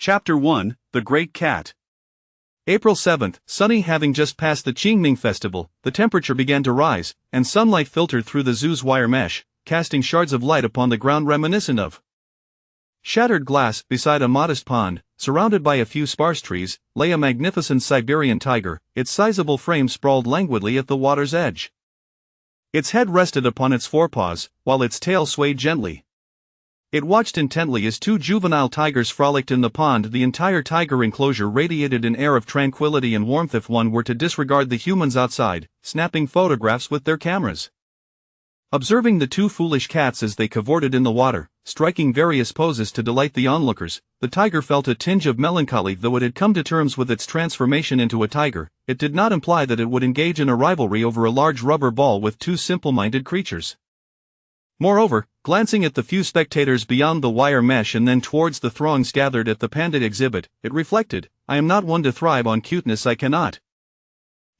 Chapter 1, The Great Cat. April 7th, sunny. Having just passed the Qingming festival, the temperature began to rise, and sunlight filtered through the zoo's wire mesh, casting shards of light upon the ground reminiscent of shattered glass. Beside a modest pond, surrounded by a few sparse trees, lay a magnificent Siberian tiger, its sizable frame sprawled languidly at the water's edge. Its head rested upon its forepaws, while its tail swayed gently. It watched intently as two juvenile tigers frolicked in the pond. The entire tiger enclosure radiated an air of tranquility and warmth if one were to disregard the humans outside, snapping photographs with their cameras. Observing the two foolish cats as they cavorted in the water, striking various poses to delight the onlookers, the tiger felt a tinge of melancholy. Though it had come to terms with its transformation into a tiger, it did not imply that it would engage in a rivalry over a large rubber ball with two simple-minded creatures. Moreover, glancing at the few spectators beyond the wire mesh and then towards the throngs gathered at the panda exhibit, it reflected, "I am not one to thrive on cuteness. I cannot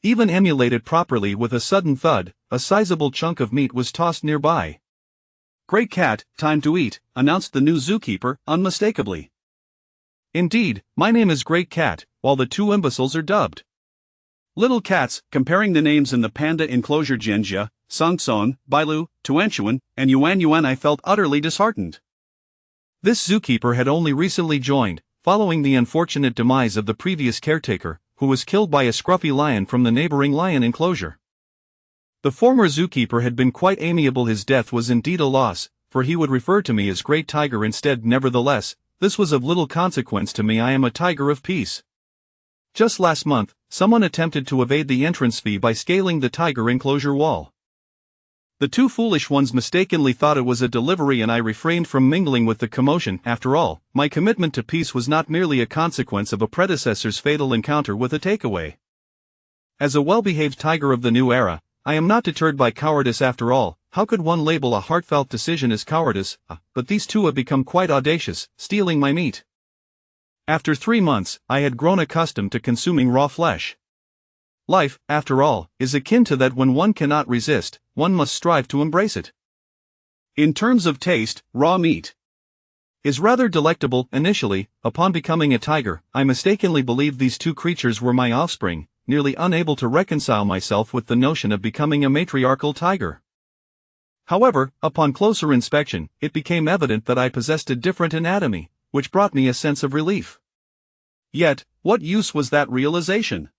even emulate it properly." With a sudden thud, a sizable chunk of meat was tossed nearby. "Great Cat, time to eat," announced the new zookeeper, unmistakably. "Indeed, my name is Great Cat, while the two imbeciles are dubbed Little Cats." Comparing the names in the panda enclosure, Jinjia, Songson, Bailu, Tuanshuan, and Yuan, I felt utterly disheartened. This zookeeper had only recently joined, following the unfortunate demise of the previous caretaker, who was killed by a scruffy lion from the neighboring lion enclosure. The former zookeeper had been quite amiable. His death was indeed a loss, for he would refer to me as Great Tiger instead. Nevertheless, this was of little consequence to me. I am a tiger of peace. Just last month, someone attempted to evade the entrance fee by scaling the tiger enclosure wall. The two foolish ones mistakenly thought it was a delivery, and I refrained from mingling with the commotion. After all, my commitment to peace was not merely a consequence of a predecessor's fatal encounter with a takeaway. As a well-behaved tiger of the new era, I am not deterred by cowardice. After all, how could one label a heartfelt decision as cowardice? But these two have become quite audacious, stealing my meat. After 3 months, I had grown accustomed to consuming raw flesh. Life, after all, is akin to that. When one cannot resist, one must strive to embrace it. In terms of taste, raw meat is rather delectable. Initially, upon becoming a tiger, I mistakenly believed these two creatures were my offspring, nearly unable to reconcile myself with the notion of becoming a matriarchal tiger. However, upon closer inspection, it became evident that I possessed a different anatomy, which brought me a sense of relief. Yet, what use was that realization?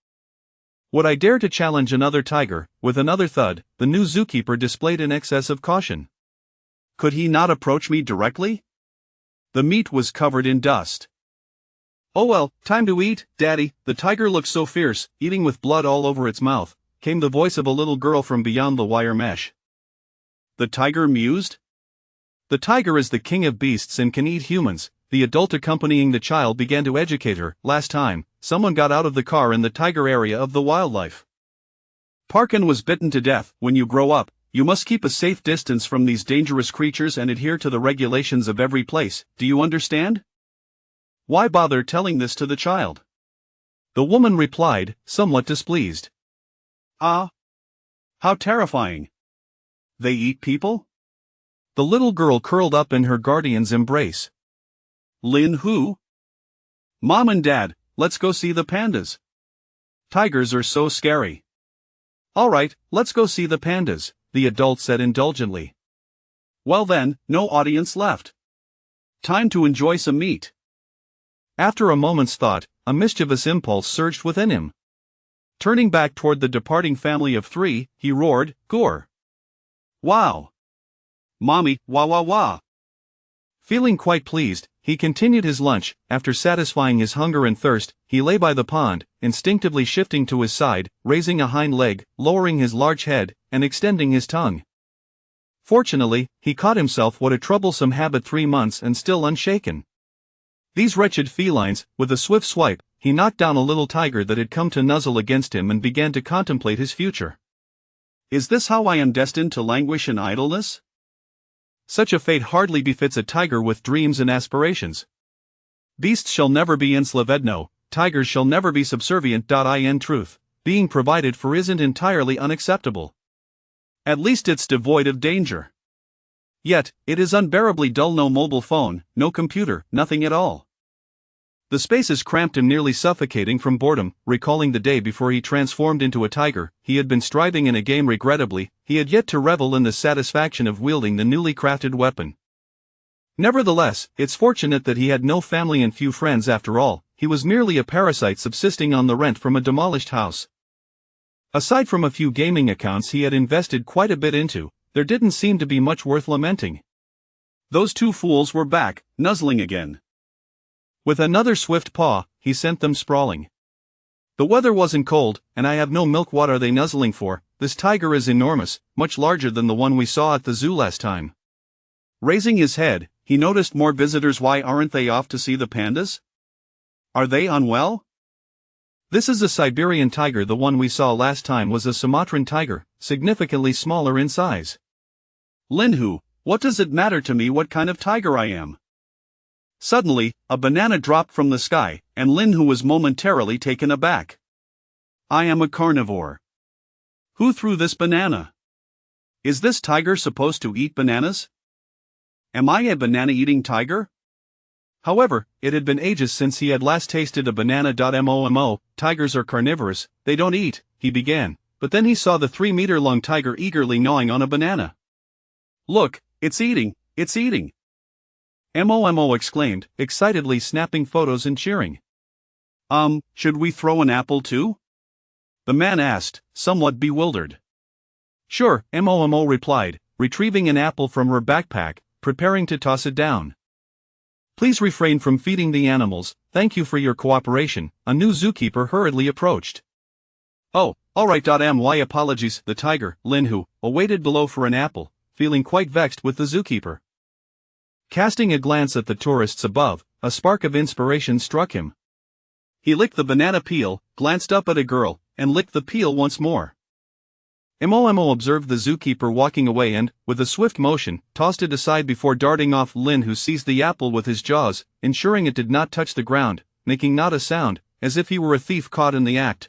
Would I dare to challenge another tiger? With another thud, the new zookeeper displayed an excess of caution. Could he not approach me directly? The meat was covered in dust. "Oh well, time to eat, Daddy. The tiger looks so fierce, eating with blood all over its mouth," came the voice of a little girl from beyond the wire mesh. The tiger mused. "The tiger is the king of beasts and can eat humans." The adult accompanying the child began to educate her. "Last time, someone got out of the car in the tiger area of the wildlife park and was bitten to death. When you grow up, you must keep a safe distance from these dangerous creatures and adhere to the regulations of every place. Do you understand?" "Why bother telling this to the child?" the woman replied, somewhat displeased. "Ah, how terrifying. They eat people?" The little girl curled up in her guardian's embrace. "Lin who? Mom and Dad, let's go see the pandas. Tigers are so scary." "All right, let's go see the pandas," the adult said indulgently. "Well then, no audience left. Time to enjoy some meat." After a moment's thought, a mischievous impulse surged within him. Turning back toward the departing family of 3, he roared, "Gore! Wow! Mommy, wah wah wah!" Feeling quite pleased, he continued his lunch. After satisfying his hunger and thirst, he lay by the pond, instinctively shifting to his side, raising a hind leg, lowering his large head, and extending his tongue. Fortunately, he caught himself. What a troublesome habit! 3 months and still unshaken. These wretched felines. With a swift swipe, he knocked down a little tiger that had come to nuzzle against him and began to contemplate his future. "Is this how I am destined to languish in idleness? Such a fate hardly befits a tiger with dreams and aspirations. Beasts shall never be enslaved, tigers shall never be subservient. In truth, being provided for isn't entirely unacceptable. At least it's devoid of danger. Yet, it is unbearably dull. No mobile phone, no computer, nothing at all. The spaces cramped him, nearly suffocating from boredom. Recalling the day before he transformed into a tiger, he had been striving in a game. Regrettably, he had yet to revel in the satisfaction of wielding the newly crafted weapon. Nevertheless, it's fortunate that he had no family and few friends after all. He was merely a parasite subsisting on the rent from a demolished house. Aside from a few gaming accounts he had invested quite a bit into, there didn't seem to be much worth lamenting. Those two fools were back, nuzzling again. With another swift paw, he sent them sprawling. The weather wasn't cold, and I have no milk. What are they nuzzling for? This tiger is enormous, much larger than the one we saw at the zoo last time. Raising his head, he noticed more visitors. Why aren't they off to see the pandas? Are they unwell? This is a Siberian tiger. The one we saw last time was a Sumatran tiger, significantly smaller in size. Linhu, what does it matter to me what kind of tiger I am? Suddenly, a banana dropped from the sky, and Linhu was momentarily taken aback. I am a carnivore. Who threw this banana? Is this tiger supposed to eat bananas? Am I a banana-eating tiger? However, it had been ages since he had last tasted a banana. Momo, tigers are carnivorous, they don't eat, he began, but then he saw the 3-meter-long tiger eagerly gnawing on a banana. Look, it's eating, it's eating! Mo exclaimed, excitedly snapping photos and cheering. Should we throw an apple too? The man asked, somewhat bewildered. Sure, Mo replied, retrieving an apple from her backpack, preparing to toss it down. Please refrain from feeding the animals, thank you for your cooperation, a new zookeeper hurriedly approached. Oh, alright. My apologies. The tiger, Linhu, awaited below for an apple, feeling quite vexed with the zookeeper. Casting a glance at the tourists above, a spark of inspiration struck him. He licked the banana peel, glanced up at a girl, and licked the peel once more. Mo observed the zookeeper walking away and, with a swift motion, tossed it aside before darting off. Linhu seized the apple with his jaws, ensuring it did not touch the ground, making not a sound, as if he were a thief caught in the act.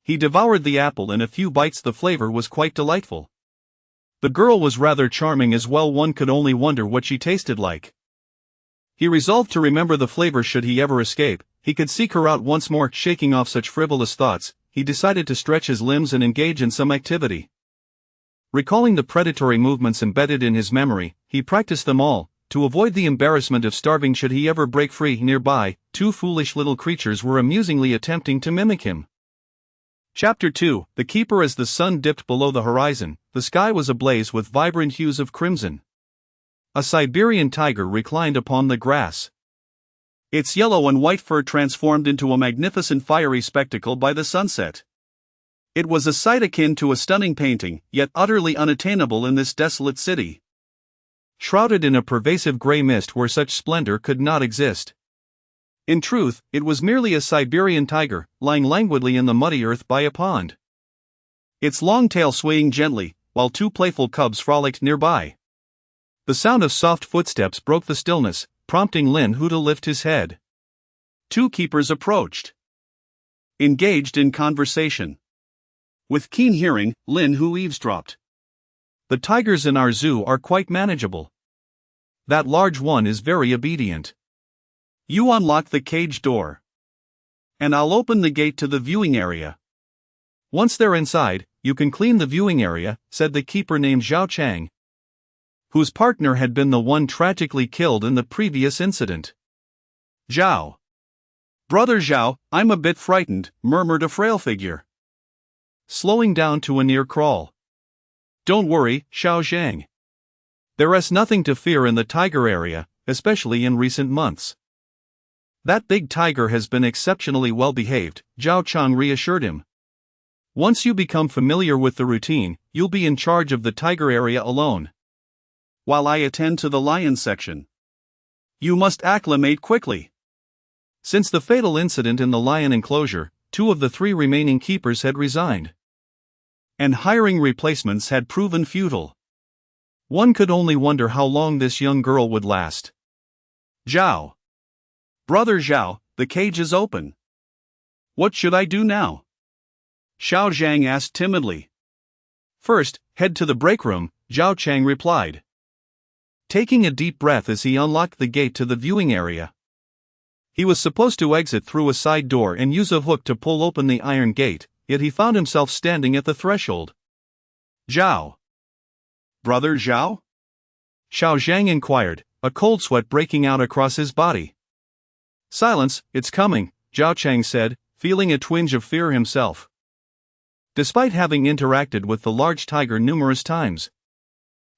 He devoured the apple in a few bites. The flavor was quite delightful. The girl was rather charming as well. One could only wonder what she tasted like. He resolved to remember the flavor should he ever escape. He could seek her out once more. Shaking off such frivolous thoughts, he decided to stretch his limbs and engage in some activity. Recalling the predatory movements embedded in his memory, he practiced them all, to avoid the embarrassment of starving should he ever break free. Nearby, two foolish little creatures were amusingly attempting to mimic him. Chapter 2, The Keeper. As the sun dipped below the horizon, the sky was ablaze with vibrant hues of crimson. A Siberian tiger reclined upon the grass. Its yellow and white fur transformed into a magnificent fiery spectacle by the sunset. It was a sight akin to a stunning painting, yet utterly unattainable in this desolate city. Shrouded in a pervasive gray mist where such splendor could not exist. In truth, it was merely a Siberian tiger, lying languidly in the muddy earth by a pond. Its long tail swaying gently, while two playful cubs frolicked nearby. The sound of soft footsteps broke the stillness, prompting Linhu to lift his head. Two keepers approached. Engaged in conversation. With keen hearing, Linhu eavesdropped. The tigers in our zoo are quite manageable. That large one is very obedient. You unlock the cage door, and I'll open the gate to the viewing area. Once they're inside, you can clean the viewing area, said the keeper named Zhao Chang, whose partner had been the one tragically killed in the previous incident. Zhao. Brother Zhao, I'm a bit frightened, murmured a frail figure, slowing down to a near crawl. Don't worry, Xiao Zhang. There's nothing to fear in the tiger area, especially in recent months. That big tiger has been exceptionally well behaved, Zhao Chang reassured him. Once you become familiar with the routine, you'll be in charge of the tiger area alone, while I attend to the lion section. You must acclimate quickly. Since the fatal incident in the lion enclosure, 2 of the 3 remaining keepers had resigned, and hiring replacements had proven futile. One could only wonder how long this young girl would last. Zhao. Brother Zhao, the cage is open. What should I do now? Xiao Zhang asked timidly. First, head to the break room, Zhao Chang replied, taking a deep breath as he unlocked the gate to the viewing area. He was supposed to exit through a side door and use a hook to pull open the iron gate, yet he found himself standing at the threshold. Zhao. Brother Zhao? Xiao Zhang inquired, a cold sweat breaking out across his body. Silence, it's coming, Zhao Chang said, feeling a twinge of fear himself. Despite having interacted with the large tiger numerous times.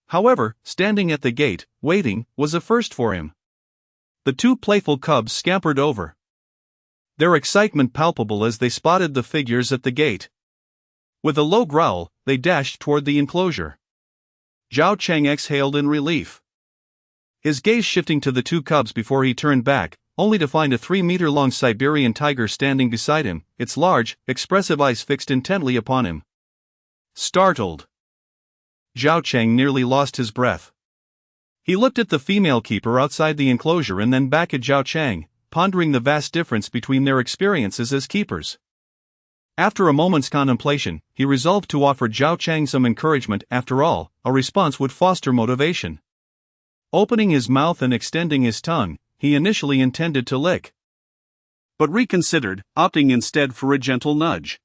However, standing at the gate, waiting, was a first for him. The two playful cubs scampered over, their excitement palpable as they spotted the figures at the gate. With a low growl, they dashed toward the enclosure. Zhao Chang exhaled in relief, his gaze shifting to the two cubs before he turned back, only to find a 3-meter-long Siberian tiger standing beside him, its large, expressive eyes fixed intently upon him. Startled, Zhao Chang nearly lost his breath. He looked at the female keeper outside the enclosure and then back at Zhao Chang, pondering the vast difference between their experiences as keepers. After a moment's contemplation, he resolved to offer Zhao Chang some encouragement. After all, a response would foster motivation. Opening his mouth and extending his tongue, he initially intended to lick, but reconsidered, opting instead for a gentle nudge.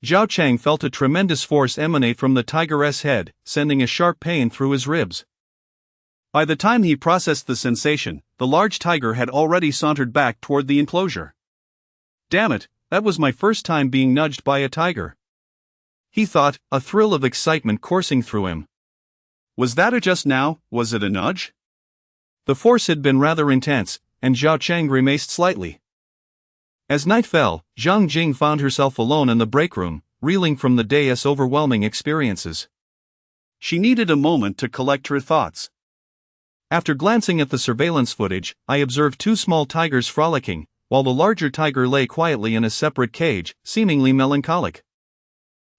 Zhao Chang felt a tremendous force emanate from the tiger's head, sending a sharp pain through his ribs. By the time he processed the sensation, the large tiger had already sauntered back toward the enclosure. Damn it, that was my first time being nudged by a tiger, he thought, a thrill of excitement coursing through him. Was that a just now? Was it a nudge? The force had been rather intense, and Zhao Chang grimaced slightly. As night fell, Zhang Jing found herself alone in the break room, reeling from the day's overwhelming experiences. She needed a moment to collect her thoughts. After glancing at the surveillance footage, I observed two small tigers frolicking, while the larger tiger lay quietly in a separate cage, seemingly melancholic.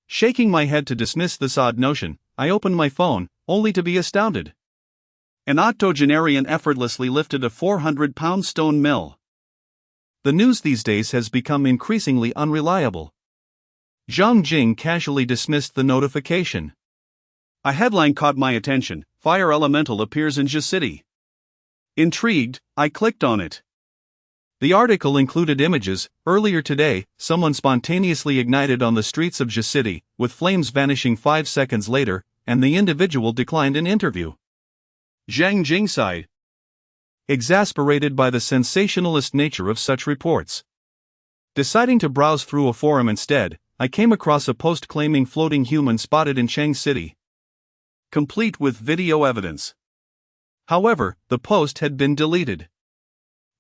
Shaking my head to dismiss this odd notion, I opened my phone, only to be astounded. An octogenarian effortlessly lifted a 400-pound stone mill. The news these days has become increasingly unreliable. Zhang Jing casually dismissed the notification. A headline caught my attention: Fire Elemental appears in City. Intrigued, I clicked on it. The article included images. Earlier today, someone spontaneously ignited on the streets of City, with flames vanishing 5 seconds later, and the individual declined an interview. Zhang Jing sighed, exasperated by the sensationalist nature of such reports. Deciding to browse through a forum instead, I came across a post claiming floating human spotted in Cheng City, complete with video evidence. However, the post had been deleted.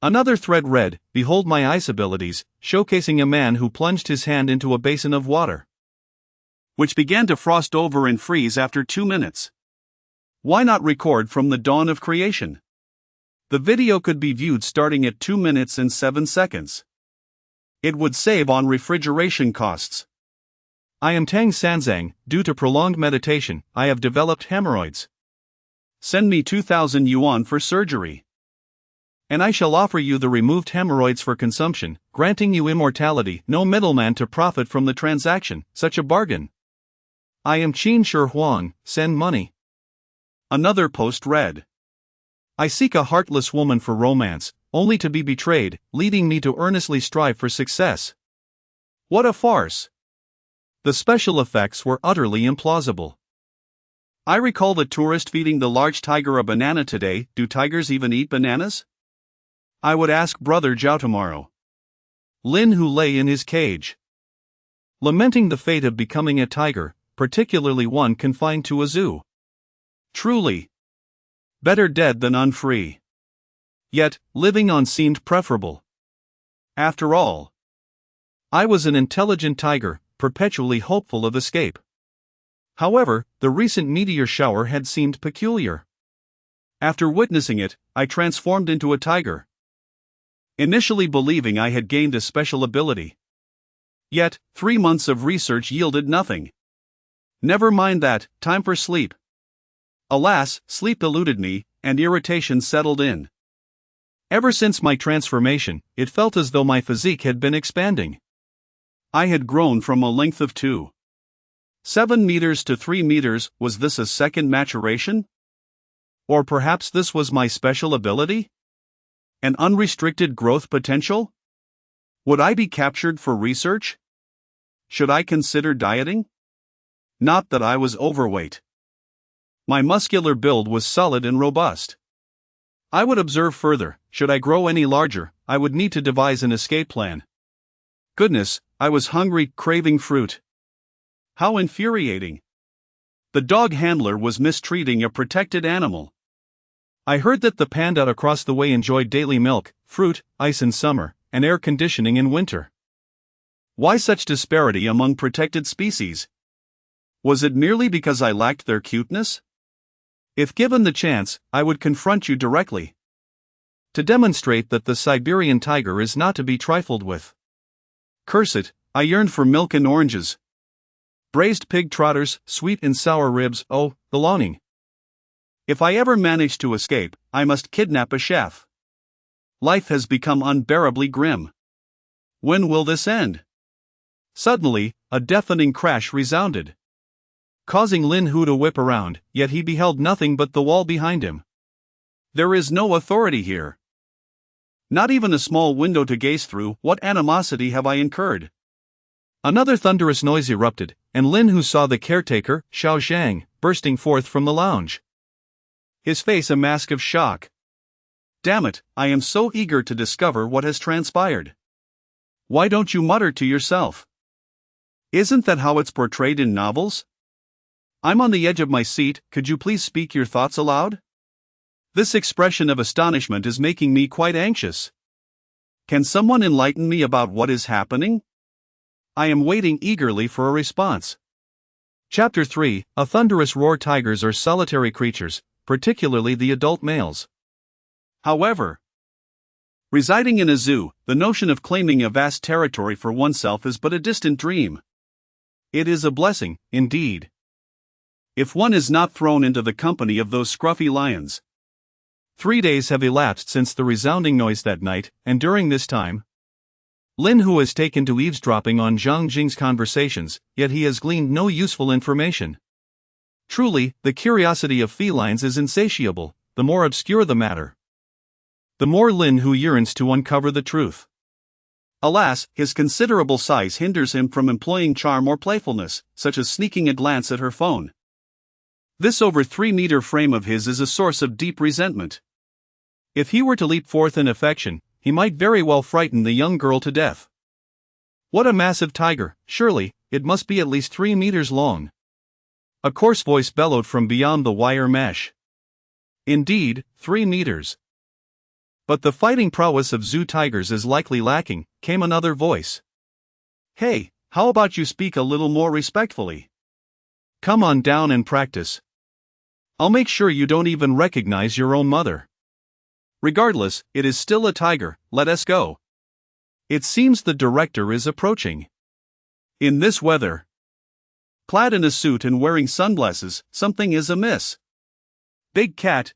Another thread read, "Behold my ice abilities," showcasing a man who plunged his hand into a basin of water, which began to frost over and freeze after 2 minutes. Why not record from the dawn of creation? The video could be viewed starting at 2 minutes and 7 seconds. It would save on refrigeration costs. I am Tang Sanzang. Due to prolonged meditation, I have developed hemorrhoids. Send me 2,000 yuan for surgery, and I shall offer you the removed hemorrhoids for consumption, granting you immortality, no middleman to profit from the transaction. Such a bargain. I am Qin Shi Huang, send money. Another post read, I seek a heartless woman for romance, only to be betrayed, leading me to earnestly strive for success. What a farce! The special effects were utterly implausible. I recall the tourist feeding the large tiger a banana today. Do tigers even eat bananas? I would ask Brother Zhao tomorrow. Lin, who lay in his cage, lamenting the fate of becoming a tiger, particularly one confined to a zoo. Truly, better dead than unfree. Yet, living on seemed preferable. After all, I was an intelligent tiger, perpetually hopeful of escape. However, the recent meteor shower had seemed peculiar. After witnessing it, I transformed into a tiger, initially believing I had gained a special ability. Yet, 3 months of research yielded nothing. Never mind that, time for sleep. Alas, sleep eluded me, and irritation settled in. Ever since my transformation, it felt as though my physique had been expanding. I had grown from a length of 2.7 meters to 3 meters. Was this a second maturation? Or perhaps this was my special ability? An unrestricted growth potential? Would I be captured for research? Should I consider dieting? Not that I was overweight. My muscular build was solid and robust. I would observe further. Should I grow any larger, I would need to devise an escape plan. Goodness, I was hungry, craving fruit. How infuriating. The dog handler was mistreating a protected animal. I heard that the panda across the way enjoyed daily milk, fruit, ice in summer, and air conditioning in winter. Why such disparity among protected species? Was it merely because I lacked their cuteness? If given the chance, I would confront you directly, to demonstrate that the Siberian tiger is not to be trifled with. Curse it, I yearned for milk and oranges. Braised pig trotters, sweet and sour ribs, oh, the longing. If I ever manage to escape, I must kidnap a chef. Life has become unbearably grim. When will this end? Suddenly, a deafening crash resounded, causing Lin Hu to whip around, yet he beheld nothing but the wall behind him. There is no authority here. Not even a small window to gaze through. What animosity have I incurred? Another thunderous noise erupted, and Lin Hu saw the caretaker, Xiao Zhang, bursting forth from the lounge. His face a mask of shock. Damn it, I am so eager to discover what has transpired. Why don't you mutter to yourself? Isn't that how it's portrayed in novels? I'm on the edge of my seat, could you please speak your thoughts aloud? This expression of astonishment is making me quite anxious. Can someone enlighten me about what is happening? I am waiting eagerly for a response. Chapter 3: A thunderous roar. Tigers are solitary creatures, particularly the adult males. However, residing in a zoo, the notion of claiming a vast territory for oneself is but a distant dream. It is a blessing, indeed, if one is not thrown into the company of those scruffy lions. 3 days have elapsed since the resounding noise that night, and during this time, Lin Hu has taken to eavesdropping on Zhang Jing's conversations, yet he has gleaned no useful information. Truly, the curiosity of felines is insatiable. The more obscure the matter, the more Lin Hu yearns to uncover the truth. Alas, his considerable size hinders him from employing charm or playfulness, such as sneaking a glance at her phone. This over 3-meter frame of his is a source of deep resentment. If he were to leap forth in affection, he might very well frighten the young girl to death. What a massive tiger, surely, it must be at least 3 meters long. A coarse voice bellowed from beyond the wire mesh. Indeed, 3 meters. But the fighting prowess of zoo tigers is likely lacking, came another voice. Hey, how about you speak a little more respectfully? Come on down and practice. I'll make sure you don't even recognize your own mother. Regardless, it is still a tiger, let us go. It seems the director is approaching. In this weather, clad in a suit and wearing sunglasses, something is amiss. Big cat,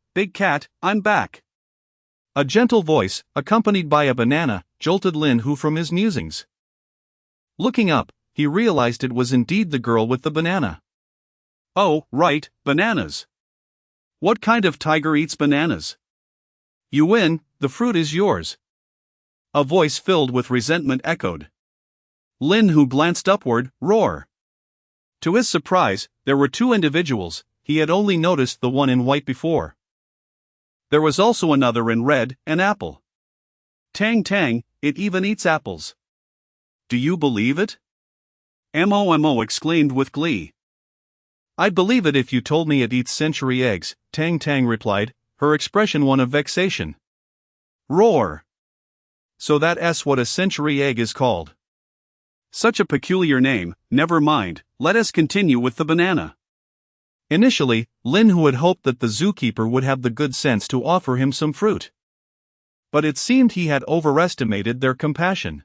I'm back. A gentle voice, accompanied by a banana, jolted Lin Hu from his musings. Looking up, he realized it was indeed the girl with the banana. Oh, right, bananas. What kind of tiger eats bananas? You win, the fruit is yours. A voice filled with resentment echoed. Lin Hu glanced upward, roar. To his surprise, there were 2 individuals. He had only noticed the one in white before. There was also another in red, an apple. Tang tang, it even eats apples. Do you believe it? Mo exclaimed with glee. I'd believe it if you told me it eats century eggs, Tang Tang replied, her expression one of vexation. Roar. So that's what a century egg is called. Such a peculiar name, never mind, let us continue with the banana. Initially, Lin Hu had hoped that the zookeeper would have the good sense to offer him some fruit. But it seemed he had overestimated their compassion.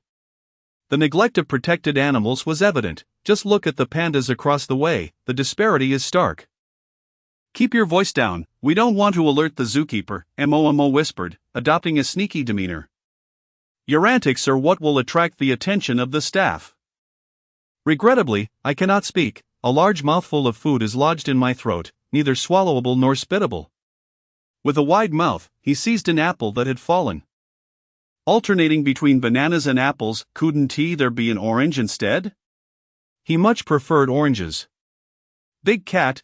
The neglect of protected animals was evident. Just look at the pandas across the way, the disparity is stark. Keep your voice down, we don't want to alert the zookeeper, Mo whispered, adopting a sneaky demeanor. Your antics are what will attract the attention of the staff. Regrettably, I cannot speak, a large mouthful of food is lodged in my throat, neither swallowable nor spittable. With a wide mouth, he seized an apple that had fallen. Alternating between bananas and apples, couldn't there be an orange instead? He much preferred oranges. Big cat,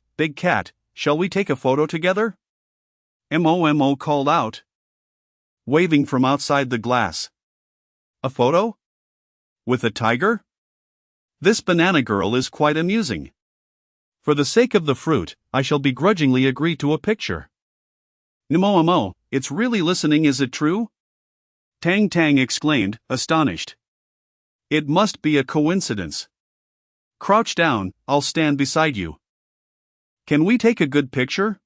shall we take a photo together? Mo called out, waving from outside the glass. A photo? With a tiger? This banana girl is quite amusing. For the sake of the fruit, I shall begrudgingly agree to a picture. Mo, it's really listening, is it true? Tang exclaimed, astonished. It must be a coincidence. Crouch down, I'll stand beside you. Can we take a good picture?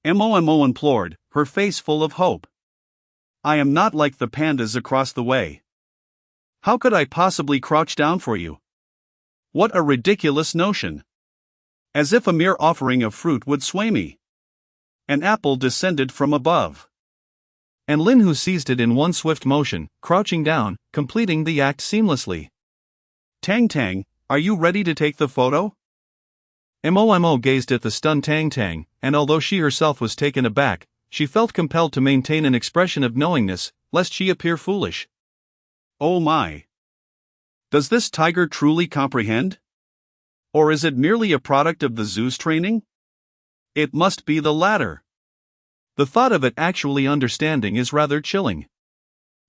Mo implored, her face full of hope. I am not like the pandas across the way. How could I possibly crouch down for you? What a ridiculous notion! As if a mere offering of fruit would sway me. An apple descended from above. And Lin Hu seized it in one swift motion, crouching down, completing the act seamlessly. Tang, are you ready to take the photo? Mo gazed at the stunned Tang, and although she herself was taken aback, she felt compelled to maintain an expression of knowingness, lest she appear foolish. Oh my! Does this tiger truly comprehend? Or is it merely a product of the zoo's training? It must be the latter. The thought of it actually understanding is rather chilling.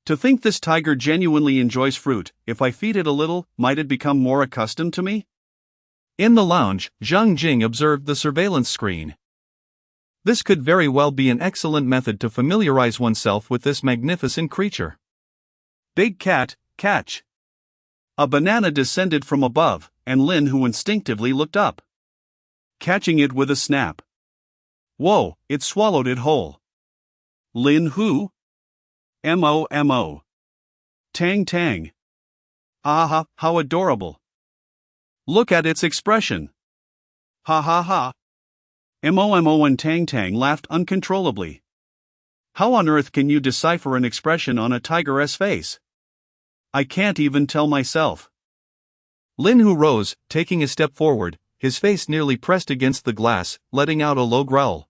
To think this tiger genuinely enjoys fruit, if I feed it a little, might it become more accustomed to me? In the lounge, Zhang Jing observed the surveillance screen. This could very well be an excellent method to familiarize oneself with this magnificent creature. Big cat, catch! A banana descended from above, and Lin Hu instinctively looked up. Catching it with a snap. Whoa, it swallowed it whole. Lin Hu? Mo. Tang. Ah, how adorable. Look at its expression. Ha. Mo and Tang laughed uncontrollably. How on earth can you decipher an expression on a tiger's face? I can't even tell myself. Lin Hu rose, taking a step forward, his face nearly pressed against the glass, letting out a low growl.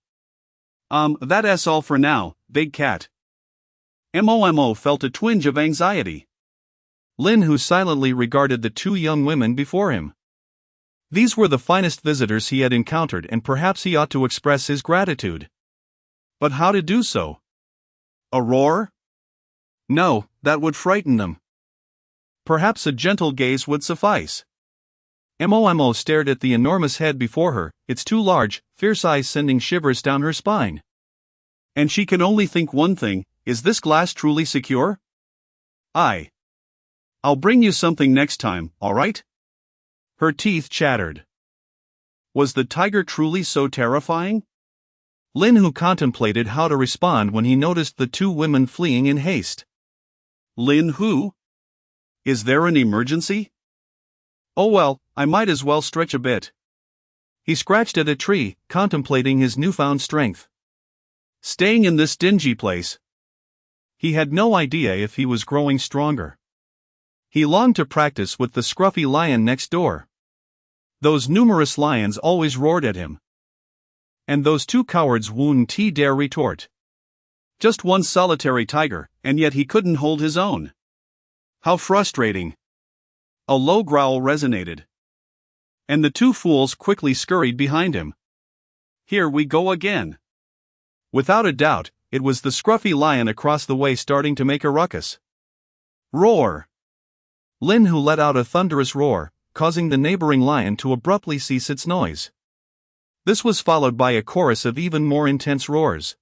That's all for now, big cat. Mo felt a twinge of anxiety. Lin Hu silently regarded the two young women before him. These were the finest visitors he had encountered, and perhaps he ought to express his gratitude. But how to do so? A roar? No, that would frighten them. Perhaps a gentle gaze would suffice. Mo stared at the enormous head before her, its too large, fierce eyes sending shivers down her spine. And she can only think one thing: is this glass truly secure? I'll bring you something next time, alright? Her teeth chattered. Was the tiger truly so terrifying? Lin Hu contemplated how to respond when he noticed the two women fleeing in haste. Lin Hu? Is there an emergency? Oh well, I might as well stretch a bit. He scratched at a tree, contemplating his newfound strength. Staying in this dingy place. He had no idea if he was growing stronger. He longed to practice with the scruffy lion next door. Those numerous lions always roared at him. And those two cowards wouldn't dare retort. Just one solitary tiger, and yet he couldn't hold his own. How frustrating. A low growl resonated. And the two fools quickly scurried behind him. Here we go again. Without a doubt, it was the scruffy lion across the way starting to make a ruckus. Roar! Lin Hu let out a thunderous roar, causing the neighboring lion to abruptly cease its noise. This was followed by a chorus of even more intense roars.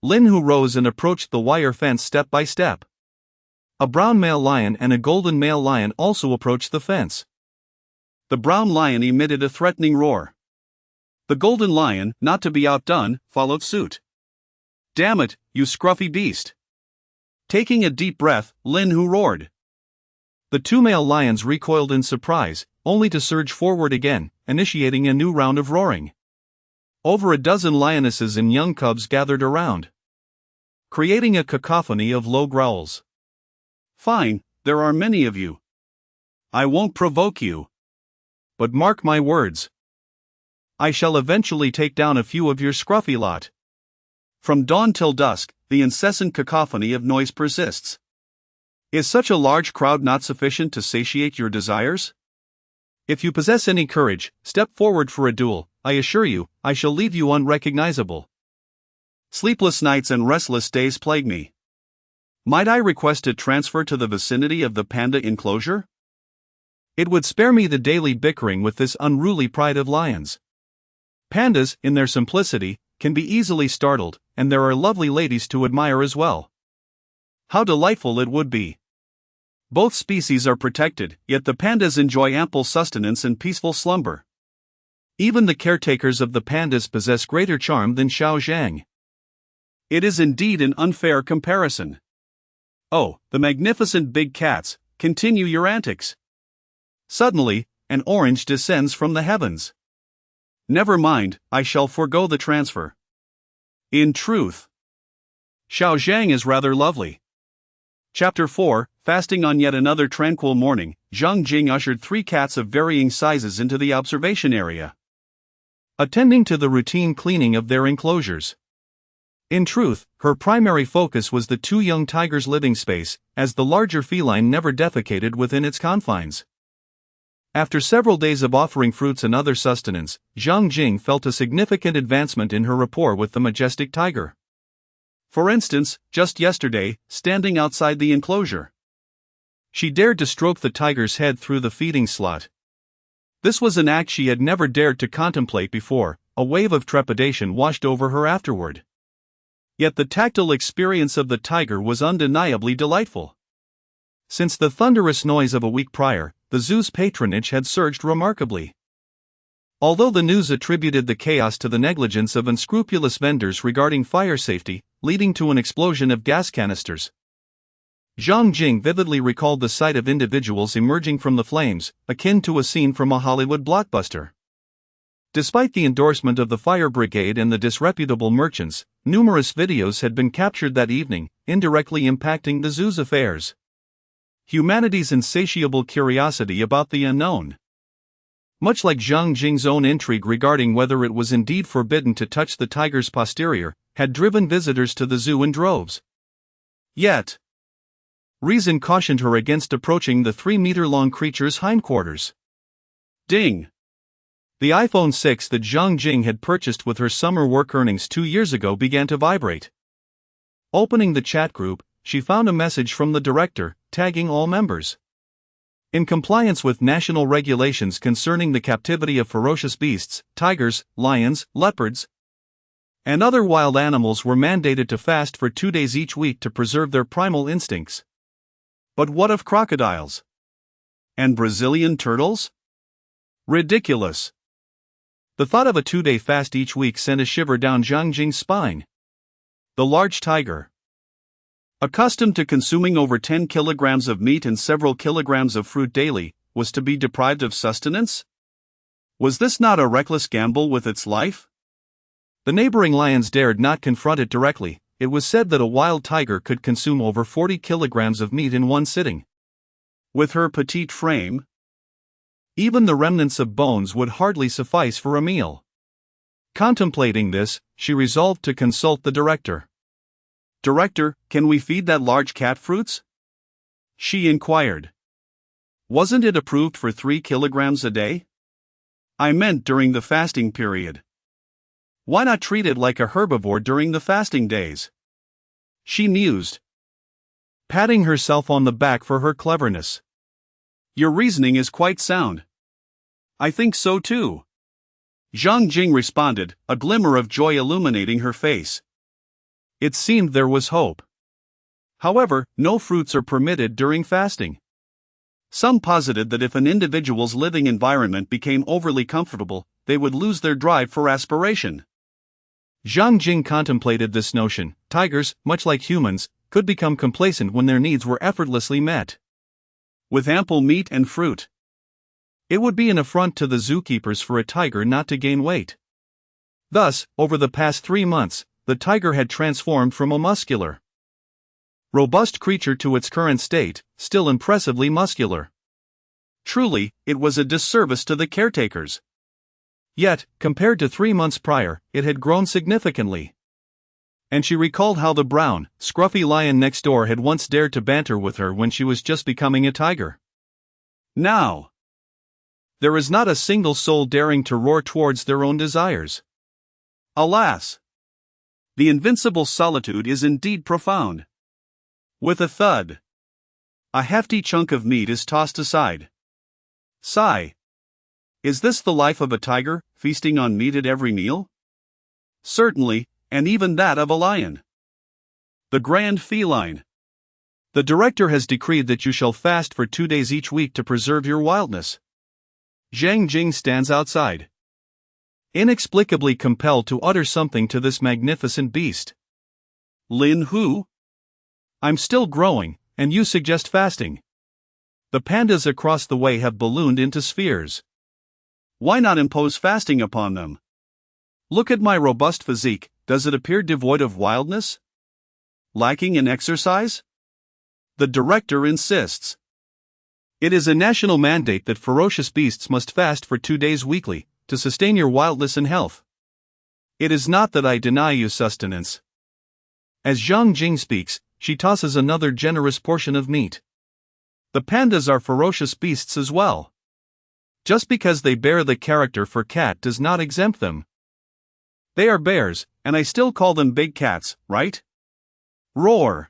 Lin Hu rose and approached the wire fence step by step. A brown male lion and a golden male lion also approached the fence. The brown lion emitted a threatening roar. The golden lion, not to be outdone, followed suit. Damn it, you scruffy beast! Taking a deep breath, Lin Hu roared. The two male lions recoiled in surprise, only to surge forward again, initiating a new round of roaring. Over a dozen lionesses and young cubs gathered around, creating a cacophony of low growls. Fine, there are many of you. I won't provoke you. But mark my words. I shall eventually take down a few of your scruffy lot. From dawn till dusk, the incessant cacophony of noise persists. Is such a large crowd not sufficient to satiate your desires? If you possess any courage, step forward for a duel. I assure you, I shall leave you unrecognizable. Sleepless nights and restless days plague me. Might I request a transfer to the vicinity of the panda enclosure? It would spare me the daily bickering with this unruly pride of lions. Pandas, in their simplicity, can be easily startled, and there are lovely ladies to admire as well. How delightful it would be. Both species are protected, yet the pandas enjoy ample sustenance and peaceful slumber. Even the caretakers of the pandas possess greater charm than Xiaozhang. It is indeed an unfair comparison. Oh, the magnificent big cats, continue your antics. Suddenly, an orange descends from the heavens. Never mind, I shall forego the transfer. In truth, Xiaozhang is rather lovely. Chapter 4, Fasting on yet another tranquil morning, Zhang Jing ushered 3 cats of varying sizes into the observation area, attending to the routine cleaning of their enclosures. In truth, her primary focus was the 2 young tigers' living space, as the larger feline never defecated within its confines. After several days of offering fruits and other sustenance, Zhang Jing felt a significant advancement in her rapport with the majestic tiger. For instance, just yesterday, standing outside the enclosure, she dared to stroke the tiger's head through the feeding slot. This was an act she had never dared to contemplate before. A wave of trepidation washed over her afterward. Yet the tactile experience of the tiger was undeniably delightful. Since the thunderous noise of a week prior, the zoo's patronage had surged remarkably. Although the news attributed the chaos to the negligence of unscrupulous vendors regarding fire safety, leading to an explosion of gas canisters, Zhang Jing vividly recalled the sight of individuals emerging from the flames, akin to a scene from a Hollywood blockbuster. Despite the endorsement of the fire brigade and the disreputable merchants, numerous videos had been captured that evening, indirectly impacting the zoo's affairs. Humanity's insatiable curiosity about the unknown, much like Zhang Jing's own intrigue regarding whether it was indeed forbidden to touch the tiger's posterior, had driven visitors to the zoo in droves. Yet, reason cautioned her against approaching the 3-meter-long creature's hindquarters. Ding! The iPhone 6 that Zhang Jing had purchased with her summer work earnings 2 years ago began to vibrate. Opening the chat group, she found a message from the director, tagging all members. In compliance with national regulations concerning the captivity of ferocious beasts, tigers, lions, leopards, and other wild animals were mandated to fast for 2 days each week to preserve their primal instincts. But what of crocodiles? And Brazilian turtles? Ridiculous. The thought of a 2-day fast each week sent a shiver down Zhang Jing's spine. The large tiger, accustomed to consuming over 10 kilograms of meat and several kilograms of fruit daily, was to be deprived of sustenance? Was this not a reckless gamble with its life? The neighboring lions dared not confront it directly. It was said that a wild tiger could consume over 40 kilograms of meat in one sitting. With her petite frame, even the remnants of bones would hardly suffice for a meal. Contemplating this, she resolved to consult the director. "Director, can we feed that large cat fruits?" she inquired. "Wasn't it approved for 3 kilograms a day? I meant during the fasting period. Why not treat it like a herbivore during the fasting days?" she mused, patting herself on the back for her cleverness. "Your reasoning is quite sound." "I think so too," Zhang Jing responded, a glimmer of joy illuminating her face. It seemed there was hope. However, no fruits are permitted during fasting. Some posited that if an individual's living environment became overly comfortable, they would lose their drive for aspiration. Zhang Jing contemplated this notion. Tigers, much like humans, could become complacent when their needs were effortlessly met with ample meat and fruit. It would be an affront to the zookeepers for a tiger not to gain weight. Thus, over the past 3 months, the tiger had transformed from a muscular, robust creature to its current state, still impressively muscular. Truly, it was a disservice to the caretakers. Yet, compared to 3 months prior, it had grown significantly. And she recalled how the brown, scruffy lion next door had once dared to banter with her when she was just becoming a tiger. Now, there is not a single soul daring to roar towards their own desires. Alas! The invincible solitude is indeed profound. With a thud, a hefty chunk of meat is tossed aside. Sigh. Is this the life of a tiger, feasting on meat at every meal? Certainly, and even that of a lion. The grand feline. The director has decreed that you shall fast for 2 days each week to preserve your wildness. Zhang Jing stands outside, inexplicably compelled to utter something to this magnificent beast. Lin Hu? I'm still growing, and you suggest fasting. The pandas across the way have ballooned into spheres. Why not impose fasting upon them? Look at my robust physique, does it appear devoid of wildness? Lacking in exercise? The director insists. It is a national mandate that ferocious beasts must fast for 2 days weekly, to sustain your wildness and health. It is not that I deny you sustenance. As Zhang Jing speaks, she tosses another generous portion of meat. The pandas are ferocious beasts as well. Just because they bear the character for cat does not exempt them. They are bears, and I still call them big cats, right? Roar.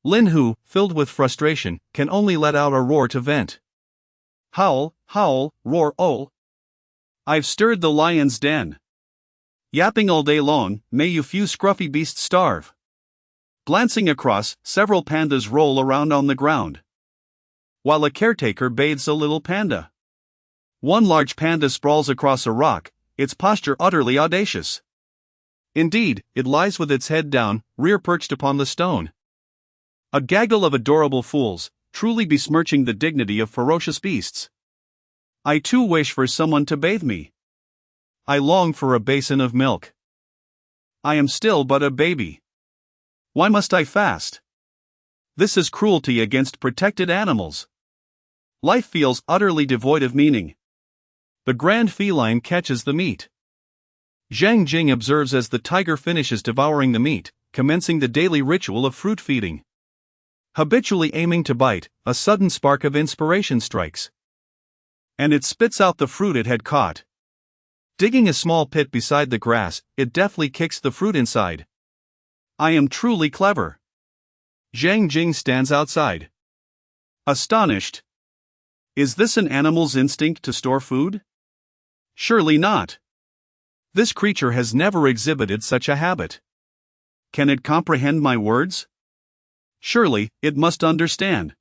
Lin Hu, filled with frustration, can only let out a roar to vent. Howl, howl, roar, oh. I've stirred the lion's den. Yapping all day long, may you few scruffy beasts starve. Glancing across, several pandas roll around on the ground, while a caretaker bathes a little panda. One large panda sprawls across a rock, its posture utterly audacious. Indeed, it lies with its head down, rear perched upon the stone. A gaggle of adorable fools, truly besmirching the dignity of ferocious beasts. I too wish for someone to bathe me. I long for a basin of milk. I am still but a baby. Why must I fast? This is cruelty against protected animals. Life feels utterly devoid of meaning. The grand feline catches the meat. Zhang Jing observes as the tiger finishes devouring the meat, commencing the daily ritual of fruit feeding. Habitually aiming to bite, a sudden spark of inspiration strikes, and it spits out the fruit it had caught. Digging a small pit beside the grass, it deftly kicks the fruit inside. I am truly clever. Zhang Jing stands outside, astonished. Is this an animal's instinct to store food? Surely not. This creature has never exhibited such a habit. Can it comprehend my words? Surely, it must understand.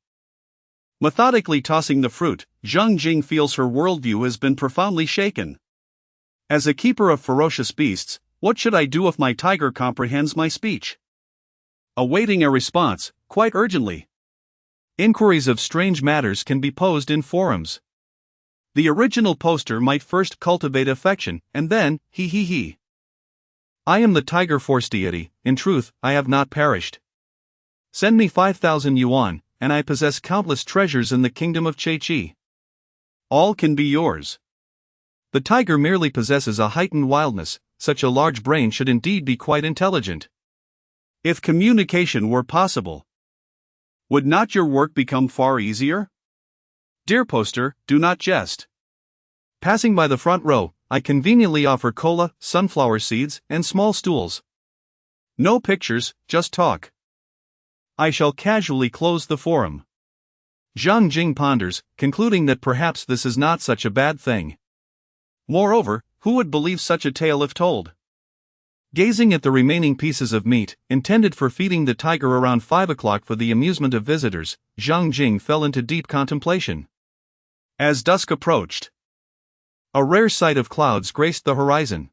Methodically tossing the fruit, Zhang Jing feels her worldview has been profoundly shaken. As a keeper of ferocious beasts, what should I do if my tiger comprehends my speech? Awaiting a response, quite urgently. Inquiries of strange matters can be posed in forums. The original poster might first cultivate affection, and then, he. I am the tiger force deity, in truth, I have not perished. Send me 5,000 yuan, and I possess countless treasures in the kingdom of Cheichi. All can be yours. The tiger merely possesses a heightened wildness, such a large brain should indeed be quite intelligent. If communication were possible, would not your work become far easier? Dear poster, do not jest. Passing by the front row, I conveniently offer cola, sunflower seeds, and small stools. No pictures, just talk. I shall casually close the forum. Zhang Jing ponders, concluding that perhaps this is not such a bad thing. Moreover, who would believe such a tale if told? Gazing at the remaining pieces of meat, intended for feeding the tiger around 5 o'clock for the amusement of visitors, Zhang Jing fell into deep contemplation. As dusk approached, a rare sight of clouds graced the horizon.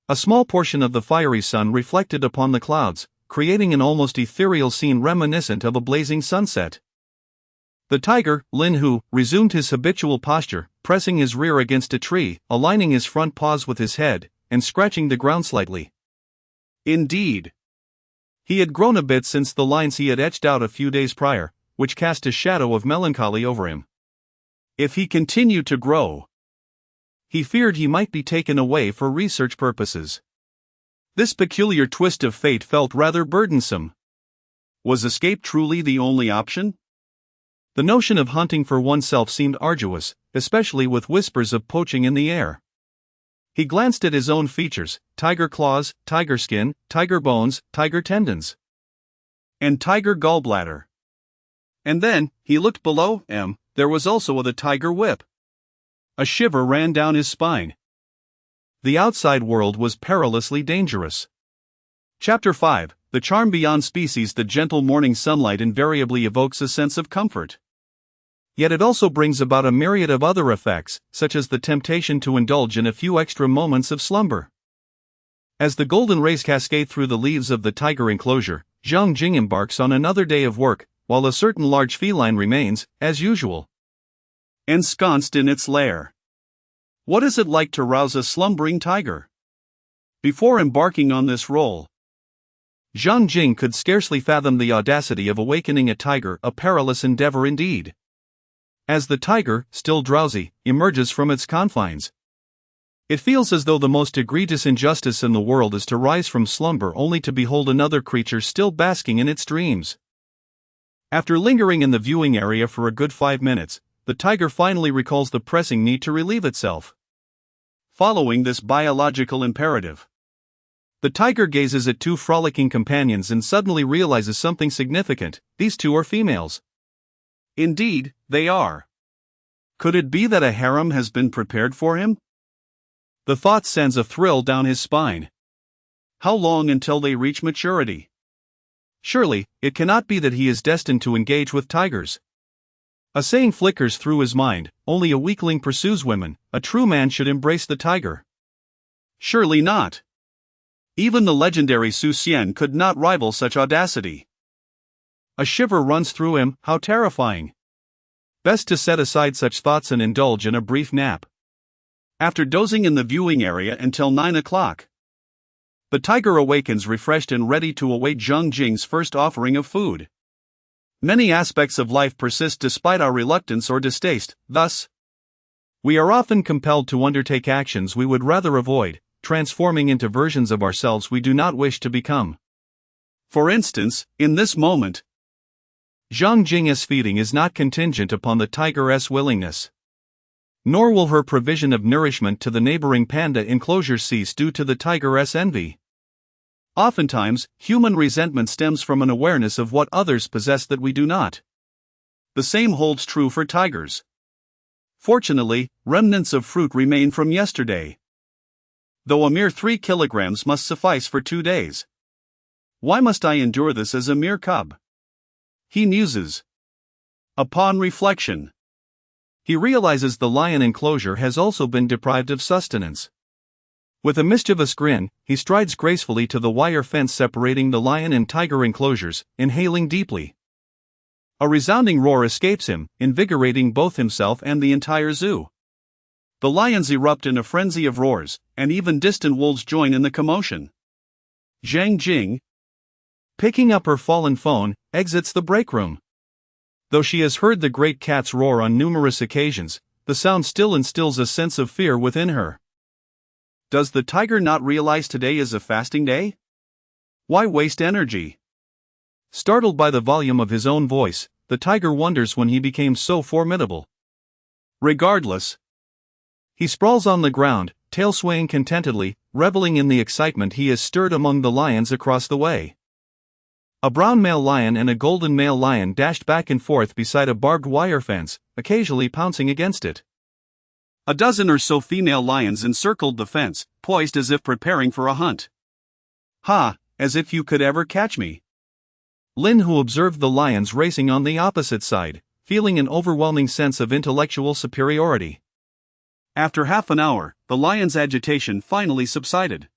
A small portion of the fiery sun reflected upon the clouds, creating an almost ethereal scene reminiscent of a blazing sunset. The tiger, Lin Hu, resumed his habitual posture, pressing his rear against a tree, aligning his front paws with his head, and scratching the ground slightly. Indeed, he had grown a bit since the lines he had etched out a few days prior, which cast a shadow of melancholy over him. If he continued to grow, he feared he might be taken away for research purposes. This peculiar twist of fate felt rather burdensome. Was escape truly the only option? The notion of hunting for oneself seemed arduous, especially with whispers of poaching in the air. He glanced at his own features: tiger claws, tiger skin, tiger bones, tiger tendons, and tiger gallbladder. And then, he looked below him. There was also the tiger whip. A shiver ran down his spine. The outside world was perilously dangerous. Chapter 5: The Charm Beyond Species. The gentle morning sunlight invariably evokes a sense of comfort. Yet it also brings about a myriad of other effects, such as the temptation to indulge in a few extra moments of slumber. As the golden rays cascade through the leaves of the tiger enclosure, Zhang Jing embarks on another day of work, while a certain large feline remains, as usual, ensconced in its lair. What is it like to rouse a slumbering tiger? Before embarking on this role, Zhang Jing could scarcely fathom the audacity of awakening a tiger, a perilous endeavor indeed. As the tiger, still drowsy, emerges from its confines, it feels as though the most egregious injustice in the world is to rise from slumber only to behold another creature still basking in its dreams. After lingering in the viewing area for a good 5 minutes, the tiger finally recalls the pressing need to relieve itself. Following this biological imperative, the tiger gazes at 2 frolicking companions and suddenly realizes something significant: these 2 are females. Indeed, they are. Could it be that a harem has been prepared for him? The thought sends a thrill down his spine. How long until they reach maturity? Surely, it cannot be that he is destined to engage with tigers. A saying flickers through his mind: only a weakling pursues women, a true man should embrace the tiger. Surely not. Even the legendary Su Xian could not rival such audacity. A shiver runs through him. How terrifying! Best to set aside such thoughts and indulge in a brief nap. After dozing in the viewing area until 9 o'clock, the tiger awakens refreshed and ready to await Zhang Jing's first offering of food. Many aspects of life persist despite our reluctance or distaste. Thus, we are often compelled to undertake actions we would rather avoid, transforming into versions of ourselves we do not wish to become. For instance, in this moment, Zhang Jing's feeding is not contingent upon the tiger's willingness. Nor will her provision of nourishment to the neighboring panda enclosure cease due to the tiger's envy. Oftentimes, human resentment stems from an awareness of what others possess that we do not. The same holds true for tigers. Fortunately, remnants of fruit remain from yesterday, though a mere 3 kilograms must suffice for 2 days. Why must I endure this as a mere cub? He muses. Upon reflection, he realizes the lion enclosure has also been deprived of sustenance. With a mischievous grin, he strides gracefully to the wire fence separating the lion and tiger enclosures, inhaling deeply. A resounding roar escapes him, invigorating both himself and the entire zoo. The lions erupt in a frenzy of roars, and even distant wolves join in the commotion. Zhang Jing, picking up her fallen phone, exits the break room. Though she has heard the great cat's roar on numerous occasions, the sound still instills a sense of fear within her. Does the tiger not realize today is a fasting day? Why waste energy? Startled by the volume of his own voice, the tiger wonders when he became so formidable. Regardless, he sprawls on the ground, tail swaying contentedly, reveling in the excitement he has stirred among the lions across the way. A brown male lion and a golden male lion dashed back and forth beside a barbed wire fence, occasionally pouncing against it. A dozen or so female lions encircled the fence, poised as if preparing for a hunt. Ha, as if you could ever catch me. Lin Hu observed the lions racing on the opposite side, feeling an overwhelming sense of intellectual superiority. After half an hour, the lions' agitation finally subsided.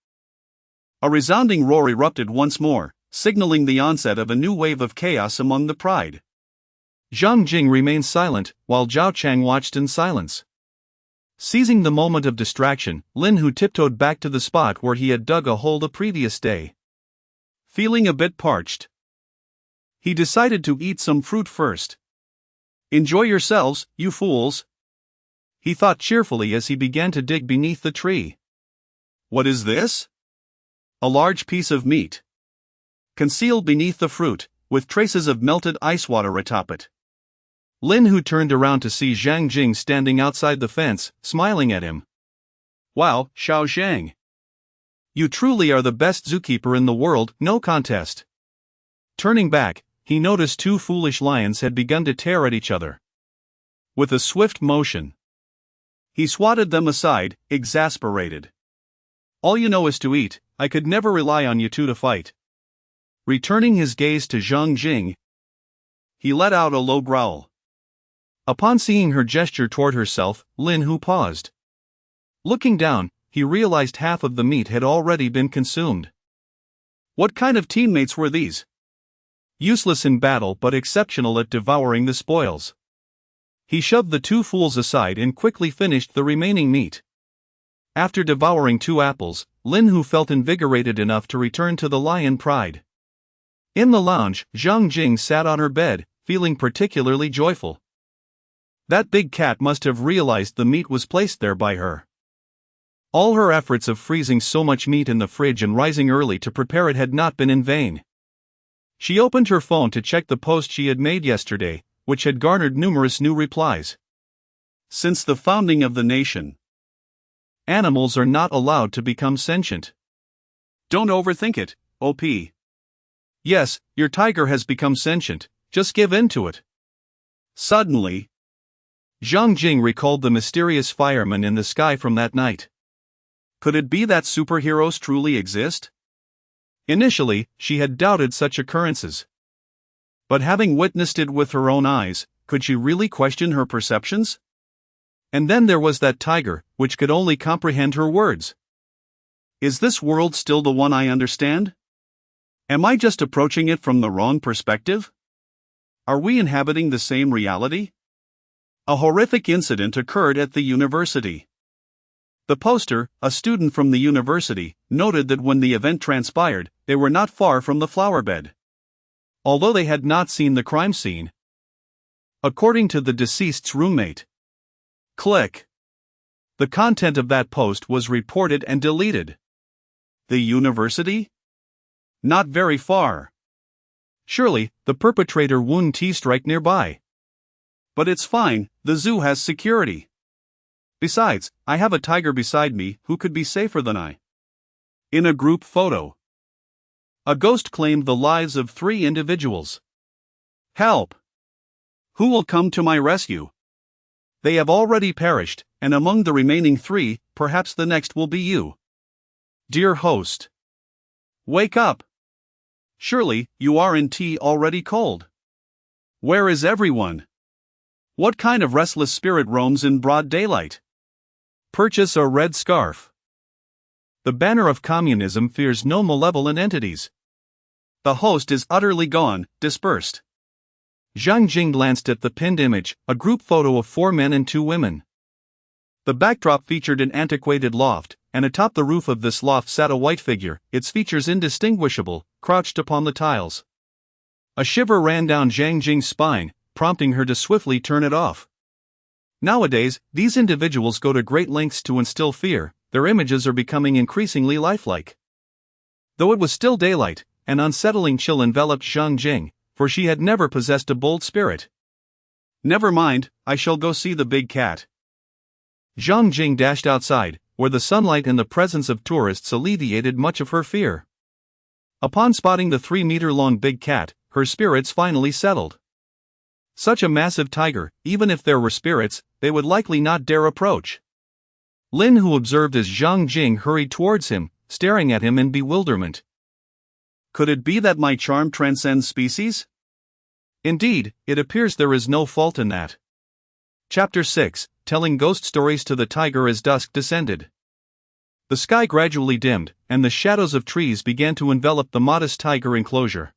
A resounding roar erupted once more, signaling the onset of a new wave of chaos among the pride. Zhang Jing remained silent, while Zhao Chang watched in silence. Seizing the moment of distraction, Lin Hu tiptoed back to the spot where he had dug a hole the previous day. Feeling a bit parched, he decided to eat some fruit first. Enjoy yourselves, you fools, he thought cheerfully as he began to dig beneath the tree. What is this? A large piece of meat. Concealed beneath the fruit, with traces of melted ice water atop it. Lin Hu turned around to see Zhang Jing standing outside the fence, smiling at him. Wow, Xiao Zhang. You truly are the best zookeeper in the world, no contest. Turning back, he noticed two foolish lions had begun to tear at each other. With a swift motion, he swatted them aside, exasperated. All you know is to eat, I could never rely on you two to fight. Returning his gaze to Zhang Jing, he let out a low growl. Upon seeing her gesture toward herself, Lin Hu paused. Looking down, he realized half of the meat had already been consumed. What kind of teammates were these? Useless in battle but exceptional at devouring the spoils. He shoved the two fools aside and quickly finished the remaining meat. After devouring 2 apples, Lin Hu felt invigorated enough to return to the lion pride. In the lounge, Zhang Jing sat on her bed, feeling particularly joyful. That big cat must have realized the meat was placed there by her. All her efforts of freezing so much meat in the fridge and rising early to prepare it had not been in vain. She opened her phone to check the post she had made yesterday, which had garnered numerous new replies. Since the founding of the nation, animals are not allowed to become sentient. Don't overthink it, OP. Yes, your tiger has become sentient, just give in to it. Suddenly, Zhang Jing recalled the mysterious fireman in the sky from that night. Could it be that superheroes truly exist? Initially, she had doubted such occurrences. But having witnessed it with her own eyes, could she really question her perceptions? And then there was that tiger, which could only comprehend her words. Is this world still the one I understand? Am I just approaching it from the wrong perspective? Are we inhabiting the same reality? A horrific incident occurred at the university. The poster, a student from the university, noted that when the event transpired, they were not far from the flower bed. Although they had not seen the crime scene, according to the deceased's roommate. Click. The content of that post was reported and deleted. The university? Not very far. Surely, the perpetrator wouldn't T-strike nearby. But it's fine, the zoo has security. Besides, I have a tiger beside me who could be safer than I. In a group photo, a ghost claimed the lives of 3 individuals. Help! Who will come to my rescue? They have already perished, and among the remaining 3, perhaps the next will be you. Dear host, wake up! Surely, you aren't already cold. Where is everyone? What kind of restless spirit roams in broad daylight? Purchase a red scarf. The banner of communism fears no malevolent entities. The host is utterly gone, dispersed. Zhang Jing glanced at the pinned image, a group photo of 4 men and 2 women. The backdrop featured an antiquated loft, and atop the roof of this loft sat a white figure, its features indistinguishable, crouched upon the tiles. A shiver ran down Zhang Jing's spine, prompting her to swiftly turn it off. Nowadays, these individuals go to great lengths to instill fear, their images are becoming increasingly lifelike. Though it was still daylight, an unsettling chill enveloped Zhang Jing, for she had never possessed a bold spirit. Never mind, I shall go see the big cat. Zhang Jing dashed outside, where the sunlight and the presence of tourists alleviated much of her fear. Upon spotting the 3-meter-long big cat, her spirits finally settled. Such a massive tiger, even if there were spirits, they would likely not dare approach. Lin Hu observed as Zhang Jing hurried towards him, staring at him in bewilderment. Could it be that my charm transcends species? Indeed, it appears there is no fault in that. Chapter 6, Telling Ghost Stories to the Tiger as Dusk Descended. The sky gradually dimmed, and the shadows of trees began to envelop the modest tiger enclosure.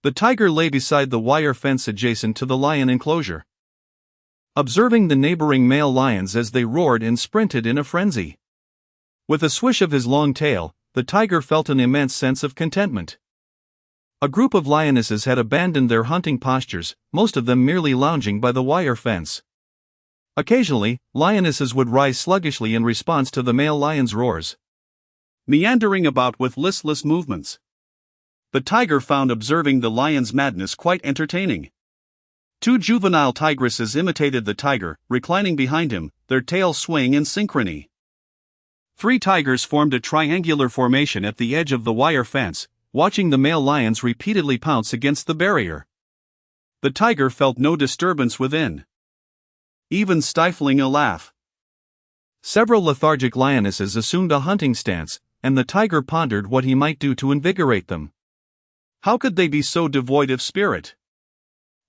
The tiger lay beside the wire fence adjacent to the lion enclosure, observing the neighboring male lions as they roared and sprinted in a frenzy. With a swish of his long tail, the tiger felt an immense sense of contentment. A group of lionesses had abandoned their hunting postures, most of them merely lounging by the wire fence. Occasionally, lionesses would rise sluggishly in response to the male lion's roars. meandering about with listless movements. The tiger found observing the lion's madness quite entertaining. Two juvenile tigresses imitated the tiger, reclining behind him, their tails swaying in synchrony. Three tigers formed a triangular formation at the edge of the wire fence, watching the male lions repeatedly pounce against the barrier. The tiger felt no disturbance within, even stifling a laugh. Several lethargic lionesses assumed a hunting stance, and the tiger pondered what he might do to invigorate them. How could they be so devoid of spirit?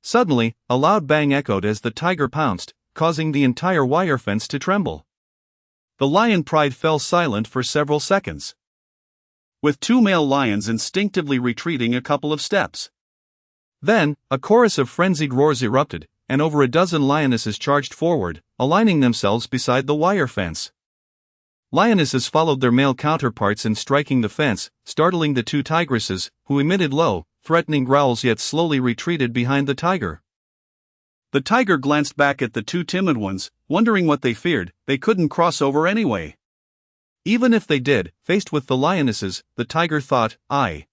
Suddenly, a loud bang echoed as the tiger pounced, causing the entire wire fence to tremble. The lion pride fell silent for several seconds, with two male lions instinctively retreating a couple of steps. Then, a chorus of frenzied roars erupted, and over a dozen lionesses charged forward, aligning themselves beside the wire fence. Lionesses followed their male counterparts in striking the fence, startling the two tigresses, who emitted low, threatening growls yet slowly retreated behind the tiger. The tiger glanced back at the two timid ones, wondering what they feared. They couldn't cross over anyway. Even if they did, faced with the lionesses, the tiger thought, I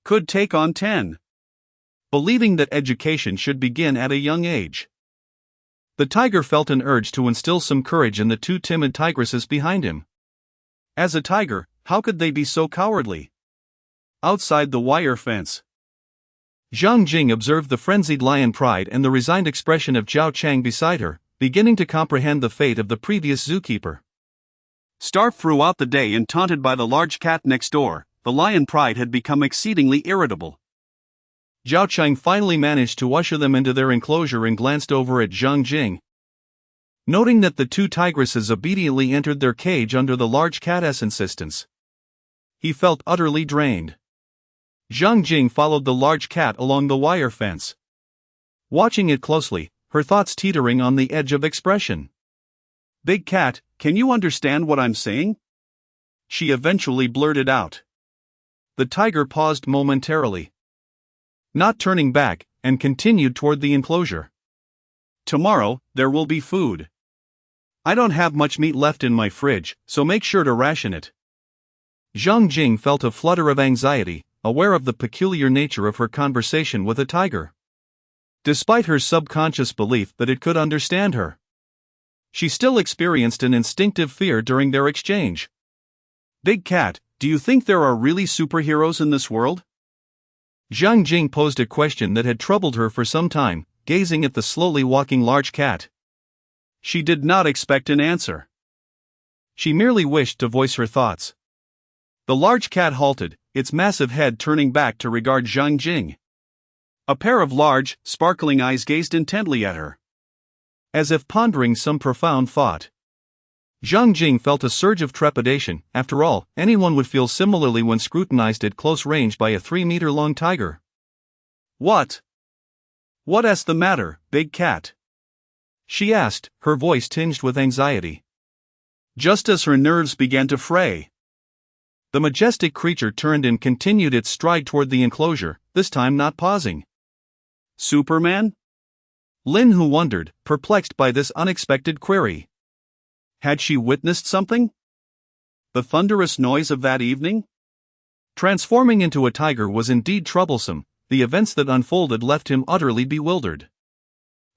could take on 10. Believing that education should begin at a young age, the tiger felt an urge to instill some courage in the two timid tigresses behind him. As a tiger, how could they be so cowardly? Outside the wire fence, Zhang Jing observed the frenzied lion pride and the resigned expression of Zhao Chang beside her, beginning to comprehend the fate of the previous zookeeper. Starved throughout the day and taunted by the large cat next door, the lion pride had become exceedingly irritable. Zhao Chang finally managed to usher them into their enclosure and glanced over at Zhang Jing. Noting that the two tigresses obediently entered their cage under the large cat's insistence, he felt utterly drained. Zhang Jing followed the large cat along the wire fence, watching it closely, her thoughts teetering on the edge of expression. "Big cat, can you understand what I'm saying?" she eventually blurted out. The tiger paused momentarily, not turning back, and continued toward the enclosure. "Tomorrow, there will be food. I don't have much meat left in my fridge, so make sure to ration it." Zhang Jing felt a flutter of anxiety, aware of the peculiar nature of her conversation with a tiger. Despite her subconscious belief that it could understand her, she still experienced an instinctive fear during their exchange. "Big cat, do you think there are really superheroes in this world?" Zhang Jing posed a question that had troubled her for some time, gazing at the slowly walking large cat. She did not expect an answer. She merely wished to voice her thoughts. The large cat halted, its massive head turning back to regard Zhang Jing. A pair of large, sparkling eyes gazed intently at her, as if pondering some profound thought. Zhang Jing felt a surge of trepidation. After all, anyone would feel similarly when scrutinized at close range by a 3-meter-long tiger. What's the matter, big cat?" she asked, her voice tinged with anxiety. Just as her nerves began to fray, the majestic creature turned and continued its stride toward the enclosure, this time not pausing. "Superman?" Lin Hu wondered, perplexed by this unexpected query. Had she witnessed something? The thunderous noise of that evening? Transforming into a tiger was indeed troublesome. The events that unfolded left him utterly bewildered.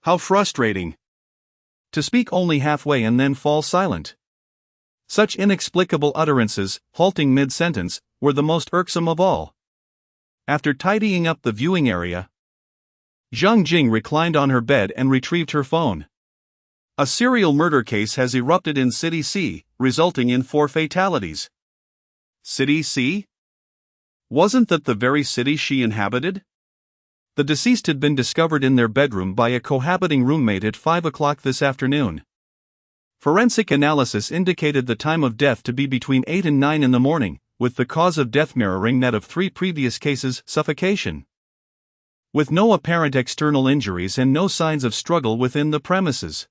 How frustrating! To speak only halfway and then fall silent. Such inexplicable utterances, halting mid-sentence, were the most irksome of all. After tidying up the viewing area, Zhang Jing reclined on her bed and retrieved her phone. A serial murder case has erupted in City C, resulting in 4 fatalities. City C? Wasn't that the very city she inhabited? The deceased had been discovered in their bedroom by a cohabiting roommate at 5 o'clock this afternoon. Forensic analysis indicated the time of death to be between 8 and 9 in the morning, with the cause of death mirroring that of 3 previous cases, suffocation. With no apparent external injuries and no signs of struggle within the premises.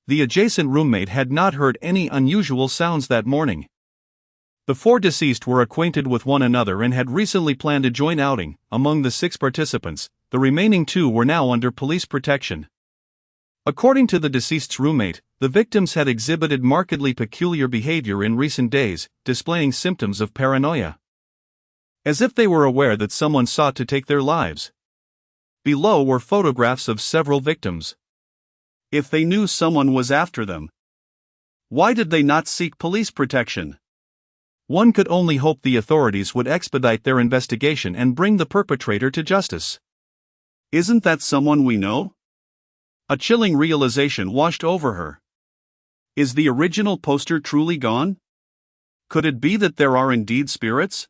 The adjacent roommate had not heard any unusual sounds that morning. The 4 deceased were acquainted with one another and had recently planned a joint outing. Among the 6 participants, the remaining 2 were now under police protection. According to the deceased's roommate, The victims had exhibited markedly peculiar behavior in recent days, displaying symptoms of paranoia. As if they were aware that someone sought to take their lives. Below were photographs of several victims. If they knew someone was after them, why did they not seek police protection? One could only hope the authorities would expedite their investigation and bring the perpetrator to justice. Isn't that someone we know? A chilling realization washed over her. Is the original poster truly gone? Could it be that there are indeed spirits?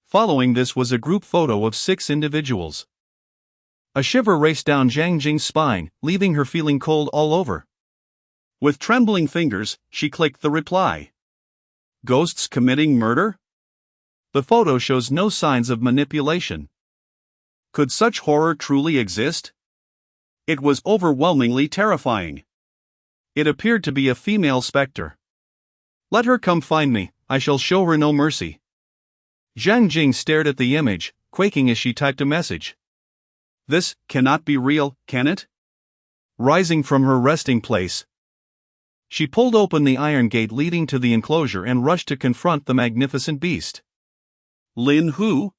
Following this was a group photo of 6 individuals. A shiver raced down Zhang Jing's spine, leaving her feeling cold all over. With trembling fingers, she clicked the reply. Ghosts committing murder? The photo shows no signs of manipulation. Could such horror truly exist? It was overwhelmingly terrifying. It appeared to be a female specter. Let her come find me, I shall show her no mercy. Zhang Jing stared at the image, quaking as she typed a message. This cannot be real, can it? Rising from her resting place, she pulled open the iron gate leading to the enclosure and rushed to confront the magnificent beast. Lin Hu?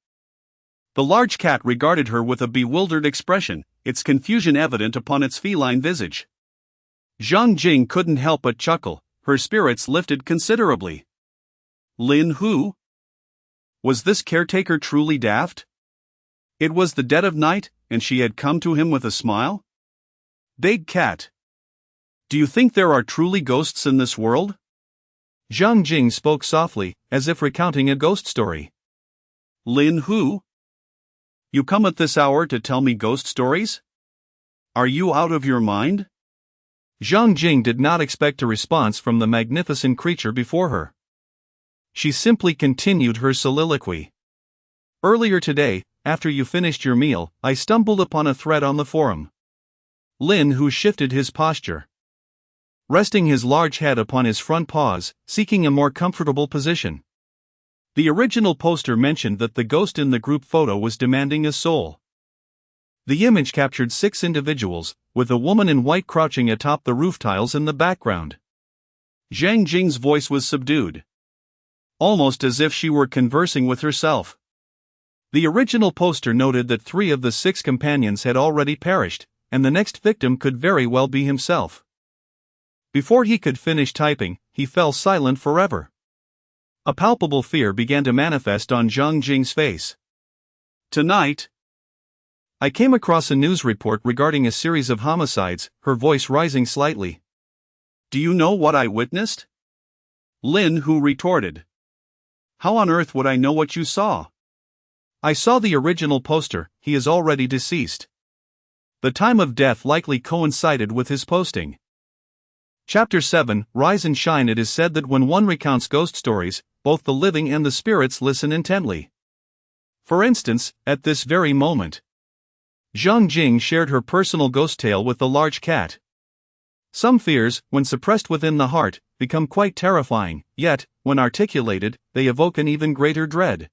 The large cat regarded her with a bewildered expression, its confusion evident upon its feline visage. Zhang Jing couldn't help but chuckle, her spirits lifted considerably. Lin Hu? Was this caretaker truly daft? It was the dead of night, and she had come to him with a smile? Big cat. Do you think there are truly ghosts in this world? Zhang Jing spoke softly, as if recounting a ghost story. Lin Hu? You come at this hour to tell me ghost stories? Are you out of your mind? Zhang Jing did not expect a response from the magnificent creature before her. She simply continued her soliloquy. Earlier today, after you finished your meal, I stumbled upon a thread on the forum. Lin Hu shifted his posture, resting his large head upon his front paws, seeking a more comfortable position. The original poster mentioned that the ghost in the group photo was demanding a soul. The image captured 6 individuals, with a woman in white crouching atop the roof tiles in the background. Zhang Jing's voice was subdued, almost as if she were conversing with herself. The original poster noted that 3 of the 6 companions had already perished, and the next victim could very well be himself. Before he could finish typing, he fell silent forever. A palpable fear began to manifest on Zhang Jing's face. Tonight, I came across a news report regarding a series of homicides, her voice rising slightly. Do you know what I witnessed? Lin Hu retorted. How on earth would I know what you saw? I saw the original poster, he is already deceased. The time of death likely coincided with his posting. Chapter 7, Rise and Shine. It is said that when one recounts ghost stories, both the living and the spirits listen intently. For instance, at this very moment, Zhang Jing shared her personal ghost tale with the large cat. Some fears, when suppressed within the heart, become quite terrifying, yet, when articulated, they evoke an even greater dread.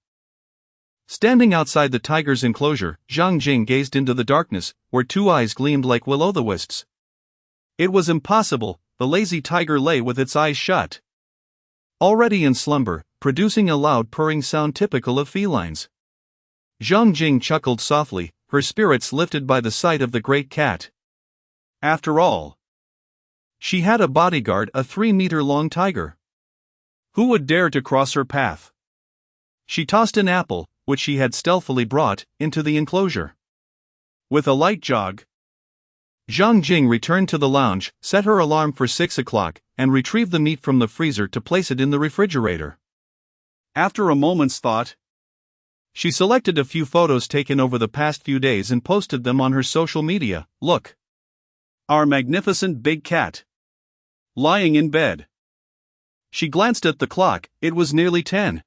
Standing outside the tiger's enclosure, Zhang Jing gazed into the darkness, where 2 eyes gleamed like will-o'-the-wisps. It was impossible, the lazy tiger lay with its eyes shut, already in slumber, producing a loud purring sound typical of felines. Zhang Jing chuckled softly, her spirits lifted by the sight of the great cat. After all, she had a bodyguard, a 3-meter-long tiger. Who would dare to cross her path? She tossed an apple, which she had stealthily brought, into the enclosure. With a light jog, Zhang Jing returned to the lounge, set her alarm for 6 o'clock, and retrieved the meat from the freezer to place it in the refrigerator. After a moment's thought, she selected a few photos taken over the past few days and posted them on her social media. Look! Our magnificent big cat, lying in bed. She glanced at the clock, it was nearly 10.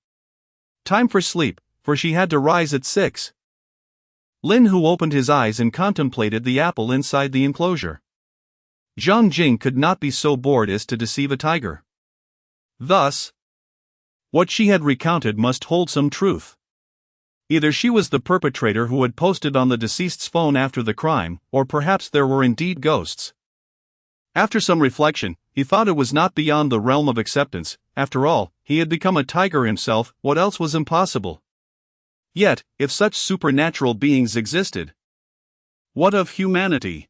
Time for sleep, for she had to rise at 6. Lin Hu opened his eyes and contemplated the apple inside the enclosure. Zhang Jing could not be so bored as to deceive a tiger. Thus, what she had recounted must hold some truth. Either she was the perpetrator who had posted on the deceased's phone after the crime, or perhaps there were indeed ghosts. After some reflection, he thought it was not beyond the realm of acceptance. After all, he had become a tiger himself. What else was impossible? Yet, if such supernatural beings existed, what of humanity?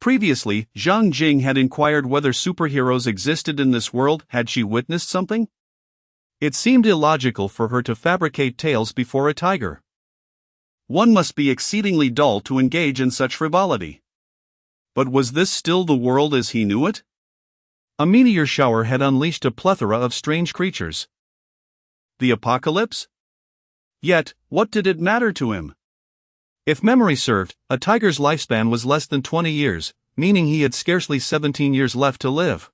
Previously, Zhang Jing had inquired whether superheroes existed in this world. Had she witnessed something? It seemed illogical for her to fabricate tales before a tiger. One must be exceedingly dull to engage in such frivolity. But was this still the world as he knew it? A meteor shower had unleashed a plethora of strange creatures. The apocalypse? Yet, what did it matter to him? If memory served, a tiger's lifespan was less than 20 years, meaning he had scarcely 17 years left to live.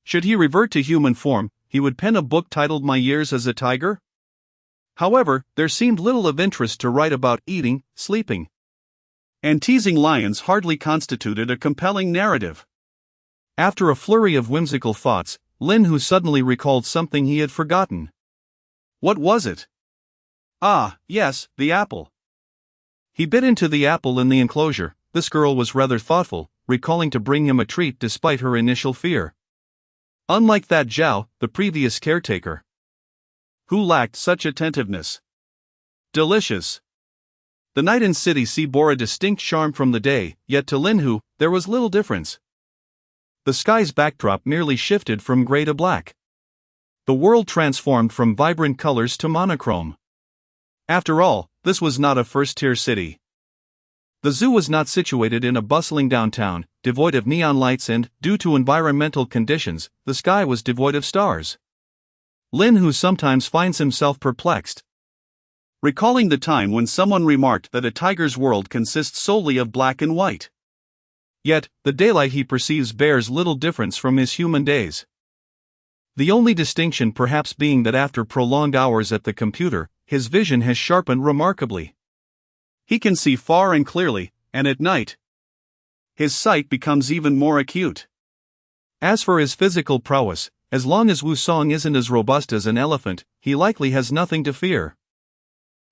Should he revert to human form, he would pen a book titled My Years as a Tiger? However, there seemed little of interest to write about eating, sleeping, and teasing lions hardly constituted a compelling narrative. After a flurry of whimsical thoughts, Lin Hu suddenly recalled something he had forgotten. What was it? Ah, yes, the apple. He bit into the apple in the enclosure. This girl was rather thoughtful, recalling to bring him a treat despite her initial fear. Unlike that Zhao, the previous caretaker, who lacked such attentiveness. Delicious. The night in City C bore a distinct charm from the day, yet to Lin Hu, there was little difference. The sky's backdrop merely shifted from gray to black. The world transformed from vibrant colors to monochrome. After all, this was not a first-tier city. The zoo was not situated in a bustling downtown, devoid of neon lights, and, due to environmental conditions, the sky was devoid of stars. Lin Hu sometimes finds himself perplexed, recalling the time when someone remarked that a tiger's world consists solely of black and white. Yet, the daylight he perceives bears little difference from his human days. The only distinction perhaps being that after prolonged hours at the computer, his vision has sharpened remarkably. He can see far and clearly, and at night, his sight becomes even more acute. As for his physical prowess, as long as Wu Song isn't as robust as an elephant, he likely has nothing to fear.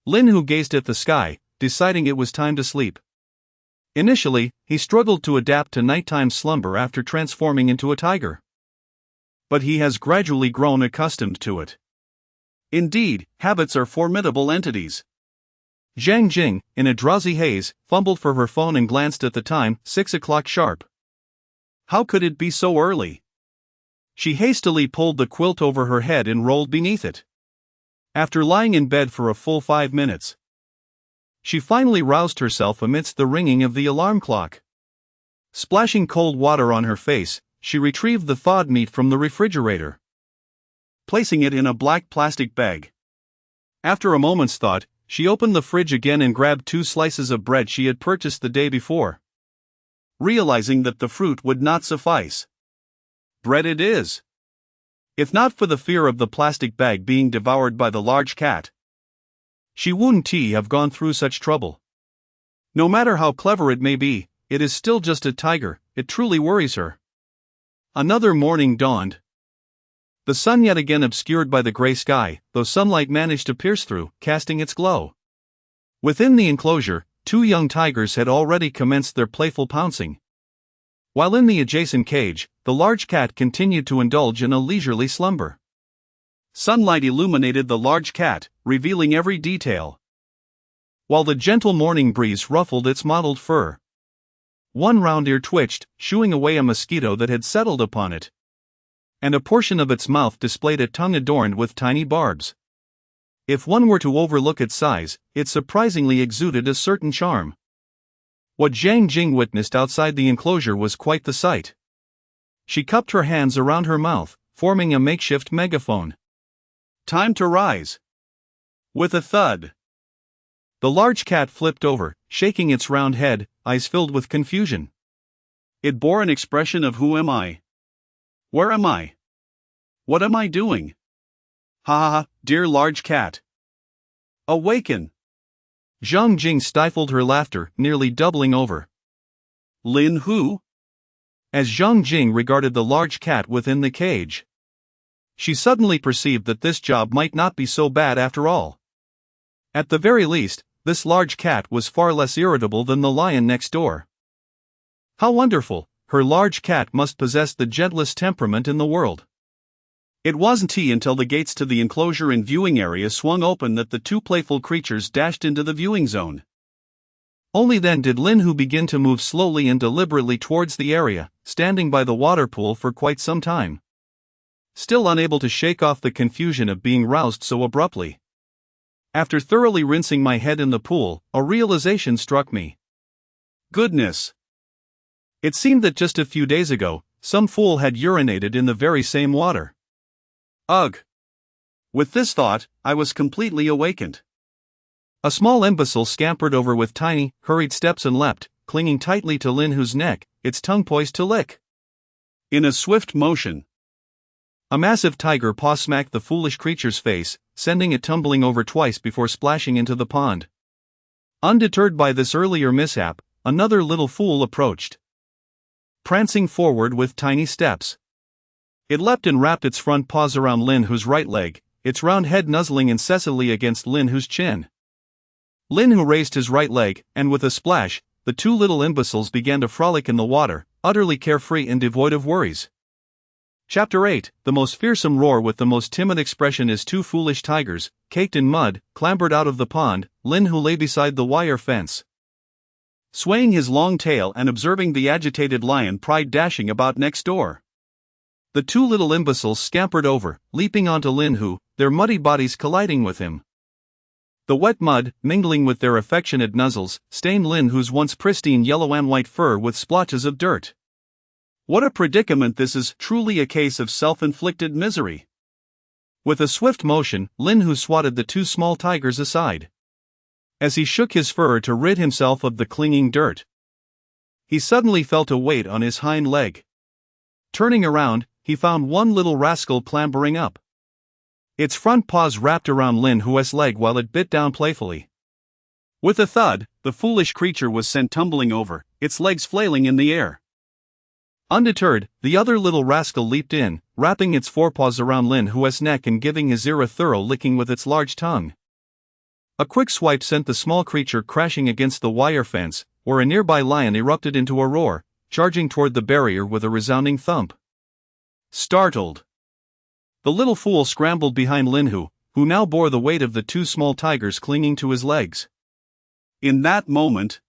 Lin Hu gazed at the sky, deciding it was time to sleep. Initially, he struggled to adapt to nighttime slumber after transforming into a tiger. But he has gradually grown accustomed to it. Indeed, habits are formidable entities. Zhang Jing, in a drowsy haze, fumbled for her phone and glanced at the time, 6 o'clock sharp. How could it be so early? She hastily pulled the quilt over her head and rolled beneath it. After lying in bed for a full 5 minutes, she finally roused herself amidst the ringing of the alarm clock. Splashing cold water on her face, she retrieved the thawed meat from the refrigerator, placing it in a black plastic bag. After a moment's thought, she opened the fridge again and grabbed 2 slices of bread she had purchased the day before. Realizing that the fruit would not suffice, bread it is. If not for the fear of the plastic bag being devoured by the large cat, she wouldn't have gone through such trouble. No matter how clever it may be, it is still just a tiger. It truly worries her. Another morning dawned. The sun yet again obscured by the gray sky, though sunlight managed to pierce through, casting its glow. Within the enclosure, 2 young tigers had already commenced their playful pouncing. While in the adjacent cage, the large cat continued to indulge in a leisurely slumber. Sunlight illuminated the large cat, revealing every detail, while the gentle morning breeze ruffled its mottled fur. One round ear twitched, shooing away a mosquito that had settled upon it, and a portion of its mouth displayed a tongue adorned with tiny barbs. If one were to overlook its size, it surprisingly exuded a certain charm. What Zhang Jing witnessed outside the enclosure was quite the sight. She cupped her hands around her mouth, forming a makeshift megaphone. Time to rise. With a thud, the large cat flipped over, shaking its round head, eyes filled with confusion. It bore an expression of "Who am I? Where am I? What am I doing? Ha ha ha, dear large cat. Awaken." Zhang Jing stifled her laughter, nearly doubling over. Lin Hu? As Zhang Jing regarded the large cat within the cage, she suddenly perceived that this job might not be so bad after all. At the very least, this large cat was far less irritable than the lion next door. How wonderful! her large cat must possess the gentlest temperament in the world. It wasn't until the gates to the enclosure and viewing area swung open that the two playful creatures dashed into the viewing zone. Only then did Lin Hu begin to move slowly and deliberately towards the area, standing by the water pool for quite some time. Still unable to shake off the confusion of being roused so abruptly. After thoroughly rinsing my head in the pool, a realization struck me. Goodness! It seemed that just a few days ago, some fool had urinated in the very same water. Ugh! With this thought, I was completely awakened. A small imbecile scampered over with tiny, hurried steps and leapt, clinging tightly to Lin Hu's neck, its tongue poised to lick. In a swift motion, a massive tiger paw smacked the foolish creature's face, sending it tumbling over twice before splashing into the pond. Undeterred by this earlier mishap, another little fool approached. Prancing forward with tiny steps. It leapt and wrapped its front paws around Lin Hu's right leg, its round head nuzzling incessantly against Lin Hu's chin. Lin Hu raised his right leg, and with a splash, the two little imbeciles began to frolic in the water, utterly carefree and devoid of worries. Chapter 8, the most fearsome roar with the most timid expression as two foolish tigers, caked in mud, clambered out of the pond. Lin Hu lay beside the wire fence, swaying his long tail and observing the agitated lion pride dashing about next door. The two little imbeciles scampered over, leaping onto Lin Hu, their muddy bodies colliding with him. The wet mud, mingling with their affectionate nuzzles, stained Lin Hu's once pristine yellow and white fur with splotches of dirt. What a predicament this is, truly a case of self-inflicted misery. With a swift motion, Lin Hu swatted the two small tigers aside. As he shook his fur to rid himself of the clinging dirt, he suddenly felt a weight on his hind leg. Turning around, he found one little rascal clambering up. Its front paws wrapped around Lin Hu's leg while it bit down playfully. With a thud, the foolish creature was sent tumbling over, its legs flailing in the air. Undeterred, the other little rascal leaped in, wrapping its forepaws around Lin Hu's neck and giving his ear a thorough licking with its large tongue. A quick swipe sent the small creature crashing against the wire fence, where a nearby lion erupted into a roar, charging toward the barrier with a resounding thump. Startled, the little fool scrambled behind Lin Hu, who now bore the weight of the two small tigers clinging to his legs. In that moment,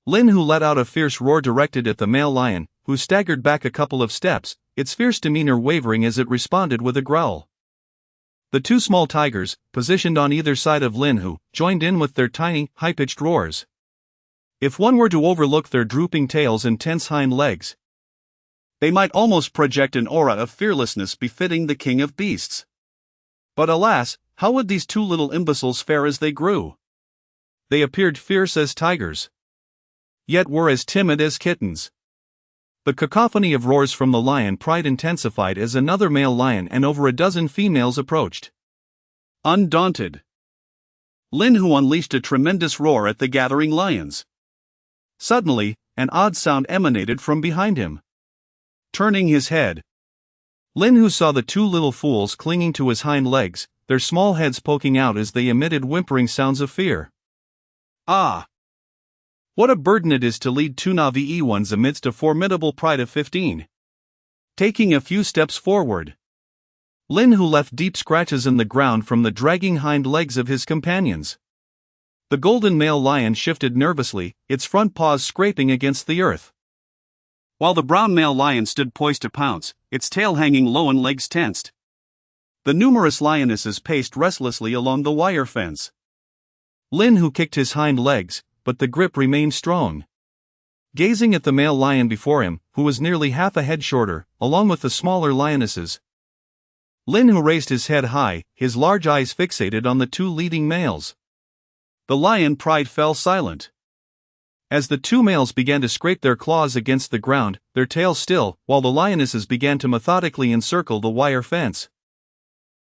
Lin Hu let out a fierce roar directed at the male lion, who staggered back a couple of steps, its fierce demeanor wavering as it responded with a growl. The two small tigers, positioned on either side of Lin Hu, joined in with their tiny, high-pitched roars. If one were to overlook their drooping tails and tense hind legs, they might almost project an aura of fearlessness befitting the king of beasts. But alas, how would these two little imbeciles fare as they grew? They appeared fierce as tigers, yet were as timid as kittens. The cacophony of roars from the lion pride intensified as another male lion and over a dozen females approached. Undaunted, Lin Hu unleashed a tremendous roar at the gathering lions. Suddenly, an odd sound emanated from behind him. Turning his head, Lin Hu saw the two little fools clinging to his hind legs, their small heads poking out as they emitted whimpering sounds of fear. Ah! What a burden it is to lead two Na'vi ones amidst a formidable pride of 15. Taking a few steps forward, Lin Hu left deep scratches in the ground from the dragging hind legs of his companions. The golden male lion shifted nervously, its front paws scraping against the earth, while the brown male lion stood poised to pounce, its tail hanging low and legs tensed. The numerous lionesses paced restlessly along the wire fence. Lin Hu kicked his hind legs, but the grip remained strong. Gazing at the male lion before him, who was nearly half a head shorter, along with the smaller lionesses, Lin Hu raised his head high, his large eyes fixated on the two leading males. The lion pride fell silent. As the two males began to scrape their claws against the ground, their tails still, while the lionesses began to methodically encircle the wire fence.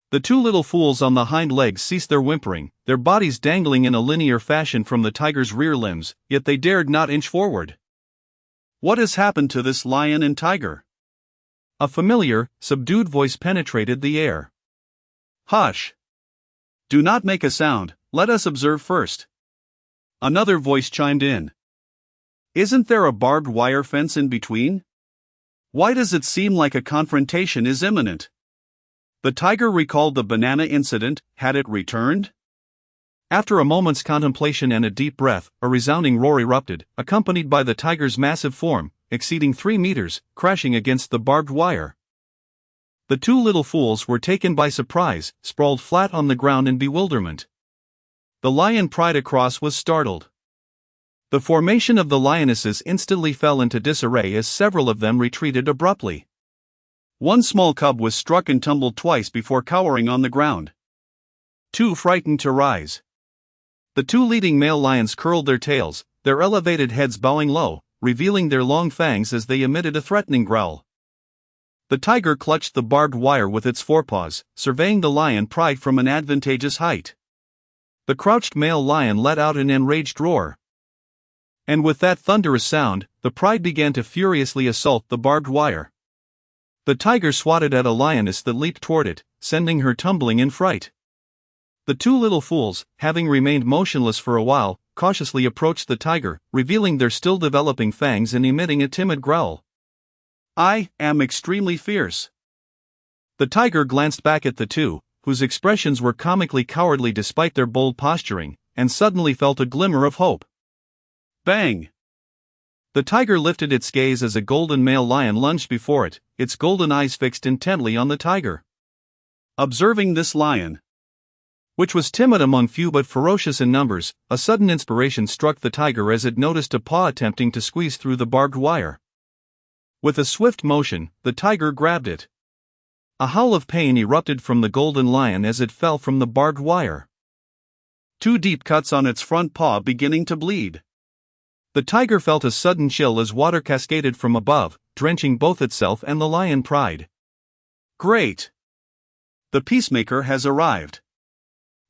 The two little fools on the hind legs ceased their whimpering, their bodies dangling in a linear fashion from the tiger's rear limbs, yet they dared not inch forward. What has happened to this lion and tiger? A familiar, subdued voice penetrated the air. Hush! Do not make a sound, let us observe first. Another voice chimed in. Isn't there a barbed wire fence in between? Why does it seem like a confrontation is imminent? The tiger recalled the banana incident. Had it returned? After a moment's contemplation and a deep breath, a resounding roar erupted, accompanied by the tiger's massive form, exceeding 3 meters, crashing against the barbed wire. The two little fools were taken by surprise, sprawled flat on the ground in bewilderment. The lion pried across was startled. The formation of the lionesses instantly fell into disarray as several of them retreated abruptly. One small cub was struck and tumbled twice before cowering on the ground. Too frightened to rise. The two leading male lions curled their tails, their elevated heads bowing low, revealing their long fangs as they emitted a threatening growl. The tiger clutched the barbed wire with its forepaws, surveying the lion pride from an advantageous height. The crouched male lion let out an enraged roar. And with that thunderous sound, the pride began to furiously assault the barbed wire. The tiger swatted at a lioness that leaped toward it, sending her tumbling in fright. The two little fools, having remained motionless for a while, cautiously approached the tiger, revealing their still developing fangs and emitting a timid growl. "I am extremely fierce." The tiger glanced back at the two, whose expressions were comically cowardly despite their bold posturing, and suddenly felt a glimmer of hope. Bang! The tiger lifted its gaze as a golden male lion lunged before it, its golden eyes fixed intently on the tiger. Observing this lion, which was timid among few but ferocious in numbers, a sudden inspiration struck the tiger as it noticed a paw attempting to squeeze through the barbed wire. With a swift motion, the tiger grabbed it. A howl of pain erupted from the golden lion as it fell from the barbed wire. 2 deep cuts on its front paw beginning to bleed. The tiger felt a sudden chill as water cascaded from above, drenching both itself and the lion pride. Great! The peacemaker has arrived.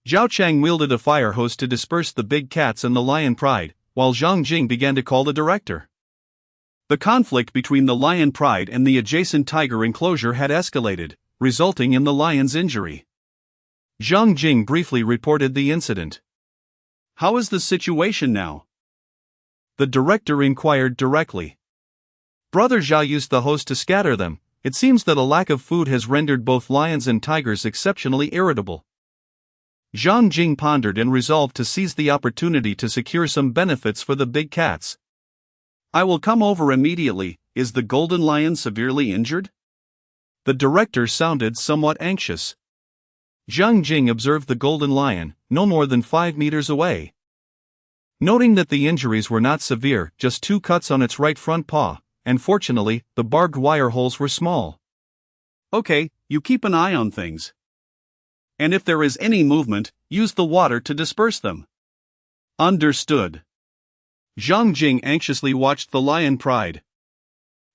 Zhao Chang wielded a fire hose to disperse the big cats and the lion pride, while Zhang Jing began to call the director. The conflict between the lion pride and the adjacent tiger enclosure had escalated, resulting in the lion's injury. Zhang Jing briefly reported the incident. "How is the situation now?" The director inquired directly. Brother Zhao used the hose to scatter them. It seems that a lack of food has rendered both lions and tigers exceptionally irritable. Zhang Jing pondered and resolved to seize the opportunity to secure some benefits for the big cats. "I will come over immediately. Is the golden lion severely injured?" The director sounded somewhat anxious. Zhang Jing observed the golden lion, no more than 5 meters away. Noting that the injuries were not severe, just 2 cuts on its right front paw, and fortunately, the barbed wire holes were small. "Okay, you keep an eye on things. And if there is any movement, use the water to disperse them." Understood. Zhang Jing anxiously watched the lion pride.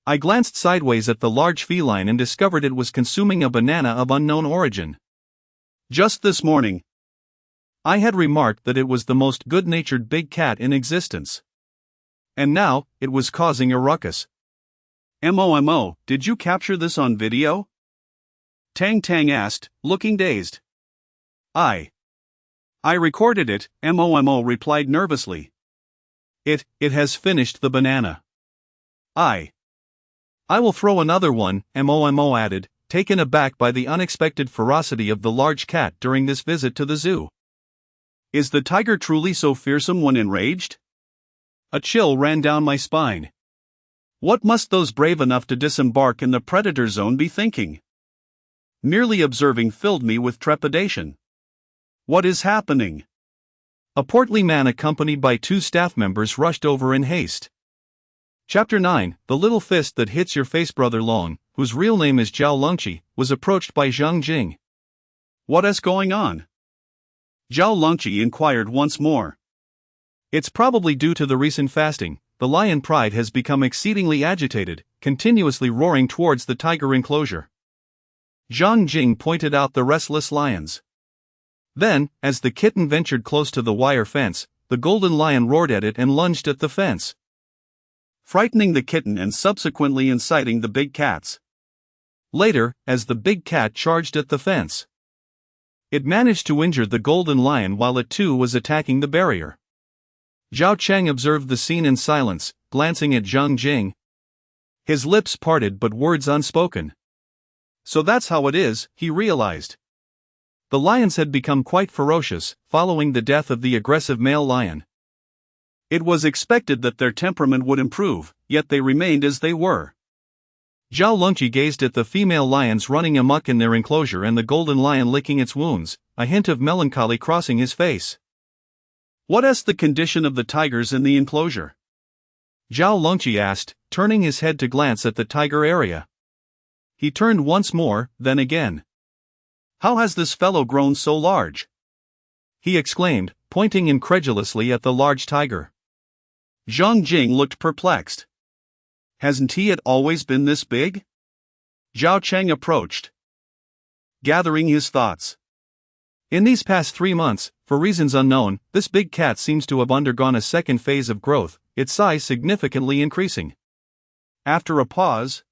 I glanced sideways at the large feline and discovered it was consuming a banana of unknown origin. Just this morning, I had remarked that it was the most good-natured big cat in existence. And now, it was causing a ruckus. "MOMO, did you capture this on video?" Tang Tang asked, looking dazed. I recorded it," MOMO replied nervously. It has finished the banana." I will throw another one," MOMO added, taken aback by the unexpected ferocity of the large cat during this visit to the zoo. Is the tiger truly so fearsome when enraged? A chill ran down my spine. What must those brave enough to disembark in the predator zone be thinking? Merely observing filled me with trepidation. What is happening? A portly man accompanied by 2 staff members rushed over in haste. Chapter 9, The Little Fist That Hits Your Face. Brother Long, whose real name is Zhao Longqi, was approached by Zhang Jing. "What is going on?" Zhao Longqi inquired once more. "It's probably due to the recent fasting. The lion pride has become exceedingly agitated, continuously roaring towards the tiger enclosure." Zhang Jing pointed out the restless lions. Then, as the kitten ventured close to the wire fence, the golden lion roared at it and lunged at the fence, frightening the kitten and subsequently inciting the big cats. Later, as the big cat charged at the fence, it managed to injure the golden lion while it too was attacking the barrier. Zhao Chang observed the scene in silence, glancing at Zhang Jing. His lips parted but words unspoken. So that's how it is, he realized. The lions had become quite ferocious, following the death of the aggressive male lion. It was expected that their temperament would improve, yet they remained as they were. Zhao Longqi gazed at the female lions running amok in their enclosure and the golden lion licking its wounds, a hint of melancholy crossing his face. What is the condition of the tigers in the enclosure? Zhao Longqi asked, turning his head to glance at the tiger area. He turned once more, then again. How has this fellow grown so large? He exclaimed, pointing incredulously at the large tiger. Zhang Jing looked perplexed. Hasn't he always been this big? Zhao Cheng approached, gathering his thoughts. In these past 3 months, for reasons unknown, this big cat seems to have undergone a second phase of growth, its size significantly increasing. After a pause,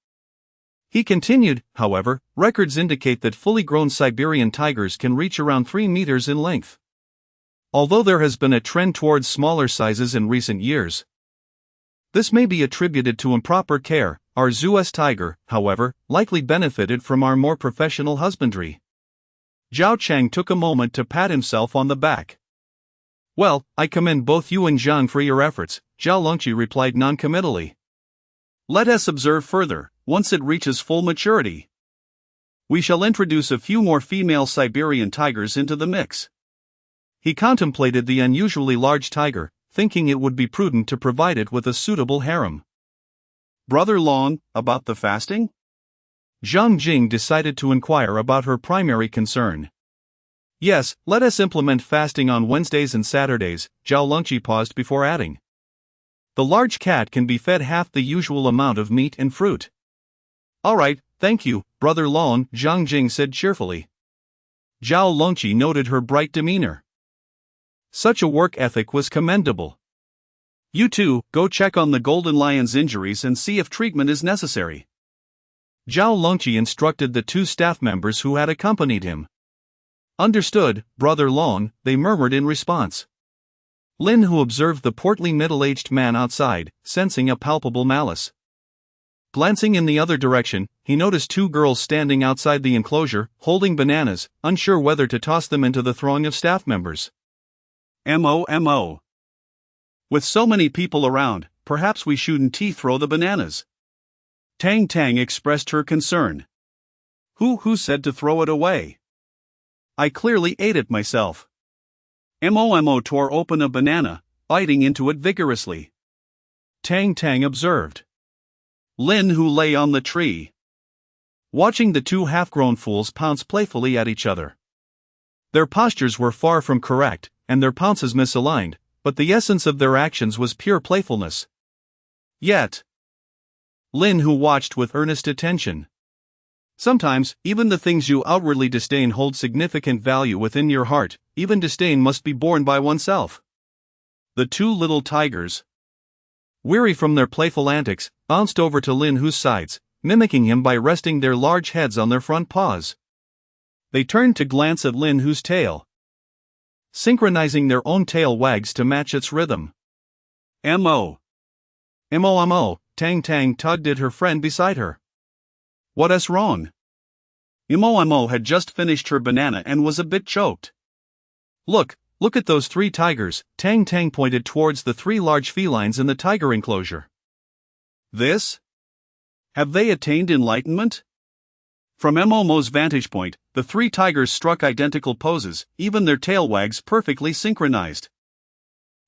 he continued, however, records indicate that fully grown Siberian tigers can reach around 3 meters in length. Although there has been a trend towards smaller sizes in recent years, this may be attributed to improper care. Our Zeus tiger, however, likely benefited from our more professional husbandry. Zhao Cheng took a moment to pat himself on the back. Well, I commend both you and Zhang for your efforts, Zhao Longqi replied noncommittally. Let us observe further. Once it reaches full maturity, we shall introduce a few more female Siberian tigers into the mix. He contemplated the unusually large tiger, thinking it would be prudent to provide it with a suitable harem. Brother Long, about the fasting? Zhang Jing decided to inquire about her primary concern. Yes, let us implement fasting on Wednesdays and Saturdays, Zhao Longqi paused before adding. The large cat can be fed half the usual amount of meat and fruit. All right, thank you, Brother Long, Zhang Jing said cheerfully. Zhao Longqi noted her bright demeanor. Such a work ethic was commendable. You two, go check on the golden lion's injuries and see if treatment is necessary. Zhao Longqi instructed the 2 staff members who had accompanied him. Understood, Brother Long, they murmured in response. Lin, who observed the portly middle-aged man outside, sensing a palpable malice. Glancing in the other direction, he noticed 2 girls standing outside the enclosure, holding bananas, unsure whether to toss them into the throng of staff members. MO. With so many people around, perhaps we shouldn't throw the bananas. Tang Tang expressed her concern. Who said to throw it away? I clearly ate it myself. Mo tore open a banana, biting into it vigorously. Tang Tang observed. Lin, who lay on the tree, watching the 2 half-grown fools pounce playfully at each other. Their postures were far from correct, and their pounces misaligned, but the essence of their actions was pure playfulness. Yet, Lin, who watched with earnest attention. Sometimes, even the things you outwardly disdain hold significant value within your heart. Even disdain must be borne by oneself. The 2 little tigers, weary from their playful antics, bounced over to Lin Hu's sides, mimicking him by resting their large heads on their front paws. They turned to glance at Lin Hu's tail, synchronizing their own tail wags to match its rhythm. Mo. Tang Tang tugged at her friend beside her. What's wrong? Mo had just finished her banana and was a bit choked. Look at those 3 tigers, Tang Tang pointed towards the 3 large felines in the tiger enclosure. This? Have they attained enlightenment? From Mo's vantage point, the 3 tigers struck identical poses, even their tail wags perfectly synchronized.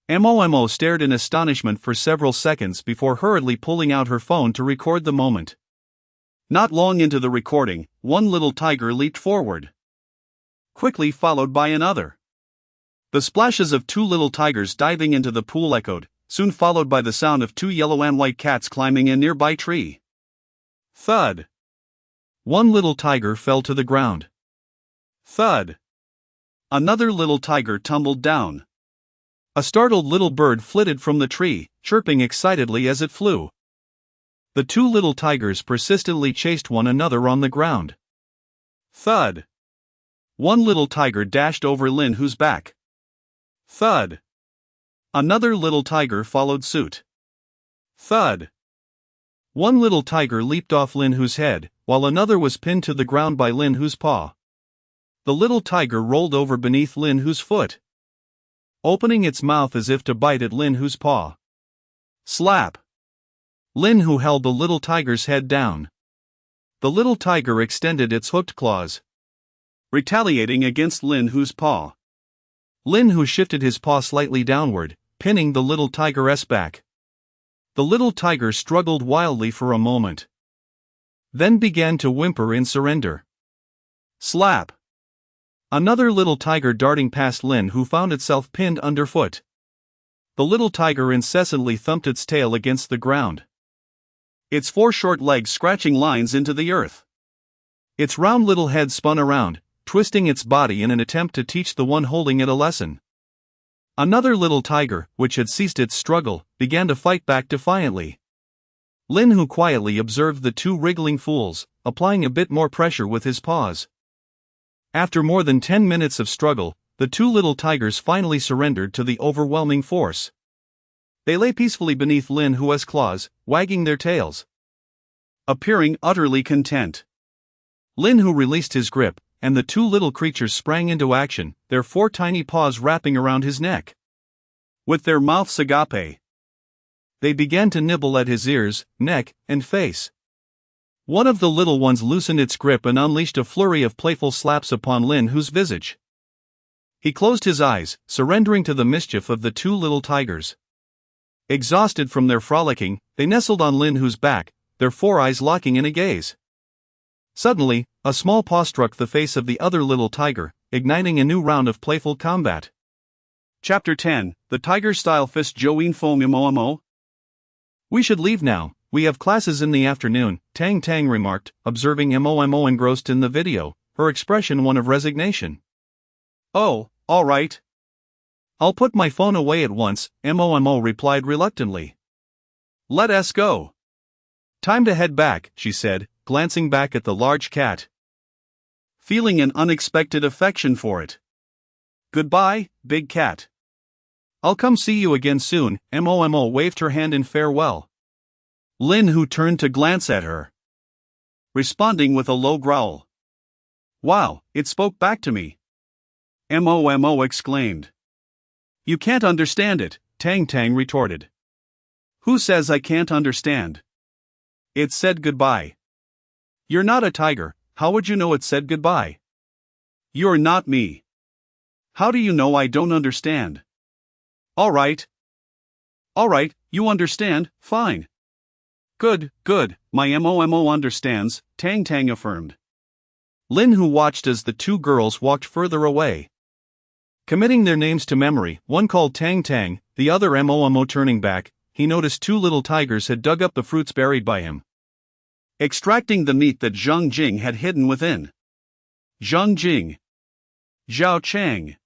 Mo stared in astonishment for several seconds before hurriedly pulling out her phone to record the moment. Not long into the recording, 1 little tiger leaped forward, quickly followed by another. The splashes of 2 little tigers diving into the pool echoed, soon followed by the sound of 2 yellow and white cats climbing a nearby tree. Thud. 1 little tiger fell to the ground. Thud. Another little tiger tumbled down. A startled little bird flitted from the tree, chirping excitedly as it flew. The 2 little tigers persistently chased one another on the ground. Thud. 1 little tiger dashed over Lin Hu's back. Thud. Another little tiger followed suit. Thud. One little tiger leaped off Lin Hu's head, while another was pinned to the ground by Lin Hu's paw. The little tiger rolled over beneath Lin Hu's foot, opening its mouth as if to bite at Lin Hu's paw. Slap! Lin Hu held the little tiger's head down. The little tiger extended its hooked claws, retaliating against Lin Hu's paw. Lin Hu shifted his paw slightly downward, pinning the little tigeress back. The little tiger struggled wildly for a moment, then began to whimper in surrender. Slap! Another little tiger darting past Lin Hu found itself pinned underfoot. The little tiger incessantly thumped its tail against the ground, its four short legs scratching lines into the earth. Its round little head spun around, twisting its body in an attempt to teach the one holding it a lesson. Another little tiger, which had ceased its struggle, began to fight back defiantly. Lin Hu quietly observed the two wriggling fools, applying a bit more pressure with his paws. After more than 10 minutes of struggle, the two little tigers finally surrendered to the overwhelming force. They lay peacefully beneath Lin Hu's claws, wagging their tails, appearing utterly content. Lin Hu released his grip, and the two little creatures sprang into action, their four tiny paws wrapping around his neck. With their mouths agape, they began to nibble at his ears, neck, and face. One of the little ones loosened its grip and unleashed a flurry of playful slaps upon Lin Hu's visage. He closed his eyes, surrendering to the mischief of the two little tigers. Exhausted from their frolicking, they nestled on Lin Hu's back, their four eyes locking in a gaze. Suddenly, a small paw struck the face of the other little tiger, igniting a new round of playful combat. Chapter 10: The Tiger-Style Fist Join Foam Mo. We should leave now. We have classes in the afternoon, Tang Tang remarked, observing Mo engrossed in the video, her expression one of resignation. Oh, all right. I'll put my phone away at once, Mo replied reluctantly. Let us go. Time to head back, she said, glancing back at the large cat, feeling an unexpected affection for it. Goodbye, big cat. I'll come see you again soon. Mo waved her hand in farewell. Lin Hu turned to glance at her, responding with a low growl. Wow, it spoke back to me. Mo exclaimed. You can't understand it, Tang Tang retorted. Who says I can't understand? It said goodbye. You're not a tiger, how would you know it said goodbye? You're not me. How do you know I don't understand? Alright, you understand, fine. Good, my Mo understands, Tang Tang affirmed. Lin Hu watched as the two girls walked further away, committing their names to memory, one called Tang Tang, the other Mo. Turning back, he noticed two little tigers had dug up the fruits buried by him, extracting the meat that Zhang Jing had hidden within. Zhang Jing, Zhao Chang,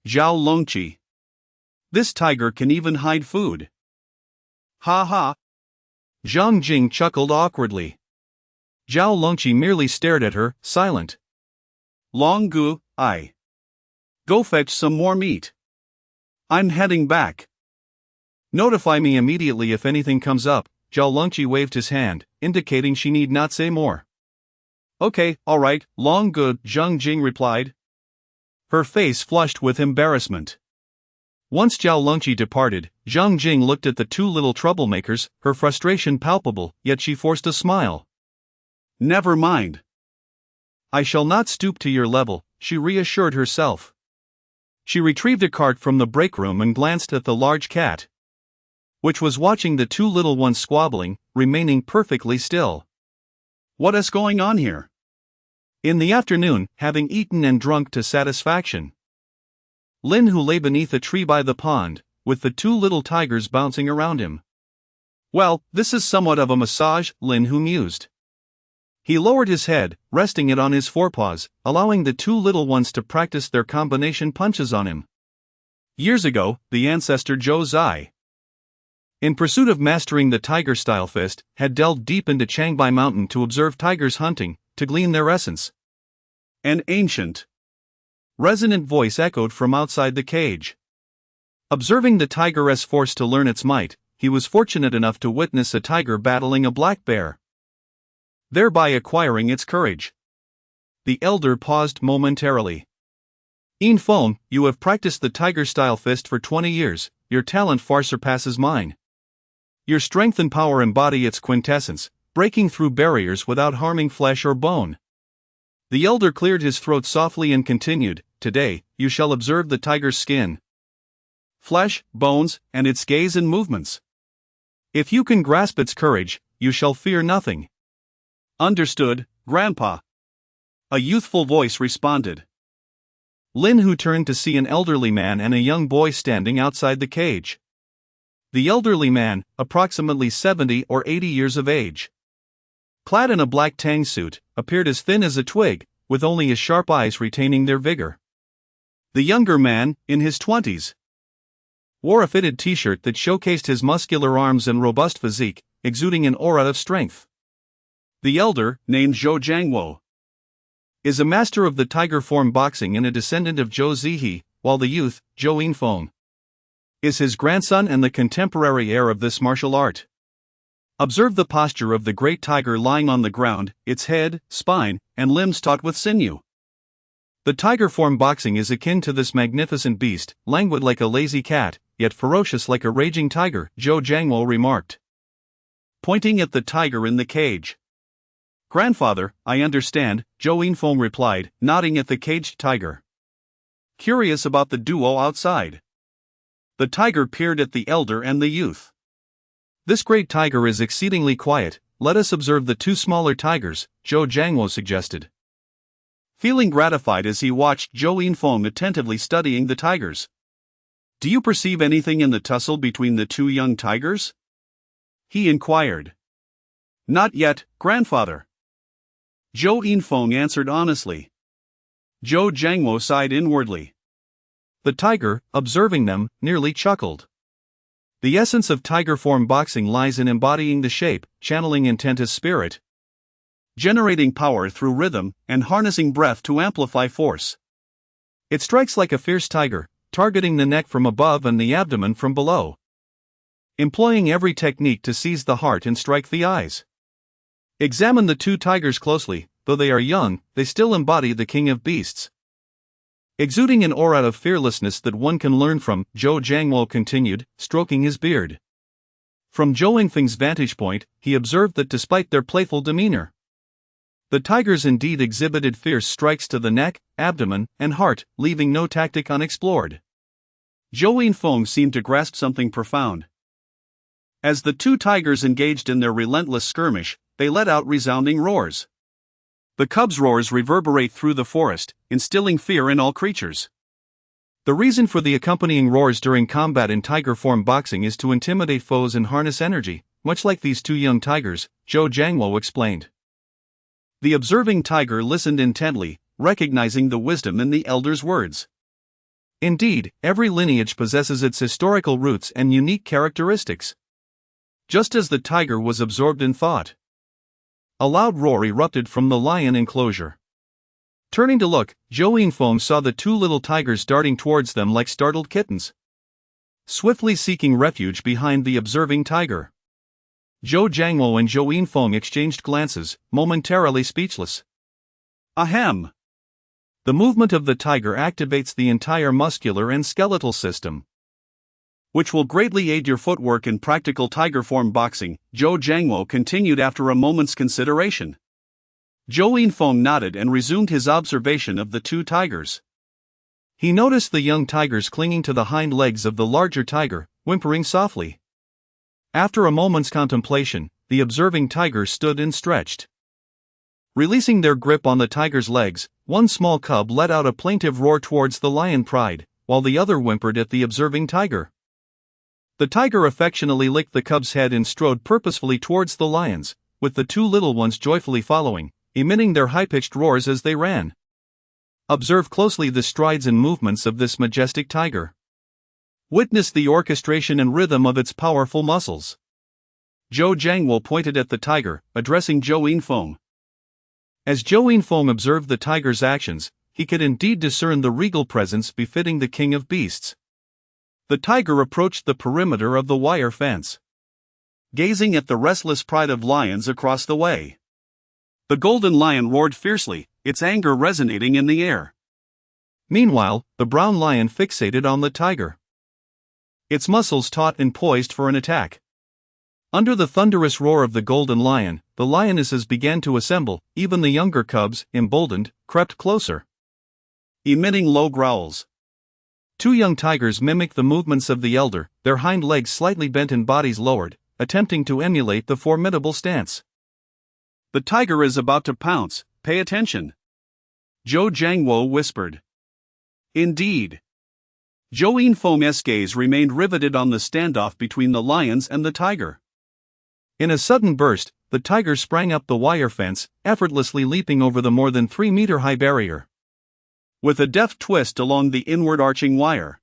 Zhao Longqi. This tiger can even hide food. Ha ha. Zhang Jing chuckled awkwardly. Zhao Longqi merely stared at her, silent. Long Gu, I. Go fetch some more meat. I'm heading back. Notify me immediately if anything comes up. Zhao Longqi waved his hand, indicating she need not say more. Okay, alright, Long Gu, Zhang Jing replied, her face flushed with embarrassment. Once Zhao Longqi departed, Zhang Jing looked at the two little troublemakers, her frustration palpable, yet she forced a smile. Never mind. I shall not stoop to your level, she reassured herself. She retrieved a cart from the break room and glanced at the large cat, which was watching the two little ones squabbling, remaining perfectly still. What is going on here? In the afternoon, having eaten and drunk to satisfaction, Lin Hu lay beneath a tree by the pond, with the two little tigers bouncing around him. Well, this is somewhat of a massage, Lin Hu mused. He lowered his head, resting it on his forepaws, allowing the two little ones to practice their combination punches on him. Years ago, the ancestor Zhou Zai, in pursuit of mastering the tiger-style fist, had delved deep into Changbai Mountain to observe tigers hunting, to glean their essence. An ancient, resonant voice echoed from outside the cage. Observing the tigress forced to learn its might, he was fortunate enough to witness a tiger battling a black bear, thereby acquiring its courage. The elder paused momentarily. "In Fong, you have practiced the tiger-style fist for 20 years, your talent far surpasses mine. Your strength and power embody its quintessence, breaking through barriers without harming flesh or bone." The elder cleared his throat softly and continued, "Today, you shall observe the tiger's skin, flesh, bones, and its gaze and movements. If you can grasp its courage, you shall fear nothing." "Understood, Grandpa," a youthful voice responded. Lin Hu turned to see an elderly man and a young boy standing outside the cage. The elderly man, approximately 70 or 80 years of age, clad in a black tang suit, appeared as thin as a twig, with only his sharp eyes retaining their vigor. The younger man, in his 20s, wore a fitted t-shirt that showcased his muscular arms and robust physique, exuding an aura of strength. The elder, named Zhou Jiangwo, is a master of the tiger form boxing and a descendant of Zhou Zihe, while the youth, Zhou Yinfeng, is his grandson and the contemporary heir of this martial art. Observe the posture of the great tiger lying on the ground, its head, spine, and limbs taut with sinew. The tiger form boxing is akin to this magnificent beast, languid like a lazy cat, yet ferocious like a raging tiger, Zhou Jiangwo remarked, pointing at the tiger in the cage. "Grandfather, I understand," Zhou Yinfeng replied, nodding at the caged tiger. Curious about the duo outside, the tiger peered at the elder and the youth. "This great tiger is exceedingly quiet, let us observe the two smaller tigers," Zhou Jiangwo suggested, feeling gratified as he watched Zhou Yinfeng attentively studying the tigers. "Do you perceive anything in the tussle between the two young tigers?" he inquired. "Not yet, Grandfather," Zhou Yinfeng answered honestly. Zhou Jiangwo sighed inwardly. The tiger, observing them, nearly chuckled. The essence of tiger form boxing lies in embodying the shape, channeling intent as spirit, generating power through rhythm, and harnessing breath to amplify force. It strikes like a fierce tiger, targeting the neck from above and the abdomen from below, employing every technique to seize the heart and strike the eyes. Examine the two tigers closely, though they are young, they still embody the king of beasts, exuding an aura of fearlessness that one can learn from, Zhou Jiangwo continued, stroking his beard. From Zhou Yinfeng's vantage point, he observed that despite their playful demeanor, the tigers indeed exhibited fierce strikes to the neck, abdomen, and heart, leaving no tactic unexplored. Zhou Yinfeng seemed to grasp something profound. As the two tigers engaged in their relentless skirmish, they let out resounding roars. The cubs' roars reverberate through the forest, instilling fear in all creatures. The reason for the accompanying roars during combat in tiger form boxing is to intimidate foes and harness energy, much like these two young tigers, Zhou Jiangwo explained. The observing tiger listened intently, recognizing the wisdom in the elder's words. Indeed, every lineage possesses its historical roots and unique characteristics. Just as the tiger was absorbed in thought, a loud roar erupted from the lion enclosure. Turning to look, Zhou Yinfeng saw the two little tigers darting towards them like startled kittens, swiftly seeking refuge behind the observing tiger. Zhou Jiangwo and Zhou Yinfeng exchanged glances, momentarily speechless. Ahem! The movement of the tiger activates the entire muscular and skeletal system, which will greatly aid your footwork in practical tiger form boxing, Zhou Jiangwo continued after a moment's consideration. Zhou Yinfeng nodded and resumed his observation of the two tigers. He noticed the young tigers clinging to the hind legs of the larger tiger, whimpering softly. After a moment's contemplation, the observing tiger stood and stretched. Releasing their grip on the tiger's legs, one small cub let out a plaintive roar towards the lion pride, while the other whimpered at the observing tiger. The tiger affectionately licked the cub's head and strode purposefully towards the lions, with the two little ones joyfully following, emitting their high-pitched roars as they ran. Observe closely the strides and movements of this majestic tiger. Witness the orchestration and rhythm of its powerful muscles. Zhou Jiangwo pointed at the tiger, addressing Zhou Yinfeng. As Zhou Yinfeng observed the tiger's actions, he could indeed discern the regal presence befitting the king of beasts. The tiger approached the perimeter of the wire fence, gazing at the restless pride of lions across the way. The golden lion roared fiercely, its anger resonating in the air. Meanwhile, the brown lion fixated on the tiger, its muscles taut and poised for an attack. Under the thunderous roar of the golden lion, the lionesses began to assemble. Even the younger cubs, emboldened, crept closer, emitting low growls. Two young tigers mimicked the movements of the elder, their hind legs slightly bent and bodies lowered, attempting to emulate the formidable stance. The tiger is about to pounce, pay attention, Zhou Jiangwo whispered. Indeed. Zhou Yinfeng's gaze remained riveted on the standoff between the lions and the tiger. In a sudden burst, the tiger sprang up the wire fence, effortlessly leaping over the more than 3-meter-high barrier. With a deft twist along the inward-arching wire,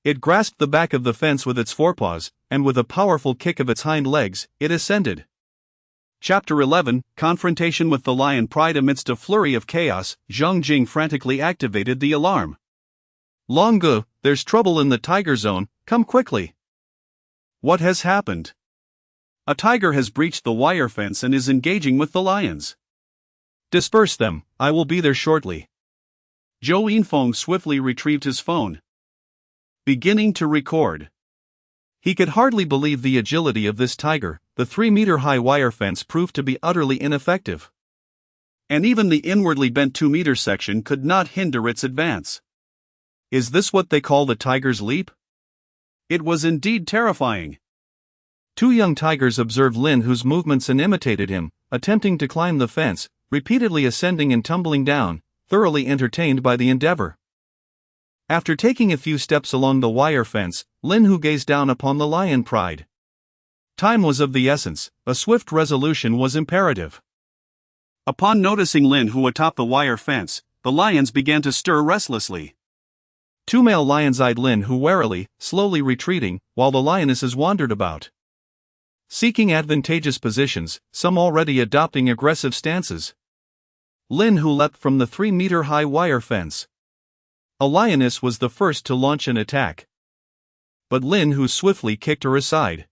it grasped the back of the fence with its forepaws, and with a powerful kick of its hind legs, it ascended. Chapter 11, Confrontation with the Lion Pride. Amidst a flurry of chaos, Zhang Jing frantically activated the alarm. Longu, there's trouble in the tiger zone, come quickly. What has happened? A tiger has breached the wire fence and is engaging with the lions. Disperse them, I will be there shortly. Zhou Yinfeng swiftly retrieved his phone, beginning to record. He could hardly believe the agility of this tiger. The 3-meter-high wire fence proved to be utterly ineffective, and even the inwardly bent 2-meter section could not hinder its advance. Is this what they call the tiger's leap? It was indeed terrifying. Two young tigers observed Lin Hu's movements and imitated him, attempting to climb the fence, repeatedly ascending and tumbling down, thoroughly entertained by the endeavor. After taking a few steps along the wire fence, Lin Hu gazed down upon the lion pride. Time was of the essence, a swift resolution was imperative. Upon noticing Lin Hu atop the wire fence, the lions began to stir restlessly. Two male lions eyed Lin Hu warily, slowly retreating, while the lionesses wandered about, seeking advantageous positions, some already adopting aggressive stances. Lin Hu leapt from the 3-meter-high wire fence. A lioness was the first to launch an attack, but Lin Hu swiftly kicked her aside.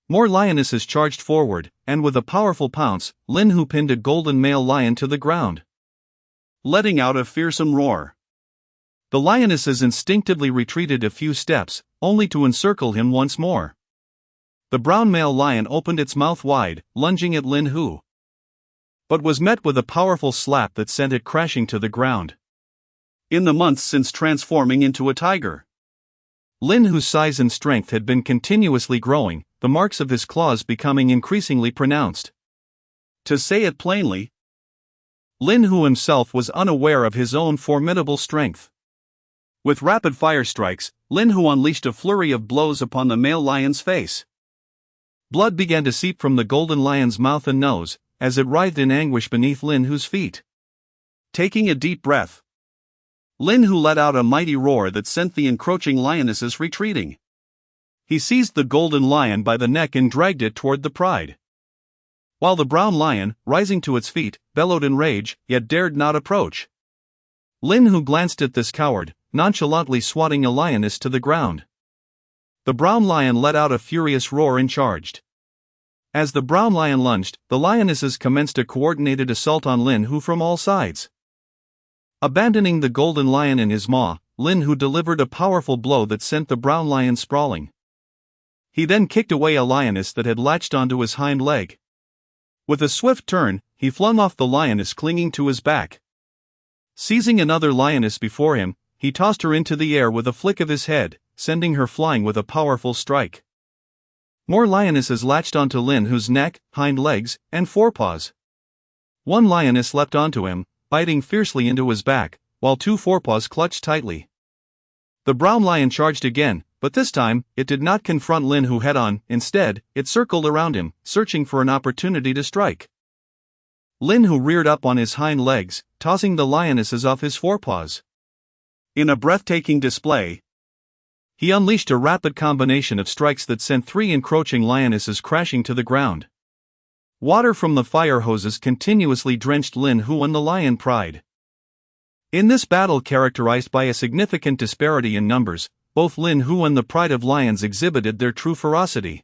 More lionesses charged forward, and with a powerful pounce, Lin Hu pinned a golden male lion to the ground, letting out a fearsome roar. The lionesses instinctively retreated a few steps, only to encircle him once more. The brown male lion opened its mouth wide, lunging at Lin Hu, but was met with a powerful slap that sent it crashing to the ground. In the months since transforming into a tiger, Lin Hu's size and strength had been continuously growing, the marks of his claws becoming increasingly pronounced. To say it plainly, Lin Hu himself was unaware of his own formidable strength. With rapid-fire strikes, Lin Hu unleashed a flurry of blows upon the male lion's face. Blood began to seep from the golden lion's mouth and nose, as it writhed in anguish beneath Lin Hu's feet. Taking a deep breath, Lin Hu let out a mighty roar that sent the encroaching lionesses retreating. He seized the golden lion by the neck and dragged it toward the pride, while the brown lion, rising to its feet, bellowed in rage, yet dared not approach. Lin Hu glanced at this coward, nonchalantly swatting a lioness to the ground. The brown lion let out a furious roar and charged. As the brown lion lunged, the lionesses commenced a coordinated assault on Lin Hu from all sides. Abandoning the golden lion in his maw, Lin Hu delivered a powerful blow that sent the brown lion sprawling. He then kicked away a lioness that had latched onto his hind leg. With a swift turn, he flung off the lioness clinging to his back. Seizing another lioness before him, he tossed her into the air with a flick of his head, sending her flying with a powerful strike. More lionesses latched onto Lin Hu's neck, hind legs, and forepaws. One lioness leapt onto him, biting fiercely into his back, while two forepaws clutched tightly. The brown lion charged again, but this time, it did not confront Lin Hu head-on. Instead, it circled around him, searching for an opportunity to strike. Lin Hu reared up on his hind legs, tossing the lionesses off his forepaws. In a breathtaking display, he unleashed a rapid combination of strikes that sent three encroaching lionesses crashing to the ground. Water from the fire hoses continuously drenched Lin Hu and the lion pride. In this battle, characterized by a significant disparity in numbers, both Lin Hu and the pride of lions exhibited their true ferocity.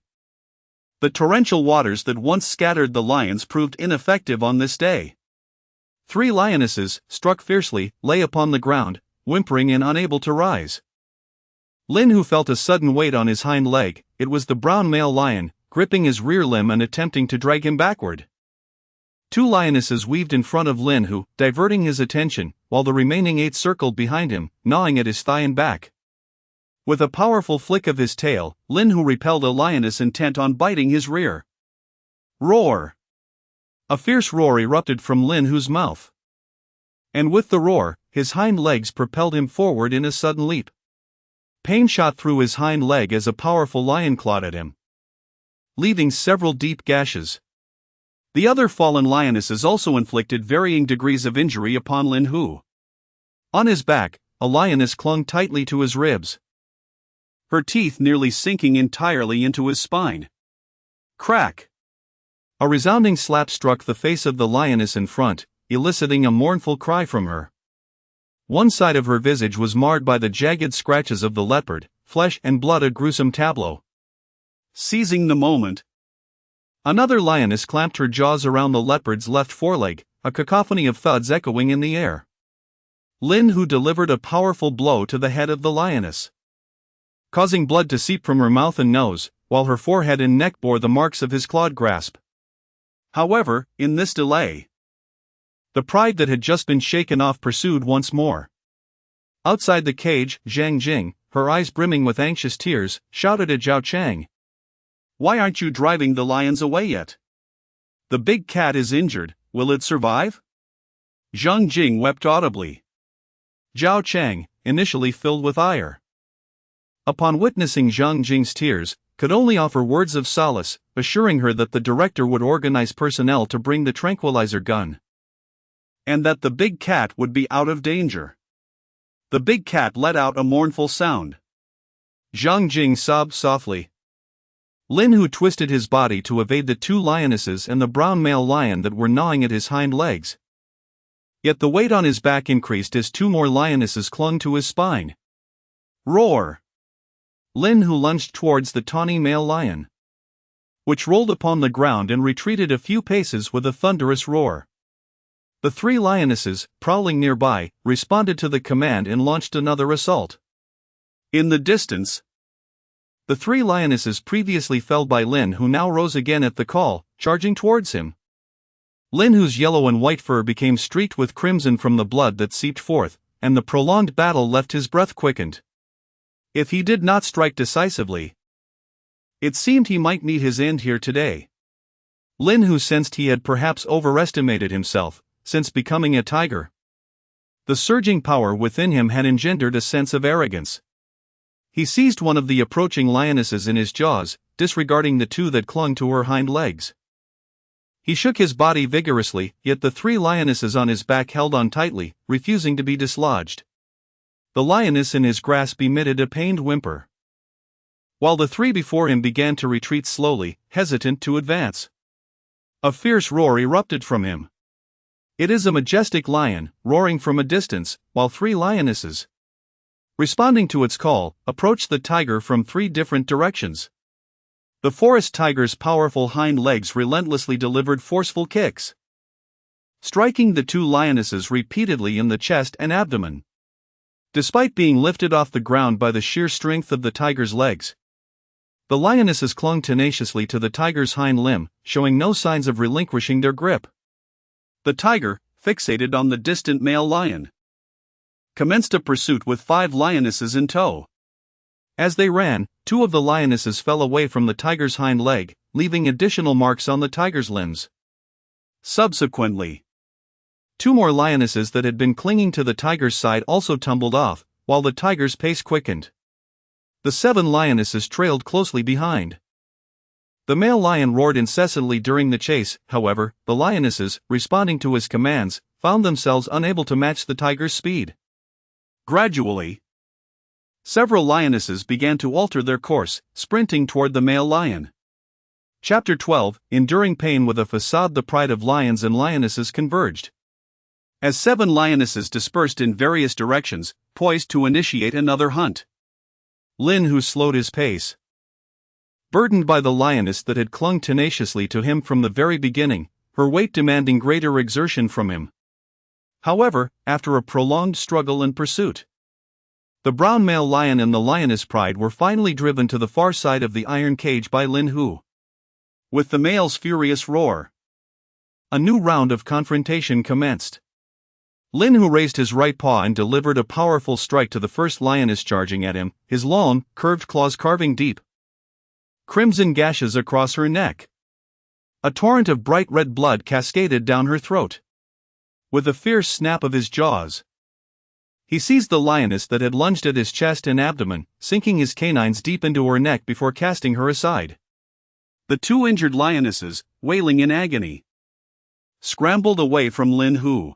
The torrential waters that once scattered the lions proved ineffective on this day. 3 lionesses, struck fiercely, lay upon the ground, whimpering and unable to rise. Lin Hu felt a sudden weight on his hind leg. It was the brown male lion, gripping his rear limb and attempting to drag him backward. 2 lionesses weaved in front of Lin Hu, diverting his attention, while the remaining 8 circled behind him, gnawing at his thigh and back. With a powerful flick of his tail, Lin Hu repelled a lioness intent on biting his rear. Roar! A fierce roar erupted from Lin Hu's mouth. And with the roar, his hind legs propelled him forward in a sudden leap. Pain shot through his hind leg as a powerful lion clawed at him, leaving several deep gashes. The other fallen lionesses also inflicted varying degrees of injury upon Lin Hu. On his back, a lioness clung tightly to his ribs, her teeth nearly sinking entirely into his spine. Crack! A resounding slap struck the face of the lioness in front, eliciting a mournful cry from her. One side of her visage was marred by the jagged scratches of the leopard, flesh and blood a gruesome tableau. Seizing the moment, another lioness clamped her jaws around the leopard's left foreleg, a cacophony of thuds echoing in the air. Lin Hu delivered a powerful blow to the head of the lioness, causing blood to seep from her mouth and nose, while her forehead and neck bore the marks of his clawed grasp. However, in this delay, the pride that had just been shaken off pursued once more. Outside the cage, Zhang Jing, her eyes brimming with anxious tears, shouted at Zhao Chang. "Why aren't you driving the lions away yet? The big cat is injured, will it survive?" Zhang Jing wept audibly. Zhao Chang, initially filled with ire, upon witnessing Zhang Jing's tears, could only offer words of solace, assuring her that the director would organize personnel to bring the tranquilizer gun, and that the big cat would be out of danger. The big cat let out a mournful sound. Zhang Jing sobbed softly. Lin Hu twisted his body to evade the 2 lionesses and the brown male lion that were gnawing at his hind legs. Yet the weight on his back increased as 2 more lionesses clung to his spine. Roar! Lin Hu lunged towards the tawny male lion, which rolled upon the ground and retreated a few paces with a thunderous roar. The 3 lionesses, prowling nearby, responded to the command and launched another assault. In the distance, the 3 lionesses previously felled by Lin Hu now rose again at the call, charging towards him. Lin Hu's yellow and white fur became streaked with crimson from the blood that seeped forth, and the prolonged battle left his breath quickened. If he did not strike decisively, it seemed he might meet his end here today. Lin Hu sensed he had perhaps overestimated himself, since becoming a tiger. The surging power within him had engendered a sense of arrogance. He seized one of the approaching lionesses in his jaws, disregarding the 2 that clung to her hind legs. He shook his body vigorously, yet the 3 lionesses on his back held on tightly, refusing to be dislodged. The lioness in his grasp emitted a pained whimper, while the 3 before him began to retreat slowly, hesitant to advance. A fierce roar erupted from him. It is a majestic lion, roaring from a distance, while 3 lionesses, responding to its call, approached the tiger from 3 different directions. The forest tiger's powerful hind legs relentlessly delivered forceful kicks, striking the 2 lionesses repeatedly in the chest and abdomen. Despite being lifted off the ground by the sheer strength of the tiger's legs, the lionesses clung tenaciously to the tiger's hind limb, showing no signs of relinquishing their grip. The tiger, fixated on the distant male lion, commenced a pursuit with 5 lionesses in tow. As they ran, 2 of the lionesses fell away from the tiger's hind leg, leaving additional marks on the tiger's limbs. Subsequently, 2 more lionesses that had been clinging to the tiger's side also tumbled off, while the tiger's pace quickened. The 7 lionesses trailed closely behind. The male lion roared incessantly during the chase. However, the lionesses, responding to his commands, found themselves unable to match the tiger's speed. Gradually, several lionesses began to alter their course, sprinting toward the male lion. Chapter 12, Enduring Pain with a Facade. The pride of lions and lionesses converged, as 7 lionesses dispersed in various directions, poised to initiate another hunt. Lin Hu slowed his pace. Burdened by the lioness that had clung tenaciously to him from the very beginning, her weight demanding greater exertion from him. However, after a prolonged struggle and pursuit, the brown male lion and the lioness Pride were finally driven to the far side of the iron cage by Lin Hu. With the male's furious roar, a new round of confrontation commenced. Lin Hu raised his right paw and delivered a powerful strike to the first lioness charging at him, his long, curved claws carving deep, crimson gashes across her neck. A torrent of bright red blood cascaded down her throat. With a fierce snap of his jaws, he seized the lioness that had lunged at his chest and abdomen, sinking his canines deep into her neck before casting her aside. The two injured lionesses, wailing in agony, scrambled away from Lin Hu.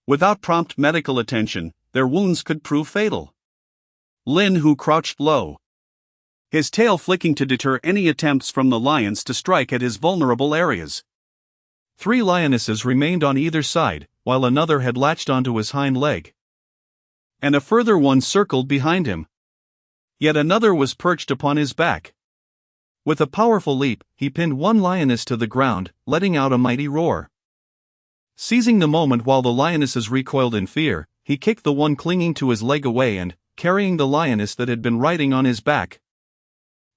Without prompt medical attention, their wounds could prove fatal. Lin Hu crouched low, his tail flicking to deter any attempts from the lions to strike at his vulnerable areas. 3 lionesses remained on either side, while another had latched onto his hind leg, and a further one circled behind him. Yet another was perched upon his back. With a powerful leap, he pinned one lioness to the ground, letting out a mighty roar. Seizing the moment while the lionesses recoiled in fear, he kicked the one clinging to his leg away and, carrying the lioness that had been riding on his back,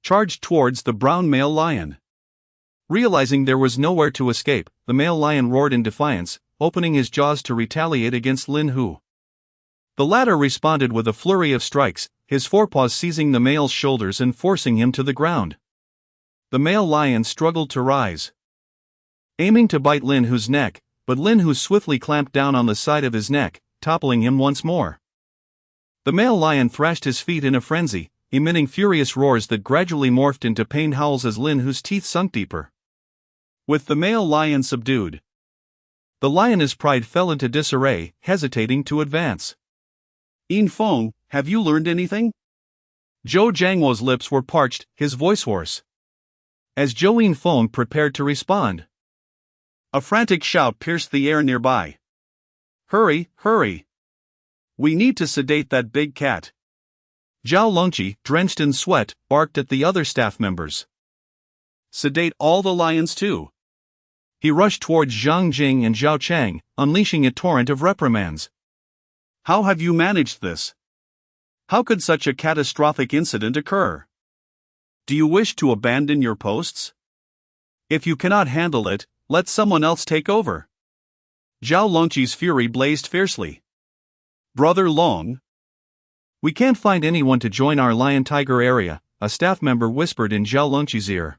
charged towards the brown male lion. Realizing there was nowhere to escape, the male lion roared in defiance, opening his jaws to retaliate against Lin Hu. The latter responded with a flurry of strikes, his forepaws seizing the male's shoulders and forcing him to the ground. The male lion struggled to rise, aiming to bite Lin Hu's neck, but Lin Hu swiftly clamped down on the side of his neck, toppling him once more. The male lion thrashed his feet in a frenzy, emitting furious roars that gradually morphed into pained howls as Lin Hu's teeth sunk deeper. With the male lion subdued, the lioness Pride fell into disarray, hesitating to advance. "Yin Feng, have you learned anything?" Zhou Jiangwo's lips were parched, his voice hoarse, as Zhou Yin Feng prepared to respond. A frantic shout pierced the air nearby. "Hurry, hurry! We need to sedate that big cat." Zhao Longqi, drenched in sweat, barked at the other staff members. "Sedate all the lions too." He rushed towards Zhang Jing and Zhao Chang, unleashing a torrent of reprimands. "How have you managed this? How could such a catastrophic incident occur? Do you wish to abandon your posts? If you cannot handle it, let someone else take over." Zhao Longqi's fury blazed fiercely. "Brother Long, we can't find anyone to join our lion-tiger area," a staff member whispered in Zhao Longqi's ear.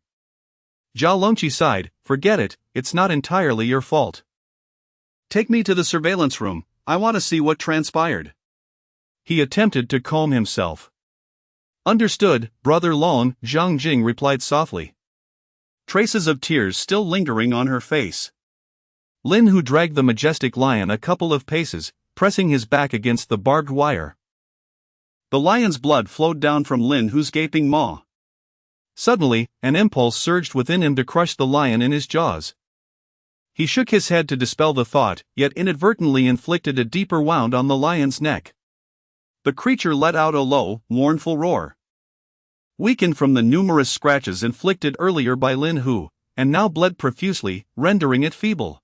Zhao Longqi sighed, "Forget it, it's not entirely your fault. Take me to the surveillance room, I want to see what transpired." He attempted to calm himself. "Understood, Brother Long," Zhang Jing replied softly, traces of tears still lingering on her face. Lin Hu dragged the majestic lion a couple of paces, pressing his back against the barbed wire. The lion's blood flowed down from Lin Hu's gaping maw. Suddenly, an impulse surged within him to crush the lion in his jaws. He shook his head to dispel the thought, yet inadvertently inflicted a deeper wound on the lion's neck. The creature let out a low, mournful roar. Weakened from the numerous scratches inflicted earlier by Lin Hu, and now bled profusely, rendering it feeble.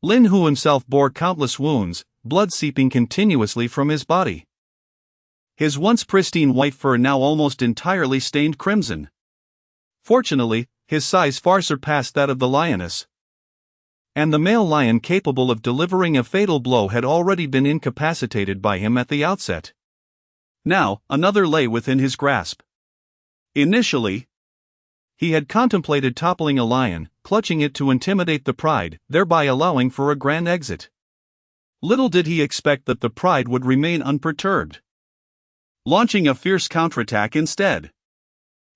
Lin Hu himself bore countless wounds, blood seeping continuously from his body. His once pristine white fur now almost entirely stained crimson. Fortunately, his size far surpassed that of the lioness, and the male lion capable of delivering a fatal blow had already been incapacitated by him at the outset. Now, another lay within his grasp. Initially, he had contemplated toppling a lion, clutching it to intimidate the Pride, thereby allowing for a grand exit. Little did he expect that the Pride would remain unperturbed, launching a fierce counterattack instead.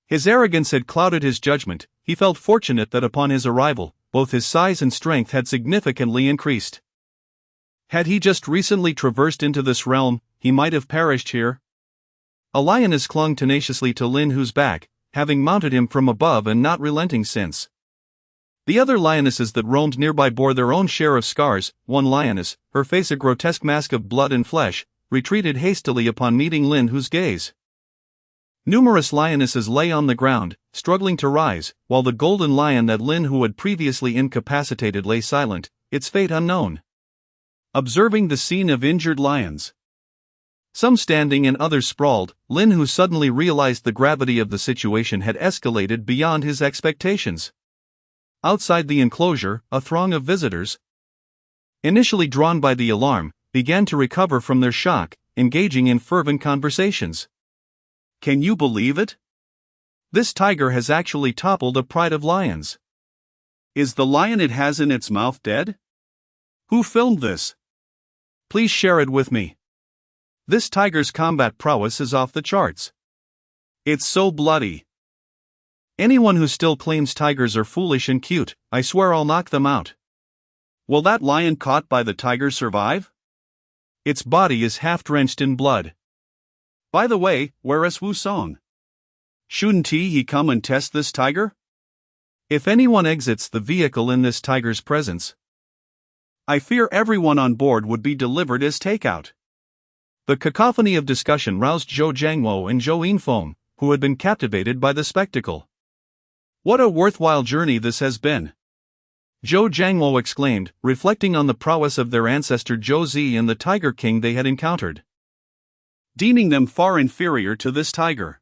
His arrogance had clouded his judgment. He felt fortunate that upon his arrival, both his size and strength had significantly increased. Had he just recently traversed into this realm, he might have perished here. A lioness clung tenaciously to Lin Hu's back, having mounted him from above and not relenting since. The other lionesses that roamed nearby bore their own share of scars. One lioness, her face a grotesque mask of blood and flesh, retreated hastily upon meeting Lin Hu's gaze. Numerous lionesses lay on the ground, struggling to rise, while the golden lion that Lin Hu had previously incapacitated lay silent, its fate unknown. Observing the scene of injured lions, some standing and others sprawled, Lin Hu suddenly realized the gravity of the situation had escalated beyond his expectations. Outside the enclosure, a throng of visitors, initially drawn by the alarm, began to recover from their shock, engaging in fervent conversations. Can you believe it? This tiger has actually toppled a pride of lions. Is the lion it has in its mouth dead? Who filmed this? Please share it with me. This tiger's combat prowess is off the charts. It's so bloody. Anyone who still claims tigers are foolish and cute, I swear I'll knock them out. Will that lion caught by the tiger survive? Its body is half drenched in blood. By the way, where is Wu Song? Shouldn't he come and test this tiger? If anyone exits the vehicle in this tiger's presence, I fear everyone on board would be delivered as takeout. The cacophony of discussion roused Zhou Jiangwo and Zhou Yinfeng, who had been captivated by the spectacle. What a worthwhile journey this has been! Zhou Jiangwo exclaimed, reflecting on the prowess of their ancestor Zhou Zi and the Tiger King they had encountered, deeming them far inferior to this tiger.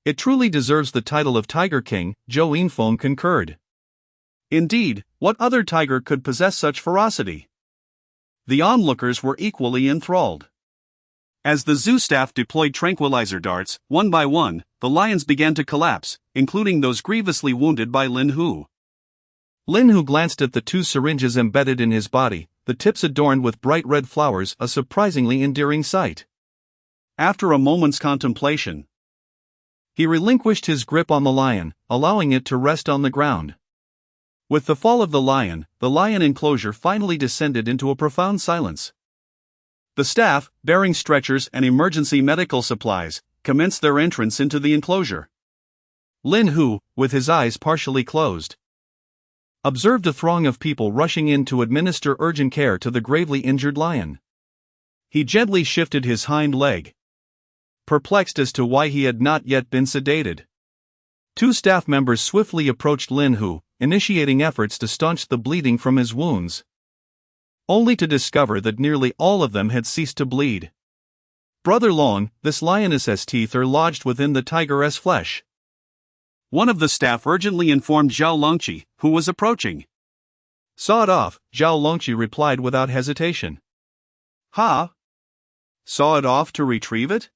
It truly deserves the title of Tiger King, Zhou Yinfeng concurred. Indeed, what other tiger could possess such ferocity? The onlookers were equally enthralled. As the zoo staff deployed tranquilizer darts, one by one, the lions began to collapse, including those grievously wounded by Lin Hu. Lin Hu glanced at the 2 syringes embedded in his body, the tips adorned with bright red flowers, a surprisingly endearing sight. After a moment's contemplation, he relinquished his grip on the lion, allowing it to rest on the ground. With the fall of the lion enclosure finally descended into a profound silence. The staff, bearing stretchers and emergency medical supplies, commenced their entrance into the enclosure. Lin Hu, with his eyes partially closed, observed a throng of people rushing in to administer urgent care to the gravely injured lion. He gently shifted his hind leg, perplexed as to why he had not yet been sedated. 2 staff members swiftly approached Lin Hu, initiating efforts to staunch the bleeding from his wounds, only to discover that nearly all of them had ceased to bleed. Brother Long, this lioness's teeth are lodged within the tiger's flesh. One of the staff urgently informed Zhao Longqi, who was approaching. Saw it off, Zhao Longqi replied without hesitation. Ha? Saw it off to retrieve it?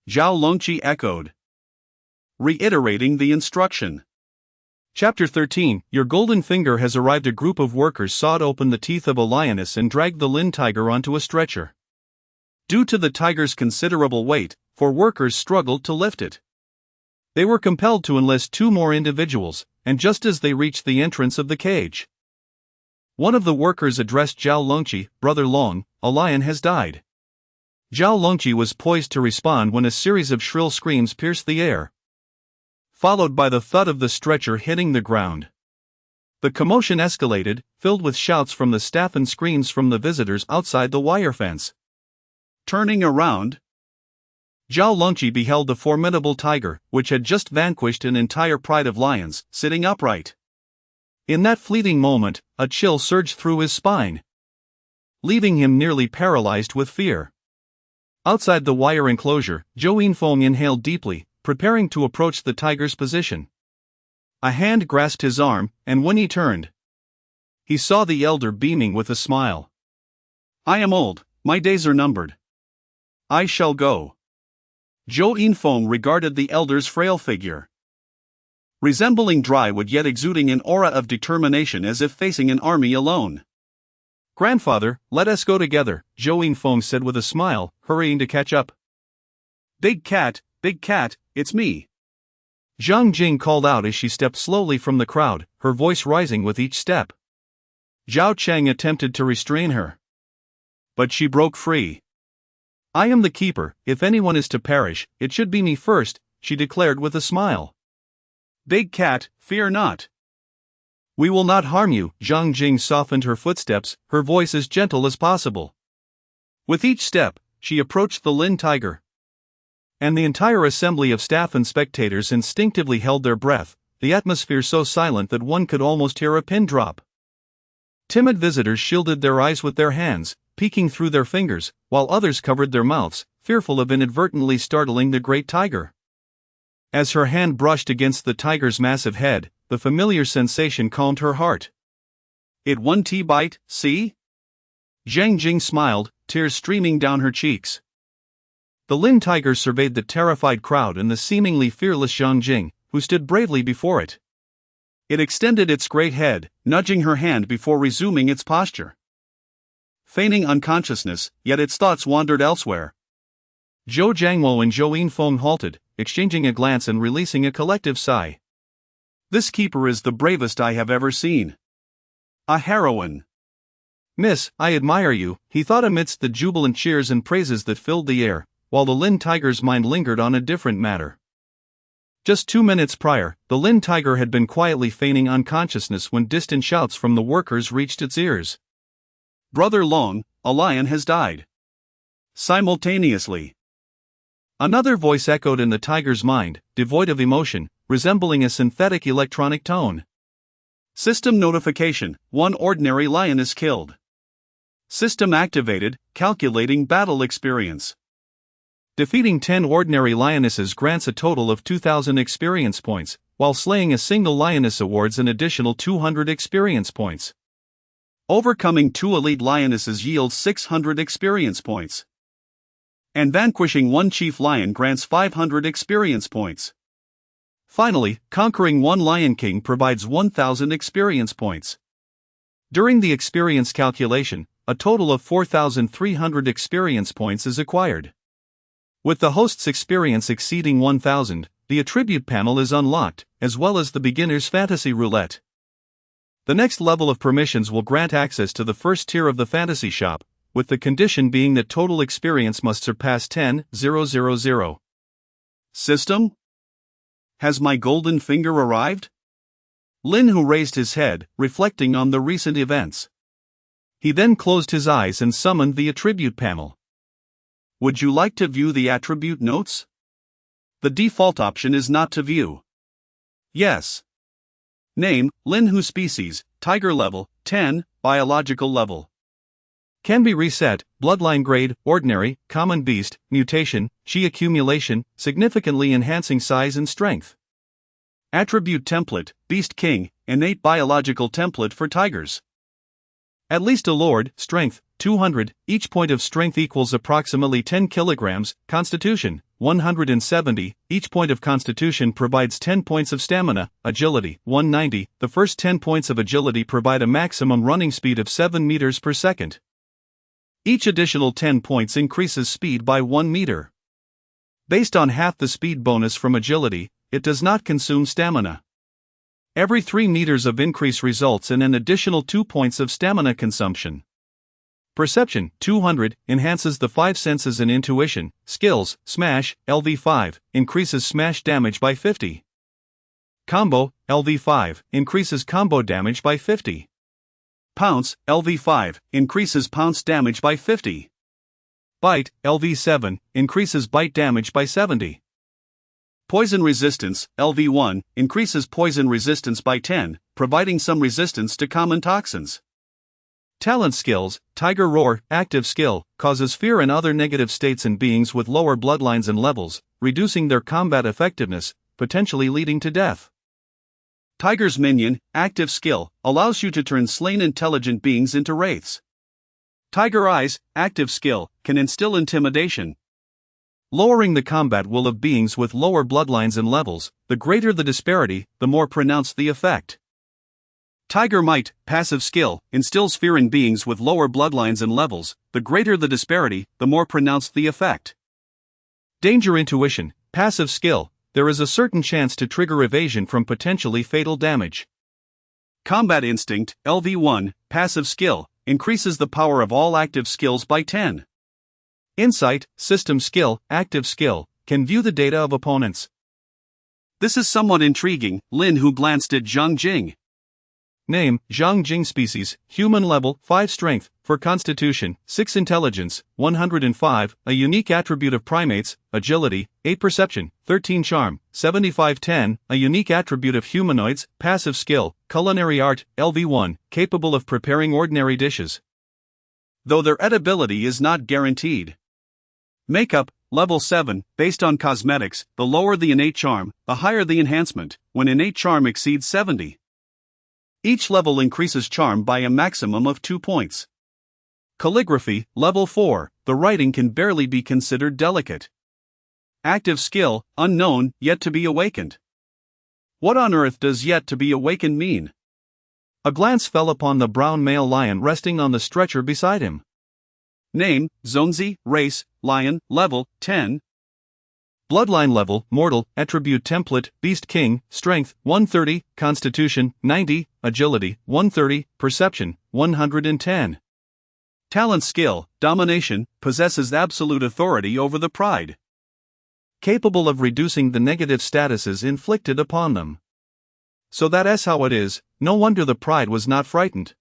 Zhao Longqi echoed, reiterating the instruction. Chapter 13, Your Golden Finger has arrived. A group of workers sawed open the teeth of a lioness and dragged the Lin tiger onto a stretcher. Due to the tiger's considerable weight, 4 workers struggled to lift it. They were compelled to enlist 2 more individuals, and just as they reached the entrance of the cage, one of the workers addressed Zhao Longqi, Brother Long, a lion has died. Zhao Longqi was poised to respond when a series of shrill screams pierced the air, followed by the thud of the stretcher hitting the ground. The commotion escalated, filled with shouts from the staff and screams from the visitors outside the wire fence. Turning around, Zhao Longqi beheld the formidable tiger, which had just vanquished an entire pride of lions, sitting upright. In that fleeting moment, a chill surged through his spine, leaving him nearly paralyzed with fear. Outside the wire enclosure, Zhou Yinfeng inhaled deeply, preparing to approach the tiger's position. A hand grasped his arm, and when he turned, he saw the elder beaming with a smile. I am old, my days are numbered. I shall go. Zhou Yinfeng regarded the elder's frail figure, resembling dry wood yet exuding an aura of determination as if facing an army alone. Grandfather, let us go together, Zhou Yinfeng said with a smile, hurrying to catch up. Big cat, it's me. Zhang Jing called out as she stepped slowly from the crowd, her voice rising with each step. Zhao Cheng attempted to restrain her, but she broke free. I am the keeper, if anyone is to perish, it should be me first, she declared with a smile. Big cat, fear not. We will not harm you, Zhang Jing softened her footsteps, her voice as gentle as possible. With each step, she approached the Lin tiger. and the entire assembly of staff and spectators instinctively held their breath, the atmosphere so silent that one could almost hear a pin drop. Timid visitors shielded their eyes with their hands, peeking through their fingers, while others covered their mouths, fearful of inadvertently startling the great tiger. As her hand brushed against the tiger's massive head, the familiar sensation calmed her heart. It 1 bite, see? Zhang Jing smiled, tears streaming down her cheeks. The Lin tiger surveyed the terrified crowd and the seemingly fearless Zhang Jing, who stood bravely before it. It extended its great head, nudging her hand before resuming its posture. Feigning unconsciousness, yet its thoughts wandered elsewhere. Zhou Jiangwo and Zhou Yinfeng halted, exchanging a glance and releasing a collective sigh. This keeper is the bravest I have ever seen. A heroine. Miss, I admire you, he thought amidst the jubilant cheers and praises that filled the air, while the Lin tiger's mind lingered on a different matter. Just 2 minutes prior, the Lin tiger had been quietly feigning unconsciousness when distant shouts from the workers reached its ears. Brother Long, a lion has died. Simultaneously. Another voice echoed in the tiger's mind, devoid of emotion, resembling a synthetic electronic tone. System notification, 1 ordinary lioness killed. System activated, calculating battle experience. Defeating 10 ordinary lionesses grants a total of 2,000 experience points, while slaying a single lioness awards an additional 200 experience points. Overcoming 2 elite lionesses yields 600 experience points. And vanquishing 1 chief lion grants 500 experience points. Finally, conquering 1 lion king provides 1,000 experience points. During the experience calculation, a total of 4,300 experience points is acquired. With the host's experience exceeding 1,000, the attribute panel is unlocked, as well as the beginner's fantasy roulette. The next level of permissions will grant access to the first tier of the fantasy shop, with the condition being that total experience must surpass 10,000. System? Has my golden finger arrived? Lin Hu raised his head, reflecting on the recent events. He then closed his eyes and summoned the attribute panel. Would you like to view the attribute notes? The default option is not to view. Yes. Name, Lin Hu species, tiger level, 10, biological level. Can be reset, bloodline grade, ordinary, common beast, mutation, chi accumulation, significantly enhancing size and strength. Attribute template, Beast King, innate biological template for tigers. At least a lord, strength, 200, each point of strength equals approximately 10 kilograms, constitution, 170, each point of constitution provides 10 points of stamina, agility, 190, the first 10 points of agility provide a maximum running speed of 7 meters per second. Each additional 10 points increases speed by 1 meter. Based on half the speed bonus from agility, it does not consume stamina. Every 3 meters of increase results in an additional 2 points of stamina consumption. Perception, 200, enhances the 5 senses and intuition. Skills, Smash, LV5, increases smash damage by 50. Combo, LV5, increases combo damage by 50. Pounce, LV5, increases pounce damage by 50. Bite, LV7, increases bite damage by 70. Poison resistance, LV1, increases poison resistance by 10, providing some resistance to common toxins. Talent skills, Tiger Roar, active skill, causes fear and other negative states in beings with lower bloodlines and levels, reducing their combat effectiveness, potentially leading to death. Tiger's Minion, active skill, allows you to turn slain intelligent beings into wraiths. Tiger Eyes, active skill, can instill intimidation. Lowering the combat will of beings with lower bloodlines and levels, the greater the disparity, the more pronounced the effect. Tiger Might, passive skill, instills fear in beings with lower bloodlines and levels, the greater the disparity, the more pronounced the effect. Danger Intuition, passive skill, there is a certain chance to trigger evasion from potentially fatal damage. Combat Instinct, LV1, passive skill, increases the power of all active skills by 10. Insight, system skill, active skill, can view the data of opponents. This is somewhat intriguing, Lin Hu glanced at Zhang Jing. Name, Zhang Jing species, human level, 5 strength, for constitution, 6 intelligence, 105, a unique attribute of primates, agility, 8 perception, 13 charm, 75-10, a unique attribute of humanoids, passive skill, culinary art, LV1, capable of preparing ordinary dishes, though their edibility is not guaranteed. Makeup, level 7, based on cosmetics, the lower the innate charm, the higher the enhancement, when innate charm exceeds 70. Each level increases charm by a maximum of 2 points. Calligraphy, level 4, the writing can barely be considered delicate. Active skill, unknown, yet to be awakened. What on earth does yet to be awakened mean? A glance fell upon the brown male lion resting on the stretcher beside him. Name, Zonzi, race, lion, level, 10. Bloodline level, mortal, attribute template, beast king, strength, 130, constitution, 90, agility, 130, perception, 110. Talent skill, domination, possesses absolute authority over the pride. Capable of reducing the negative statuses inflicted upon them. So that's how it is, no wonder the pride was not frightened.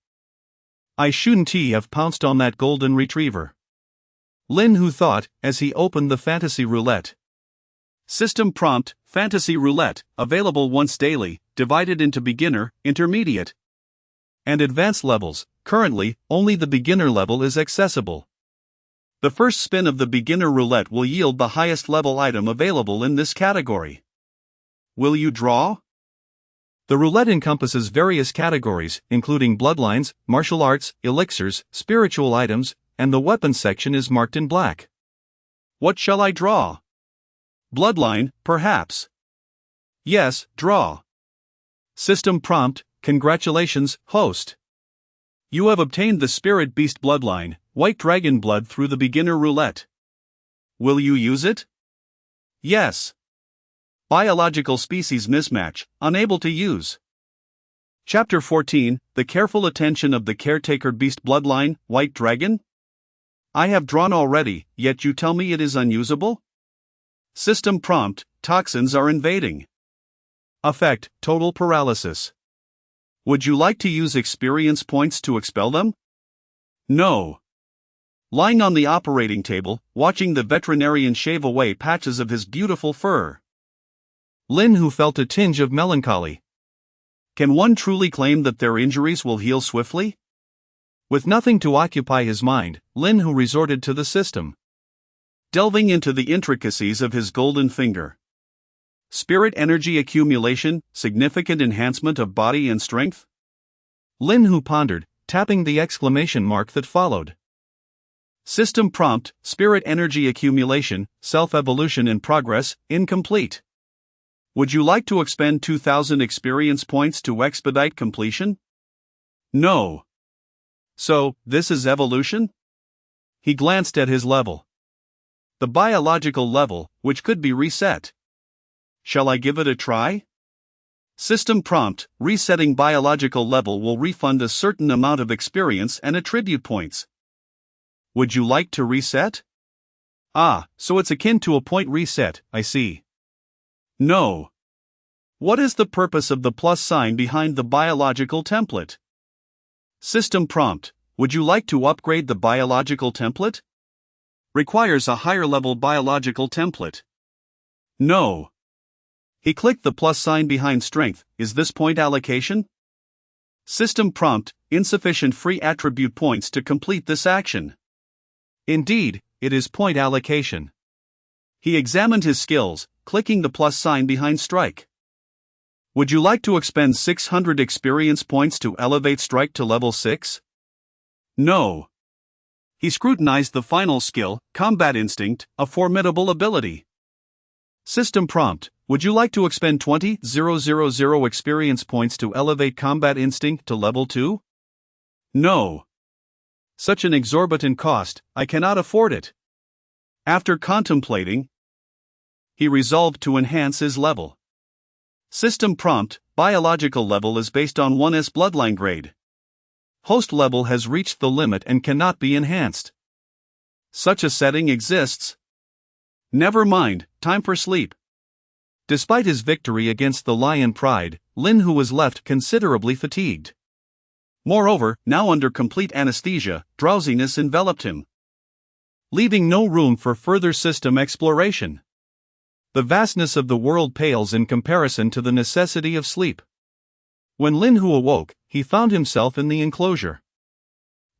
I shouldn't have pounced on that golden retriever. Lin Hu thought, as he opened the fantasy roulette. System prompt, Fantasy Roulette, available once daily, divided into beginner, intermediate, and advanced levels. Currently, only the beginner level is accessible. The first spin of the beginner roulette will yield the highest level item available in this category. Will you draw? The roulette encompasses various categories, including bloodlines, martial arts, elixirs, spiritual items, and the weapons section is marked in black. What shall I draw? Bloodline, perhaps. Yes, draw. System prompt, congratulations, host. You have obtained the Spirit Beast Bloodline, White Dragon Blood through the beginner roulette. Will you use it? Yes. Biological species mismatch, unable to use. Chapter 14, The Careful Attention of the Caretaker Beast Bloodline, White Dragon? I have drawn already, yet you tell me it is unusable? System prompt, toxins are invading. Effect, total paralysis. Would you like to use experience points to expel them? No. Lying on the operating table, watching the veterinarian shave away patches of his beautiful fur. Lin Hu felt a tinge of melancholy. Can one truly claim that their injuries will heal swiftly? With nothing to occupy his mind, Lin Hu resorted to the system. Delving into the intricacies of his golden finger. Spirit energy accumulation, significant enhancement of body and strength? Lin Hu pondered, tapping the exclamation mark that followed. System prompt, spirit energy accumulation, self-evolution in progress, incomplete. Would you like to expend 2,000 experience points to expedite completion? No. So, this is evolution? He glanced at his level. The biological level, which could be reset. Shall I give it a try? System prompt, resetting biological level will refund a certain amount of experience and attribute points. Would you like to reset? Ah, so it's akin to a point reset, I see. No. What is the purpose of the plus sign behind the biological template? System prompt, would you like to upgrade the biological template? Requires a higher level biological template. No. He clicked the plus sign behind strength. Is this point allocation? System prompt, insufficient free attribute points to complete this action. Indeed, it is point allocation. He examined his skills, clicking the plus sign behind strike. Would you like to expend 600 experience points to elevate strike to level 6? No. He scrutinized the final skill, Combat Instinct, a formidable ability. System prompt, would you like to expend 20,000 experience points to elevate Combat Instinct to level 2? No. Such an exorbitant cost, I cannot afford it. After contemplating, he resolved to enhance his level. System prompt, biological level is based on 1's bloodline grade. Host level has reached the limit and cannot be enhanced. Such a setting exists. Never mind, time for sleep. Despite his victory against the lion pride, Lin Hu was left considerably fatigued. Moreover, now under complete anesthesia, drowsiness enveloped him, leaving no room for further system exploration. The vastness of the world pales in comparison to the necessity of sleep. When Lin Hu awoke, he found himself in the enclosure.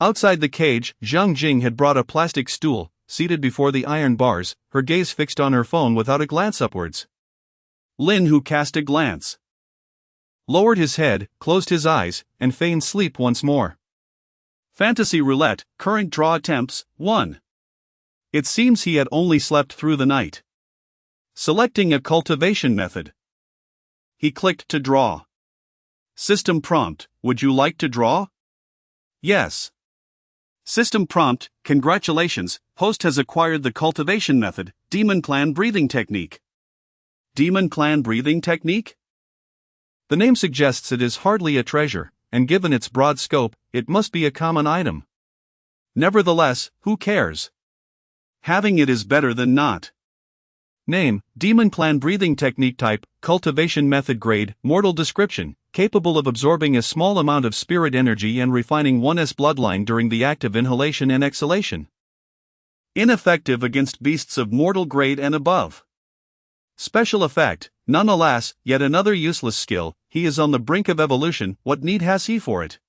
Outside the cage, Zhang Jing had brought a plastic stool, seated before the iron bars, her gaze fixed on her phone without a glance upwards. Lin Hu cast a glance, lowered his head, closed his eyes, and feigned sleep once more. Fantasy roulette, current draw attempts, 1. It seems he had only slept through the night. Selecting a cultivation method, he clicked to draw. System prompt, would you like to draw? Yes. System prompt, congratulations, host has acquired the cultivation method, Demon Clan breathing technique. Demon Clan breathing technique? The name suggests it is hardly a treasure, and given its broad scope, it must be a common item. Nevertheless, who cares? Having it is better than not. Name, Demon Clan breathing technique type, cultivation method grade, mortal description, capable of absorbing a small amount of spirit energy and refining one's bloodline during the act of inhalation and exhalation. Ineffective against beasts of mortal grade and above. Special effect, none alas, yet another useless skill, he is on the brink of evolution, what need has he for it?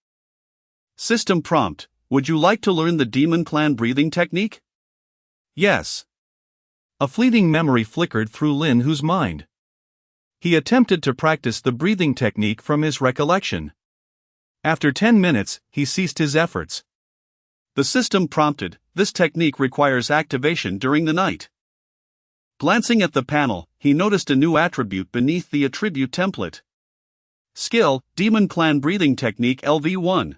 System prompt, would you like to learn the Demon Clan breathing technique? Yes. A fleeting memory flickered through Lin Hu's mind. He attempted to practice the breathing technique from his recollection. After 10 minutes, he ceased his efforts. The system prompted, this technique requires activation during the night. Glancing at the panel, he noticed a new attribute beneath the attribute template. Skill, Demon Clan breathing technique LV1.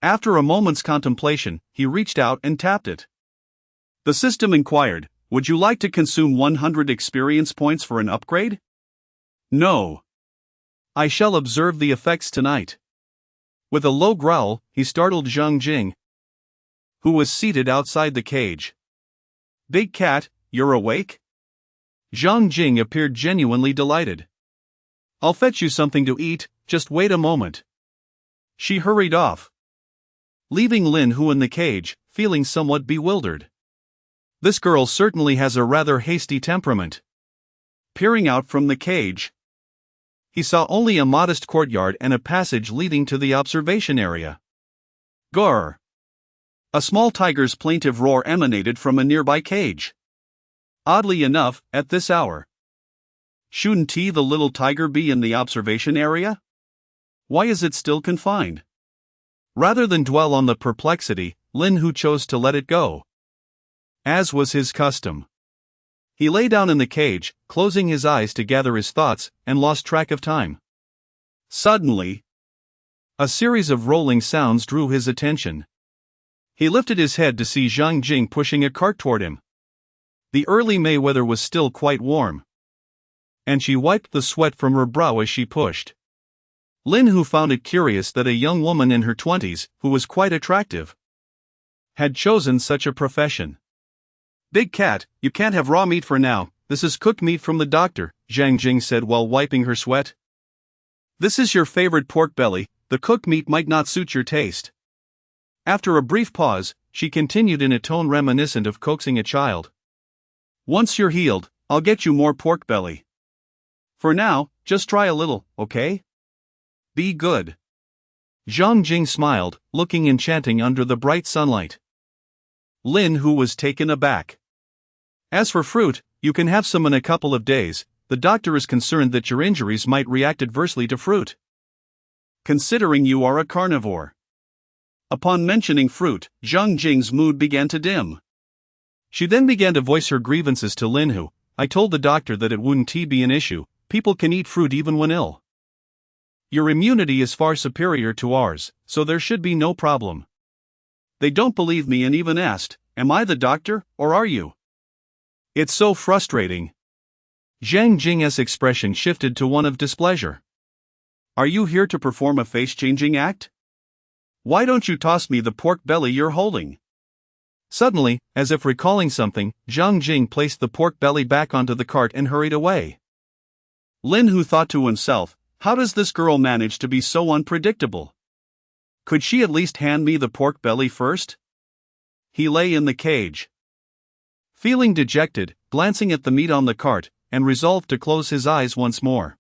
After a moment's contemplation, he reached out and tapped it. The system inquired, would you like to consume 100 experience points for an upgrade? No. I shall observe the effects tonight. With a low growl, he startled Zhang Jing, who was seated outside the cage. Big cat, you're awake? Zhang Jing appeared genuinely delighted. I'll fetch you something to eat, just wait a moment. She hurried off, leaving Lin Hu in the cage, feeling somewhat bewildered. This girl certainly has a rather hasty temperament. Peering out from the cage, he saw only a modest courtyard and a passage leading to the observation area. Grr! A small tiger's plaintive roar emanated from a nearby cage. Oddly enough, at this hour. Shouldn't the little tiger be in the observation area? Why is it still confined? Rather than dwell on the perplexity, Lin Hu chose to let it go. As was his custom, he lay down in the cage, closing his eyes to gather his thoughts, and lost track of time. Suddenly, a series of rolling sounds drew his attention. He lifted his head to see Zhang Jing pushing a cart toward him. The early May weather was still quite warm, and she wiped the sweat from her brow as she pushed. Lin Hu found it curious that a young woman in her 20s, who was quite attractive, had chosen such a profession. Big cat, you can't have raw meat for now, this is cooked meat from the doctor, Zhang Jing said while wiping her sweat. This is your favorite pork belly, the cooked meat might not suit your taste. After a brief pause, she continued in a tone reminiscent of coaxing a child. Once you're healed, I'll get you more pork belly. For now, just try a little, okay? Be good. Zhang Jing smiled, looking enchanting under the bright sunlight. Lin Hu was taken aback. As for fruit, you can have some in a couple of days. The doctor is concerned that your injuries might react adversely to fruit. Considering you are a carnivore. Upon mentioning fruit, Zhang Jing's mood began to dim. She then began to voice her grievances to Lin Hu. I told the doctor that it wouldn't be an issue, people can eat fruit even when ill. Your immunity is far superior to ours, so there should be no problem. They don't believe me and even asked, am I the doctor, or are you? It's so frustrating. Zhang Jing's expression shifted to one of displeasure. Are you here to perform a face-changing act? Why don't you toss me the pork belly you're holding? Suddenly, as if recalling something, Zhang Jing placed the pork belly back onto the cart and hurried away. Lin Hu thought to himself, how does this girl manage to be so unpredictable? Could she at least hand me the pork belly first? He lay in the cage, feeling dejected, glancing at the meat on the cart, and resolved to close his eyes once more.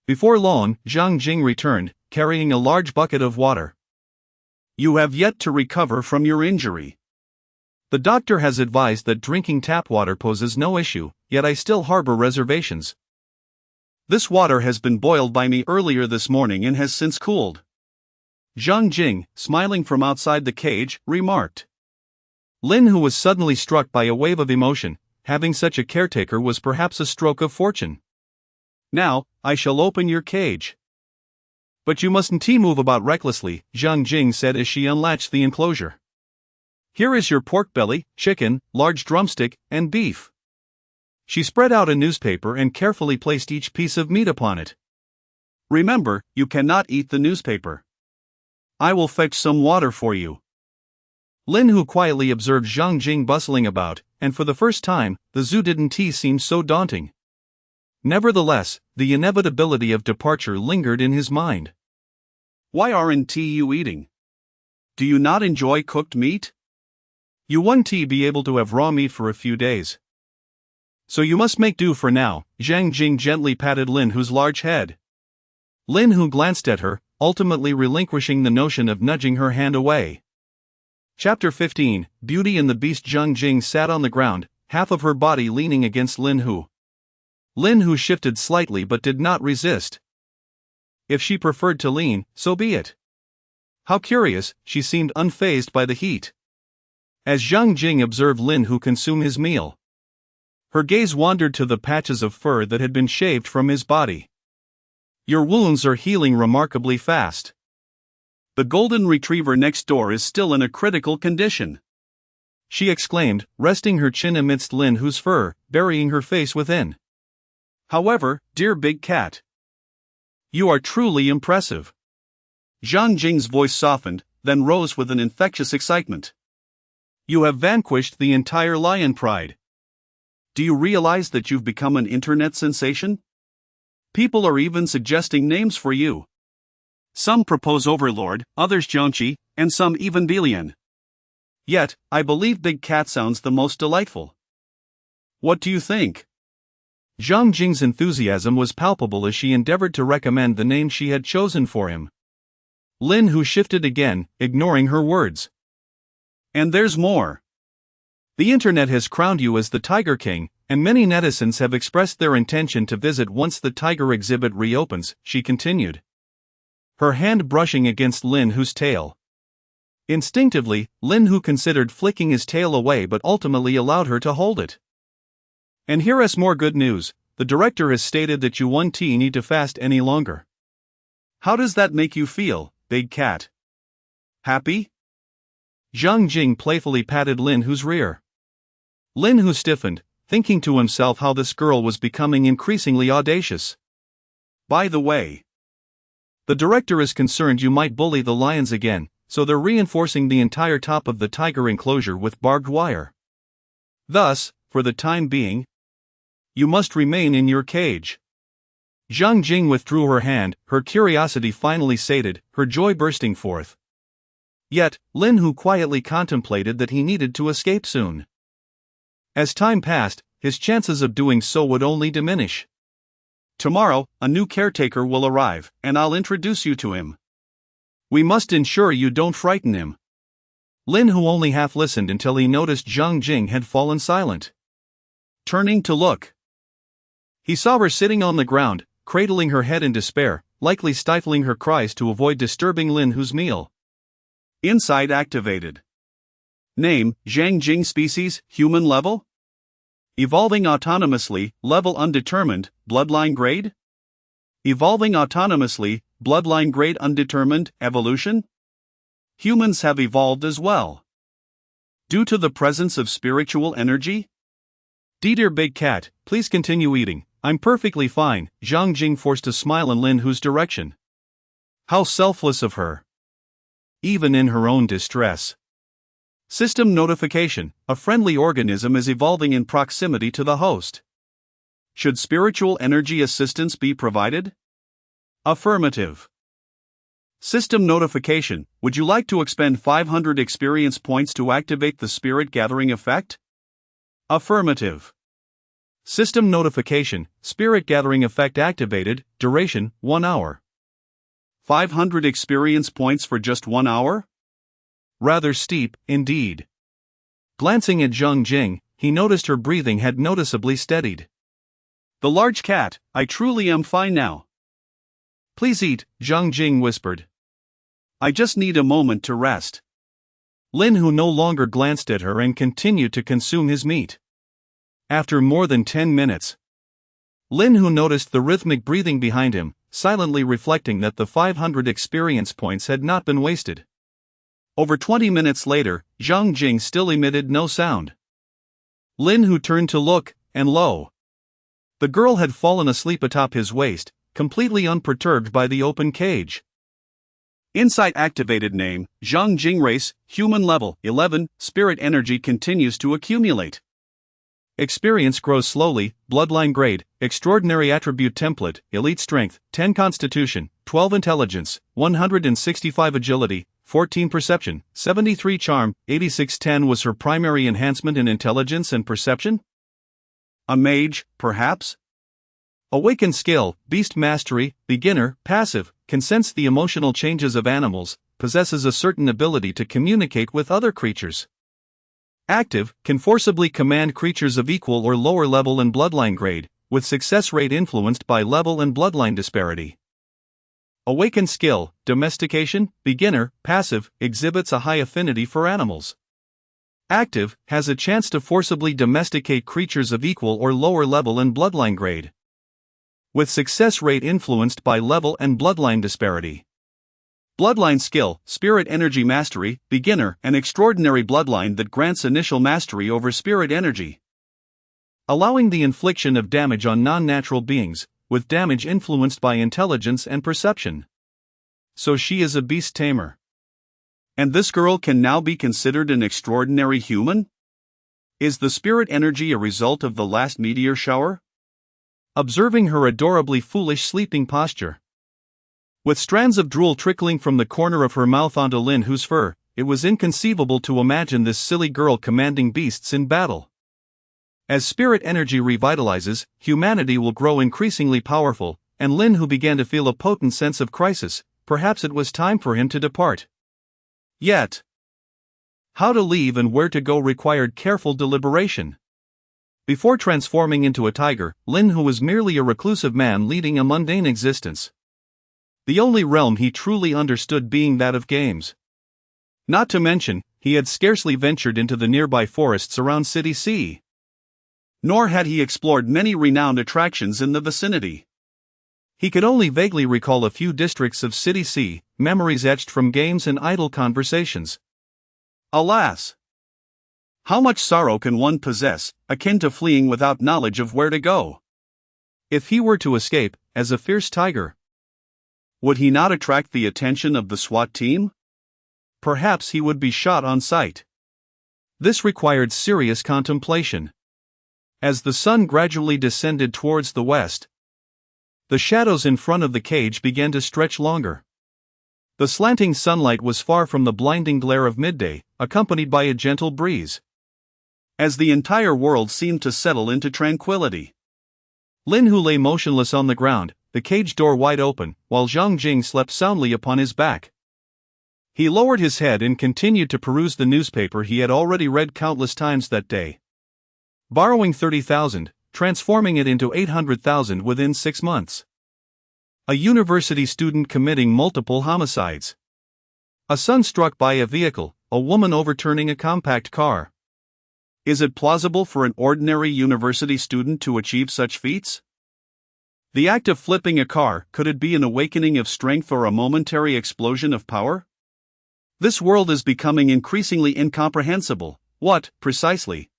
Before long, Zhang Jing returned, carrying a large bucket of water. You have yet to recover from your injury. The doctor has advised that drinking tap water poses no issue, yet I still harbor reservations. This water has been boiled by me earlier this morning and has since cooled. Zhang Jing, smiling from outside the cage, remarked. Lin, who was suddenly struck by a wave of emotion, having such a caretaker was perhaps a stroke of fortune. Now, I shall open your cage. But you mustn't move about recklessly, Zhang Jing said as she unlatched the enclosure. Here is your pork belly, chicken, large drumstick, and beef. She spread out a newspaper and carefully placed each piece of meat upon it. Remember, you cannot eat the newspaper. I will fetch some water for you. Lin Hu quietly observed Zhang Jing bustling about, and for the first time, the zoo didn't seem so daunting. Nevertheless, the inevitability of departure lingered in his mind. Why aren't you eating? Do you not enjoy cooked meat? You won't be able to have raw meat for a few days. So you must make do for now, Zhang Jing gently patted Lin Hu's large head. Lin Hu glanced at her, ultimately relinquishing the notion of nudging her hand away. Chapter 15, Beauty and the Beast. Zhang Jing sat on the ground, half of her body leaning against Lin Hu. Lin Hu shifted slightly but did not resist. If she preferred to lean, so be it. How curious, she seemed unfazed by the heat. As Zhang Jing observed Lin Hu consume his meal, her gaze wandered to the patches of fur that had been shaved from his body. Your wounds are healing remarkably fast. The golden retriever next door is still in a critical condition, she exclaimed, resting her chin amidst Lin Hu's fur, burying her face within. However, dear big cat, you are truly impressive. Zhang Jing's voice softened, then rose with an infectious excitement. You have vanquished the entire lion pride. Do you realize that you've become an internet sensation? People are even suggesting names for you. Some propose Overlord, others Jiangqi, and some even Bilian. Yet, I believe Big Cat sounds the most delightful. What do you think? Zhang Jing's enthusiasm was palpable as she endeavored to recommend the name she had chosen for him. Lin Hu shifted again, ignoring her words. And there's more. The internet has crowned you as the Tiger King, and many netizens have expressed their intention to visit once the tiger exhibit reopens, she continued, her hand brushing against Lin Hu's tail. Instinctively, Lin Hu considered flicking his tail away but ultimately allowed her to hold it. And here is more good news, the director has stated that you won't need to fast any longer. How does that make you feel, big cat? Happy? Zhang Jing playfully patted Lin Hu's rear. Lin Hu stiffened, thinking to himself how this girl was becoming increasingly audacious. By the way, the director is concerned you might bully the lions again, so they're reinforcing the entire top of the tiger enclosure with barbed wire. Thus, for the time being, you must remain in your cage. Zhang Jing withdrew her hand, her curiosity finally sated, her joy bursting forth. Yet, Lin Hu quietly contemplated that he needed to escape soon. As time passed, his chances of doing so would only diminish. Tomorrow, a new caretaker will arrive, and I'll introduce you to him. We must ensure you don't frighten him. Lin Hu only half listened until he noticed Zhang Jing had fallen silent. Turning to look, he saw her sitting on the ground, cradling her head in despair, likely stifling her cries to avoid disturbing Lin Hu's meal. Insight activated. Name, Zhang Jing. Species, human level? Evolving autonomously, level undetermined, bloodline grade? Evolving autonomously, bloodline grade undetermined, evolution? Humans have evolved as well. Due to the presence of spiritual energy? Dear big cat, please continue eating, I'm perfectly fine, Zhang Jing forced a smile in Lin Hu's direction. How selfless of her. Even in her own distress. System notification, a friendly organism is evolving in proximity to the host. Should spiritual energy assistance be provided? Affirmative. System notification. Would you like to expend 500 experience points to activate the spirit gathering effect? Affirmative. System notification, spirit gathering effect activated, duration, 1 hour. 500 experience points for just 1 hour? Rather steep, indeed. Glancing at Zhang Jing, he noticed her breathing had noticeably steadied. The large cat, I truly am fine now. Please eat, Zhang Jing whispered. I just need a moment to rest. Lin Hu no longer glanced at her and continued to consume his meat. After more than 10 minutes, Lin Hu noticed the rhythmic breathing behind him, silently reflecting that the 500 experience points had not been wasted. Over 20 minutes later, Zhang Jing still emitted no sound. Lin Hu turned to look, and lo! The girl had fallen asleep atop his waist, completely unperturbed by the open cage. Insight activated. Name, Zhang Jing. Race, human. Level 11, spirit energy continues to accumulate. Experience grows slowly, bloodline grade, extraordinary attribute template, elite strength, 10 constitution, 12 intelligence, 165 agility, 14 perception, 73 charm, 8610 was her primary enhancement in intelligence and perception? A mage, perhaps? Awakened skill, beast mastery, beginner, passive, can sense the emotional changes of animals, possesses a certain ability to communicate with other creatures. Active, can forcibly command creatures of equal or lower level and bloodline grade, with success rate influenced by level and bloodline disparity. Awakened skill, domestication, beginner, passive, exhibits a high affinity for animals. Active, has a chance to forcibly domesticate creatures of equal or lower level and bloodline grade, with success rate influenced by level and bloodline disparity. Bloodline skill, spirit energy mastery, beginner, an extraordinary bloodline that grants initial mastery over spirit energy, allowing the infliction of damage on non-natural beings, with damage influenced by intelligence and perception. So she is a beast tamer. And this girl can now be considered an extraordinary human? Is the spirit energy a result of the last meteor shower? Observing her adorably foolish sleeping posture, with strands of drool trickling from the corner of her mouth onto Lin Hu's fur, it was inconceivable to imagine this silly girl commanding beasts in battle. As spirit energy revitalizes, humanity will grow increasingly powerful, and Lin Hu began to feel a potent sense of crisis. Perhaps it was time for him to depart. Yet, how to leave and where to go required careful deliberation. Before transforming into a tiger, Lin Hu was merely a reclusive man leading a mundane existence, the only realm he truly understood being that of games. Not to mention, he had scarcely ventured into the nearby forests around City C. Nor had he explored many renowned attractions in the vicinity. He could only vaguely recall a few districts of City C, memories etched from games and idle conversations. Alas! How much sorrow can one possess, akin to fleeing without knowledge of where to go? If he were to escape, as a fierce tiger, would he not attract the attention of the SWAT team? Perhaps he would be shot on sight. This required serious contemplation. As the sun gradually descended towards the west, the shadows in front of the cage began to stretch longer. The slanting sunlight was far from the blinding glare of midday, accompanied by a gentle breeze. As the entire world seemed to settle into tranquility, Lin Hu lay motionless on the ground, the cage door wide open, while Zhang Jing slept soundly upon his back. He lowered his head and continued to peruse the newspaper he had already read countless times that day. Borrowing 30,000, transforming it into 800,000 within 6 months. A university student committing multiple homicides. A son struck by a vehicle, a woman overturning a compact car. Is it plausible for an ordinary university student to achieve such feats? The act of flipping a car, could it be an awakening of strength or a momentary explosion of power? This world is becoming increasingly incomprehensible. What, precisely,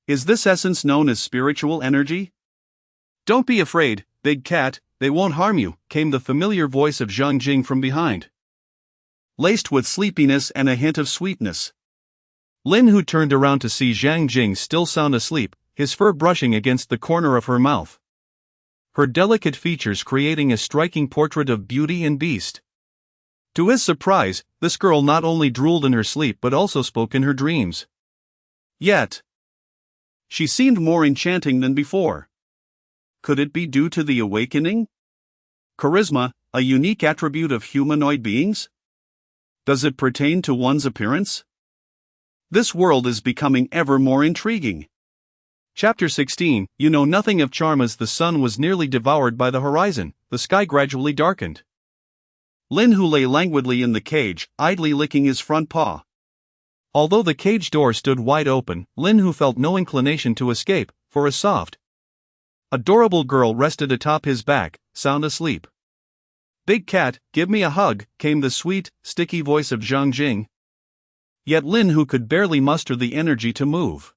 is this essence known as spiritual energy? Don't be afraid, big cat, they won't harm you, came the familiar voice of Zhang Jing from behind, laced with sleepiness and a hint of sweetness. Lin Hu turned around to see Zhang Jing still sound asleep, his fur brushing against the corner of her mouth, her delicate features creating a striking portrait of beauty and beast. To his surprise, this girl not only drooled in her sleep but also spoke in her dreams. Yet, she seemed more enchanting than before. Could it be due to the awakening? Charisma, a unique attribute of humanoid beings? Does it pertain to one's appearance? This world is becoming ever more intriguing. Chapter 16. You know nothing of charm. As the sun was nearly devoured by the horizon, the sky gradually darkened. Lin Hu lay languidly in the cage, idly licking his front paw. Although the cage door stood wide open, Lin Hu felt no inclination to escape, for a soft, adorable girl rested atop his back, sound asleep. "Big cat, give me a hug," came the sweet, sticky voice of Zhang Jing. Yet Lin Hu could barely muster the energy to move.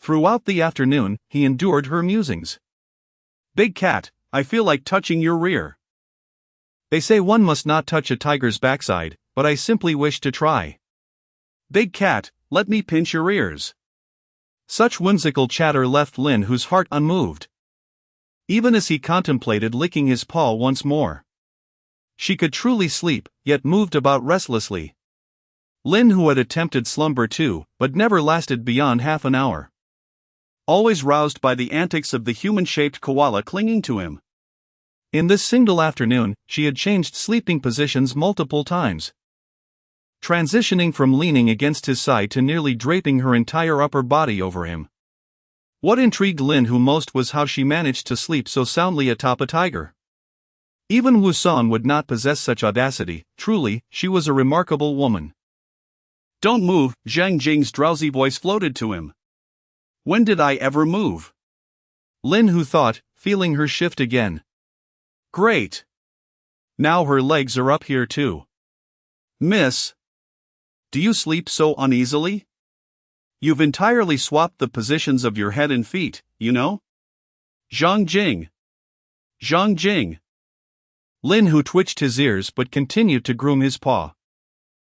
Throughout the afternoon, he endured her musings. "Big cat, I feel like touching your rear." "They say one must not touch a tiger's backside, but I simply wish to try." "Big cat, let me pinch your ears." Such whimsical chatter left Lin Hu's heart unmoved. Even as he contemplated licking his paw once more, she could truly sleep, yet moved about restlessly. Lin Hu had attempted slumber too, but never lasted beyond half an hour. Always roused by the antics of the human-shaped koala clinging to him. In this single afternoon, she had changed sleeping positions multiple times, transitioning from leaning against his side to nearly draping her entire upper body over him. What intrigued Lin Hu most was how she managed to sleep so soundly atop a tiger. Even Wu San would not possess such audacity. Truly, she was a remarkable woman. "Don't move," Zhang Jing's drowsy voice floated to him. "When did I ever move?" Lin Hu thought, feeling her shift again. Great. Now her legs are up here too. "Miss, do you sleep so uneasily? You've entirely swapped the positions of your head and feet, you know?" "Zhang Jing. Zhang Jing." Lin Hu twitched his ears but continued to groom his paw.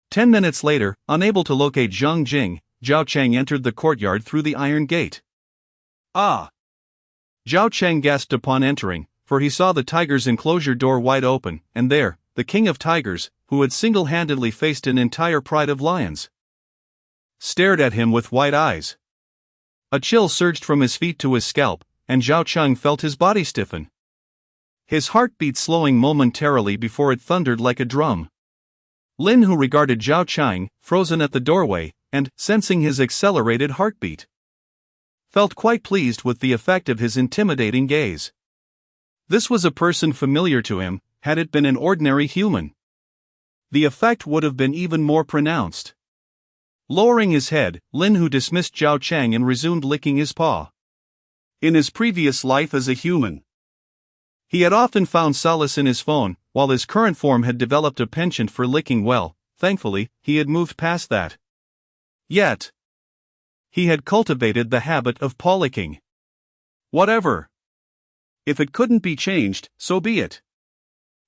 10 minutes later, unable to locate Zhang Jing, Zhao Cheng entered the courtyard through the iron gate. "Ah!" Zhao Cheng gasped upon entering, for he saw the tiger's enclosure door wide open, and there, the king of tigers, who had single-handedly faced an entire pride of lions, stared at him with wide eyes. A chill surged from his feet to his scalp, and Zhao Cheng felt his body stiffen, his heartbeat slowing momentarily before it thundered like a drum. Lin Hu regarded Zhao Cheng, frozen at the doorway, and, sensing his accelerated heartbeat, felt quite pleased with the effect of his intimidating gaze. This was a person familiar to him. Had it been an ordinary human, the effect would have been even more pronounced. Lowering his head, Lin Hu dismissed Zhao Cheng and resumed licking his paw. In his previous life as a human, he had often found solace in his phone, while his current form had developed a penchant for licking. Well, thankfully, he had moved past that. Yet, he had cultivated the habit of paw licking. Whatever. If it couldn't be changed, so be it.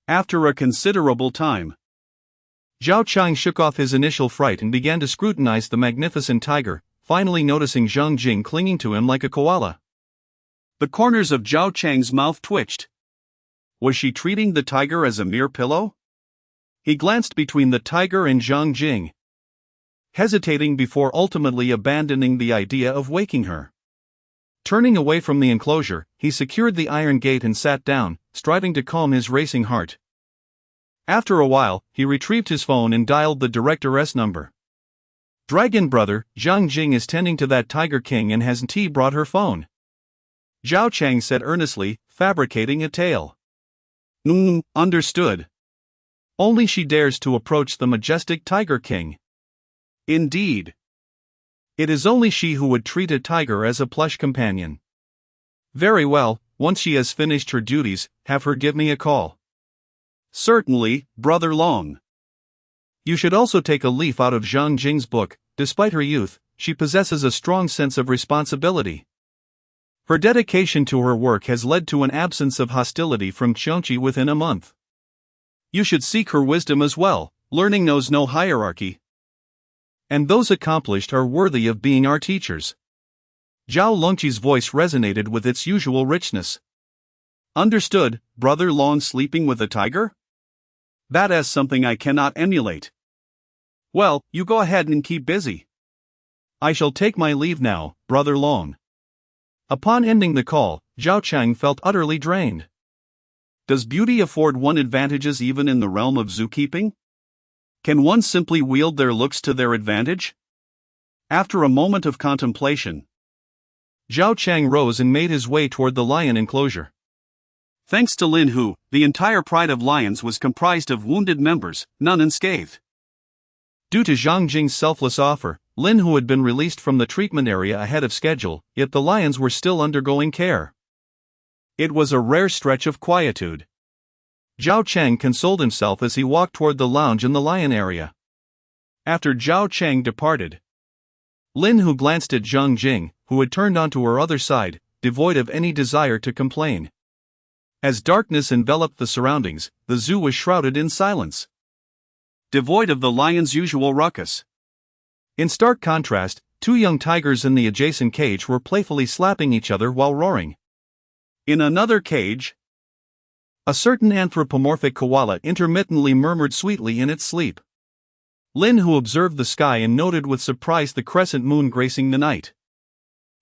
After a considerable time, Zhao Cheng shook off his initial fright and began to scrutinize the magnificent tiger, finally noticing Zhang Jing clinging to him like a koala. The corners of Zhao Cheng's mouth twitched. Was she treating the tiger as a mere pillow? He glanced between the tiger and Zhang Jing, hesitating before ultimately abandoning the idea of waking her. Turning away from the enclosure, he secured the iron gate and sat down, striving to calm his racing heart. After a while, he retrieved his phone and dialed the director's number. "Dragon brother, Zhang Jing is tending to that tiger king and hasn't he brought her phone?" Zhao Cheng said earnestly, fabricating a tale. Understood. Only she dares to approach the majestic tiger king. Indeed. It is only she who would treat a tiger as a plush companion. Very well, once she has finished her duties, have her give me a call. Certainly, Brother Long. You should also take a leaf out of Zhang Jing's book. Despite her youth, she possesses a strong sense of responsibility. Her dedication to her work has led to an absence of hostility from Qiongqi within a month. You should seek her wisdom as well. Learning knows no hierarchy, and those accomplished are worthy of being our teachers. Zhao Longqi's voice resonated with its usual richness. Understood. Brother Long sleeping with a tiger? That is something I cannot emulate. Well, you go ahead and keep busy. I shall take my leave now, Brother Long. Upon ending the call, Zhao Chang felt utterly drained. Does beauty afford one advantages even in the realm of zookeeping? Can one simply wield their looks to their advantage? After a moment of contemplation, Zhao Chang rose and made his way toward the lion enclosure. Thanks to Lin Hu, the entire pride of lions was comprised of wounded members, none unscathed. Due to Zhang Jing's selfless offer, Lin Hu had been released from the treatment area ahead of schedule, yet the lions were still undergoing care. It was a rare stretch of quietude. Zhao Chang consoled himself as he walked toward the lounge in the lion area. After Zhao Chang departed, Lin Hu glanced at Zhang Jing, who had turned onto her other side, devoid of any desire to complain. As darkness enveloped the surroundings, the zoo was shrouded in silence, devoid of the lion's usual ruckus. In stark contrast, two young tigers in the adjacent cage were playfully slapping each other while roaring. In another cage, a certain anthropomorphic koala intermittently murmured sweetly in its sleep. Lin Hu observed the sky and noted with surprise the crescent moon gracing the night.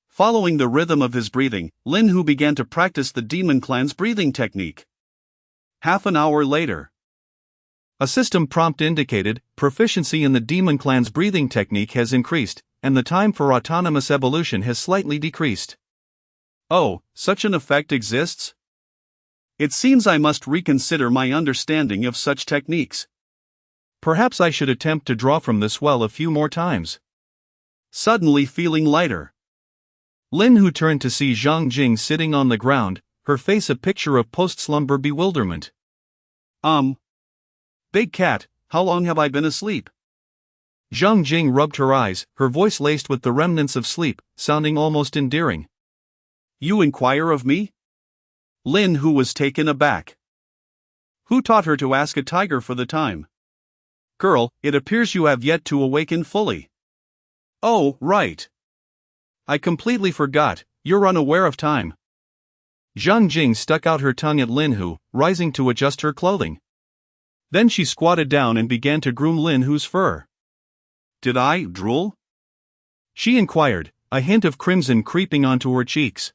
Following the rhythm of his breathing, Lin Hu began to practice the demon clan's breathing technique. Half an hour later, a system prompt indicated, proficiency in the demon clan's breathing technique has increased, and the time for autonomous evolution has slightly decreased. Oh, such an effect exists? It seems I must reconsider my understanding of such techniques. Perhaps I should attempt to draw from this well a few more times. Suddenly feeling lighter, Lin Hu turned to see Zhang Jing sitting on the ground, her face a picture of post-slumber bewilderment. Big cat, how long have I been asleep? Zhang Jing rubbed her eyes, her voice laced with the remnants of sleep, sounding almost endearing. You inquire of me? Lin Hu was taken aback. Who taught her to ask a tiger for the time? Girl, it appears you have yet to awaken fully. Oh, right. I completely forgot, you're unaware of time. Zhang Jing stuck out her tongue at Lin Hu, rising to adjust her clothing. Then she squatted down and began to groom Lin Hu's fur. Did I drool? She inquired, a hint of crimson creeping onto her cheeks.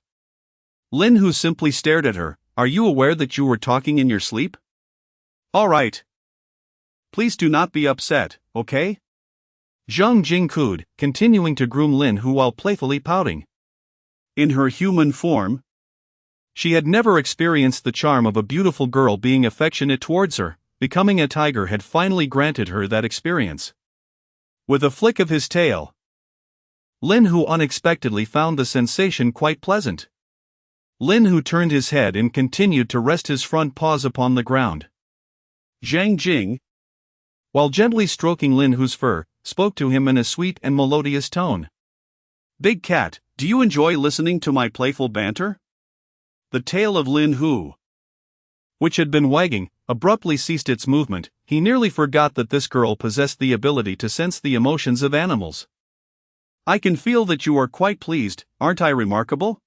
Lin Hu simply stared at her. Are you aware that you were talking in your sleep? All right. Please do not be upset, okay? Zhang Jing cooed, continuing to groom Lin Hu while playfully pouting. In her human form, she had never experienced the charm of a beautiful girl being affectionate towards her. Becoming a tiger had finally granted her that experience. With a flick of his tail, Lin Hu unexpectedly found the sensation quite pleasant. Lin Hu turned his head and continued to rest his front paws upon the ground. Zhang Jing, while gently stroking Lin Hu's fur, spoke to him in a sweet and melodious tone. Big cat, do you enjoy listening to my playful banter? The tail of Lin Hu, which had been wagging, abruptly ceased its movement. He nearly forgot that this girl possessed the ability to sense the emotions of animals. I can feel that you are quite pleased, aren't I remarkable?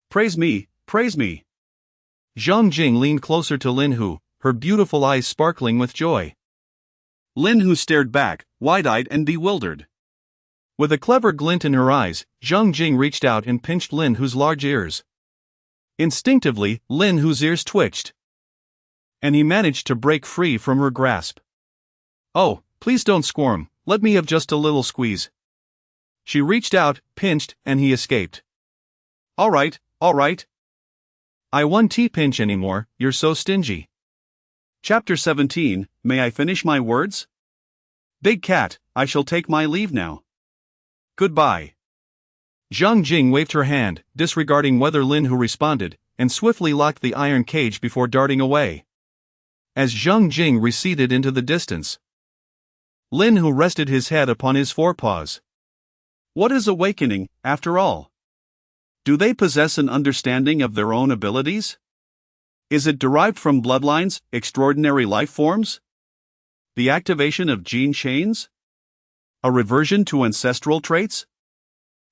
Praise me, praise me. Zhang Jing leaned closer to Lin Hu, her beautiful eyes sparkling with joy. Lin Hu stared back, wide-eyed and bewildered. With a clever glint in her eyes, Zhang Jing reached out and pinched Lin Hu's large ears. Instinctively, Lin Hu's ears twitched, and he managed to break free from her grasp. Oh, please don't squirm, let me have just a little squeeze. She reached out, pinched, and he escaped. All right. I won't pinch anymore, you're so stingy. Chapter 17, May I finish my words? Big cat, I shall take my leave now. Goodbye. Zhang Jing waved her hand, disregarding whether Lin Hu responded, and swiftly locked the iron cage before darting away. As Zhang Jing receded into the distance, Lin Hu rested his head upon his forepaws. What is awakening, after all? Do they possess an understanding of their own abilities? Is it derived from bloodlines, extraordinary life forms? The activation of gene chains? A reversion to ancestral traits?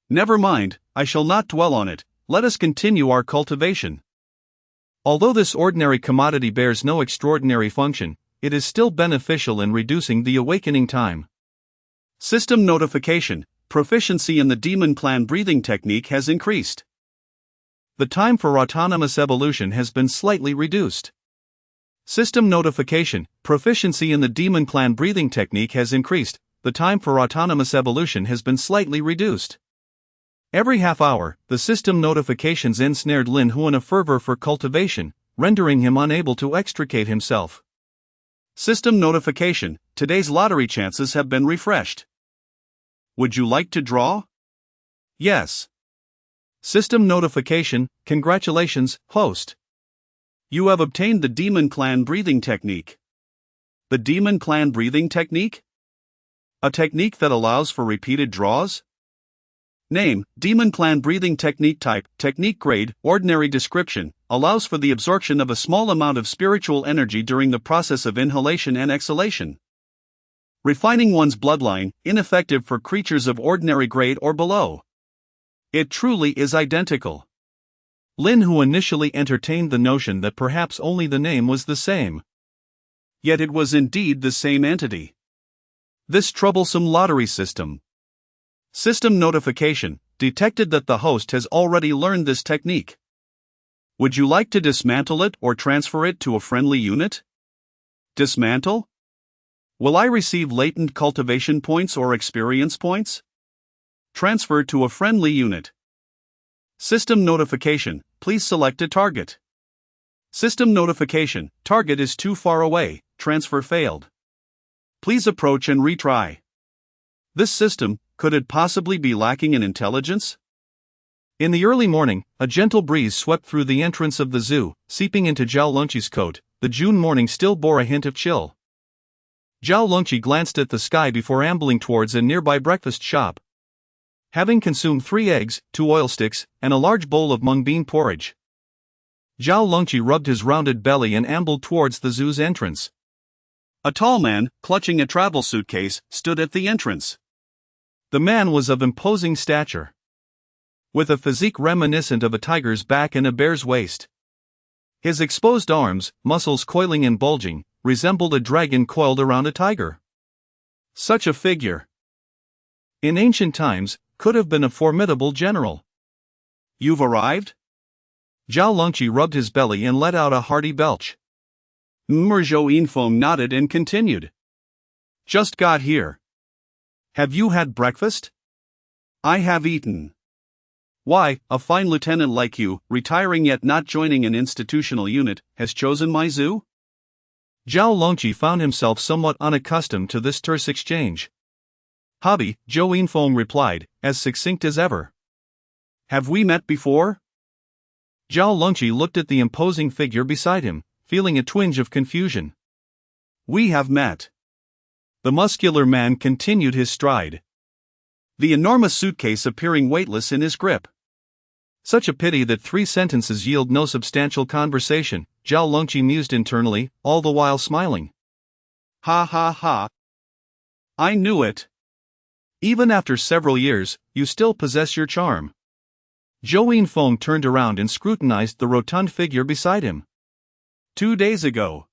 Never mind, I shall not dwell on it, let us continue our cultivation. Although this ordinary commodity bears no extraordinary function, it is still beneficial in reducing the awakening time. System notification: proficiency in the demon clan breathing technique has increased. The time for autonomous evolution has been slightly reduced. System notification: proficiency in the demon clan breathing technique has increased. The time for autonomous evolution has been slightly reduced. Every half hour, the system notifications ensnared Lin Hu in a fervor for cultivation, rendering him unable to extricate himself. System notification: today's lottery chances have been refreshed. Would you like to draw? Yes. System notification: congratulations, host. You have obtained the demon clan breathing technique. The demon clan breathing technique? A technique that allows for repeated draws? Name: demon clan breathing technique. Type: technique. Grade: ordinary. Description: allows for the absorption of a small amount of spiritual energy during the process of inhalation and exhalation. Refining one's bloodline, ineffective for creatures of ordinary grade or below. It truly is identical. Lin Hu initially entertained the notion that perhaps only the name was the same. Yet it was indeed the same entity. This troublesome lottery system. System notification: detected that the host has already learned this technique. Would you like to dismantle it or transfer it to a friendly unit? Dismantle? Will I receive latent cultivation points or experience points? Transfer to a friendly unit. System notification: please select a target. System notification: target is too far away, transfer failed. Please approach and retry. This system, could it possibly be lacking in intelligence? In the early morning, a gentle breeze swept through the entrance of the zoo, seeping into Zhao Longqi's coat. The June morning still bore a hint of chill. Zhao Longqi glanced at the sky before ambling towards a nearby breakfast shop. Having consumed 3 eggs, 2 oil sticks, and a large bowl of mung bean porridge, Zhao Longqi rubbed his rounded belly and ambled towards the zoo's entrance. A tall man, clutching a travel suitcase, stood at the entrance. The man was of imposing stature, with a physique reminiscent of a tiger's back and a bear's waist. His exposed arms, muscles coiling and bulging, resembled a dragon coiled around a tiger. Such a figure, in ancient times, could have been a formidable general. You've arrived? Zhao Longqi rubbed his belly and let out a hearty belch. Zhou Yinfeng nodded and continued. Just got here. Have you had breakfast? I have eaten. Why, a fine lieutenant like you, retiring yet not joining an institutional unit, has chosen my zoo? Zhao Longqi found himself somewhat unaccustomed to this terse exchange. Hobby, Zhou Yinfeng replied, as succinct as ever. Have we met before? Zhao Longqi looked at the imposing figure beside him, feeling a twinge of confusion. We have met. The muscular man continued his stride, the enormous suitcase appearing weightless in his grip. Such a pity that 3 sentences yield no substantial conversation, Zhao Longqi mused internally, all the while smiling. Ha ha ha. I knew it. Even after several years, you still possess your charm. Zhou Yinfeng turned around and scrutinized the rotund figure beside him. 2 days ago.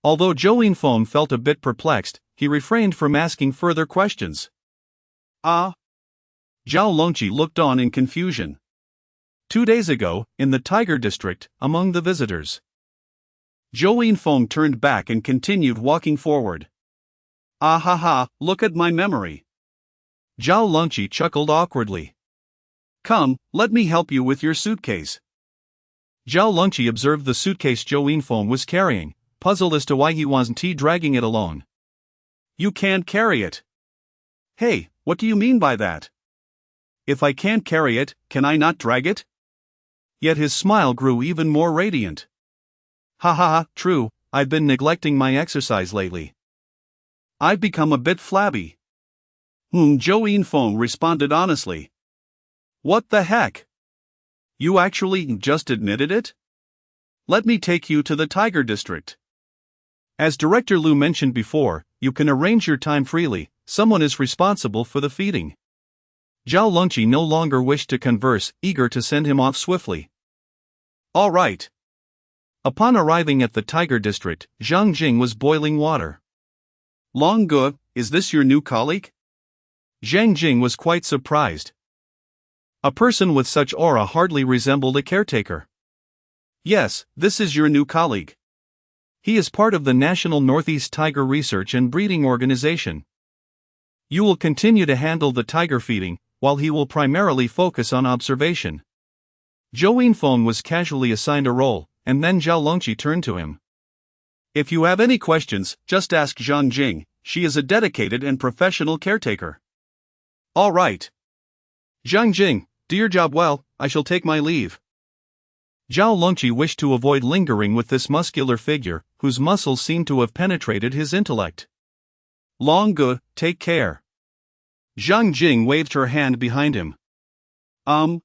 Although Zhou Yinfeng felt a bit perplexed, he refrained from asking further questions. Ah? Zhao Longqi looked on in confusion. 2 days ago, in the Tiger District, among the visitors. Zhou Yinfeng turned back and continued walking forward. Ah ha ha, look at my memory. Zhao Longqi chuckled awkwardly. Come, let me help you with your suitcase. Zhao Longqi observed the suitcase Zhou Yinfeng was carrying, puzzled as to why he wasn't dragging it alone. You can't carry it. Hey, what do you mean by that? If I can't carry it, can I not drag it? Yet his smile grew even more radiant. Ha ha ha, true, I've been neglecting my exercise lately. I've become a bit flabby. Zhou Yinfeng responded honestly. What the heck? You actually just admitted it? Let me take you to the Tiger District. As Director Liu mentioned before, you can arrange your time freely, someone is responsible for the feeding. Zhao Longqi no longer wished to converse, eager to send him off swiftly. All right. Upon arriving at the tiger district, Zhang Jing was boiling water. Long Gu, is this your new colleague? Zhang Jing was quite surprised. A person with such aura hardly resembled a caretaker. Yes, this is your new colleague. He is part of the National Northeast Tiger Research and Breeding Organization. You will continue to handle the tiger feeding, while he will primarily focus on observation. Zhou Yinfeng was casually assigned a role, and then Zhao Longqi turned to him. If you have any questions, just ask Zhang Jing, she is a dedicated and professional caretaker. All right. Zhang Jing, do your job well, I shall take my leave. Zhao Longqi wished to avoid lingering with this muscular figure, whose muscles seemed to have penetrated his intellect. Long Gu, take care. Zhang Jing waved her hand behind him. I'm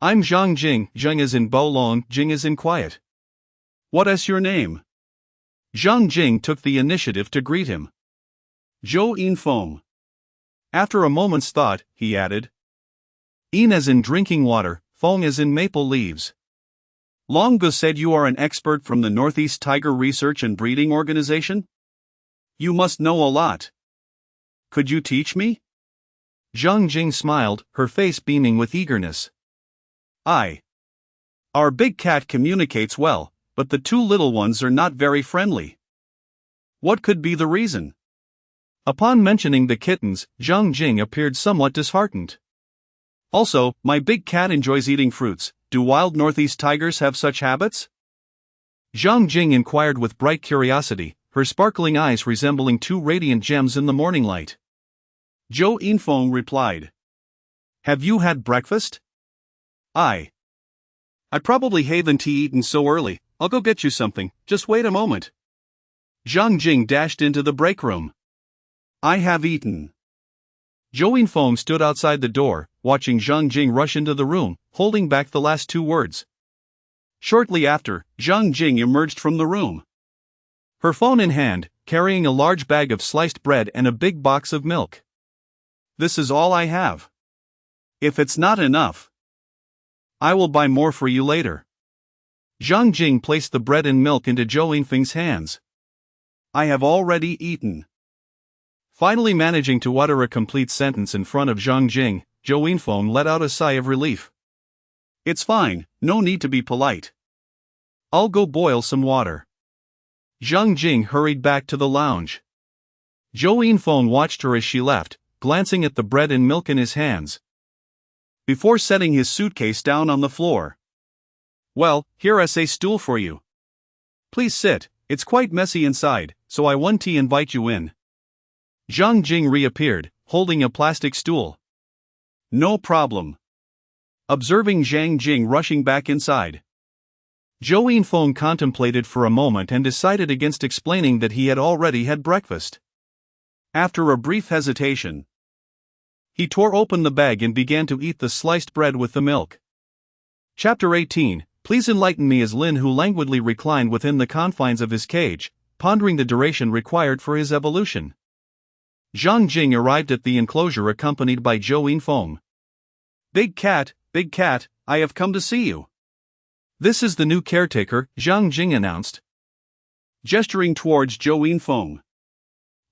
Zhang Jing, Zheng is in Bao Long, Jing is in quiet. What is your name? Zhang Jing took the initiative to greet him. Zhou Yinfeng. After a moment's thought, he added. Yin as in drinking water, Feng as in maple leaves. Long Gu said you are an expert from the Northeast Tiger Research and Breeding Organization? You must know a lot. Could you teach me? Zhang Jing smiled, her face beaming with eagerness. Our big cat communicates well, but the two little ones are not very friendly. What could be the reason? Upon mentioning the kittens, Zhang Jing appeared somewhat disheartened. Also, my big cat enjoys eating fruits. Do wild Northeast tigers have such habits? Zhang Jing inquired with bright curiosity, her sparkling eyes resembling two radiant gems in the morning light. Zhou Yinfeng replied. Have you had breakfast? I probably haven't eaten so early. I'll go get you something, just wait a moment. Zhang Jing dashed into the break room. I have eaten. Zhou Yinfeng stood outside the door, watching Zhang Jing rush into the room, holding back the last two words. Shortly after, Zhang Jing emerged from the room. Her phone in hand, carrying a large bag of sliced bread and a big box of milk. This is all I have. If it's not enough, I will buy more for you later. Zhang Jing placed the bread and milk into Zhou Yinfeng's hands. I have already eaten. Finally managing to utter a complete sentence in front of Zhang Jing, Zhou Yinfeng let out a sigh of relief. It's fine, no need to be polite. I'll go boil some water. Zhang Jing hurried back to the lounge. Zhou Yinfeng watched her as she left, glancing at the bread and milk in his hands, before setting his suitcase down on the floor. Well, here is a stool for you. Please sit, it's quite messy inside, so I want to invite you in. Zhang Jing reappeared, holding a plastic stool. No problem. Observing Zhang Jing rushing back inside, Zhou Yinfeng contemplated for a moment and decided against explaining that he had already had breakfast. After a brief hesitation, he tore open the bag and began to eat the sliced bread with the milk. Chapter 18. Please enlighten me. As Lin Hu languidly reclined within the confines of his cage, pondering the duration required for his evolution. Zhang Jing arrived at the enclosure accompanied by Zhou Yinfeng. Big cat, I have come to see you. This is the new caretaker, Zhang Jing announced, gesturing towards Zhou Yinfeng.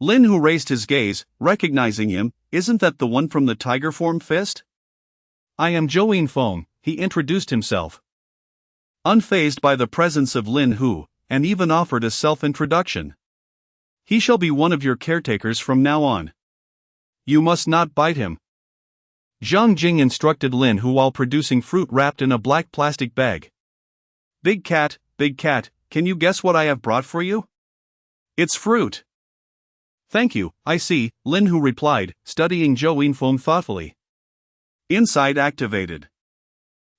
Lin Hu raised his gaze, recognizing him. Isn't that the one from the tiger form fist? I am Zhou Yinfeng, he introduced himself. Unfazed by the presence of Lin Hu, and even offered a self-introduction. He shall be one of your caretakers from now on. You must not bite him. Zhang Jing instructed Lin Hu while producing fruit wrapped in a black plastic bag. Big cat, can you guess what I have brought for you? It's fruit. Thank you, I see, Lin Hu replied, studying Zhou Yinfeng thoughtfully. Insight activated.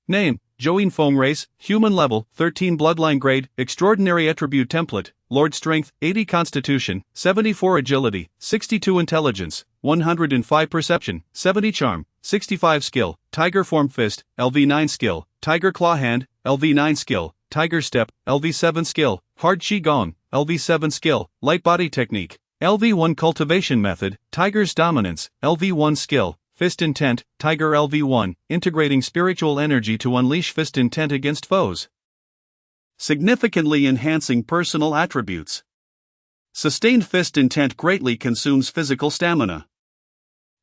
Name, Zhou Yinfeng. Race, human. Level, 13. Bloodline grade, extraordinary attribute template, Lord strength, 80 constitution, 74 agility, 62 intelligence, 105 perception, 70 charm, 65 skill, tiger form fist, LV9 skill, tiger claw hand, LV9 skill, tiger step, LV7 skill, hard qigong, LV7 skill, light body technique, LV1 cultivation method, tiger's dominance, LV1 skill, fist intent, tiger. LV1, integrating spiritual energy to unleash fist intent against foes. significantly enhancing personal attributes. Sustained fist intent greatly consumes physical stamina.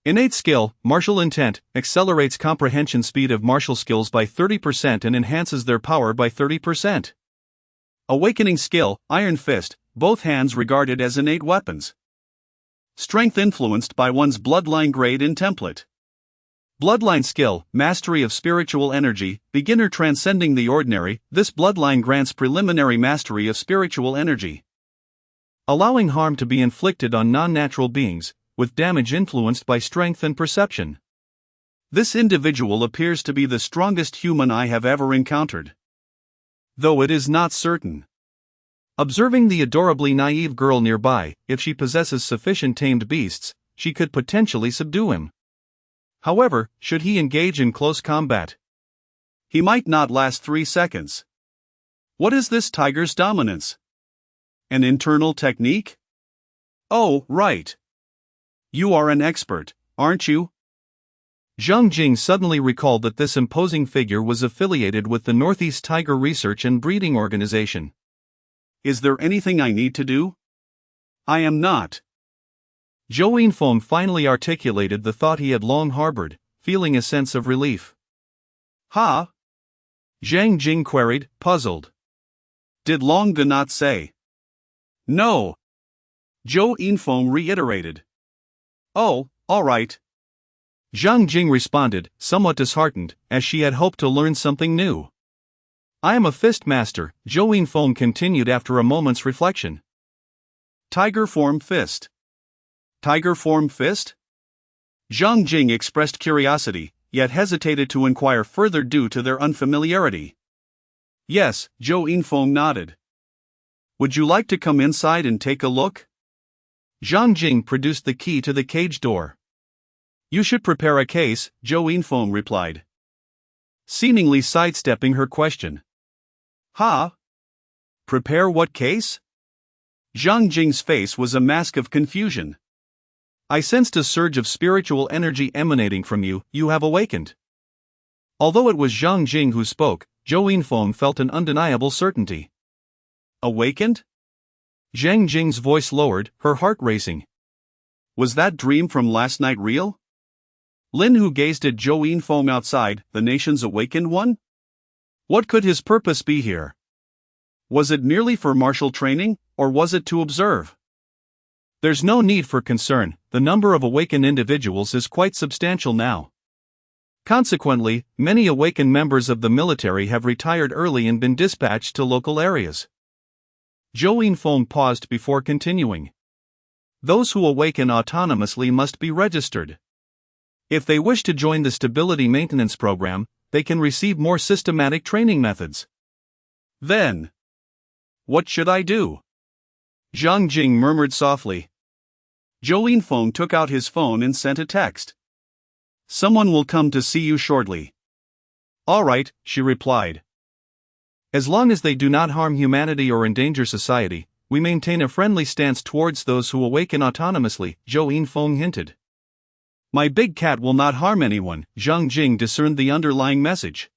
Innate skill, martial intent, accelerates comprehension speed of martial skills by 30% and enhances their power by 30%. Awakening skill, iron fist, both hands regarded as innate weapons. Strength influenced by one's bloodline grade and template. Bloodline skill, mastery of spiritual energy, beginner transcending the ordinary. This bloodline grants preliminary mastery of spiritual energy, allowing harm to be inflicted on non-natural beings, with damage influenced by strength and perception. This individual appears to be the strongest human I have ever encountered, though it is not certain. Observing the adorably naive girl nearby, if she possesses sufficient tamed beasts, she could potentially subdue him. However, should he engage in close combat, he might not last 3 seconds. What is this tiger's dominance? An internal technique? Oh, right. You are an expert, aren't you? Zhang Jing suddenly recalled that this imposing figure was affiliated with the Northeast Tiger Research and Breeding Organization. Is there anything I need to do? I am not. Zhou Yinfeng finally articulated the thought he had long harbored, feeling a sense of relief. Ha? Zhang Jing queried, puzzled. Did Long Ge not say? No. Zhou Yinfeng reiterated. Oh, all right. Zhang Jing responded, somewhat disheartened, as she had hoped to learn something new. I am a fist master, Zhou Yinfeng continued after a moment's reflection. Tiger form fist. Tiger form fist? Zhang Jing expressed curiosity, yet hesitated to inquire further due to their unfamiliarity. Yes, Zhou Yinfeng nodded. Would you like to come inside and take a look? Zhang Jing produced the key to the cage door. You should prepare a case, Zhou Yinfeng replied, seemingly sidestepping her question. Ha? Prepare what case? Zhang Jing's face was a mask of confusion. I sensed a surge of spiritual energy emanating from you, you have awakened. Although it was Zhang Jing who spoke, Zhou Yinfeng felt an undeniable certainty. Awakened? Zhang Jing's voice lowered, her heart racing. Was that dream from last night real? Lin, who gazed at Zhou Yinfeng outside, the nation's awakened one? What could his purpose be here? Was it merely for martial training, or was it to observe? There's no need for concern, the number of awakened individuals is quite substantial now. Consequently, many awakened members of the military have retired early and been dispatched to local areas. Zhou Yinfeng paused before continuing. Those who awaken autonomously must be registered. If they wish to join the stability maintenance program, they can receive more systematic training methods. Then, what should I do? Zhang Jing murmured softly. Zhou Yinfeng took out his phone and sent a text. Someone will come to see you shortly. All right, she replied. As long as they do not harm humanity or endanger society, we maintain a friendly stance towards those who awaken autonomously, Zhou Yinfeng hinted. My big cat will not harm anyone, Zhang Jing discerned the underlying message.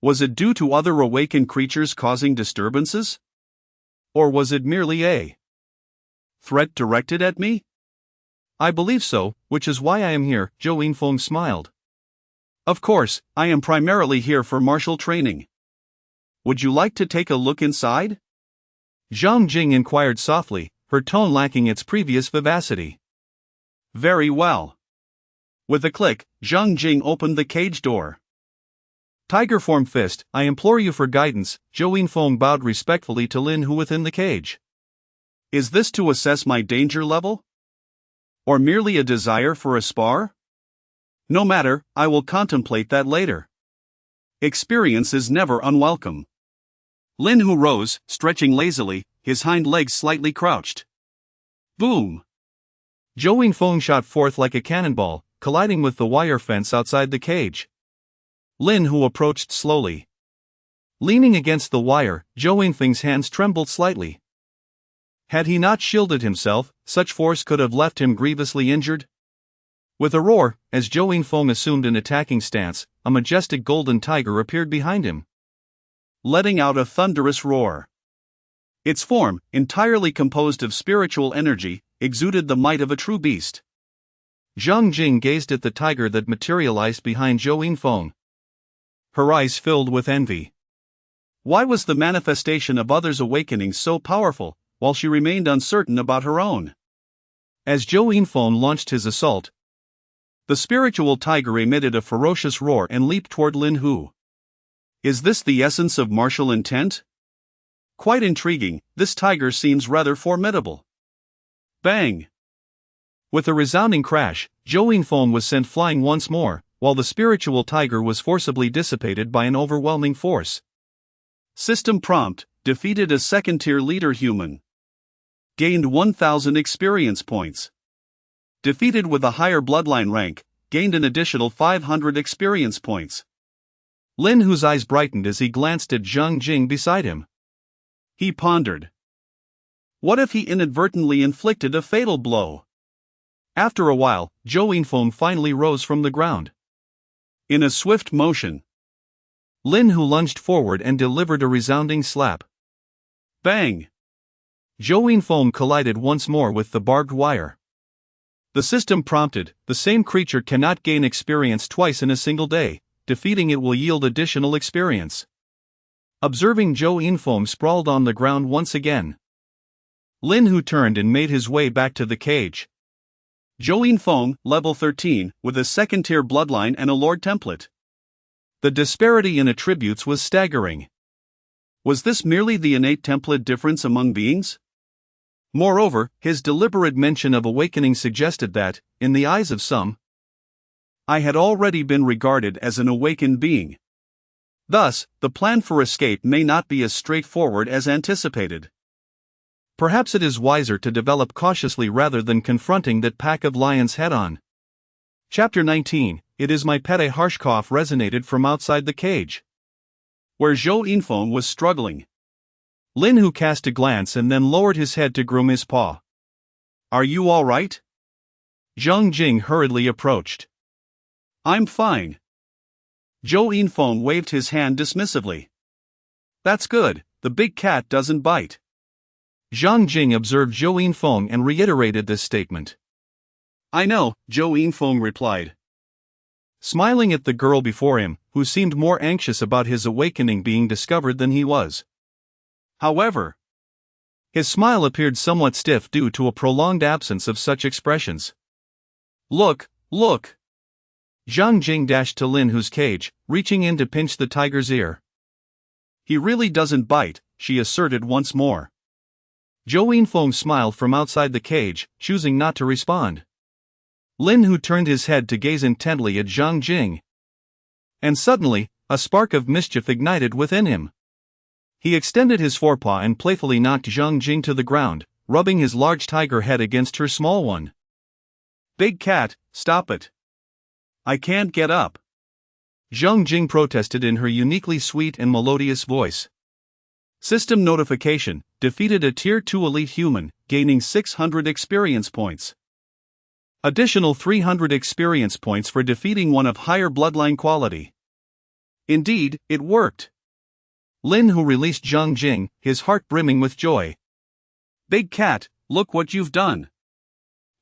Was it due to other awakened creatures causing disturbances? Or was it merely a threat directed at me? I believe so, which is why I am here, Zhou Yinfeng smiled. Of course, I am primarily here for martial training. Would you like to take a look inside? Zhang Jing inquired softly, her tone lacking its previous vivacity. Very well. With a click, Zhang Jing opened the cage door. Tiger form fist, I implore you for guidance, Zhou Yinfeng bowed respectfully to Lin, who within the cage. Is this to assess my danger level? Or merely a desire for a spar? No matter, I will contemplate that later. Experience is never unwelcome. Lin Hu rose, stretching lazily, his hind legs slightly crouched. Boom! Zhou Yinfeng shot forth like a cannonball, colliding with the wire fence outside the cage. Lin Hu approached slowly. Leaning against the wire, Zhou Yinfeng's hands trembled slightly. Had he not shielded himself, such force could have left him grievously injured. With a roar, as Zhou Yinfeng assumed an attacking stance, a majestic golden tiger appeared behind him. letting out a thunderous roar. Its form, entirely composed of spiritual energy, exuded the might of a true beast. Zhang Jing gazed at the tiger that materialized behind Zhou Yinfeng. Her eyes filled with envy. Why was the manifestation of others' awakening so powerful, while she remained uncertain about her own? As Zhou Yinfeng launched his assault, the spiritual tiger emitted a ferocious roar and leaped toward Lin Hu. Is this the essence of martial intent? Quite intriguing, this tiger seems rather formidable. Bang! With a resounding crash, Zhou Yinfeng was sent flying once more, while the spiritual tiger was forcibly dissipated by an overwhelming force. System prompt: defeated a second-tier leader human. Gained 1,000 experience points. Defeated with a higher bloodline rank, gained an additional 500 experience points. Lin Hu's eyes brightened as he glanced at Zhang Jing beside him. He pondered. What if he inadvertently inflicted a fatal blow? After a while, Zhou Yinfeng finally rose from the ground. In a swift motion, Lin Hu lunged forward and delivered a resounding slap. Bang! Zhou Yinfeng collided once more with the barbed wire. The system prompted: the same creature cannot gain experience twice in a single day. Defeating it will yield additional experience. Observing Zhou Yinfeng sprawled on the ground once again, Lin Hu turned and made his way back to the cage. Zhou Yinfeng, level 13, with a second-tier bloodline and a lord template. The disparity in attributes was staggering. Was this merely the innate template difference among beings? Moreover, his deliberate mention of awakening suggested that, in the eyes of some, I had already been regarded as an awakened being. Thus, the plan for escape may not be as straightforward as anticipated. Perhaps it is wiser to develop cautiously rather than confronting that pack of lions head-on. Chapter 19, It Is My Pet. A harsh cough resonated from outside the cage, where Zhou Yinfeng was struggling. Lin Hu cast a glance and then lowered his head to groom his paw. Are you all right? Zhang Jing hurriedly approached. I'm fine. Zhou Yinfeng waved his hand dismissively. That's good, the big cat doesn't bite. Zhang Jing observed Zhou Yinfeng and reiterated this statement. I know, Zhou Yinfeng replied, smiling at the girl before him, who seemed more anxious about his awakening being discovered than he was. However, his smile appeared somewhat stiff due to a prolonged absence of such expressions. Look, look! Zhang Jing dashed to Lin Hu's cage, reaching in to pinch the tiger's ear. He really doesn't bite, she asserted once more. Zhou Yinfeng smiled from outside the cage, choosing not to respond. Lin Hu turned his head to gaze intently at Zhang Jing. And suddenly, a spark of mischief ignited within him. He extended his forepaw and playfully knocked Zhang Jing to the ground, rubbing his large tiger head against her small one. Big cat, stop it. I can't get up. Zhang Jing protested in her uniquely sweet and melodious voice. System notification: defeated a Tier 2 elite human, gaining 600 experience points. Additional 300 experience points for defeating one of higher bloodline quality. Indeed, it worked. Lin Hu released Zhang Jing, his heart brimming with joy. Big cat, look what you've done.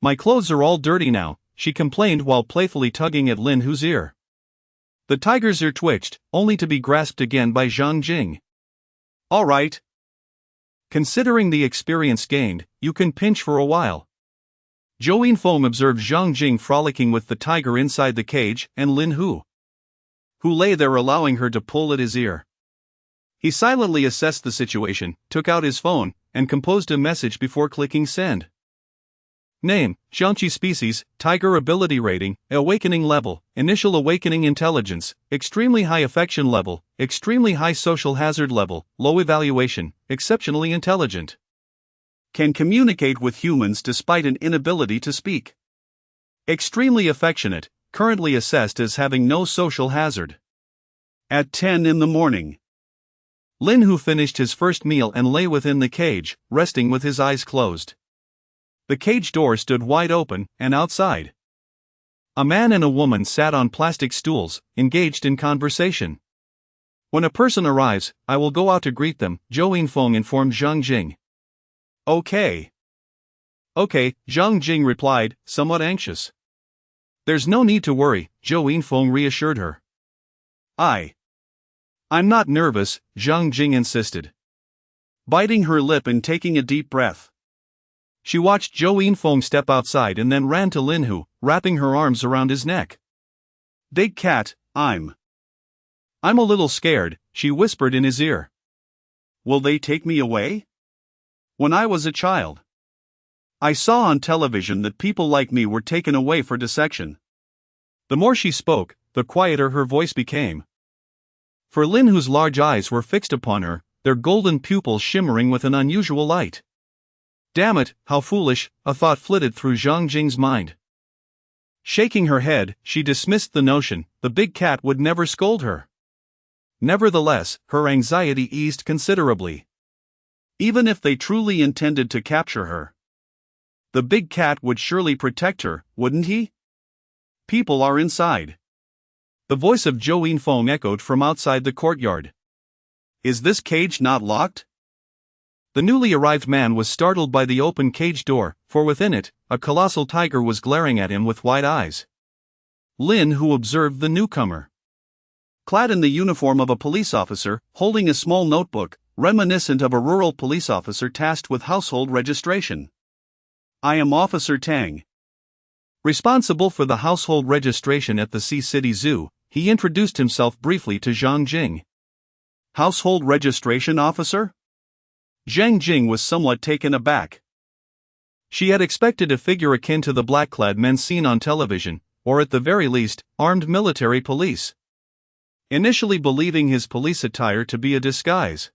My clothes are all dirty now, she complained while playfully tugging at Lin Hu's ear. The tiger's ear twitched, only to be grasped again by Zhang Jing. All right. Considering the experience gained, you can pinch for a while. Zhou Yinfeng observed Zhang Jing frolicking with the tiger inside the cage and Lin Hu, who lay there allowing her to pull at his ear. He silently assessed the situation, took out his phone, and composed a message before clicking send. Name: Xiangqi species, tiger ability rating, awakening level, initial awakening intelligence, extremely high affection level, extremely high social hazard level, low evaluation, exceptionally intelligent. Can communicate with humans despite an inability to speak. Extremely affectionate, currently assessed as having no social hazard. At 10 in the morning. Lin Hu finished his first meal and lay within the cage, resting with his eyes closed. The cage door stood wide open, and outside, a man and a woman sat on plastic stools, engaged in conversation. When a person arrives, I will go out to greet them, Zhou Yinfeng informed Zhang Jing. Okay. Okay, Zhang Jing replied, somewhat anxious. There's no need to worry, Zhou Yinfeng reassured her. I'm not nervous, Zhang Jing insisted, biting her lip and taking a deep breath. She watched Zhou Yinfeng step outside and then ran to Lin Hu, wrapping her arms around his neck. Big cat, I'm a little scared, she whispered in his ear. Will they take me away? When I was a child, I saw on television that people like me were taken away for dissection. The more she spoke, the quieter her voice became. For Lin Hu's large eyes were fixed upon her, their golden pupils shimmering with an unusual light. Damn it, how foolish, a thought flitted through Zhang Jing's mind. Shaking her head, she dismissed the notion, the big cat would never scold her. Nevertheless, her anxiety eased considerably. Even if they truly intended to capture her, the big cat would surely protect her, wouldn't he? People are inside. The voice of Zhou Yinfeng echoed from outside the courtyard. Is this cage not locked? The newly arrived man was startled by the open cage door, for within it, a colossal tiger was glaring at him with wide eyes. Lin Hu observed the newcomer. Clad in the uniform of a police officer, holding a small notebook, reminiscent of a rural police officer tasked with household registration. I am Officer Tang. Responsible for the household registration at the Sea City Zoo, he introduced himself briefly to Zhang Jing. Household registration officer? Zhang Jing was somewhat taken aback. She had expected a figure akin to the black-clad men seen on television, or at the very least, armed military police. Initially believing his police attire to be a disguise,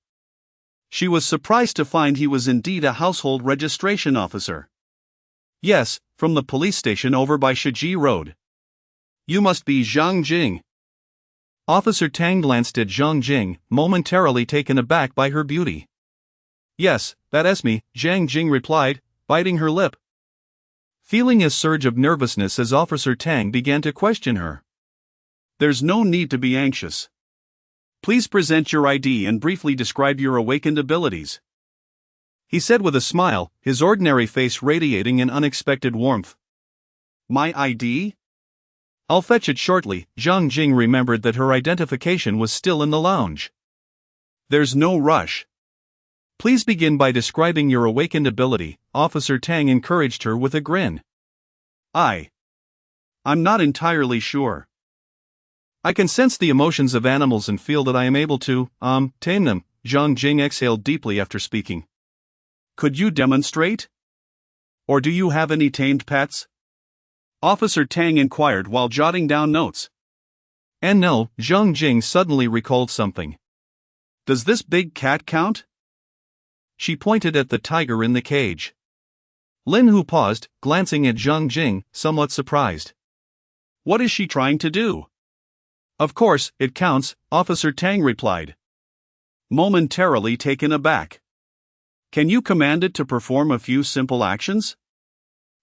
she was surprised to find he was indeed a household registration officer. Yes, from the police station over by Shiji Road. You must be Zhang Jing. Officer Tang glanced at Zhang Jing, momentarily taken aback by her beauty. Yes, that's me, Zhang Jing replied, biting her lip. Feeling a surge of nervousness as Officer Tang began to question her. There's no need to be anxious. Please present your ID and briefly describe your awakened abilities, he said with a smile, his ordinary face radiating an unexpected warmth. My ID? I'll fetch it shortly, Zhang Jing remembered that her identification was still in the lounge. There's no rush. Please begin by describing your awakened ability, Officer Tang encouraged her with a grin. I'm not entirely sure. I can sense the emotions of animals and feel that I am able to, tame them, Zhang Jing exhaled deeply after speaking. Could you demonstrate? Or do you have any tamed pets? Officer Tang inquired while jotting down notes. And no, Zhang Jing suddenly recalled something. Does this big cat count? She pointed at the tiger in the cage. Lin Hu paused, glancing at Zhang Jing, somewhat surprised. What is she trying to do? Of course, it counts, Officer Tang replied. Momentarily taken aback. Can you command it to perform a few simple actions?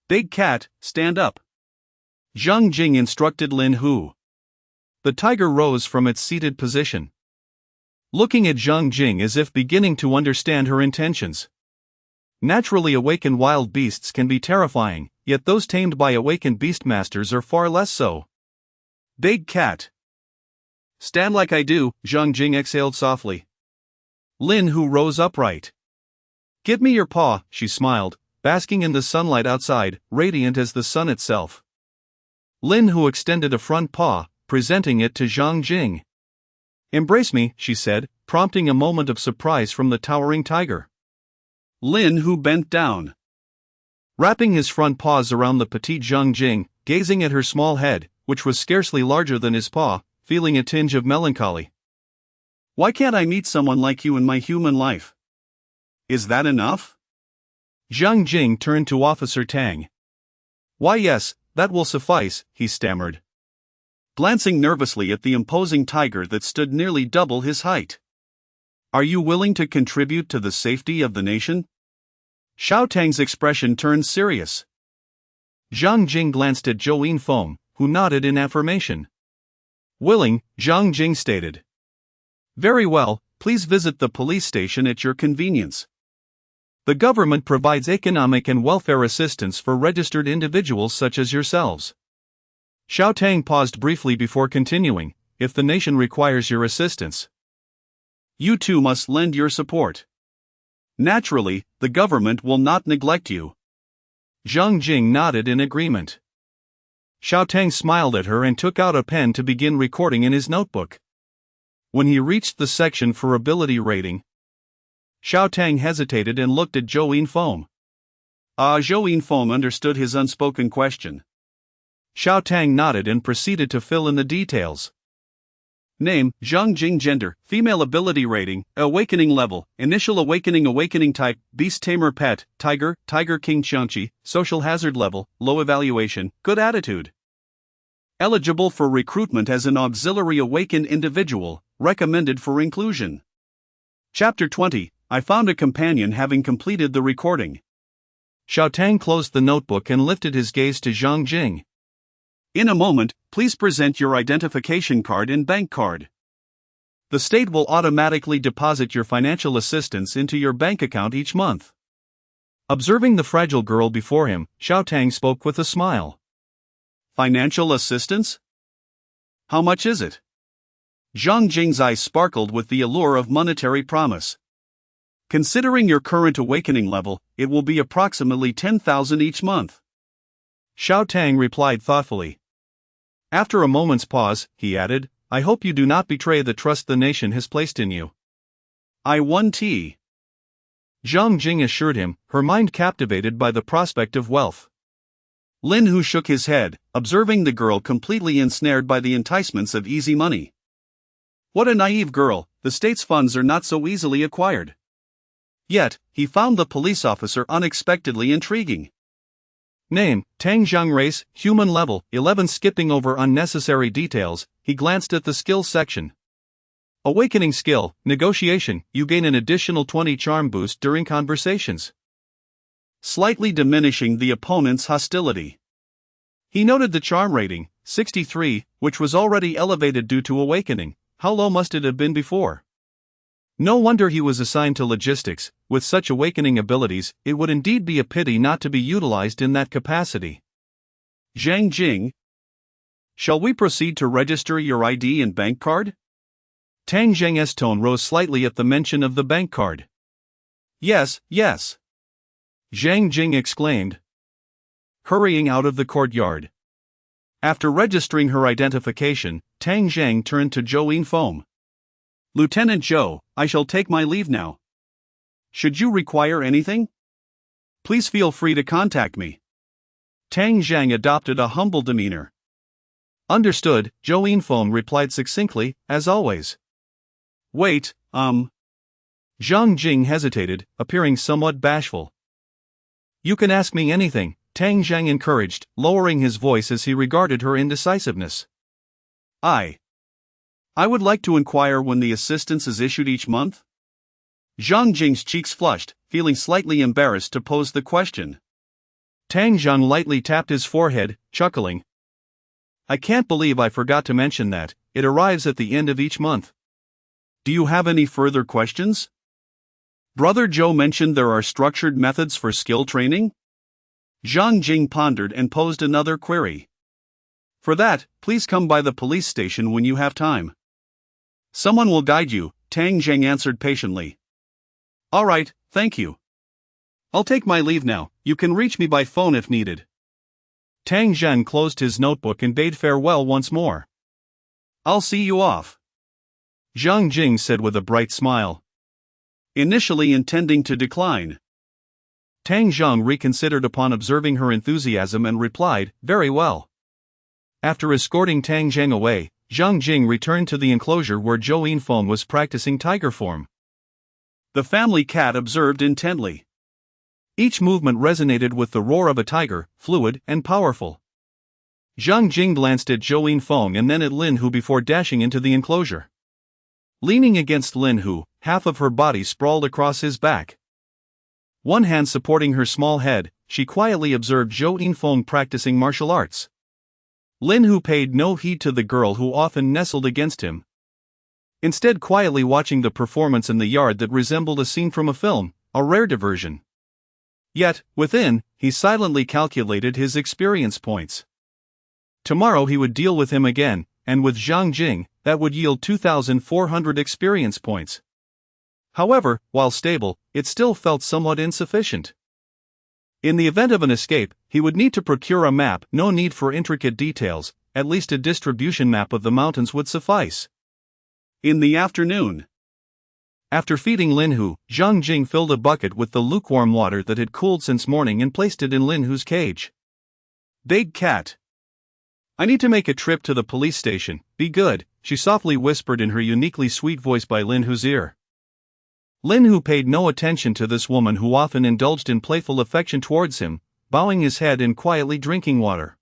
Big cat, stand up, Zhang Jing instructed Lin Hu. The tiger rose from its seated position, looking at Zhang Jing as if beginning to understand her intentions. Naturally awakened wild beasts can be terrifying, yet those tamed by awakened beastmasters are far less so. Big cat, stand like I do, Zhang Jing exhaled softly. Lin Hu rose upright. Give me your paw, she smiled, basking in the sunlight outside, radiant as the sun itself. Lin Hu extended a front paw, presenting it to Zhang Jing. Embrace me, she said, prompting a moment of surprise from the towering tiger. Lin Hu bent down, wrapping his front paws around the petite Zhang Jing, gazing at her small head, which was scarcely larger than his paw, feeling a tinge of melancholy. Why can't I meet someone like you in my human life? Is that enough? Zhang Jing turned to Officer Tang. Why yes, that will suffice, he stammered, glancing nervously at the imposing tiger that stood nearly double his height. Are you willing to contribute to the safety of the nation? Xiao Tang's expression turned serious. Zhang Jing glanced at Zhou Yinfeng, who nodded in affirmation. Willing, Zhang Jing stated. Very well, please visit the police station at your convenience. The government provides economic and welfare assistance for registered individuals such as yourselves. Xiao Tang paused briefly before continuing. If the nation requires your assistance, you too must lend your support. Naturally, the government will not neglect you. Zhang Jing nodded in agreement. Xiao Tang smiled at her and took out a pen to begin recording in his notebook. When he reached the section for ability rating, Xiao Tang hesitated and looked at Zhou Yinfeng. Zhou Yinfeng understood his unspoken question. Xiao Tang nodded and proceeded to fill in the details. Name, Zhang Jing. Gender, female. Ability rating, awakening level, initial awakening type, beast tamer. Pet, tiger king. Qiangqi, social hazard level, low. Evaluation, good attitude. Eligible for recruitment as an auxiliary awakened individual, recommended for inclusion. Chapter 20, I found a companion. Having completed the recording, Xiao Tang closed the notebook and lifted his gaze to Zhang Jing. In a moment, please present your identification card and bank card. The state will automatically deposit your financial assistance into your bank account each month. Observing the fragile girl before him, Xiao Tang spoke with a smile. Financial assistance? How much is it? Zhang Jing's eyes sparkled with the allure of monetary promise. Considering your current awakening level, it will be approximately 10,000 each month. Xiao Tang replied thoughtfully. After a moment's pause, he added, I hope you do not betray the trust the nation has placed in you. I won tea. Zhang Jing assured him, her mind captivated by the prospect of wealth. Lin Hu shook his head, observing the girl completely ensnared by the enticements of easy money. What a naive girl, the state's funds are not so easily acquired. Yet, he found the police officer unexpectedly intriguing. Name, Tang Zhang. Race, human level, 11. Skipping over unnecessary details, he glanced at the skills section. Awakening skill, negotiation, you gain an additional 20 charm boost during conversations, slightly diminishing the opponent's hostility. He noted the charm rating, 63, which was already elevated due to awakening. How low must it have been before? No wonder he was assigned to logistics. With such awakening abilities, it would indeed be a pity not to be utilized in that capacity. Zhang Jing, shall we proceed to register your ID and bank card? Tang Zheng's tone rose slightly at the mention of the bank card. Yes, yes, Zhang Jing exclaimed, hurrying out of the courtyard. After registering her identification, Tang Zhang turned to Zhou Yinfeng. Lieutenant Zhou, I shall take my leave now. Should you require anything, please feel free to contact me. Tang Zhang adopted a humble demeanor. Understood, Zhou Yinfeng replied succinctly, as always. Wait, Zhang Jing hesitated, appearing somewhat bashful. You can ask me anything, Tang Zhang encouraged, lowering his voice as he regarded her indecisiveness. I would like to inquire when the assistance is issued each month? Zhang Jing's cheeks flushed, feeling slightly embarrassed to pose the question. Tang Zhang lightly tapped his forehead, chuckling. I can't believe I forgot to mention that, it arrives at the end of each month. Do you have any further questions? Brother Zhou mentioned there are structured methods for skill training? Zhang Jing pondered and posed another query. For that, please come by the police station when you have time. Someone will guide you, Tang Zhang answered patiently. All right, thank you. I'll take my leave now, you can reach me by phone if needed. Tang Zhang closed his notebook and bade farewell once more. I'll see you off, Zhang Jing said with a bright smile, initially intending to decline. Tang Zhang reconsidered upon observing her enthusiasm and replied, very well. After escorting Tang Zhang away, Zhang Jing returned to the enclosure where Zhou Yinfeng was practicing tiger form. The family cat observed intently. Each movement resonated with the roar of a tiger, fluid and powerful. Zhang Jing glanced at Zhou Yinfeng and then at Lin Hu before dashing into the enclosure. Leaning against Lin Hu, half of her body sprawled across his back. One hand supporting her small head, she quietly observed Zhou Yinfeng practicing martial arts. Lin Hu paid no heed to the girl who often nestled against him. instead quietly watching the performance in the yard that resembled a scene from a film, a rare diversion. Yet, within, he silently calculated his experience points. Tomorrow he would deal with him again, and with Zhang Jing, that would yield 2,400 experience points. However, while stable, it still felt somewhat insufficient. In the event of an escape, he would need to procure a map. No need for intricate details, at least a distribution map of the mountains would suffice. In the afternoon, after feeding Linhu, Zhang Jing filled a bucket with the lukewarm water that had cooled since morning and placed it in Linhu's cage. Big Cat. I need to make a trip to the police station. Be good, she softly whispered in her uniquely sweet voice by Linhu's ear. Linhu paid no attention to this woman who often indulged in playful affection towards him, bowing his head and quietly drinking water.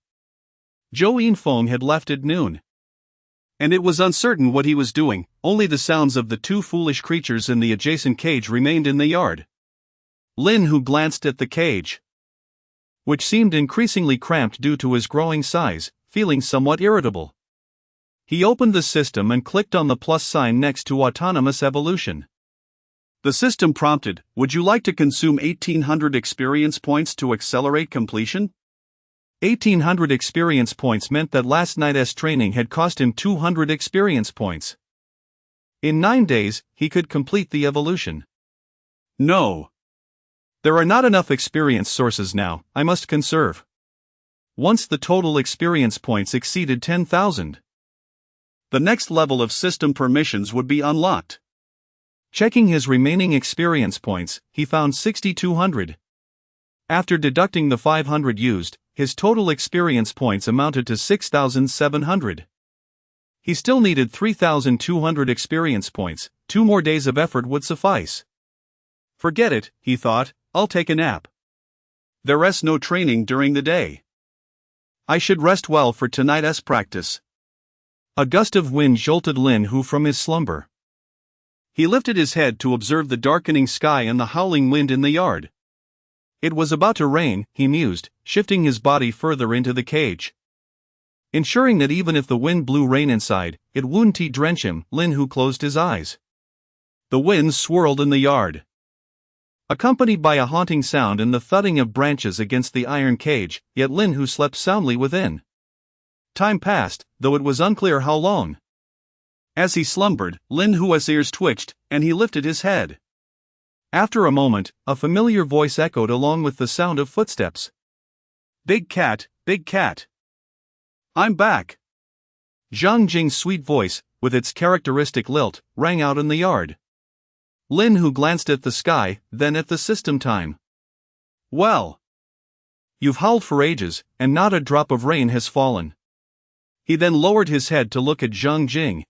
Zhou Yinfeng had left at noon, and it was uncertain what he was doing. Only the sounds of the two foolish creatures in the adjacent cage remained in the yard. Linhu glanced at the cage, which seemed increasingly cramped due to his growing size, feeling somewhat irritable. He opened the system and clicked on the plus sign next to autonomous evolution. The system prompted, "Would you like to consume 1,800 experience points to accelerate completion?" 1,800 experience points meant that last night's training had cost him 200 experience points. In 9 days, he could complete the evolution. No. There are not enough experience sources now, I must conserve. Once the total experience points exceeded 10,000, the next level of system permissions would be unlocked. Checking his remaining experience points, he found 6,200. After deducting the 500 used, his total experience points amounted to 6,700. He still needed 3,200 experience points. 2 more days of effort would suffice. Forget it, he thought, I'll take a nap. There's no training during the day. I should rest well for tonight's practice. A gust of wind jolted Linhu from his slumber. He lifted his head to observe the darkening sky and the howling wind in the yard. It was about to rain, he mused, shifting his body further into the cage. Ensuring that even if the wind blew rain inside, it wouldn't drench him, Linhu closed his eyes. The wind swirled in the yard, accompanied by a haunting sound and the thudding of branches against the iron cage, yet Linhu slept soundly within. Time passed, though it was unclear how long. As he slumbered, Linhu's ears twitched, and he lifted his head. After a moment, a familiar voice echoed along with the sound of footsteps. Big Cat, Big Cat. I'm back. Zhang Jing's sweet voice, with its characteristic lilt, rang out in the yard. Linhu glanced at the sky, then at the system time. Well, you've howled for ages, and not a drop of rain has fallen. He then lowered his head to look at Zhang Jing,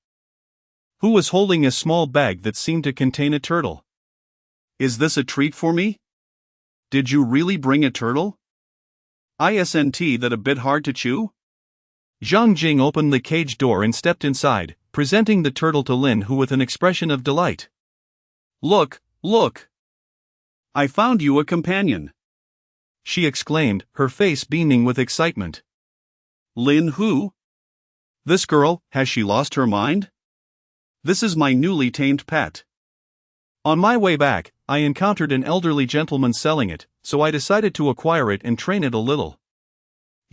who was holding a small bag that seemed to contain a turtle. Is this a treat for me? Did you really bring a turtle? Isn't that a bit hard to chew? Zhang Jing opened the cage door and stepped inside, presenting the turtle to Linhu with an expression of delight. Look, look! I found you a companion, she exclaimed, her face beaming with excitement. Linhu? This girl, has she lost her mind? This is my newly tamed pet. On my way back, I encountered an elderly gentleman selling it, so I decided to acquire it and train it a little.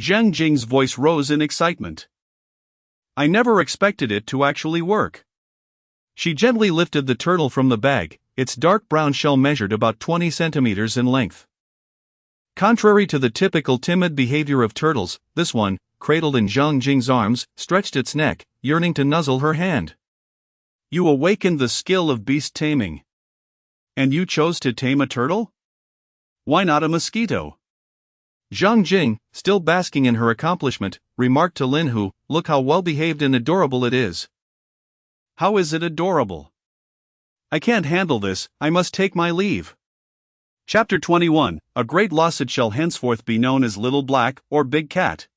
Zhang Jing's voice rose in excitement. I never expected it to actually work. She gently lifted the turtle from the bag. Its dark brown shell measured about 20 centimeters in length. Contrary to the typical timid behavior of turtles, this one, cradled in Zhang Jing's arms, stretched its neck, yearning to nuzzle her hand. You awakened the skill of beast taming. And you chose to tame a turtle? Why not a mosquito? Zhang Jing, still basking in her accomplishment, remarked to Linhu, look how well behaved and adorable it is. How is it adorable? I can't handle this, I must take my leave. Chapter 21, A great loss. It shall henceforth be known as Little Black, or Big Cat.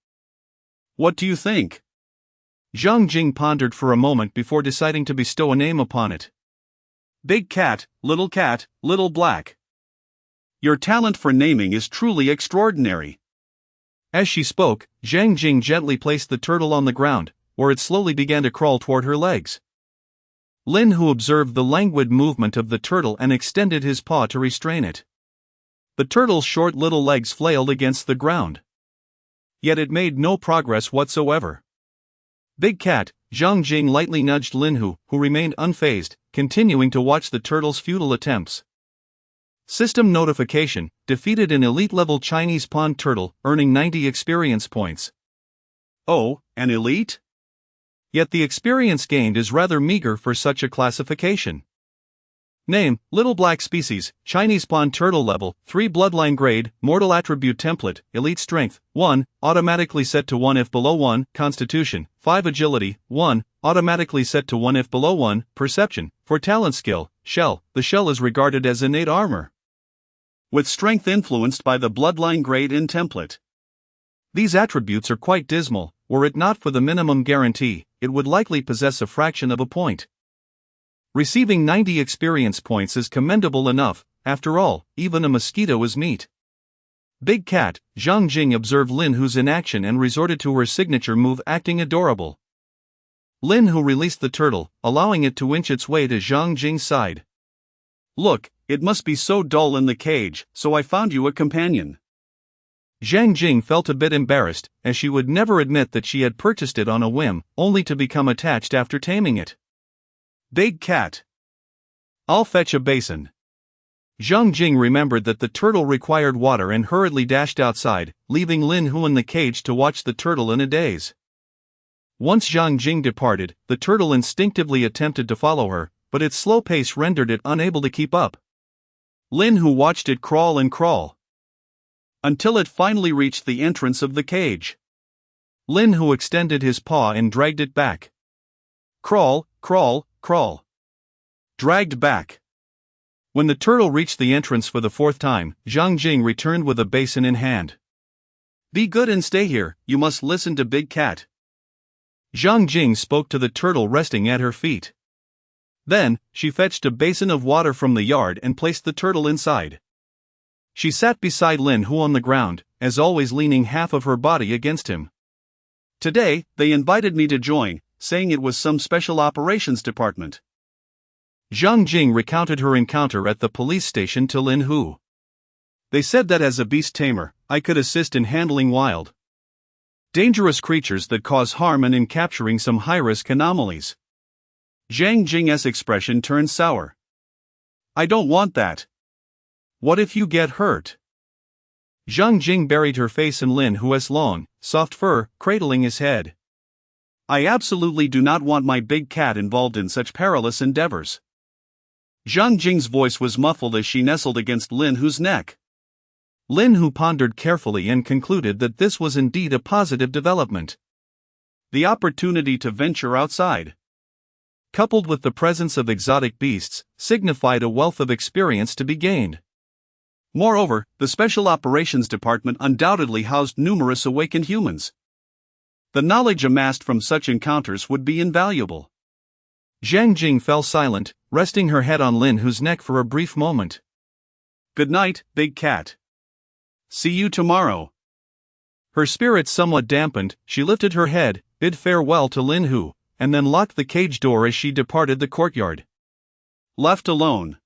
What do you think? Zhang Jing pondered for a moment before deciding to bestow a name upon it. Big Cat, Little Black. Your talent for naming is truly extraordinary. As she spoke, Zhang Jing gently placed the turtle on the ground, where it slowly began to crawl toward her legs. Lin Hu observed the languid movement of the turtle and extended his paw to restrain it. The turtle's short little legs flailed against the ground. Yet it made no progress whatsoever. Big Cat, Zhang Jing lightly nudged Lin Hu, who remained unfazed, continuing to watch the turtle's futile attempts. System notification: defeated an elite-level Chinese pond turtle, earning 90 experience points. Oh, an elite? Yet the experience gained is rather meager for such a classification. Name: Little Black Species, Chinese Pond Turtle Level 3 Bloodline Grade, Mortal Attribute Template, Elite Strength 1, automatically set to 1 if below 1, Constitution 5 Agility 1, automatically set to 1 if below 1, Perception. For talent skill, Shell, the shell is regarded as innate armor, with strength influenced by the bloodline grade in template. These attributes are quite dismal. Were it not for the minimum guarantee, it would likely possess a fraction of a point. Receiving 90 experience points is commendable enough. After all, even a mosquito is meat. Big Cat, Zhang Jing observed Lin Hu's inaction and resorted to her signature move, acting adorable. Lin Hu released the turtle, allowing it to inch its way to Zhang Jing's side. Look, it must be so dull in the cage, so I found you a companion. Zhang Jing felt a bit embarrassed, as she would never admit that she had purchased it on a whim, only to become attached after taming it. Big Cat. I'll fetch a basin. Zhang Jing remembered that the turtle required water and hurriedly dashed outside, leaving Lin Hu in the cage to watch the turtle in a daze. Once Zhang Jing departed, the turtle instinctively attempted to follow her, but its slow pace rendered it unable to keep up. Lin Hu watched it crawl and crawl, until it finally reached the entrance of the cage. Lin Hu extended his paw and dragged it back. Crawl, crawl, crawl. Dragged back. When the turtle reached the entrance for the fourth time, Zhang Jing returned with a basin in hand. Be good and stay here, you must listen to Big Cat. Zhang Jing spoke to the turtle resting at her feet. Then, she fetched a basin of water from the yard and placed the turtle inside. She sat beside Lin Hu on the ground, as always leaning half of her body against him. Today, they invited me to join, saying it was some special operations department. Zhang Jing recounted her encounter at the police station to Lin Hu. They said that as a beast tamer, I could assist in handling wild, dangerous creatures that cause harm and in capturing some high-risk anomalies. Zhang Jing's expression turned sour. I don't want that. What if you get hurt? Zhang Jing buried her face in Lin Hu's long, soft fur, cradling his head. I absolutely do not want my Big Cat involved in such perilous endeavors. Zhang Jing's voice was muffled as she nestled against Lin Hu's neck. Lin Hu pondered carefully and concluded that this was indeed a positive development. The opportunity to venture outside, coupled with the presence of exotic beasts, signified a wealth of experience to be gained. Moreover, the Special Operations Department undoubtedly housed numerous awakened humans. The knowledge amassed from such encounters would be invaluable. Zhang Jing fell silent, resting her head on Lin Hu's neck for a brief moment. Good night, Big Cat. See you tomorrow. Her spirits somewhat dampened, she lifted her head, bid farewell to Lin Hu, and then locked the cage door as she departed the courtyard. Left alone,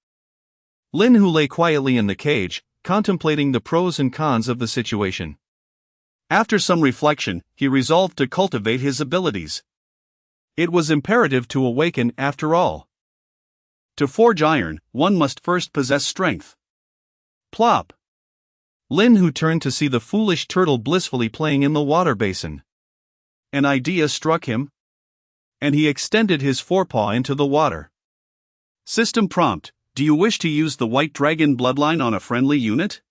Lin Hu lay quietly in the cage, contemplating the pros and cons of the situation. After some reflection, he resolved to cultivate his abilities. It was imperative to awaken after all. To forge iron, one must first possess strength. Plop! Lin Hu turned to see the foolish turtle blissfully playing in the water basin. An idea struck him, and he extended his forepaw into the water. System prompt: do you wish to use the White Dragon bloodline on a friendly unit?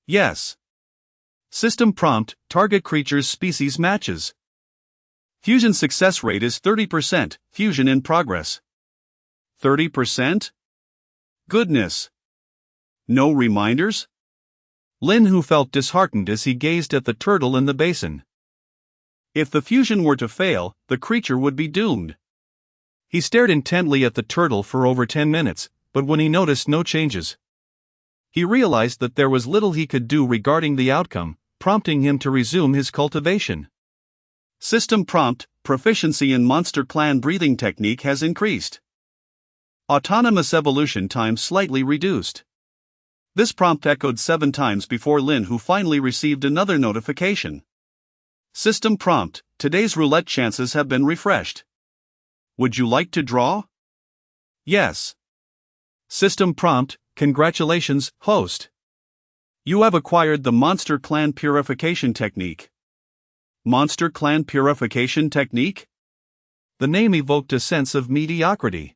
Yes. System prompt: target creature's species matches. Fusion success rate is 30%, fusion in progress. 30%? Goodness. No reminders? Lin Hu felt disheartened as he gazed at the turtle in the basin. If the fusion were to fail, the creature would be doomed. He stared intently at the turtle for over 10 minutes, but when he noticed no changes, he realized that there was little he could do regarding the outcome, prompting him to resume his cultivation. System prompt: proficiency in Monster Clan breathing technique has increased. Autonomous evolution time slightly reduced. This prompt echoed 7 times before Lin Hu finally received another notification. System prompt: today's roulette chances have been refreshed. Would you like to draw? Yes. System prompt: congratulations, host. You have acquired the Monster Clan Purification Technique. Monster Clan Purification Technique? The name evoked a sense of mediocrity.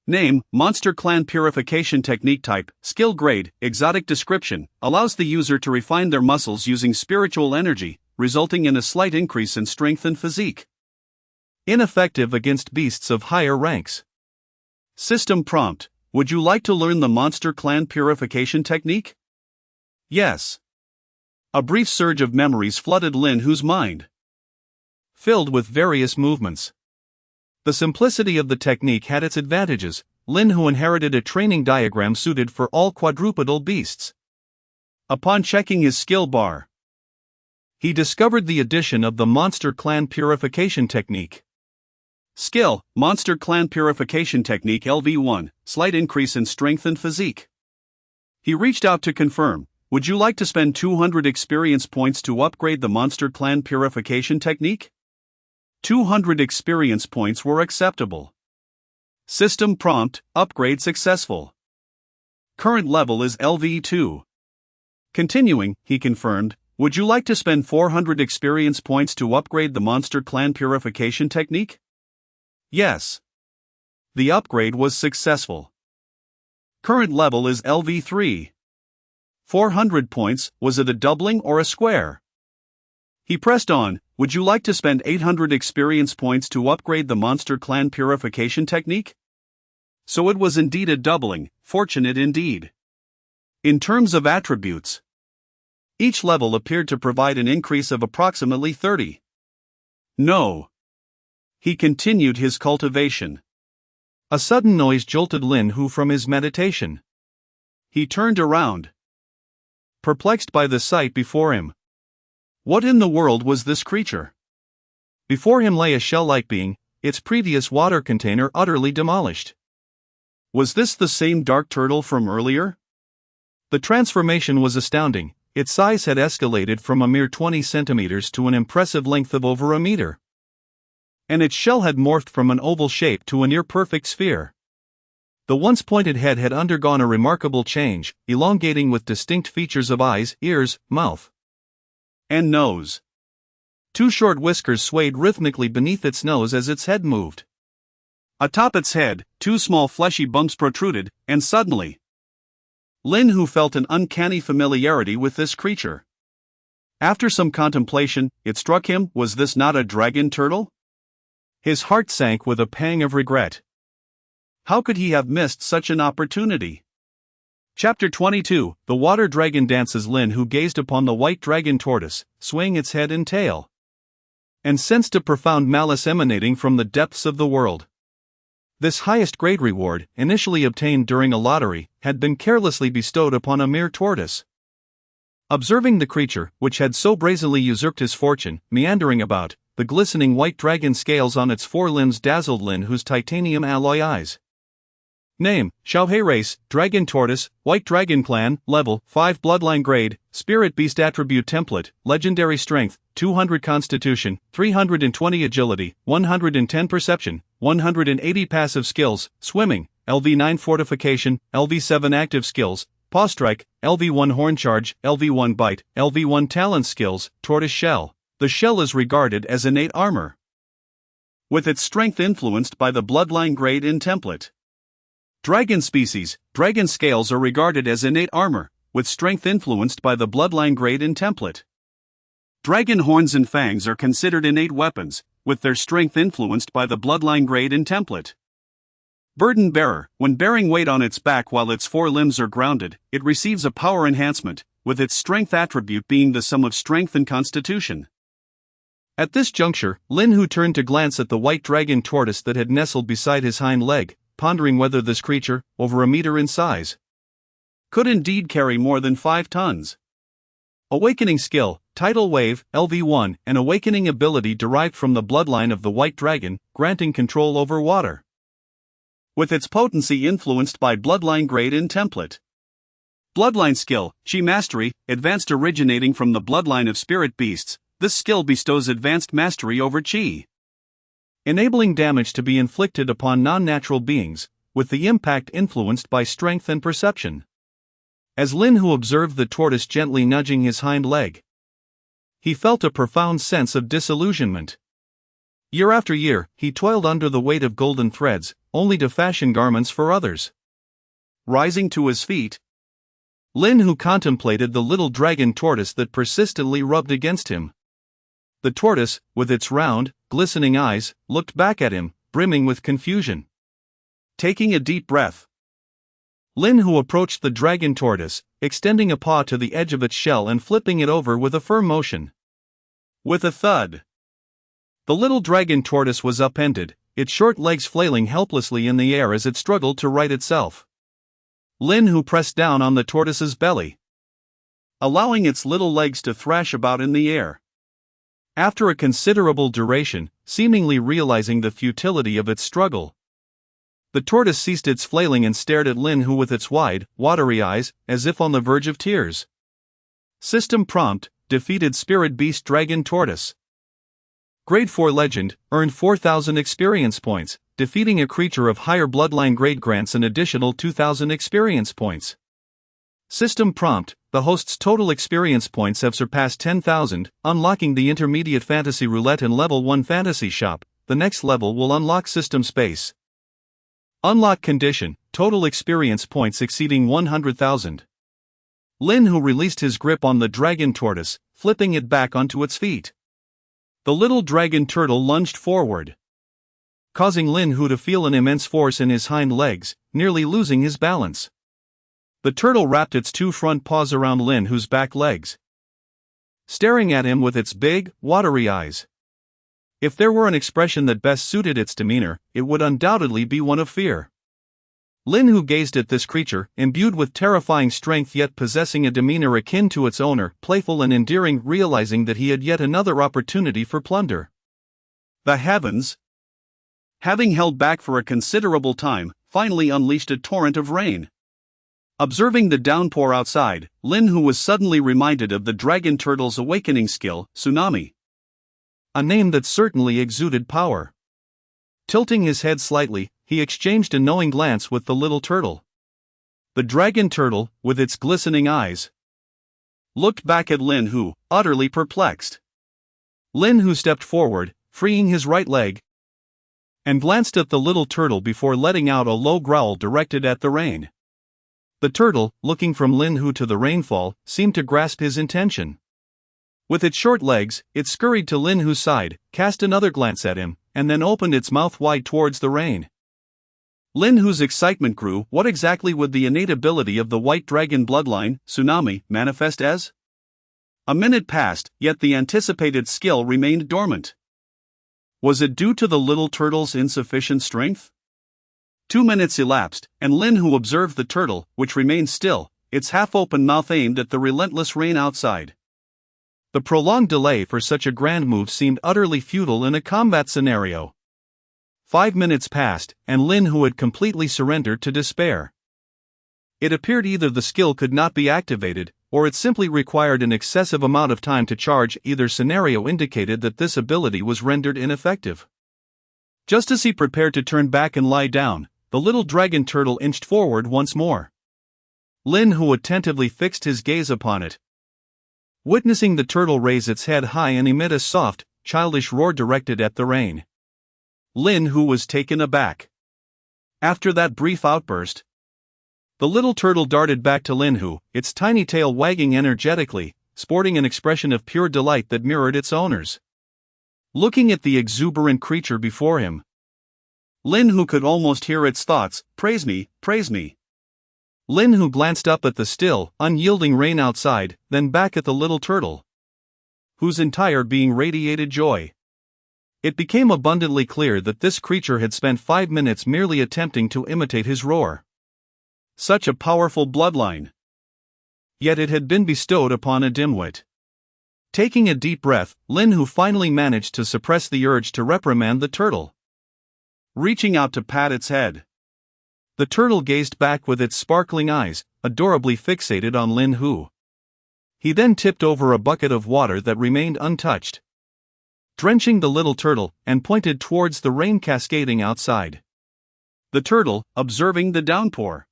Name: Monster Clan Purification Technique. Type: skill grade, exotic description, allows the user to refine their muscles using spiritual energy, resulting in a slight increase in strength and physique. Ineffective against beasts of higher ranks. System prompt: would you like to learn the Monster Clan Purification Technique? Yes. A brief surge of memories flooded Lin Hu's mind, filled with various movements. The simplicity of the technique had its advantages. Lin Hu inherited a training diagram suited for all quadrupedal beasts. Upon checking his skill bar, he discovered the addition of the Monster Clan Purification Technique. Skill: Monster Clan Purification Technique LV1, slight increase in strength and physique. He reached out to confirm. Would you like to spend 200 experience points to upgrade the Monster Clan Purification Technique? 200 experience points were acceptable. System prompt: upgrade successful. Current level is LV2. Continuing, he confirmed, would you like to spend 400 experience points to upgrade the Monster Clan Purification Technique? Yes. The upgrade was successful. Current level is LV3. 400 points, was it a doubling or a square? He pressed on. Would you like to spend 800 experience points to upgrade the Monster Clan Purification Technique? So it was indeed a doubling, fortunate indeed. In terms of attributes, each level appeared to provide an increase of approximately 30. No. He continued his cultivation. A sudden noise jolted Lin Hu from his meditation. He turned around, perplexed by the sight before him. What in the world was this creature? Before him lay a shell-like being, its previous water container utterly demolished. Was this the same dark turtle from earlier? The transformation was astounding. Its size had escalated from a mere 20 centimeters to an impressive length of over a meter. And its shell had morphed from an oval shape to a near-perfect sphere. The once pointed head had undergone a remarkable change, elongating with distinct features of eyes, ears, mouth, and nose. 2 short whiskers swayed rhythmically beneath its nose as its head moved. Atop its head, 2 small fleshy bumps protruded, and suddenly, Lin Hu felt an uncanny familiarity with this creature. After some contemplation, it struck him, was this not a dragon turtle? His heart sank with a pang of regret. How could he have missed such an opportunity? Chapter 22, The Water Dragon Dances. Lin Hu gazed upon the white dragon tortoise, swaying its head and tail, and sensed a profound malice emanating from the depths of the world. This highest grade reward, initially obtained during a lottery, had been carelessly bestowed upon a mere tortoise. Observing the creature, which had so brazenly usurped his fortune, meandering about, the glistening white dragon scales on its 4 limbs dazzled Lin Hu's titanium alloy eyes. Name: Xiaohei Race, Dragon Tortoise, White Dragon Clan, Level 5 Bloodline Grade, Spirit Beast Attribute Template, Legendary Strength, 200 Constitution, 320 Agility, 110 Perception, 180 Passive Skills, Swimming, LV9 Fortification, LV7 Active Skills, Paw Strike, LV1 Horn Charge, LV1 Bite, LV1 Talent Skills, Tortoise Shell. The shell is regarded as innate armor, with its strength influenced by the Bloodline Grade in Template. Dragon species, dragon scales are regarded as innate armor, with strength influenced by the Bloodline Grade in Template. Dragon horns and fangs are considered innate weapons, with their strength influenced by the Bloodline Grade in Template. Burden bearer, when bearing weight on its back while its 4 limbs are grounded, it receives a power enhancement, with its strength attribute being the sum of strength and constitution. At this juncture, Lin Hu turned to glance at the white dragon tortoise that had nestled beside his hind leg, pondering whether this creature, over a meter in size, could indeed carry more than 5 tons. Awakening Skill, Tidal Wave, LV1, an awakening ability derived from the bloodline of the white dragon, granting control over water. with its potency influenced by bloodline grade and template. Bloodline skill, Chi mastery, advanced originating from the bloodline of spirit beasts. This skill bestows advanced mastery over Chi, enabling damage to be inflicted upon non-natural beings, with the impact influenced by strength and perception. As Lin Hu observed the tortoise gently nudging his hind leg, he felt a profound sense of disillusionment. Year after year, he toiled under the weight of golden threads, only to fashion garments for others. Rising to his feet, Lin Hu contemplated the little dragon tortoise that persistently rubbed against him. The tortoise, with its round, glistening eyes, looked back at him, brimming with confusion. Taking a deep breath, Lin Hu approached the dragon tortoise, extending a paw to the edge of its shell and flipping it over with a firm motion. With a thud, the little dragon tortoise was upended, its short legs flailing helplessly in the air as it struggled to right itself. Lin Hu pressed down on the tortoise's belly, allowing its little legs to thrash about in the air. After a considerable duration, seemingly realizing the futility of its struggle, the tortoise ceased its flailing and stared at Lin Hu with its wide, watery eyes, as if on the verge of tears. System prompt: defeated Spirit Beast Dragon Tortoise. Grade 4 Legend, earned 4,000 experience points. Defeating a creature of higher bloodline grade grants an additional 2,000 experience points. System prompt: the host's total experience points have surpassed 10,000, unlocking the intermediate fantasy roulette and level 1 fantasy shop. The next level will unlock system space. Unlock condition: total experience points exceeding 100,000. Lin Hu released his grip on the dragon tortoise, flipping it back onto its feet. The little dragon turtle lunged forward, causing Lin Hu to feel an immense force in his hind legs, nearly losing his balance. The turtle wrapped its two front paws around Lin Hu's back legs, staring at him with its big, watery eyes. If there were an expression that best suited its demeanor, it would undoubtedly be one of fear. Lin Hu gazed at this creature, imbued with terrifying strength yet possessing a demeanor akin to its owner, playful and endearing, realizing that he had yet another opportunity for plunder. The heavens, having held back for a considerable time, finally unleashed a torrent of rain. Observing the downpour outside, Lin Hu was suddenly reminded of the dragon turtle's awakening skill, Tsunami. A name that certainly exuded power. Tilting his head slightly, he exchanged a knowing glance with the little turtle. The dragon turtle, with its glistening eyes, looked back at Lin Hu, utterly perplexed. Lin Hu stepped forward, freeing his right leg, and glanced at the little turtle before letting out a low growl directed at the rain. The turtle, looking from Lin Hu to the rainfall, seemed to grasp his intention. With its short legs, it scurried to Lin Hu's side, cast another glance at him, and then opened its mouth wide towards the rain. Lin Hu's excitement grew. What exactly would the innate ability of the white dragon bloodline, Tsunami, manifest as? A minute passed, yet the anticipated skill remained dormant. Was it due to the little turtle's insufficient strength? 2 minutes elapsed, and Lin Hu observed the turtle, which remained still, its half-open mouth aimed at the relentless rain outside. The prolonged delay for such a grand move seemed utterly futile in a combat scenario. 5 minutes passed, and Lin Hu had completely surrendered to despair. It appeared either the skill could not be activated, or it simply required an excessive amount of time to charge. Either scenario indicated that this ability was rendered ineffective. Just as he prepared to turn back and lie down, the little dragon turtle inched forward once more. Lin Hu attentively fixed his gaze upon it. Witnessing the turtle raise its head high and emit a soft, childish roar directed at the rain, Lin Hu was taken aback. After that brief outburst, the little turtle darted back to Lin Hu, its tiny tail wagging energetically, sporting an expression of pure delight that mirrored its owner's. Looking at the exuberant creature before him, Lin Hu could almost hear its thoughts, "Praise me, praise me." Lin Hu glanced up at the still, unyielding rain outside, then back at the little turtle, whose entire being radiated joy. It became abundantly clear that this creature had spent 5 minutes merely attempting to imitate his roar. Such a powerful bloodline. Yet it had been bestowed upon a dimwit. Taking a deep breath, Lin Hu finally managed to suppress the urge to reprimand the turtle. Reaching out to pat its head, The turtle gazed back with its sparkling eyes, adorably fixated on Lin Hu. He then tipped over a bucket of water that remained untouched, drenching the little turtle, and pointed towards the rain cascading outside. The turtle, observing the downpour,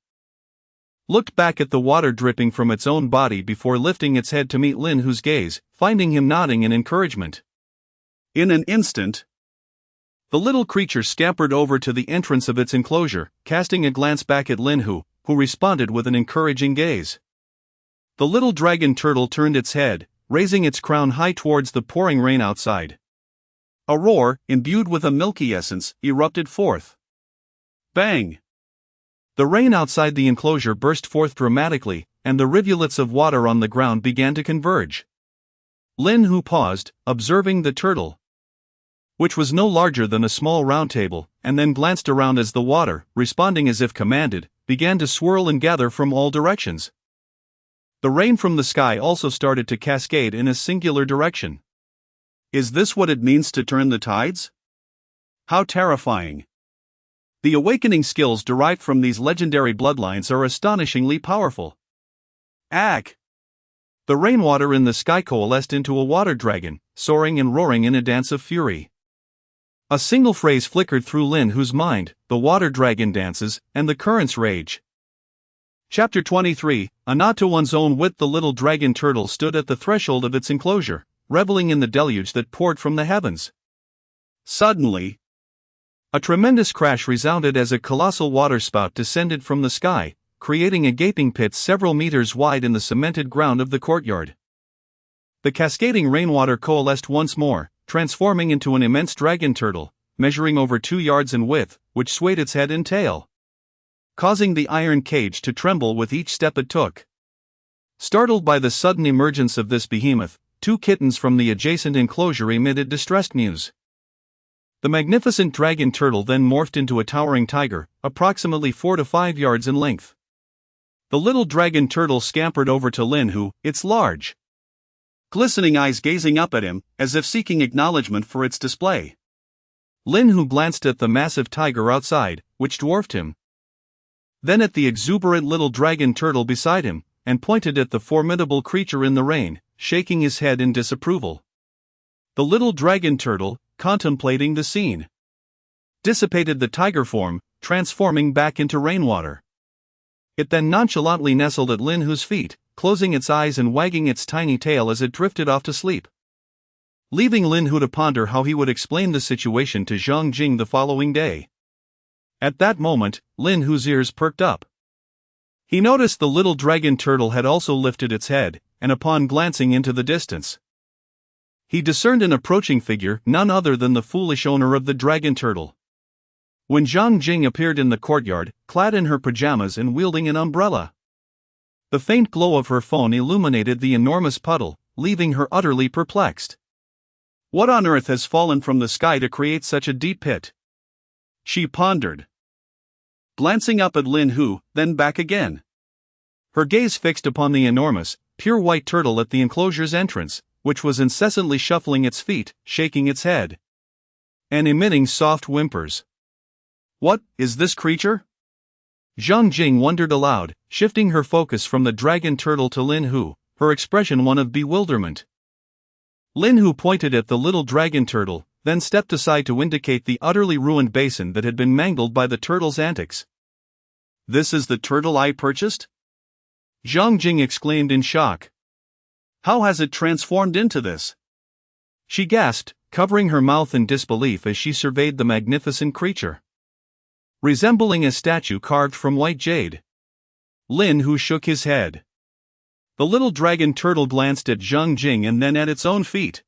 looked back at the water dripping from its own body before lifting its head to meet Lin Hu's gaze, finding him nodding in encouragement. In an instant, the little creature scampered over to the entrance of its enclosure, casting a glance back at Lin Hu, who responded with an encouraging gaze. The little dragon turtle turned its head, raising its crown high towards the pouring rain outside. A roar, imbued with a milky essence, erupted forth. Bang! The rain outside the enclosure burst forth dramatically, and the rivulets of water on the ground began to converge. Lin Hu paused, observing the turtle, which was no larger than a small round table, and then glanced around as the water, responding as if commanded, began to swirl and gather from all directions. The rain from the sky also started to cascade in a singular direction. Is this what it means to turn the tides? How terrifying! The awakening skills derived from these legendary bloodlines are astonishingly powerful. Ack! The rainwater in the sky coalesced into a water dragon, soaring and roaring in a dance of fury. A single phrase flickered through Lin Hu's mind: the water dragon dances, and the currents rage. Chapter 23, A Nod to One's Own Wit. The little dragon turtle stood at the threshold of its enclosure, reveling in the deluge that poured from the heavens. Suddenly, a tremendous crash resounded as a colossal waterspout descended from the sky, creating a gaping pit several meters wide in the cemented ground of the courtyard. The cascading rainwater coalesced once more, transforming into an immense dragon turtle, measuring over 2 yards in width, which swayed its head and tail, causing the iron cage to tremble with each step it took. Startled by the sudden emergence of this behemoth, 2 kittens from the adjacent enclosure emitted distressed mews. The magnificent dragon turtle then morphed into a towering tiger, approximately 4 to 5 yards in length. The little dragon turtle scampered over to Lin Hu, its large, glistening eyes gazing up at him, as if seeking acknowledgement for its display. Lin Hu glanced at the massive tiger outside, which dwarfed him, then at the exuberant little dragon turtle beside him, and pointed at the formidable creature in the rain, shaking his head in disapproval. The little dragon turtle, contemplating the scene, dissipated the tiger form, transforming back into rainwater. It then nonchalantly nestled at Lin Hu's feet, closing its eyes and wagging its tiny tail as it drifted off to sleep, leaving Lin Hu to ponder how he would explain the situation to Zhang Jing the following day. At that moment, Lin Hu's ears perked up. He noticed the little dragon turtle had also lifted its head, and upon glancing into the distance, he discerned an approaching figure, none other than the foolish owner of the dragon turtle. When Zhang Jing appeared in the courtyard, clad in her pajamas and wielding an umbrella, the faint glow of her phone illuminated the enormous puddle, leaving her utterly perplexed. What on earth has fallen from the sky to create such a deep pit? She pondered, glancing up at Lin Hu, then back again. Her gaze fixed upon the enormous, pure white turtle at the enclosure's entrance, which was incessantly shuffling its feet, shaking its head, and emitting soft whimpers. What is this creature? Zhang Jing wondered aloud, shifting her focus from the dragon turtle to Lin Hu, her expression one of bewilderment. Lin Hu pointed at the little dragon turtle, then stepped aside to indicate the utterly ruined basin that had been mangled by the turtle's antics. This is the turtle I purchased? Zhang Jing exclaimed in shock. How has it transformed into this? She gasped, covering her mouth in disbelief as she surveyed the magnificent creature, resembling a statue carved from white jade. Lin Hu shook his head. The little dragon turtle glanced at Zhang Jing and then at its own feet,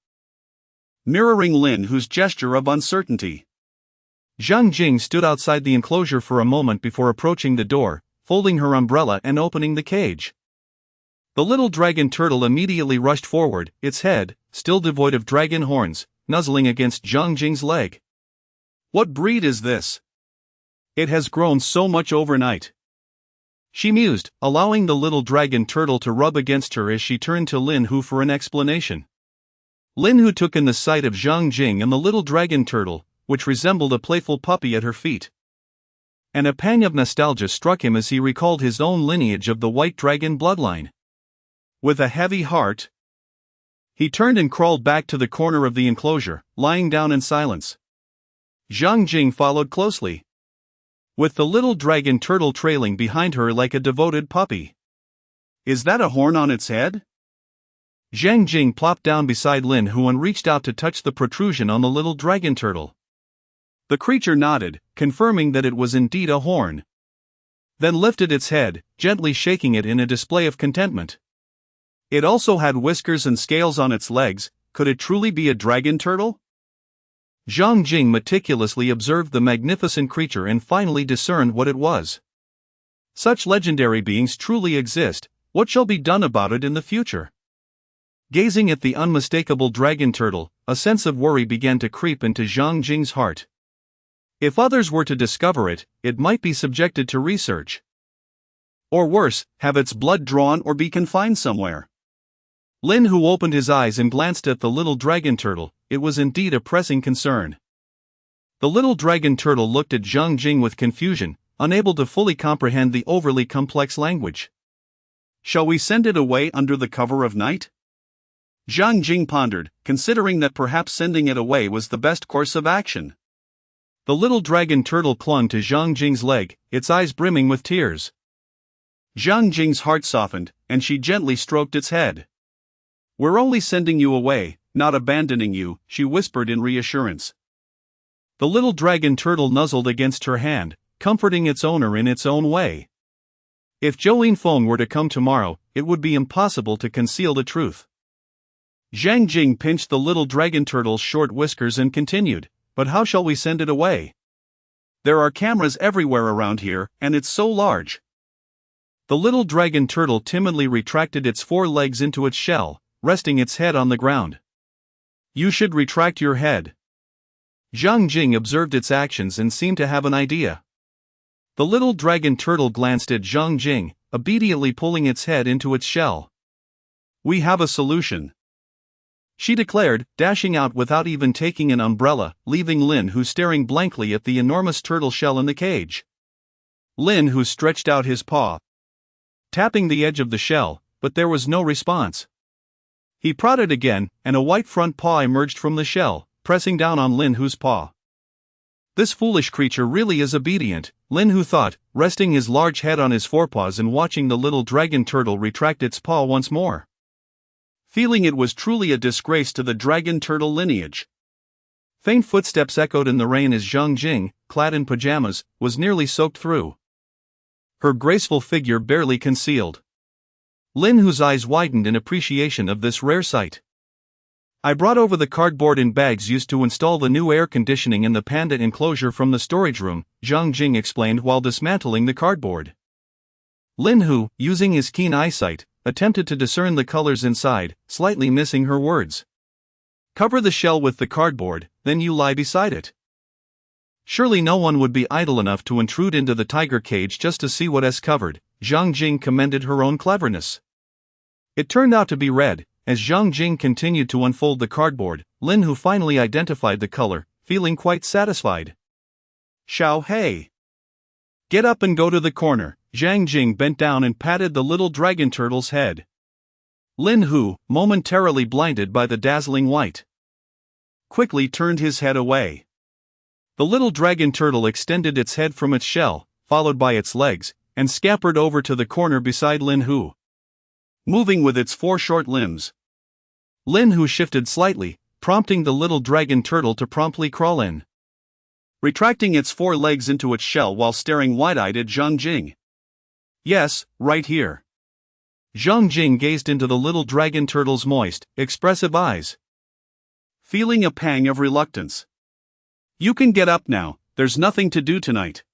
mirroring Lin Hu's gesture of uncertainty. Zhang Jing stood outside the enclosure for a moment before approaching the door, folding her umbrella and opening the cage. The little dragon turtle immediately rushed forward, its head, still devoid of dragon horns, nuzzling against Zhang Jing's leg. What breed is this? It has grown so much overnight, she mused, allowing the little dragon turtle to rub against her as she turned to Lin Hu for an explanation. Lin Hu took in the sight of Zhang Jing and the little dragon turtle, which resembled a playful puppy at her feet, and a pang of nostalgia struck him as he recalled his own lineage of the white dragon bloodline. With a heavy heart, he turned and crawled back to the corner of the enclosure, lying down in silence. Zhang Jing followed closely, with the little dragon turtle trailing behind her like a devoted puppy. Is that a horn on its head? Zhang Jing plopped down beside Lin Hu and reached out to touch the protrusion on the little dragon turtle. The creature nodded, confirming that it was indeed a horn, then lifted its head, gently shaking it in a display of contentment. It also had whiskers and scales on its legs. Could it truly be a dragon turtle? Zhang Jing meticulously observed the magnificent creature and finally discerned what it was. Such legendary beings truly exist. What shall be done about it in the future? Gazing at the unmistakable dragon turtle, a sense of worry began to creep into Zhang Jing's heart. If others were to discover it, it might be subjected to research. Or worse, have its blood drawn or be confined somewhere. Lin Hu opened his eyes and glanced at the little dragon turtle. It was indeed a pressing concern. The little dragon turtle looked at Zhang Jing with confusion, unable to fully comprehend the overly complex language. Shall we send it away under the cover of night? Zhang Jing pondered, considering that perhaps sending it away was the best course of action. The little dragon turtle clung to Zhang Jing's leg, its eyes brimming with tears. Zhang Jing's heart softened, and she gently stroked its head. We're only sending you away, not abandoning you, she whispered in reassurance. The little dragon turtle nuzzled against her hand, comforting its owner in its own way. If Jolene Feng were to come tomorrow, it would be impossible to conceal the truth. Zhang Jing pinched the little dragon turtle's short whiskers and continued, "But how shall we send it away? There are cameras everywhere around here, and it's so large." The little dragon turtle timidly retracted its 4 legs into its shell, resting its head on the ground. "You should retract your head." Zhang Jing observed its actions and seemed to have an idea. The little dragon turtle glanced at Zhang Jing, obediently pulling its head into its shell. "We have a solution," she declared, dashing out without even taking an umbrella, leaving Lin Hu staring blankly at the enormous turtle shell in the cage. Lin Hu stretched out his paw, tapping the edge of the shell, but there was no response. He prodded again, and a white front paw emerged from the shell, pressing down on Lin Hu's paw. This foolish creature really is obedient, Lin Hu thought, resting his large head on his forepaws and watching the little dragon turtle retract its paw once more. Feeling it was truly a disgrace to the dragon turtle lineage. Faint footsteps echoed in the rain as Zhang Jing, clad in pajamas, was nearly soaked through, her graceful figure barely concealed. Lin Hu's eyes widened in appreciation of this rare sight. "I brought over the cardboard in bags used to install the new air conditioning in the panda enclosure from the storage room," Zhang Jing explained while dismantling the cardboard. Lin Hu, using his keen eyesight, attempted to discern the colors inside, slightly missing her words. "Cover the shell with the cardboard, then you lie beside it." Surely no one would be idle enough to intrude into the tiger cage just to see what is covered. Zhang Jing commended her own cleverness. It turned out to be red. As Zhang Jing continued to unfold the cardboard, Lin Hu finally identified the color, feeling quite satisfied. "Xiao Hei! Get up and go to the corner." Zhang Jing bent down and patted the little dragon turtle's head. Lin Hu, momentarily blinded by the dazzling white, quickly turned his head away. The little dragon turtle extended its head from its shell, followed by its legs, and scampered over to the corner beside Lin Hu, moving with its 4 short limbs. Lin Hu shifted slightly, prompting the little dragon turtle to promptly crawl in, retracting its 4 legs into its shell while staring wide-eyed at Zhang Jing. "Yes, right here." Zhang Jing gazed into the little dragon turtle's moist, expressive eyes, feeling a pang of reluctance. "You can get up now, there's nothing to do tonight.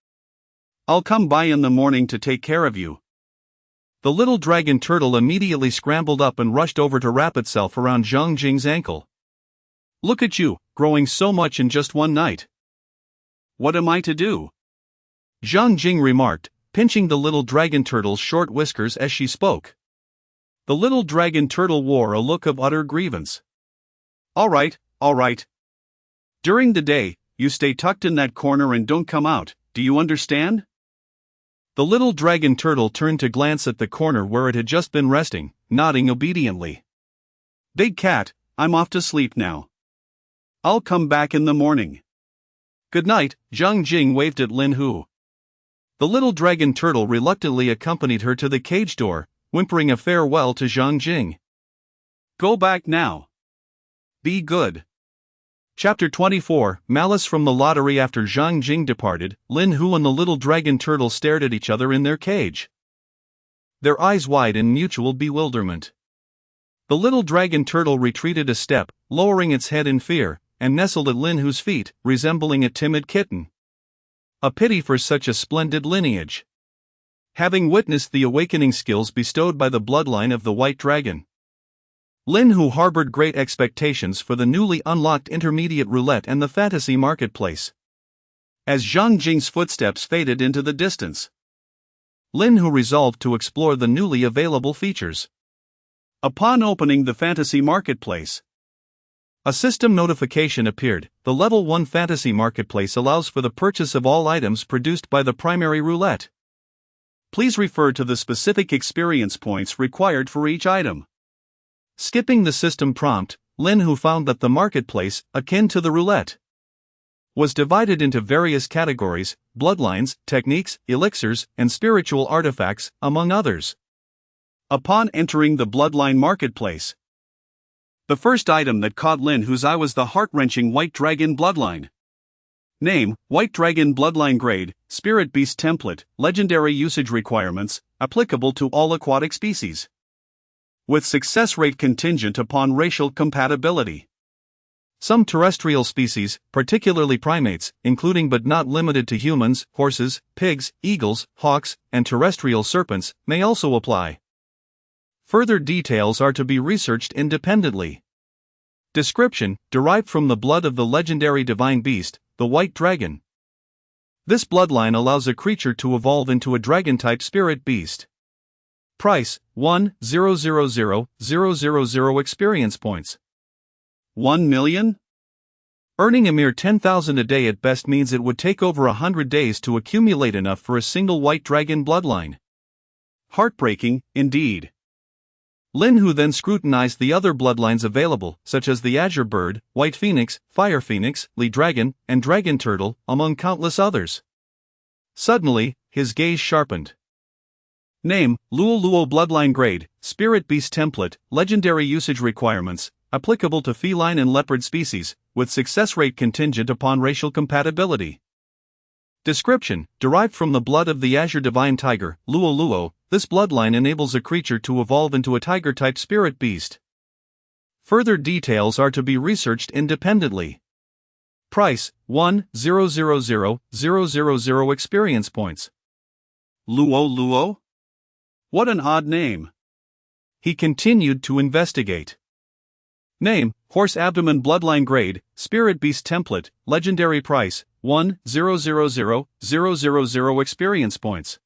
I'll come by in the morning to take care of you." The little dragon turtle immediately scrambled up and rushed over to wrap itself around Zhang Jing's ankle. "Look at you, growing so much in just one night." "What am I to do?" Zhang Jing remarked, pinching the little dragon turtle's short whiskers as she spoke. The little dragon turtle wore a look of utter grievance. All right. During the day, you stay tucked in that corner and don't come out, do you understand?" The little dragon turtle turned to glance at the corner where it had just been resting, nodding obediently. Big cat, I'm off to sleep now. I'll come back in the morning. Good night, Zhang Jing waved at Lin Hu. The little dragon turtle reluctantly accompanied her to the cage door, whimpering a farewell to Zhang Jing. Go back now. Be good. Chapter 24, Malice from the Lottery. After Zhang Jing departed, Lin Hu and the little dragon turtle stared at each other in their cage, their eyes wide in mutual bewilderment. The little dragon turtle retreated a step, lowering its head in fear, and nestled at Lin Hu's feet, resembling a timid kitten. A pity for such a splendid lineage. Having witnessed the awakening skills bestowed by the bloodline of the White Dragon, Lin Hu harbored great expectations for the newly unlocked intermediate roulette and the fantasy marketplace. As Zhang Jing's footsteps faded into the distance, Lin Hu resolved to explore the newly available features. Upon opening the fantasy marketplace, a system notification appeared. The Level 1 fantasy marketplace allows for the purchase of all items produced by the primary roulette. Please refer to the specific experience points required for each item. Skipping the system prompt, Lin Hu found that the marketplace, akin to the roulette, was divided into various categories: bloodlines, techniques, elixirs, and spiritual artifacts, among others. Upon entering the bloodline marketplace, the first item that caught Lin Hu's eye was the heart-wrenching White Dragon bloodline. Name: White Dragon bloodline. Grade: Spirit Beast template. Legendary usage requirements: applicable to all aquatic species, with success rate contingent upon racial compatibility. Some terrestrial species, particularly primates, including but not limited to humans, horses, pigs, eagles, hawks, and terrestrial serpents, may also apply. Further details are to be researched independently. Description: derived from the blood of the legendary divine beast, the White Dragon. This bloodline allows a creature to evolve into a dragon-type spirit beast. Price: 1,000,000 experience points. 1 million? Earning a mere 10,000 a day at best means it would take over 100 days to accumulate enough for a single White Dragon bloodline. Heartbreaking, indeed. Lin Hu then scrutinized the other bloodlines available, such as the Azure Bird, White Phoenix, Fire Phoenix, Lee Dragon, and Dragon Turtle, among countless others. Suddenly, his gaze sharpened. Name: Luo Luo bloodline. Grade: Spirit Beast template. Legendary usage requirements: applicable to feline and leopard species, with success rate contingent upon racial compatibility. Description: derived from the blood of the Azure Divine Tiger, Luo Luo, this bloodline enables a creature to evolve into a tiger-type spirit beast. Further details are to be researched independently. Price: 1,000,000 experience points. Luo Luo? What an odd name. He continued to investigate. Name: Horse Abdomen bloodline. Grade: Spirit Beast template. Legendary price: 1,000,000 experience points.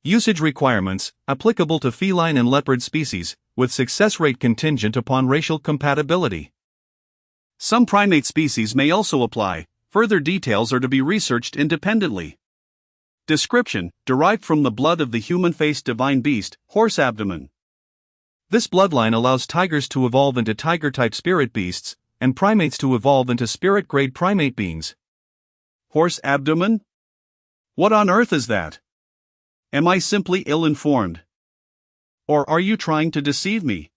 Usage requirements: applicable to feline and leopard species, with success rate contingent upon racial compatibility. Some primate species may also apply. Further details are to be researched independently. Description: derived from the blood of the human-faced divine beast, Horse Abdomen. This bloodline allows tigers to evolve into tiger-type spirit beasts, and primates to evolve into spirit-grade primate beings. Horse Abdomen? What on earth is that? Am I simply ill-informed? Or are you trying to deceive me?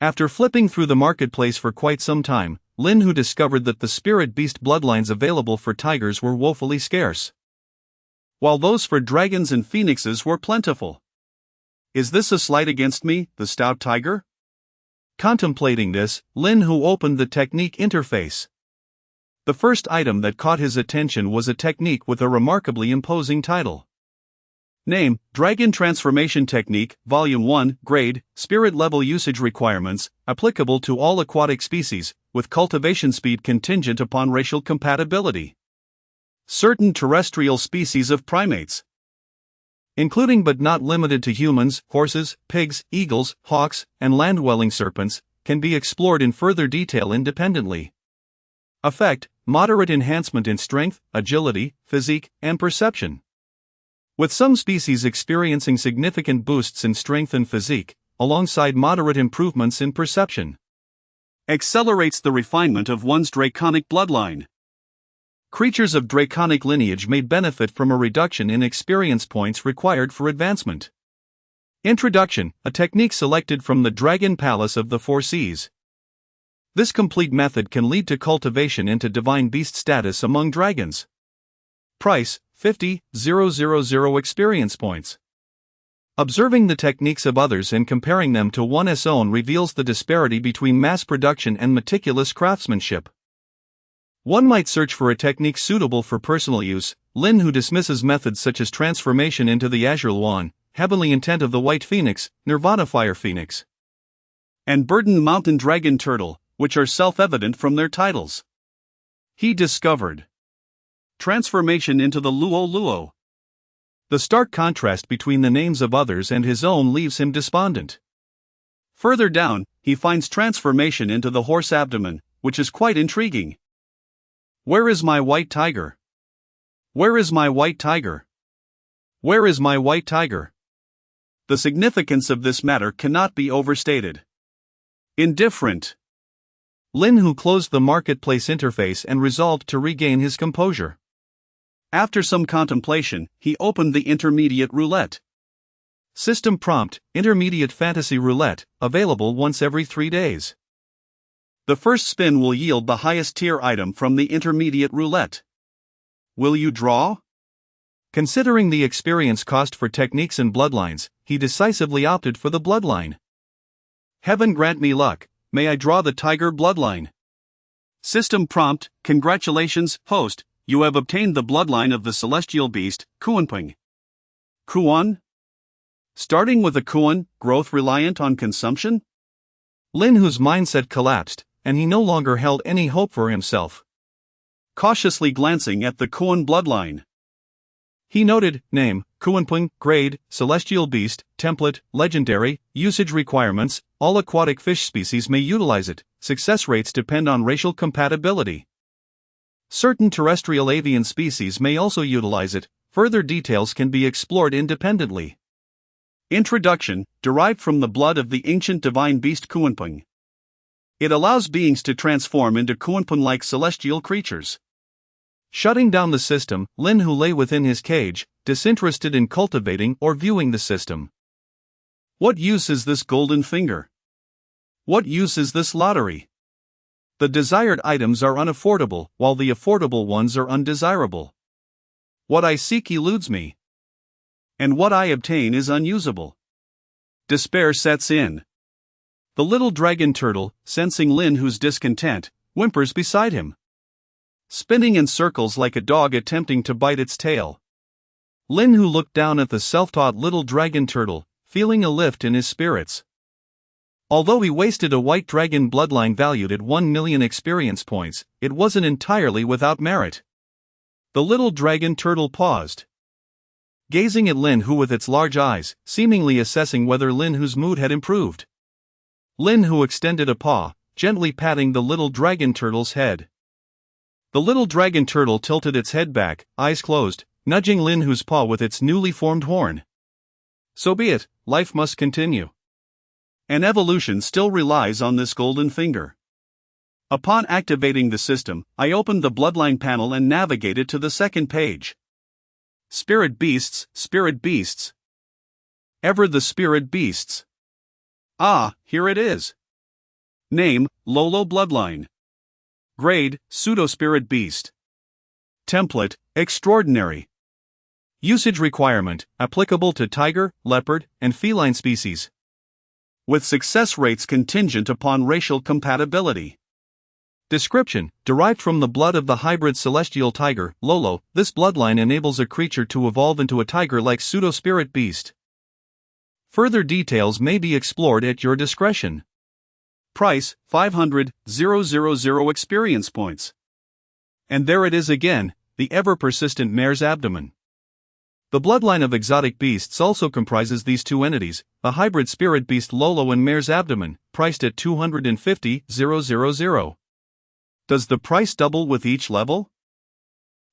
After flipping through the marketplace for quite some time, Lin Hu discovered that the spirit beast bloodlines available for tigers were woefully scarce, while those for dragons and phoenixes were plentiful. Is this a slight against me, the stout tiger? Contemplating this, Lin Hu opened the technique interface. The first item that caught his attention was a technique with a remarkably imposing title. Name: Dragon Transformation Technique, Volume 1, Grade: Spirit Level Usage Requirements, applicable to all aquatic species, with cultivation speed contingent upon racial compatibility. Certain terrestrial species of primates, including but not limited to humans, horses, pigs, eagles, hawks, and land-dwelling serpents, can be explored in further detail independently. Effect: moderate enhancement in strength, agility, physique, and perception. with some species experiencing significant boosts in strength and physique, alongside moderate improvements in perception. Accelerates the refinement of one's draconic bloodline. Creatures of draconic lineage may benefit from a reduction in experience points required for advancement. Introduction, a technique selected from the Dragon Palace of the Four Seas. This complete method can lead to cultivation into divine beast status among dragons. Price, 50,000 experience points. Observing the techniques of others and comparing them to one's own reveals the disparity between mass production and meticulous craftsmanship. One might search for a technique suitable for personal use. Lin, who dismisses methods such as transformation into the Azure Luan, Heavenly Intent of the White Phoenix, Nirvana Fire Phoenix, and Burden Mountain Dragon Turtle, which are self-evident from their titles. He discovered transformation into the Luo Luo. The stark contrast between the names of others and his own leaves him despondent. Further down, he finds transformation into the horse abdomen, which is quite intriguing. Where is my white tiger? Where is my white tiger? Where is my white tiger? The significance of this matter cannot be overstated. Indifferent. Lin, who closed the marketplace interface and resolved to regain his composure. After some contemplation, he opened the intermediate roulette. System prompt, Intermediate Fantasy Roulette, available once every 3 days. The first spin will yield the highest tier item from the intermediate roulette. Will you draw? Considering the experience cost for techniques and bloodlines, he decisively opted for the bloodline. Heaven grant me luck, may I draw the tiger bloodline? System prompt, congratulations, host, you have obtained the bloodline of the celestial beast, Kuanping. Kuan? Starting with a Kuan, growth reliant on consumption? Lin, whose mindset collapsed, and he no longer held any hope for himself. Cautiously glancing at the Kuan bloodline, he noted, name, Kuanping, grade, celestial beast, template, legendary, usage requirements, all aquatic fish species may utilize it, success rates depend on racial compatibility. Certain terrestrial avian species may also utilize it, further details can be explored independently. Introduction, derived from the blood of the ancient divine beast Kuanping. It allows beings to transform into Kuanping-like celestial creatures. Shutting down the system, Lin, who lay within his cage, disinterested in cultivating or viewing the system. What use is this golden finger? What use is this lottery? The desired items are unaffordable, while the affordable ones are undesirable. What I seek eludes me, and what I obtain is unusable. Despair sets in. The little dragon turtle, sensing Lin, whose discontent, whimpers beside him, spinning in circles like a dog attempting to bite its tail. Lin, who looked down at the self-taught little dragon turtle, feeling a lift in his spirits. Although he wasted a white dragon bloodline valued at 1 million experience points, it wasn't entirely without merit. The little dragon turtle paused, gazing at Lin, who with its large eyes, seemingly assessing whether Lin, whose mood had improved. Lin, who extended a paw, gently patting the little dragon turtle's head. The little dragon turtle tilted its head back, eyes closed, nudging Lin, whose paw with its newly formed horn. So be it, life must continue. An evolution still relies on this golden finger. Upon activating the system, I opened the bloodline panel and navigated to the second page. Spirit beasts, spirit beasts. Ever the spirit beasts. Ah, here it is. Name, Lolo bloodline. Grade, pseudo-spirit beast. Template, extraordinary. Usage requirement, applicable to tiger, leopard, and feline species. With success rates contingent upon racial compatibility. Description, derived from the blood of the hybrid celestial tiger, Lolo, this bloodline enables a creature to evolve into a tiger-like pseudo-spirit beast. Further details may be explored at your discretion. Price, 500,000 experience points. And there it is again, the ever-persistent mare's abdomen. The bloodline of exotic beasts also comprises these two entities, a hybrid spirit beast Lolo and mare's abdomen, priced at 250,000. Does the price double with each level?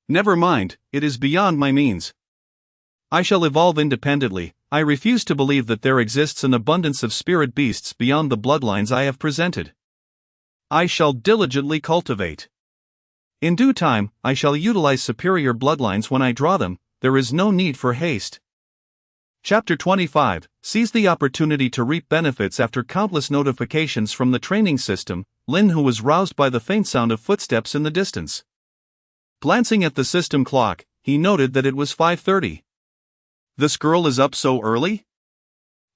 Never mind, it is beyond my means. I shall evolve independently. I refuse to believe that there exists an abundance of spirit beasts beyond the bloodlines I have presented. I shall diligently cultivate. In due time, I shall utilize superior bloodlines when I draw them. There is no need for haste. Chapter 25 Seize the opportunity to reap benefits. After countless notifications from the training system, Lin Hu was roused by the faint sound of footsteps in the distance. Glancing at the system clock, he noted that it was 5:30. This girl is up so early?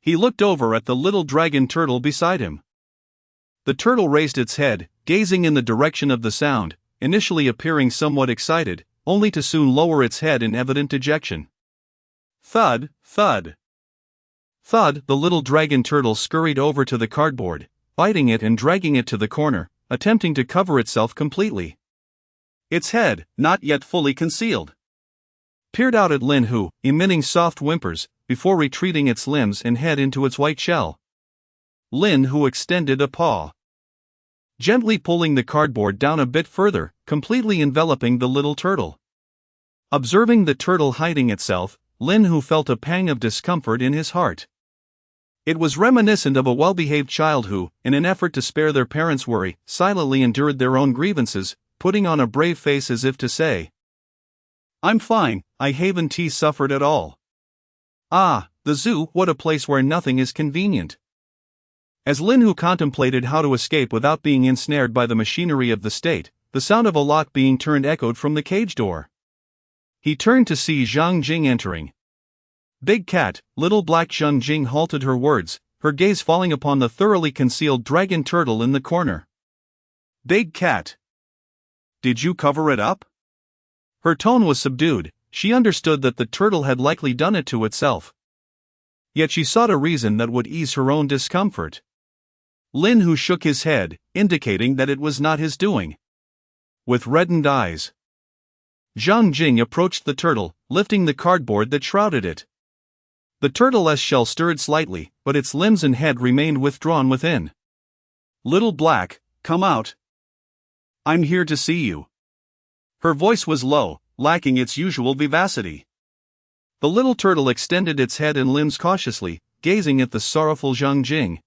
He looked over at the little dragon turtle beside him. The turtle raised its head, gazing in the direction of the sound, initially appearing somewhat excited, only to soon lower its head in evident dejection. Thud, thud. Thud, the little dragon turtle scurried over to the cardboard, biting it and dragging it to the corner, attempting to cover itself completely. Its head, not yet fully concealed, peered out at Lin Hu, emitting soft whimpers, before retreating its limbs and head into its white shell. Lin Hu extended a paw, gently pulling the cardboard down a bit further, completely enveloping the little turtle. Observing the turtle hiding itself, Lin Hu felt a pang of discomfort in his heart. It was reminiscent of a well-behaved child who, in an effort to spare their parents' worry, silently endured their own grievances, putting on a brave face as if to say, "I'm fine, I haven't suffered at all." Ah, the zoo, what a place where nothing is convenient. As Lin Hu contemplated how to escape without being ensnared by the machinery of the state, the sound of a lock being turned echoed from the cage door. He turned to see Zhang Jing entering. Big cat, little black. Zhang Jing halted her words, her gaze falling upon the thoroughly concealed dragon turtle in the corner. Big cat. Did you cover it up? Her tone was subdued. She understood that the turtle had likely done it to itself. Yet she sought a reason that would ease her own discomfort. Lin Hu shook his head, indicating that it was not his doing. With reddened eyes, Zhang Jing approached the turtle, lifting the cardboard that shrouded it. The turtle's shell stirred slightly, but its limbs and head remained withdrawn within. Little black, come out. I'm here to see you. Her voice was low, lacking its usual vivacity. The little turtle extended its head and limbs cautiously, gazing at the sorrowful Zhang Jing.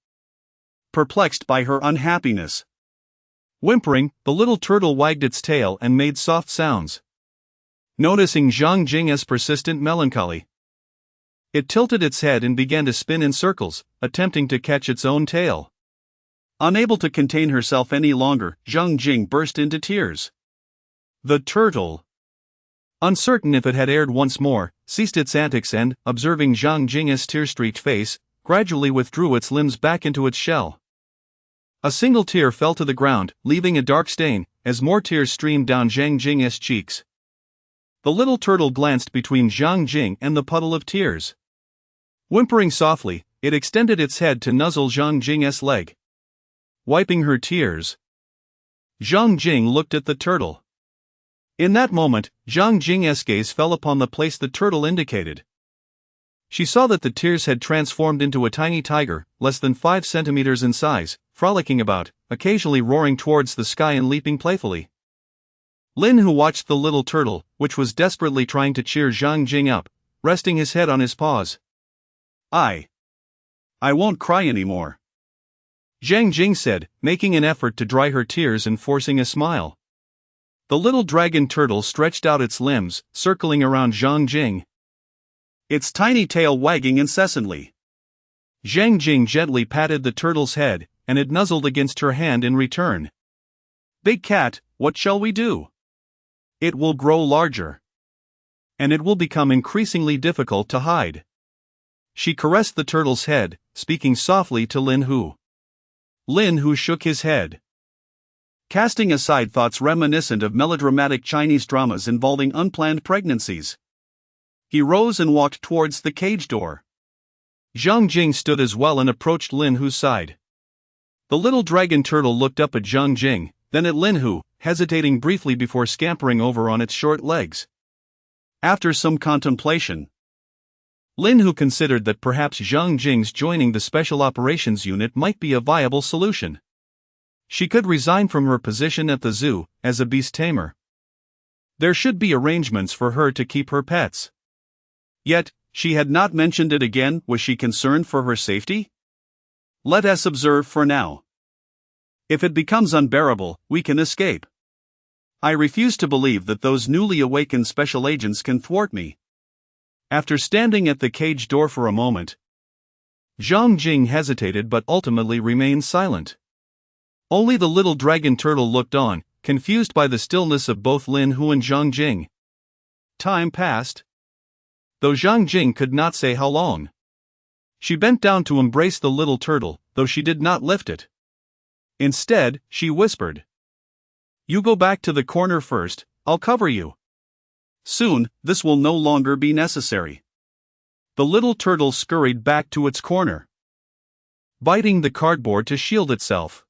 Perplexed by her unhappiness, whimpering, the little turtle wagged its tail and made soft sounds. Noticing Zhang Jing's persistent melancholy, it tilted its head and began to spin in circles, attempting to catch its own tail. Unable to contain herself any longer, Zhang Jing burst into tears. The turtle, uncertain if it had erred once more, ceased its antics and, observing Zhang Jing's tear-streaked face, gradually withdrew its limbs back into its shell. A single tear fell to the ground, leaving a dark stain, as more tears streamed down Zhang Jing's cheeks. The little turtle glanced between Zhang Jing and the puddle of tears. Whimpering softly, it extended its head to nuzzle Zhang Jing's leg. Wiping her tears, Zhang Jing looked at the turtle. In that moment, Zhang Jing's gaze fell upon the place the turtle indicated. She saw that the tears had transformed into a tiny tiger, less than 5 centimeters in size, frolicking about, occasionally roaring towards the sky and leaping playfully. Lin Hu watched the little turtle, which was desperately trying to cheer Zhang Jing up, resting his head on his paws. I won't cry anymore, Zhang Jing said, making an effort to dry her tears and forcing a smile. The little dragon turtle stretched out its limbs, circling around Zhang Jing, its tiny tail wagging incessantly. Zhang Jing gently patted the turtle's head, and it nuzzled against her hand in return. Big cat, what shall we do? It will grow larger, and it will become increasingly difficult to hide. She caressed the turtle's head, speaking softly to Lin Hu. Lin Hu shook his head, casting aside thoughts reminiscent of melodramatic Chinese dramas involving unplanned pregnancies. He rose and walked towards the cage door. Zhang Jing stood as well and approached Lin Hu's side. The little dragon turtle looked up at Zhang Jing, then at Lin Hu, hesitating briefly before scampering over on its short legs. After some contemplation, Lin Hu considered that perhaps Zhang Jing's joining the Special Operations Unit might be a viable solution. She could resign from her position at the zoo, as a beast tamer. There should be arrangements for her to keep her pets. Yet, she had not mentioned it again. Was she concerned for her safety? Let us observe for now. If it becomes unbearable, we can escape. I refuse to believe that those newly awakened special agents can thwart me. After standing at the cage door for a moment, Zhang Jing hesitated but ultimately remained silent. Only the little dragon turtle looked on, confused by the stillness of both Lin Hu and Zhang Jing. Time passed, though Zhang Jing could not say how long. She bent down to embrace the little turtle, though she did not lift it. Instead, she whispered, "You go back to the corner first, I'll cover you." Soon, this will no longer be necessary. The little turtle scurried back to its corner, biting the cardboard to shield itself.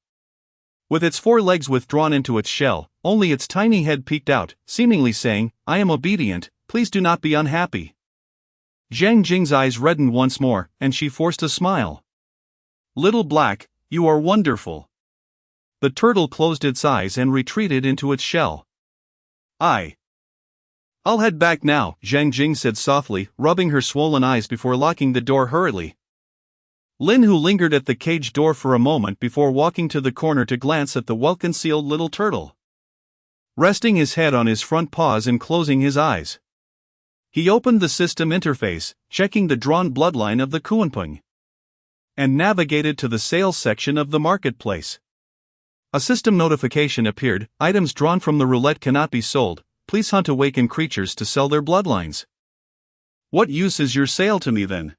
With its 4 legs withdrawn into its shell, only its tiny head peeked out, seemingly saying, "I am obedient, please do not be unhappy." Zhang Jing's eyes reddened once more, and she forced a smile. "Little Black, you are wonderful." The turtle closed its eyes and retreated into its shell. I'll head back now," Zhang Jing said softly, rubbing her swollen eyes before locking the door hurriedly. Lin Hu lingered at the cage door for a moment before walking to the corner to glance at the well-concealed little turtle. Resting his head on his front paws and closing his eyes, he opened the system interface, checking the drawn bloodline of the Kuanping, and navigated to the sales section of the marketplace. A system notification appeared: "Items drawn from the roulette cannot be sold. Please hunt awakened creatures to sell their bloodlines." "What use is your sale to me then?"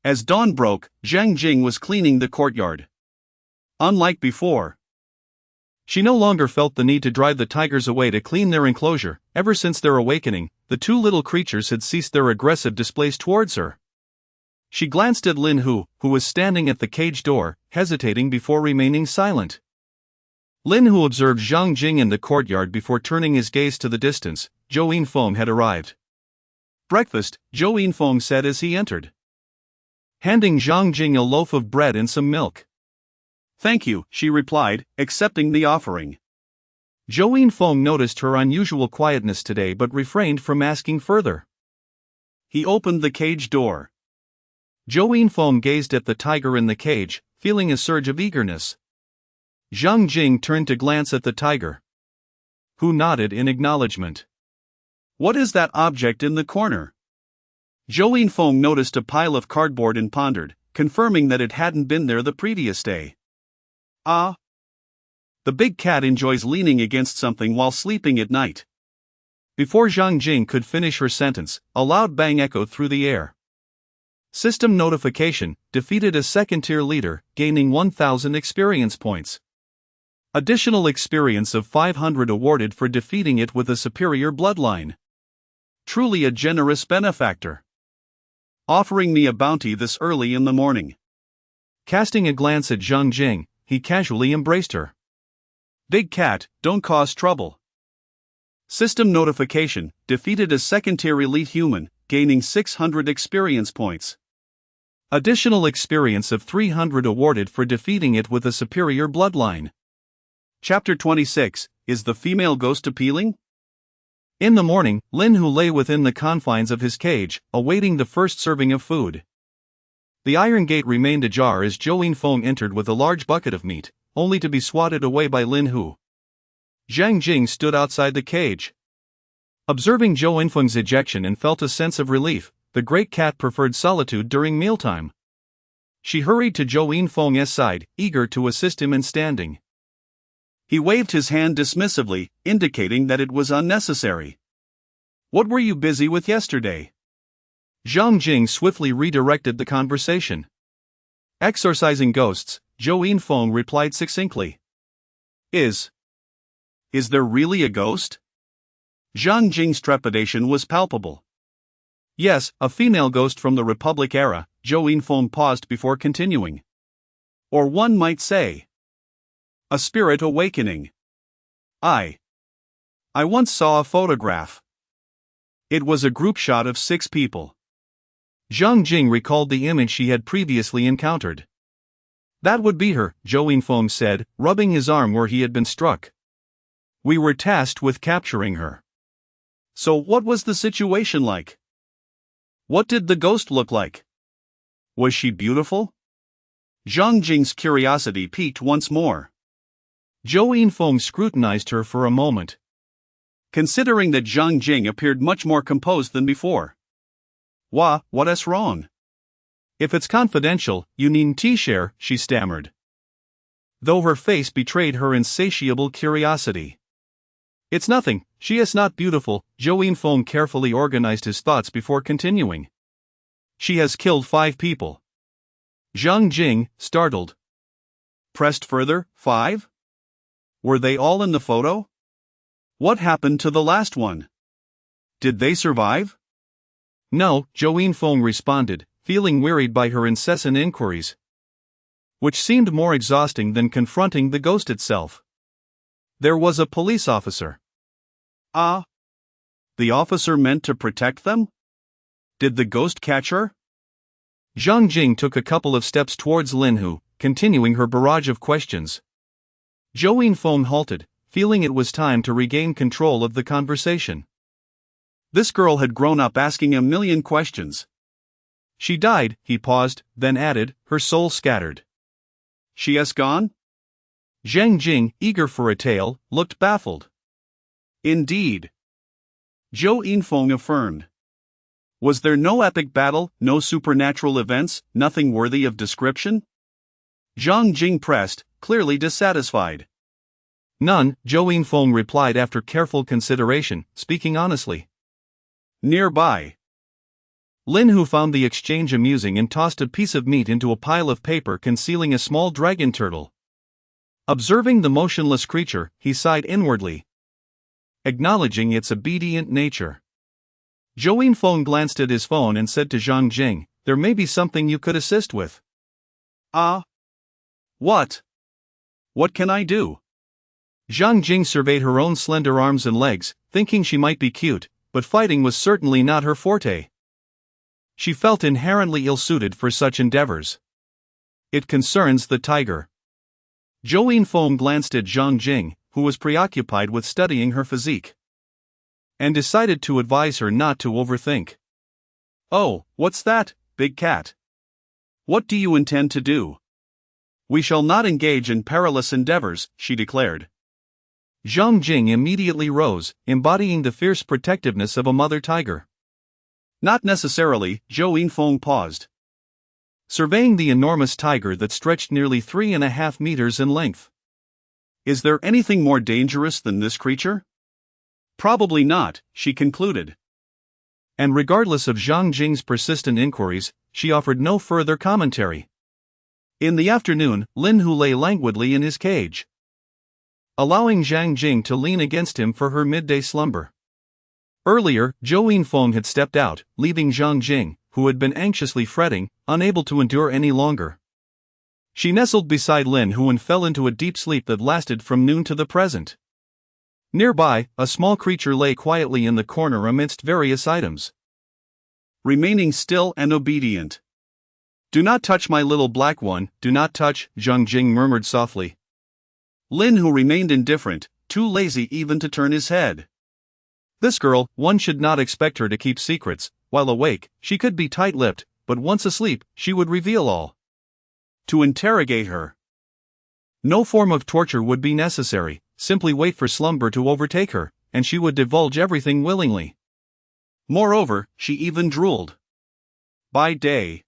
As dawn broke, Zhang Jing was cleaning the courtyard. Unlike before, she no longer felt the need to drive the tigers away to clean their enclosure. Ever since their awakening, the 2 little creatures had ceased their aggressive displays towards her. She glanced at Lin Hu, who was standing at the cage door, hesitating before remaining silent. Lin Hu observed Zhang Jing in the courtyard before turning his gaze to the distance. Zhou Yinfeng had arrived. "Breakfast," Zhou Yinfeng said as he entered, handing Zhang Jing a loaf of bread and some milk. "Thank you," she replied, accepting the offering. Zhou Yinfeng noticed her unusual quietness today but refrained from asking further. He opened the cage door. Zhou Yinfeng gazed at the tiger in the cage, feeling a surge of eagerness. Zhang Jing turned to glance at the tiger, who nodded in acknowledgement. "What is that object in the corner?" Zhou Yinfeng noticed a pile of cardboard and pondered, confirming that it hadn't been there the previous day. "Ah. The big cat enjoys leaning against something while sleeping at night." Before Zhang Jing could finish her sentence, a loud bang echoed through the air. System notification: defeated a second-tier leader, gaining 1,000 experience points. Additional experience of 500 awarded for defeating it with a superior bloodline. Truly a generous benefactor. Offering me a bounty this early in the morning. Casting a glance at Zhang Jing, he casually embraced her. "Big cat, don't cause trouble." System notification: defeated a second-tier elite human, gaining 600 experience points. Additional experience of 300 awarded for defeating it with a superior bloodline. Chapter 26, Is the female ghost appealing? In the morning, Lin Hu lay within the confines of his cage, awaiting the first serving of food. The iron gate remained ajar as Zhou Yinfeng entered with a large bucket of meat, only to be swatted away by Lin Hu. Zhang Jing stood outside the cage, observing Zhou Yinfeng's ejection, and felt a sense of relief. The great cat preferred solitude during mealtime. She hurried to Zhou Yinfeng's side, eager to assist him in standing. He waved his hand dismissively, indicating that it was unnecessary. "What were you busy with yesterday?" Zhang Jing swiftly redirected the conversation. "Exorcising ghosts," Zhou Yinfeng replied succinctly. Is there really a ghost?" Zhang Jing's trepidation was palpable. "Yes, a female ghost from the Republic era," Zhou Yinfeng paused before continuing. "Or one might say, a spirit awakening. I once saw a photograph. It was a group shot of 6 people." Zhang Jing recalled the image she had previously encountered. "That would be her," Zhou Yinfeng said, rubbing his arm where he had been struck. "We were tasked with capturing her." "So what was the situation like?" What did the ghost look like? Was she beautiful? Zhang Jing's curiosity piqued once more. Zhou Yinfeng scrutinized her for a moment, considering that Zhang Jing appeared much more composed than before. What's wrong? If it's confidential, you needn't share, she stammered, though her face betrayed her insatiable curiosity. It's nothing, she is not beautiful. Zhou Yinfeng carefully organized his thoughts before continuing. She has killed 5 people. Zhang Jing, startled, pressed further. 5? Were they all in the photo? What happened to the last one? Did they survive? No, Zhou Yinfeng responded, feeling wearied by her incessant inquiries, which seemed more exhausting than confronting the ghost itself. There was a police officer. Ah. The officer meant to protect them? Did the ghost catch her? Zhang Jing took a couple of steps towards Lin Hu, continuing her barrage of questions. Zhou Yinfeng halted, feeling it was time to regain control of the conversation. This girl had grown up asking a million questions. She died, he paused, then added, her soul scattered. She has gone? Zhang Jing, eager for a tale, looked baffled. Indeed. Zhou Yinfeng affirmed. Was there no epic battle, no supernatural events, nothing worthy of description? Zhang Jing pressed, clearly dissatisfied. None, Zhou Yinfeng replied after careful consideration, speaking honestly. Nearby. Lin Hu found the exchange amusing and tossed a piece of meat into a pile of paper concealing a small dragon turtle. Observing the motionless creature, he sighed inwardly, acknowledging its obedient nature. Zhou Yinfeng glanced at his phone and said to Zhang Jing, there may be something you could assist with. Ah? What? What can I do? Zhang Jing surveyed her own slender arms and legs, thinking she might be cute, but fighting was certainly not her forte. She felt inherently ill-suited for such endeavors. It concerns the tiger. Zhou Yinfeng glanced at Zhang Jing, who was preoccupied with studying her physique, and decided to advise her not to overthink. Oh, what's that, big cat? What do you intend to do? We shall not engage in perilous endeavors, she declared. Zhang Jing immediately rose, embodying the fierce protectiveness of a mother tiger. Not necessarily, Zhou Yinfeng paused, surveying the enormous tiger that stretched nearly 3.5 meters in length. Is there anything more dangerous than this creature? Probably not, she concluded. And regardless of Zhang Jing's persistent inquiries, she offered no further commentary. In the afternoon, Lin Hu lay languidly in his cage, allowing Zhang Jing to lean against him for her midday slumber. Earlier, Zhou Yinfeng had stepped out, leaving Zhang Jing, who had been anxiously fretting, unable to endure any longer. She nestled beside Lin Hu and fell into a deep sleep that lasted from noon to the present. Nearby, a small creature lay quietly in the corner amidst various items, remaining still and obedient. Do not touch my little black one, do not touch, Zhang Jing murmured softly. Lin Hu remained indifferent, too lazy even to turn his head. This girl, one should not expect her to keep secrets. While awake, she could be tight-lipped, but once asleep, she would reveal all. To interrogate her. No form of torture would be necessary, simply wait for slumber to overtake her, and she would divulge everything willingly. Moreover, she even drooled. By day,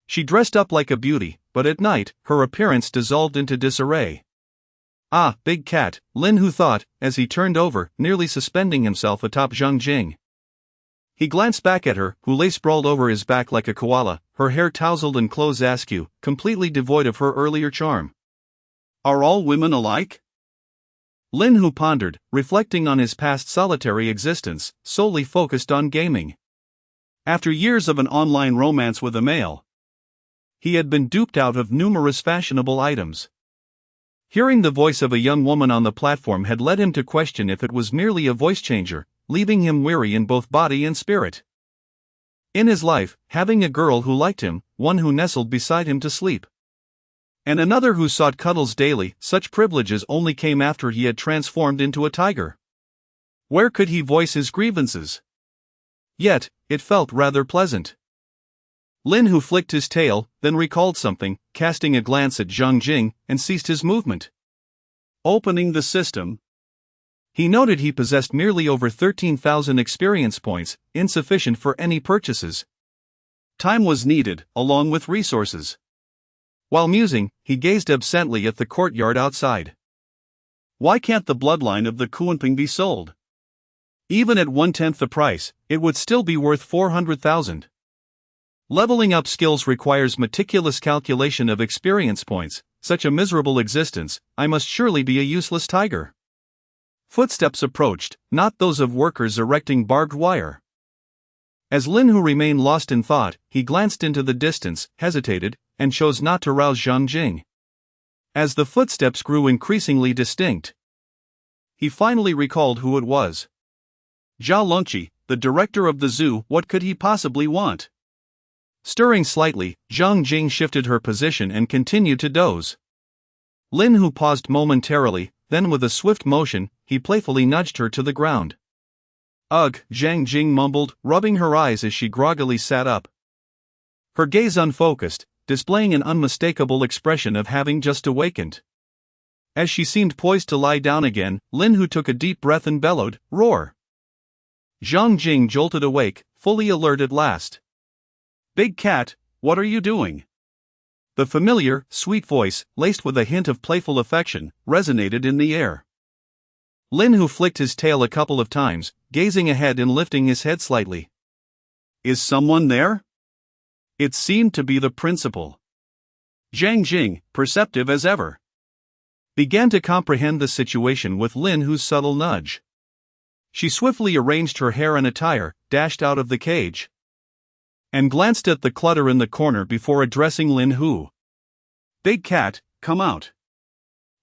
she dressed up like a beauty, but at night, her appearance dissolved into disarray. Ah, big cat, Lin Hu thought, as he turned over, nearly suspending himself atop Zhang Jing. He glanced back at her, who lay sprawled over his back like a koala, her hair tousled and clothes askew, completely devoid of her earlier charm. Are all women alike? Lin Hu pondered, reflecting on his past solitary existence, solely focused on gaming. After years of an online romance with a male, he had been duped out of numerous fashionable items. Hearing the voice of a young woman on the platform had led him to question if it was merely a voice changer, leaving him weary in both body and spirit. In his life, having a girl who liked him, one who nestled beside him to sleep, and another who sought cuddles daily, such privileges only came after he had transformed into a tiger. Where could he voice his grievances? Yet, it felt rather pleasant. Lin Hu flicked his tail, then recalled something, casting a glance at Zhang Jing, and ceased his movement. Opening the system, he noted he possessed merely over 13,000 experience points, insufficient for any purchases. Time was needed, along with resources. While musing, he gazed absently at the courtyard outside. Why can't the bloodline of the Kuanping be sold? Even at 1/10 the price, it would still be worth 400,000. Leveling up skills requires meticulous calculation of experience points. Such a miserable existence, I must surely be a useless tiger. Footsteps approached, not those of workers erecting barbed wire. As Lin Hu remained lost in thought, he glanced into the distance, hesitated, and chose not to rouse Zhang Jing. As the footsteps grew increasingly distinct, he finally recalled who it was. Zhao Longqi, the director of the zoo. What could he possibly want? Stirring slightly, Zhang Jing shifted her position and continued to doze. Lin Hu paused momentarily, then with a swift motion, he playfully nudged her to the ground. Ugh, Zhang Jing mumbled, rubbing her eyes as she groggily sat up. Her gaze unfocused, displaying an unmistakable expression of having just awakened. As she seemed poised to lie down again, Lin Hu took a deep breath and bellowed, "Roar!" Zhang Jing jolted awake, fully alert at last. "Big cat, what are you doing?" The familiar, sweet voice, laced with a hint of playful affection, resonated in the air. Lin Hu flicked his tail a couple of times, gazing ahead and lifting his head slightly. Is someone there? It seemed to be the principal. Zhang Jing, perceptive as ever, began to comprehend the situation with Lin Hu's subtle nudge. She swiftly arranged her hair and attire, dashed out of the cage, and glanced at the clutter in the corner before addressing Lin Hu. "Big cat, come out."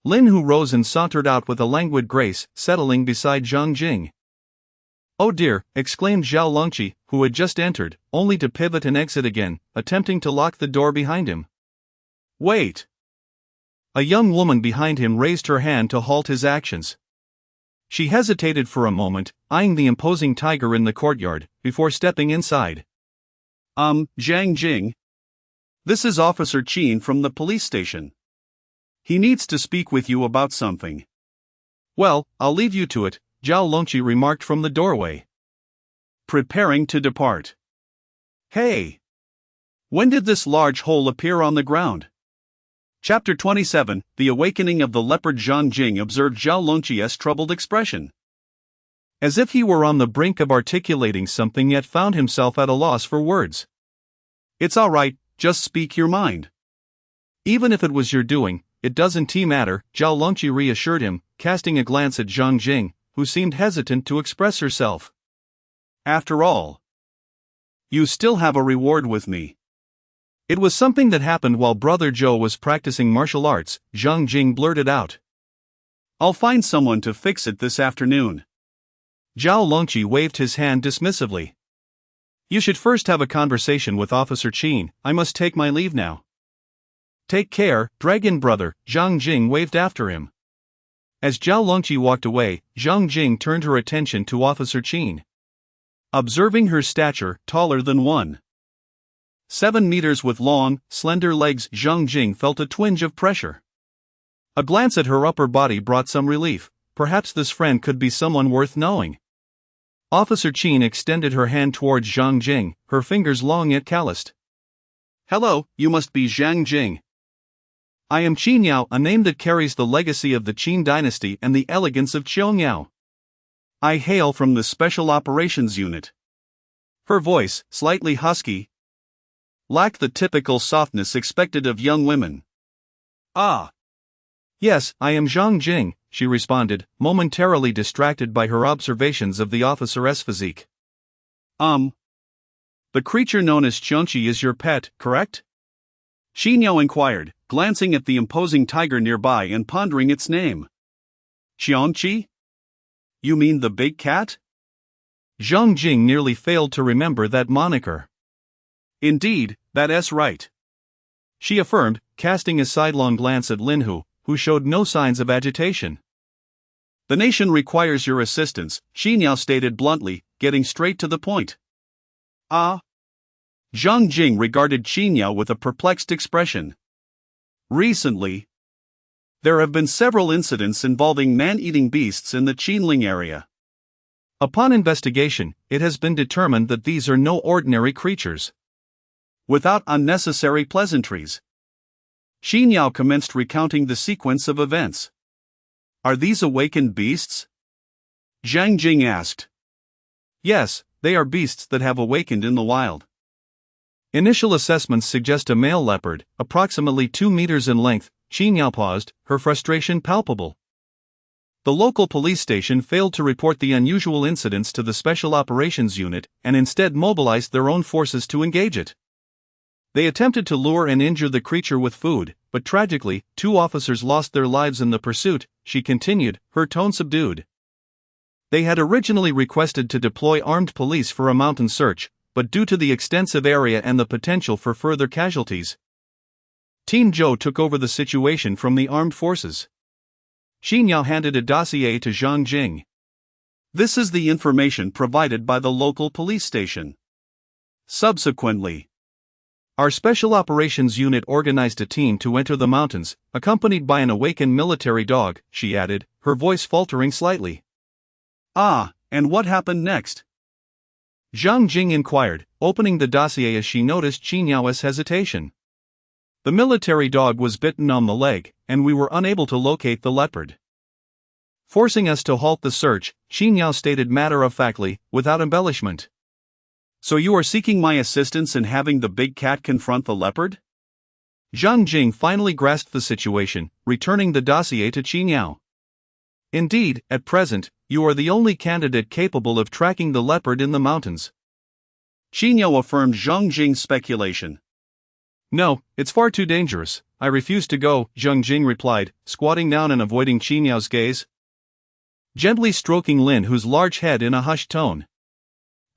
Lin Hu rose and sauntered out with a languid grace, settling beside Zhang Jing. "Oh dear," exclaimed Zhao Longqi, who had just entered, only to pivot and exit again, attempting to lock the door behind him. "Wait!" A young woman behind him raised her hand to halt his actions. She hesitated for a moment, eyeing the imposing tiger in the courtyard, before stepping inside. Zhang Jing. This is Officer Qin from the police station. He needs to speak with you about something." "Well, I'll leave you to it," Zhao Longqi remarked from the doorway, preparing to depart. "Hey! When did this large hole appear on the ground?" Chapter 27, The Awakening of the Leopard. Zhang Jing observed Zhao Longqi's troubled expression, as if he were on the brink of articulating something yet found himself at a loss for words. "It's all right, just speak your mind." "Even if it was your doing, it doesn't matter," Zhao Longqi reassured him, casting a glance at Zhang Jing, who seemed hesitant to express herself. "After all, you still have a reward with me." "It was something that happened while Brother Zhou was practicing martial arts," Zhang Jing blurted out. "I'll find someone to fix it this afternoon." Zhao Longqi waved his hand dismissively. "You should first have a conversation with Officer Qin. I must take my leave now." "Take care, Dragon Brother," Zhang Jing waved after him. As Zhao Longqi walked away, Zhang Jing turned her attention to Officer Qin. Observing her stature, taller than 1.7 meters with long, slender legs, Zhang Jing felt a twinge of pressure. A glance at her upper body brought some relief. Perhaps this friend could be someone worth knowing. Officer Qin extended her hand towards Zhang Jing, her fingers long yet calloused. "Hello, you must be Zhang Jing." "I am Qin Yao, a name that carries the legacy of the Qin dynasty and the elegance of Qiong. I hail from the Special Operations Unit." Her voice, slightly husky, lacked the typical softness expected of young women. "Ah. Yes, I am Zhang Jing," she responded, momentarily distracted by her observations of the officer's physique. The creature known as Qiongqi is your pet, correct?" Qin Yao inquired, glancing at the imposing tiger nearby and pondering its name. "Qiongqi? You mean the big cat?" Zhang Jing nearly failed to remember that moniker. "Indeed, that's right," she affirmed, casting a sidelong glance at Lin Hu, who showed no signs of agitation. "The nation requires your assistance," Qin Yao stated bluntly, getting straight to the point. Ah. Zhang Jing regarded Qingyao with a perplexed expression. Recently, there have been several incidents involving man-eating beasts in the Qinling area. Upon investigation, it has been determined that these are no ordinary creatures. Without unnecessary pleasantries, Qingyao commenced recounting the sequence of events. Are these awakened beasts? Zhang Jing asked. Yes, they are beasts that have awakened in the wild. Initial assessments suggest a male leopard, approximately 2 meters in length. Qingyao paused, her frustration palpable. The local police station failed to report the unusual incidents to the Special Operations Unit and instead mobilized their own forces to engage it. They attempted to lure and injure the creature with food, but tragically, 2 officers lost their lives in the pursuit, she continued, her tone subdued. They had originally requested to deploy armed police for a mountain search, but due to the extensive area and the potential for further casualties, Team Zhou took over the situation from the armed forces. Qingyao handed a dossier to Zhang Jing. This is the information provided by the local police station. Subsequently, our Special Operations Unit organized a team to enter the mountains, accompanied by an awakened military dog, she added, her voice faltering slightly. Ah, and what happened next? Zhang Jing inquired, opening the dossier as she noticed Qinyao's hesitation. The military dog was bitten on the leg, and we were unable to locate the leopard. Forcing us to halt the search, Qingyao stated matter-of-factly, without embellishment. So you are seeking my assistance in having the big cat confront the leopard? Zhang Jing finally grasped the situation, returning the dossier to Qingyao. Indeed, at present, you are the only candidate capable of tracking the leopard in the mountains. Qingyao affirmed Zhang Jing's speculation. No, it's far too dangerous. I refuse to go, Zhang Jing replied, squatting down and avoiding Qinyao's gaze. Gently stroking Lin Hu's large head in a hushed tone.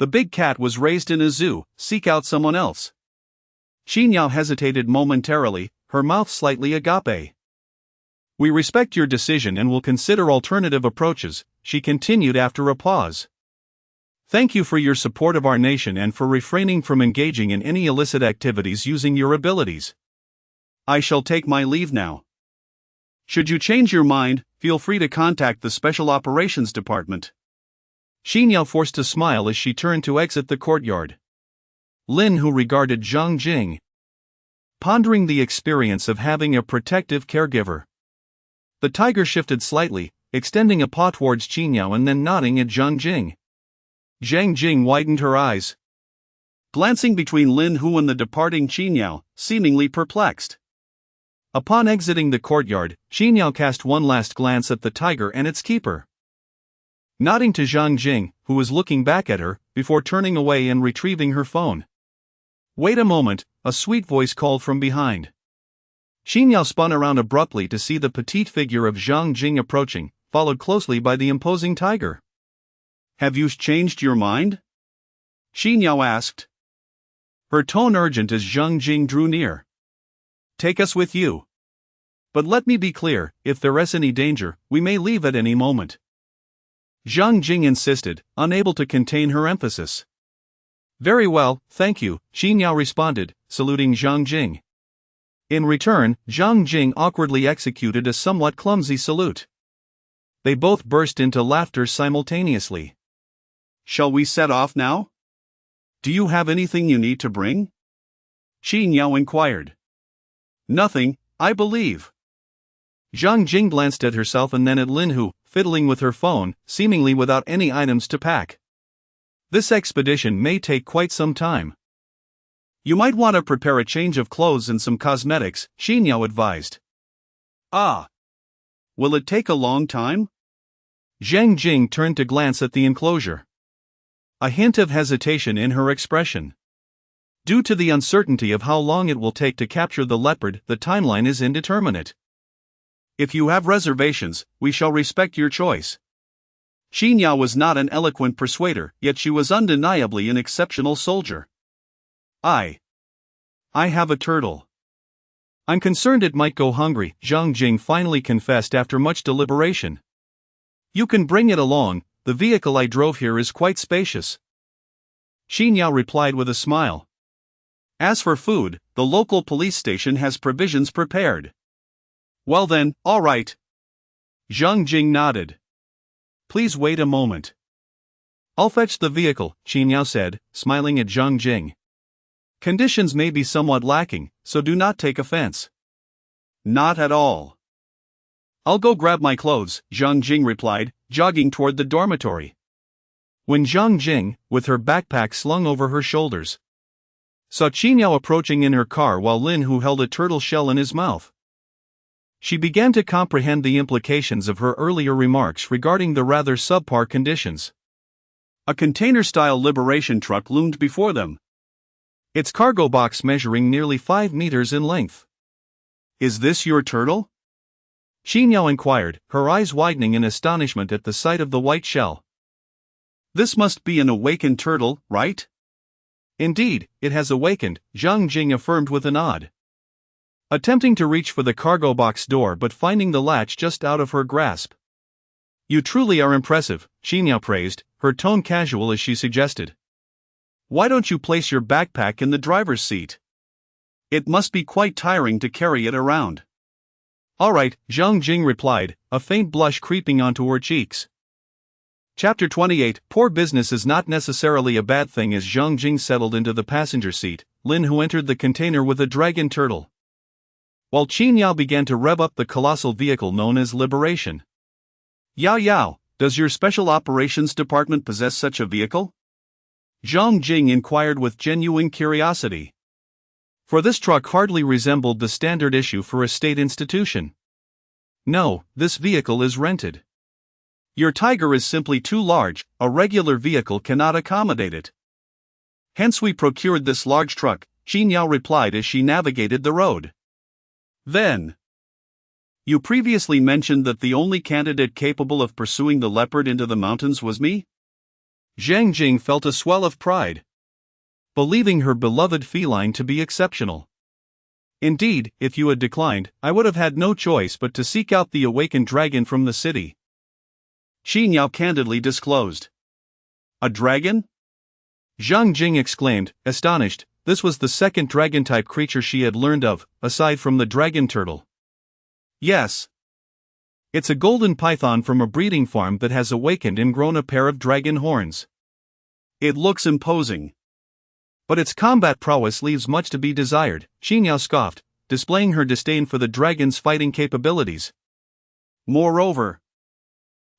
The big cat was raised in a zoo, seek out someone else. Qingyao hesitated momentarily, her mouth slightly agape. We respect your decision and will consider alternative approaches, she continued after a pause. Thank you for your support of our nation and for refraining from engaging in any illicit activities using your abilities. I shall take my leave now. Should you change your mind, feel free to contact the Special Operations Department. Qingyao forced a smile as she turned to exit the courtyard. Lin Hu regarded Zhang Jing, pondering the experience of having a protective caregiver. The tiger shifted slightly, extending a paw towards Qingyao and then nodding at Zhang Jing. Zhang Jing widened her eyes, glancing between Lin Hu and the departing Qingyao, seemingly perplexed. Upon exiting the courtyard, Qingyao cast one last glance at the tiger and its keeper, nodding to Zhang Jing, who was looking back at her, before turning away and retrieving her phone. Wait a moment, a sweet voice called from behind. Qingyao spun around abruptly to see the petite figure of Zhang Jing approaching, followed closely by the imposing tiger. Have you changed your mind? Qingyao asked, her tone urgent as Zhang Jing drew near. Take us with you. But let me be clear, if there is any danger, we may leave at any moment. Zhang Jing insisted, unable to contain her emphasis. Very well, thank you, Qingyao responded, saluting Zhang Jing. In return, Zhang Jing awkwardly executed a somewhat clumsy salute. They both burst into laughter simultaneously. Shall we set off now? Do you have anything you need to bring? Qingyao inquired. Nothing, I believe. Zhang Jing glanced at herself and then at Lin Hu, fiddling with her phone, seemingly without any items to pack. This expedition may take quite some time. You might want to prepare a change of clothes and some cosmetics, Qingyao advised. Ah. Will it take a long time? Zhang Jing turned to glance at the enclosure, a hint of hesitation in her expression. Due to the uncertainty of how long it will take to capture the leopard, the timeline is indeterminate. If you have reservations, we shall respect your choice. Qingyao was not an eloquent persuader, yet she was undeniably an exceptional soldier. I have a turtle. I'm concerned it might go hungry, Zhang Jing finally confessed after much deliberation. You can bring it along, the vehicle I drove here is quite spacious. Xin Yao replied with a smile. As for food, the local police station has provisions prepared. Well then, all right. Zhang Jing nodded. Please wait a moment. I'll fetch the vehicle, Xin Yao said, smiling at Zhang Jing. Conditions may be somewhat lacking, so do not take offense. Not at all. I'll go grab my clothes, Zhang Jing replied, jogging toward the dormitory. When Zhang Jing, with her backpack slung over her shoulders, saw Xin Yao approaching in her car while Lin Hu held a turtle shell in his mouth, she began to comprehend the implications of her earlier remarks regarding the rather subpar conditions. A container-style liberation truck loomed before them, its cargo box measuring nearly 5 meters in length. Is this your turtle? Xin Yao inquired, her eyes widening in astonishment at the sight of the white shell. This must be an awakened turtle, right? Indeed, it has awakened, Zhang Jing affirmed with a nod. Attempting to reach for the cargo box door but finding the latch just out of her grasp. You truly are impressive, Xin Yao praised, her tone casual as she suggested. Why don't you place your backpack in the driver's seat? It must be quite tiring to carry it around. All right, Zhang Jing replied, a faint blush creeping onto her cheeks. Chapter 28. Poor business is not necessarily a bad thing. As Zhang Jing settled into the passenger seat, Lin Hu entered the container with a dragon turtle, while Xin Yao began to rev up the colossal vehicle known as Liberation. Yao Yao, does your special operations department possess such a vehicle? Zhang Jing inquired with genuine curiosity. For this truck hardly resembled the standard issue for a state institution. No, this vehicle is rented. Your Tiger is simply too large, a regular vehicle cannot accommodate it. Hence we procured this large truck, Xin Yao replied as she navigated the road. Then, you previously mentioned that the only candidate capable of pursuing the leopard into the mountains was me? Zhang Jing felt a swell of pride, believing her beloved feline to be exceptional. Indeed, if you had declined, I would have had no choice but to seek out the awakened dragon from the city. Xin Yao candidly disclosed. A dragon? Zhang Jing exclaimed, astonished. This was the second dragon-type creature she had learned of, aside from the dragon turtle. Yes. It's a golden python from a breeding farm that has awakened and grown a pair of dragon horns. It looks imposing. But its combat prowess leaves much to be desired, Xin Yao scoffed, displaying her disdain for the dragon's fighting capabilities. Moreover,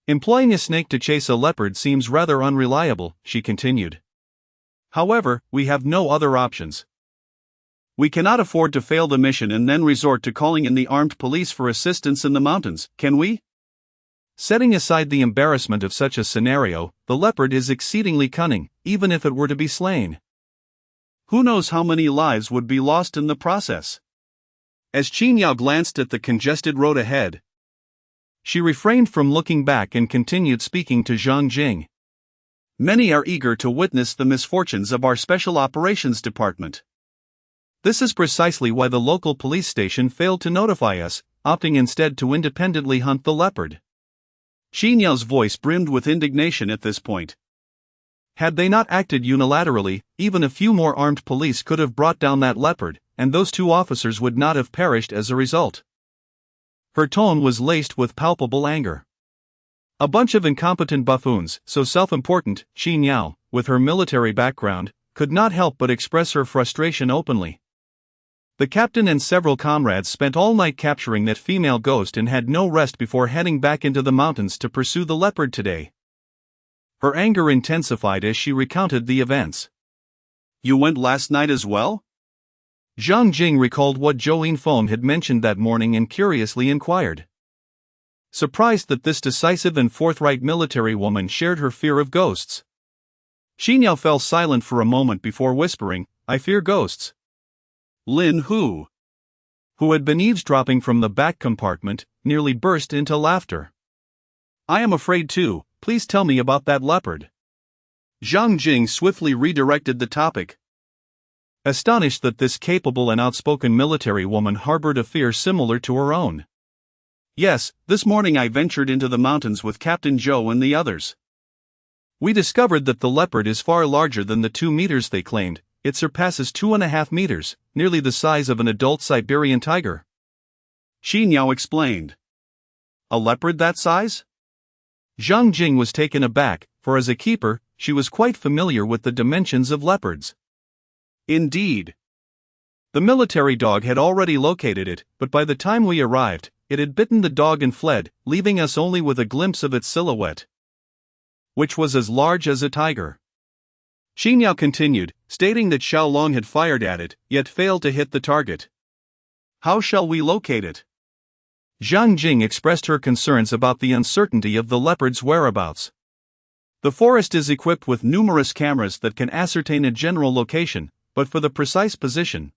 employing a snake to chase a leopard seems rather unreliable, she continued. However, we have no other options. We cannot afford to fail the mission and then resort to calling in the armed police for assistance in the mountains, can we? Setting aside the embarrassment of such a scenario, the leopard is exceedingly cunning, even if it were to be slain. Who knows how many lives would be lost in the process? As Xin Yao glanced at the congested road ahead, she refrained from looking back and continued speaking to Zhang Jing. Many are eager to witness the misfortunes of our Special Operations Department. This is precisely why the local police station failed to notify us, opting instead to independently hunt the leopard. Xin Yao's voice brimmed with indignation at this point. Had they not acted unilaterally, even a few more armed police could have brought down that leopard, and those 2 officers would not have perished as a result. Her tone was laced with palpable anger. A bunch of incompetent buffoons, so self-important, Xin Yao, with her military background, could not help but express her frustration openly. The captain and several comrades spent all night capturing that female ghost and had no rest before heading back into the mountains to pursue the leopard today. Her anger intensified as she recounted the events. You went last night as well? Zhang Jing recalled what Zhou Yinfeng had mentioned that morning and curiously inquired, surprised that this decisive and forthright military woman shared her fear of ghosts. Xin Yao fell silent for a moment before whispering, I fear ghosts. Lin Hu, who had been eavesdropping from the back compartment, nearly burst into laughter. I am afraid too, please tell me about that leopard. Zhang Jing swiftly redirected the topic, astonished that this capable and outspoken military woman harbored a fear similar to her own. Yes, this morning I ventured into the mountains with Captain Zhou and the others. We discovered that the leopard is far larger than the 2 meters they claimed. It surpasses 2.5 meters, nearly the size of an adult Siberian tiger. Xi Niao explained. A leopard that size? Zhang Jing was taken aback, for as a keeper, she was quite familiar with the dimensions of leopards. Indeed. The military dog had already located it, but by the time we arrived, it had bitten the dog and fled, leaving us only with a glimpse of its silhouette, which was as large as a tiger. Xi Niao continued, stating that Xiao Long had fired at it, yet failed to hit the target. How shall we locate it? Zhang Jing expressed her concerns about the uncertainty of the leopard's whereabouts. The forest is equipped with numerous cameras that can ascertain a general location, but for the precise position,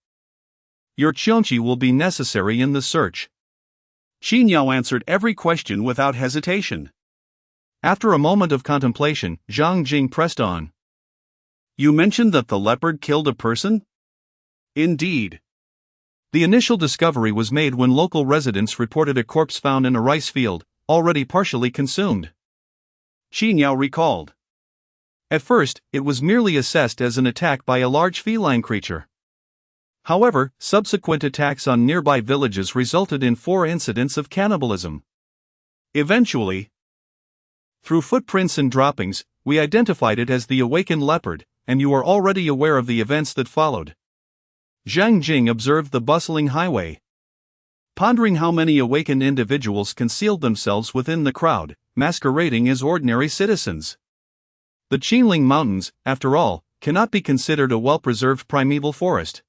your Qiongqi will be necessary in the search. Xi Niao answered every question without hesitation. After a moment of contemplation, Zhang Jing pressed on. You mentioned that the leopard killed a person? Indeed. The initial discovery was made when local residents reported a corpse found in a rice field, already partially consumed. Xi Niao recalled. At first, it was merely assessed as an attack by a large feline creature. However, subsequent attacks on nearby villages resulted in 4 incidents of cannibalism. Eventually, through footprints and droppings, we identified it as the awakened leopard, and you are already aware of the events that followed. Zhang Jing observed the bustling highway, pondering how many awakened individuals concealed themselves within the crowd, masquerading as ordinary citizens. The Qingling Mountains, after all, cannot be considered a well-preserved primeval forest.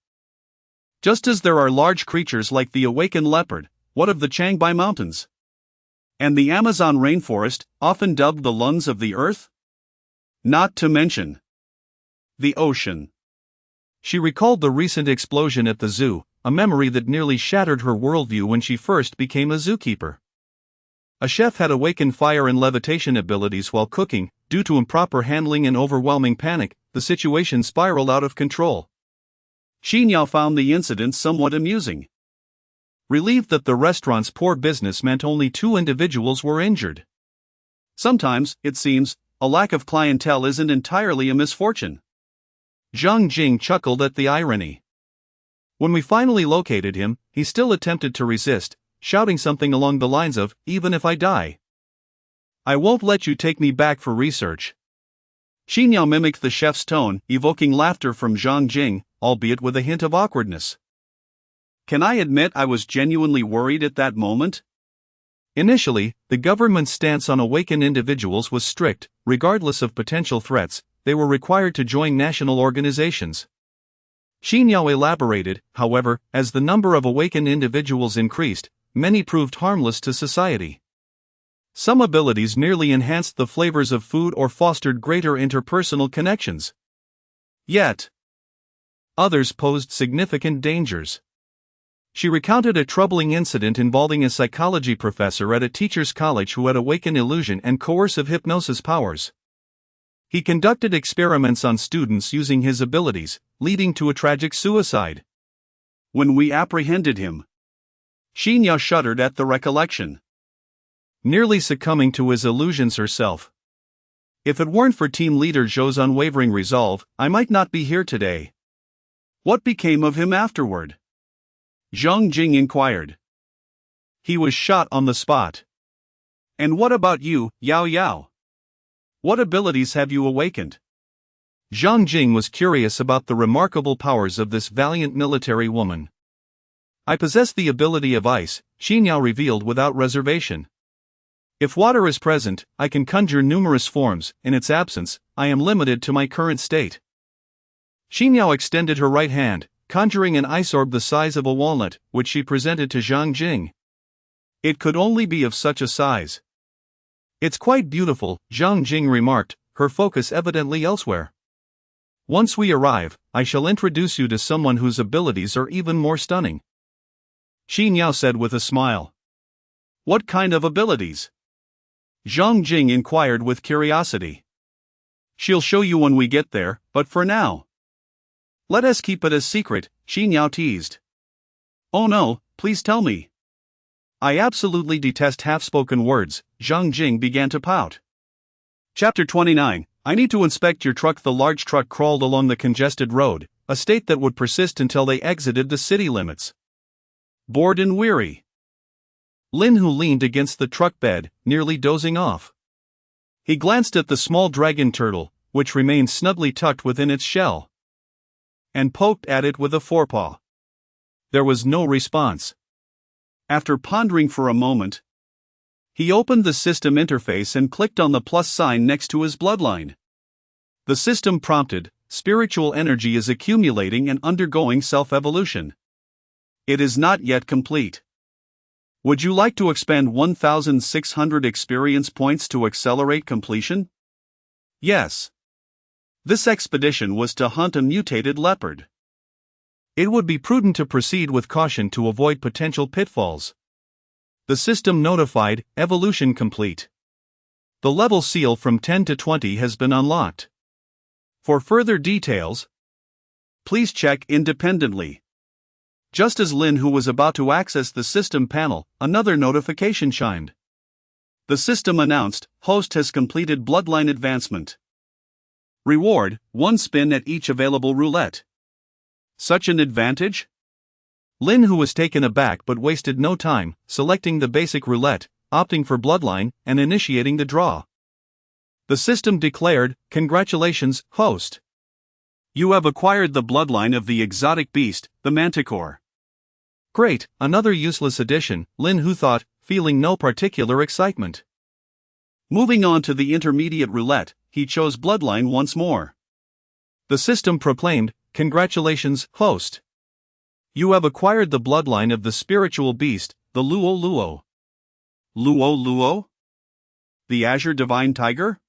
Just as there are large creatures like the awakened leopard, what of the Changbai Mountains? And the Amazon rainforest, often dubbed the lungs of the earth? Not to mention the ocean. She recalled the recent explosion at the zoo, a memory that nearly shattered her worldview when she first became a zookeeper. A chef had awakened fire and levitation abilities while cooking. Due to improper handling and overwhelming panic, the situation spiraled out of control. Xi Niao found the incident somewhat amusing. Relieved that the restaurant's poor business meant only 2 individuals were injured. Sometimes, it seems, a lack of clientele isn't entirely a misfortune. Zhang Jing chuckled at the irony. When we finally located him, he still attempted to resist, shouting something along the lines of, "Even if I die, I won't let you take me back for research." Xi Niao mimicked the chef's tone, evoking laughter from Zhang Jing, albeit with a hint of awkwardness. Can I admit I was genuinely worried at that moment? Initially, the government's stance on awakened individuals was strict. Regardless of potential threats, they were required to join national organizations. Xi Niao elaborated, however, as the number of awakened individuals increased, many proved harmless to society. Some abilities merely enhanced the flavors of food or fostered greater interpersonal connections. Yet, others posed significant dangers. She recounted a troubling incident involving a psychology professor at a teacher's college who had awakened illusion and coercive hypnosis powers. He conducted experiments on students using his abilities, leading to a tragic suicide. When we apprehended him, Xi Niao shuddered at the recollection. Nearly succumbing to his illusions herself. If it weren't for team leader Zhou's unwavering resolve, I might not be here today. What became of him afterward? Zhang Jing inquired. He was shot on the spot. And what about you, Yao Yao? What abilities have you awakened? Zhang Jing was curious about the remarkable powers of this valiant military woman. I possess the ability of ice, Xi Niao revealed without reservation. If water is present, I can conjure numerous forms. In its absence, I am limited to my current state. Xi Niao extended her right hand, conjuring an ice orb the size of a walnut, which she presented to Zhang Jing. It could only be of such a size. It's quite beautiful, Zhang Jing remarked, her focus evidently elsewhere. Once we arrive, I shall introduce you to someone whose abilities are even more stunning. Xi Niao said with a smile. What kind of abilities? Zhang Jing inquired with curiosity. She'll show you when we get there, but for now, let us keep it a secret, Xi Niao teased. Oh no, please tell me. I absolutely detest half-spoken words, Zhang Jing began to pout. Chapter 29, I need to inspect your truck. The large truck crawled along the congested road, a state that would persist until they exited the city limits. Bored and weary, Lin Hu leaned against the truck bed, nearly dozing off. He glanced at the small dragon turtle, which remained snugly tucked within its shell, and poked at it with a forepaw. There was no response. After pondering for a moment, he opened the system interface and clicked on the plus sign next to his bloodline. The system prompted, "Spiritual energy is accumulating and undergoing self-evolution. It is not yet complete. Would you like to expend 1,600 experience points to accelerate completion?" Yes. This expedition was to hunt a mutated leopard. It would be prudent to proceed with caution to avoid potential pitfalls. The system notified, "Evolution complete. The level seal from 10 to 20 has been unlocked. For further details, please check independently." Just as Lin Hu was about to access the system panel, another notification chimed. The system announced, "Host has completed bloodline advancement. Reward, 1 spin at each available roulette." Such an advantage? Lin Hu was taken aback but wasted no time, selecting the basic roulette, opting for bloodline, and initiating the draw. The system declared, "Congratulations, host. You have acquired the bloodline of the exotic beast, the manticore." Great, another useless addition, Lin Hu thought, feeling no particular excitement. Moving on to the intermediate roulette, he chose bloodline once more. The system proclaimed, "Congratulations, host. You have acquired the bloodline of the spiritual beast, the Luo Luo." Luo Luo? The Azure Divine Tiger?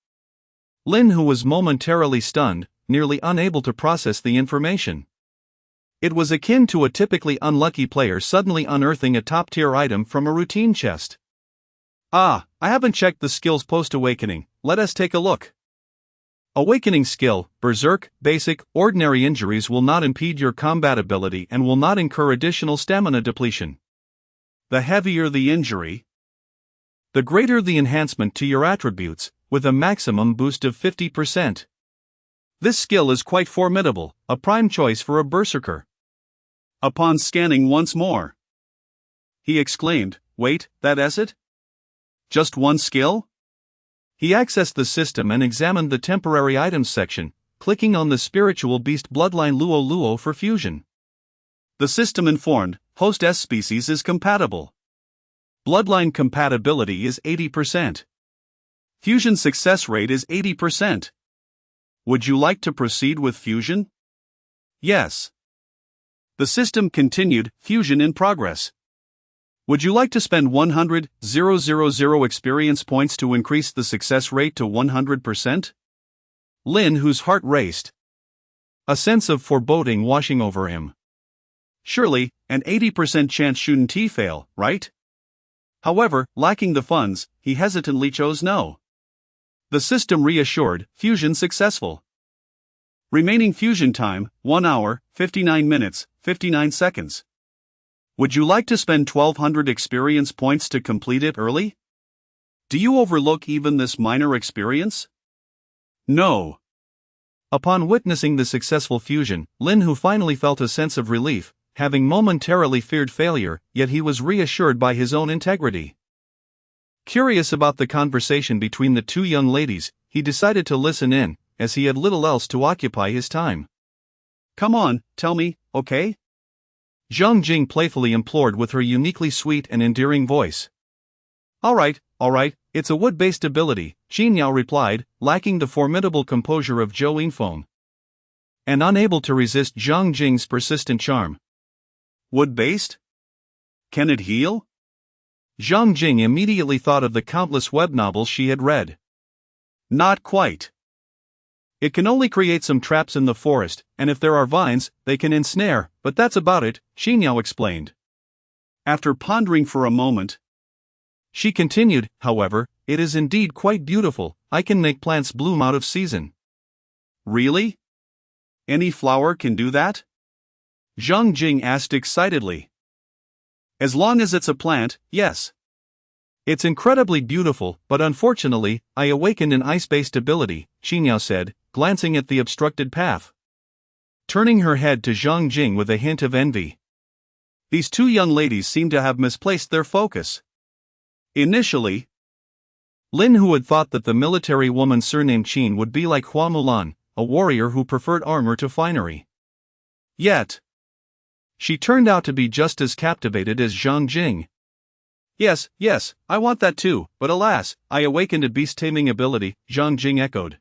Lin Hu was momentarily stunned, nearly unable to process the information. It was akin to a typically unlucky player suddenly unearthing a top-tier item from a routine chest. "Ah, I haven't checked the skills post-awakening, let us take a look." Awakening skill, Berserk, basic, ordinary injuries will not impede your combat ability and will not incur additional stamina depletion. The heavier the injury, the greater the enhancement to your attributes, with a maximum boost of 50%. This skill is quite formidable, a prime choice for a berserker. Upon scanning once more, he exclaimed, "Wait, that's it? Just one skill?" He accessed the system and examined the temporary items section, clicking on the spiritual beast bloodline Luo Luo for fusion. The system informed, "Host S species is compatible. Bloodline compatibility is 80%. Fusion success rate is 80%. Would you like to proceed with fusion?" Yes. The system continued, "Fusion in progress. Would you like to spend 100,000 experience points to increase the success rate to 100%? Lin Hu's heart raced. A sense of foreboding washing over him. Surely, an 80% chance shouldn't he fail, right? However, lacking the funds, he hesitantly chose no. The system reassured, "Fusion successful. Remaining fusion time, 1 hour, 59 minutes, 59 seconds. Would you like to spend 1,200 experience points to complete it early? Do you overlook even this minor experience?" No. Upon witnessing the successful fusion, Lin Hu finally felt a sense of relief, having momentarily feared failure, yet he was reassured by his own integrity. Curious about the conversation between the two young ladies, he decided to listen in, as he had little else to occupy his time. "Come on, tell me, okay?" Zhang Jing playfully implored with her uniquely sweet and endearing voice. All right, it's a wood-based ability," Qin Yao replied, lacking the formidable composure of Zhou Yinfeng, and unable to resist Zhang Jing's persistent charm. "Wood-based? Can it heal?" Zhang Jing immediately thought of the countless web novels she had read. Not quite. It can only create some traps in the forest, and if there are vines, they can ensnare, but that's about it, Qin Yao explained. After pondering for a moment, she continued, "However, it is indeed quite beautiful. I can make plants bloom out of season." Really? Any flower can do that? Zhang Jing asked excitedly. As long as it's a plant, yes. It's incredibly beautiful, but unfortunately, I awakened an ice-based ability, Xinyao said, glancing at the obstructed path. Turning her head to Zhang Jing with a hint of envy. These two young ladies seem to have misplaced their focus. Initially, Lin Hu had thought that the military woman surnamed Qin would be like Hua Mulan, a warrior who preferred armor to finery. Yet, she turned out to be just as captivated as Zhang Jing. Yes, I want that too, but alas, I awakened a beast-taming ability, Zhang Jing echoed.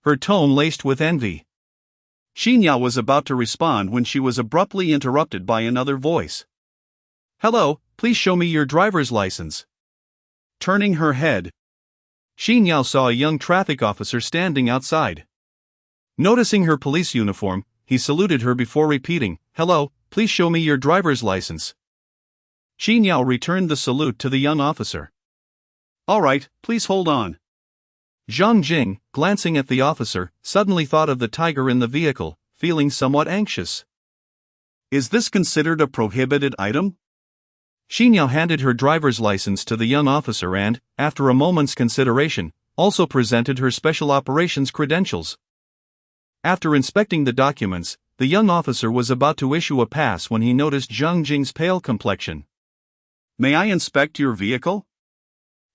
Her tone laced with envy. Xinyao was about to respond when she was abruptly interrupted by another voice. Hello, please show me your driver's license. Turning her head, Xinyao saw a young traffic officer standing outside. Noticing her police uniform, he saluted her before repeating, Hello, please show me your driver's license. Xinyao returned the salute to the young officer. Alright, please hold on. Zhang Jing, glancing at the officer, suddenly thought of the tiger in the vehicle, feeling somewhat anxious. Is this considered a prohibited item? Xinyao handed her driver's license to the young officer and, after a moment's consideration, also presented her special operations credentials. After inspecting the documents, the young officer was about to issue a pass when he noticed Zhang Jing's pale complexion. May I inspect your vehicle?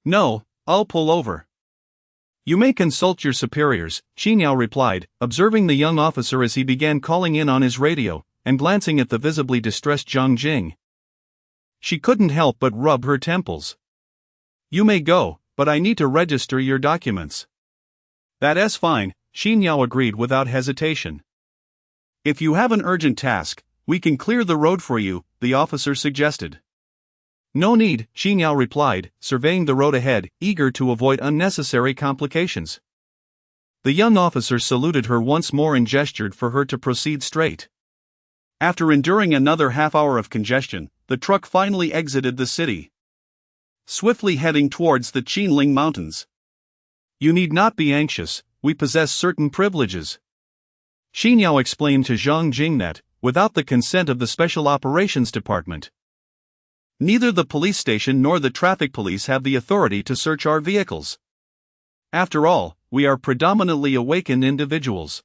No, I'll pull over. You may consult your superiors, Xinyao replied, observing the young officer as he began calling in on his radio, and glancing at the visibly distressed Zhang Jing. She couldn't help but rub her temples. You may go, but I need to register your documents. That's fine, Xinyao agreed without hesitation. If you have an urgent task, we can clear the road for you, the officer suggested. No need, Xinyao replied, surveying the road ahead, eager to avoid unnecessary complications. The young officer saluted her once more and gestured for her to proceed straight. After enduring another half-hour of congestion, the truck finally exited the city, swiftly heading towards the Qinling Mountains. You need not be anxious, we possess certain privileges. Xinyao explained to Zhang Jing that, without the consent of the Special Operations Department, neither the police station nor the traffic police have the authority to search our vehicles. After all, we are predominantly awakened individuals.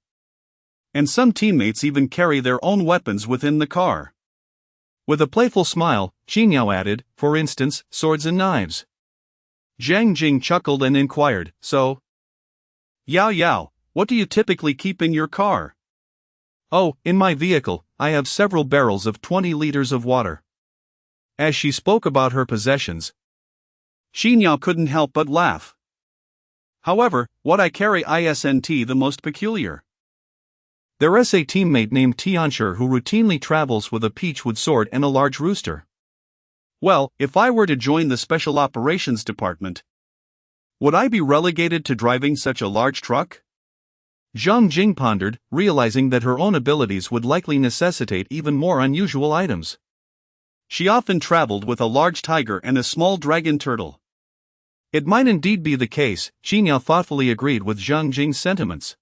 And some teammates even carry their own weapons within the car. With a playful smile, Xinyao added, for instance, swords and knives. Zhang Jing chuckled and inquired, so? Yao, what do you typically keep in your car? Oh, in my vehicle, I have several barrels of 20 liters of water. As she spoke about her possessions, Xinyao couldn't help but laugh. However, what I carry isn't the most peculiar. There's a teammate named Tianshi who routinely travels with a peachwood sword and a large rooster. Well, if I were to join the Special Operations Department, would I be relegated to driving such a large truck? Zhang Jing pondered, realizing that her own abilities would likely necessitate even more unusual items. She often traveled with a large tiger and a small dragon turtle. It might indeed be the case, Xinyao thoughtfully agreed with Zhang Jing's sentiments.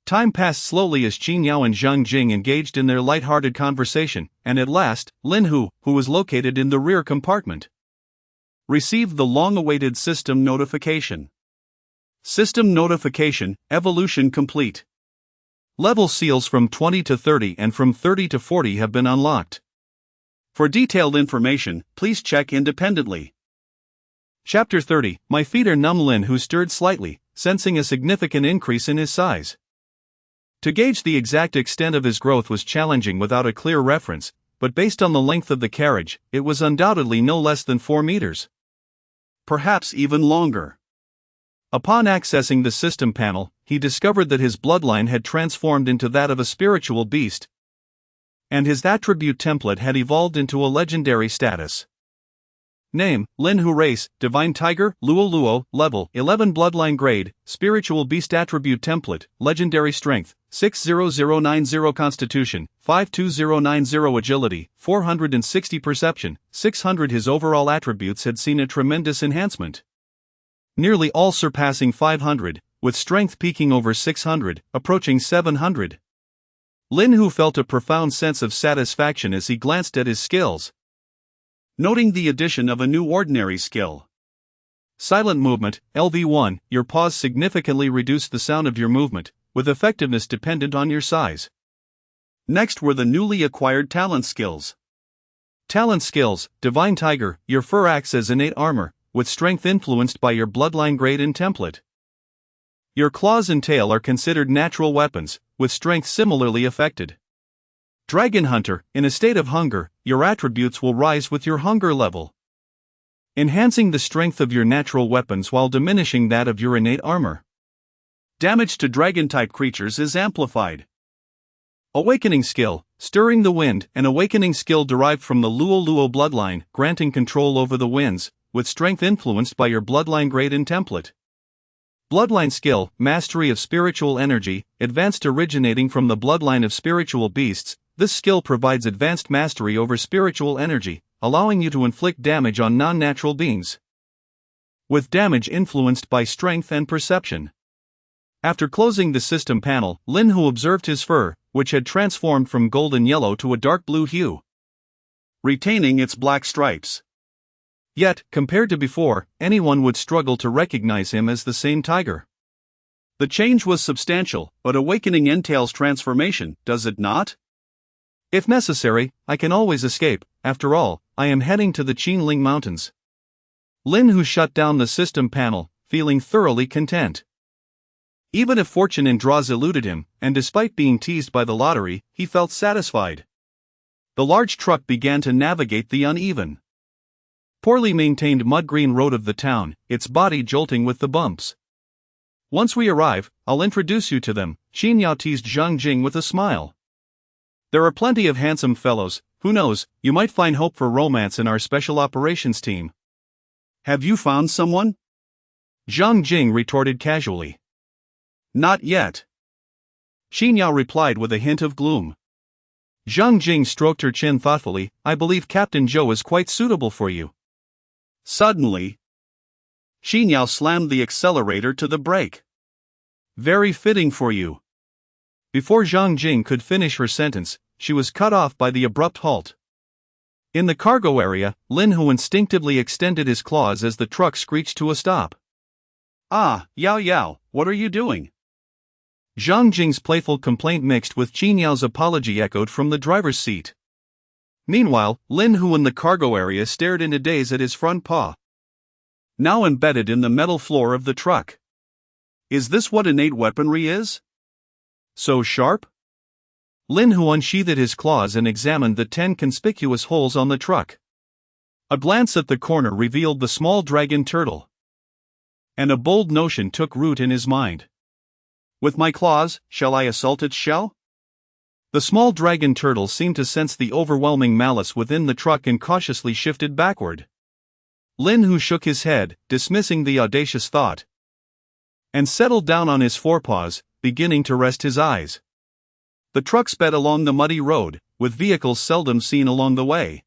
Time passed slowly as Xinyao and Zhang Jing engaged in their light-hearted conversation, and at last, Lin Hu, who was located in the rear compartment, received the long-awaited system notification. System notification, evolution complete. Level seals from 20 to 30 and from 30 to 40 have been unlocked. For detailed information, please check independently. Chapter 30. My feet are numb. Lin Hu stirred slightly, sensing a significant increase in his size. To gauge the exact extent of his growth was challenging without a clear reference, but based on the length of the carriage, it was undoubtedly no less than 4 meters. Perhaps even longer. Upon accessing the system panel, he discovered that his bloodline had transformed into that of a spiritual beast, and his attribute template had evolved into a legendary status. Name, Lin Hu. Race, Divine Tiger, Luo. Level, 11. Bloodline grade, Spiritual Beast. Attribute template, Legendary Strength, 60090. Constitution, 52090. Agility, 460. Perception, 600. His overall attributes had seen a tremendous enhancement, nearly all surpassing 500, with strength peaking over 600, approaching 700. Lin Hu felt a profound sense of satisfaction as he glanced at his skills. noting the addition of a new ordinary skill. Silent movement, LV1, your pause significantly reduced the sound of your movement, with effectiveness dependent on your size. Next were the newly acquired talent skills. Talent skills, Divine Tiger, your fur acts as innate armor, with strength influenced by your bloodline grade and template. Your claws and tail are considered natural weapons, with strength similarly affected. Dragon Hunter, in a state of hunger, your attributes will rise with your hunger level, enhancing the strength of your natural weapons while diminishing that of your innate armor. Damage to dragon-type creatures is amplified. Awakening skill, Stirring the Wind, an awakening skill derived from the Luo Luo bloodline, granting control over the winds, with strength influenced by your bloodline grade and template. Bloodline skill, Mastery of Spiritual Energy, advanced originating from the bloodline of spiritual beasts. This skill provides advanced mastery over spiritual energy, allowing you to inflict damage on non-natural beings, with damage influenced by strength and perception. After closing the system panel, Lin Hu observed his fur, which had transformed from golden yellow to a dark blue hue, retaining its black stripes. Yet, compared to before, anyone would struggle to recognize him as the same tiger. The change was substantial, but awakening entails transformation, does it not? If necessary, I can always escape. After all, I am heading to the Qinling Mountains. Lin Hu shut down the system panel, feeling thoroughly content. Even if fortune and draws eluded him, and despite being teased by the lottery, he felt satisfied. The large truck began to navigate the uneven, poorly maintained mud-green road of the town, its body jolting with the bumps. Once we arrive, I'll introduce you to them, Qin Yao teased Zhang Jing with a smile. There are plenty of handsome fellows, who knows, you might find hope for romance in our special operations team. Have you found someone? Zhang Jing retorted casually. Not yet. Qin Yao replied with a hint of gloom. Zhang Jing stroked her chin thoughtfully. I believe Captain Zhou is quite suitable for you. Suddenly, Qin Yao slammed the accelerator to the brake. Very fitting for you. Before Zhang Jing could finish her sentence, she was cut off by the abrupt halt. In the cargo area, Lin Hu instinctively extended his claws as the truck screeched to a stop. Ah, Yao Yao, what are you doing? Zhang Jing's playful complaint mixed with Qin Yao's apology echoed from the driver's seat. Meanwhile, Lin Hu in the cargo area stared in a daze at his front paw, now embedded in the metal floor of the truck. Is this what innate weaponry is? So sharp? Lin Hu unsheathed his claws and examined the 10 conspicuous holes on the truck. A glance at the corner revealed the small dragon turtle, and a bold notion took root in his mind. With my claws, shall I assault its shell? The small dragon turtle seemed to sense the overwhelming malice within the truck and cautiously shifted backward. Lin Hu shook his head, dismissing the audacious thought, and settled down on his forepaws, beginning to rest his eyes. The truck sped along the muddy road, with vehicles seldom seen along the way.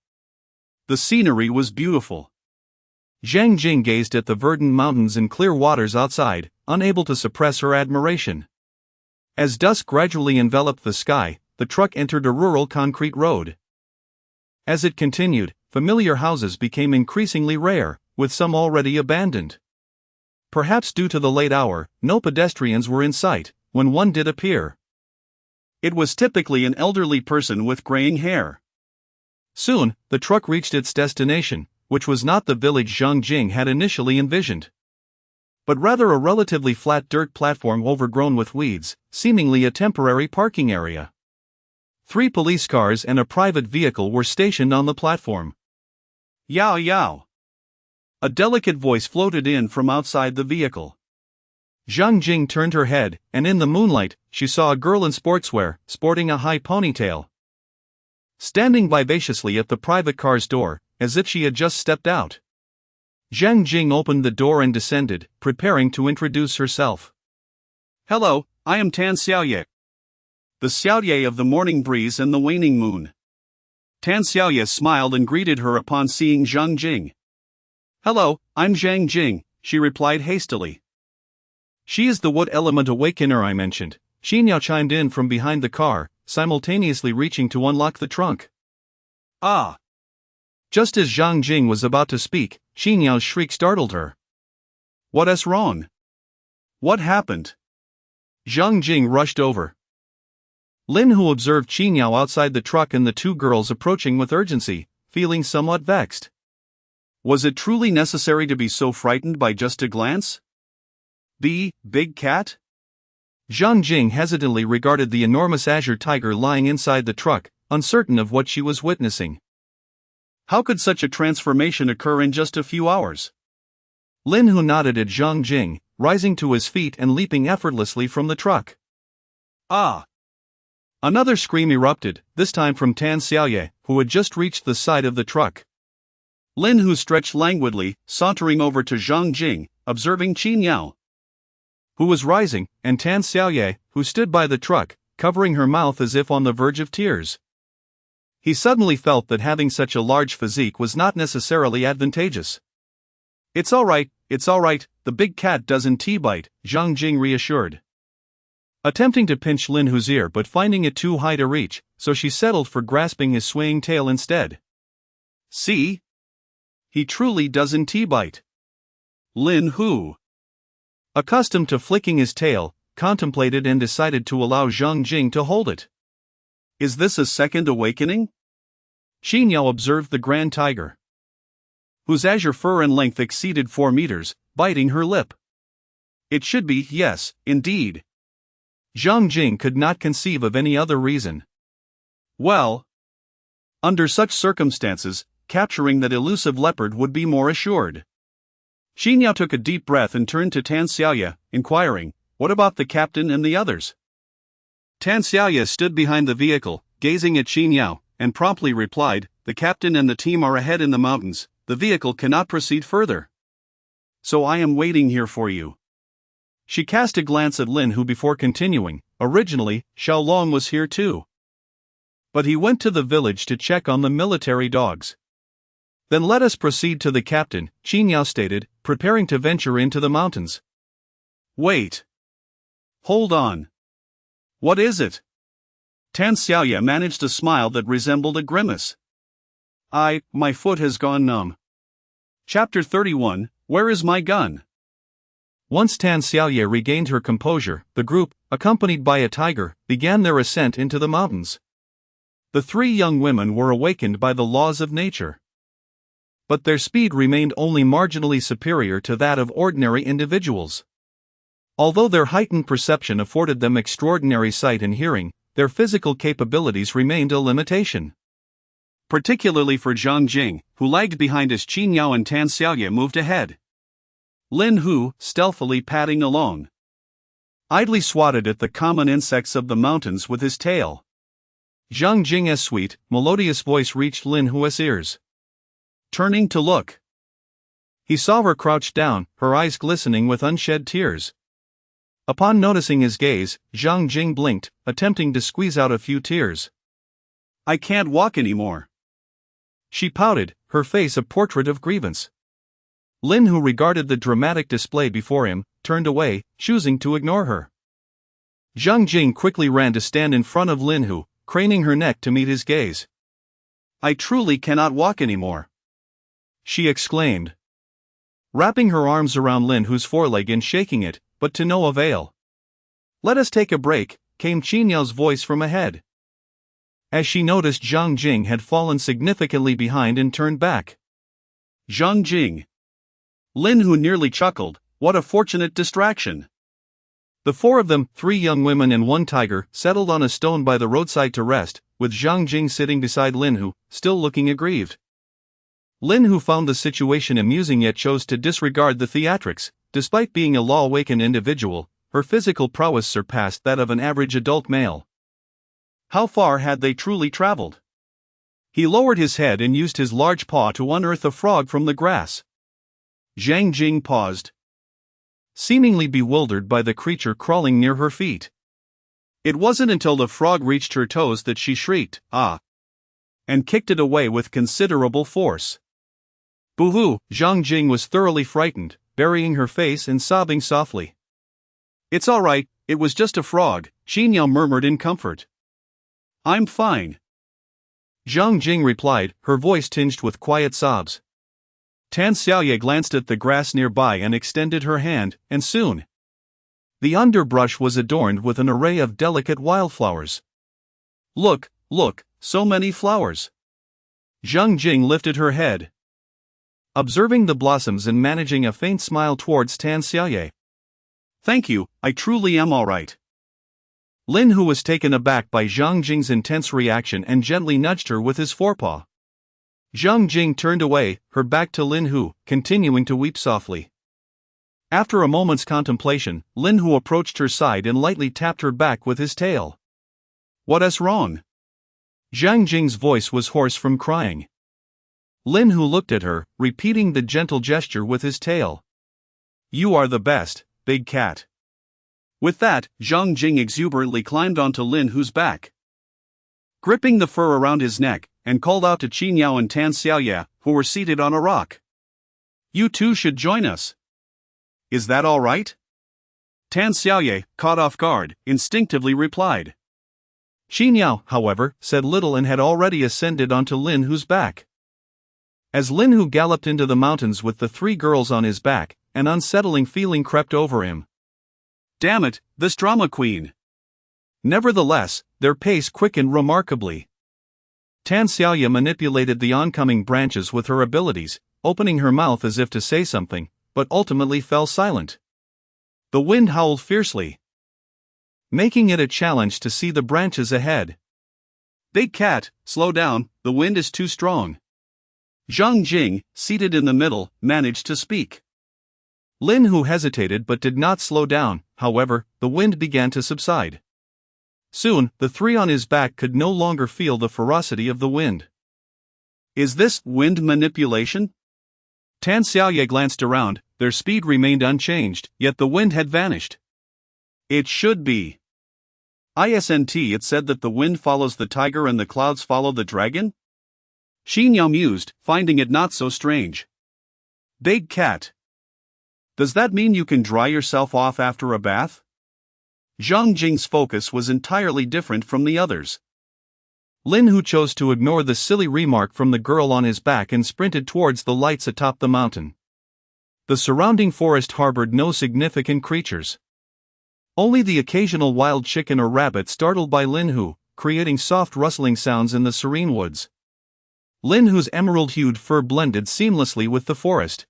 The scenery was beautiful. Zhang Jing gazed at the verdant mountains and clear waters outside, unable to suppress her admiration. As dusk gradually enveloped the sky, the truck entered a rural concrete road. As it continued, familiar houses became increasingly rare, with some already abandoned. Perhaps due to the late hour, no pedestrians were in sight, when one did appear. It was typically an elderly person with graying hair. Soon, the truck reached its destination, which was not the village Zhang Jing had initially envisioned, but rather a relatively flat dirt platform overgrown with weeds, seemingly a temporary parking area. 3 police cars and a private vehicle were stationed on the platform. Yao Yao. A delicate voice floated in from outside the vehicle. Zhang Jing turned her head, and in the moonlight, she saw a girl in sportswear, sporting a high ponytail, standing vivaciously at the private car's door, as if she had just stepped out. Zhang Jing opened the door and descended, preparing to introduce herself. Hello, I am Tan Xiaoye, the Xiaoye of the morning breeze and the waning moon. Tan Xiaoye smiled and greeted her upon seeing Zhang Jing. Hello, I'm Zhang Jing, she replied hastily. She is the wood element awakener I mentioned, Qin Yao chimed in from behind the car, simultaneously reaching to unlock the trunk. Ah. Just as Zhang Jing was about to speak, Qin Yao's shriek startled her. What's wrong? What happened? Zhang Jing rushed over. Lin Hu observed Qin Yao outside the truck and the two girls approaching with urgency, feeling somewhat vexed. Was it truly necessary to be so frightened by just a glance? Big cat? Zhang Jing hesitantly regarded the enormous azure tiger lying inside the truck, uncertain of what she was witnessing. How could such a transformation occur in just a few hours? Lin Hu nodded at Zhang Jing, rising to his feet and leaping effortlessly from the truck. Ah! Another scream erupted, this time from Tan Xiaoye, who had just reached the side of the truck. Lin Hu stretched languidly, sauntering over to Zhang Jing, observing Qin Yao, who was rising, and Tan Xiaoye, who stood by the truck, covering her mouth as if on the verge of tears. He suddenly felt that having such a large physique was not necessarily advantageous. It's all right, the big cat doesn't bite, Zhang Jing reassured. Attempting to pinch Lin Hu's ear but finding it too high to reach, so she settled for grasping his swaying tail instead. See? He truly doesn't bite. Lin Hu, accustomed to flicking his tail, contemplated and decided to allow Zhang Jing to hold it. Is this a second awakening? Qin Yao observed the grand tiger, whose azure fur and length exceeded 4 meters, biting her lip. It should be, yes, indeed. Zhang Jing could not conceive of any other reason. Well, under such circumstances, capturing that elusive leopard would be more assured. Qin Yao took a deep breath and turned to Tan Xiaoye, inquiring, what about the captain and the others? Tan Xiaoye stood behind the vehicle, gazing at Qin Yao, and promptly replied, the captain and the team are ahead in the mountains, the vehicle cannot proceed further. So I am waiting here for you. She cast a glance at Lin Hu before continuing, originally, Xiaolong was here too. But he went to the village to check on the military dogs. Then let us proceed to the captain, Qin Yao stated, preparing to venture into the mountains. Wait. Hold on. What is it? Tan Xiaoye managed a smile that resembled a grimace. My foot has gone numb. Chapter 31, Where is my gun? Once Tan Xiaoye regained her composure, the group, accompanied by a tiger, began their ascent into the mountains. The 3 young women were awakened by the laws of nature. But their speed remained only marginally superior to that of ordinary individuals. Although their heightened perception afforded them extraordinary sight and hearing, their physical capabilities remained a limitation. Particularly for Zhang Jing, who lagged behind as Qin Yao and Tan Xiaoye moved ahead. Lin Hu, stealthily padding along, idly swatted at the common insects of the mountains with his tail. Zhang Jing's sweet, melodious voice reached Lin Hu's ears. Turning to look, he saw her crouched down, her eyes glistening with unshed tears. Upon noticing his gaze, Zhang Jing blinked, attempting to squeeze out a few tears. I can't walk anymore. She pouted, her face a portrait of grievance. Lin Hu regarded the dramatic display before him, turned away, choosing to ignore her. Zhang Jing quickly ran to stand in front of Lin Hu, craning her neck to meet his gaze. I truly cannot walk anymore, she exclaimed, wrapping her arms around Lin Hu's foreleg and shaking it, but to no avail. Let us take a break, came Qin Yao's voice from ahead. As she noticed Zhang Jing had fallen significantly behind and turned back. Zhang Jing. Lin Hu nearly chuckled, what a fortunate distraction. The 4 of them, 3 young women and 1 tiger, settled on a stone by the roadside to rest, with Zhang Jing sitting beside Lin Hu, still looking aggrieved. Lin Hu found the situation amusing yet chose to disregard the theatrics. Despite being a law-awakened individual, her physical prowess surpassed that of an average adult male. How far had they truly traveled? He lowered his head and used his large paw to unearth a frog from the grass. Zhang Jing paused, seemingly bewildered by the creature crawling near her feet. It wasn't until the frog reached her toes that she shrieked, ah! And kicked it away with considerable force. Boo-hoo! Zhang Jing was thoroughly frightened, burying her face and sobbing softly. It's all right, it was just a frog, Qin Yao murmured in comfort. I'm fine. Zhang Jing replied, her voice tinged with quiet sobs. Tan Xiaoye glanced at the grass nearby and extended her hand, and soon the underbrush was adorned with an array of delicate wildflowers. Look, look, so many flowers. Zhang Jing lifted her head, observing the blossoms and managing a faint smile towards Tan Xiaoye. Thank you, I truly am alright. Lin Hu was taken aback by Zhang Jing's intense reaction and gently nudged her with his forepaw. Zhang Jing turned away, her back to Lin Hu, continuing to weep softly. After a moment's contemplation, Lin Hu approached her side and lightly tapped her back with his tail. What's wrong? Zhang Jing's voice was hoarse from crying. Lin Hu looked at her, repeating the gentle gesture with his tail. You are the best, big cat. With that, Zhang Jing exuberantly climbed onto Lin Hu's back, gripping the fur around his neck, and called out to Qin Yao and Tan Xiaoye, who were seated on a rock. You two should join us. Is that all right? Tan Xiaoye, caught off guard, instinctively replied. Qin Yao, however, said little and had already ascended onto Lin Hu's back. As Lin Hu galloped into the mountains with the three girls on his back, an unsettling feeling crept over him. Damn it, this drama queen. Nevertheless, their pace quickened remarkably. Tan Xiaoye manipulated the oncoming branches with her abilities, opening her mouth as if to say something, but ultimately fell silent. The wind howled fiercely, making it a challenge to see the branches ahead. Big cat, slow down, the wind is too strong. Zhang Jing, seated in the middle, managed to speak. Lin Hu hesitated but did not slow down. However, the wind began to subside. Soon, the three on his back could no longer feel the ferocity of the wind. Is this wind manipulation? Tan Xiaoye glanced around, their speed remained unchanged, yet the wind had vanished. It should be. Isn't it said that the wind follows the tiger and the clouds follow the dragon? Qin Yao mused, finding it not so strange. Big cat. Does that mean you can dry yourself off after a bath? Zhang Jing's focus was entirely different from the others. Lin Hu chose to ignore the silly remark from the girl on his back and sprinted towards the lights atop the mountain. The surrounding forest harbored no significant creatures. Only the occasional wild chicken or rabbit startled by Lin Hu, creating soft rustling sounds in the serene woods. Lin Hu's emerald-hued fur blended seamlessly with the forest,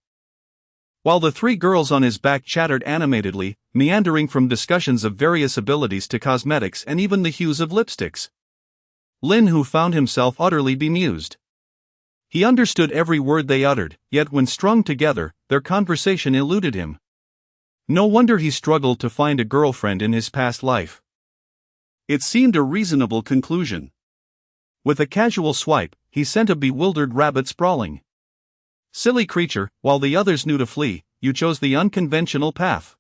while the three girls on his back chattered animatedly, meandering from discussions of various abilities to cosmetics and even the hues of lipsticks. Lin Hu found himself utterly bemused. He understood every word they uttered, yet when strung together, their conversation eluded him. No wonder he struggled to find a girlfriend in his past life. It seemed a reasonable conclusion. With a casual swipe, he sent a bewildered rabbit sprawling. Silly creature, while the others knew to flee, you chose the unconventional path.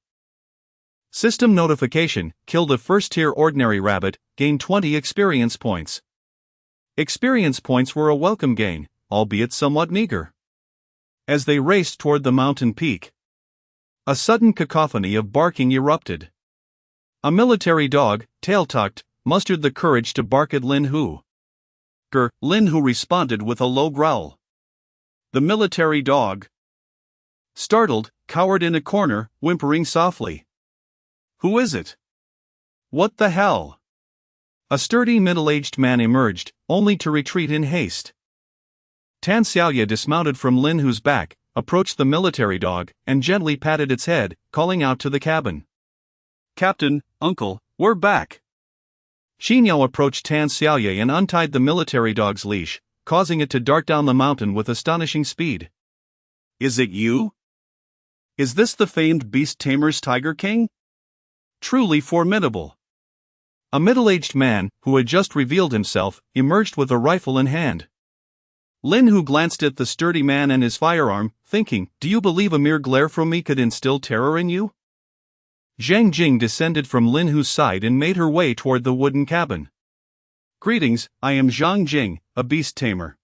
System notification, killed a first-tier ordinary rabbit, gained 20 experience points. Experience points were a welcome gain, albeit somewhat meager. As they raced toward the mountain peak, a sudden cacophony of barking erupted. A military dog, tail tucked, mustered the courage to bark at Lin Hu. Lin Hu responded with a low growl. The military dog, startled, cowered in a corner, whimpering softly. Who is it? What the hell? A sturdy middle-aged man emerged, only to retreat in haste. Tan Xiaoye dismounted from Lin Hu's back, approached the military dog, and gently patted its head, calling out to the cabin. Captain, uncle, we're back. Qin Yao approached Tan Xiaoye and untied the military dog's leash, causing it to dart down the mountain with astonishing speed. Is it you? Is this the famed beast tamer's Tiger King? Truly formidable. A middle-aged man, who had just revealed himself, emerged with a rifle in hand. Lin Hu glanced at the sturdy man and his firearm, thinking, do you believe a mere glare from me could instill terror in you? Zhang Jing descended from Lin Hu's side and made her way toward the wooden cabin. Greetings, I am Zhang Jing, a beast tamer.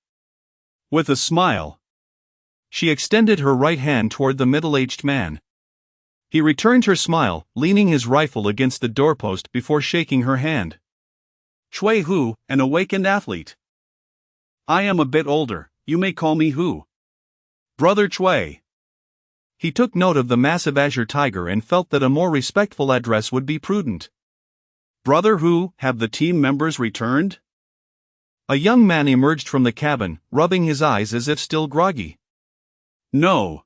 With a smile, she extended her right hand toward the middle-aged man. He returned her smile, leaning his rifle against the doorpost before shaking her hand. Shui Hu, an awakened athlete. I am a bit older, you may call me Hu. Brother Chui. He took note of the massive azure tiger and felt that a more respectful address would be prudent. Brother Hu, have the team members returned? A young man emerged from the cabin, rubbing his eyes as if still groggy. No.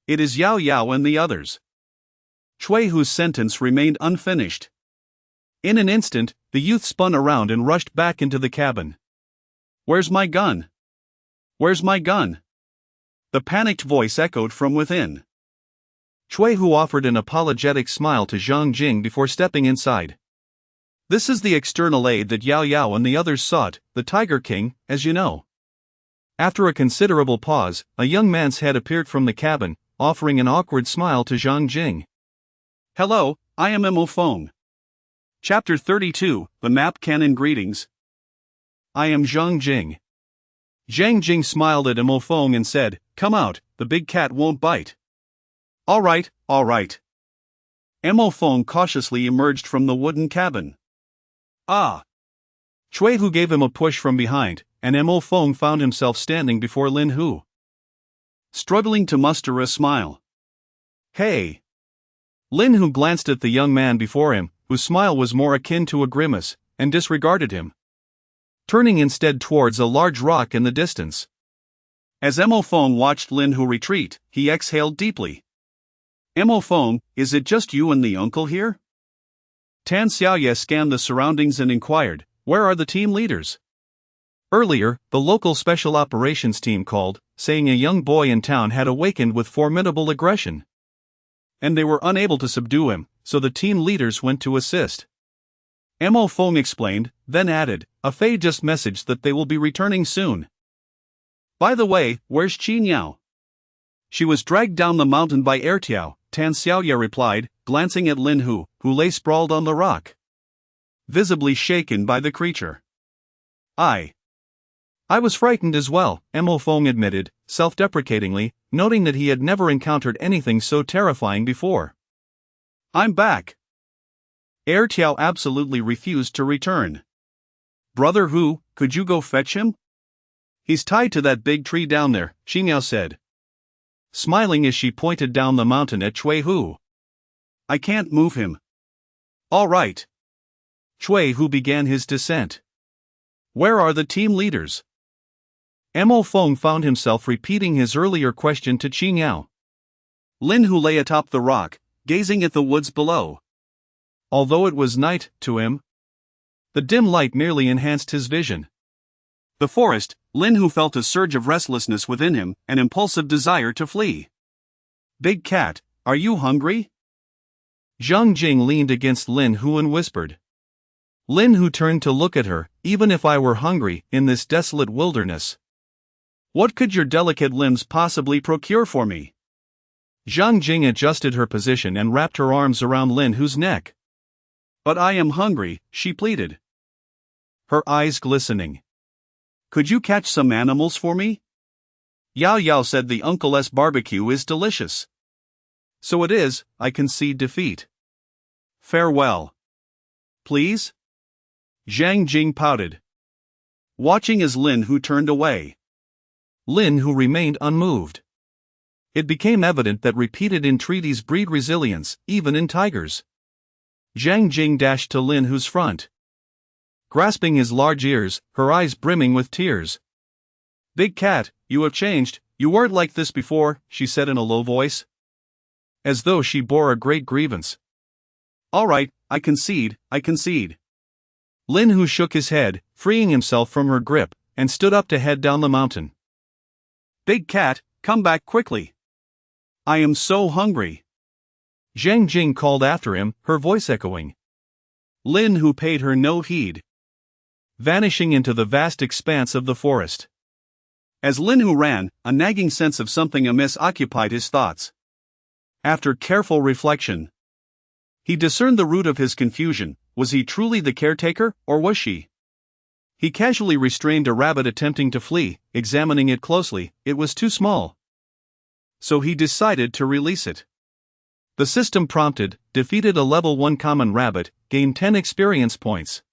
It is Yao Yao and the others. Chui Hu's sentence remained unfinished. In an instant, the youth spun around and rushed back into the cabin. Where's my gun? Where's my gun? The panicked voice echoed from within. Chui Hu offered an apologetic smile to Zhang Jing before stepping inside. This is the external aid that Yao Yao and the others sought, the Tiger King, as you know. After a considerable pause, a young man's head appeared from the cabin, offering an awkward smile to Zhang Jing. Hello, I am Mo Feng. Chapter 32, The Map Cannon Greetings. I am Zhang Jing. Zhang Jing smiled at Mo Feng and said, Come out, the big cat won't bite. All right, all right. Mo Feng cautiously emerged from the wooden cabin. Ah! Chui Hu gave him a push from behind, and Mo Feng found himself standing before Lin Hu. Struggling to muster a smile. Hey! Lin Hu glanced at the young man before him, whose smile was more akin to a grimace, and disregarded him, turning instead towards a large rock in the distance. As Mo Feng watched Lin Hu retreat, he exhaled deeply. Mo Feng, is it just you and the uncle here? Tan Xiaoye scanned the surroundings and inquired, Where are the team leaders? Earlier, the local special operations team called, saying a young boy in town had awakened with formidable aggression. And they were unable to subdue him, so the team leaders went to assist. Mo Feng explained, then added, A Fei just messaged that they will be returning soon. By the way, where's Qin Yao? She was dragged down the mountain by Ertiao, Tan Xiaoye replied, glancing at Lin Hu, who lay sprawled on the rock, visibly shaken by the creature. I was frightened as well, Mo Feng admitted, self-deprecatingly, noting that he had never encountered anything so terrifying before. I'm back. Ertiao absolutely refused to return. Brother Hu, could you go fetch him? He's tied to that big tree down there, Xingyao said, smiling as she pointed down the mountain at Chui Hu. I can't move him. All right. Chui Hu began his descent. Where are the team leaders? Mo Feng found himself repeating his earlier question to Xingyao. Lin Hu lay atop the rock, gazing at the woods below. Although it was night, to him, the dim light merely enhanced his vision. The forest, Lin Hu felt a surge of restlessness within him, an impulsive desire to flee. Big cat, are you hungry? Zhang Jing leaned against Lin Hu and whispered. Lin Hu turned to look at her, even if I were hungry, in this desolate wilderness. What could your delicate limbs possibly procure for me? Zhang Jing adjusted her position and wrapped her arms around Lin Hu's neck. But I am hungry, she pleaded, her eyes glistening. Could you catch some animals for me? Yao Yao said the uncle's barbecue is delicious. So it is, I concede defeat. Farewell. Please? Zhang Jing pouted, watching as Lin Hu turned away. Lin Hu remained unmoved. It became evident that repeated entreaties breed resilience, even in tigers. Zhang Jing dashed to Lin Hu's front, grasping his large ears, her eyes brimming with tears. Big cat, you have changed, you weren't like this before, she said in a low voice, as though she bore a great grievance. All right, I concede, I concede. Lin Hu shook his head, freeing himself from her grip, and stood up to head down the mountain. Big cat, come back quickly. I am so hungry. Zhang Jing called after him, her voice echoing. Lin Hu paid her no heed, vanishing into the vast expanse of the forest. As Lin Hu ran, a nagging sense of something amiss occupied his thoughts. After careful reflection, he discerned the root of his confusion. Was he truly the caretaker, or was she? He casually restrained a rabbit attempting to flee, examining it closely, it was too small. So he decided to release it. The system prompted, defeated a level 1 common rabbit, gained 10 experience points.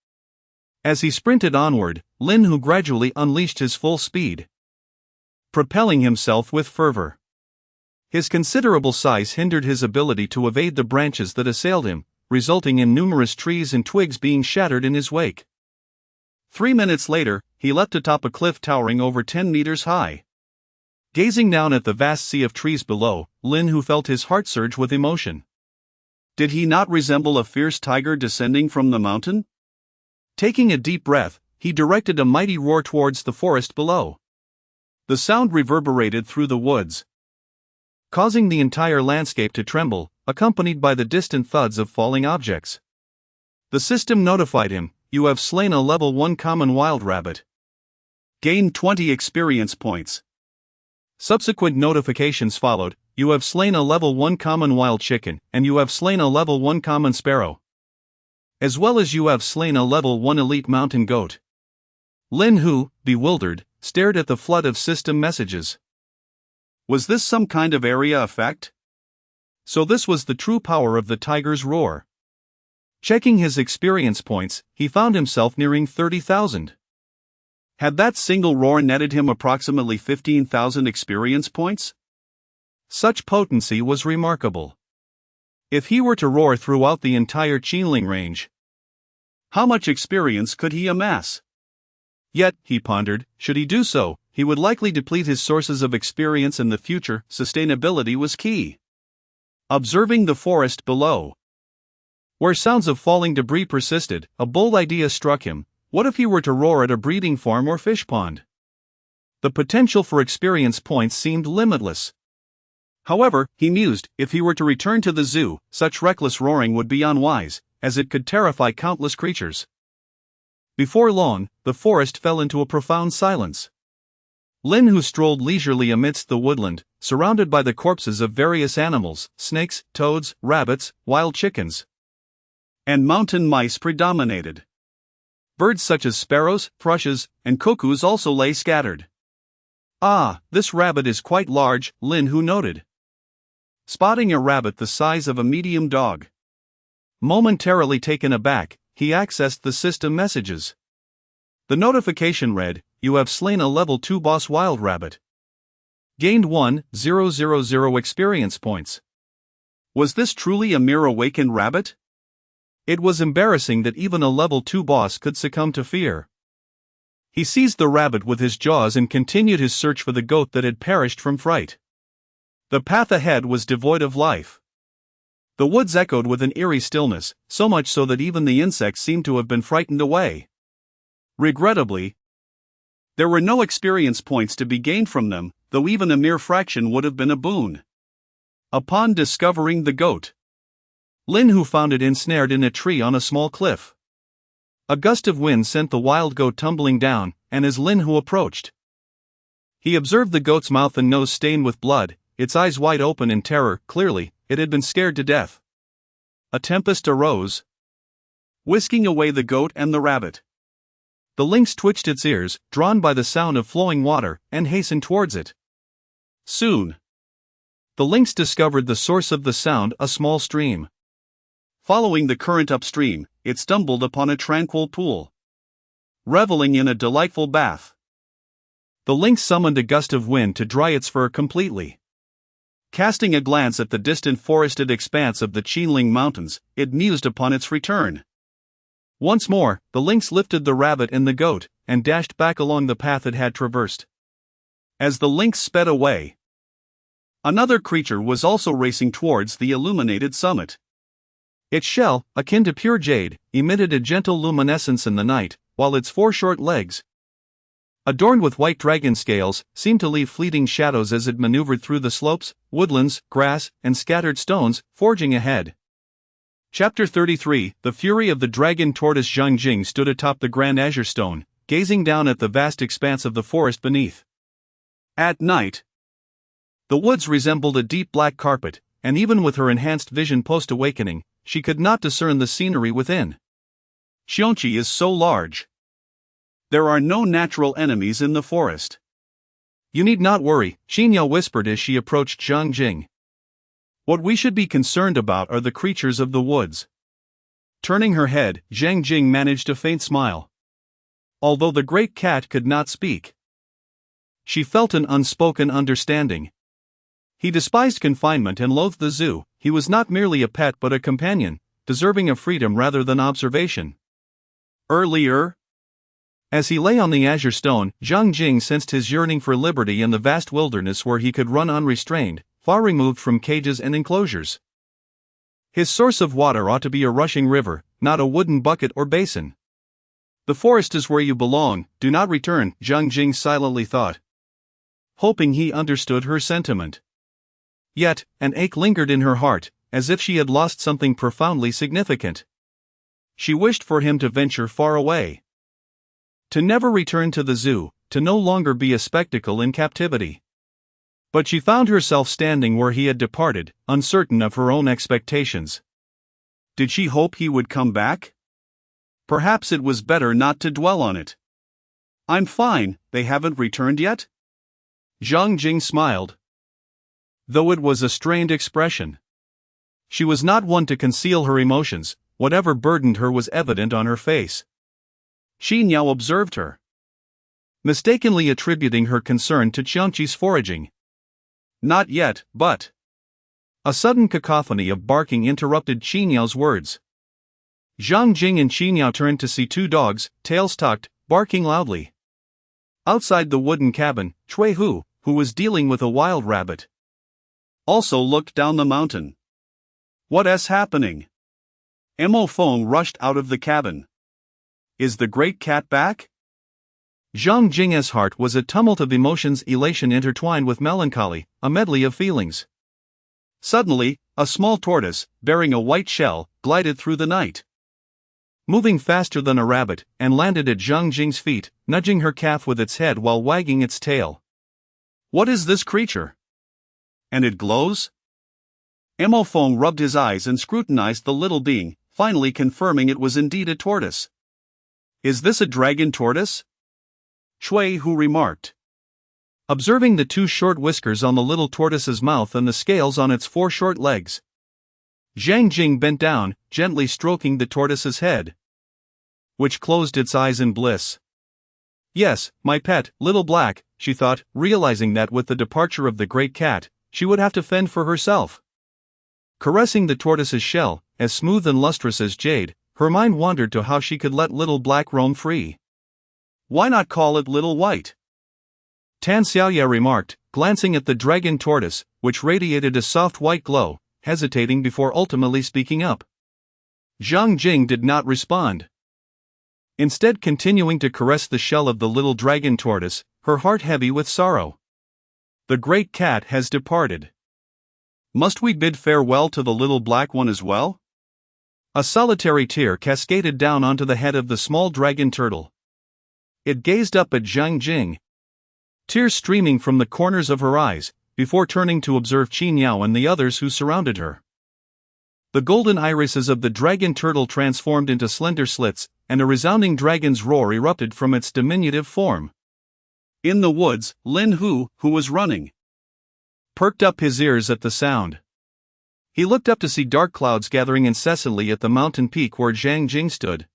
As he sprinted onward, Lin Hu gradually unleashed his full speed, propelling himself with fervor. His considerable size hindered his ability to evade the branches that assailed him, resulting in numerous trees and twigs being shattered in his wake. 3 minutes later, he leapt atop a cliff towering over 10 meters high. Gazing down at the vast sea of trees below, Lin Hu felt his heart surge with emotion. Did he not resemble a fierce tiger descending from the mountain? Taking a deep breath, he directed a mighty roar towards the forest below. The sound reverberated through the woods, causing the entire landscape to tremble, accompanied by the distant thuds of falling objects. The system notified him, "You have slain a level 1 common wild rabbit. Gain 20 experience points." Subsequent notifications followed, "You have slain a level 1 common wild chicken, and you have slain a level 1 common sparrow. As well as you have slain a level 1 elite mountain goat." Lin Hu, bewildered, stared at the flood of system messages. Was this some kind of area effect? So this was the true power of the tiger's roar. Checking his experience points, he found himself nearing 30,000. Had that single roar netted him approximately 15,000 experience points? Such potency was remarkable. If he were to roar throughout the entire Qinling range, how much experience could he amass? Yet, he pondered, should he do so, he would likely deplete his sources of experience in the future. Sustainability was key. Observing the forest below, where sounds of falling debris persisted, a bold idea struck him. What if he were to roar at a breeding farm or fish pond? The potential for experience points seemed limitless. However, he mused, if he were to return to the zoo, such reckless roaring would be unwise, as it could terrify countless creatures. Before long, the forest fell into a profound silence. Lin Hu strolled leisurely amidst the woodland, surrounded by the corpses of various animals, snakes, toads, rabbits, wild chickens, and mountain mice predominated. Birds such as sparrows, thrushes, and cuckoos also lay scattered. "Ah, this rabbit is quite large," Lin Hu noted, spotting a rabbit the size of a medium dog. Momentarily taken aback, he accessed the system messages. The notification read, "You have slain a level 2 boss wild rabbit. Gained 1,000 experience points." Was this truly a mere awakened rabbit? It was embarrassing that even a level 2 boss could succumb to fear. He seized the rabbit with his jaws and continued his search for the goat that had perished from fright. The path ahead was devoid of life. The woods echoed with an eerie stillness, so much so that even the insects seemed to have been frightened away. Regrettably, there were no experience points to be gained from them, though even a mere fraction would have been a boon. Upon discovering the goat, Lin Hu found it ensnared in a tree on a small cliff. A gust of wind sent the wild goat tumbling down, and as Lin Hu approached, he observed the goat's mouth and nose stained with blood, its eyes wide open in terror. Clearly, it had been scared to death. A tempest arose, whisking away the goat and the rabbit. The lynx twitched its ears, drawn by the sound of flowing water, and hastened towards it. Soon, the lynx discovered the source of the sound, a small stream. Following the current upstream, it stumbled upon a tranquil pool. Reveling in a delightful bath, the lynx summoned a gust of wind to dry its fur completely. Casting a glance at the distant forested expanse of the Qinling Mountains, it mused upon its return. Once more, the lynx lifted the rabbit and the goat, and dashed back along the path it had traversed. As the lynx sped away, another creature was also racing towards the illuminated summit. Its shell, akin to pure jade, emitted a gentle luminescence in the night, while its 4 short legs, adorned with white dragon scales, seemed to leave fleeting shadows as it maneuvered through the slopes, woodlands, grass, and scattered stones, forging ahead. Chapter 33. The fury of the dragon tortoise. Zhang Jing stood atop the Grand Azure Stone, gazing down at the vast expanse of the forest beneath. At night, the woods resembled a deep black carpet, and even with her enhanced vision post-awakening, she could not discern the scenery within. Xiongqi is so large. There are no natural enemies in the forest. You need not worry, Xinyao whispered as she approached Zhang Jing. What we should be concerned about are the creatures of the woods. Turning her head, Zhang Jing managed a faint smile. although the great cat could not speak. She felt an unspoken understanding. He despised confinement and loathed the zoo. He was not merely a pet but a companion, deserving of freedom rather than observation. Earlier, as he lay on the azure stone, Zhang Jing sensed his yearning for liberty in the vast wilderness where he could run unrestrained, far removed from cages and enclosures. His source of water ought to be a rushing river, not a wooden bucket or basin. The forest is where you belong, do not return, Zhang Jing silently thought, hoping he understood her sentiment. Yet, an ache lingered in her heart, as if she had lost something profoundly significant. She wished for him to venture far away. To never return to the zoo, to no longer be a spectacle in captivity. But she found herself standing where he had departed, uncertain of her own expectations. Did she hope he would come back? Perhaps it was better not to dwell on it. I'm fine, they haven't returned yet? Zhang Jing smiled, though it was a strained expression. She was not one to conceal her emotions, whatever burdened her was evident on her face. Qi Niao observed her, mistakenly attributing her concern to Qiangqi's foraging. Not yet, but... A sudden cacophony of barking interrupted Qi Niao's words. Zhang Jing and Qi Niao turned to see two dogs, tails tucked, barking loudly. Outside the wooden cabin, Cui Hu, who was dealing with a wild rabbit, also looked down the mountain. What's happening? Mo Feng rushed out of the cabin. Is the great cat back? Zhang Jing's heart was a tumult of emotions, elation intertwined with melancholy, a medley of feelings. Suddenly, a small tortoise, bearing a white shell, glided through the night, moving faster than a rabbit, and landed at Zhang Jing's feet, nudging her calf with its head while wagging its tail. What is this creature? And it glows? Mo Feng rubbed his eyes and scrutinized the little being, finally confirming it was indeed a tortoise. Is this a dragon tortoise? Cui Hu remarked, observing the two short whiskers on the little tortoise's mouth and the scales on its four short legs. Zhang Jing bent down, gently stroking the tortoise's head, which closed its eyes in bliss. Yes, my pet, Little Black, she thought, realizing that with the departure of the great cat, she would have to fend for herself. Caressing the tortoise's shell, as smooth and lustrous as jade, her mind wandered to how she could let Little Black roam free. Why not call it Little White? Tan Xiaoye remarked, glancing at the dragon tortoise, which radiated a soft white glow, hesitating before ultimately speaking up. Zhang Jing did not respond, instead continuing to caress the shell of the little dragon tortoise, her heart heavy with sorrow. The great cat has departed. Must we bid farewell to the little black one as well? A solitary tear cascaded down onto the head of the small dragon turtle. It gazed up at Zhang Jing, tears streaming from the corners of her eyes, before turning to observe Qi Niao and the others who surrounded her. The golden irises of the dragon turtle transformed into slender slits, and a resounding dragon's roar erupted from its diminutive form. In the woods, Lin Hu, who was running, perked up his ears at the sound. He looked up to see dark clouds gathering incessantly at the mountain peak where Zhang Jing stood.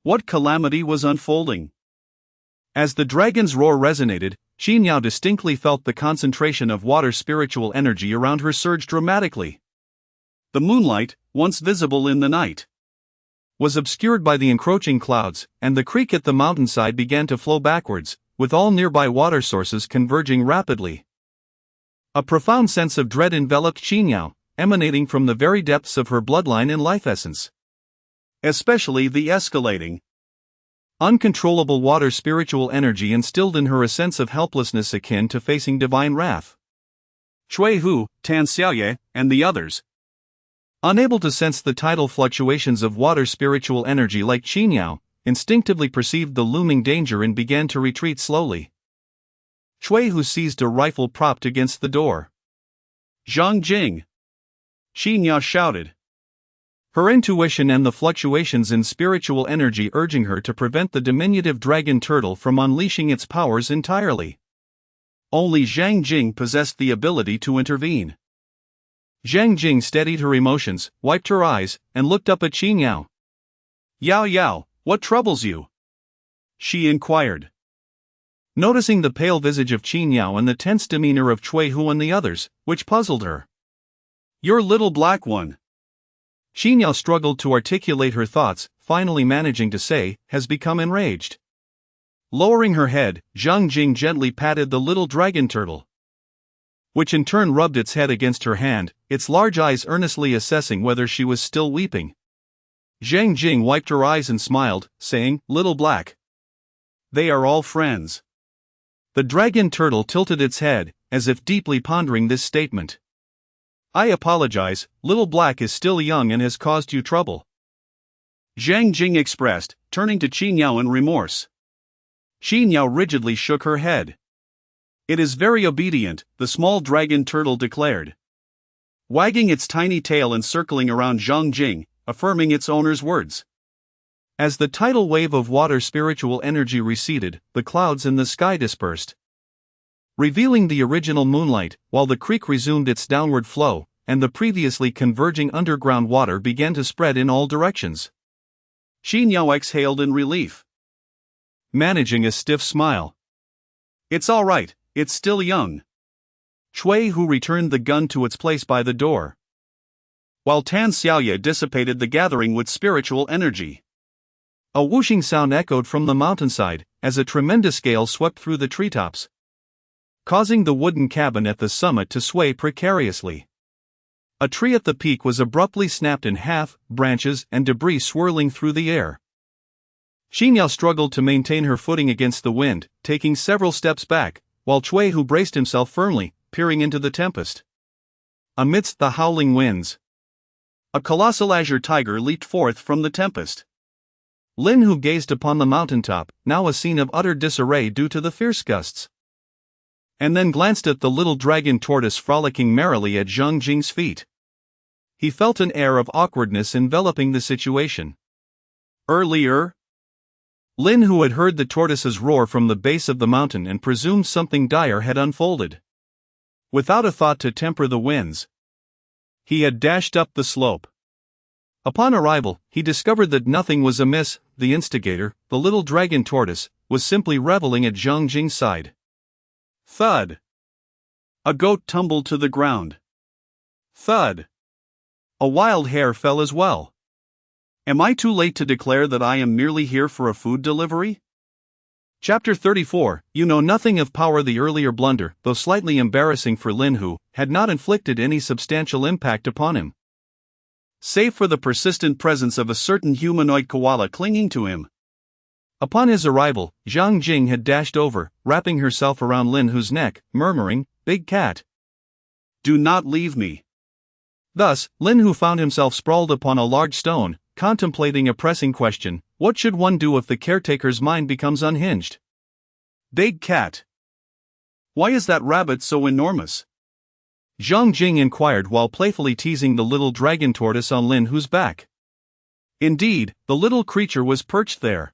What calamity was unfolding? As the dragon's roar resonated, Qi Niao distinctly felt the concentration of water spiritual energy around her surge dramatically. The moonlight, once visible in the night, was obscured by the encroaching clouds, and the creek at the mountainside began to flow backwards, with all nearby water sources converging rapidly. A profound sense of dread enveloped Qi Niao, emanating from the very depths of her bloodline and life essence. Especially the escalating, uncontrollable water spiritual energy instilled in her a sense of helplessness akin to facing divine wrath. Cui Hu, Tan Xiaoye, and the others, unable to sense the tidal fluctuations of water spiritual energy like Qi Niao, instinctively perceived the looming danger and began to retreat slowly. Cui Hu seized a rifle propped against the door. Zhang Jing! Qi Niao shouted, her intuition and the fluctuations in spiritual energy urging her to prevent the diminutive dragon turtle from unleashing its powers entirely. Only Zhang Jing possessed the ability to intervene. Zhang Jing steadied her emotions, wiped her eyes, and looked up at Qi Niao. Yao Yao, what troubles you? she inquired, noticing the pale visage of Qin Yao and the tense demeanor of Cui Hu and the others, which puzzled her. "Your little black one," Qin Yao struggled to articulate her thoughts, finally managing to say, has become enraged. Lowering her head, Zhang Jing gently patted the little dragon turtle, which in turn rubbed its head against her hand, its large eyes earnestly assessing whether she was still weeping. Zhang Jing wiped her eyes and smiled, saying, "Little black. They are all friends." The dragon turtle tilted its head, as if deeply pondering this statement. "I apologize, little black is still young and has caused you trouble," Zhang Jing expressed, turning to Qin Yao in remorse. Qin Yao rigidly shook her head. "It is very obedient," the small dragon turtle declared, wagging its tiny tail and circling around Zhang Jing, affirming its owner's words. As the tidal wave of water spiritual energy receded, the clouds in the sky dispersed, revealing the original moonlight, while the creek resumed its downward flow, and the previously converging underground water began to spread in all directions. Qin Yao exhaled in relief, managing a stiff smile. "It's all right, it's still young." Cui Hu returned the gun to its place by the door, while Tan Xiaoye dissipated the gathering with spiritual energy. A whooshing sound echoed from the mountainside, as a tremendous gale swept through the treetops, causing the wooden cabin at the summit to sway precariously. A tree at the peak was abruptly snapped in half, branches and debris swirling through the air. Qin Yao struggled to maintain her footing against the wind, taking several steps back, while Cui Hu braced himself firmly, peering into the tempest. Amidst the howling winds, a colossal azure tiger leaped forth from the tempest. Lin Hu gazed upon the mountaintop, now a scene of utter disarray due to the fierce gusts, and then glanced at the little dragon tortoise frolicking merrily at Zhang Jing's feet. He felt an air of awkwardness enveloping the situation. Earlier, Lin Hu had heard the tortoise's roar from the base of the mountain and presumed something dire had unfolded. Without a thought to temper the winds, he had dashed up the slope. Upon arrival, he discovered that nothing was amiss. The instigator, the little dragon tortoise, was simply reveling at Zhang Jing's side. Thud! A goat tumbled to the ground. Thud! A wild hare fell as well. Am I too late to declare that I am merely here for a food delivery? Chapter 34. You know nothing of power. The earlier blunder, though slightly embarrassing for Lin Hu, had not inflicted any substantial impact upon him, save for the persistent presence of a certain humanoid koala clinging to him. Upon his arrival, Zhang Jing had dashed over, wrapping herself around Lin Hu's neck, murmuring, "Big cat, do not leave me." Thus, Lin Hu found himself sprawled upon a large stone, contemplating a pressing question: what should one do if the caretaker's mind becomes unhinged? "Big cat, why is that rabbit so enormous?" Zhang Jing inquired while playfully teasing the little dragon tortoise on Lin Hu's back. Indeed, the little creature was perched there,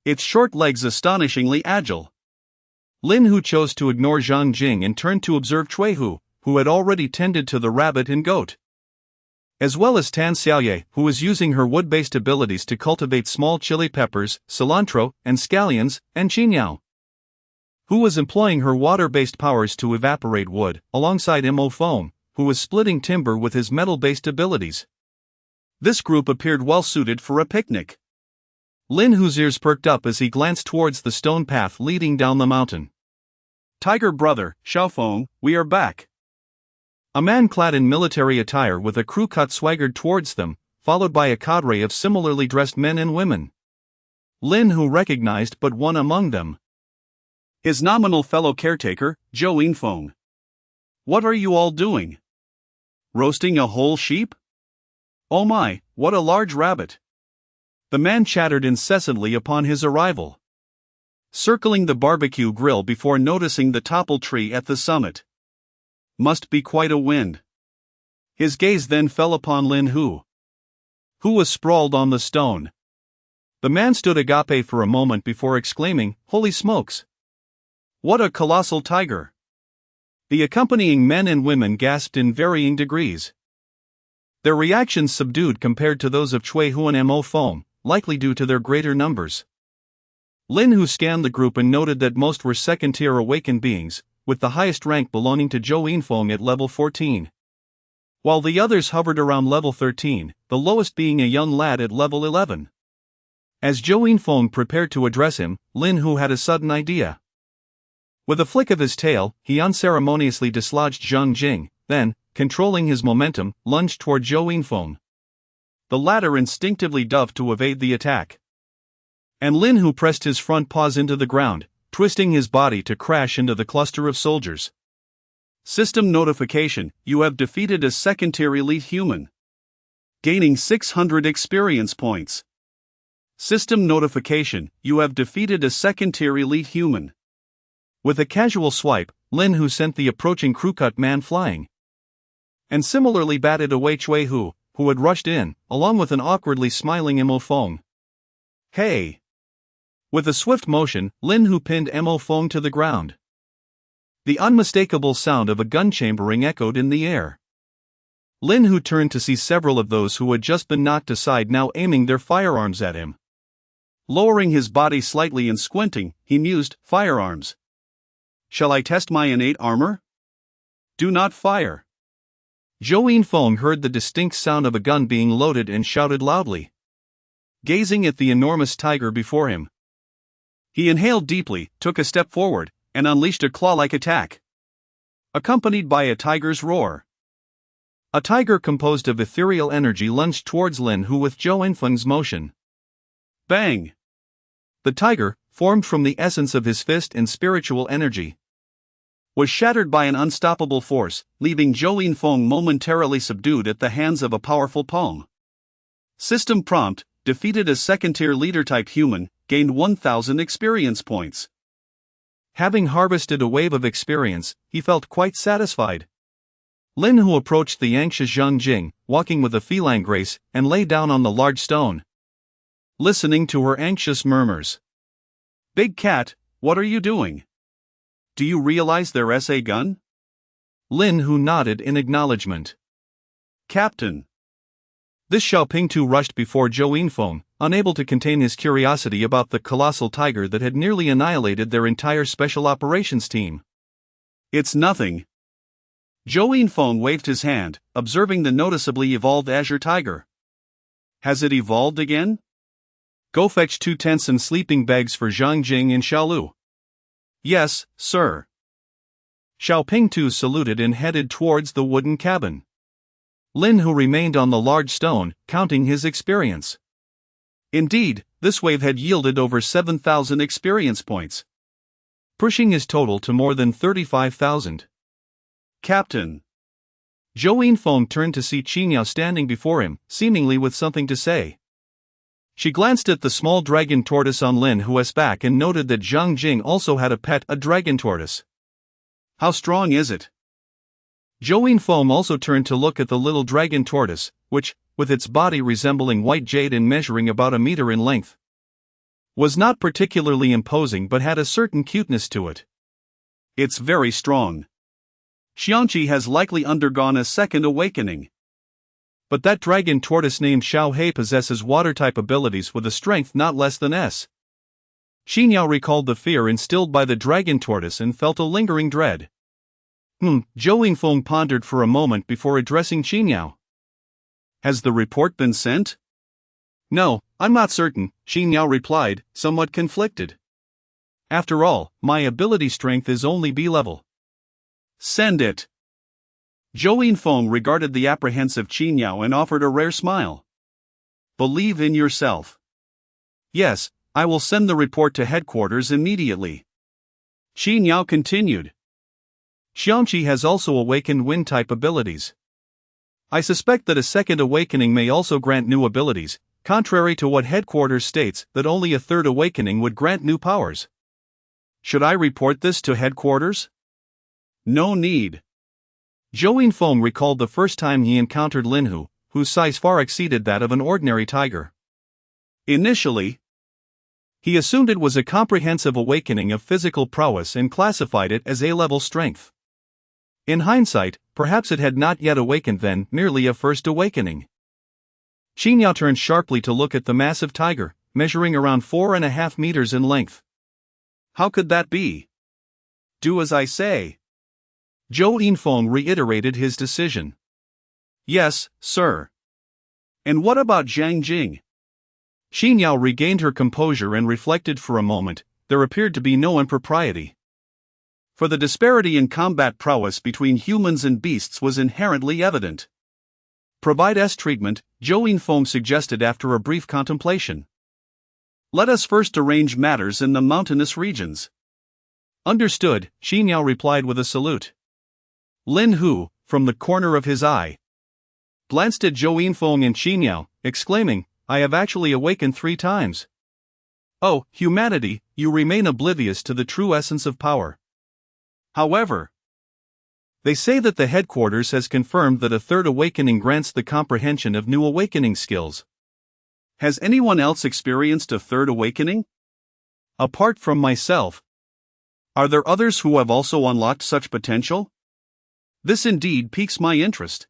its short legs astonishingly agile. Lin Hu chose to ignore Zhang Jing and turned to observe Cui Hu, who had already tended to the rabbit and goat, as well as Tan Xiaoye, who was using her wood-based abilities to cultivate small chili peppers, cilantro, and scallions, and Qin Yao, who was employing her water-based powers to evaporate wood, alongside Mo Foam, who was splitting timber with his metal-based abilities. This group appeared well-suited for a picnic. Lin Hu's ears perked up as he glanced towards the stone path leading down the mountain. "Tiger brother, Xiaofeng, we are back." A man clad in military attire with a crew cut swaggered towards them, followed by a cadre of similarly dressed men and women. Lin Hu recognized but one among them: his nominal fellow caretaker, Zhou Yinfeng. "What are you all doing? Roasting a whole sheep? Oh my, what a large rabbit!" The man chattered incessantly upon his arrival, circling the barbecue grill before noticing the toppled tree at the summit. "Must be quite a wind." His gaze then fell upon Lin Hu, who was sprawled on the stone. The man stood agape for a moment before exclaiming, "Holy smokes! What a colossal tiger!" The accompanying men and women gasped in varying degrees, their reactions subdued compared to those of Cui Hu and Mo Foam, likely due to their greater numbers. Lin Hu scanned the group and noted that most were second-tier awakened beings, with the highest rank belonging to Zhou Yinfeng at level 14. While the others hovered around level 13, the lowest being a young lad at level 11. As Zhou Yinfeng prepared to address him, Lin Hu had a sudden idea. With a flick of his tail, he unceremoniously dislodged Zhang Jing, then, controlling his momentum, lunged toward Zhou Yinfeng. The latter instinctively dove to evade the attack. And Lin Hu pressed his front paws into the ground, twisting his body to crash into the cluster of soldiers. System notification: you have defeated a second-tier elite human. Gaining 600 experience points. System notification: you have defeated a second-tier elite human. With a casual swipe, Lin Hu sent the approaching crewcut man flying. And similarly batted away Cui Hu, who had rushed in, along with an awkwardly smiling Mo Feng. Hey! With a swift motion, Lin Hu pinned Mo Feng to the ground. The unmistakable sound of a gun chambering echoed in the air. Lin Hu turned to see several of those who had just been knocked aside now aiming their firearms at him. Lowering his body slightly and squinting, he mused, "Firearms. Shall I test my innate armor? Do not fire." Zhou Yinfeng heard the distinct sound of a gun being loaded and shouted loudly. Gazing at the enormous tiger before him, he inhaled deeply, took a step forward, and unleashed a claw-like attack, accompanied by a tiger's roar. A tiger composed of ethereal energy lunged towards Lin Hu with Zhou Yinfeng's motion. Bang! The tiger, formed from the essence of his fist and spiritual energy, was shattered by an unstoppable force, leaving Zhou Yinfeng momentarily subdued at the hands of a powerful palm. System prompt: defeated a second-tier leader-type human, gained 1,000 experience points. Having harvested a wave of experience, he felt quite satisfied. Lin Hu approached the anxious Zhang Jing, walking with a feline grace, and lay down on the large stone, listening to her anxious murmurs. "Big cat, what are you doing? Do you realize there's a gun?" Lin Hu nodded in acknowledgement. "Captain." This Xiaoping Tu rushed before Zhou Yinfeng, unable to contain his curiosity about the colossal tiger that had nearly annihilated their entire special operations team. "It's nothing." Zhou Yinfeng waved his hand, observing the noticeably evolved azure tiger. "Has it evolved again? Go fetch 2 tents and sleeping bags for Zhang Jing and Xiaolu." "Yes, sir." Xiaoping Tu saluted and headed towards the wooden cabin. Lin Hu remained on the large stone, counting his experience. Indeed, this wave had yielded over 7,000 experience points, pushing his total to more than 35,000. "Captain." Zhou Yinfeng turned to see Qingyao standing before him, seemingly with something to say. She glanced at the small dragon tortoise on Lin Hu's back and noted that Zhang Jing also had a pet, a dragon tortoise. "How strong is it?" Zhou Yinfeng also turned to look at the little dragon tortoise, which, with its body resembling white jade and measuring about a meter in length, was not particularly imposing but had a certain cuteness to it. "It's very strong. Xiangqi has likely undergone a second awakening. But that dragon tortoise named Xiao He possesses water-type abilities with a strength not less than S." Qingyao recalled the fear instilled by the dragon tortoise and felt a lingering dread. Zhou Yinfeng pondered for a moment before addressing Qingyao. "Has the report been sent?" "No, I'm not certain," Qingyao replied, somewhat conflicted. "After all, my ability strength is only B-level." "Send it." Zhou Yinfeng regarded the apprehensive Qingyao and offered a rare smile. "Believe in yourself." "Yes, I will send the report to headquarters immediately." Qingyao continued. "Xiangqi has also awakened wind-type abilities. I suspect that a second awakening may also grant new abilities, contrary to what headquarters states that only a third awakening would grant new powers. Should I report this to headquarters?" "No need." Zhou Yinfeng recalled the first time he encountered Lin Hu, whose size far exceeded that of an ordinary tiger. Initially, he assumed it was a comprehensive awakening of physical prowess and classified it as A-level strength. In hindsight, perhaps it had not yet awakened then, merely a first awakening. Qingyao turned sharply to look at the massive tiger, measuring around 4.5 meters in length. How could that be? Do as I say. Zhou Yinfeng reiterated his decision. Yes, sir. And what about Zhang Jing? Xin Yao regained her composure and reflected for a moment. There appeared to be no impropriety. For the disparity in combat prowess between humans and beasts was inherently evident. Provide S treatment, Zhou Yinfeng suggested after a brief contemplation. Let us first arrange matters in the mountainous regions. Understood, Xin Yao replied with a salute. Lin Hu, from the corner of his eye, glanced at Zhou Yinfeng and Xin Yao, exclaiming, I have actually awakened 3 times. Oh, humanity, you remain oblivious to the true essence of power. However, they say that the headquarters has confirmed that a 3rd awakening grants the comprehension of new awakening skills. Has anyone else experienced a 3rd awakening? Apart from myself. Are there others who have also unlocked such potential? This indeed piques my interest.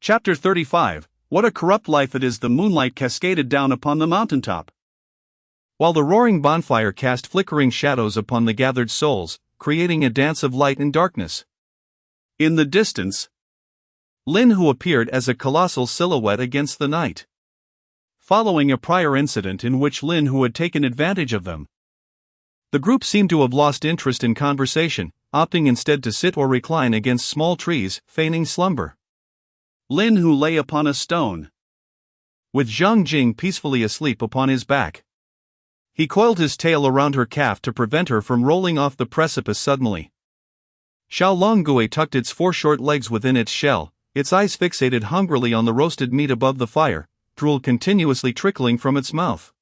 Chapter 35, What a corrupt life it is. The moonlight cascaded down upon the mountaintop. While the roaring bonfire cast flickering shadows upon the gathered souls, creating a dance of light and darkness. In the distance, Lin Hu appeared as a colossal silhouette against the night. Following a prior incident in which Lin Hu had taken advantage of them, the group seemed to have lost interest in conversation, opting instead to sit or recline against small trees, feigning slumber. Lin Hu lay upon a stone, with Zhang Jing peacefully asleep upon his back. He coiled his tail around her calf to prevent her from rolling off the precipice suddenly. Xiaolong Gui tucked its 4 short legs within its shell, its eyes fixated hungrily on the roasted meat above the fire, drool continuously trickling from its mouth.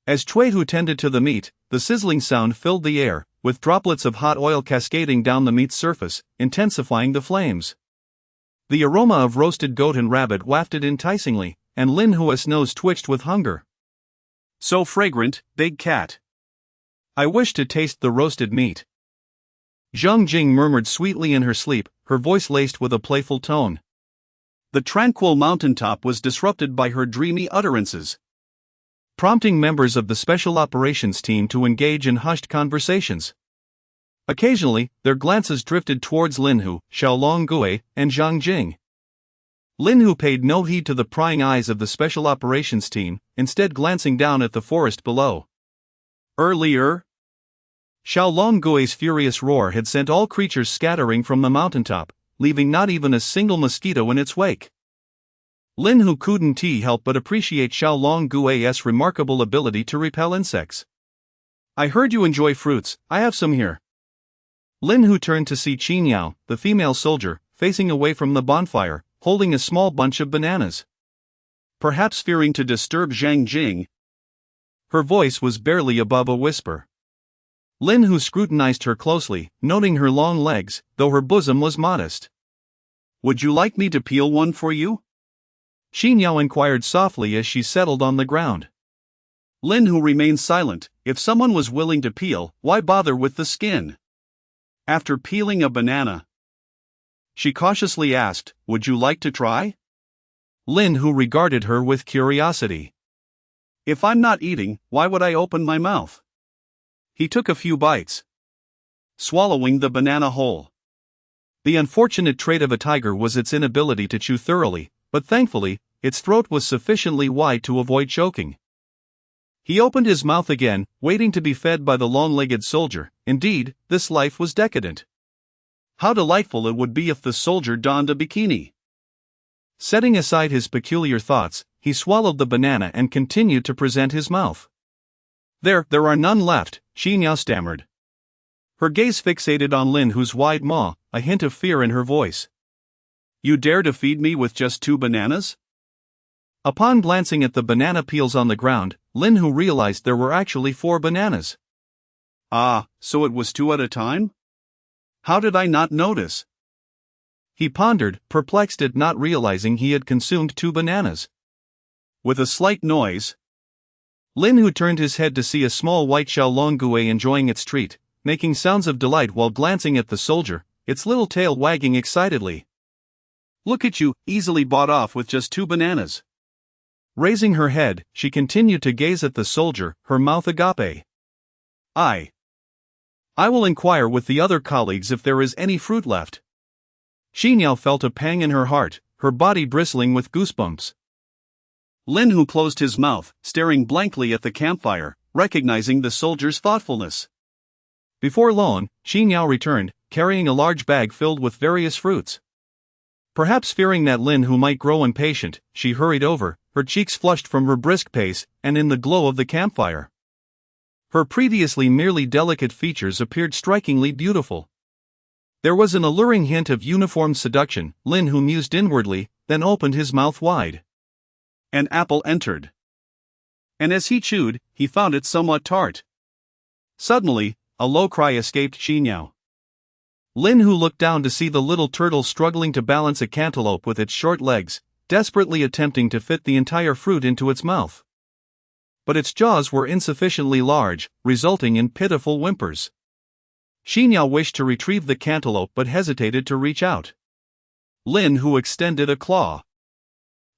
As Hu tended to the meat, the sizzling sound filled the air, with droplets of hot oil cascading down the meat's surface, intensifying the flames. The aroma of roasted goat and rabbit wafted enticingly, and Lin Hua's nose twitched with hunger. So fragrant, big cat. I wish to taste the roasted meat. Zhang Jing murmured sweetly in her sleep, her voice laced with a playful tone. The tranquil mountaintop was disrupted by her dreamy utterances, prompting members of the Special Operations team to engage in hushed conversations. Occasionally, their glances drifted towards Lin Hu, Xiaolong Gui, and Zhang Jing. Lin Hu paid no heed to the prying eyes of the Special Operations team, instead glancing down at the forest below. Earlier, Xiaolong Gui's furious roar had sent all creatures scattering from the mountaintop, leaving not even a single mosquito in its wake. Lin Hu couldn't help but appreciate Xiaolong Gui's remarkable ability to repel insects. I heard you enjoy fruits, I have some here. Lin Hu turned to see Qin Yao, the female soldier, facing away from the bonfire, holding a small bunch of bananas. Perhaps fearing to disturb Zhang Jing, her voice was barely above a whisper. Lin Hu scrutinized her closely, noting her long legs, though her bosom was modest. Would you like me to peel one for you? Qin Yao inquired softly as she settled on the ground. Lin Hu remained silent. If someone was willing to peel, why bother with the skin? After peeling a banana, she cautiously asked, would you like to try? Lin Hu regarded her with curiosity. If I'm not eating, why would I open my mouth? He took a few bites, swallowing the banana whole. The unfortunate trait of a tiger was its inability to chew thoroughly, but thankfully, its throat was sufficiently wide to avoid choking. He opened his mouth again, waiting to be fed by the long-legged soldier. Indeed, this life was decadent. How delightful it would be if the soldier donned a bikini. Setting aside his peculiar thoughts, he swallowed the banana and continued to present his mouth. There are none left, Qin Yao stammered. Her gaze fixated on Lin Hu's wide maw, a hint of fear in her voice. You dare to feed me with just 2 bananas? Upon glancing at the banana peels on the ground, Lin Hu realized there were actually 4 bananas. Ah, so it was 2 at a time? How did I not notice? He pondered, perplexed at not realizing he had consumed 2 bananas. With a slight noise, Lin Hu turned his head to see a small white Xiaolong Gui enjoying its treat, making sounds of delight while glancing at the soldier, its little tail wagging excitedly. Look at you, easily bought off with just 2 bananas. Raising her head, she continued to gaze at the soldier, her mouth agape. I will inquire with the other colleagues if there is any fruit left. Xinyao felt a pang in her heart, her body bristling with goosebumps. Lin Hu closed his mouth, staring blankly at the campfire, recognizing the soldier's thoughtfulness. Before long, Xinyao returned, carrying a large bag filled with various fruits. Perhaps fearing that Lin Hu might grow impatient, she hurried over, her cheeks flushed from her brisk pace, and in the glow of the campfire. Her previously merely delicate features appeared strikingly beautiful. There was an alluring hint of uniform seduction. Lin Hu mused inwardly, then opened his mouth wide. An apple entered. And as he chewed, he found it somewhat tart. Suddenly, a low cry escaped Xinyao. Lin Hu looked down to see the little turtle struggling to balance a cantaloupe with its short legs, desperately attempting to fit the entire fruit into its mouth. But its jaws were insufficiently large, resulting in pitiful whimpers. Xinyao wished to retrieve the cantaloupe but hesitated to reach out. Lin Hu extended a claw,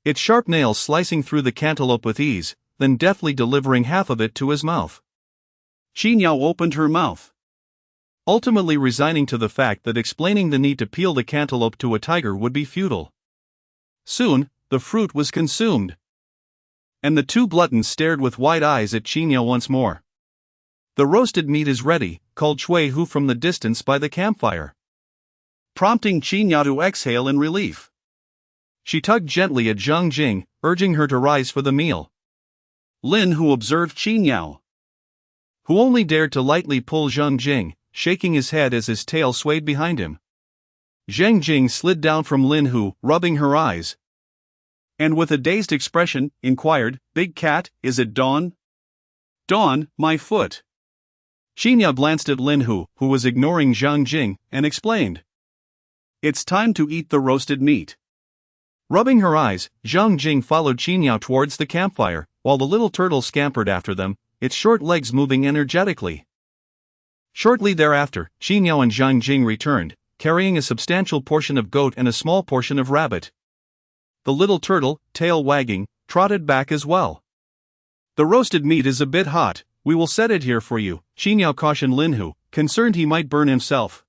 its sharp nails slicing through the cantaloupe with ease, then deftly delivering half of it to his mouth. Xinyao opened her mouth, ultimately resigning to the fact that explaining the need to peel the cantaloupe to a tiger would be futile. Soon, the fruit was consumed. And the two gluttons stared with wide eyes at Xinyao once more. The roasted meat is ready, called Cui Hu from the distance by the campfire, prompting Xinyao to exhale in relief. She tugged gently at Zhang Jing, urging her to rise for the meal. Lin Hu observed Xinyao, who only dared to lightly pull Zhang Jing, shaking his head as his tail swayed behind him. Zhang Jing slid down from Lin Hu, rubbing her eyes, and with a dazed expression, inquired, "Big cat, is it dawn?" "Dawn, my foot." Xinyao glanced at Lin Hu, who was ignoring Zhang Jing, and explained, "It's time to eat the roasted meat." Rubbing her eyes, Zhang Jing followed Xinyao towards the campfire, while the little turtle scampered after them, its short legs moving energetically. Shortly thereafter, Xinyao and Zhang Jing returned, carrying a substantial portion of goat and a small portion of rabbit. The little turtle, tail wagging, trotted back as well. "The roasted meat is a bit hot, we will set it here for you," Xinyao cautioned Lin Hu, concerned he might burn himself.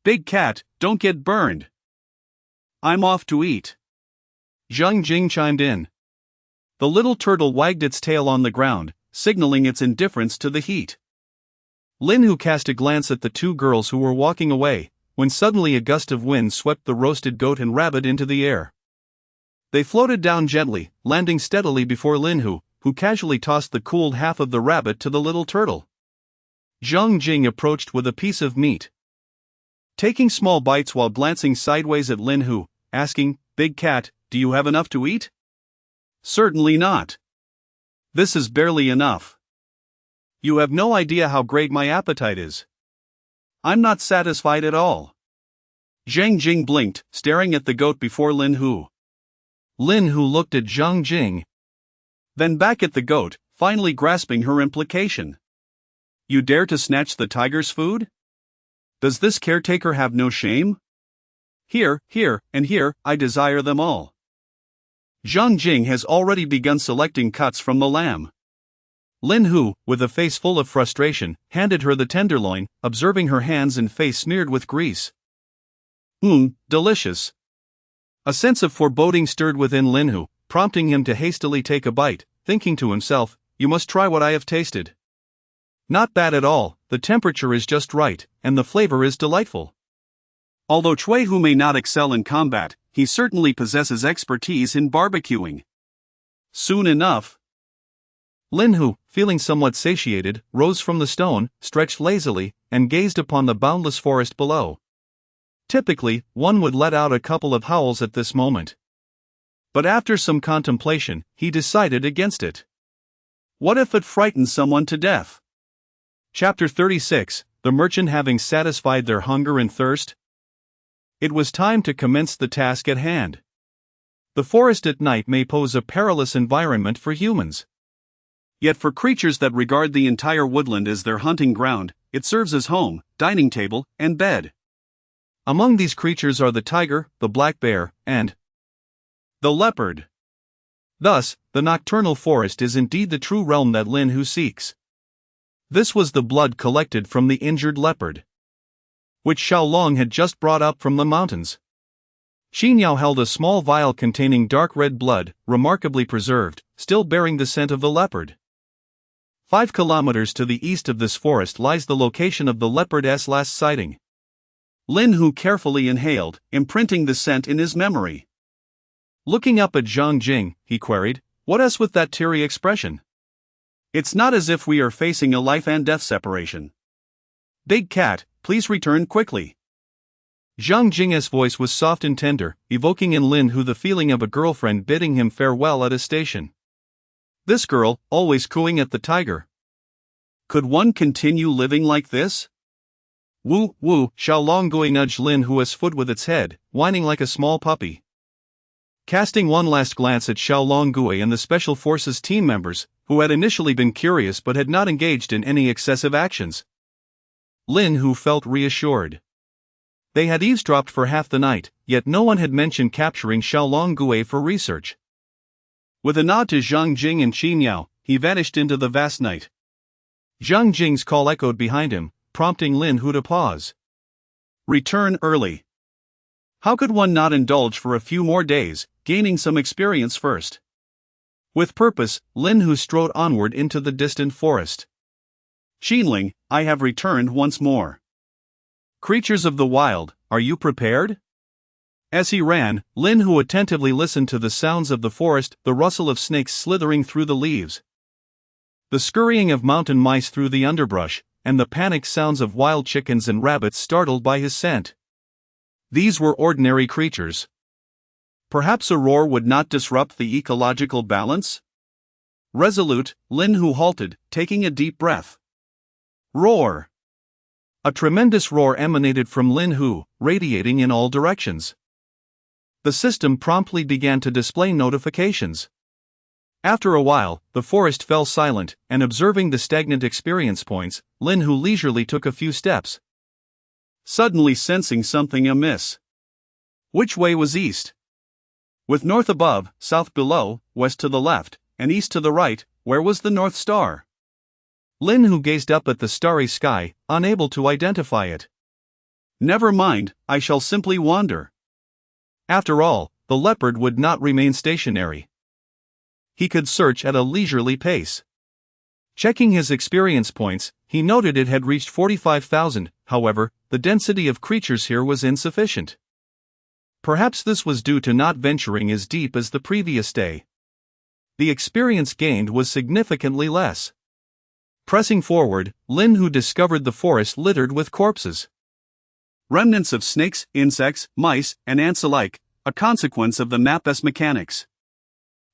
"Big cat, don't get burned. I'm off to eat," Zhang Jing chimed in. The little turtle wagged its tail on the ground, signaling its indifference to the heat. Lin Hu cast a glance at the two girls who were walking away, when suddenly a gust of wind swept the roasted goat and rabbit into the air. They floated down gently, landing steadily before Lin Hu, who casually tossed the cooled half of the rabbit to the little turtle. Zhang Jing approached with a piece of meat, taking small bites while glancing sideways at Lin Hu, asking, "Big cat, do you have enough to eat?" "Certainly not. This is barely enough. You have no idea how great my appetite is. I'm not satisfied at all." Zhang Jing blinked, staring at the goat before Lin Hu. Lin Hu looked at Zhang Jing, then back at the goat, finally grasping her implication. "You dare to snatch the tiger's food? Does this caretaker have no shame? Here, and here, I desire them all." Zhang Jing has already begun selecting cuts from the lamb. Lin Hu, with a face full of frustration, handed her the tenderloin, observing her hands and face smeared with grease. Delicious. A sense of foreboding stirred within Lin Hu, prompting him to hastily take a bite, thinking to himself, "You must try what I have tasted. Not bad at all, the temperature is just right, and the flavor is delightful." Although Cui Hu may not excel in combat, he certainly possesses expertise in barbecuing. Soon enough, Lin Hu, feeling somewhat satiated, rose from the stone, stretched lazily, and gazed upon the boundless forest below. Typically, one would let out a couple of howls at this moment. But after some contemplation, he decided against it. What if it frightened someone to death? Chapter 36, the merchant having satisfied their hunger and thirst. It was time to commence the task at hand. The forest at night may pose a perilous environment for humans. Yet for creatures that regard the entire woodland as their hunting ground, it serves as home, dining table, and bed. Among these creatures are the tiger, the black bear, and the leopard. Thus, the nocturnal forest is indeed the true realm that Lin Hu seeks. This was the blood collected from the injured leopard, which Xiaolong had just brought up from the mountains. Qin Yao held a small vial containing dark red blood, remarkably preserved, still bearing the scent of the leopard. 5 kilometers to the east of this forest lies the location of the leopard's last sighting. Lin Hu carefully inhaled, imprinting the scent in his memory. Looking up at Zhang Jing, he queried, "What else with that teary expression? It's not as if we are facing a life and death separation. Big cat, please return quickly." Zhang Jing's voice was soft and tender, evoking in Lin Hu the feeling of a girlfriend bidding him farewell at a station. This girl, always cooing at the tiger. Could one continue living like this? Woo, woo, Xiaolong Gui nudged Lin Hu's foot with its head, whining like a small puppy. Casting one last glance at Xiaolong Gui and the Special Forces team members, who had initially been curious but had not engaged in any excessive actions, Lin Hu felt reassured. They had eavesdropped for half the night, yet no one had mentioned capturing Xiaolong Gui for research. With a nod to Zhang Jing and Qin Yao, he vanished into the vast night. Zhang Jing's call echoed behind him, prompting Lin Hu to pause. Return early. How could one not indulge for a few more days, gaining some experience first? With purpose, Lin Hu strode onward into the distant forest. Qinling, I have returned once more. Creatures of the wild, are you prepared? As he ran, Lin Hu attentively listened to the sounds of the forest, the rustle of snakes slithering through the leaves, the scurrying of mountain mice through the underbrush, and the panicked sounds of wild chickens and rabbits startled by his scent. These were ordinary creatures. Perhaps a roar would not disrupt the ecological balance? Resolute, Lin Hu halted, taking a deep breath. Roar! A tremendous roar emanated from Lin Hu, radiating in all directions. The system promptly began to display notifications. After a while, the forest fell silent, and observing the stagnant experience points, Lin Hu leisurely took a few steps, suddenly sensing something amiss. Which way was east? With north above, south below, west to the left, and east to the right, where was the North Star? Lin Hu gazed up at the starry sky, unable to identify it. Never mind, I shall simply wander. After all, the leopard would not remain stationary. He could search at a leisurely pace. Checking his experience points, he noted it had reached 45,000, however, the density of creatures here was insufficient. Perhaps this was due to not venturing as deep as the previous day. The experience gained was significantly less. Pressing forward, Lin Hu discovered the forest littered with corpses. Remnants of snakes, insects, mice, and ants alike, a consequence of the map's mechanics.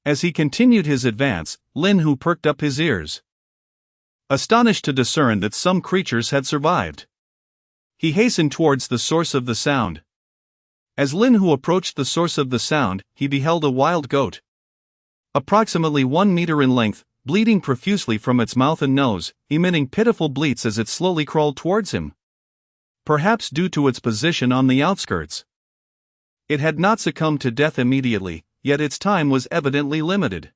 As he continued his advance, Lin Hu perked up his ears, astonished to discern that some creatures had survived. He hastened towards the source of the sound. As Lin Hu approached the source of the sound, he beheld a wild goat, approximately 1 meter in length, bleeding profusely from its mouth and nose, emitting pitiful bleats as it slowly crawled towards him. Perhaps due to its position on the outskirts, it had not succumbed to death immediately, yet its time was evidently limited.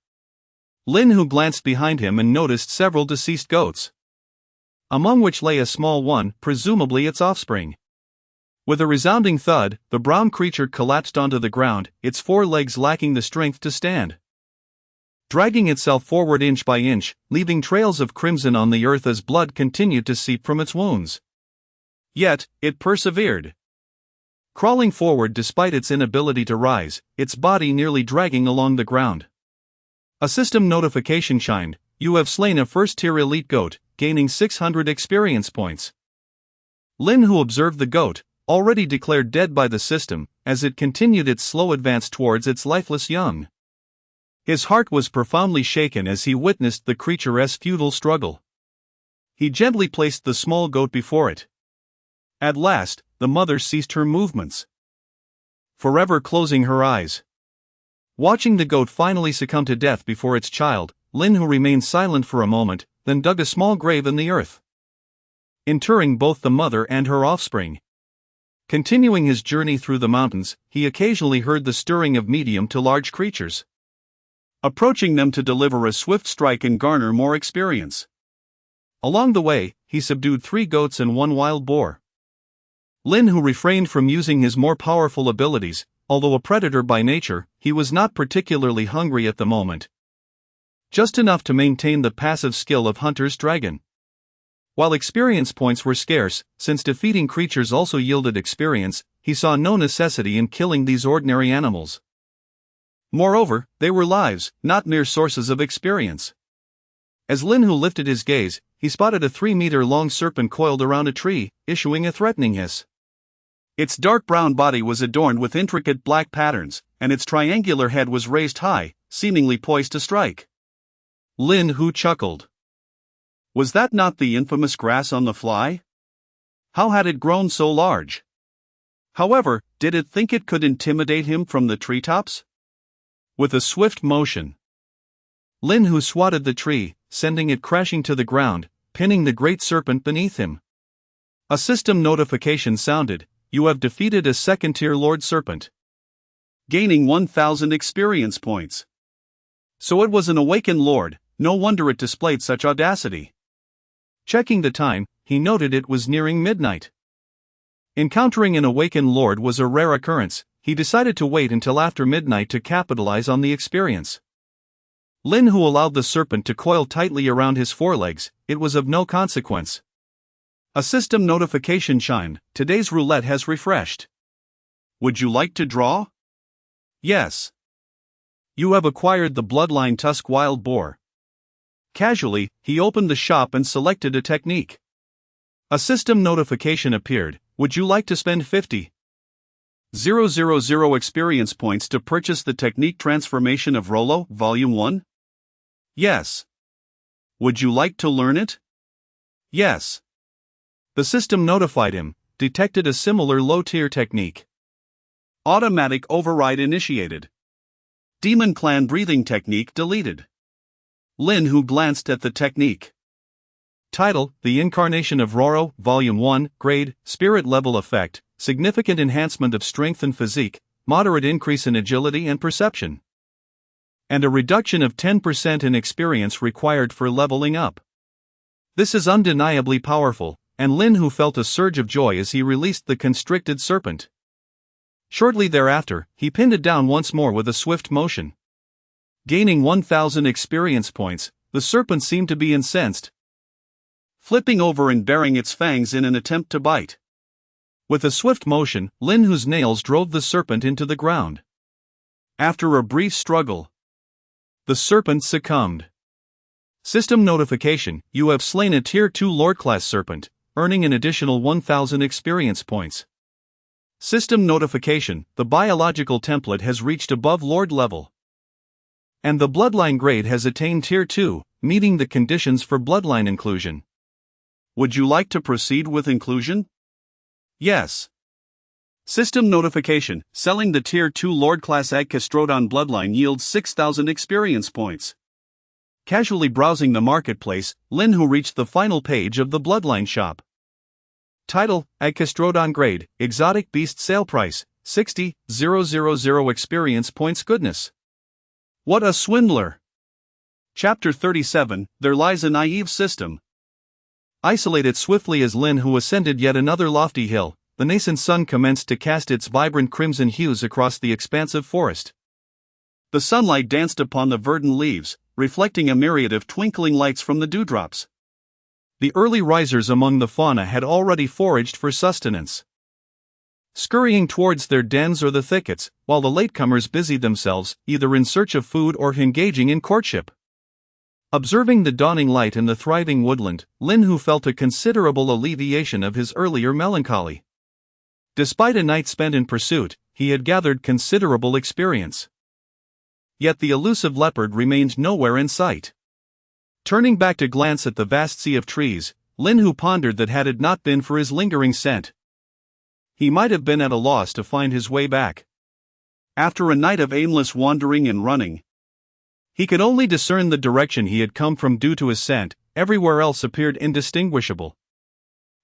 Lin Hu glanced behind him and noticed several deceased goats, among which lay a small one, presumably its offspring. With a resounding thud, the brown creature collapsed onto the ground, its 4 legs lacking the strength to stand, dragging itself forward inch by inch, leaving trails of crimson on the earth as blood continued to seep from its wounds. Yet, it persevered, crawling forward despite its inability to rise, its body nearly dragging along the ground. A system notification chimed. You have slain a first-tier elite goat, gaining 600 experience points. Lin Hu observed the goat, already declared dead by the system, as it continued its slow advance towards its lifeless young. His heart was profoundly shaken as he witnessed the creature's futile struggle. He gently placed the small goat before it. At last, the mother ceased her movements, forever closing her eyes. Watching the goat finally succumb to death before its child, Lin Hu remained silent for a moment, then dug a small grave in the earth, interring both the mother and her offspring. Continuing his journey through the mountains, he occasionally heard the stirring of medium to large creatures, approaching them to deliver a swift strike and garner more experience. Along the way, he subdued 3 goats and 1 wild boar. Lin, who refrained from using his more powerful abilities, although a predator by nature, he was not particularly hungry at the moment. Just enough to maintain the passive skill of Hunter's dragon. While experience points were scarce, since defeating creatures also yielded experience, he saw no necessity in killing these ordinary animals. Moreover, they were lives, not mere sources of experience. As Lin Hu lifted his gaze, he spotted a 3-meter-long serpent coiled around a tree, issuing a threatening hiss. Its dark brown body was adorned with intricate black patterns, and its triangular head was raised high, seemingly poised to strike. Lin Hu chuckled. Was that not the infamous grass on the fly? How had it grown so large? However, did it think it could intimidate him from the treetops? With a swift motion, Lin Hu swatted the tree, sending it crashing to the ground, pinning the great serpent beneath him. A system notification sounded. You have defeated a second-tier Lord Serpent, gaining 1,000 experience points. So it was an awakened lord, no wonder it displayed such audacity. Checking the time, he noted it was nearing midnight. Encountering an awakened lord was a rare occurrence. He decided to wait until after midnight to capitalize on the experience. Lin Hu allowed the serpent to coil tightly around his forelegs. It was of no consequence. A system notification chimed. Today's roulette has refreshed. Would you like to draw? Yes. You have acquired the Bloodline Tusk Wild Boar. Casually, he opened the shop and selected a technique. A system notification appeared. Would you like to spend 50,000 experience points to purchase the technique Transformation of Rollo, Volume 1? Yes. Would you like to learn it? Yes. The system notified him, detected a similar low-tier technique. Automatic override initiated. Demon Clan breathing technique deleted. Lin Hu glanced at the technique. Title: The Incarnation of Roro, Volume 1, Grade, Spirit Level Effect, Significant Enhancement of Strength and Physique, Moderate Increase in Agility and Perception. And a reduction of 10% in experience required for leveling up. This is undeniably powerful, and Lin Hu felt a surge of joy as he released the constricted serpent. Shortly thereafter, he pinned it down once more with a swift motion. Gaining 1,000 experience points, the serpent seemed to be incensed, flipping over and baring its fangs in an attempt to bite. With a swift motion, Lin Hu's nails drove the serpent into the ground. After a brief struggle, the serpent succumbed. System notification: You have slain a Tier 2 Lord-class serpent, earning an additional 1,000 experience points. System notification: The biological template has reached above Lord level, and the bloodline grade has attained Tier 2, meeting the conditions for bloodline inclusion. Would you like to proceed with inclusion? Yes. System notification: Selling the Tier 2 Lord-class Agkastrodon bloodline yields 6,000 experience points. Casually browsing the marketplace, Lin Hu reached the final page of the bloodline shop. Title: Agkastrodon Grade, Exotic Beast Sale Price, 60,000 experience points. Goodness, what a swindler! Chapter 37, There Lies a Naive System. Isolated swiftly as Lin Hu ascended yet another lofty hill, the nascent sun commenced to cast its vibrant crimson hues across the expansive forest. The sunlight danced upon the verdant leaves, reflecting a myriad of twinkling lights from the dewdrops. The early risers among the fauna had already foraged for sustenance, scurrying towards their dens or the thickets, while the latecomers busied themselves, either in search of food or engaging in courtship. Observing the dawning light in the thriving woodland, Lin Hu felt a considerable alleviation of his earlier melancholy. Despite a night spent in pursuit, he had gathered considerable experience. Yet the elusive leopard remained nowhere in sight. Turning back to glance at the vast sea of trees, Lin Hu pondered that had it not been for his lingering scent, he might have been at a loss to find his way back. After a night of aimless wandering and running, he could only discern the direction he had come from due to his scent. Everywhere else appeared indistinguishable.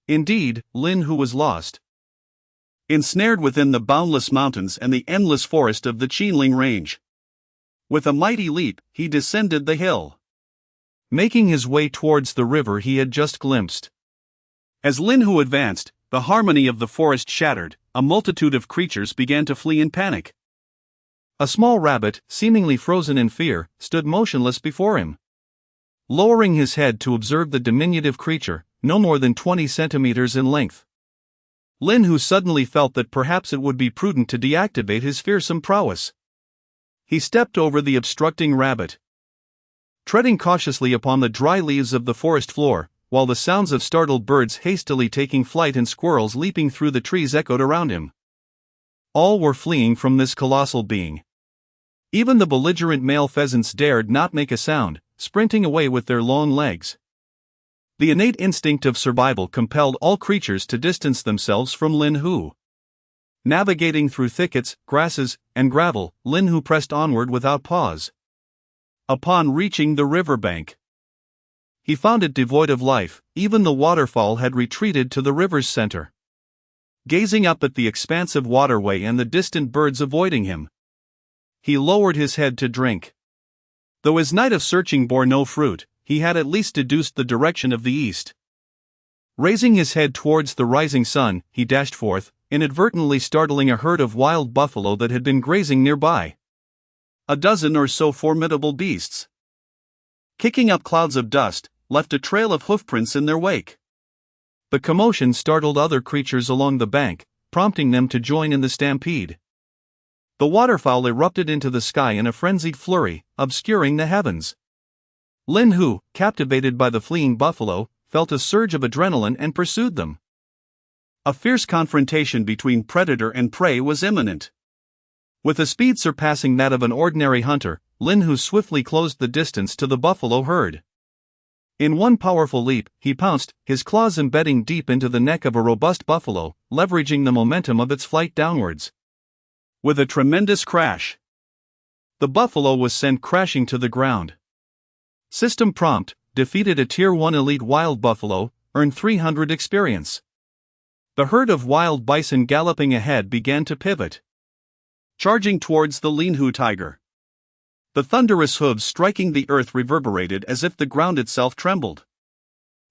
Indeed, Lin Hu was lost, ensnared within the boundless mountains and the endless forest of the Qinling Range. With a mighty leap, he descended the hill, making his way towards the river he had just glimpsed. As Lin Hu advanced, the harmony of the forest shattered. A multitude of creatures began to flee in panic. A small rabbit, seemingly frozen in fear, stood motionless before him. Lowering his head to observe the diminutive creature, no more than 20 centimeters in length, Lin Hu suddenly felt that perhaps it would be prudent to deactivate his fearsome prowess. He stepped over the obstructing rabbit, treading cautiously upon the dry leaves of the forest floor, while the sounds of startled birds hastily taking flight and squirrels leaping through the trees echoed around him. All were fleeing from this colossal being. Even the belligerent male pheasants dared not make a sound, sprinting away with their long legs. The innate instinct of survival compelled all creatures to distance themselves from Lin Hu. Navigating through thickets, grasses, and gravel, Lin Hu pressed onward without pause. Upon reaching the riverbank, he found it devoid of life. Even the waterfall had retreated to the river's center. Gazing up at the expansive waterway and the distant birds avoiding him, he lowered his head to drink. Though his night of searching bore no fruit, he had at least deduced the direction of the east. Raising his head towards the rising sun, he dashed forth, inadvertently startling a herd of wild buffalo that had been grazing nearby. A dozen or so formidable beasts, kicking up clouds of dust, left a trail of hoofprints in their wake. The commotion startled other creatures along the bank, prompting them to join in the stampede. The waterfowl erupted into the sky in a frenzied flurry, obscuring the heavens. Lin Hu, captivated by the fleeing buffalo, felt a surge of adrenaline and pursued them. A fierce confrontation between predator and prey was imminent. With a speed surpassing that of an ordinary hunter, Lin Hu swiftly closed the distance to the buffalo herd. In one powerful leap, he pounced, his claws embedding deep into the neck of a robust buffalo, leveraging the momentum of its flight downwards. With a tremendous crash, the buffalo was sent crashing to the ground. System prompt: defeated a Tier 1 elite wild buffalo, earned 300 experience. The herd of wild bison galloping ahead began to pivot, charging towards the Lin Hu tiger. The thunderous hooves striking the earth reverberated as if the ground itself trembled.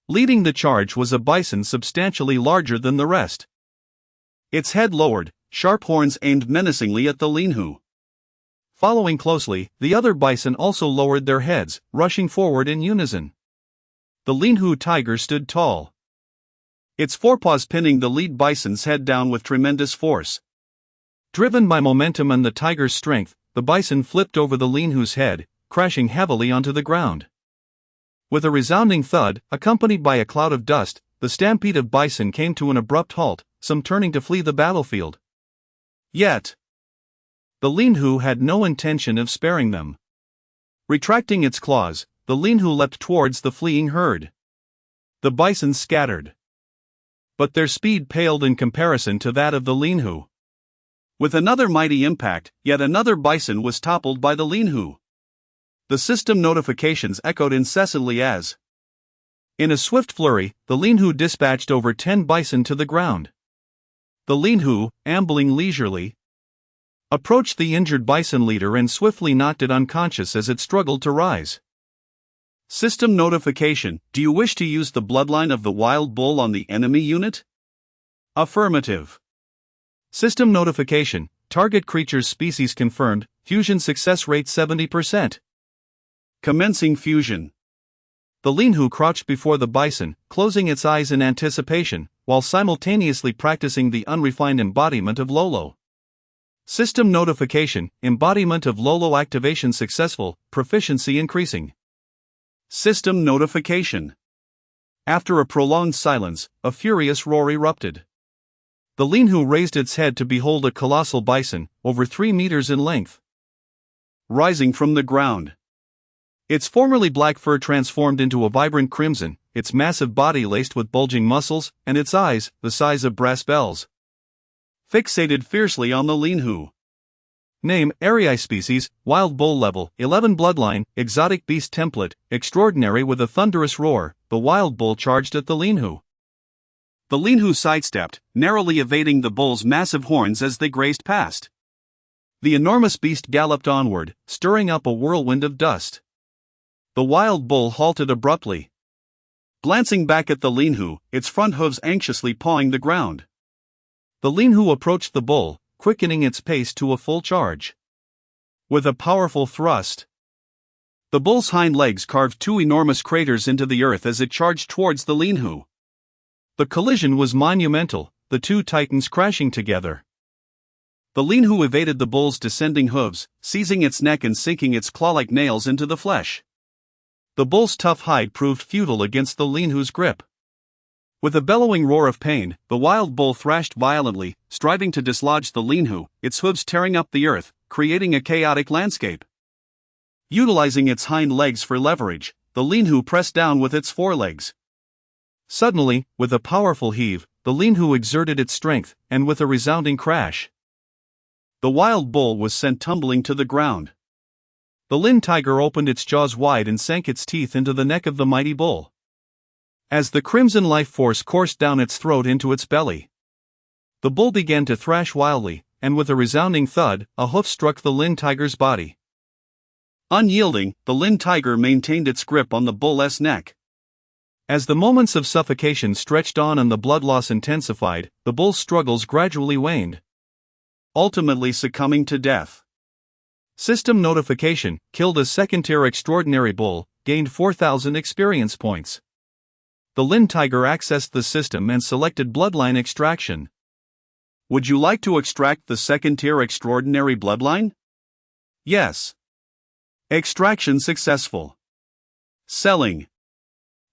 Leading the charge was a bison substantially larger than the rest. Its head lowered, sharp horns aimed menacingly at the Lin Hu. Following closely, the other bison also lowered their heads, rushing forward in unison. The Lin Hu tiger stood tall, its forepaws pinning the lead bison's head down with tremendous force. Driven by momentum and the tiger's strength, the bison flipped over the Lin Hu's head, crashing heavily onto the ground. With a resounding thud, accompanied by a cloud of dust, the stampede of bison came to an abrupt halt, some turning to flee the battlefield. Yet, the Lin Hu had no intention of sparing them. Retracting its claws, the Lin Hu leapt towards the fleeing herd. The bison scattered, but their speed paled in comparison to that of the Lin Hu. With another mighty impact, yet another bison was toppled by the Lin Hu. The system notifications echoed incessantly as, in a swift flurry, the Lin Hu dispatched over 10 bison to the ground. The Lin Hu, ambling leisurely, approached the injured bison leader and swiftly knocked it unconscious as it struggled to rise. System notification: do you wish to use the bloodline of the wild bull on the enemy unit? Affirmative. System notification: target creature's species confirmed, fusion success rate 70%. Commencing fusion. The Lin Hu crouched before the bison, closing its eyes in anticipation, while simultaneously practicing the unrefined embodiment of Lolo. System notification: embodiment of Lolo activation successful, proficiency increasing. System notification. After a prolonged silence, a furious roar erupted. The Lin Hu raised its head to behold a colossal bison, over 3 meters in length, rising from the ground. Its formerly black fur transformed into a vibrant crimson, its massive body laced with bulging muscles, and its eyes, the size of brass bells, fixated fiercely on the Lin Hu. Name: Arii species, wild bull level, 11 bloodline, exotic beast template, extraordinary. With a thunderous roar, the wild bull charged at the Lin Hu. The Lin Hu sidestepped, narrowly evading the bull's massive horns as they grazed past. The enormous beast galloped onward, stirring up a whirlwind of dust. The wild bull halted abruptly. Glancing back at the Linhu, its front hooves anxiously pawing the ground. The Linhu approached the bull, quickening its pace to a full charge. With a powerful thrust, the bull's hind legs carved two enormous craters into the earth as it charged towards the Linhu. The collision was monumental, the two titans crashing together. The Linhu evaded the bull's descending hooves, seizing its neck and sinking its claw-like nails into the flesh. The bull's tough hide proved futile against the Linhu's grip. With a bellowing roar of pain, the wild bull thrashed violently, striving to dislodge the Linhu, its hooves tearing up the earth, creating a chaotic landscape. Utilizing its hind legs for leverage, the Linhu pressed down with its forelegs. Suddenly, with a powerful heave, the Linhu exerted its strength, and with a resounding crash, the wild bull was sent tumbling to the ground. The Lin tiger opened its jaws wide and sank its teeth into the neck of the mighty bull. As the crimson life force coursed down its throat into its belly, the bull began to thrash wildly, and with a resounding thud, a hoof struck the Lin tiger's body. Unyielding, the Lin tiger maintained its grip on the bull's neck. As the moments of suffocation stretched on and the blood loss intensified, the bull's struggles gradually waned, ultimately succumbing to death. System notification: killed a second-tier extraordinary bull, gained 4,000 experience points. The Lin tiger accessed the system and selected bloodline extraction. Would you like to extract the second-tier extraordinary bloodline? Yes. Extraction successful. Selling.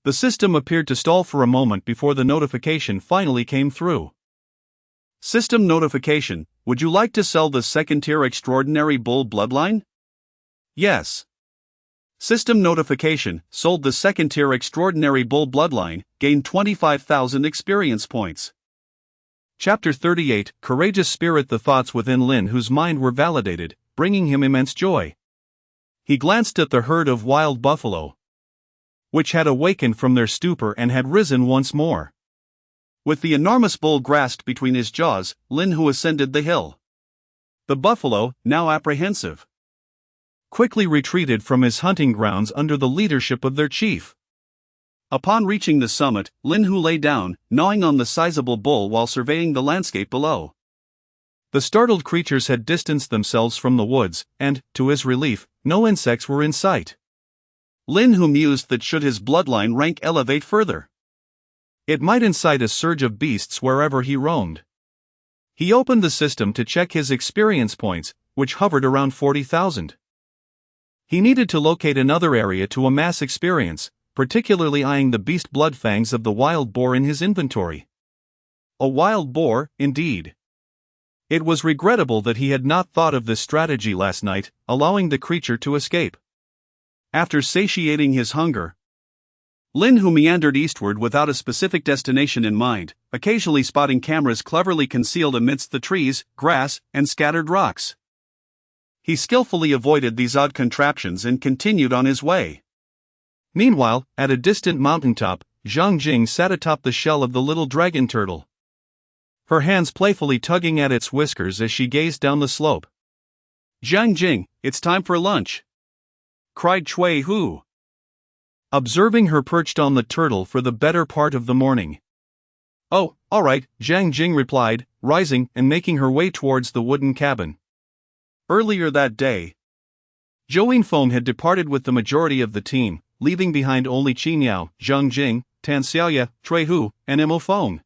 The system appeared to stall for a moment before the notification finally came through. System notification: would you like to sell the second-tier extraordinary bull bloodline? Yes. System notification: sold the second-tier extraordinary bull bloodline, gained 25,000 experience points. Chapter 38: Courageous Spirit. The thoughts within Lin Hu's mind were validated, bringing him immense joy. He glanced at the herd of wild buffalo, which had awakened from their stupor and had risen once more. With the enormous bull grasped between his jaws, Lin Hu ascended the hill. The buffalo, now apprehensive, quickly retreated from his hunting grounds under the leadership of their chief. Upon reaching the summit, Lin Hu lay down, gnawing on the sizable bull while surveying the landscape below. The startled creatures had distanced themselves from the woods, and, to his relief, no insects were in sight. Lin Hu mused that should his bloodline rank elevate further, it might incite a surge of beasts wherever he roamed. He opened the system to check his experience points, which hovered around 40,000. He needed to locate another area to amass experience, particularly eyeing the beast blood fangs of the wild boar in his inventory. A wild boar, indeed. It was regrettable that he had not thought of this strategy last night, allowing the creature to escape. After satiating his hunger, Lin Hu meandered eastward without a specific destination in mind, occasionally spotting cameras cleverly concealed amidst the trees, grass, and scattered rocks. He skillfully avoided these odd contraptions and continued on his way. Meanwhile, at a distant mountaintop, Zhang Jing sat atop the shell of the little dragon turtle, her hands playfully tugging at its whiskers as she gazed down the slope. "Zhang Jing, it's time for lunch!" cried Cui Hu, observing her perched on the turtle for the better part of the morning. "Oh, all right," Zhang Jing replied, rising and making her way towards the wooden cabin. Earlier that day, Zhou Yinfeng had departed with the majority of the team, leaving behind only Qin Yao, Zhang Jing, Tan Xiaoya, Cui Hu, and Mo Feng.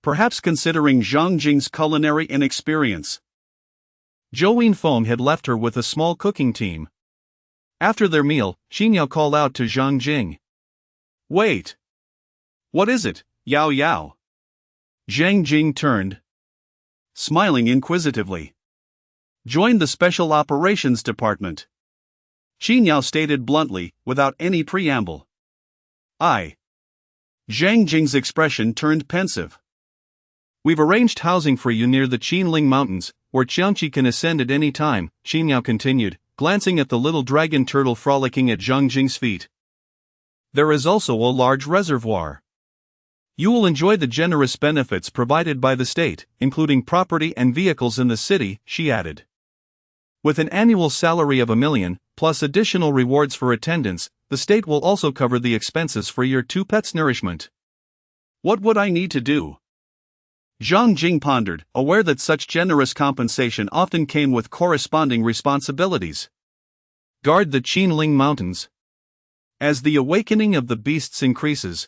Perhaps considering Zhang Jing's culinary inexperience, Zhou Yinfeng had left her with a small cooking team. After their meal, Qin Yao called out to Zhang Jing. "Wait! What is it, Yao Yao?" Zhang Jing turned, smiling inquisitively. "Joined the Special Operations Department," Qin Yao stated bluntly, without any preamble. "I." Zhang Jing's expression turned pensive. "We've arranged housing for you near the Qinling Mountains, where Qiangqi can ascend at any time," Qin Yao continued, glancing at the little dragon turtle frolicking at Zhang Jing's feet. "There is also a large reservoir. You will enjoy the generous benefits provided by the state, including property and vehicles in the city," she added. With an annual salary of $1 million, plus additional rewards for attendance, the state will also cover the expenses for your 2 pets' nourishment. What would I need to do? Zhang Jing pondered, aware that such generous compensation often came with corresponding responsibilities. Guard the Qinling Mountains. As the awakening of the beasts increases,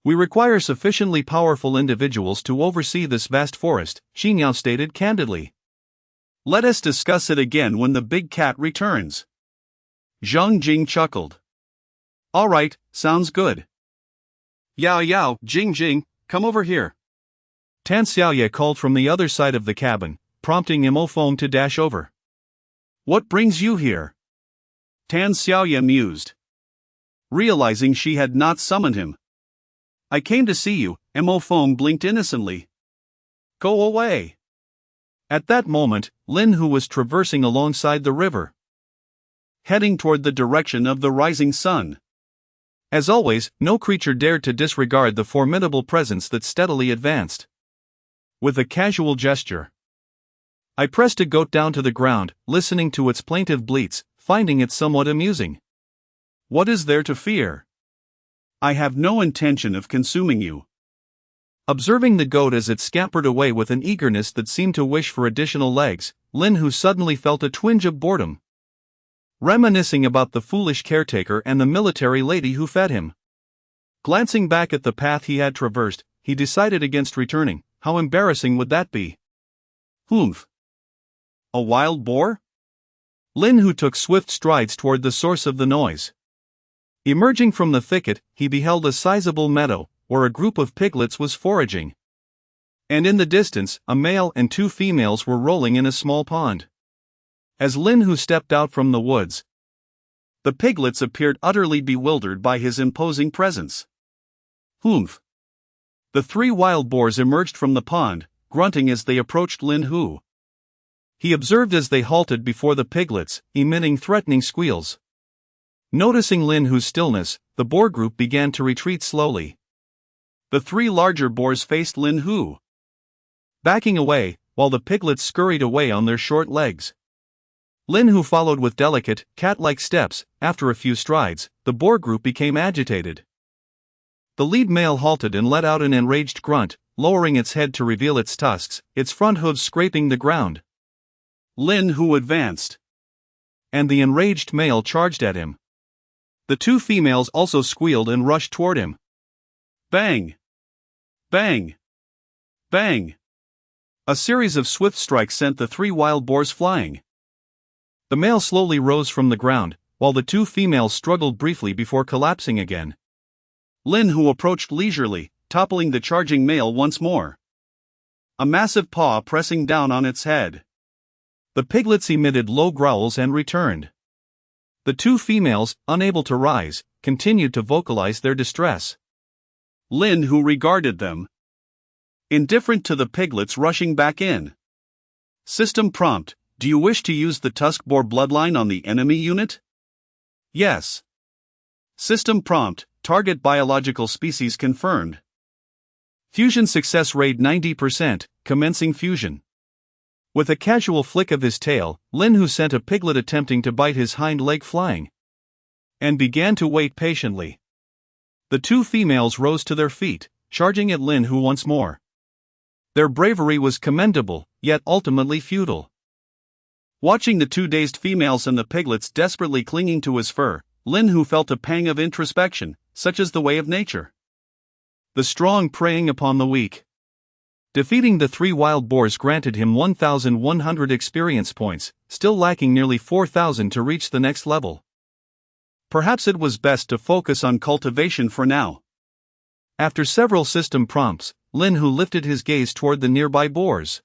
we require sufficiently powerful individuals to oversee this vast forest, Xinyao stated candidly. Let us discuss it again when the big cat returns. Zhang Jing chuckled. All right, sounds good. Yao Yao, Jing Jing, come over here. Tan Xiaoye called from the other side of the cabin, prompting Mo Feng to dash over. What brings you here? Tan Xiaoye mused, realizing she had not summoned him. I came to see you, Mo Feng blinked innocently. Go away. At that moment, Lin Hu was traversing alongside the river, heading toward the direction of the rising sun. As always, no creature dared to disregard the formidable presence that steadily advanced. With a casual gesture, I pressed a goat down to the ground, listening to its plaintive bleats, finding it somewhat amusing. What is there to fear? I have no intention of consuming you. Observing the goat as it scampered away with an eagerness that seemed to wish for additional legs, Lin Hu suddenly felt a twinge of boredom, reminiscing about the foolish caretaker and the military lady who fed him. Glancing back at the path he had traversed, he decided against returning. How embarrassing would that be? Humph. A wild boar? Lin Hu took swift strides toward the source of the noise. Emerging from the thicket, he beheld a sizable meadow, where a group of piglets was foraging. And in the distance, a male and 2 females were rolling in a small pond. As Lin Hu stepped out from the woods, the piglets appeared utterly bewildered by his imposing presence. Humph. The 3 wild boars emerged from the pond, grunting as they approached Lin Hu. He observed as they halted before the piglets, emitting threatening squeals. Noticing Lin Hu's stillness, the boar group began to retreat slowly. The 3 larger boars faced Lin Hu, backing away, while the piglets scurried away on their short legs. Lin Hu followed with delicate, cat-like steps. After a few strides, the boar group became agitated. The lead male halted and let out an enraged grunt, lowering its head to reveal its tusks, its front hooves scraping the ground. Lin Hu advanced, and the enraged male charged at him. The 2 females also squealed and rushed toward him. Bang! Bang! Bang! A series of swift strikes sent the 3 wild boars flying. The male slowly rose from the ground, while the 2 females struggled briefly before collapsing again. Lin Hu approached leisurely, toppling the charging male once more, a massive paw pressing down on its head. The piglets emitted low growls and returned. The 2 females, unable to rise, continued to vocalize their distress. Lin Hu regarded them, indifferent to the piglets rushing back in. System prompt: do you wish to use the tusk boar bloodline on the enemy unit? Yes. System prompt: target biological species confirmed. Fusion success rate 90%, commencing fusion. With a casual flick of his tail, Lin Hu sent a piglet attempting to bite his hind leg flying, and began to wait patiently. The 2 females rose to their feet, charging at Lin Hu once more. Their bravery was commendable, yet ultimately futile. Watching the 2 dazed females and the piglets desperately clinging to his fur, Lin Hu felt a pang of introspection, such as the way of nature. The strong preying upon the weak. Defeating the 3 wild boars granted him 1,100 experience points, still lacking nearly 4,000 to reach the next level. Perhaps it was best to focus on cultivation for now. After several system prompts, Lin Hu lifted his gaze toward the nearby boars.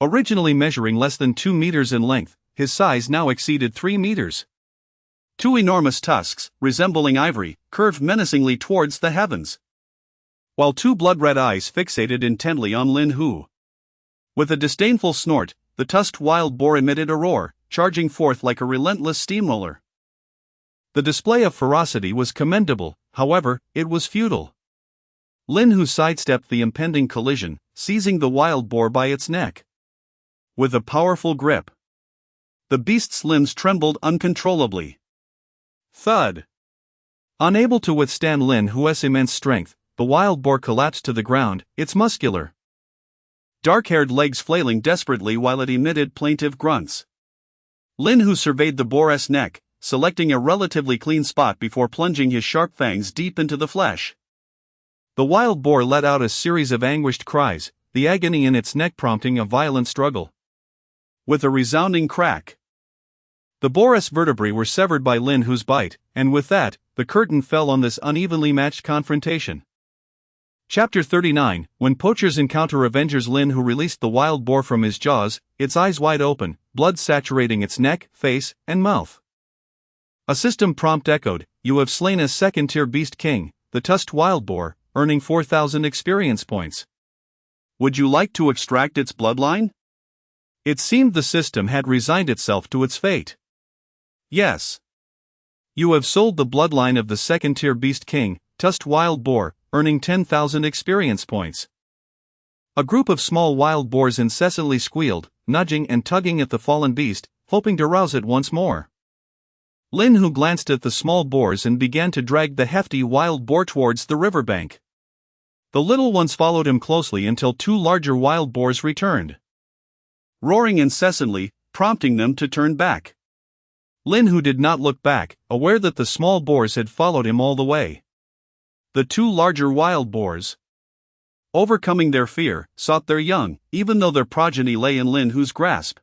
Originally measuring less than 2 meters in length, his size now exceeded 3 meters. 2 enormous tusks, resembling ivory, curved menacingly towards the heavens, while 2 blood-red eyes fixated intently on Lin Hu. With a disdainful snort, the tusked wild boar emitted a roar, charging forth like a relentless steamroller. The display of ferocity was commendable, however, it was futile. Lin Hu sidestepped the impending collision, seizing the wild boar by its neck. With a powerful grip, The beast's limbs trembled uncontrollably. Thud. Unable to withstand Lin Hu's immense strength, the wild boar collapsed to the ground, its muscular, dark-haired legs flailing desperately while it emitted plaintive grunts. Lin Hu surveyed the boar's neck, selecting a relatively clean spot before plunging his sharp fangs deep into the flesh. The wild boar let out a series of anguished cries, the agony in its neck prompting a violent struggle. With a resounding crack, the boar's vertebrae were severed by Lin Hu's bite, and with that, the curtain fell on this unevenly matched confrontation. Chapter 39, when poachers encounter avengers. Lin Hu released the wild boar from his jaws, its eyes wide open, blood saturating its neck, face, and mouth. A system prompt echoed, "You have slain a second-tier beast king, the tusked wild boar, earning 4,000 experience points. Would you like to extract its bloodline?" It seemed the system had resigned itself to its fate. Yes. You have sold the bloodline of the second-tier beast king, tusked wild boar, earning 10,000 experience points. A group of small wild boars incessantly squealed, nudging and tugging at the fallen beast, hoping to rouse it once more. Lin Hu glanced at the small boars and began to drag the hefty wild boar towards the riverbank. The little ones followed him closely until two larger wild boars returned, roaring incessantly, prompting them to turn back. Lin Hu did not look back, aware that the small boars had followed him all the way. The two larger wild boars, overcoming their fear, sought their young, even though their progeny lay in Lin Hu's grasp.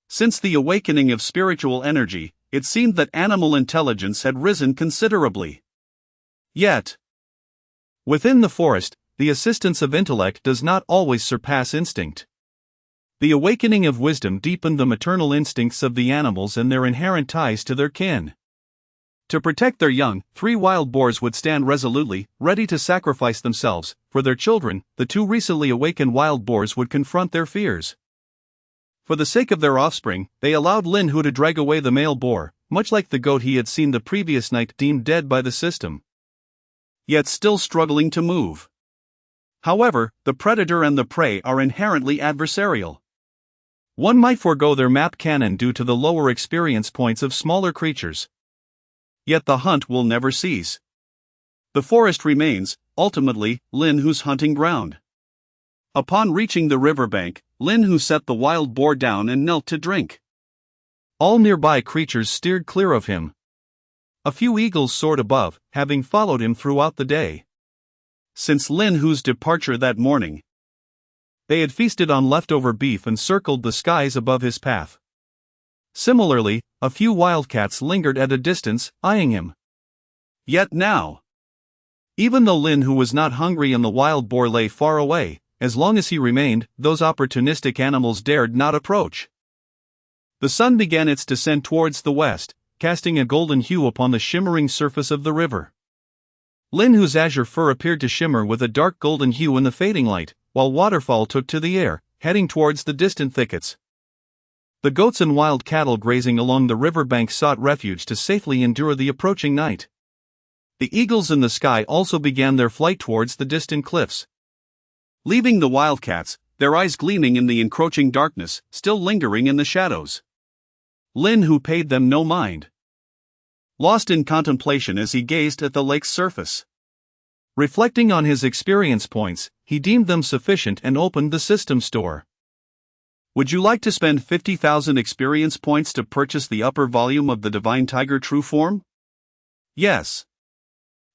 Since the awakening of spiritual energy, it seemed that animal intelligence had risen considerably. Yet, within the forest, the assistance of intellect does not always surpass instinct. The awakening of wisdom deepened the maternal instincts of the animals and their inherent ties to their kin. To protect their young, 3 wild boars would stand resolutely, ready to sacrifice themselves. For their children, the 2 recently awakened wild boars would confront their fears. For the sake of their offspring, they allowed Lin Hu to drag away the male boar, much like the goat he had seen the previous night deemed dead by the system, yet still struggling to move. However, the predator and the prey are inherently adversarial. One might forego their map cannon due to the lower experience points of smaller creatures. Yet the hunt will never cease. The forest remains, ultimately, Lin Hu's hunting ground. Upon reaching the riverbank, Lin Hu set the wild boar down and knelt to drink. All nearby creatures steered clear of him. A few eagles soared above, having followed him throughout the day. Since Lin Hu's departure that morning, they had feasted on leftover beef and circled the skies above his path. Similarly, a few wildcats lingered at a distance, eyeing him. Yet now, even though Lin Hu was not hungry and the wild boar lay far away, as long as he remained, those opportunistic animals dared not approach. The sun began its descent towards the west, casting a golden hue upon the shimmering surface of the river. Lin Hu's azure fur appeared to shimmer with a dark golden hue in the fading light, while waterfowl took to the air, heading towards the distant thickets. The goats and wild cattle grazing along the riverbank sought refuge to safely endure the approaching night. The eagles in the sky also began their flight towards the distant cliffs, leaving the wildcats, their eyes gleaming in the encroaching darkness, still lingering in the shadows. Lin Hu paid them no mind, lost in contemplation as he gazed at the lake's surface. Reflecting on his experience points, he deemed them sufficient and opened the system store. Would you like to spend 50,000 experience points to purchase the upper volume of the Divine Tiger True Form? Yes.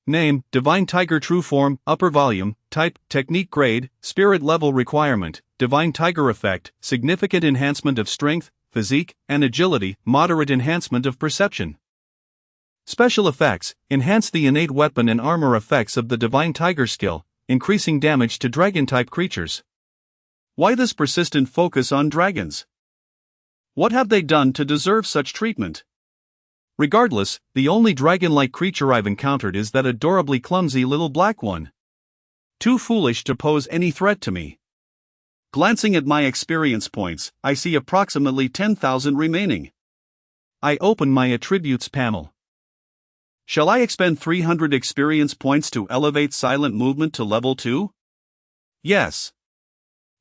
Name, Divine Tiger True Form, Upper Volume, Type, Technique Grade, Spirit Level Requirement, Divine Tiger Effect, Significant Enhancement of Strength, Physique, and Agility, Moderate Enhancement of Perception. Special Effects, enhance the innate weapon and armor effects of the Divine Tiger skill, increasing damage to dragon-type creatures. Why this persistent focus on dragons? What have they done to deserve such treatment? Regardless, the only dragon-like creature I've encountered is that adorably clumsy little black one. Too foolish to pose any threat to me. Glancing at my experience points, I see approximately 10,000 remaining. I open my attributes panel. Shall I expend 300 experience points to elevate silent movement to level 2? Yes.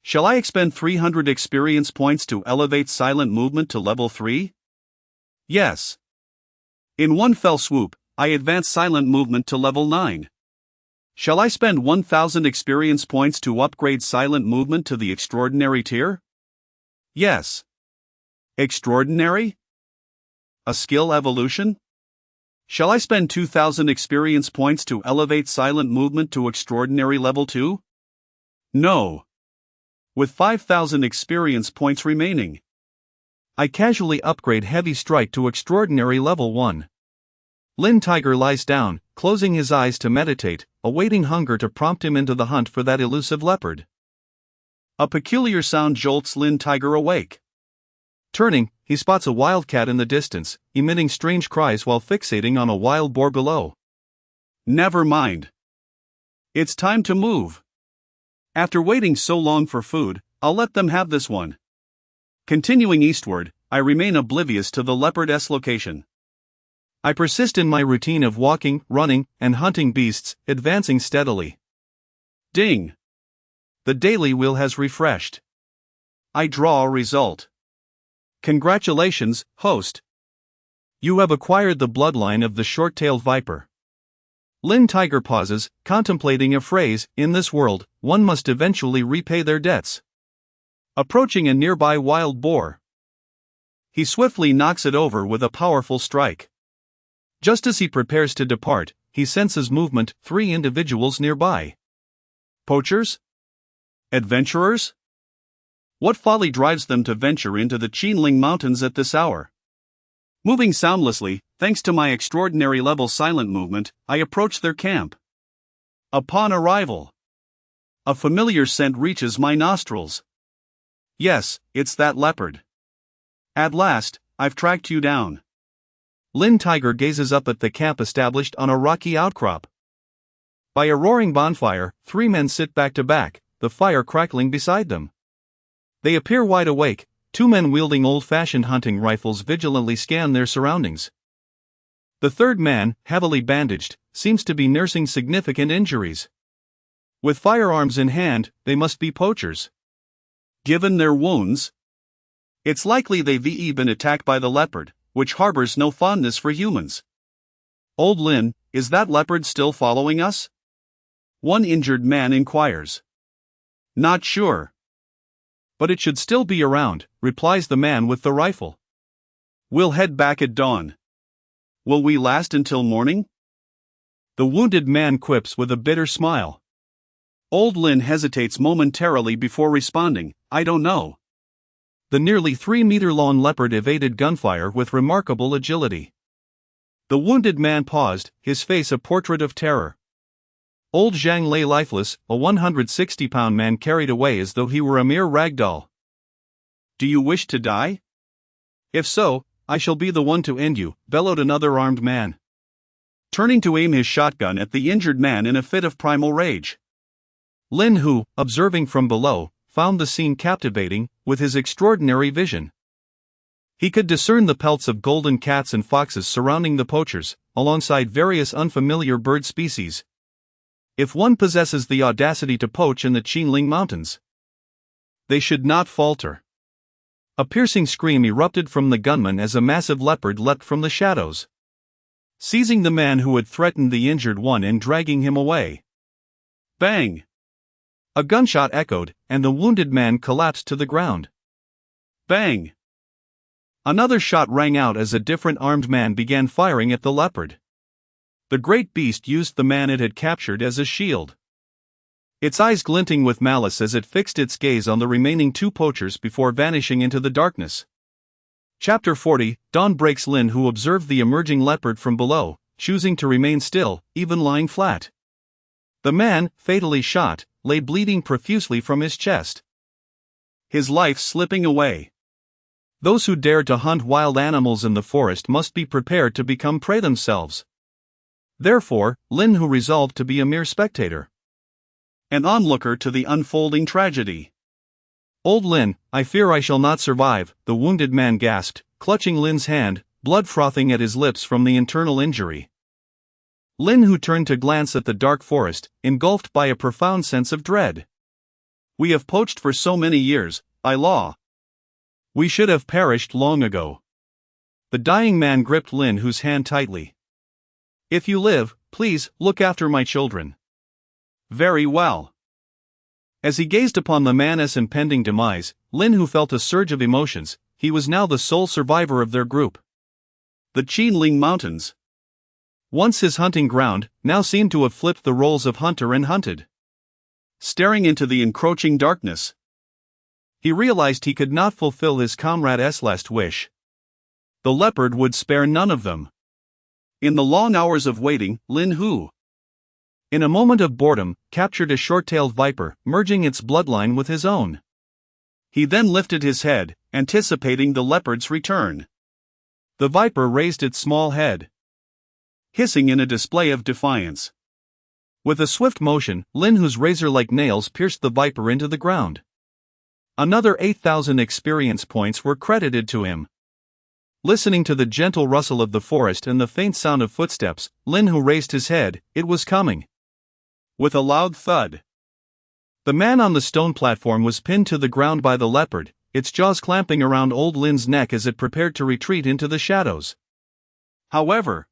Shall I expend 300 experience points to elevate silent movement to level 3? Yes. In one fell swoop, I advance silent movement to level 9. Shall I spend 1000 experience points to upgrade silent movement to the extraordinary tier? Yes. Extraordinary? A skill evolution? Shall I spend 2000 experience points to elevate silent movement to extraordinary level 2? No. With 5000 experience points remaining, I casually upgrade heavy strike to extraordinary level 1. Lin Tiger lies down, closing his eyes to meditate, awaiting hunger to prompt him into the hunt for that elusive leopard. A peculiar sound jolts Lin Tiger awake. Turning, he spots a wildcat in the distance, emitting strange cries while fixating on a wild boar below. Never mind. It's time to move. After waiting so long for food, I'll let them have this one. Continuing eastward, I remain oblivious to the leopard's location. I persist in my routine of walking, running, and hunting beasts, advancing steadily. Ding! The daily wheel has refreshed. I draw a result. Congratulations, host. You have acquired the bloodline of the short-tailed viper. Lin Tiger pauses, contemplating a phrase, in this world, one must eventually repay their debts. Approaching a nearby wild boar, he swiftly knocks it over with a powerful strike. Just as he prepares to depart, he senses movement, 3 individuals nearby. Poachers? Adventurers? What folly drives them to venture into the Qinling Mountains at this hour? Moving soundlessly, thanks to my extraordinary level silent movement, I approach their camp. Upon arrival, a familiar scent reaches my nostrils. Yes, it's that leopard. At last, I've tracked you down. Lin Tiger gazes up at the camp established on a rocky outcrop. By a roaring bonfire, 3 men sit back to back, the fire crackling beside them. They appear wide awake. 2 men wielding old-fashioned hunting rifles vigilantly scan their surroundings. The third man, heavily bandaged, seems to be nursing significant injuries. With firearms in hand, they must be poachers. Given their wounds, it's likely they've been attacked by the leopard, which harbors no fondness for humans. Old Lin, is that leopard still following us? One injured man inquires. Not sure. But it should still be around, replies the man with the rifle. We'll head back at dawn. Will we last until morning? The wounded man quips with a bitter smile. Old Lin hesitates momentarily before responding, I don't know. The nearly 3-meter-long leopard evaded gunfire with remarkable agility. The wounded man paused, his face a portrait of terror. Old Zhang lay lifeless, a 160-pound man carried away as though he were a mere ragdoll. Do you wish to die? If so, I shall be the one to end you, bellowed another armed man, turning to aim his shotgun at the injured man in a fit of primal rage. Lin, who, observing from below, found the scene captivating, with his extraordinary vision. He could discern the pelts of golden cats and foxes surrounding the poachers, alongside various unfamiliar bird species. If one possesses the audacity to poach in the Qinling Mountains, they should not falter. A piercing scream erupted from the gunman as a massive leopard leapt from the shadows, seizing the man who had threatened the injured one and dragging him away. Bang! A gunshot echoed, and the wounded man collapsed to the ground. Bang! Another shot rang out as a different armed man began firing at the leopard. The great beast used the man it had captured as a shield, its eyes glinting with malice as it fixed its gaze on the remaining 2 poachers before vanishing into the darkness. Chapter 40, Dawn breaks. Lin, who observed the emerging leopard from below, choosing to remain still, even lying flat. The man, fatally shot, lay bleeding profusely from his chest, his life slipping away. Those who dare to hunt wild animals in the forest must be prepared to become prey themselves. Therefore, Lin, who resolved to be a mere spectator, an onlooker to the unfolding tragedy. Old Lin, I fear I shall not survive, the wounded man gasped, clutching Lin's hand, blood frothing at his lips from the internal injury. Lin, who turned to glance at the dark forest, engulfed by a profound sense of dread. We have poached for so many years, by law. We should have perished long ago. The dying man gripped Lin Hu's hand tightly. If you live, please, look after my children. Very well. As he gazed upon the man's impending demise, Lin Hu felt a surge of emotions. He was now the sole survivor of their group. The Qinling Mountains, once his hunting ground, now seemed to have flipped the roles of hunter and hunted. Staring into the encroaching darkness, he realized he could not fulfill his comrade's last wish. The leopard would spare none of them. In the long hours of waiting, Lin Hu, in a moment of boredom, captured a short-tailed viper, merging its bloodline with his own. He then lifted his head, anticipating the leopard's return. The viper raised its small head, hissing in a display of defiance. With a swift motion, Lin Hu's razor-like nails pierced the viper into the ground. Another 8,000 experience points were credited to him. Listening to the gentle rustle of the forest and the faint sound of footsteps, Lin Hu raised his head. It was coming. With a loud thud, the man on the stone platform was pinned to the ground by the leopard, its jaws clamping around old Lin's neck as it prepared to retreat into the shadows. However,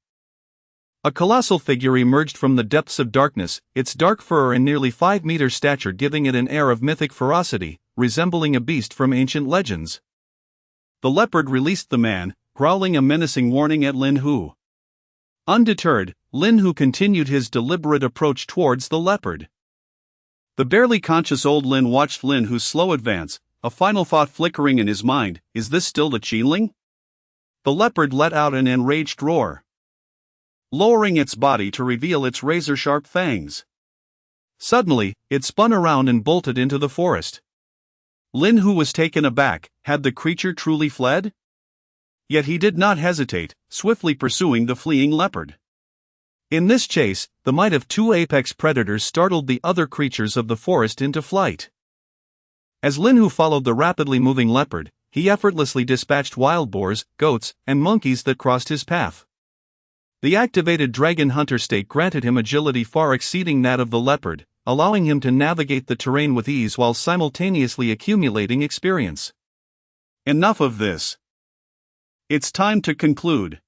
a colossal figure emerged from the depths of darkness, its dark fur and nearly 5-meter stature giving it an air of mythic ferocity, resembling a beast from ancient legends. The leopard released the man, growling a menacing warning at Lin Hu. Undeterred, Lin Hu continued his deliberate approach towards the leopard. The barely conscious old Lin watched Lin Hu's slow advance, a final thought flickering in his mind. Is this still the Qinling? The leopard let out an enraged roar, lowering its body to reveal its razor-sharp fangs. Suddenly, it spun around and bolted into the forest. Lin Hu was taken aback. Had the creature truly fled? Yet he did not hesitate, swiftly pursuing the fleeing leopard. In this chase, the might of 2 apex predators startled the other creatures of the forest into flight. As Lin Hu followed the rapidly moving leopard, he effortlessly dispatched wild boars, goats, and monkeys that crossed his path. The activated dragon hunter state granted him agility far exceeding that of the leopard, allowing him to navigate the terrain with ease while simultaneously accumulating experience. Enough of this. It's time to conclude.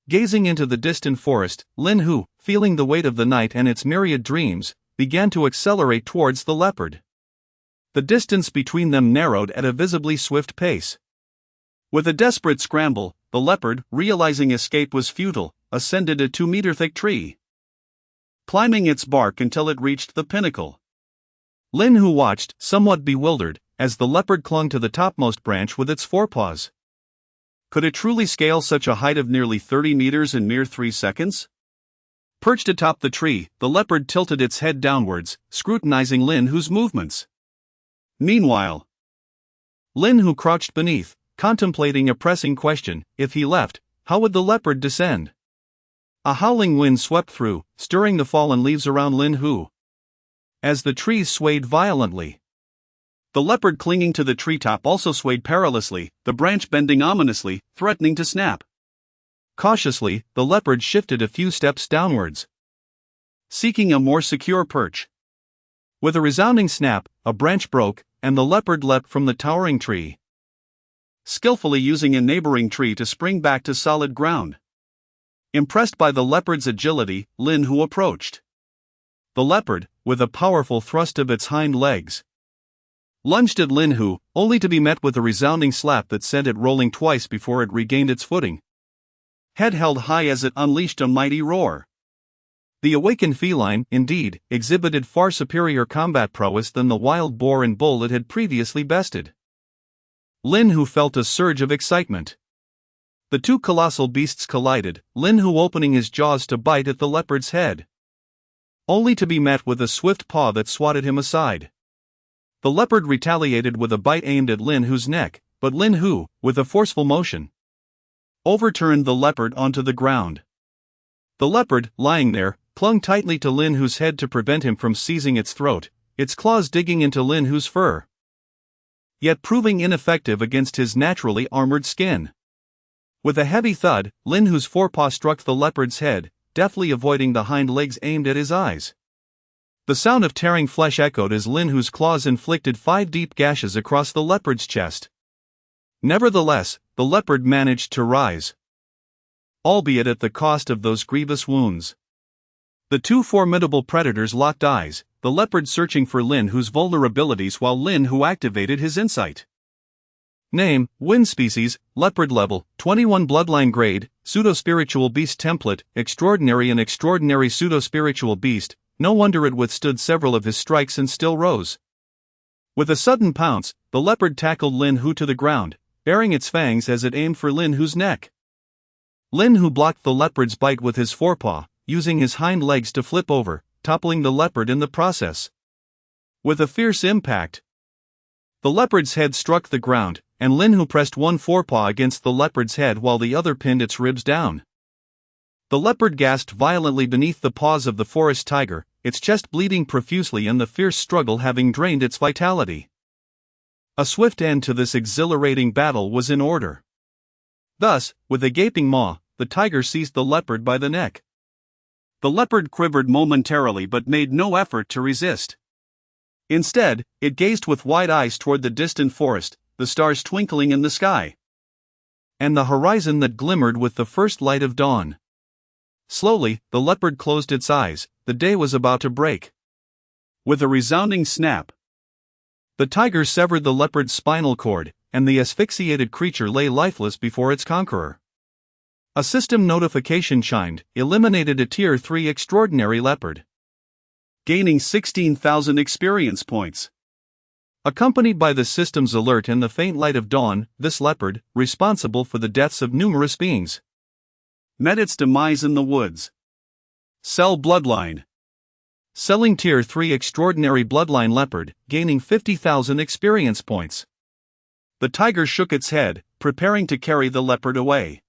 Gazing into the distant forest, Lin Hu, feeling the weight of the night and its myriad dreams, began to accelerate towards the leopard. The distance between them narrowed at a visibly swift pace. With a desperate scramble, the leopard, realizing escape was futile, ascended a 2-meter-thick tree, climbing its bark until it reached the pinnacle. Lin Hu watched, somewhat bewildered, as the leopard clung to the topmost branch with its forepaws. Could it truly scale such a height of nearly 30 meters in mere 3 seconds? Perched atop the tree, the leopard tilted its head downwards, scrutinizing Lin Hu's movements. Meanwhile, Lin Hu crouched beneath, contemplating a pressing question. If he left, how would the leopard descend? A howling wind swept through, stirring the fallen leaves around Lin Hu. As the trees swayed violently, the leopard clinging to the treetop also swayed perilously, the branch bending ominously, threatening to snap. Cautiously, the leopard shifted a few steps downwards, seeking a more secure perch. With a resounding snap, a branch broke, and the leopard leapt from the towering tree, skillfully using a neighboring tree to spring back to solid ground. Impressed by the leopard's agility, Lin Hu approached. The leopard, with a powerful thrust of its hind legs, lunged at Lin Hu, only to be met with a resounding slap that sent it rolling twice before it regained its footing. Head held high as it unleashed a mighty roar. The awakened feline, indeed, exhibited far superior combat prowess than the wild boar and bull it had previously bested. Lin Hu felt a surge of excitement. The 2 colossal beasts collided, Lin Hu opening his jaws to bite at the leopard's head, only to be met with a swift paw that swatted him aside. The leopard retaliated with a bite aimed at Lin Hu's neck, but Lin Hu, with a forceful motion, overturned the leopard onto the ground. The leopard, lying there, clung tightly to Lin Hu's head to prevent him from seizing its throat, its claws digging into Lin Hu's fur, yet proving ineffective against his naturally armored skin. With a heavy thud, Lin Hu's forepaw struck the leopard's head, deftly avoiding the hind legs aimed at his eyes. The sound of tearing flesh echoed as Lin Hu's claws inflicted 5 deep gashes across the leopard's chest. Nevertheless, the leopard managed to rise, albeit at the cost of those grievous wounds. The two formidable predators locked eyes, the leopard searching for Lin Hu's vulnerabilities while Lin Hu activated his insight. Name, Wind Species, Leopard Level, 21 Bloodline Grade, Pseudo-Spiritual Beast Template, Extraordinary and Extraordinary Pseudo-Spiritual Beast. No wonder it withstood several of his strikes and still rose. With a sudden pounce, the leopard tackled Lin Hu to the ground, baring its fangs as it aimed for Lin Hu's neck. Lin Hu blocked the leopard's bite with his forepaw, using his hind legs to flip over, toppling the leopard in the process. With a fierce impact, the leopard's head struck the ground, and Lin Hu pressed one forepaw against the leopard's head while the other pinned its ribs down. The leopard gasped violently beneath the paws of the forest tiger, its chest bleeding profusely and the fierce struggle having drained its vitality. A swift end to this exhilarating battle was in order. Thus, with a gaping maw, the tiger seized the leopard by the neck. The leopard quivered momentarily but made no effort to resist. Instead, it gazed with wide eyes toward the distant forest, the stars twinkling in the sky, and the horizon that glimmered with the first light of dawn. Slowly, the leopard closed its eyes. The day was about to break. With a resounding snap, the tiger severed the leopard's spinal cord, and the asphyxiated creature lay lifeless before its conqueror. A system notification chimed, eliminated a Tier 3 extraordinary leopard, gaining 16,000 experience points. Accompanied by the system's alert and the faint light of dawn, this leopard, responsible for the deaths of numerous beings, met its demise in the woods. Cell Bloodline. Selling Tier 3 Extraordinary Bloodline Leopard, gaining 50,000 experience points. The tiger shook its head, preparing to carry the leopard away.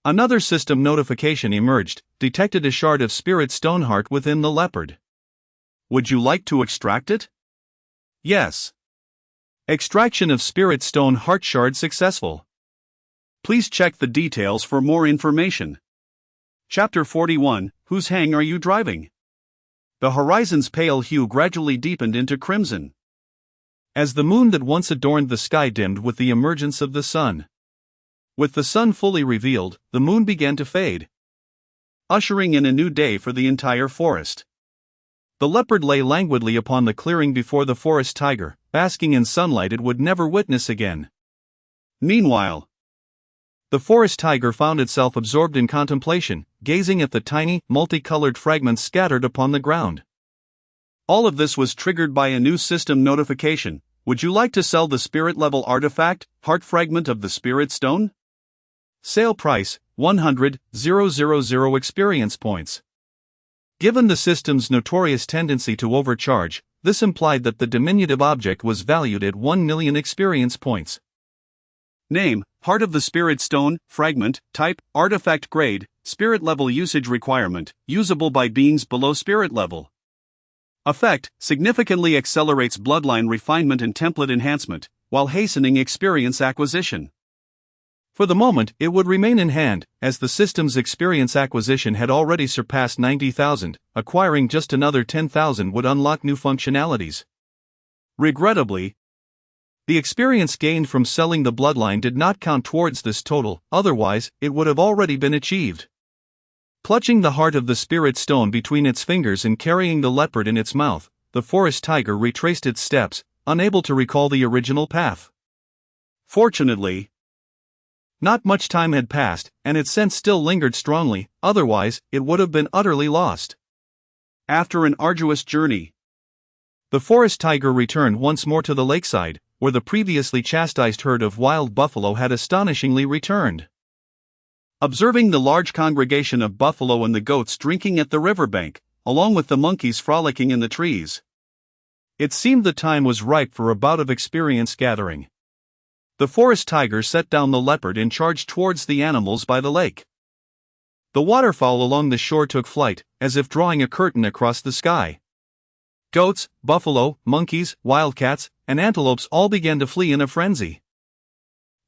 Another system notification emerged, detected a shard of Spirit Stoneheart within the leopard. Would you like to extract it? Yes. Extraction of Spirit Stone Heart Shard successful. Please check the details for more information. Chapter 41, Whose Hang Are You Driving? The horizon's pale hue gradually deepened into crimson, as the moon that once adorned the sky dimmed with the emergence of the sun. With the sun fully revealed, the moon began to fade, ushering in a new day for the entire forest. The leopard lay languidly upon the clearing before the forest tiger, basking in sunlight it would never witness again. Meanwhile, the forest tiger found itself absorbed in contemplation, gazing at the tiny, multicolored fragments scattered upon the ground. All of this was triggered by a new system notification. Would you like to sell the spirit-level artifact, Heart Fragment of the Spirit Stone? Sale price, 100,000 experience points. Given the system's notorious tendency to overcharge, this implied that the diminutive object was valued at 1 million experience points. Name, Heart of the Spirit Stone, Fragment, Type, Artifact Grade, Spirit Level Usage Requirement, usable by beings below Spirit Level. Effect, significantly accelerates bloodline refinement and template enhancement, while hastening experience acquisition. For the moment, it would remain in hand, as the system's experience acquisition had already surpassed 90,000, acquiring just another 10,000 would unlock new functionalities. Regrettably, the experience gained from selling the bloodline did not count towards this total, otherwise, it would have already been achieved. Clutching the heart of the spirit stone between its fingers and carrying the leopard in its mouth, the forest tiger retraced its steps, unable to recall the original path. Fortunately, not much time had passed, and its scent still lingered strongly, otherwise, it would have been utterly lost. After an arduous journey, the forest tiger returned once more to the lakeside, where the previously chastised herd of wild buffalo had astonishingly returned. Observing the large congregation of buffalo and the goats drinking at the riverbank, along with the monkeys frolicking in the trees, it seemed the time was ripe for a bout of experience gathering. The forest tiger set down the leopard and charged towards the animals by the lake. The waterfowl along the shore took flight, as if drawing a curtain across the sky. Goats, buffalo, monkeys, wildcats, and antelopes all began to flee in a frenzy.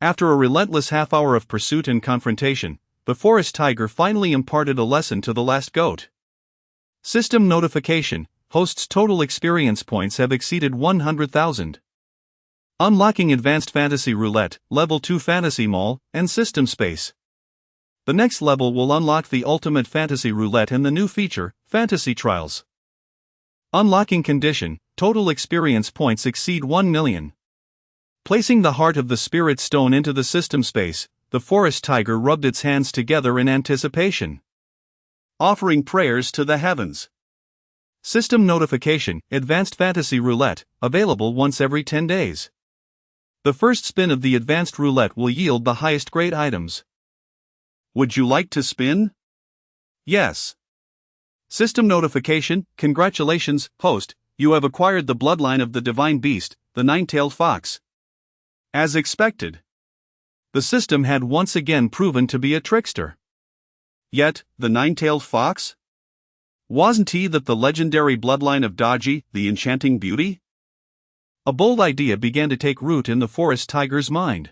After a relentless half-hour of pursuit and confrontation, the forest tiger finally imparted a lesson to the last goat. System notification: hosts total experience points have exceeded 100,000. Unlocking Advanced Fantasy Roulette, Level 2 Fantasy Mall, and System Space. The next level will unlock the Ultimate Fantasy Roulette and the new feature, Fantasy Trials. Unlocking condition, total experience points exceed 1 million. Placing the heart of the Spirit Stone into the system space, the forest tiger rubbed its hands together in anticipation. Offering prayers to the heavens. System notification, Advanced Fantasy Roulette, available once every 10 days. The first spin of the Advanced Roulette will yield the highest grade items. Would you like to spin? Yes. System notification, congratulations, host, you have acquired the bloodline of the divine beast, the nine-tailed fox. As expected. The system had once again proven to be a trickster. Yet, the nine-tailed fox? Wasn't he the legendary bloodline of Daji, the enchanting beauty? A bold idea began to take root in the forest tiger's mind.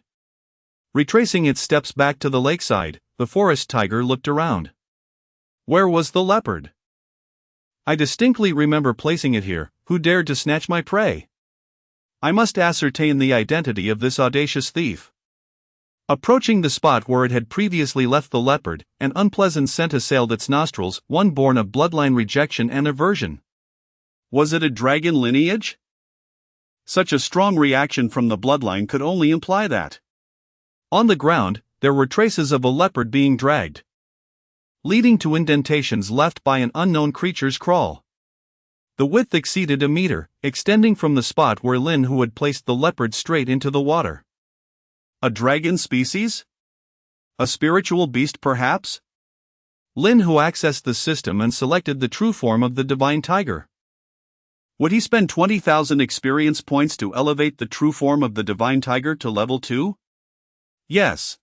Retracing its steps back to the lakeside, the forest tiger looked around. Where was the leopard? I distinctly remember placing it here. Who dared to snatch my prey? I must ascertain the identity of this audacious thief. Approaching the spot where it had previously left the leopard, an unpleasant scent assailed its nostrils, one born of bloodline rejection and aversion. Was it a dragon lineage? Such a strong reaction from the bloodline could only imply that. On the ground, there were traces of a leopard being dragged, leading to indentations left by an unknown creature's crawl. The width exceeded a meter, extending from the spot where Lin Hu had placed the leopard straight into the water. A dragon species? A spiritual beast perhaps? Lin Hu accessed the system and selected the true form of the divine tiger. Would he spend 20,000 experience points to elevate the true form of the divine tiger to level 2? Yes.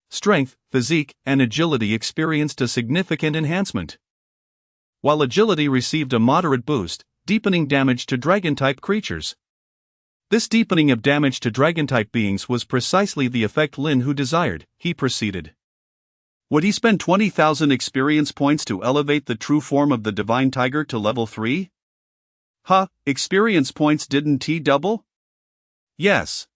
Strength, physique, and agility experienced a significant enhancement, while agility received a moderate boost, deepening damage to dragon-type creatures. This deepening of damage to dragon-type beings was precisely the effect Lin Hu desired, he proceeded. Would he spend 20,000 experience points to elevate the true form of the divine tiger to level 3? Experience points didn't he double? Yes.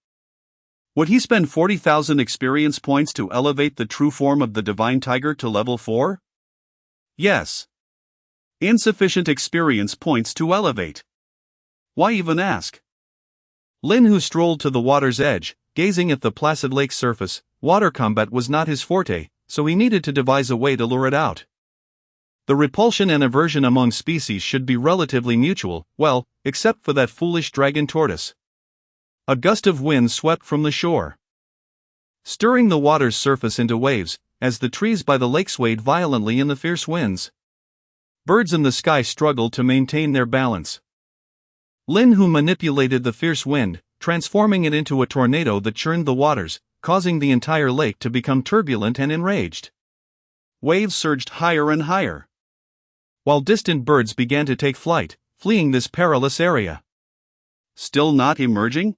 Would he spend 40,000 experience points to elevate the true form of the divine tiger to level 4? Yes. Insufficient experience points to elevate. Why even ask? Lin Hu strolled to the water's edge, gazing at the placid lake surface. Water combat was not his forte, so he needed to devise a way to lure it out. The repulsion and aversion among species should be relatively mutual, well, except for that foolish dragon tortoise. A gust of wind swept from the shore, stirring the water's surface into waves, as the trees by the lake swayed violently in the fierce winds. Birds in the sky struggled to maintain their balance. Lin Hu manipulated the fierce wind, transforming it into a tornado that churned the waters, causing the entire lake to become turbulent and enraged. Waves surged higher and higher, while distant birds began to take flight, fleeing this perilous area. Still not emerging?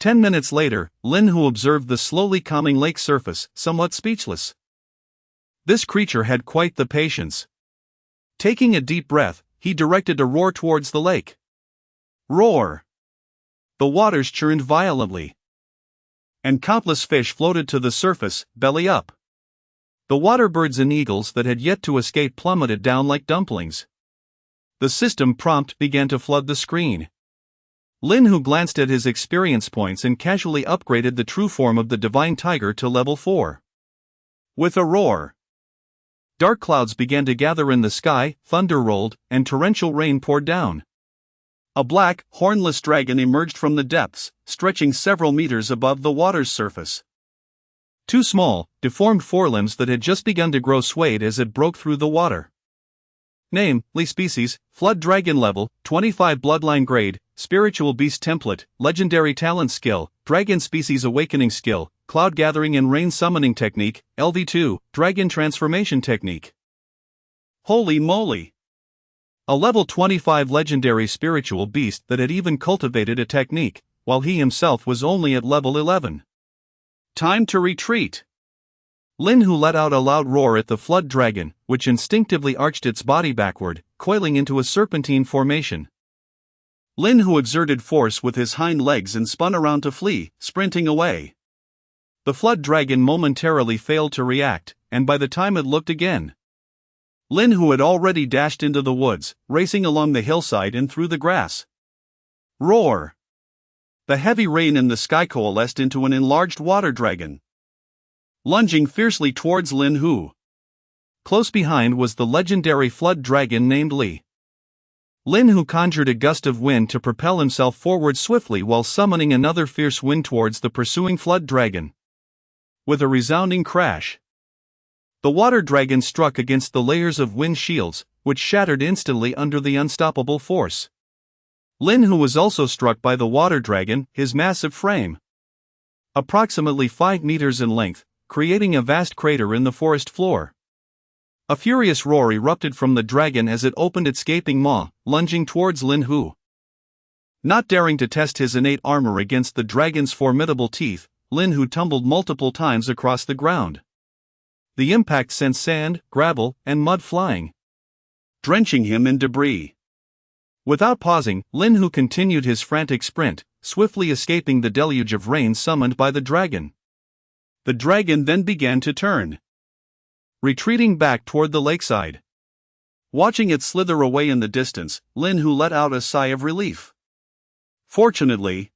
10 minutes later, Lin Hu observed the slowly calming lake surface, somewhat speechless. This creature had quite the patience. Taking a deep breath, he directed a roar towards the lake. Roar! The waters churned violently, and countless fish floated to the surface, belly up. The water birds and eagles that had yet to escape plummeted down like dumplings. The system prompt began to flood the screen. Lin Hu glanced at his experience points and casually upgraded the true form of the divine tiger to level 4. With a roar, dark clouds began to gather in the sky, thunder rolled, and torrential rain poured down. A black, hornless dragon emerged from the depths, stretching several meters above the water's surface. Two small, deformed forelimbs that had just begun to grow swayed as it broke through the water. Name, Li species, Flood Dragon level, 25 bloodline grade, Spiritual Beast template, Legendary talent skill, Dragon species awakening skill, Cloud gathering and rain summoning technique, LV2, Dragon transformation technique. Holy moly! A level 25 legendary spiritual beast that had even cultivated a technique, while he himself was only at level 11. Time to retreat. Lin Hu let out a loud roar at the flood dragon, which instinctively arched its body backward, coiling into a serpentine formation. Lin Hu exerted force with his hind legs and spun around to flee, sprinting away. The flood dragon momentarily failed to react, and by the time it looked again, Lin Hu had already dashed into the woods, racing along the hillside and through the grass. Roar! The heavy rain in the sky coalesced into an enlarged water dragon, lunging fiercely towards Lin Hu. Close behind was the legendary flood dragon named Li. Lin Hu conjured a gust of wind to propel himself forward swiftly while summoning another fierce wind towards the pursuing flood dragon. With a resounding crash, the water dragon struck against the layers of wind shields, which shattered instantly under the unstoppable force. Lin Hu was also struck by the water dragon, his massive frame, approximately 5 meters in length, creating a vast crater in the forest floor. A furious roar erupted from the dragon as it opened its gaping maw, lunging towards Lin Hu. Not daring to test his innate armor against the dragon's formidable teeth, Lin Hu tumbled multiple times across the ground. The impact sent sand, gravel, and mud flying, drenching him in debris. Without pausing, Lin Hu continued his frantic sprint, swiftly escaping the deluge of rain summoned by the dragon. The dragon then began to turn, retreating back toward the lakeside. Watching it slither away in the distance, Lin Hu let out a sigh of relief. Fortunately,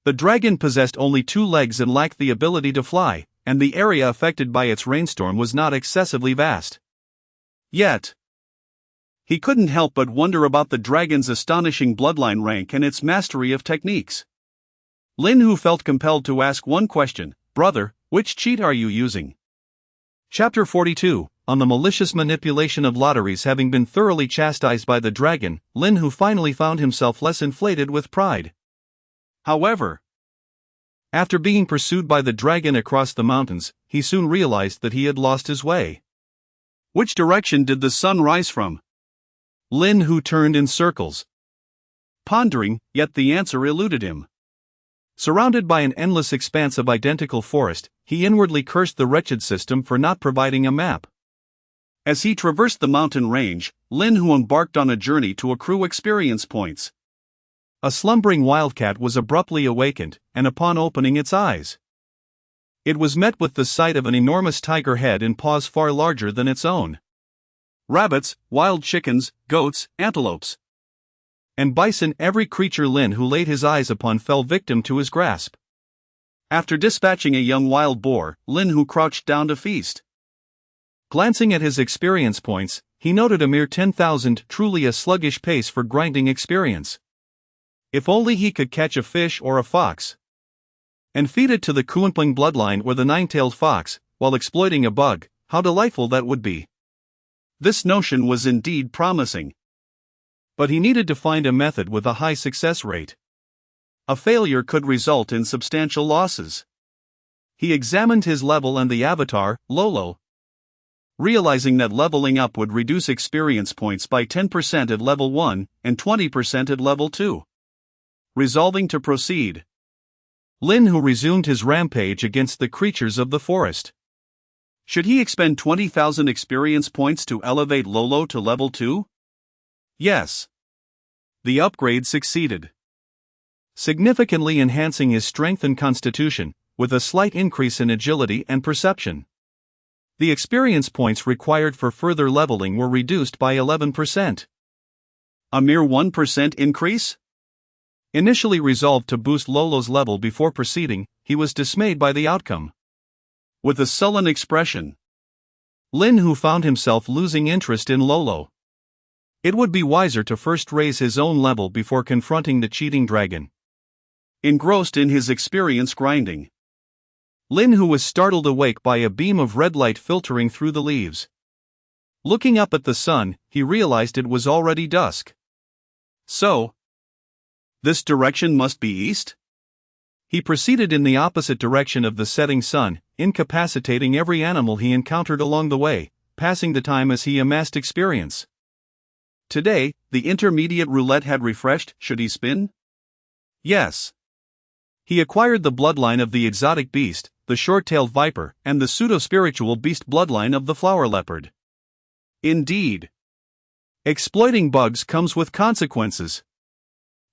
the dragon possessed only 2 legs and lacked the ability to fly, and the area affected by its rainstorm was not excessively vast. Yet, he couldn't help but wonder about the dragon's astonishing bloodline rank and its mastery of techniques. Lin Hu felt compelled to ask one question: "Brother, which cheat are you using?" Chapter 42, on the malicious manipulation of lotteries. Having been thoroughly chastised by the dragon, Lin Hu finally found himself less inflated with pride. However, after being pursued by the dragon across the mountains, he soon realized that he had lost his way. Which direction did the sun rise from? Lin Hu turned in circles, pondering, yet the answer eluded him. Surrounded by an endless expanse of identical forest, he inwardly cursed the wretched system for not providing a map. As he traversed the mountain range, Lin Hu embarked on a journey to accrue experience points. A slumbering wildcat was abruptly awakened, and upon opening its eyes, it was met with the sight of an enormous tiger head and paws far larger than its own. Rabbits, wild chickens, goats, antelopes, and bison, every creature Lin Hu laid his eyes upon fell victim to his grasp. After dispatching a young wild boar, Lin Hu crouched down to feast. Glancing at his experience points, he noted a mere 10,000, truly a sluggish pace for grinding experience. If only he could catch a fish or a fox, and feed it to the Kuanping bloodline or the nine-tailed fox, while exploiting a bug, how delightful that would be. This notion was indeed promising. But he needed to find a method with a high success rate. A failure could result in substantial losses. He examined his level and the avatar, Lolo, realizing that leveling up would reduce experience points by 10% at level 1 and 20% at level 2. Resolving to proceed, Lin Hu resumed his rampage against the creatures of the forest. Should he expend 20,000 experience points to elevate Lolo to level 2? Yes. The upgrade succeeded, significantly enhancing his strength and constitution, with a slight increase in agility and perception. The experience points required for further leveling were reduced by 11%. A mere 1% increase? Initially resolved to boost Lolo's level before proceeding, he was dismayed by the outcome. With a sullen expression, Lin Hu found himself losing interest in Lolo. It would be wiser to first raise his own level before confronting the cheating dragon. Engrossed in his experience grinding, Lin Hu was startled awake by a beam of red light filtering through the leaves. Looking up at the sun, he realized it was already dusk. So, this direction must be east? He proceeded in the opposite direction of the setting sun, incapacitating every animal he encountered along the way, passing the time as he amassed experience. Today, the intermediate roulette had refreshed. Should he spin? Yes. He acquired the bloodline of the exotic beast, the short-tailed viper, and the pseudo-spiritual beast bloodline of the flower leopard. Indeed, Exploiting bugs comes with consequences.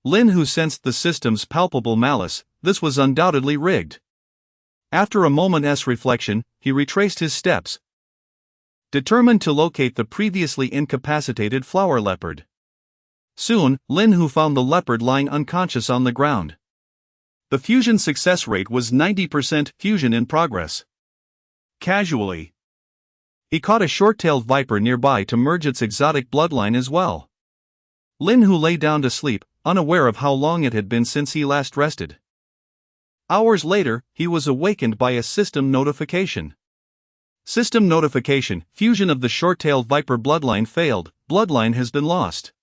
Lin Hu sensed the system's palpable malice. This was undoubtedly rigged. After a moment's reflection, he retraced his steps, determined to locate the previously incapacitated flower leopard. Soon, Lin Hu found the leopard lying unconscious on the ground. The fusion success rate was 90%. Fusion in progress. Casually, he caught a short-tailed viper nearby to merge its exotic bloodline as well. Lin Hu lay down to sleep, unaware of how long it had been since he last rested. Hours later, he was awakened by a system notification. System notification: fusion of the short-tailed viper bloodline failed, bloodline has been lost.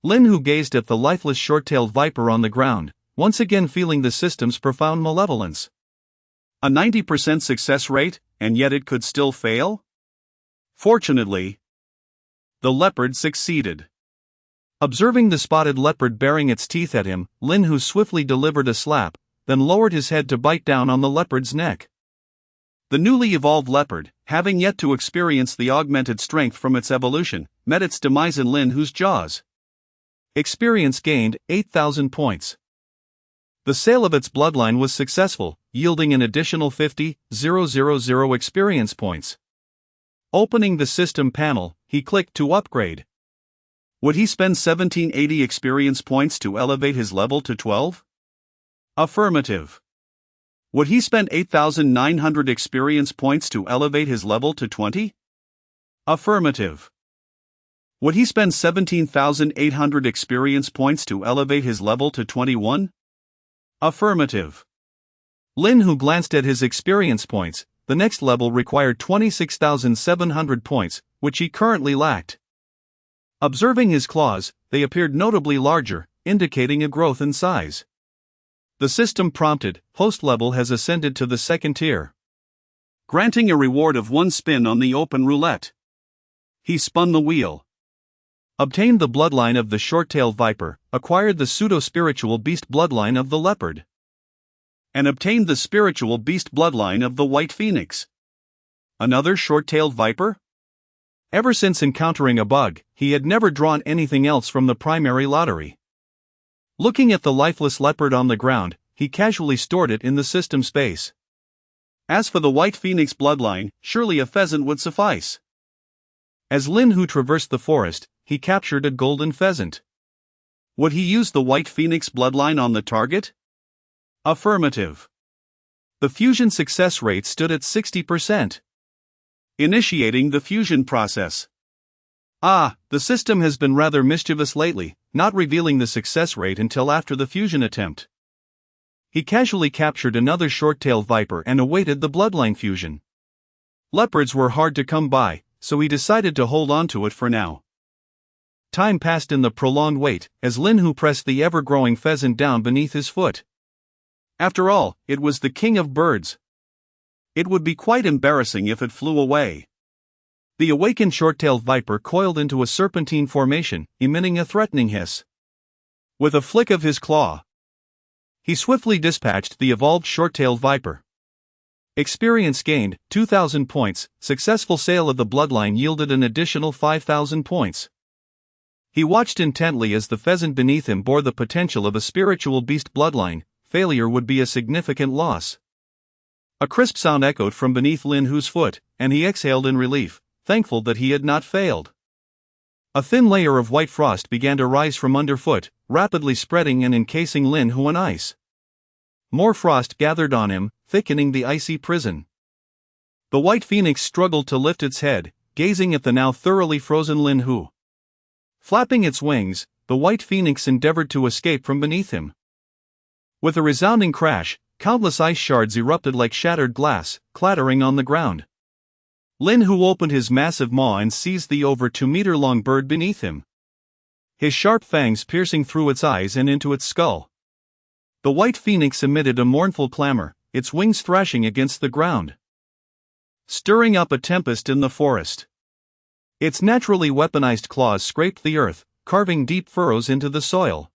Lin Hu gazed at the lifeless short-tailed viper on the ground, once again feeling the system's profound malevolence. A 90% success rate, and yet it could still fail? Fortunately, the leopard succeeded. Observing the spotted leopard baring its teeth at him, Lin Hu swiftly delivered a slap, then lowered his head to bite down on the leopard's neck. The newly evolved leopard, having yet to experience the augmented strength from its evolution, met its demise in Lin Hu's jaws. Experience gained, 8,000 points. The sale of its bloodline was successful, yielding an additional 50,000 experience points. Opening the system panel, he clicked to upgrade. Would he spend 1780 experience points to elevate his level to 12? Affirmative. Would he spend 8,900 experience points to elevate his level to 20? Affirmative. Would he spend 17,800 experience points to elevate his level to 21? Affirmative. Lin Hu glanced at his experience points. The next level required 26,700 points, which he currently lacked. Observing his claws, they appeared notably larger, indicating a growth in size. The system prompted, host level has ascended to the second tier, granting a reward of 1 spin on the open roulette. He spun the wheel, obtained the bloodline of the short-tailed viper, acquired the pseudo-spiritual beast bloodline of the leopard, and obtained the spiritual beast bloodline of the white phoenix. Another short-tailed viper? Ever since encountering a bug, he had never drawn anything else from the primary lottery. Looking at the lifeless leopard on the ground, he casually stored it in the system space. As for the white phoenix bloodline, surely a pheasant would suffice. As Lin Hu traversed the forest, he captured a golden pheasant. Would he use the white phoenix bloodline on the target? Affirmative. The fusion success rate stood at 60%. Initiating the fusion process. The system has been rather mischievous lately, not revealing the success rate until after the fusion attempt. He casually captured another short-tailed viper and awaited the bloodline fusion. Leopards were hard to come by, so he decided to hold on to it for now. Time passed in the prolonged wait, as Lin Hu pressed the ever-growing pheasant down beneath his foot. After all, it was the king of birds. It would be quite embarrassing if it flew away. The awakened short-tailed viper coiled into a serpentine formation, emitting a threatening hiss. With a flick of his claw, he swiftly dispatched the evolved short-tailed viper. Experience gained, 2,000 points. Successful sale of the bloodline yielded an additional 5,000 points. He watched intently as the pheasant beneath him bore the potential of a spiritual beast bloodline. Failure would be a significant loss. A crisp sound echoed from beneath Lin Hu's foot, and he exhaled in relief, thankful that he had not failed. A thin layer of white frost began to rise from underfoot, rapidly spreading and encasing Lin Hu in ice. More frost gathered on him, thickening the icy prison. The white phoenix struggled to lift its head, gazing at the now thoroughly frozen Lin Hu. Flapping its wings, the white phoenix endeavored to escape from beneath him. With a resounding crash, countless ice shards erupted like shattered glass, clattering on the ground. Lin Hu opened his massive maw and seized the over 2-meter-long bird beneath him, his sharp fangs piercing through its eyes and into its skull. The white phoenix emitted a mournful clamor, its wings thrashing against the ground, stirring up a tempest in the forest. Its naturally weaponized claws scraped the earth, carving deep furrows into the soil.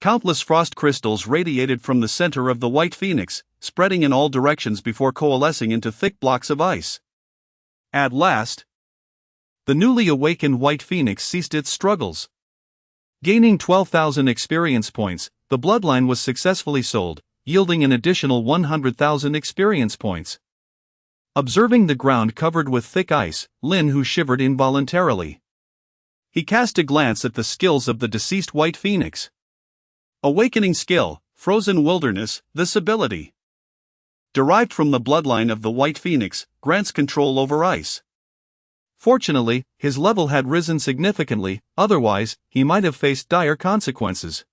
Countless frost crystals radiated from the center of the white phoenix, spreading in all directions before coalescing into thick blocks of ice. At last, The newly awakened White Phoenix ceased its struggles. Gaining 12,000 experience points, the bloodline was successfully sold, yielding an additional 100,000 experience points. Observing the ground covered with thick ice, Lin Hu shivered involuntarily. He cast a glance at the skills of the deceased White Phoenix. Awakening skill, Frozen Wilderness. This ability, derived from the bloodline of the White Phoenix, grants control over ice. Fortunately, his level had risen significantly, otherwise, he might have faced dire consequences.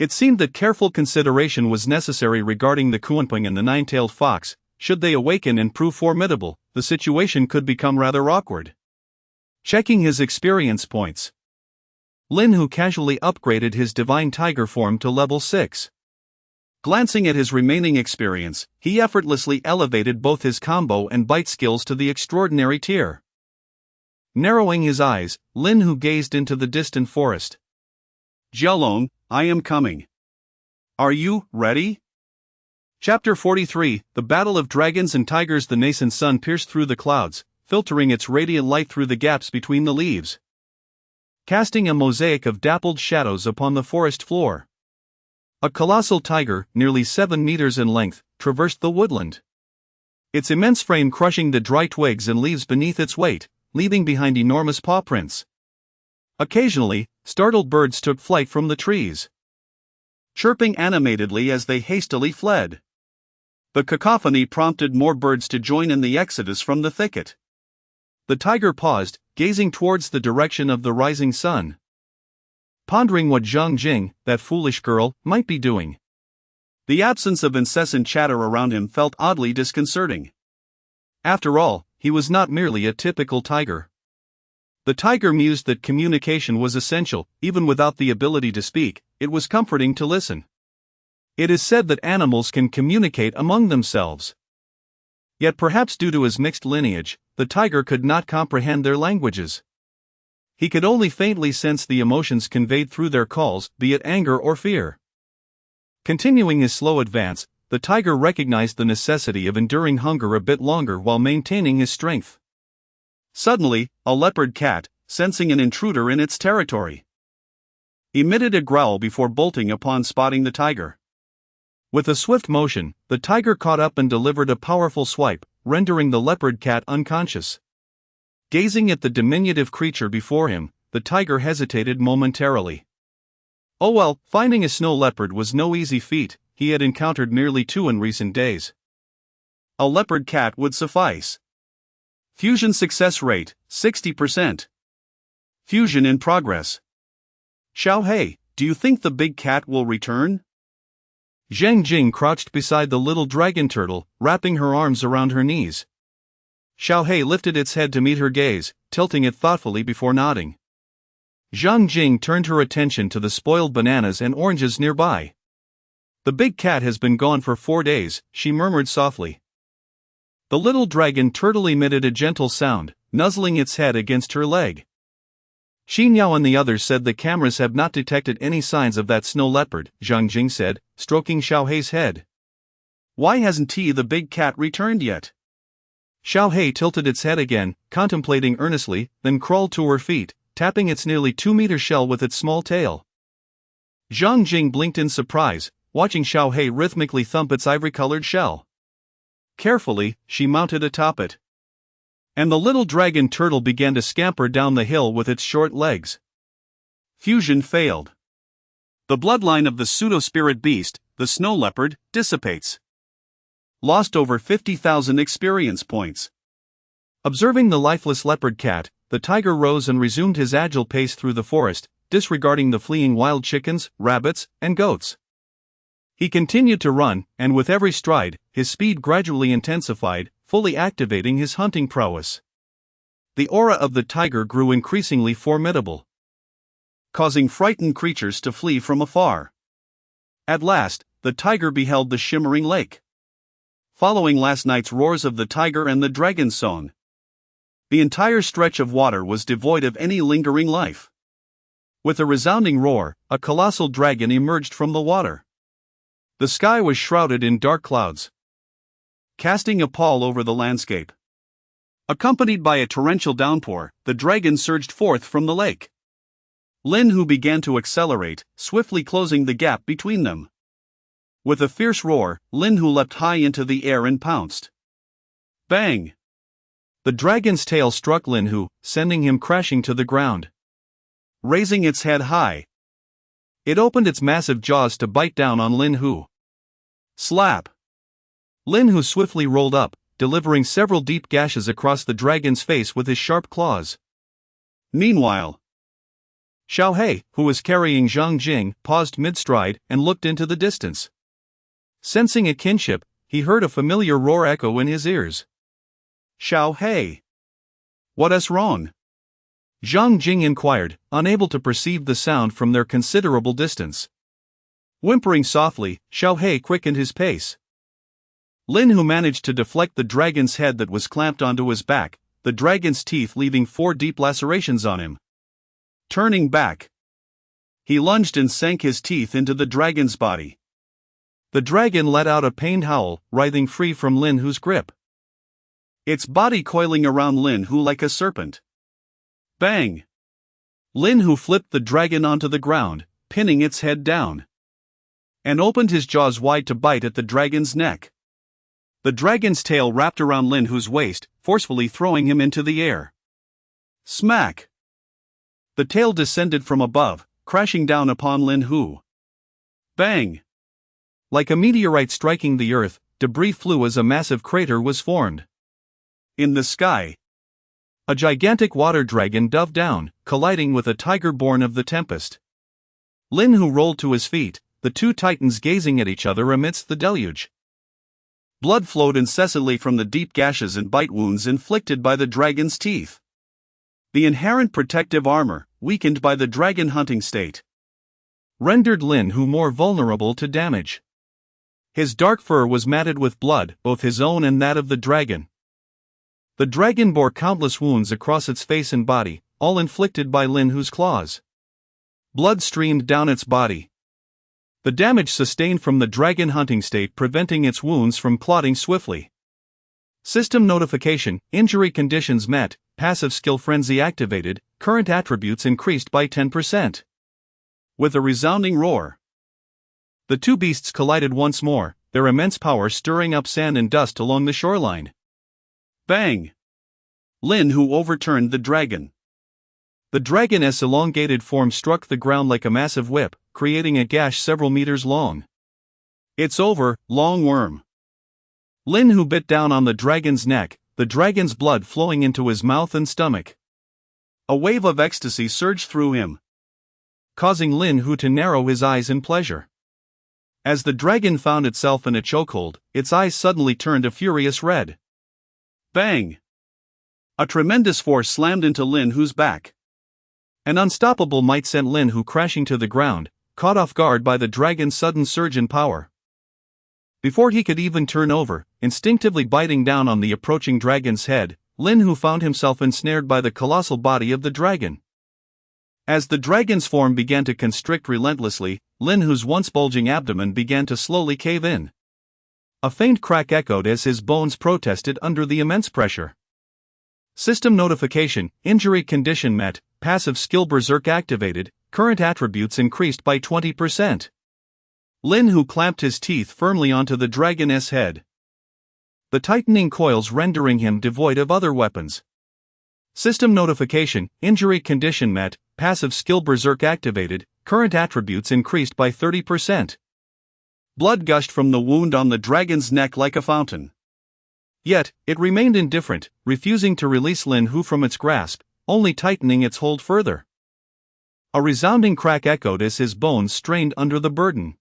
It seemed that careful consideration was necessary regarding the Kuanping and the nine-tailed fox. Should they awaken and prove formidable, the situation could become rather awkward. Checking his experience points, Lin Hu casually upgraded his divine tiger form to level 6. Glancing at his remaining experience, he effortlessly elevated both his combo and bite skills to the extraordinary tier. Narrowing his eyes, Lin Hu gazed into the distant forest. Jialong, I am coming. Are you ready? Chapter 43, The Battle of Dragons and Tigers. The nascent sun pierced through the clouds, filtering its radiant light through the gaps between the leaves, casting a mosaic of dappled shadows upon the forest floor. A colossal tiger, nearly 7 meters in length, traversed the woodland. Its immense frame crushing the dry twigs and leaves beneath its weight, leaving behind enormous paw prints. Occasionally, startled birds took flight from the trees, chirping animatedly as they hastily fled. The cacophony prompted more birds to join in the exodus from the thicket. The tiger paused, gazing towards the direction of the rising sun, pondering what Zhang Jing, that foolish girl, might be doing. The absence of incessant chatter around him felt oddly disconcerting. After all, he was not merely a typical tiger. The tiger mused that communication was essential, even without the ability to speak. It was comforting to listen. It is said that animals can communicate among themselves. Yet perhaps due to his mixed lineage, the tiger could not comprehend their languages. He could only faintly sense the emotions conveyed through their calls, be it anger or fear. Continuing his slow advance, the tiger recognized the necessity of enduring hunger a bit longer while maintaining his strength. Suddenly, a leopard cat, sensing an intruder in its territory, emitted a growl before bolting upon spotting the tiger. With a swift motion, the tiger caught up and delivered a powerful swipe, rendering the leopard cat unconscious. Gazing at the diminutive creature before him, the tiger hesitated momentarily. Oh well, finding a snow leopard was no easy feat. He had encountered merely 2 in recent days. A leopard cat would suffice. Fusion success rate, 60%. Fusion in progress. Xiaohei, do you think the big cat will return? Zhang Jing crouched beside the little dragon turtle, wrapping her arms around her knees. Xiaohei lifted its head to meet her gaze, tilting it thoughtfully before nodding. Zhang Jing turned her attention to the spoiled bananas and oranges nearby. The big cat has been gone for 4 days, she murmured softly. The little dragon turtle emitted a gentle sound, nuzzling its head against her leg. Xinyao and the others said the cameras have not detected any signs of that snow leopard, Zhang Jing said, stroking Xiaohei's head. Why hasn't the big cat returned yet? Xiaohei tilted its head again, contemplating earnestly, then crawled to her feet, tapping its nearly 2-meter shell with its small tail. Zhang Jing blinked in surprise, watching Xiaohei rhythmically thump its ivory-colored shell. Carefully, she mounted atop it. And the little dragon turtle began to scamper down the hill with its short legs. Fusion failed. The bloodline of the pseudo-spirit beast, the snow leopard, dissipates. Lost over 50,000 experience points. Observing the lifeless leopard cat, the tiger rose and resumed his agile pace through the forest, disregarding the fleeing wild chickens, rabbits, and goats. He continued to run, and with every stride, his speed gradually intensified, fully activating his hunting prowess. The aura of the tiger grew increasingly formidable, causing frightened creatures to flee from afar. At last, the tiger beheld the shimmering lake. Following last night's roars of the tiger and the dragon's song, the entire stretch of water was devoid of any lingering life. With a resounding roar, a colossal dragon emerged from the water. The sky was shrouded in dark clouds, casting a pall over the landscape. Accompanied by a torrential downpour, the dragon surged forth from the lake. Lin Hu began to accelerate, swiftly closing the gap between them. With a fierce roar, Lin Hu leapt high into the air and pounced. Bang! The dragon's tail struck Lin Hu, sending him crashing to the ground. Raising its head high, it opened its massive jaws to bite down on Lin Hu. Slap! Lin Hu swiftly rolled up, delivering several deep gashes across the dragon's face with his sharp claws. Meanwhile, Xiao He, who was carrying Zhang Jing, paused mid-stride and looked into the distance. Sensing a kinship, he heard a familiar roar echo in his ears. Xiao He, what's wrong? Zhang Jing inquired, unable to perceive the sound from their considerable distance. Whimpering softly, Xiao He quickened his pace. Lin Hu managed to deflect the dragon's head that was clamped onto his back, the dragon's teeth leaving 4 deep lacerations on him. Turning back, he lunged and sank his teeth into the dragon's body. The dragon let out a pained howl, writhing free from Lin Hu's grip, its body coiling around Lin Hu like a serpent. Bang! Lin Hu flipped the dragon onto the ground, pinning its head down, and opened his jaws wide to bite at the dragon's neck. The dragon's tail wrapped around Lin Hu's waist, forcefully throwing him into the air. Smack! The tail descended from above, crashing down upon Lin Hu. Bang! Like a meteorite striking the earth, debris flew as a massive crater was formed. In the sky, a gigantic water dragon dove down, colliding with a tiger born of the tempest. Lin Hu rolled to his feet, the 2 titans gazing at each other amidst the deluge. Blood flowed incessantly from the deep gashes and bite wounds inflicted by the dragon's teeth. The inherent protective armor, weakened by the dragon hunting state, rendered Lin Hu more vulnerable to damage. His dark fur was matted with blood, both his own and that of the dragon. The dragon bore countless wounds across its face and body, all inflicted by Lin Hu's claws. Blood streamed down its body, the damage sustained from the dragon hunting state preventing its wounds from clotting swiftly. System notification: injury conditions met, passive skill frenzy activated, current attributes increased by 10%. With a resounding roar, the 2 beasts collided once more, their immense power stirring up sand and dust along the shoreline. Bang! Lin Hu overturned the dragon. The dragon's elongated form struck the ground like a massive whip, creating a gash several meters long. It's over, long worm. Lin Hu bit down on the dragon's neck, the dragon's blood flowing into his mouth and stomach. A wave of ecstasy surged through him, causing Lin Hu to narrow his eyes in pleasure. As the dragon found itself in a chokehold, its eyes suddenly turned a furious red. Bang! A tremendous force slammed into Lin Hu's back. An unstoppable might sent Lin Hu crashing to the ground, caught off guard by the dragon's sudden surge in power. Before he could even turn over, instinctively biting down on the approaching dragon's head, Lin Hu found himself ensnared by the colossal body of the dragon. As the dragon's form began to constrict relentlessly, Lin Hu's once bulging abdomen began to slowly cave in. A faint crack echoed as his bones protested under the immense pressure. System notification: injury condition met, passive skill berserk activated, current attributes increased by 20%. Lin Hu clamped his teeth firmly onto the dragon's head, the tightening coils rendering him devoid of other weapons. System notification: injury condition met, passive skill berserk activated, current attributes increased by 30%. Blood gushed from the wound on the dragon's neck like a fountain. Yet, it remained indifferent, refusing to release Lin Hu from its grasp, only tightening its hold further. A resounding crack echoed as his bones strained under the burden.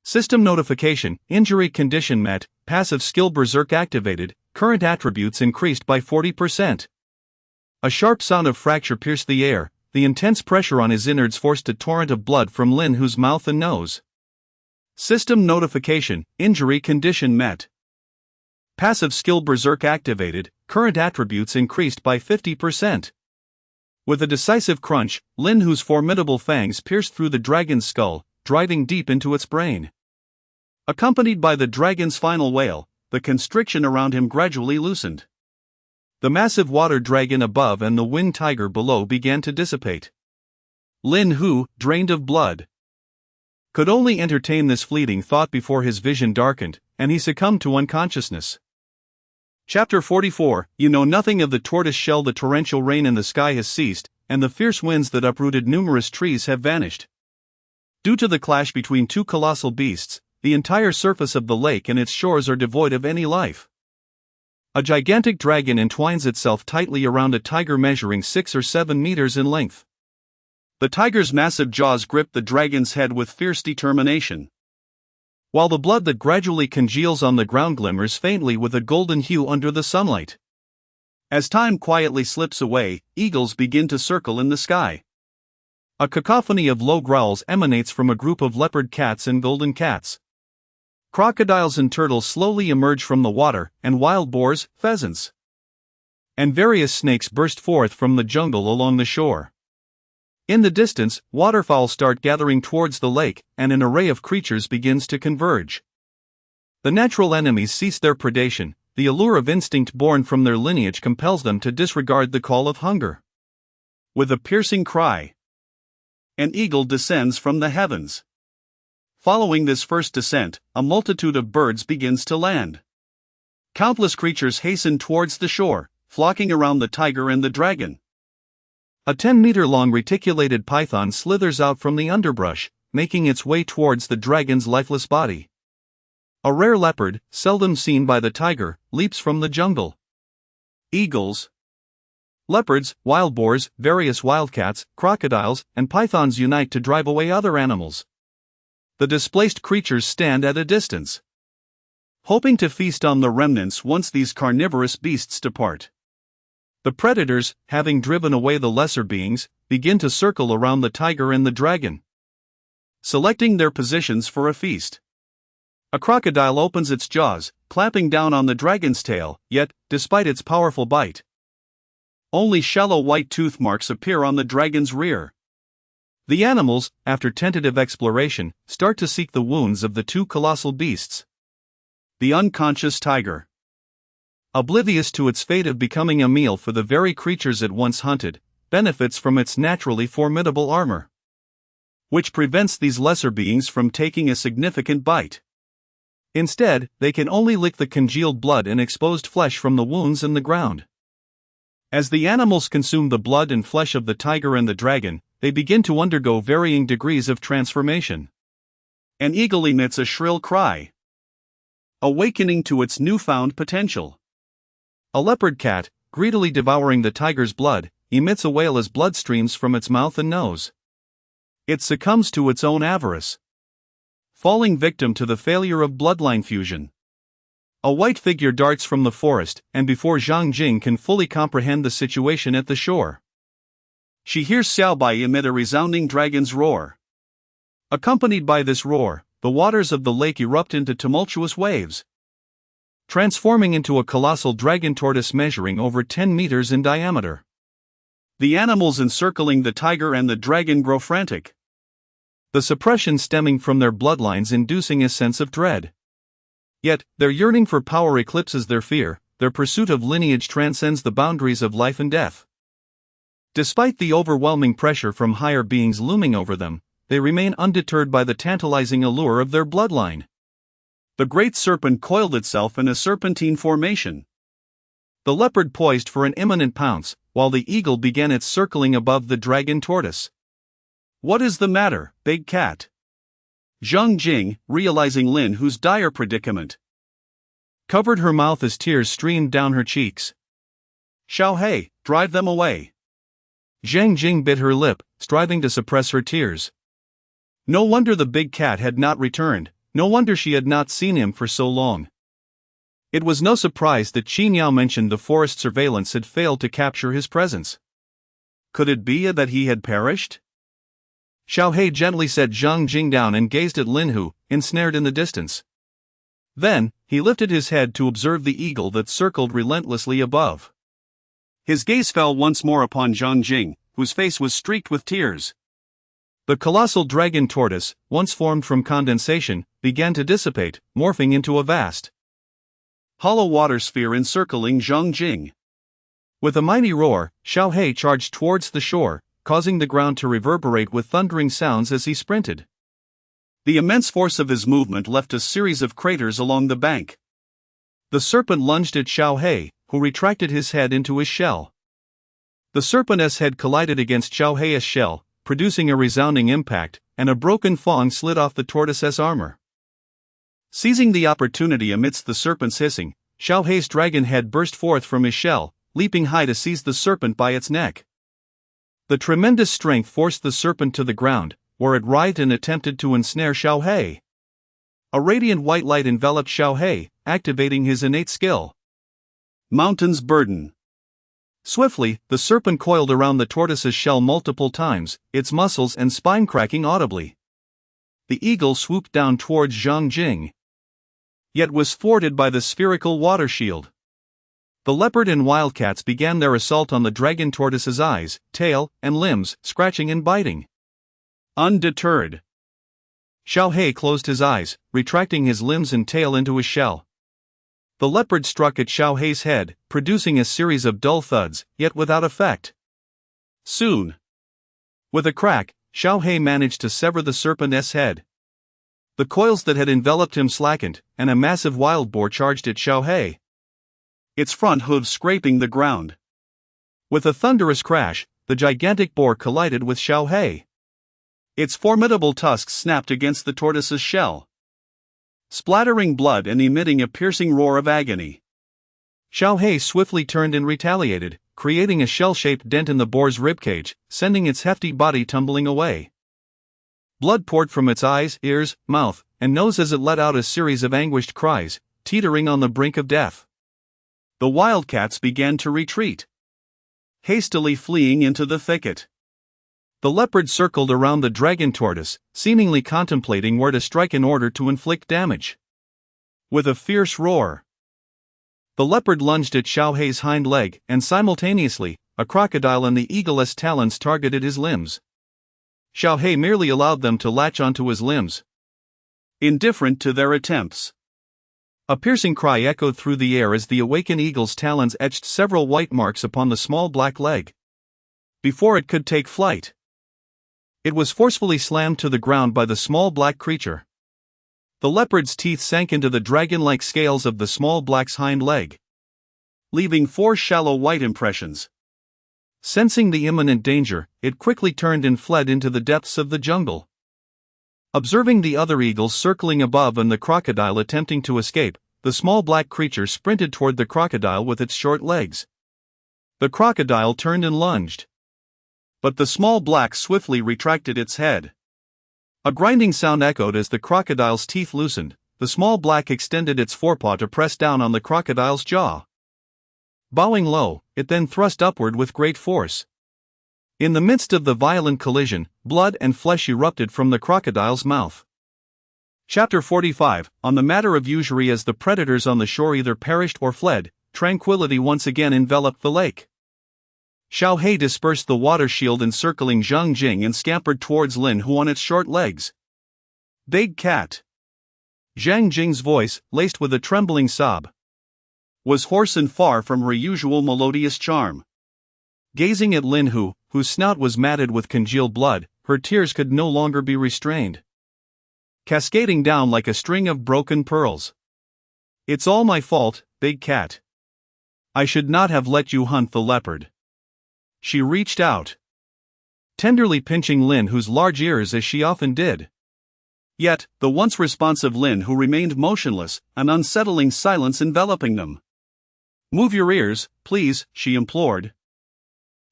System notification: injury condition met, passive skill berserk activated, current attributes increased by 40%. A sharp sound of fracture pierced the air, the intense pressure on his innards forced a torrent of blood from Lin Hu's mouth and nose. System notification: injury condition met. Passive skill berserk activated, current attributes increased by 50%. With a decisive crunch, Lin Hu's formidable fangs pierced through the dragon's skull, driving deep into its brain. Accompanied by the dragon's final wail, the constriction around him gradually loosened. The massive water dragon above and the wind tiger below began to dissipate. Lin Hu, drained of blood, could only entertain this fleeting thought before his vision darkened, and he succumbed to unconsciousness. Chapter 44. You know nothing of the tortoise shell. The torrential rain in the sky has ceased, and the fierce winds that uprooted numerous trees have vanished. Due to the clash between two colossal beasts, the entire surface of the lake and its shores are devoid of any life. A gigantic dragon entwines itself tightly around a tiger measuring 6 or 7 meters in length. The tiger's massive jaws grip the dragon's head with fierce determination, while the blood that gradually congeals on the ground glimmers faintly with a golden hue under the sunlight. As time quietly slips away, eagles begin to circle in the sky. A cacophony of low growls emanates from a group of leopard cats and golden cats. Crocodiles and turtles slowly emerge from the water, and wild boars, pheasants, and various snakes burst forth from the jungle along the shore. In the distance, waterfowl start gathering towards the lake, and an array of creatures begins to converge. The natural enemies cease their predation. The allure of instinct born from their lineage compels them to disregard the call of hunger. With a piercing cry, an eagle descends from the heavens. Following this first descent, a multitude of birds begins to land. Countless creatures hasten towards the shore, flocking around the tiger and the dragon. A 10-meter-long reticulated python slithers out from the underbrush, making its way towards the dragon's lifeless body. A rare leopard, seldom seen by the tiger, leaps from the jungle. Eagles, leopards, wild boars, various wildcats, crocodiles, and pythons unite to drive away other animals. The displaced creatures stand at a distance, hoping to feast on the remnants once these carnivorous beasts depart. The predators, having driven away the lesser beings, begin to circle around the tiger and the dragon, selecting their positions for a feast. A crocodile opens its jaws, clamping down on the dragon's tail, yet, despite its powerful bite, only shallow white tooth marks appear on the dragon's rear. The animals, after tentative exploration, start to seek the wounds of the two colossal beasts. The unconscious tiger, oblivious to its fate of becoming a meal for the very creatures it once hunted, benefits from its naturally formidable armor, which prevents these lesser beings from taking a significant bite. Instead, they can only lick the congealed blood and exposed flesh from the wounds in the ground. As the animals consume the blood and flesh of the tiger and the dragon, they begin to undergo varying degrees of transformation. An eagle emits a shrill cry, awakening to its newfound potential. A leopard cat, greedily devouring the tiger's blood, emits a wail as blood streams from its mouth and nose. It succumbs to its own avarice, falling victim to the failure of bloodline fusion. A white figure darts from the forest, and before Zhang Jing can fully comprehend the situation at the shore, she hears Xiaobai emit a resounding dragon's roar. Accompanied by this roar, the waters of the lake erupt into tumultuous waves, transforming into a colossal dragon tortoise measuring over 10 meters in diameter. The animals encircling the tiger and the dragon grow frantic, the suppression stemming from their bloodlines inducing a sense of dread. Yet, their yearning for power eclipses their fear. Their pursuit of lineage transcends the boundaries of life and death. Despite the overwhelming pressure from higher beings looming over them, they remain undeterred by the tantalizing allure of their bloodline. The great serpent coiled itself in a serpentine formation, the leopard poised for an imminent pounce, while the eagle began its circling above the dragon tortoise. "What is the matter, big cat?" Zhang Jing, realizing Lin Hu's dire predicament, covered her mouth as tears streamed down her cheeks. "Xiao He, drive them away." Zhang Jing bit her lip, striving to suppress her tears. No wonder the big cat had not returned. No wonder she had not seen him for so long. It was no surprise that Qin Yao mentioned the forest surveillance had failed to capture his presence. Could it be that he had perished? Xiao He gently set Zhang Jing down and gazed at Lin Hu, ensnared in the distance. Then, he lifted his head to observe the eagle that circled relentlessly above. His gaze fell once more upon Zhang Jing, whose face was streaked with tears. The colossal dragon tortoise, once formed from condensation, began to dissipate, morphing into a vast hollow water sphere encircling Zhang Jing. With a mighty roar, Xiao He charged towards the shore, causing the ground to reverberate with thundering sounds as he sprinted. The immense force of his movement left a series of craters along the bank. The serpent lunged at Xiao He, who retracted his head into his shell. The serpent's head collided against Xiao He's shell, producing a resounding impact, and a broken fang slid off the tortoise's armor. Seizing the opportunity amidst the serpent's hissing, Xiao He's dragon head burst forth from his shell, leaping high to seize the serpent by its neck. The tremendous strength forced the serpent to the ground, where it writhed and attempted to ensnare Xiao He. A radiant white light enveloped Xiao He, activating his innate skill. Mountain's burden. Swiftly, the serpent coiled around the tortoise's shell multiple times, its muscles and spine cracking audibly. The eagle swooped down towards Zhang Jing, yet was thwarted by the spherical water shield. The leopard and wildcats began their assault on the dragon tortoise's eyes, tail, and limbs, scratching and biting. Undeterred, Xiao He closed his eyes, retracting his limbs and tail into his shell. The leopard struck at Xiao He's head, producing a series of dull thuds, yet without effect. Soon, with a crack, Xiao He managed to sever the serpent's head. The coils that had enveloped him slackened, and a massive wild boar charged at Xiao He, its front hooves scraping the ground. With a thunderous crash, the gigantic boar collided with Xiao He. Its formidable tusks snapped against the tortoise's shell, splattering blood and emitting a piercing roar of agony. Xiao He swiftly turned and retaliated, creating a shell-shaped dent in the boar's ribcage, sending its hefty body tumbling away. Blood poured from its eyes, ears, mouth, and nose as it let out a series of anguished cries, teetering on the brink of death. The wildcats began to retreat, hastily fleeing into the thicket. The leopard circled around the dragon tortoise, seemingly contemplating where to strike in order to inflict damage. With a fierce roar, the leopard lunged at Xiao He's hind leg, and simultaneously, a crocodile and the eagle's talons targeted his limbs. Xiao He merely allowed them to latch onto his limbs, indifferent to their attempts. A piercing cry echoed through the air as the awakened eagle's talons etched several white marks upon the small black leg. Before it could take flight, it was forcefully slammed to the ground by the small black creature. The leopard's teeth sank into the dragon-like scales of the small black's hind leg, leaving 4 shallow white impressions. Sensing the imminent danger, it quickly turned and fled into the depths of the jungle. Observing the other eagles circling above and the crocodile attempting to escape, the small black creature sprinted toward the crocodile with its short legs. The crocodile turned and lunged, but the small black swiftly retracted its head. A grinding sound echoed as the crocodile's teeth loosened. The small black extended its forepaw to press down on the crocodile's jaw. Bowing low, it then thrust upward with great force. In the midst of the violent collision, blood and flesh erupted from the crocodile's mouth. Chapter 45. On the matter of usury, as the predators on the shore either perished or fled, tranquility once again enveloped the lake. Xiao He dispersed the water shield encircling Zhang Jing and scampered towards Lin Hu on its short legs. Big cat. Zhang Jing's voice, laced with a trembling sob, was hoarse and far from her usual melodious charm. Gazing at Lin Hu, whose snout was matted with congealed blood, her tears could no longer be restrained, cascading down like a string of broken pearls. "It's all my fault, big cat. I should not have let you hunt the leopard." She reached out, tenderly pinching Lin Hu's large ears as she often did. Yet, the once responsive Lin Hu remained motionless, an unsettling silence enveloping them. "Move your ears, please," she implored,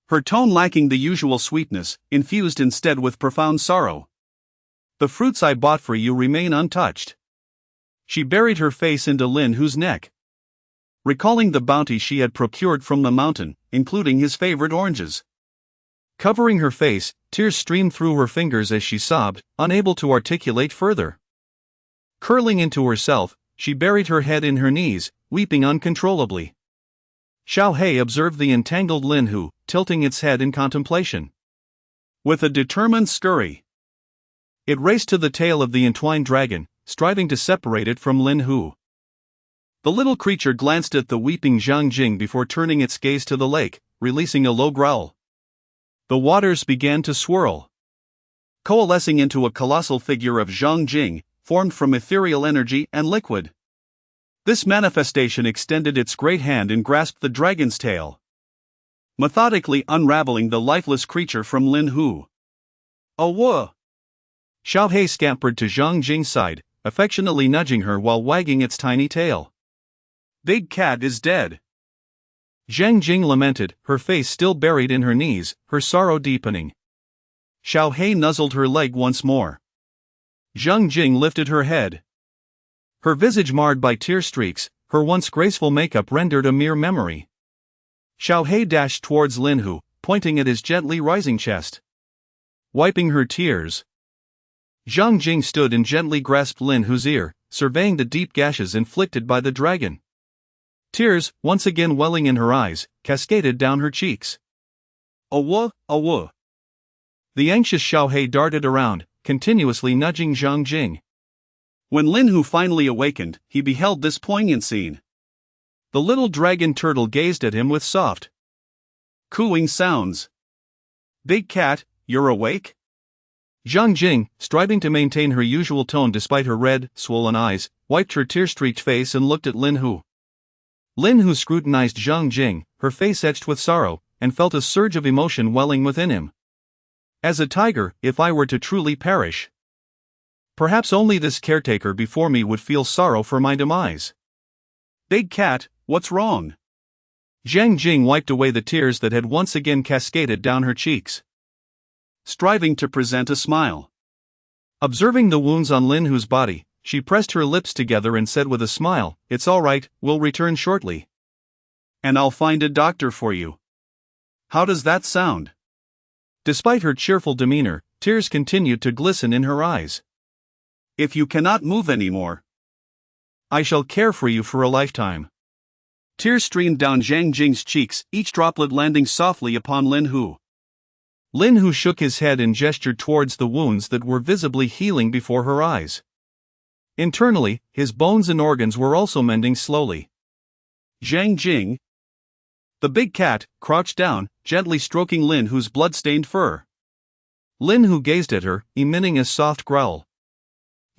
her tone lacking the usual sweetness, infused instead with profound sorrow. "The fruits I bought for you remain untouched." She buried her face into Lin Hu's neck, recalling the bounty she had procured from the mountain, including his favorite oranges. Covering her face, tears streamed through her fingers as she sobbed, unable to articulate further. Curling into herself, she buried her head in her knees, weeping uncontrollably. Xiao He observed the entangled Lin Hu, tilting its head in contemplation. With a determined scurry, it raced to the tail of the entwined dragon, striving to separate it from Lin Hu. The little creature glanced at the weeping Zhang Jing before turning its gaze to the lake, releasing a low growl. The waters began to swirl, coalescing into a colossal figure of Zhang Jing, formed from ethereal energy and liquid. This manifestation extended its great hand and grasped the dragon's tail, methodically unraveling the lifeless creature from Lin Hu. "Oh, whoa!" Xiao Hei scampered to Zhang Jing's side, affectionately nudging her while wagging its tiny tail. "Big cat is dead." Zhang Jing lamented, her face still buried in her knees, her sorrow deepening. Xiao Hei nuzzled her leg once more. Zhang Jing lifted her head. Her visage marred by tear streaks, her once graceful makeup rendered a mere memory. Xiao Hei dashed towards Lin Hu, pointing at his gently rising chest. Wiping her tears, Zhang Jing stood and gently grasped Lin Hu's ear, surveying the deep gashes inflicted by the dragon. Tears, once again welling in her eyes, cascaded down her cheeks. "Awa, awa." The anxious Xiao Hei darted around, continuously nudging Zhang Jing. When Lin Hu finally awakened, he beheld this poignant scene. The little dragon turtle gazed at him with soft, cooing sounds. "Big cat, you're awake?" Zhang Jing, striving to maintain her usual tone despite her red, swollen eyes, wiped her tear-streaked face and looked at Lin Hu. Lin Hu scrutinized Zhang Jing, her face etched with sorrow, and felt a surge of emotion welling within him. "As a tiger, if I were to truly perish, perhaps only this caretaker before me would feel sorrow for my demise." "Big cat, what's wrong?" Zhang Jing wiped away the tears that had once again cascaded down her cheeks, striving to present a smile. Observing the wounds on Lin Hu's body, she pressed her lips together and said with a smile, "It's all right, we'll return shortly. And I'll find a doctor for you. How does that sound?" Despite her cheerful demeanor, tears continued to glisten in her eyes. "If you cannot move anymore, I shall care for you for a lifetime." Tears streamed down Zhang Jing's cheeks, each droplet landing softly upon Lin Hu. Lin Hu shook his head and gestured towards the wounds that were visibly healing before her eyes. Internally, his bones and organs were also mending slowly. Zhang Jing, the big cat, crouched down, gently stroking Lin Hu's blood-stained fur. Lin Hu gazed at her, emitting a soft growl.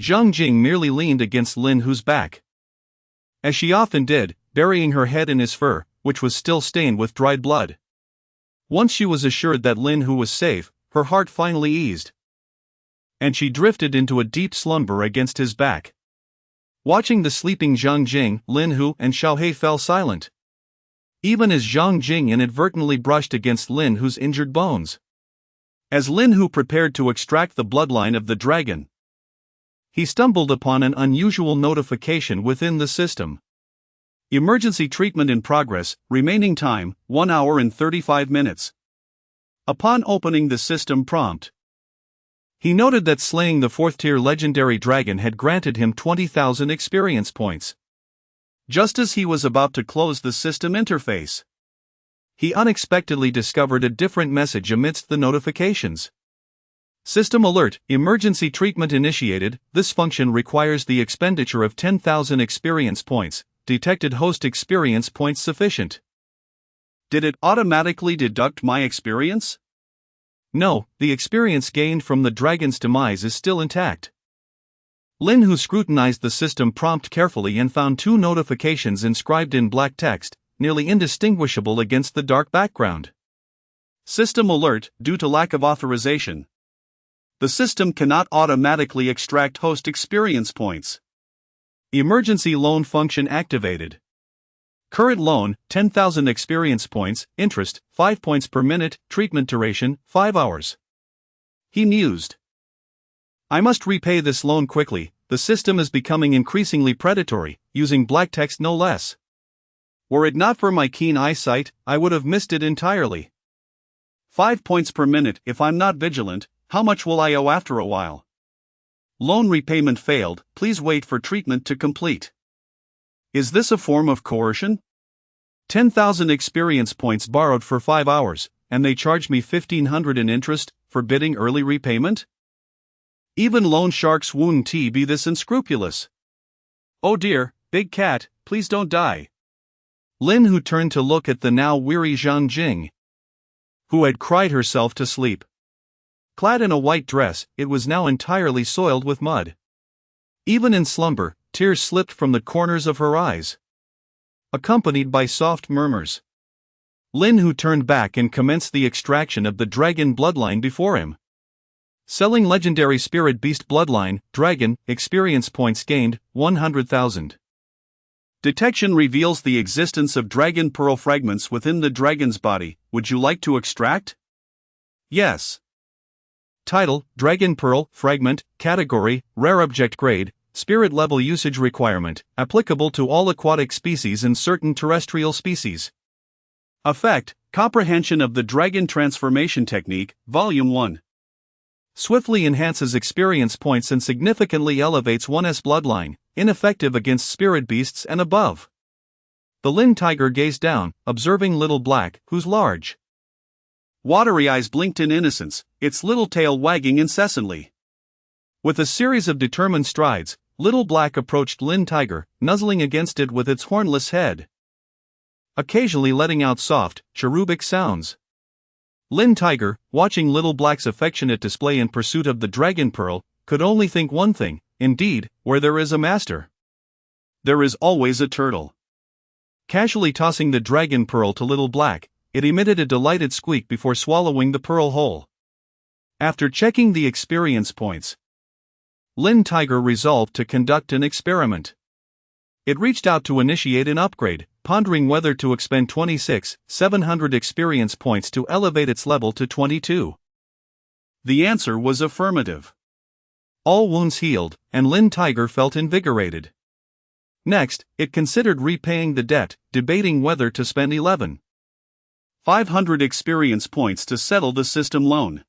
Zhang Jing merely leaned against Lin Hu's back, as she often did, burying her head in his fur, which was still stained with dried blood. Once she was assured that Lin Hu was safe, her heart finally eased, and she drifted into a deep slumber against his back. Watching the sleeping Zhang Jing, Lin Hu and Xiao Hei fell silent, even as Zhang Jing inadvertently brushed against Lin Hu's injured bones. As Lin Hu prepared to extract the bloodline of the dragon, he stumbled upon an unusual notification within the system. Emergency treatment in progress, remaining time, 1 hour and 35 minutes. Upon opening the system prompt, he noted that slaying the 4th-tier legendary dragon had granted him 20,000 experience points. Just as he was about to close the system interface, he unexpectedly discovered a different message amidst the notifications. System alert, emergency treatment initiated. This function requires the expenditure of 10,000 experience points. Detected host experience points sufficient. Did it automatically deduct my experience? No, the experience gained from the dragon's demise is still intact. Lin Hu scrutinized the system prompt carefully and found 2 notifications inscribed in black text, nearly indistinguishable against the dark background. System alert, due to lack of authorization. The system cannot automatically extract host experience points. Emergency loan function activated. Current loan, 10,000 experience points, interest, 5 points per minute, treatment duration, 5 hours. He mused. I must repay this loan quickly, the system is becoming increasingly predatory, using black text no less. Were it not for my keen eyesight, I would have missed it entirely. 5 points per minute, if I'm not vigilant, how much will I owe after a while? Loan repayment failed, please wait for treatment to complete. Is this a form of coercion? 10,000 experience points borrowed for 5 hours, and they charge me 1,500 in interest, forbidding early repayment? Even loan sharks wouldn't be this unscrupulous. Oh dear, Big cat, please don't die. Lin Hu turned to look at the now weary Zhang Jing, who had cried herself to sleep. Clad in a white dress, it was now entirely soiled with mud. Even in slumber, tears slipped from the corners of her eyes, accompanied by soft murmurs. Lin Hu turned back and commenced the extraction of the dragon bloodline before him. Selling legendary spirit beast bloodline, dragon, experience points gained, 100,000. Detection reveals the existence of dragon pearl fragments within the dragon's body. Would you like to extract? Yes. Title: Dragon Pearl, Fragment, Category, Rare Object Grade, Spirit Level Usage Requirement, applicable to all aquatic species and certain terrestrial species. Effect: Comprehension of the Dragon Transformation Technique, Volume 1. Swiftly enhances experience points and significantly elevates one's bloodline, ineffective against spirit beasts and above. The Lin tiger gazed down, observing Little Black, whose large, watery eyes blinked in innocence, its little tail wagging incessantly. With a series of determined strides, Little Black approached Lin tiger, nuzzling against it with its hornless head, occasionally letting out soft, cherubic sounds. Lin tiger, watching Little Black's affectionate display in pursuit of the dragon pearl, could only think one thing: indeed, where there is a master, there is always a turtle. Casually tossing the dragon pearl to Little Black, it emitted a delighted squeak before swallowing the pearl whole. After checking the experience points, Lin tiger resolved to conduct an experiment. It reached out to initiate an upgrade, pondering whether to expend 26,700 experience points to elevate its level to 22. The answer was affirmative. All wounds healed, and Lin tiger felt invigorated. Next, it considered repaying the debt, debating whether to spend 11,500 experience points to settle the system loan.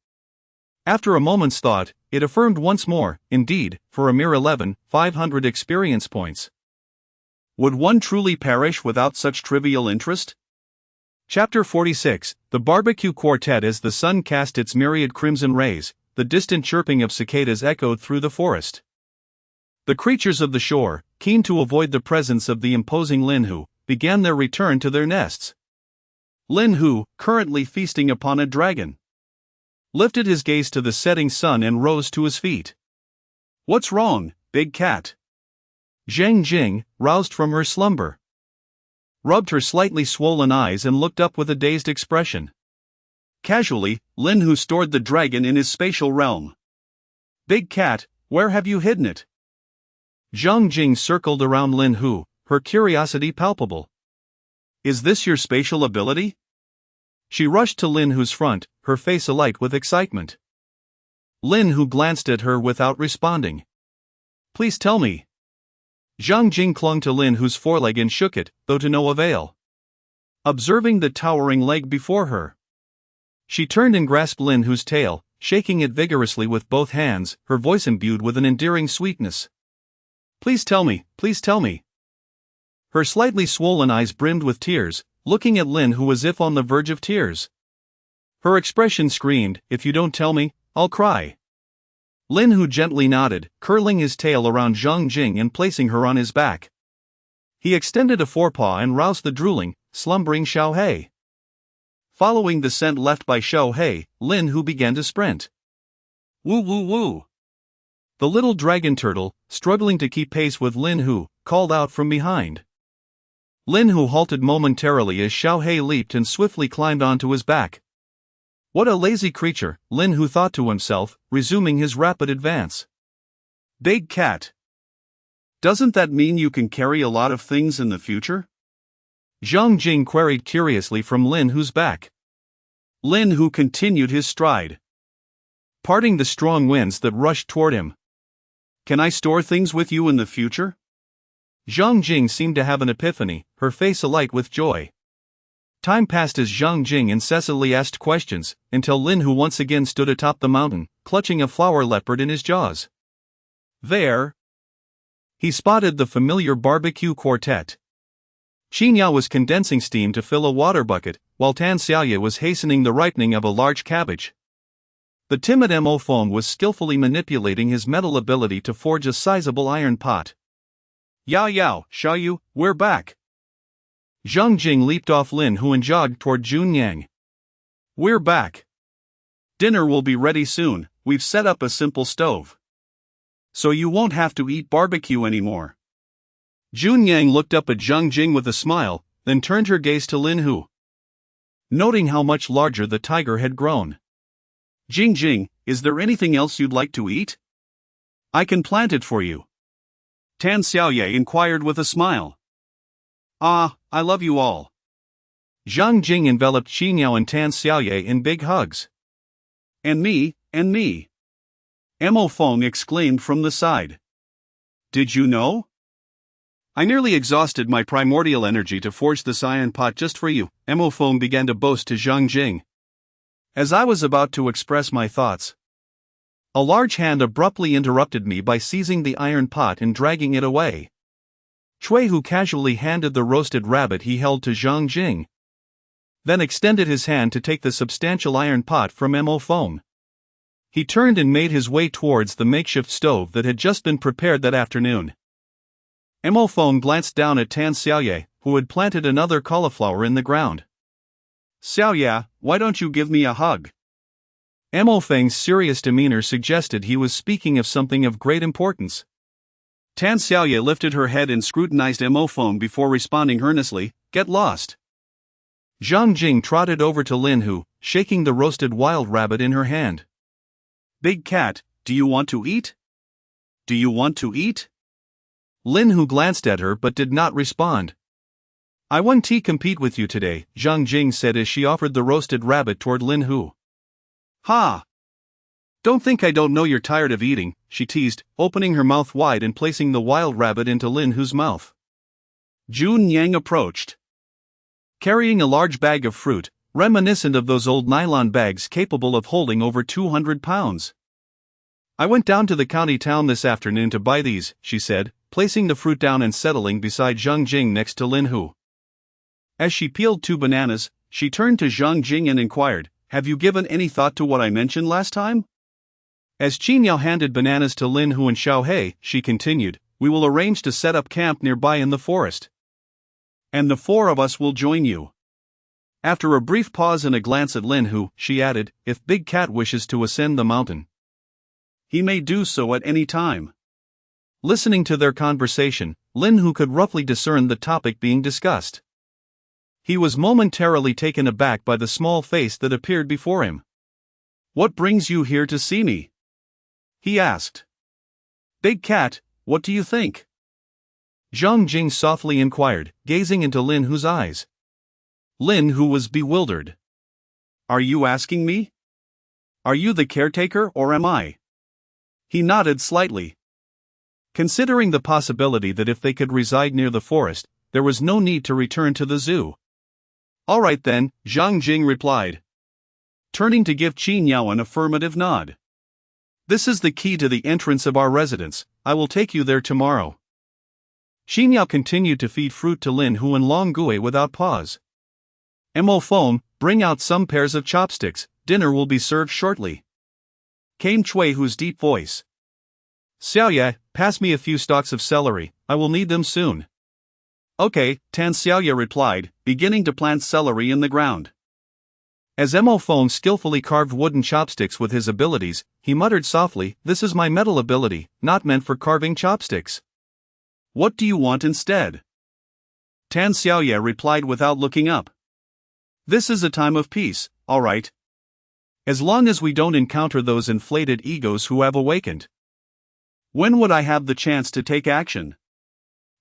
After a moment's thought, it affirmed once more, indeed, for a mere 11,500 experience points. Would one truly perish without such trivial interest? Chapter 46, The Barbecue Quartet. As the sun cast its myriad crimson rays, the distant chirping of cicadas echoed through the forest. The creatures of the shore, keen to avoid the presence of the imposing Lin Hu, began their return to their nests. Lin Hu, currently feasting upon a dragon, lifted his gaze to the setting sun and rose to his feet. What's wrong, big cat? Zhang Jing, roused from her slumber, rubbed her slightly swollen eyes and looked up with a dazed expression. Casually, Lin Hu stored the dragon in his spatial realm. Big cat, where have you hidden it? Zhang Jing circled around Lin Hu, her curiosity palpable. Is this your spatial ability? She rushed to Lin Hu's front, her face alight with excitement. Lin Hu glanced at her without responding. Please tell me. Zhang Jing clung to Lin Hu's foreleg and shook it, though to no avail. Observing the towering leg before her, she turned and grasped Lin Hu's tail, shaking it vigorously with both hands, her voice imbued with an endearing sweetness. Please tell me, please tell me. Her slightly swollen eyes brimmed with tears, looking at Lin Hu as if on the verge of tears. Her expression screamed, if you don't tell me, I'll cry. Lin Hu gently nodded, curling his tail around Zhang Jing and placing her on his back. He extended a forepaw and roused the drooling, slumbering Xiao He. Following the scent left by Xiao He, Lin Hu began to sprint. Woo woo woo! The little dragon turtle, struggling to keep pace with Lin Hu, called out from behind. Lin Hu halted momentarily as Xiao He leaped and swiftly climbed onto his back. What a lazy creature, Lin Hu thought to himself, resuming his rapid advance. Big cat. Doesn't that mean you can carry a lot of things in the future? Zhang Jing queried curiously from Lin Hu's back. Lin Hu continued his stride, parting the strong winds that rushed toward him. Can I store things with you in the future? Zhang Jing seemed to have an epiphany, her face alight with joy. Time passed as Zhang Jing incessantly asked questions, until Lin Hu once again stood atop the mountain, clutching a flower leopard in his jaws. There, he spotted the familiar barbecue quartet. Qinya was condensing steam to fill a water bucket, while Tan Xiaoye was hastening the ripening of a large cabbage. The timid Mo Feng was skillfully manipulating his metal ability to forge a sizable iron pot. Yao Yao, Xiaoyu, we're back. Zhang Jing leaped off Lin Hu and jogged toward Jun Yang. We're back. Dinner will be ready soon, we've set up a simple stove. So you won't have to eat barbecue anymore. Jun Yang looked up at Zhang Jing with a smile, then turned her gaze to Lin Hu. Noting how much larger the tiger had grown. Jing, is there anything else you'd like to eat? I can plant it for you. Tan Xiaoye inquired with a smile. Ah, I love you all. Zhang Jing enveloped Xinyao and Tan Xiaoye in big hugs. And me. Mo Feng exclaimed from the side. Did you know? I nearly exhausted my primordial energy to forge this iron pot just for you, Mo Feng began to boast to Zhang Jing. As I was about to express my thoughts, a large hand abruptly interrupted me by seizing the iron pot and dragging it away. Cui Hu casually handed the roasted rabbit he held to Zhang Jing, then extended his hand to take the substantial iron pot from Mo Feng. He turned and made his way towards the makeshift stove that had just been prepared that afternoon. Mo Feng glanced down at Tan Xiaoye, who had planted another cauliflower in the ground. Xiaoye, why don't you give me a hug? Mo Feng's serious demeanor suggested he was speaking of something of great importance. Tan Xiaoye lifted her head and scrutinized Mo Feng before responding earnestly, "Get lost." Zhang Jing trotted over to Lin Hu, shaking the roasted wild rabbit in her hand. Big cat, do you want to eat? Do you want to eat? Lin Hu glanced at her but did not respond. I won't compete with you today, Zhang Jing said as she offered the roasted rabbit toward Lin Hu. Ha! Don't think I don't know you're tired of eating, she teased, opening her mouth wide and placing the wild rabbit into Lin Hu's mouth. Jun Yang approached, carrying a large bag of fruit, reminiscent of those old nylon bags capable of holding over 200 pounds. I went down to the county town this afternoon to buy these, she said, placing the fruit down and settling beside Zhang Jing next to Lin Hu. As she peeled 2 bananas, she turned to Zhang Jing and inquired, "Have you given any thought to what I mentioned last time?" As Qinyao handed bananas to Lin Hu and Xiao He, she continued, "We will arrange to set up camp nearby in the forest. And the 4 of us will join you." After a brief pause and a glance at Lin Hu, she added, "If Big Cat wishes to ascend the mountain, he may do so at any time." Listening to their conversation, Lin Hu could roughly discern the topic being discussed. He was momentarily taken aback by the small face that appeared before him. "What brings you here to see me?" he asked. "Big Cat, what do you think?" Zhang Jing softly inquired, gazing into Lin Hu's eyes. Lin Hu was bewildered. "Are you asking me? Are you the caretaker or am I?" He nodded slightly. Considering the possibility that if they could reside near the forest, there was no need to return to the zoo. "All right then," Zhang Jing replied, turning to give Qin Yao an affirmative nod. "This is the key to the entrance of our residence, I will take you there tomorrow." Qin Yao continued to feed fruit to Lin Hu and Long Gui without pause. "Mo Feng, bring out some pairs of chopsticks, dinner will be served shortly," came Cui Hu's deep voice. "Xiaoye, pass me a few stalks of celery, I will need them soon." "Okay," Tan Xiaoye replied, beginning to plant celery in the ground. As Mo Feng skillfully carved wooden chopsticks with his abilities, he muttered softly, "This is my metal ability, not meant for carving chopsticks. What do you want instead?" Tan Xiaoye replied without looking up. "This is a time of peace, all right. As long as we don't encounter those inflated egos who have awakened. When would I have the chance to take action?"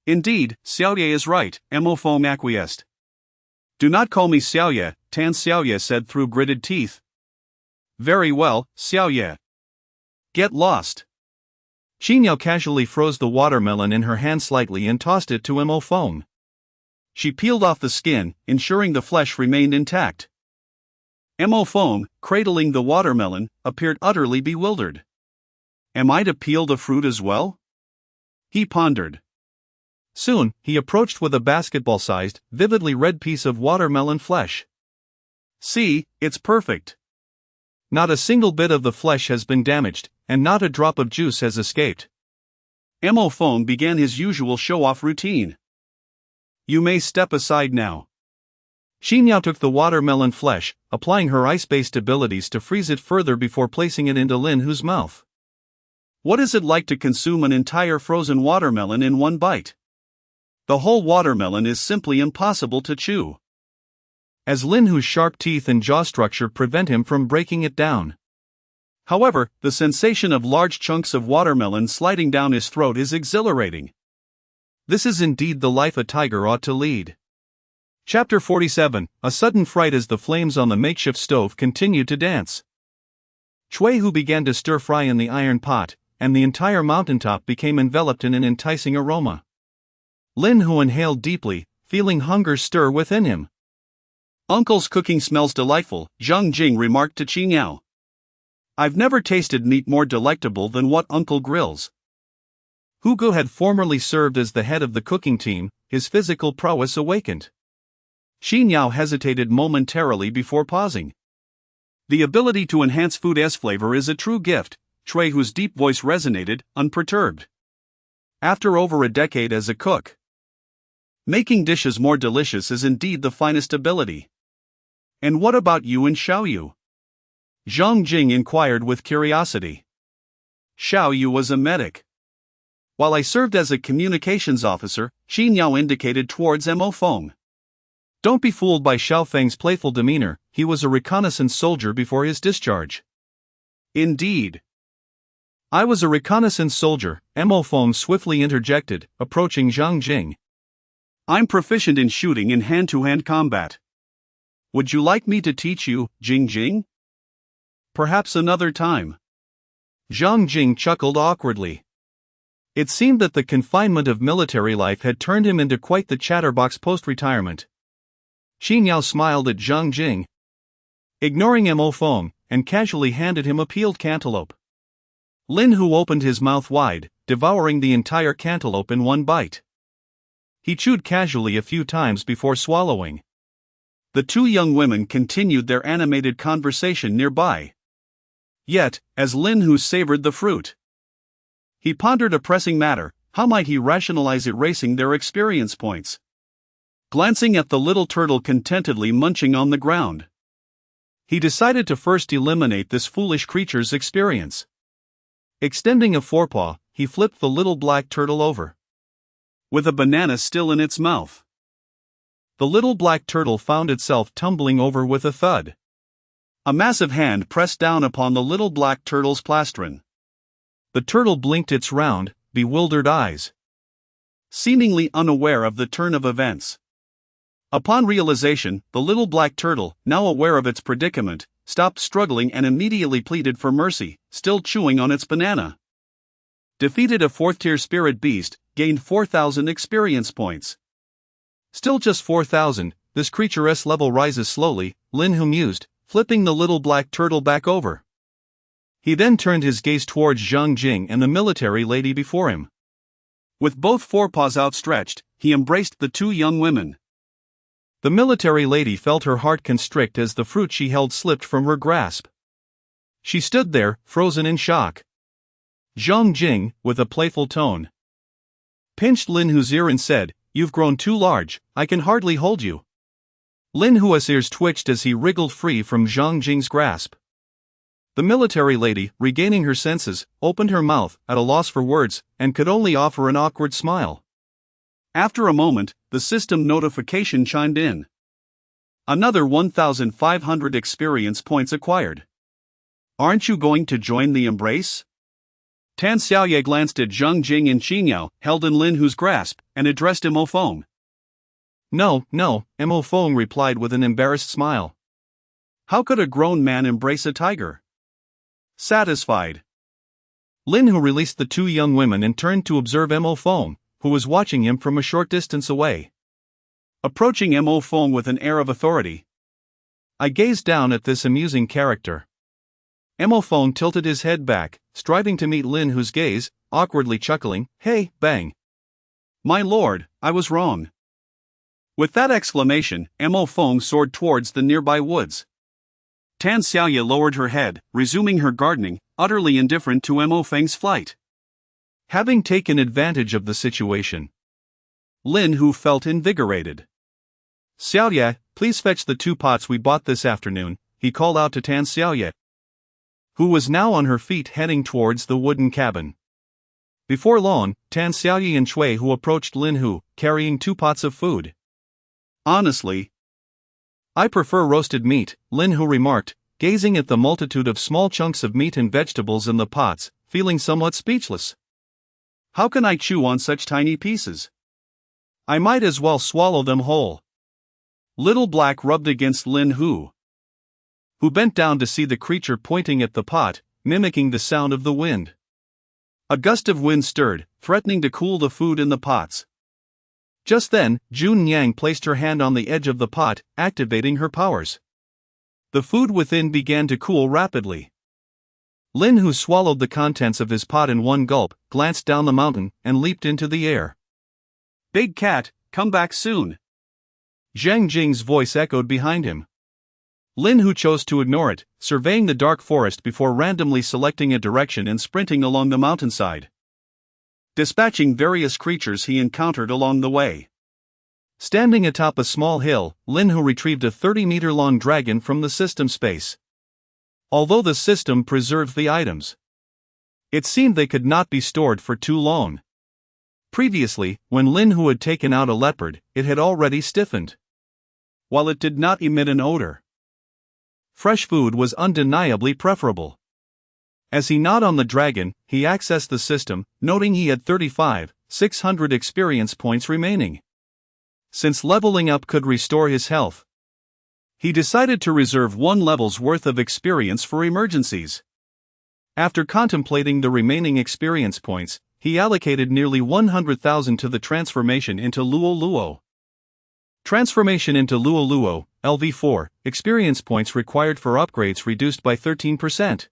"Indeed, Xiaoye is right," Mo Feng acquiesced. "Do not call me Xiaoye," Tan Xiaoye said through gritted teeth. "Very well, Xiaoye. Get lost." Qinyao casually froze the watermelon in her hand slightly and tossed it to Mo Feng. She peeled off the skin, ensuring the flesh remained intact. Mo Feng, cradling the watermelon, appeared utterly bewildered. "Am I to peel the fruit as well?" he pondered. Soon, he approached with a basketball-sized, vividly red piece of watermelon flesh. "See, it's perfect. Not a single bit of the flesh has been damaged, and not a drop of juice has escaped." Mo Feng began his usual show-off routine. You may step aside now. Xin Yao took the watermelon flesh, applying her ice-based abilities to freeze it further before placing it into Lin Hu's mouth. What is it like to consume an entire frozen watermelon in one bite? The whole watermelon is simply impossible to chew, as Lin Hu's sharp teeth and jaw structure prevent him from breaking it down. However, the sensation of large chunks of watermelon sliding down his throat is exhilarating. This is indeed the life a tiger ought to lead. Chapter 47, A sudden fright as the flames on the makeshift stove continued to dance. Cui Hu began to stir-fry in the iron pot, and the entire mountaintop became enveloped in an enticing aroma. Lin Hu inhaled deeply, feeling hunger stir within him. Uncle's cooking smells delightful, Zhang Jing remarked to Qing Yao. I've never tasted meat more delectable than what Uncle grills. Hu Gu had formerly served as the head of the cooking team, his physical prowess awakened. Xin Yao hesitated momentarily before pausing. The ability to enhance food's flavor is a true gift, Cui Hu's deep voice resonated, unperturbed. After over a decade as a cook, making dishes more delicious is indeed the finest ability. And what about you and Xiaoyu? Zhang Jing inquired with curiosity. Xiaoyu was a medic, while I served as a communications officer, Xin Yao indicated towards Mo Feng. Don't be fooled by Xiao Feng's playful demeanor, he was a reconnaissance soldier before his discharge. Indeed. I was a reconnaissance soldier, Mo Feng swiftly interjected, approaching Zhang Jing. I'm proficient in shooting in hand-to-hand combat. Would you like me to teach you, Jing Jing? Perhaps another time. Zhang Jing chuckled awkwardly. It seemed that the confinement of military life had turned him into quite the chatterbox post-retirement. Xin Yao smiled at Zhang Jing, ignoring Mo Feng, and casually handed him a peeled cantaloupe. Lin Hu opened his mouth wide, devouring the entire cantaloupe in one bite. He chewed casually a few times before swallowing. The two young women continued their animated conversation nearby. Yet, as Lin Hu savored the fruit, he pondered a pressing matter: how might he rationalize erasing their experience points? Glancing at the little turtle contentedly munching on the ground, he decided to first eliminate this foolish creature's experience. Extending a forepaw, he flipped the little black turtle over, with a banana still in its mouth. The little black turtle found itself tumbling over with a thud. A massive hand pressed down upon the little black turtle's plastron. The turtle blinked its round, bewildered eyes, seemingly unaware of the turn of events. Upon realization, the little black turtle, now aware of its predicament, stopped struggling and immediately pleaded for mercy, still chewing on its banana. Defeated a 4th-tier spirit beast, gained 4,000 experience points. Still just 4,000, this creature's level rises slowly, Lin Hu mused, flipping the little black turtle back over. He then turned his gaze towards Zhang Jing and the military lady before him. With both forepaws outstretched, he embraced the two young women. The military lady felt her heart constrict as the fruit she held slipped from her grasp. She stood there, frozen in shock. Zhang Jing, with a playful tone, pinched Lin Hu's ear and said, "You've grown too large, I can hardly hold you." Lin Hu's ears twitched as he wriggled free from Zhang Jing's grasp. The military lady, regaining her senses, opened her mouth, at a loss for words, and could only offer an awkward smile. After a moment, the system notification chimed in. Another 1,500 experience points acquired. Aren't you going to join the embrace? Tan Xiaoye glanced at Zhang Jing and Qing Yao, held in Lin Hu's grasp, and addressed Mo Feng. No, Mo Feng replied with an embarrassed smile. How could a grown man embrace a tiger? Satisfied, Lin Hu released the two young women and turned to observe Mo Feng, who was watching him from a short distance away. Approaching Mo Feng with an air of authority, I gazed down at this amusing character. Mo Feng tilted his head back, striving to meet Lin Hu's gaze, awkwardly chuckling, "Hey, bang. My lord, I was wrong." With that exclamation, Mo Feng soared towards the nearby woods. Tan Xiaoye lowered her head, resuming her gardening, utterly indifferent to Mo Feng's flight. Having taken advantage of the situation, Lin Hu felt invigorated. "Xiaoye, please fetch the 2 pots we bought this afternoon," he called out to Tan Xiaoye, who was now on her feet heading towards the wooden cabin. Before long, Tan Xiaoye and Chui Hu approached Lin Hu, carrying 2 pots of food. "Honestly, I prefer roasted meat," Lin Hu remarked, gazing at the multitude of small chunks of meat and vegetables in the pots, feeling somewhat speechless. How can I chew on such tiny pieces? I might as well swallow them whole. Little Black rubbed against Lin Hu, who bent down to see the creature pointing at the pot, mimicking the sound of the wind. A gust of wind stirred, threatening to cool the food in the pots. Just then, Jun Yang placed her hand on the edge of the pot, activating her powers. The food within began to cool rapidly. Lin Hu swallowed the contents of his pot in one gulp, glanced down the mountain, and leaped into the air. "Big Cat, come back soon!" Zhang Jing's voice echoed behind him. Lin Hu chose to ignore it, surveying the dark forest before randomly selecting a direction and sprinting along the mountainside, dispatching various creatures he encountered along the way. Standing atop a small hill, Lin Hu retrieved a 30-meter-long dragon from the system space. Although the system preserved the items, it seemed they could not be stored for too long. Previously, when Lin Hu had taken out a leopard, it had already stiffened, while it did not emit an odor. Fresh food was undeniably preferable. As he gnawed on the dragon, he accessed the system, noting he had 35,600 experience points remaining. Since leveling up could restore his health, he decided to reserve 1 level's worth of experience for emergencies. After contemplating the remaining experience points, he allocated nearly 100,000 to the transformation into Luo Luo. Transformation into Luo Luo, LV4, experience points required for upgrades reduced by 13%.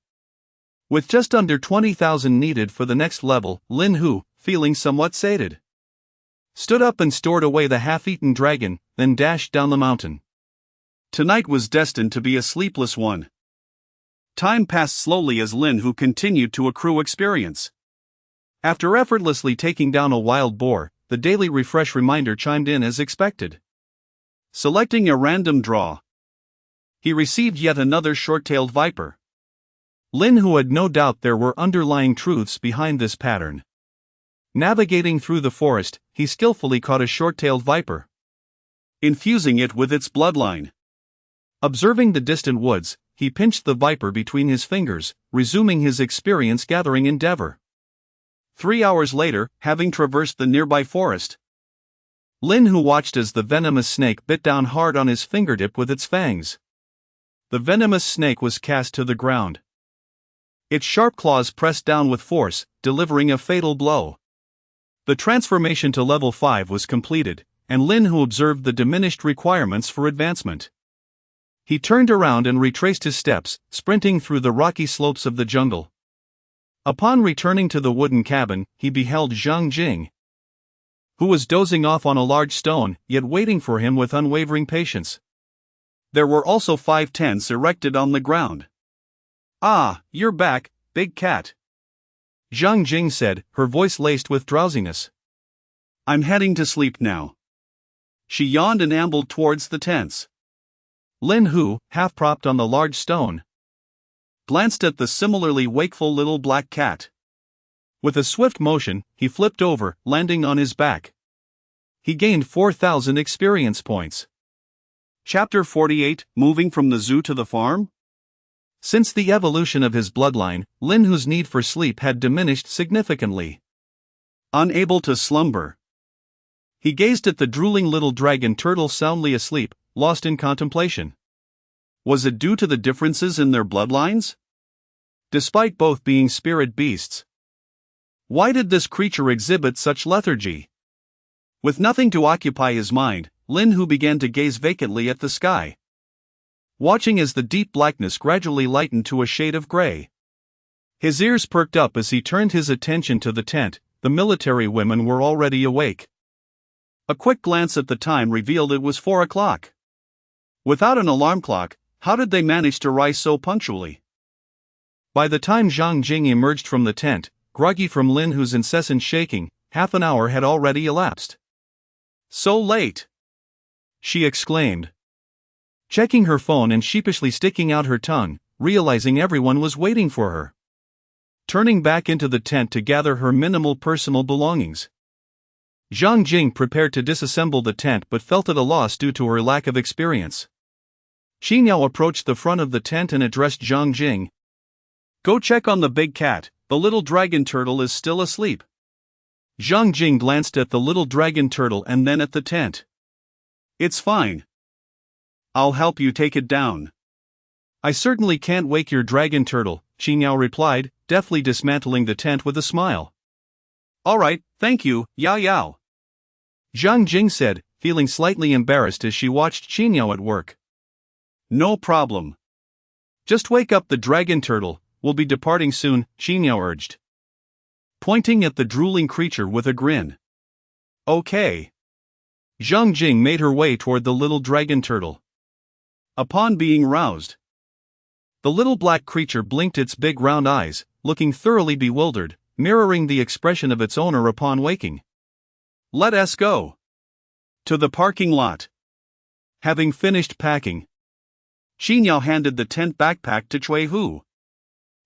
With just under 20,000 needed for the next level, Lin Hu, feeling somewhat sated, stood up and stored away the half-eaten dragon, then dashed down the mountain. Tonight was destined to be a sleepless one. Time passed slowly as Lin Hu continued to accrue experience. After effortlessly taking down a wild boar, the daily refresh reminder chimed in as expected. Selecting a random draw, he received yet another short-tailed viper. Lin Hu had no doubt there were underlying truths behind this pattern. Navigating through the forest, he skillfully caught a short-tailed viper, infusing it with its bloodline. Observing the distant woods, he pinched the viper between his fingers, resuming his experience-gathering endeavor. 3 hours later, having traversed the nearby forest, Lin Hu watched as the venomous snake bit down hard on his fingertip with its fangs. The venomous snake was cast to the ground. Its sharp claws pressed down with force, delivering a fatal blow. The transformation to level 5 was completed, and Lin Hu observed the diminished requirements for advancement. He turned around and retraced his steps, sprinting through the rocky slopes of the jungle. Upon returning to the wooden cabin, he beheld Zhang Jing, who was dozing off on a large stone, yet waiting for him with unwavering patience. There were also 5 tents erected on the ground. "Ah, you're back, Big Cat," Zhang Jing said, her voice laced with drowsiness. "I'm heading to sleep now." She yawned and ambled towards the tents. Lin Hu, half propped on the large stone, glanced at the similarly wakeful little black cat. With a swift motion, he flipped over, landing on his back. He gained 4,000 experience points. Chapter 48, Moving from the Zoo to the Farm? Since the evolution of his bloodline, Lin Hu's need for sleep had diminished significantly. Unable to slumber, he gazed at the drooling little dragon turtle soundly asleep, lost in contemplation. Was it due to the differences in their bloodlines? Despite both being spirit beasts, why did this creature exhibit such lethargy? With nothing to occupy his mind, Lin Hu began to gaze vacantly at the sky, watching as the deep blackness gradually lightened to a shade of gray. His ears perked up as he turned his attention to the tent. The military women were already awake. A quick glance at the time revealed it was 4 o'clock. Without an alarm clock, how did they manage to rise so punctually? By the time Zhang Jing emerged from the tent, groggy from Lin Hu's incessant shaking. Half an hour had already elapsed. So late! She exclaimed, checking her phone and sheepishly sticking out her tongue, realizing everyone was waiting for her. Turning back into the tent to gather her minimal personal belongings. Zhang Jing prepared to disassemble the tent but felt at a loss due to her lack of experience. Qin Yao approached the front of the tent and addressed Zhang Jing. Go check on the big cat, the little dragon turtle is still asleep. Zhang Jing glanced at the little dragon turtle and then at the tent. It's fine. I'll help you take it down. I certainly can't wake your dragon turtle, Qin Yao replied, deftly dismantling the tent with a smile. Alright, thank you, Yao Yao. Zhang Jing said, feeling slightly embarrassed as she watched Qin Yao at work. No problem. Just wake up the dragon turtle, we'll be departing soon, Qin Yao urged, pointing at the drooling creature with a grin. Okay. Zhang Jing made her way toward the little dragon turtle. Upon being roused, the little black creature blinked its big round eyes, looking thoroughly bewildered, mirroring the expression of its owner upon waking. Let us go. To the parking lot. Having finished packing, Qin Yao handed the tent backpack to Cui Hu.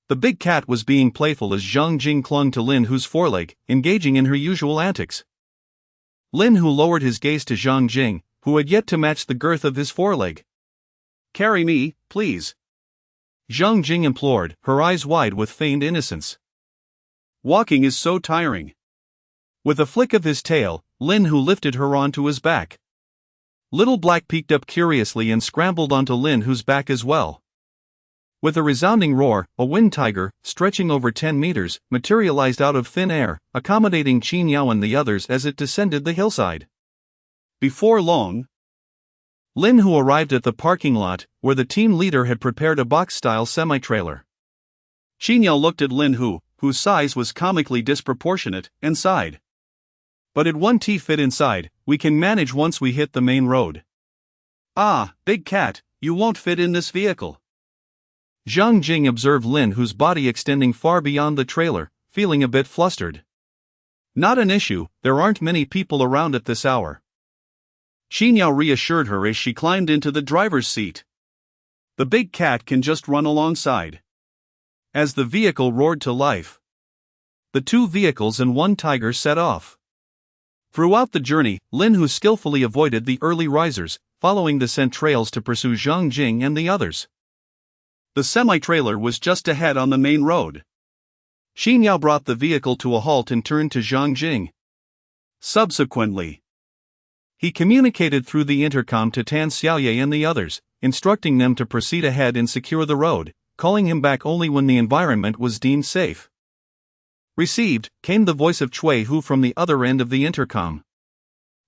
The big cat was being playful as Zhang Jing clung to Lin Hu's foreleg, engaging in her usual antics. Lin Hu lowered his gaze to Zhang Jing, who had yet to match the girth of his foreleg. Carry me, please. Zhang Jing implored, her eyes wide with feigned innocence. Walking is so tiring. With a flick of his tail, Lin Hu lifted her onto his back. Little Black peeked up curiously and scrambled onto Lin Hu's back as well. With a resounding roar, a wind tiger, stretching over 10 meters, materialized out of thin air, accommodating Qin Yao and the others as it descended the hillside. Before long, Lin Hu arrived at the parking lot, where the team leader had prepared a box-style semi-trailer. Qin Yao looked at Lin Hu, whose size was comically disproportionate, and sighed. But it won't fit inside, we can manage once we hit the main road. Ah, big cat, you won't fit in this vehicle. Zhang Jing observed Lin Hu's body extending far beyond the trailer, feeling a bit flustered. Not an issue, there aren't many people around at this hour. Qin Yao reassured her as she climbed into the driver's seat. The big cat can just run alongside. As the vehicle roared to life, the two vehicles and one tiger set off. Throughout the journey, Lin Hu skillfully avoided the early risers, following the scent trails to pursue Zhang Jing and the others. The semi-trailer was just ahead on the main road. Qin Yao brought the vehicle to a halt and turned to Zhang Jing. Subsequently, he communicated through the intercom to Tan Xiaoye and the others, instructing them to proceed ahead and secure the road, calling him back only when the environment was deemed safe. Received, came the voice of Cui Hu from the other end of the intercom.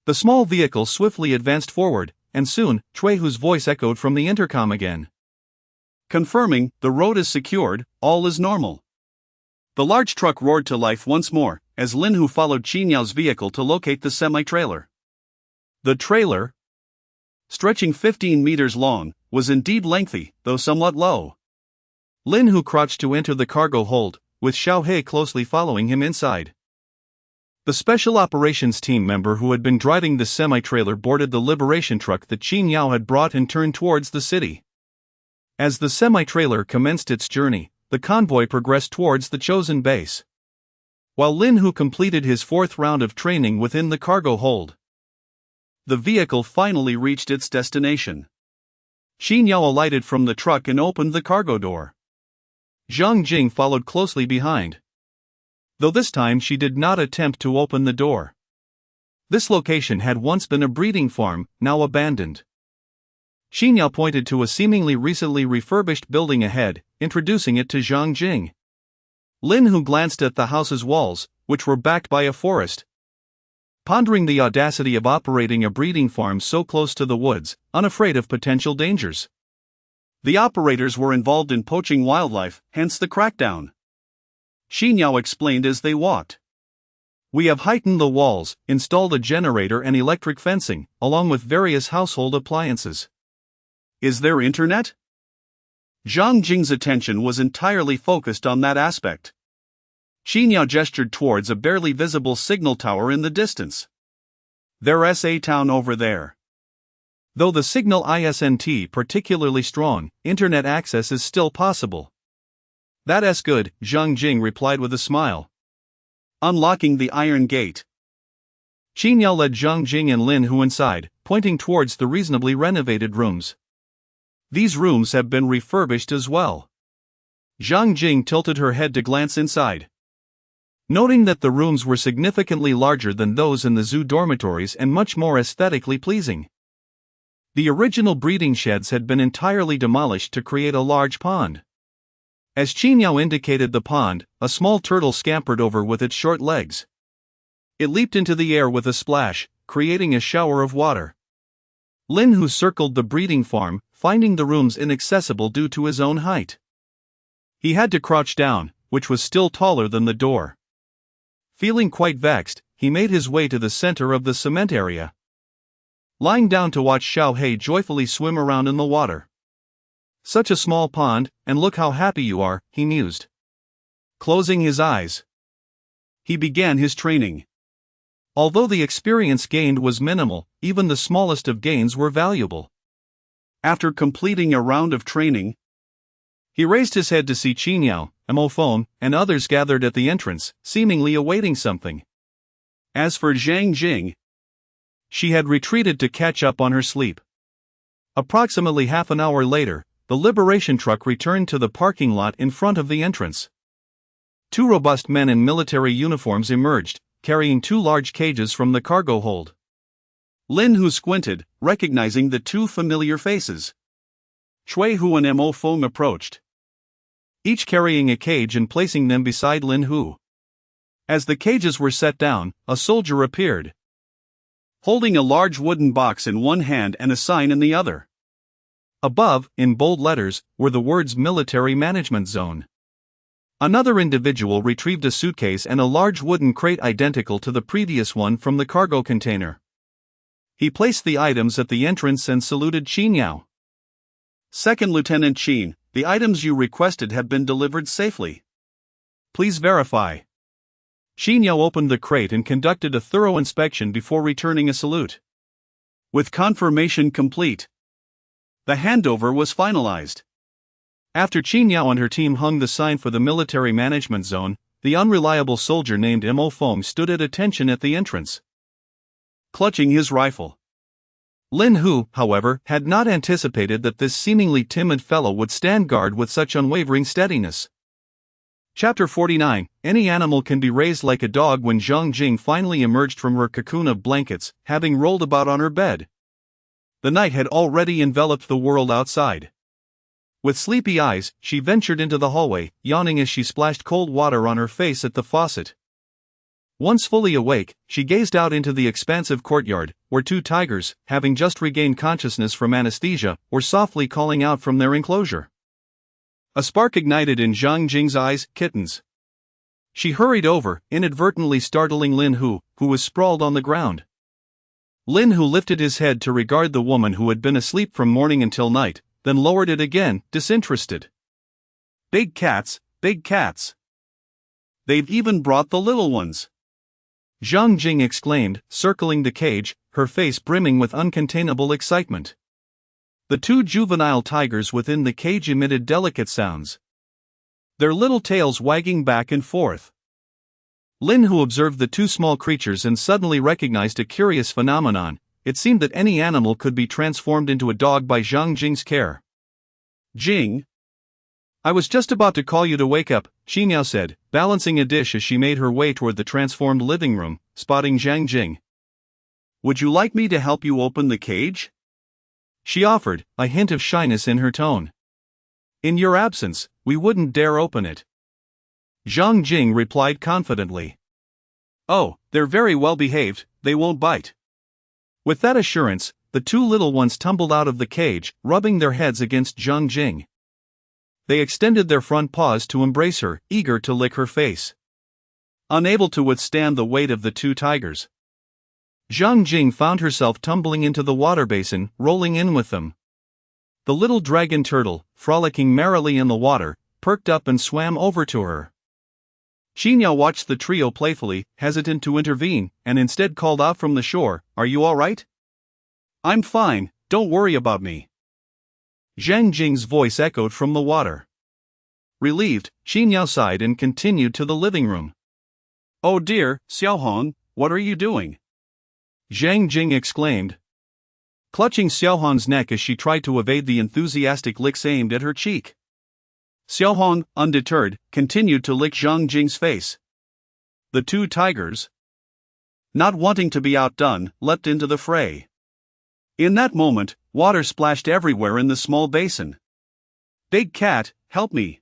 The small vehicle swiftly advanced forward, and soon, Cui Hu's voice echoed from the intercom again. Confirming, the road is secured, all is normal. The large truck roared to life once more, as Lin Hu followed Qin Yao's vehicle to locate the semi-trailer. The trailer, stretching 15 meters long, was indeed lengthy, though somewhat low. Lin Hu crouched to enter the cargo hold, with Xiao He closely following him inside. The special operations team member who had been driving the semi-trailer boarded the liberation truck that Qin Yao had brought and turned towards the city. As the semi-trailer commenced its journey, the convoy progressed towards the chosen base. While Lin Hu completed his fourth round of training within the cargo hold, the vehicle finally reached its destination. Qin Yao alighted from the truck and opened the cargo door. Zhang Jing followed closely behind, though this time she did not attempt to open the door. This location had once been a breeding farm, now abandoned. Qin Yao pointed to a seemingly recently refurbished building ahead, introducing it to Zhang Jing. Lin Hu glanced at the house's walls, which were backed by a forest. Pondering the audacity of operating a breeding farm so close to the woods, unafraid of potential dangers. The operators were involved in poaching wildlife, hence the crackdown. Qin Yao explained as they walked. We have heightened the walls, installed a generator and electric fencing, along with various household appliances. Is there internet? Zhang Jing's attention was entirely focused on that aspect. Qinyao gestured towards a barely visible signal tower in the distance. There's a town over there. Though the signal isn't particularly strong, internet access is still possible. That's good, Zhang Jing replied with a smile. Unlocking the iron gate. Qinyao led Zhang Jing and Lin Hu inside, pointing towards the reasonably renovated rooms. These rooms have been refurbished as well. Zhang Jing tilted her head to glance inside. Noting that the rooms were significantly larger than those in the zoo dormitories and much more aesthetically pleasing. The original breeding sheds had been entirely demolished to create a large pond. As Qinyao indicated the pond, a small turtle scampered over with its short legs. It leaped into the air with a splash, creating a shower of water. Lin Hu circled the breeding farm, finding the rooms inaccessible due to his own height. He had to crouch down, which was still taller than the door. Feeling quite vexed, he made his way to the center of the cement area. Lying down to watch Xiao Hei joyfully swim around in the water. Such a small pond, and look how happy you are, he mused. Closing his eyes, he began his training. Although the experience gained was minimal, even the smallest of gains were valuable. After completing a round of training, he raised his head to see Qinyao, Emophone, and others gathered at the entrance, seemingly awaiting something. As for Zhang Jing, she had retreated to catch up on her sleep. Approximately half an hour later, the liberation truck returned to the parking lot in front of the entrance. Two robust men in military uniforms emerged, carrying two large cages from the cargo hold. Lin Hu squinted, recognizing the two familiar faces. Chui Hu and Mo Feng approached, each carrying a cage and placing them beside Lin Hu. As the cages were set down, a soldier appeared, holding a large wooden box in one hand and a sign in the other. Above, in bold letters, were the words Military Management Zone. Another individual retrieved a suitcase and a large wooden crate identical to the previous one from the cargo container. He placed the items at the entrance and saluted Qinyao. Second Lieutenant Qin, the items you requested have been delivered safely. Please verify. Qinyao opened the crate and conducted a thorough inspection before returning a salute. With confirmation complete, the handover was finalized. After Qinyao and her team hung the sign for the military management zone, the unreliable soldier named Mo Feng stood at attention at the entrance, clutching his rifle. Lin Hu, however, had not anticipated that this seemingly timid fellow would stand guard with such unwavering steadiness. Chapter 49, Any animal can be raised like a dog. When Zhang Jing finally emerged from her cocoon of blankets, having rolled about on her bed, the night had already enveloped the world outside. With sleepy eyes, she ventured into the hallway, yawning as she splashed cold water on her face at the faucet. Once fully awake, she gazed out into the expansive courtyard, where two tigers, having just regained consciousness from anesthesia, were softly calling out from their enclosure. A spark ignited in Zhang Jing's eyes. Kittens. She hurried over, inadvertently startling Lin Hu, who was sprawled on the ground. Lin Hu lifted his head to regard the woman who had been asleep from morning until night, then lowered it again, disinterested. Big cats, big cats. They've even brought the little ones. Zhang Jing exclaimed, circling the cage, her face brimming with uncontainable excitement. The two juvenile tigers within the cage emitted delicate sounds, their little tails wagging back and forth. Lin Hu observed the two small creatures and suddenly recognized a curious phenomenon. It seemed that any animal could be transformed into a dog by Zhang Jing's care. Jing, I was just about to call you to wake up, Qinyao said, balancing a dish as she made her way toward the transformed living room, spotting Zhang Jing. Would you like me to help you open the cage? She offered, a hint of shyness in her tone. In your absence, we wouldn't dare open it. Zhang Jing replied confidently. Oh, they're very well behaved, they won't bite. With that assurance, the two little ones tumbled out of the cage, rubbing their heads against Zhang Jing. They extended their front paws to embrace her, eager to lick her face. Unable to withstand the weight of the two tigers, Zhang Jing found herself tumbling into the water basin, rolling in with them. The little dragon turtle, frolicking merrily in the water, perked up and swam over to her. Xinyao watched the trio playfully, hesitant to intervene, and instead called out from the shore, "Are you all right?" "I'm fine, don't worry about me." Zhang Jing's voice echoed from the water. Relieved, Xinyao sighed and continued to the living room. "Oh dear, Xiaohong, what are you doing?" Zhang Jing exclaimed, clutching Xiaohong's neck as she tried to evade the enthusiastic licks aimed at her cheek. Xiaohong, undeterred, continued to lick Zhang Jing's face. The two tigers, not wanting to be outdone, leapt into the fray. In that moment, water splashed everywhere in the small basin. "Big cat, help me!"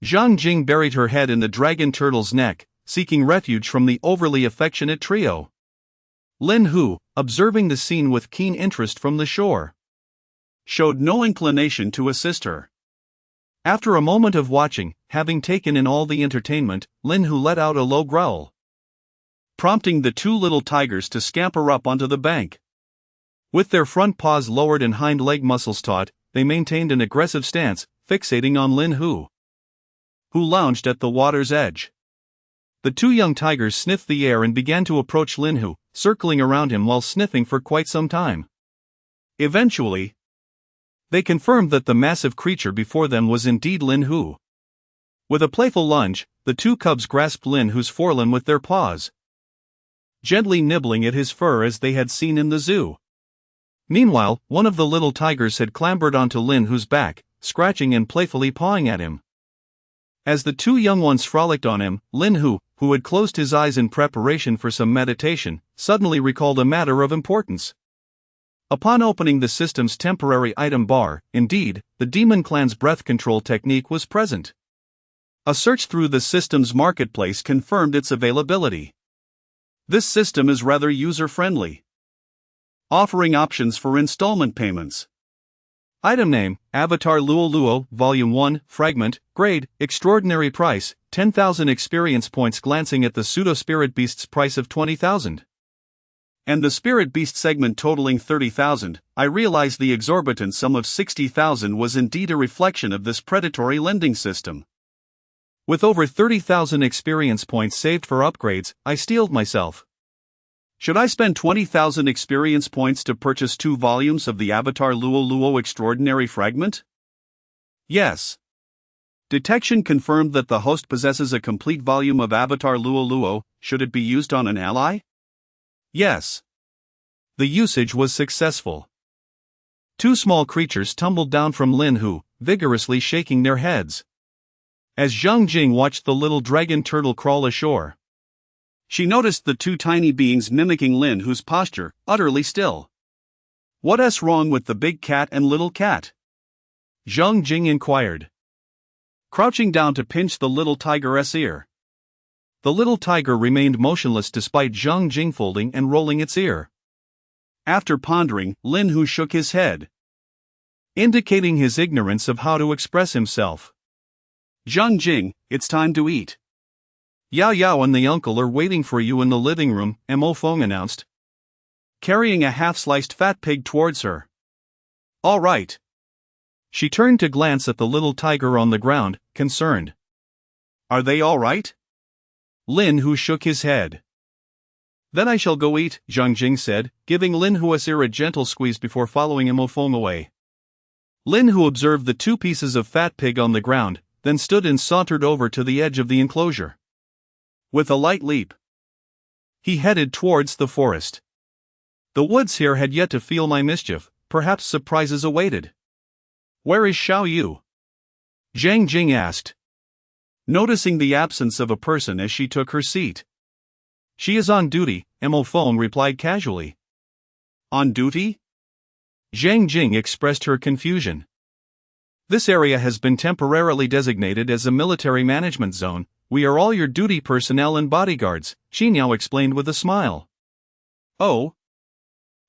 Zhang Jing buried her head in the dragon turtle's neck, seeking refuge from the overly affectionate trio. Lin Hu, observing the scene with keen interest from the shore, showed no inclination to assist her. After a moment of watching, having taken in all the entertainment, Lin Hu let out a low growl, prompting the two little tigers to scamper up onto the bank. With their front paws lowered and hind leg muscles taut, they maintained an aggressive stance, fixating on Lin Hu, who lounged at the water's edge. The two young tigers sniffed the air and began to approach Lin Hu, circling around him while sniffing for quite some time. Eventually, they confirmed that the massive creature before them was indeed Lin Hu. With a playful lunge, the two cubs grasped Lin Hu's forelimb with their paws, gently nibbling at his fur as they had seen in the zoo. Meanwhile, one of the little tigers had clambered onto Lin Hu's back, scratching and playfully pawing at him. As the two young ones frolicked on him, Lin Hu, who had closed his eyes in preparation for some meditation, suddenly recalled a matter of importance. Upon opening the system's temporary item bar, indeed, the Demon Clan's breath control technique was present. A search through the system's marketplace confirmed its availability. This system is rather user-friendly, offering options for installment payments. Item name, Avatar Luo Luo, Volume 1, Fragment, Grade, Extraordinary Price, 10,000 experience points. Glancing at the pseudo-spirit beast's price of 20,000. And the spirit beast segment totaling 30,000, I realized the exorbitant sum of 60,000 was indeed a reflection of this predatory lending system. With over 30,000 experience points saved for upgrades, I steeled myself. Should I spend 20,000 experience points to purchase 2 volumes of the Avatar Luo Luo Extraordinary Fragment? Yes. Detection confirmed that the host possesses a complete volume of Avatar Luo Luo. Should it be used on an ally? Yes. The usage was successful. 2 small creatures tumbled down from Lin Hu, vigorously shaking their heads. As Zhang Jing watched the little dragon turtle crawl ashore, she noticed the 2 tiny beings mimicking Lin Hu's posture, utterly still. "What's wrong with the big cat and little cat?" Zhang Jing inquired, crouching down to pinch the little tiger's ear. The little tiger remained motionless despite Zhang Jing folding and rolling its ear. After pondering, Lin Hu shook his head, indicating his ignorance of how to express himself. "Zhang Jing, it's time to eat. Yao Yao and the uncle are waiting for you in the living room," Mo Feng announced, carrying a half-sliced fat pig towards her. "All right." She turned to glance at the little tiger on the ground, concerned. "Are they all right?" Lin Hu shook his head. "Then I shall go eat," Zhang Jing said, giving Lin Hu's ear a gentle squeeze before following Mo Feng away. Lin Hu observed the 2 pieces of fat pig on the ground, then stood and sauntered over to the edge of the enclosure. With a light leap, he headed towards the forest. The woods here had yet to feel my mischief, perhaps surprises awaited. "Where is Xiao Yu?" Zhang Jing asked, noticing the absence of a person as she took her seat. "She is on duty," Mo Feng replied casually. "On duty?" Zhang Jing expressed her confusion. "This area has been temporarily designated as a military management zone. We are all your duty personnel and bodyguards," Xinyao explained with a smile. "Oh."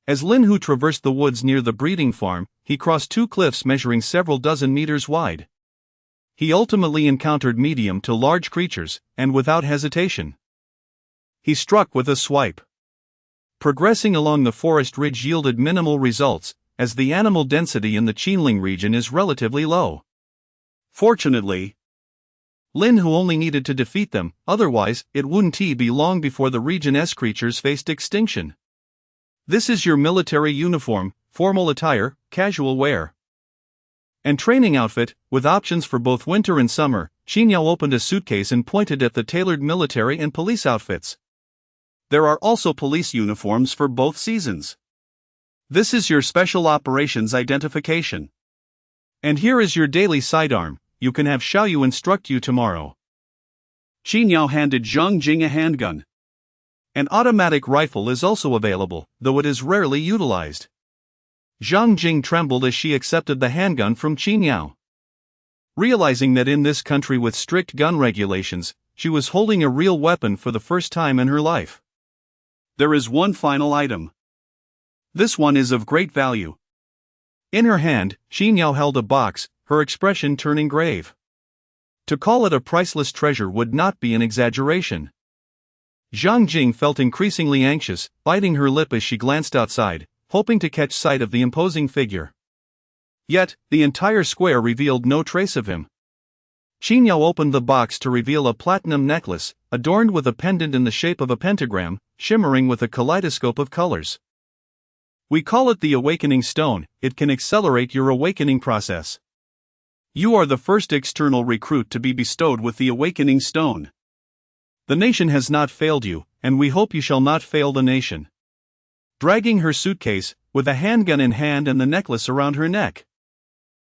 As Lin Hu traversed the woods near the breeding farm, he crossed 2 cliffs measuring several dozen meters wide. He ultimately encountered medium to large creatures, and without hesitation, he struck with a swipe. Progressing along the forest ridge yielded minimal results, as the animal density in the Qinling region is relatively low. Fortunately, Lin Hu only needed to defeat them, otherwise, it wouldn't be long before the region's creatures faced extinction. This is your military uniform, formal attire, casual wear, and training outfit, with options for both winter and summer. Qin Yao opened a suitcase and pointed at the tailored military and police outfits. There are also police uniforms for both seasons. This is your special operations identification. And here is your daily sidearm. You can have Xiaoyu instruct you tomorrow. Qin Yao handed Zhang Jing a handgun. An automatic rifle is also available, though it is rarely utilized. Zhang Jing trembled as she accepted the handgun from Qin Yao. Realizing that in this country with strict gun regulations, she was holding a real weapon for the first time in her life. There is one final item. This one is of great value. In her hand, Qin Yao held a box, her expression turning grave. To call it a priceless treasure would not be an exaggeration. Zhang Jing felt increasingly anxious, biting her lip as she glanced outside, hoping to catch sight of the imposing figure. Yet, the entire square revealed no trace of him. Qin Yao opened the box to reveal a platinum necklace, adorned with a pendant in the shape of a pentagram, shimmering with a kaleidoscope of colors. We call it the Awakening Stone. It can accelerate your awakening process. You are the first external recruit to be bestowed with the Awakening Stone. The nation has not failed you, and we hope you shall not fail the nation. Dragging her suitcase, with a handgun in hand and the necklace around her neck,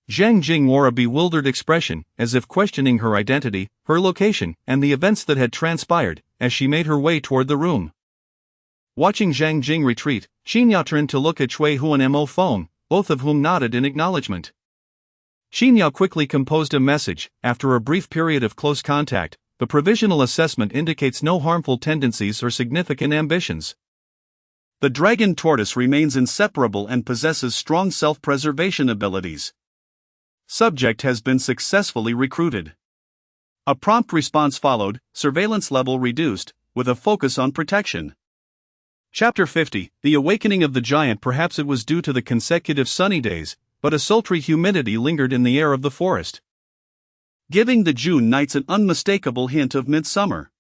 Zhang Jing wore a bewildered expression, as if questioning her identity, her location, and the events that had transpired, as she made her way toward the room. Watching Zhang Jing retreat, Qin Yao turned to look at Cui Huan and Mo Feng, both of whom nodded in acknowledgement. Qin Yao quickly composed a message. After a brief period of close contact, the provisional assessment indicates no harmful tendencies or significant ambitions. The dragon tortoise remains inseparable and possesses strong self-preservation abilities. Subject has been successfully recruited. A prompt response followed, surveillance level reduced, with a focus on protection. Chapter 50, The Awakening of the Giant. Perhaps it was due to the consecutive sunny days, but a sultry humidity lingered in the air of the forest, giving the June nights an unmistakable hint of midsummer.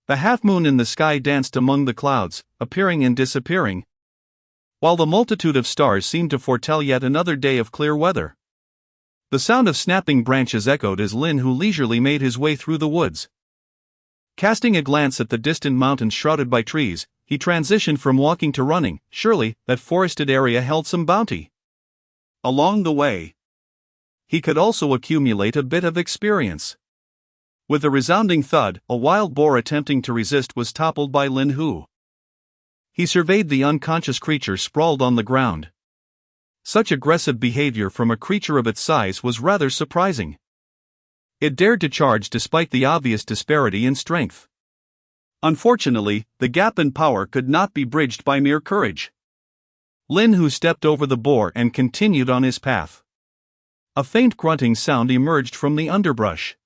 The half-moon in the sky danced among the clouds, appearing and disappearing, while the multitude of stars seemed to foretell yet another day of clear weather. The sound of snapping branches echoed as Lin Hu leisurely made his way through the woods. Casting a glance at the distant mountains shrouded by trees, he transitioned from walking to running. Surely, that forested area held some bounty. Along the way, he could also accumulate a bit of experience. With a resounding thud, a wild boar attempting to resist was toppled by Lin Hu. He surveyed the unconscious creature sprawled on the ground. Such aggressive behavior from a creature of its size was rather surprising. It dared to charge despite the obvious disparity in strength. Unfortunately, the gap in power could not be bridged by mere courage. Lin Hu stepped over the boar and continued on his path. A faint grunting sound emerged from the underbrush.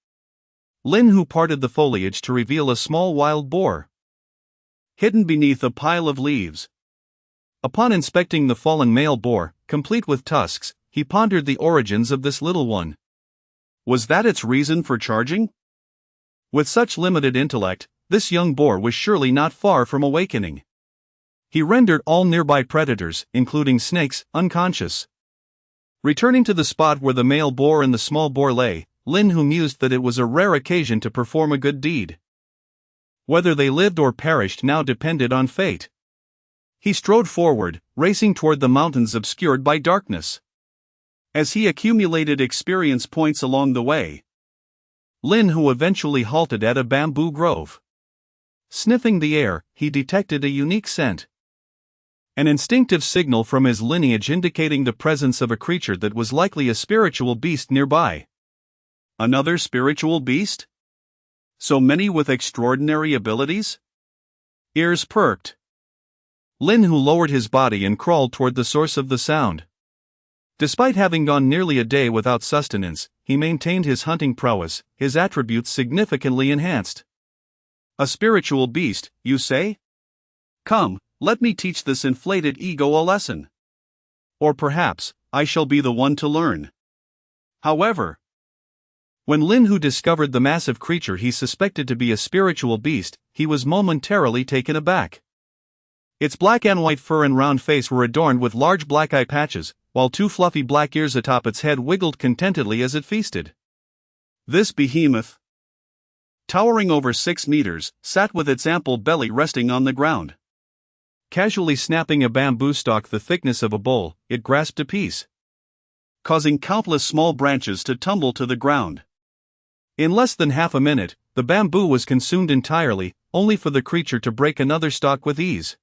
Lin Hu parted the foliage to reveal a small wild boar, hidden beneath a pile of leaves. Upon inspecting the fallen male boar, complete with tusks, he pondered the origins of this little one. Was that its reason for charging? With such limited intellect, this young boar was surely not far from awakening. He rendered all nearby predators, including snakes, unconscious. Returning to the spot where the male boar and the small boar lay, Lin Hu mused that it was a rare occasion to perform a good deed. Whether they lived or perished now depended on fate. He strode forward, racing toward the mountains obscured by darkness. As he accumulated experience points along the way, Lin Hu eventually halted at a bamboo grove. Sniffing the air, he detected a unique scent. An instinctive signal from his lineage indicating the presence of a creature that was likely a spiritual beast nearby. Another spiritual beast? So many with extraordinary abilities? Ears perked. Lin Hu lowered his body and crawled toward the source of the sound. Despite having gone nearly a day without sustenance, he maintained his hunting prowess, his attributes significantly enhanced. A spiritual beast, you say? Come, let me teach this inflated ego a lesson. Or perhaps, I shall be the one to learn. However, When Lin Hu discovered the massive creature he suspected to be a spiritual beast, he was momentarily taken aback. Its black and white fur and round face were adorned with large black eye patches, while two fluffy black ears atop its head wiggled contentedly as it feasted. This behemoth, towering over 6 meters, sat with its ample belly resting on the ground. Casually snapping a bamboo stalk the thickness of a bowl, it grasped a piece, causing countless small branches to tumble to the ground. In less than half a minute, the bamboo was consumed entirely, only for the creature to break another stalk with ease.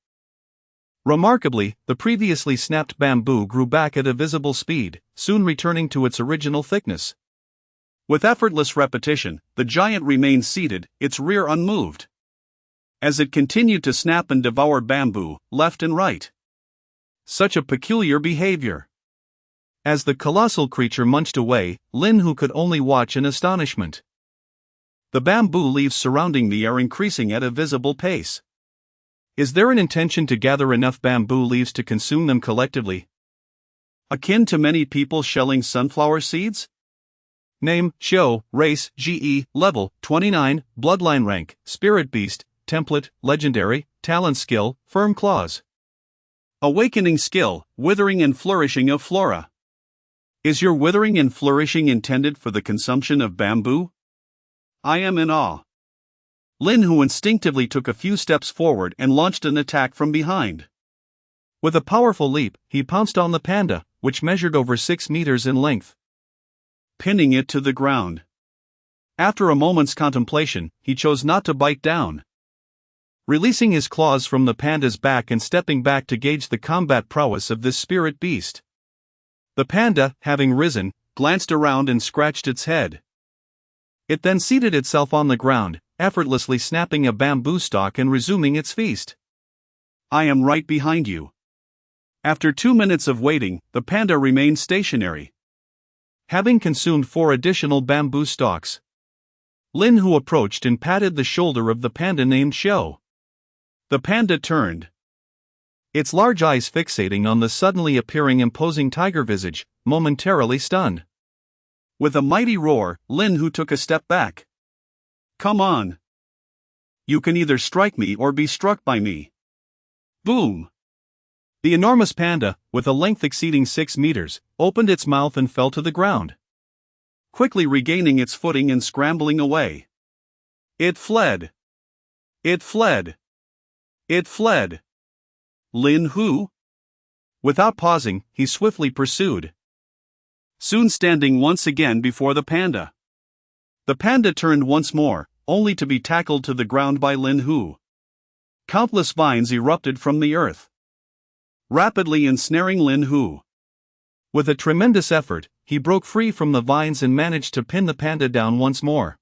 Remarkably, the previously snapped bamboo grew back at a visible speed, soon returning to its original thickness. With effortless repetition, the giant remained seated, its rear unmoved, as it continued to snap and devour bamboo, left and right. Such a peculiar behavior. As the colossal creature munched away, Lin Hu could only watch in astonishment. The bamboo leaves surrounding me are increasing at a visible pace. Is there an intention to gather enough bamboo leaves to consume them collectively? Akin to many people shelling sunflower seeds? Name, Show, Race, GE, Level, 29, Bloodline Rank, Spirit Beast, Template, Legendary, Talent Skill, Firm Claws. Awakening Skill, Withering and Flourishing of Flora. Is your withering and flourishing intended for the consumption of bamboo? I am in awe. Lin Hu instinctively took a few steps forward and launched an attack from behind. With a powerful leap, he pounced on the panda, which measured over 6 meters in length, pinning it to the ground. After a moment's contemplation, he chose not to bite down. Releasing his claws from the panda's back and stepping back to gauge the combat prowess of this spirit beast. The panda, having risen, glanced around and scratched its head. It then seated itself on the ground, effortlessly snapping a bamboo stalk and resuming its feast. I am right behind you. After 2 minutes of waiting, the panda remained stationary, having consumed 4 additional bamboo stalks. Lin Hu approached and patted the shoulder of the panda named Shou. The panda turned, its large eyes fixating on the suddenly appearing imposing tiger visage, momentarily stunned. With a mighty roar, Lin Hu took a step back. Come on. You can either strike me or be struck by me. Boom. The enormous panda, with a length exceeding 6 meters, opened its mouth and fell to the ground, quickly regaining its footing and scrambling away. It fled. It fled. It fled. Lin Hu? Without pausing, he swiftly pursued, soon standing once again before the panda. The panda turned once more, only to be tackled to the ground by Lin Hu. Countless vines erupted from the earth, rapidly ensnaring Lin Hu. With a tremendous effort, he broke free from the vines and managed to pin the panda down once more.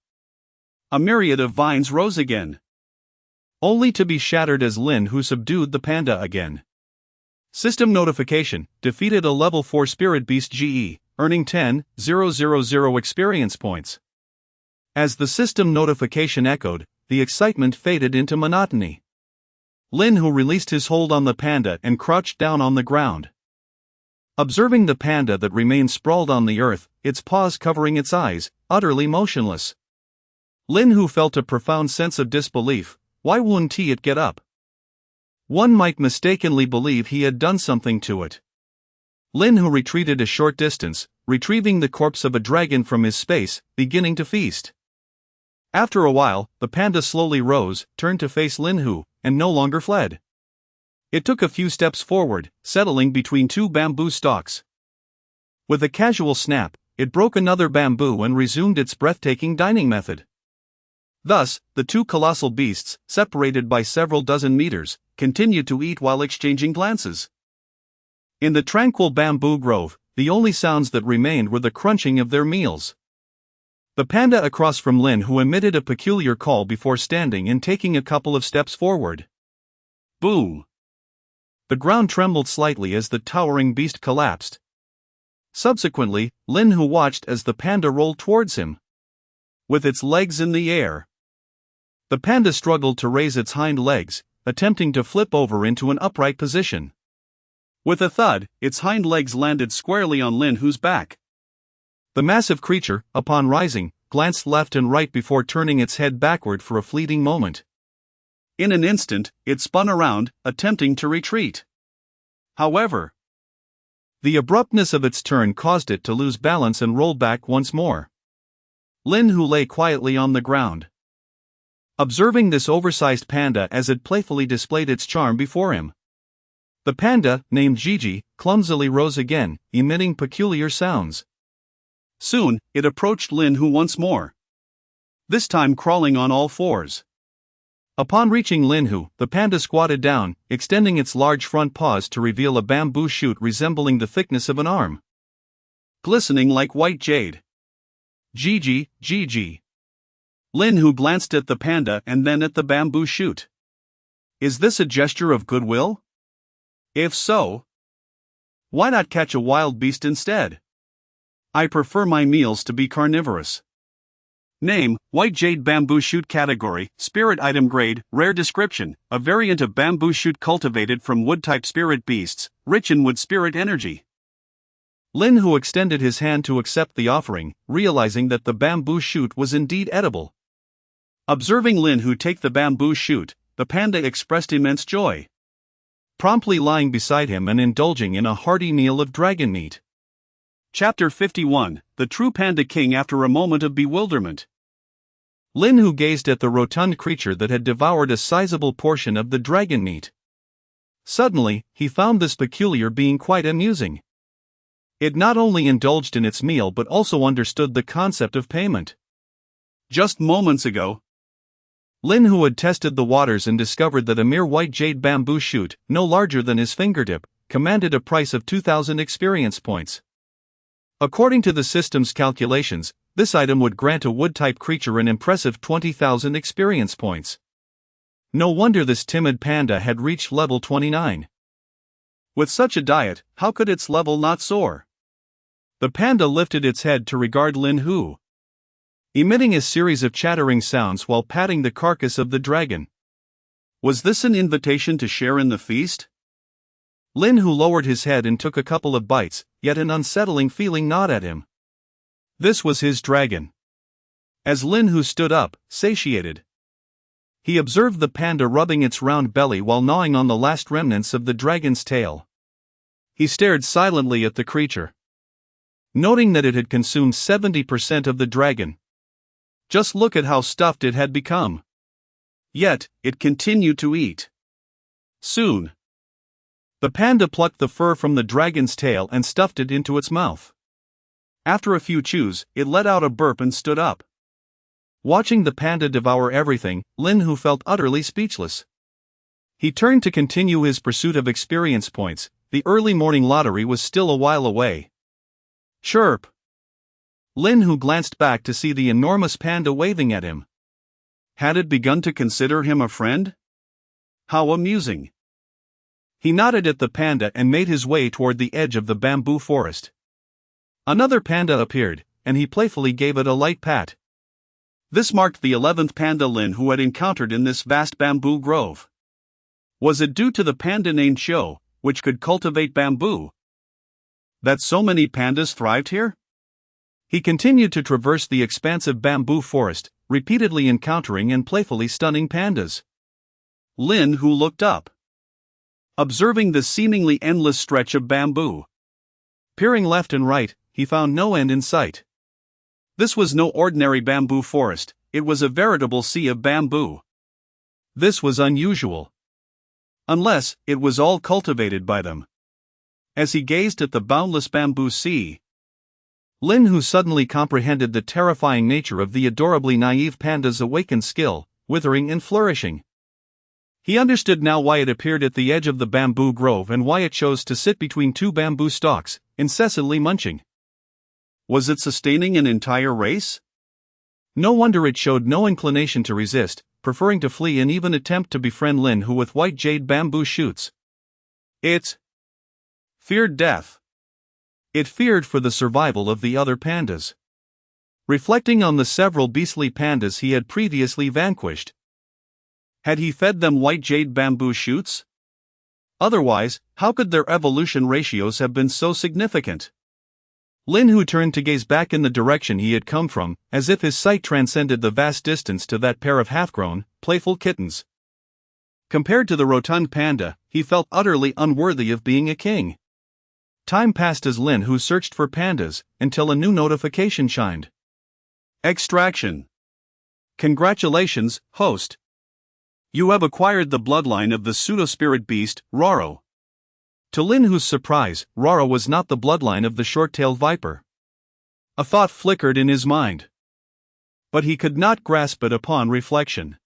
A myriad of vines rose again, only to be shattered as Lin Hu subdued the panda again. System notification: defeated a level 4 spirit beast GE, earning 10,000 experience points. As the system notification echoed, the excitement faded into monotony. Lin Hu released his hold on the panda and crouched down on the ground. Observing the panda that remained sprawled on the earth, its paws covering its eyes, utterly motionless, Lin Hu felt a profound sense of disbelief. Why wouldn't it get up? One might mistakenly believe he had done something to it. Lin Hu retreated a short distance, retrieving the corpse of a dragon from his space, beginning to feast. After a while, the panda slowly rose, turned to face Lin Hu, and no longer fled. It took a few steps forward, settling between 2 bamboo stalks. With a casual snap, it broke another bamboo and resumed its breathtaking dining method. Thus, the 2 colossal beasts, separated by several dozen meters, continued to eat while exchanging glances. In the tranquil bamboo grove, the only sounds that remained were the crunching of their meals. The panda across from Lin Hu emitted a peculiar call before standing and taking a couple of steps forward. Boom! The ground trembled slightly as the towering beast collapsed. Subsequently, Lin Hu watched as the panda rolled towards him, with its legs in the air. The panda struggled to raise its hind legs, attempting to flip over into an upright position. With a thud, its hind legs landed squarely on Lin Hu's back. The massive creature, upon rising, glanced left and right before turning its head backward for a fleeting moment. In an instant, it spun around, attempting to retreat. However, the abruptness of its turn caused it to lose balance and roll back once more. Lin Hu lay quietly on the ground, observing this oversized panda as it playfully displayed its charm before him. The panda, named Gigi, clumsily rose again, emitting peculiar sounds. Soon, it approached Lin Hu once more, this time crawling on all fours. Upon reaching Lin Hu, the panda squatted down, extending its large front paws to reveal a bamboo shoot resembling the thickness of an arm, glistening like white jade. Gigi, Gigi. Lin Hu glanced at the panda and then at the bamboo shoot. Is this a gesture of goodwill? If so, why not catch a wild beast instead? I prefer my meals to be carnivorous. Name, white jade bamboo shoot. Category, spirit item. Grade, rare. Description, a variant of bamboo shoot cultivated from wood-type spirit beasts, rich in wood spirit energy. Lin Hu extended his hand to accept the offering, realizing that the bamboo shoot was indeed edible. Observing Lin Hu take the bamboo shoot, the panda expressed immense joy, promptly lying beside him and indulging in a hearty meal of dragon meat. Chapter 51, The True Panda King. After a moment of bewilderment, Lin Hu gazed at the rotund creature that had devoured a sizable portion of the dragon meat. Suddenly, he found this peculiar being quite amusing. It not only indulged in its meal but also understood the concept of payment. Just moments ago, Lin Hu had tested the waters and discovered that a mere white jade bamboo shoot, no larger than his fingertip, commanded a price of 2,000 experience points. According to the system's calculations, this item would grant a wood-type creature an impressive 20,000 experience points. No wonder this timid panda had reached level 29. With such a diet, how could its level not soar? The panda lifted its head to regard Lin Hu, emitting a series of chattering sounds while patting the carcass of the dragon. Was this an invitation to share in the feast? Lin Hu lowered his head and took a couple of bites, yet an unsettling feeling gnawed at him. This was his dragon. As Lin Hu stood up, satiated, he observed the panda rubbing its round belly while gnawing on the last remnants of the dragon's tail. He stared silently at the creature, noting that it had consumed 70% of the dragon. Just look at how stuffed it had become. Yet, it continued to eat. Soon, the panda plucked the fur from the dragon's tail and stuffed it into its mouth. After a few chews, it let out a burp and stood up. Watching the panda devour everything, Lin Hu felt utterly speechless. He turned to continue his pursuit of experience points. The early morning lottery was still a while away. Chirp! Lin Hu glanced back to see the enormous panda waving at him. Had it begun to consider him a friend? How amusing! He nodded at the panda and made his way toward the edge of the bamboo forest. Another panda appeared, and he playfully gave it a light pat. This marked the 11th panda Lin Hu had encountered in this vast bamboo grove. Was it due to the panda named Xiu, which could cultivate bamboo, that so many pandas thrived here? He continued to traverse the expansive bamboo forest, repeatedly encountering and playfully stunning pandas. Lin Hu looked up, observing the seemingly endless stretch of bamboo. Peering left and right, he found no end in sight. This was no ordinary bamboo forest, it was a veritable sea of bamboo. This was unusual. Unless, it was all cultivated by them. As he gazed at the boundless bamboo sea, Lin Hu suddenly comprehended the terrifying nature of the adorably naive panda's awakened skill, withering and flourishing. He understood now why it appeared at the edge of the bamboo grove and why it chose to sit between two bamboo stalks, incessantly munching. Was it sustaining an entire race? No wonder it showed no inclination to resist, preferring to flee and even attempt to befriend Lin Hu with white jade bamboo shoots. It feared death. It feared for the survival of the other pandas. Reflecting on the several beastly pandas he had previously vanquished, had he fed them white jade bamboo shoots? Otherwise, how could their evolution ratios have been so significant? Lin Hu turned to gaze back in the direction he had come from, as if his sight transcended the vast distance to that pair of half-grown, playful kittens. Compared to the rotund panda, he felt utterly unworthy of being a king. Time passed as Lin Hu searched for pandas, until a new notification shined. Extraction. Congratulations, host. You have acquired the bloodline of the pseudo-spirit beast, Raro. To Lin Hu's surprise, Raro was not the bloodline of the short-tailed viper. A thought flickered in his mind. But he could not grasp it upon reflection.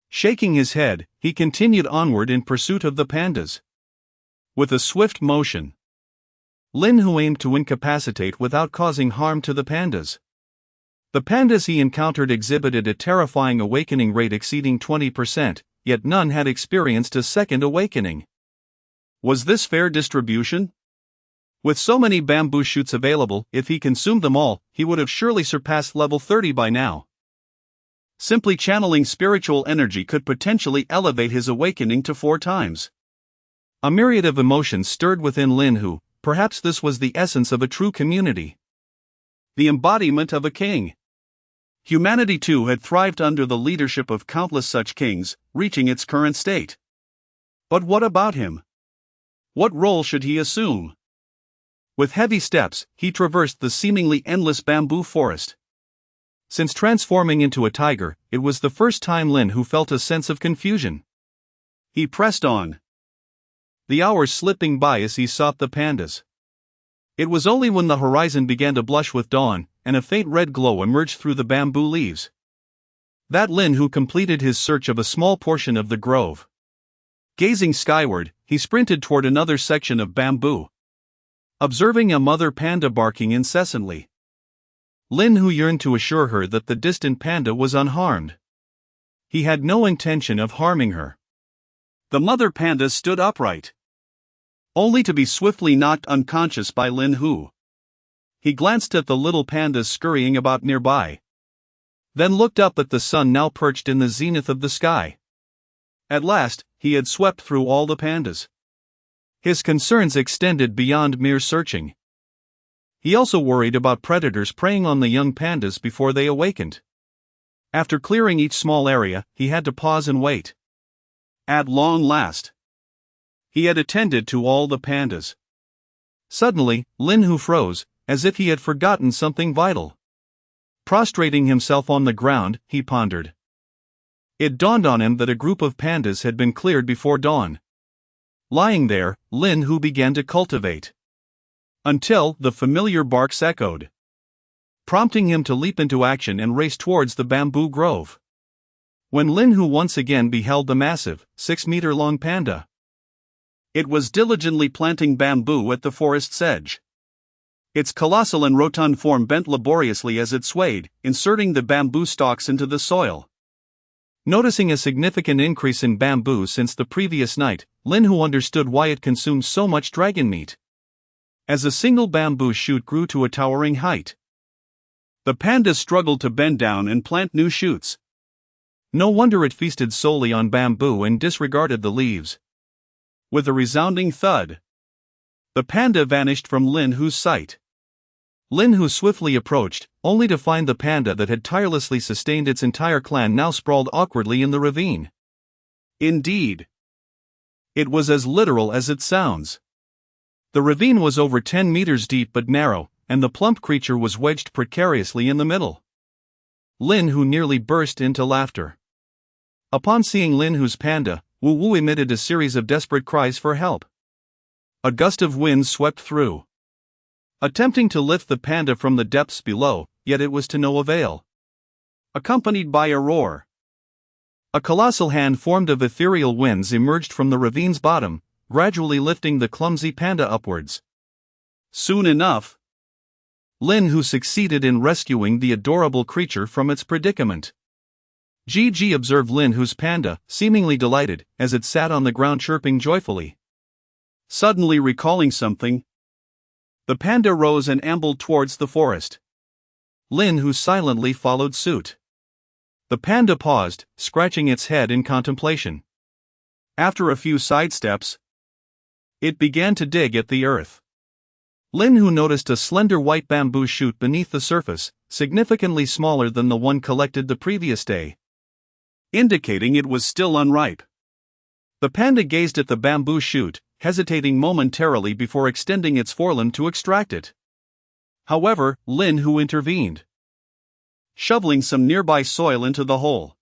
Shaking his head, he continued onward in pursuit of the pandas. With a swift motion, Lin Hu aimed to incapacitate without causing harm to the pandas. The pandas he encountered exhibited a terrifying awakening rate exceeding 20%, yet none had experienced a second awakening. Was this fair distribution? With so many bamboo shoots available, if he consumed them all, he would have surely surpassed level 30 by now. Simply channeling spiritual energy could potentially elevate his awakening to 4 times. A myriad of emotions stirred within Lin Hu. Perhaps this was the essence of a true community. The embodiment of a king. Humanity too had thrived under the leadership of countless such kings, reaching its current state. But what about him? What role should he assume? With heavy steps, he traversed the seemingly endless bamboo forest. Since transforming into a tiger, it was the first time Lin Hu felt a sense of confusion. He pressed on, the hours slipping by as he sought the pandas. It was only when the horizon began to blush with dawn, and a faint red glow emerged through the bamboo leaves, that Lin Hu completed his search of a small portion of the grove. Gazing skyward, he sprinted toward another section of bamboo. Observing a mother panda barking incessantly, Lin Hu yearned to assure her that the distant panda was unharmed. He had no intention of harming her. The mother panda stood upright, only to be swiftly knocked unconscious by Lin Hu. He glanced at the little pandas scurrying about nearby, then looked up at the sun now perched in the zenith of the sky. At last, he had swept through all the pandas. His concerns extended beyond mere searching. He also worried about predators preying on the young pandas before they awakened. After clearing each small area, he had to pause and wait. At long last, he had attended to all the pandas. Suddenly, Lin Hu froze, as if he had forgotten something vital. Prostrating himself on the ground, he pondered. It dawned on him that a group of pandas had been cleared before dawn. Lying there, Lin Hu began to cultivate, until the familiar barks echoed, prompting him to leap into action and race towards the bamboo grove. When Lin Hu once again beheld the massive, 6-meter-long panda, it was diligently planting bamboo at the forest's edge. Its colossal and rotund form bent laboriously as it swayed, inserting the bamboo stalks into the soil. Noticing a significant increase in bamboo since the previous night, Lin Hu understood why it consumed so much dragon meat. As a single bamboo shoot grew to a towering height, the panda struggled to bend down and plant new shoots. No wonder it feasted solely on bamboo and disregarded the leaves. With a resounding thud, the panda vanished from Lin Hu's sight. Lin Hu swiftly approached, only to find the panda that had tirelessly sustained its entire clan now sprawled awkwardly in the ravine. Indeed, it was as literal as it sounds. The ravine was over 10 meters deep but narrow, and the plump creature was wedged precariously in the middle. Lin Hu nearly burst into laughter. Upon seeing Lin Hu's panda, Wu Wu emitted a series of desperate cries for help. A gust of wind swept through, attempting to lift the panda from the depths below, yet it was to no avail. Accompanied by a roar, a colossal hand formed of ethereal winds emerged from the ravine's bottom, gradually lifting the clumsy panda upwards. Soon enough, Lin Hu succeeded in rescuing the adorable creature from its predicament. Gigi observed Lin Hu's panda, seemingly delighted, as it sat on the ground chirping joyfully. Suddenly recalling something, the panda rose and ambled towards the forest. Lin Hu silently followed suit. The panda paused, scratching its head in contemplation. After a few sidesteps, it began to dig at the earth. Lin Hu noticed a slender white bamboo shoot beneath the surface, significantly smaller than the one collected the previous day, indicating it was still unripe. The panda gazed at the bamboo shoot, hesitating momentarily before extending its forelimb to extract it. However, Lin Hu intervened, shoveling some nearby soil into the hole.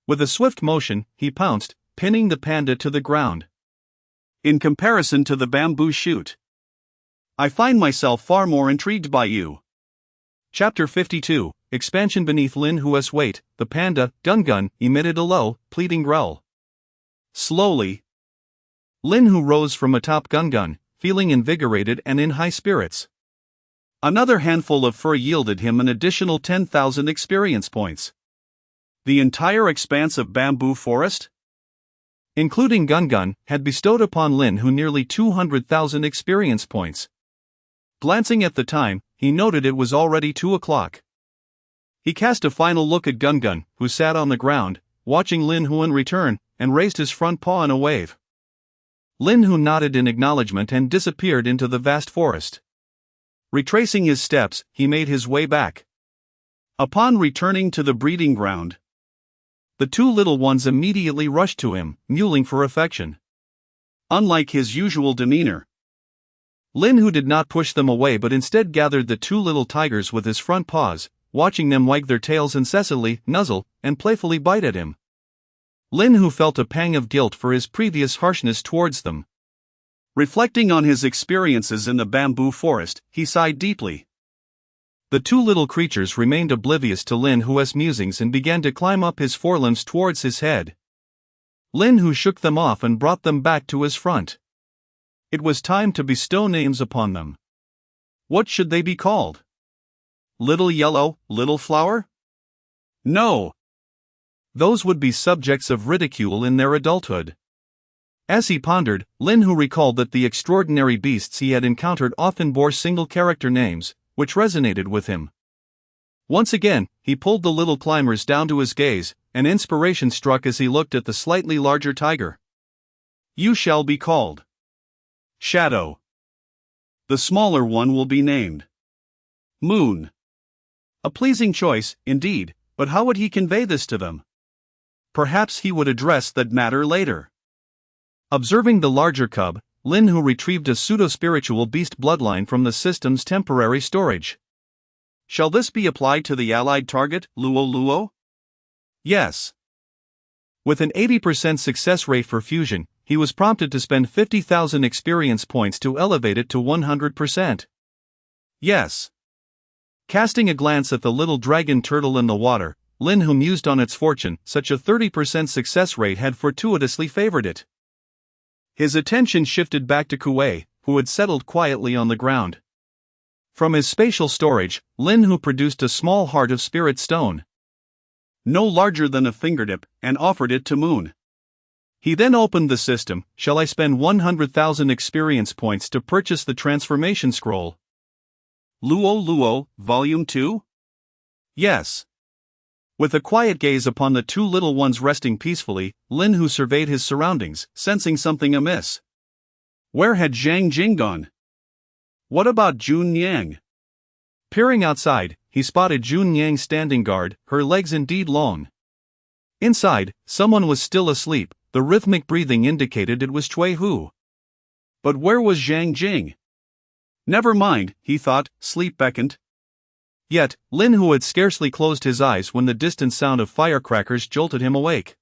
With a swift motion, he pounced, pinning the panda to the ground. In comparison to the bamboo shoot, I find myself far more intrigued by you. Chapter 52, Expansion. Beneath Lin Hu's weight, the panda, Gun, emitted a low, pleading growl. Slowly, Lin Hu rose from atop Gun, feeling invigorated and in high spirits. Another handful of fur yielded him an additional 10,000 experience points. The entire expanse of bamboo forest, including Gun, had bestowed upon Lin Hu nearly 200,000 experience points. Glancing at the time, he noted it was already 2 o'clock. He cast a final look at Gun, who sat on the ground, watching Lin Hu in return, and raised his front paw in a wave. Lin Hu nodded in acknowledgement and disappeared into the vast forest. Retracing his steps, he made his way back. Upon returning to the breeding ground, the 2 little ones immediately rushed to him, mewling for affection. Unlike his usual demeanor, Lin Hu did not push them away but instead gathered the 2 little tigers with his front paws, watching them wag their tails incessantly, nuzzle, and playfully bite at him. Lin Hu felt a pang of guilt for his previous harshness towards them. Reflecting on his experiences in the bamboo forest, he sighed deeply. The 2 little creatures remained oblivious to Lin Hu's musings and began to climb up his forelimbs towards his head. Lin Hu shook them off and brought them back to his front. It was time to bestow names upon them. What should they be called? Little Yellow, Little Flower? No. Those would be subjects of ridicule in their adulthood. As he pondered, Lin Hu recalled that the extraordinary beasts he had encountered often bore single-character names, which resonated with him. Once again, he pulled the little climbers down to his gaze, and inspiration struck as he looked at the slightly larger tiger. You shall be called Shadow. The smaller one will be named Moon. A pleasing choice, indeed, but how would he convey this to them? Perhaps he would address that matter later. Observing the larger cub, Lin Hu retrieved a pseudo-spiritual beast bloodline from the system's temporary storage. Shall this be applied to the allied target, Luo? Yes. With an 80% success rate for fusion, he was prompted to spend 50,000 experience points to elevate it to 100%. Yes. Casting a glance at the little dragon turtle in the water, Lin Hu mused on its fortune. Such a 30% success rate had fortuitously favored it. His attention shifted back to Kuei, who had settled quietly on the ground. From his spatial storage, Lin Hu produced a small heart of spirit stone, no larger than a fingertip, and offered it to Moon. He then opened the system. Shall I spend 100,000 experience points to purchase the transformation scroll? Luo, Volume 2? Yes. With a quiet gaze upon the 2 little ones resting peacefully, Lin Hu surveyed his surroundings, sensing something amiss. Where had Zhang Jing gone? What about Jun Yang? Peering outside, he spotted Jun Yang standing guard, her legs indeed long. Inside, someone was still asleep. The rhythmic breathing indicated it was Cui Hu. But where was Zhang Jing? Never mind, he thought, sleep beckoned. Yet, Lin Hu had scarcely closed his eyes when the distant sound of firecrackers jolted him awake.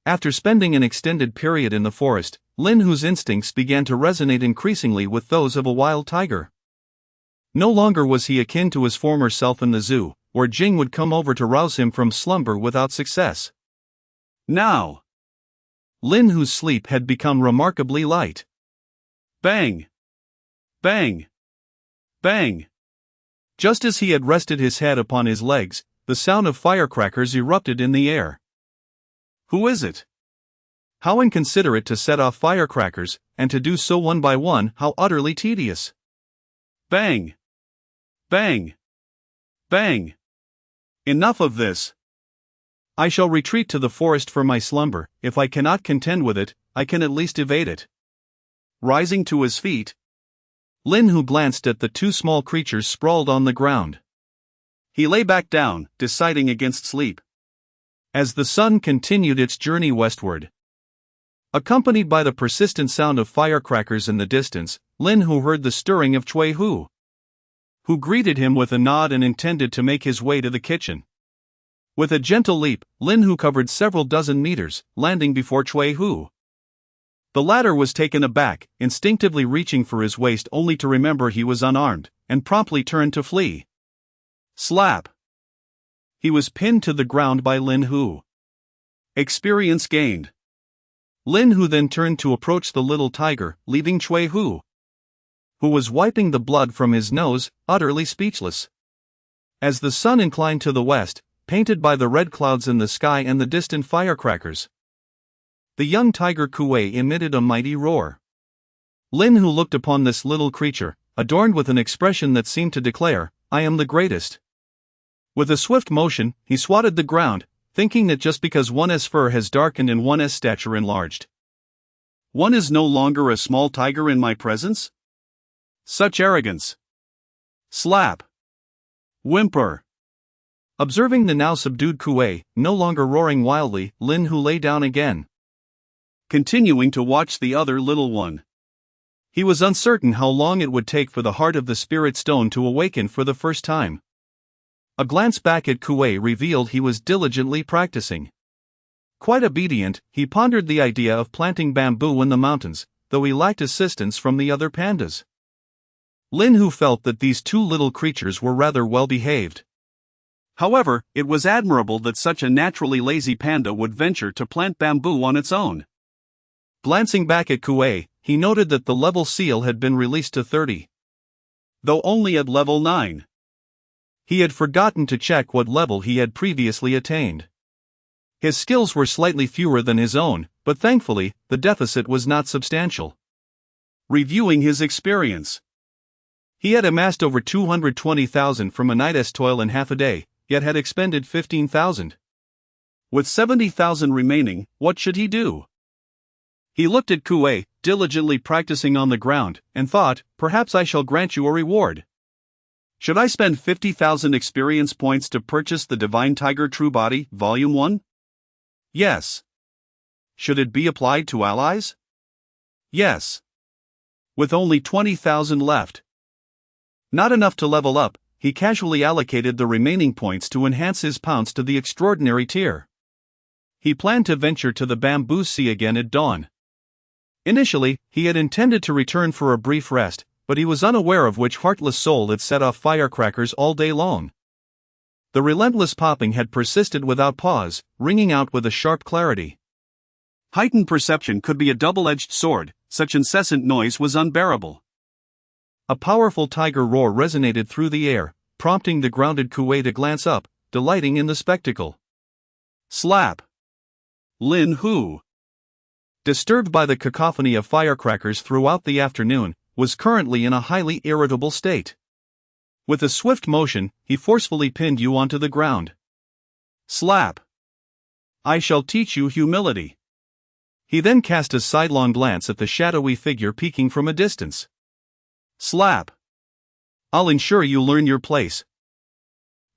After spending an extended period in the forest, Lin Hu's instincts began to resonate increasingly with those of a wild tiger. No longer was he akin to his former self in the zoo, where Jing would come over to rouse him from slumber without success. Now, Lin Hu's sleep had become remarkably light. Bang! Bang! Bang! Just as he had rested his head upon his legs, the sound of firecrackers erupted in the air. Who is it? How inconsiderate to set off firecrackers, and to do so one by one. How utterly tedious. Bang! Bang! Bang! Enough of this. I shall retreat to the forest for my slumber. If I cannot contend with it, I can at least evade it. Rising to his feet, Lin Hu glanced at the two small creatures sprawled on the ground. He lay back down, deciding against sleep. As the sun continued its journey westward, accompanied by the persistent sound of firecrackers in the distance, Lin Hu heard the stirring of Cui Hu, who greeted him with a nod and intended to make his way to the kitchen. With a gentle leap, Lin Hu covered several dozen meters, landing before Cui Hu. The latter was taken aback, instinctively reaching for his waist only to remember he was unarmed, and promptly turned to flee. Slap! He was pinned to the ground by Lin Hu. Experience gained. Lin Hu then turned to approach the little tiger, leaving Cui Hu, who was wiping the blood from his nose, utterly speechless. As the sun inclined to the west, painted by the red clouds in the sky and the distant firecrackers, the young tiger Kuei emitted a mighty roar. Lin Hu looked upon this little creature, adorned with an expression that seemed to declare, "I am the greatest." With a swift motion, he swatted the ground, thinking that just because one's fur has darkened and one's stature enlarged, one is no longer a small tiger in my presence? Such arrogance. Slap. Whimper. Observing the now subdued Kuei, no longer roaring wildly, Lin Hu lay down again, continuing to watch the other little one. He was uncertain how long it would take for the heart of the spirit stone to awaken for the first time. A glance back at Kuei revealed he was diligently practicing. Quite obedient, he pondered the idea of planting bamboo in the mountains, though he lacked assistance from the other pandas. Lin Hu felt that these two little creatures were rather well behaved. However, it was admirable that such a naturally lazy panda would venture to plant bamboo on its own. Glancing back at Kuei, he noted that the level seal had been released to 30. Though only at level 9. He had forgotten to check what level he had previously attained. His skills were slightly fewer than his own, but thankfully, the deficit was not substantial. Reviewing his experience, he had amassed over 220,000 from a night's toil in half a day, yet had expended 15,000. With 70,000 remaining, what should he do? He looked at Kuei, diligently practicing on the ground, and thought, perhaps I shall grant you a reward. Should I spend 50,000 experience points to purchase the Divine Tiger True Body, Volume 1? Yes. Should it be applied to allies? Yes. With only 20,000 left. Not enough to level up, he casually allocated the remaining points to enhance his pounce to the extraordinary tier. He planned to venture to the bamboo sea again at dawn. Initially, he had intended to return for a brief rest, but he was unaware of which heartless soul had set off firecrackers all day long. The relentless popping had persisted without pause, ringing out with a sharp clarity. Heightened perception could be a double-edged sword, such incessant noise was unbearable. A powerful tiger roar resonated through the air, prompting the grounded Kuei to glance up, delighting in the spectacle. Slap. Lin Hu, disturbed by the cacophony of firecrackers throughout the afternoon, was currently in a highly irritable state. With a swift motion, he forcefully pinned you onto the ground. Slap. I shall teach you humility. He then cast a sidelong glance at the shadowy figure peeking from a distance. Slap. I'll ensure you learn your place.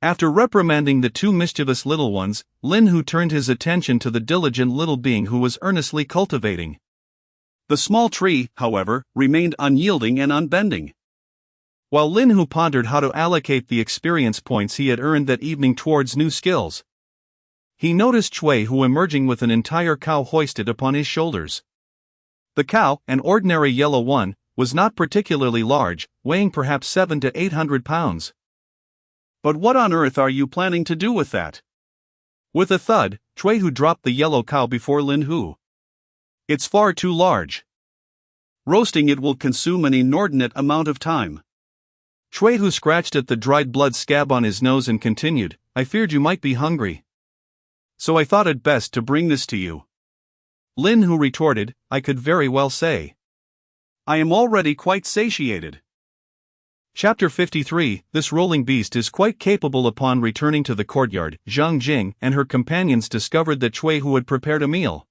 After reprimanding the two mischievous little ones, Lin Hu turned his attention to the diligent little being who was earnestly cultivating. The small tree, however, remained unyielding and unbending. While Lin Hu pondered how to allocate the experience points he had earned that evening towards new skills, he noticed Cui Hu emerging with an entire cow hoisted upon his shoulders. The cow, an ordinary yellow one, was not particularly large, weighing perhaps 700 to 800 pounds. But what on earth are you planning to do with that? With a thud, Cui Hu dropped the yellow cow before Lin Hu. It's far too large. Roasting it will consume an inordinate amount of time. Cui Hu scratched at the dried blood scab on his nose and continued, I feared you might be hungry, so I thought it best to bring this to you. Lin Hu retorted, I could very well say, I am already quite satiated. Chapter 53, This rolling beast is quite capable. Upon returning to the courtyard, Zhang Jing and her companions discovered that Cui Hu had prepared a meal,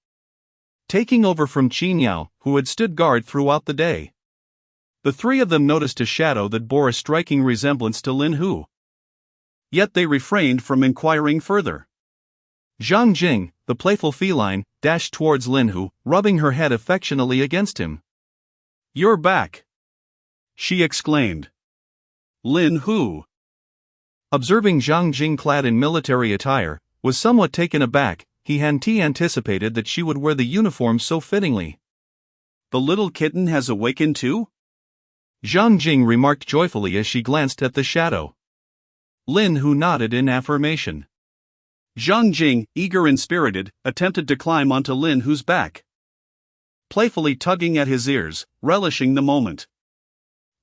taking over from Qin Yao, who had stood guard throughout the day. The three of them noticed a shadow that bore a striking resemblance to Lin Hu. Yet they refrained from inquiring further. Zhang Jing, the playful feline, dashed towards Lin Hu, rubbing her head affectionately against him. "You're back!" she exclaimed. Lin Hu, observing Zhang Jing clad in military attire, was somewhat taken aback. He hadn't anticipated that she would wear the uniform so fittingly. "The little kitten has awakened too?" Zhang Jing remarked joyfully as she glanced at the shadow. Lin Hu nodded in affirmation. Zhang Jing, eager and spirited, attempted to climb onto Lin Hu's back, playfully tugging at his ears, relishing the moment.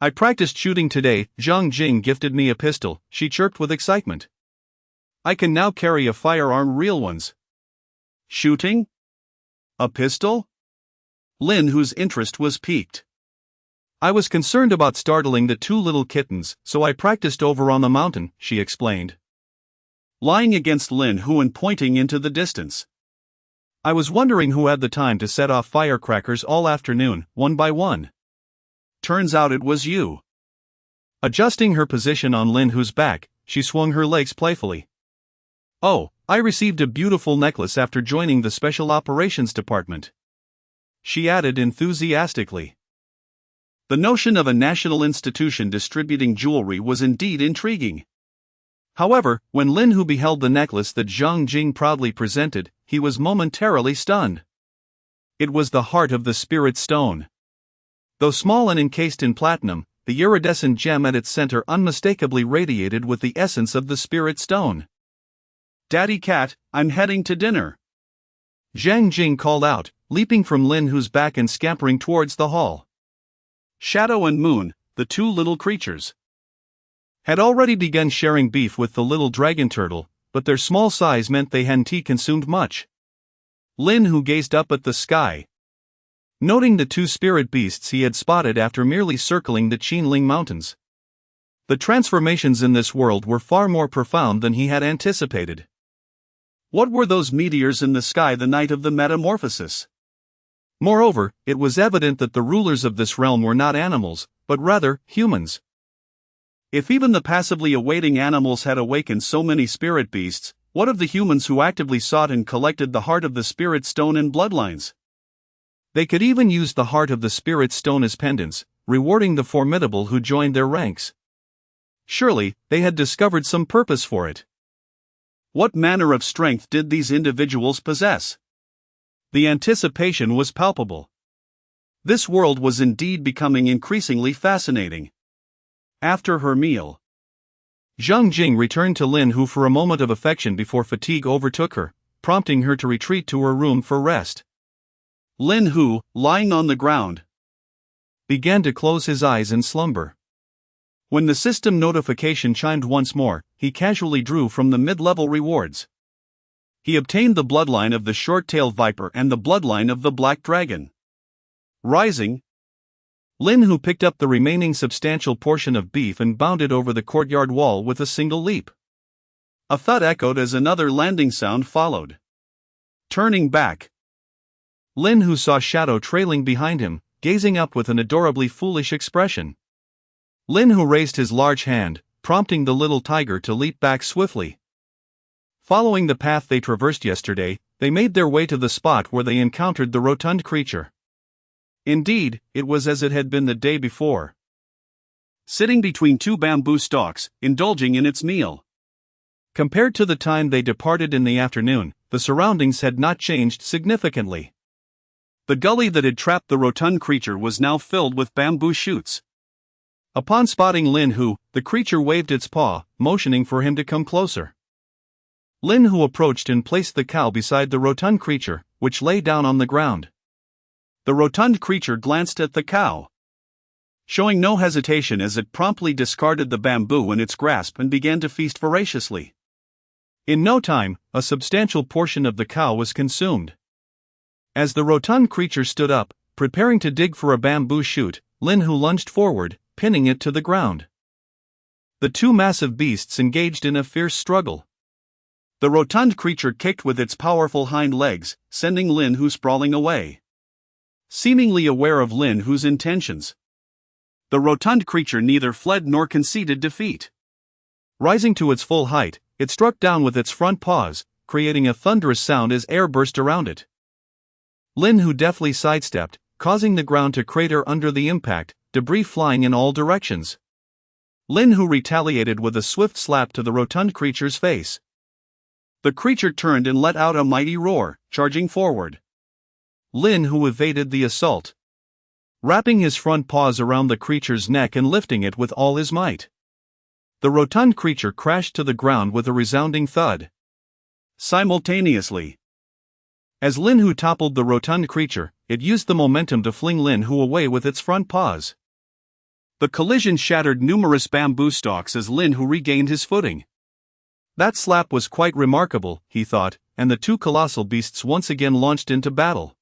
"I practiced shooting today. Zhang Jing gifted me a pistol," she chirped with excitement. "I can now carry a firearm, real ones." "Shooting? A pistol?" Lin Hu's interest was piqued. "I was concerned about startling the two little kittens, so I practiced over on the mountain," she explained, lying against Lin Hu and pointing into the distance. "I was wondering who had the time to set off firecrackers all afternoon, one by one. Turns out it was you." Adjusting her position on Lin Hu's back, she swung her legs playfully. "Oh, I received a beautiful necklace after joining the Special Operations Department," she added enthusiastically. The notion of a national institution distributing jewelry was indeed intriguing. However, when Lin Hu beheld the necklace that Zhang Jing proudly presented, he was momentarily stunned. It was the heart of the Spirit Stone. Though small and encased in platinum, the iridescent gem at its center unmistakably radiated with the essence of the Spirit Stone. "Daddy Cat, I'm heading to dinner," Zhang Jing called out, leaping from Lin Hu's back and scampering towards the hall. Shadow and Moon, the two little creatures, had already begun sharing beef with the little dragon turtle, but their small size meant they hadn't consumed much. Lin Hu gazed up at the sky, noting the two spirit beasts he had spotted after merely circling the Qinling Mountains. The transformations in this world were far more profound than he had anticipated. What were those meteors in the sky the night of the metamorphosis? Moreover, it was evident that the rulers of this realm were not animals, but rather humans. If even the passively awaiting animals had awakened so many spirit beasts, what of the humans who actively sought and collected the heart of the Spirit Stone in bloodlines? They could even use the heart of the Spirit Stone as pendants, rewarding the formidable who joined their ranks. Surely, they had discovered some purpose for it. What manner of strength did these individuals possess? The anticipation was palpable. This world was indeed becoming increasingly fascinating. After her meal, Zhang Jing returned to Lin Hu for a moment of affection before fatigue overtook her, prompting her to retreat to her room for rest. Lin Hu, lying on the ground, began to close his eyes in slumber. When the system notification chimed once more, he casually drew from the mid-level rewards. He obtained the bloodline of the short-tailed viper and the bloodline of the black dragon. Rising, Lin Hu picked up the remaining substantial portion of beef and bounded over the courtyard wall with a single leap. A thud echoed as another landing sound followed. Turning back, Lin Hu saw Shadow trailing behind him, gazing up with an adorably foolish expression. Lin Hu raised his large hand, prompting the little tiger to leap back swiftly. Following the path they traversed yesterday, they made their way to the spot where they encountered the rotund creature. Indeed, it was as it had been the day before, sitting between two bamboo stalks, indulging in its meal. Compared to the time they departed in the afternoon, the surroundings had not changed significantly. The gully that had trapped the rotund creature was now filled with bamboo shoots. Upon spotting Lin Hu, the creature waved its paw, motioning for him to come closer. Lin Hu approached and placed the cow beside the rotund creature, which lay down on the ground. The rotund creature glanced at the cow, showing no hesitation as it promptly discarded the bamboo in its grasp and began to feast voraciously. In no time, a substantial portion of the cow was consumed. As the rotund creature stood up, preparing to dig for a bamboo shoot, Lin Hu lunged forward, pinning it to the ground. The two massive beasts engaged in a fierce struggle. The rotund creature kicked with its powerful hind legs, sending Lin Hu sprawling away, seemingly aware of Lin Hu's intentions. The rotund creature neither fled nor conceded defeat. Rising to its full height, it struck down with its front paws, creating a thunderous sound as air burst around it. Lin Hu deftly sidestepped, causing the ground to crater under the impact, debris flying in all directions. Lin Hu retaliated with a swift slap to the rotund creature's face. The creature turned and let out a mighty roar, charging forward. Lin Hu evaded the assault, wrapping his front paws around the creature's neck and lifting it with all his might. The rotund creature crashed to the ground with a resounding thud. Simultaneously, as Lin Hu toppled the rotund creature, it used the momentum to fling Lin Hu away with its front paws. The collision shattered numerous bamboo stalks as Lin Hu regained his footing. That slap was quite remarkable, he thought, and the two colossal beasts once again launched into battle.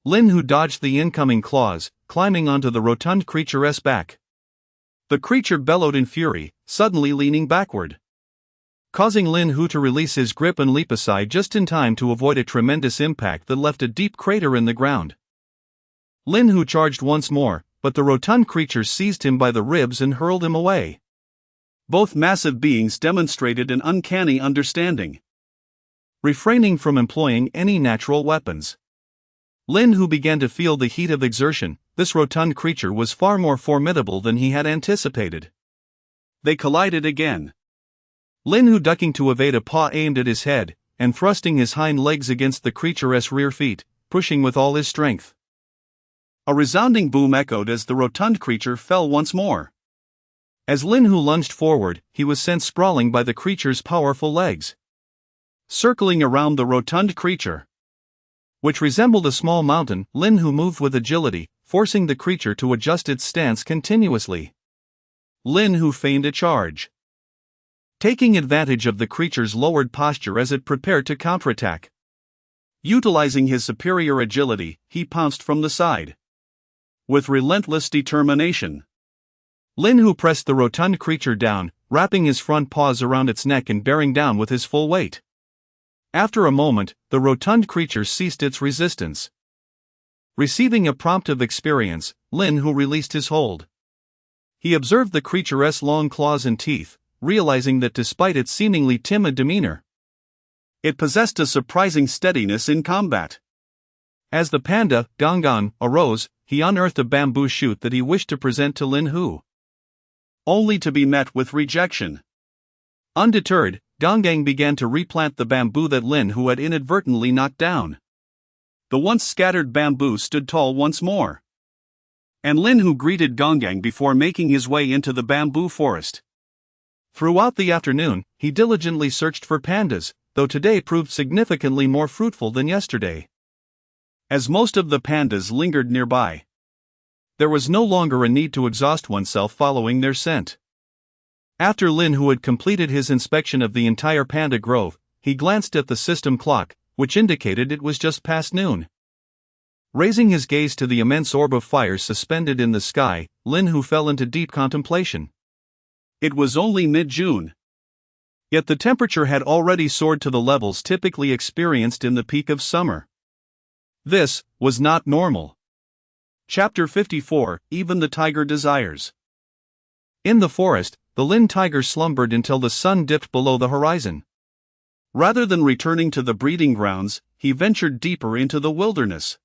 Lin Hu dodged the incoming claws, climbing onto the rotund creature's back. The creature bellowed in fury, suddenly leaning backward, causing Lin Hu to release his grip and leap aside just in time to avoid a tremendous impact that left a deep crater in the ground. Lin Hu charged once more, but the rotund creature seized him by the ribs and hurled him away. Both massive beings demonstrated an uncanny understanding, refraining from employing any natural weapons. Lin Hu began to feel the heat of exertion. This rotund creature was far more formidable than he had anticipated. They collided again. Lin Hu ducking to evade a paw aimed at his head, and thrusting his hind legs against the creature's rear feet, pushing with all his strength. A resounding boom echoed as the rotund creature fell once more. As Lin Hu lunged forward, he was sent sprawling by the creature's powerful legs, circling around the rotund creature, which resembled a small mountain. Lin Hu moved with agility, forcing the creature to adjust its stance continuously. Lin Hu feigned a charge, taking advantage of the creature's lowered posture as it prepared to counterattack. Utilizing his superior agility, he pounced from the side. With relentless determination, Lin Hu pressed the rotund creature down, wrapping his front paws around its neck and bearing down with his full weight. After a moment, the rotund creature ceased its resistance. Receiving a prompt of experience, Lin Hu released his hold. He observed the creature's long claws and teeth, realizing that despite its seemingly timid demeanor, it possessed a surprising steadiness in combat. As the panda, Gangan, arose, he unearthed a bamboo shoot that he wished to present to Lin Hu, only to be met with rejection. Undeterred, Gangan began to replant the bamboo that Lin Hu had inadvertently knocked down. The once scattered bamboo stood tall once more, and Lin Hu greeted Gangan before making his way into the bamboo forest. Throughout the afternoon, he diligently searched for pandas, though today proved significantly more fruitful than yesterday. As most of the pandas lingered nearby, there was no longer a need to exhaust oneself following their scent. After Lin Hu had completed his inspection of the entire panda grove, he glanced at the system clock, which indicated it was just past noon. Raising his gaze to the immense orb of fire suspended in the sky, Lin Hu fell into deep contemplation. It was only mid-June, yet the temperature had already soared to the levels typically experienced in the peak of summer. This was not normal. Chapter 54, Even the Tiger Desires. In the forest, the Lin tiger slumbered until the sun dipped below the horizon. Rather than returning to the breeding grounds, he ventured deeper into the wilderness.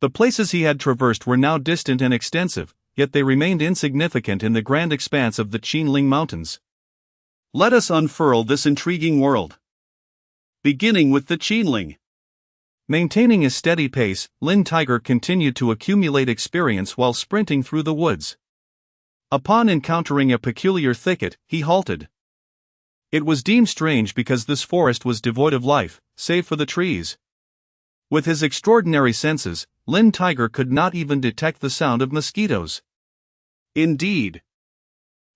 The places he had traversed were now distant and extensive, yet they remained insignificant in the grand expanse of the Qinling Mountains. Let us unfurl this intriguing world, beginning with the Qinling. Maintaining a steady pace, Lin Tiger continued to accumulate experience while sprinting through the woods. Upon encountering a peculiar thicket, he halted. It was deemed strange because this forest was devoid of life, save for the trees. With his extraordinary senses, Lin Tiger could not even detect the sound of mosquitoes. Indeed,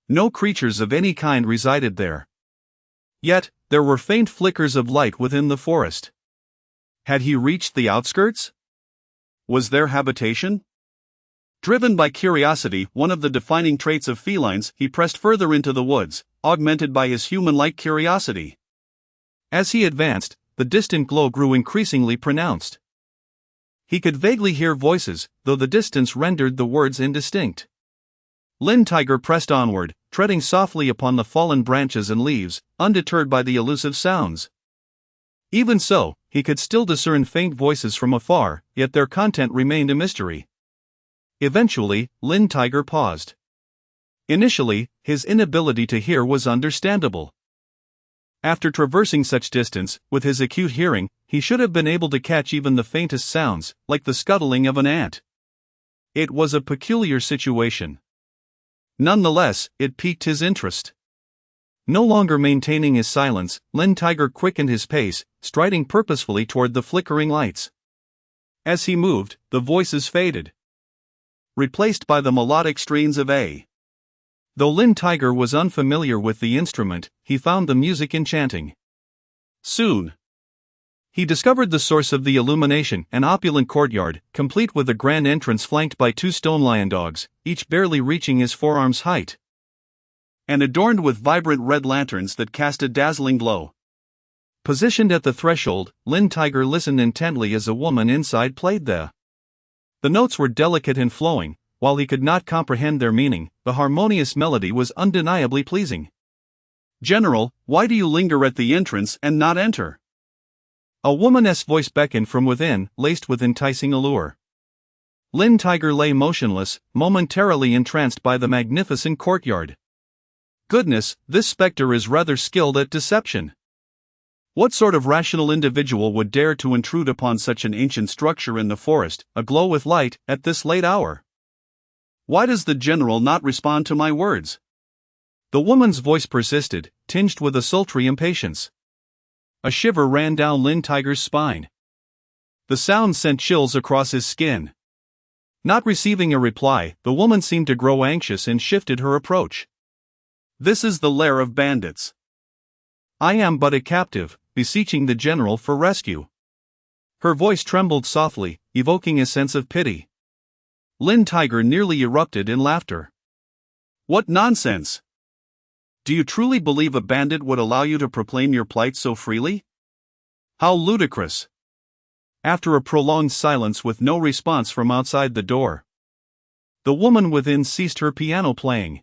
no creatures of any kind resided there. Yet, there were faint flickers of light within the forest. Had he reached the outskirts? Was there habitation? Driven by curiosity, one of the defining traits of felines, he pressed further into the woods, augmented by his human-like curiosity. As he advanced, the distant glow grew increasingly pronounced. He could vaguely hear voices, though the distance rendered the words indistinct. Lin Tiger pressed onward, treading softly upon the fallen branches and leaves, undeterred by the elusive sounds. Even so, he could still discern faint voices from afar, yet their content remained a mystery. Eventually, Lin Tiger paused. Initially, his inability to hear was understandable. After traversing such distance, with his acute hearing, he should have been able to catch even the faintest sounds, like the scuttling of an ant. It was a peculiar situation. Nonetheless, it piqued his interest. No longer maintaining his silence, Lin Tiger quickened his pace, striding purposefully toward the flickering lights. As he moved, the voices faded, replaced by the melodic strains of A. Though Lin Tiger was unfamiliar with the instrument, he found the music enchanting. Soon, he discovered the source of the illumination, an opulent courtyard, complete with a grand entrance flanked by 2 stone lion dogs, each barely reaching his forearm's height, and adorned with vibrant red lanterns that cast a dazzling glow. Positioned at the threshold, Lin Tiger listened intently as a woman inside played the notes were delicate and flowing. While he could not comprehend their meaning, the harmonious melody was undeniably pleasing. "General, why do you linger at the entrance and not enter?" A woman's voice beckoned from within, laced with enticing allure. Lin Tiger lay motionless, momentarily entranced by the magnificent courtyard. Goodness, this specter is rather skilled at deception. What sort of rational individual would dare to intrude upon such an ancient structure in the forest, aglow with light, at this late hour? Why does the general not respond to my words? The woman's voice persisted, tinged with a sultry impatience. A shiver ran down Lin Tiger's spine. The sound sent chills across his skin. Not receiving a reply, the woman seemed to grow anxious and shifted her approach. "This is the lair of bandits. I am but a captive, beseeching the general for rescue." Her voice trembled softly, evoking a sense of pity. Lin Tiger nearly erupted in laughter. "What nonsense! Do you truly believe a bandit would allow you to proclaim your plight so freely? How ludicrous!" After a prolonged silence with no response from outside the door, the woman within ceased her piano playing.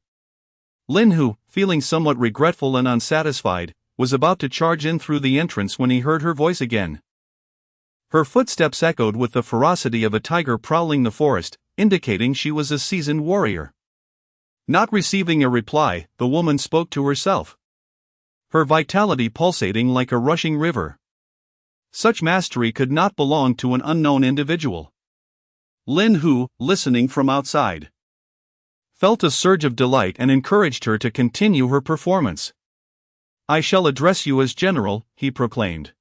Lin, who, feeling somewhat regretful and unsatisfied, was about to charge in through the entrance when he heard her voice again. Her footsteps echoed with the ferocity of a tiger prowling the forest, indicating she was a seasoned warrior. Not receiving a reply, the woman spoke to herself, her vitality pulsating like a rushing river. Such mastery could not belong to an unknown individual. Lin, who, listening from outside, felt a surge of delight and encouraged her to continue her performance. "I shall address you as general," he proclaimed.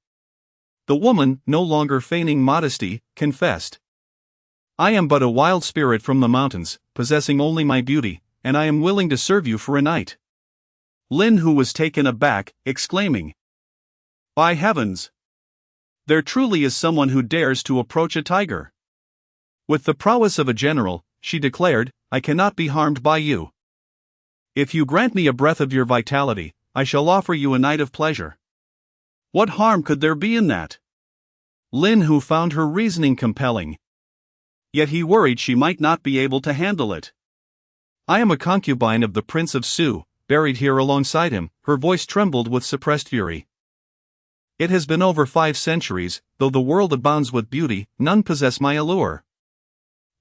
The woman, no longer feigning modesty, confessed, "I am but a wild spirit from the mountains, possessing only my beauty, and I am willing to serve you for a night." Lin, who was taken aback, exclaiming, "By heavens! There truly is someone who dares to approach a tiger." With the prowess of a general, she declared, "I cannot be harmed by you. If you grant me a breath of your vitality, I shall offer you a night of pleasure." What harm could there be in that? Lin, who found her reasoning compelling. Yet he worried she might not be able to handle it. "I am a concubine of the Prince of Su, buried here alongside him." Her voice trembled with suppressed fury. "It has been over 5 centuries, though the world abounds with beauty, none possess my allure."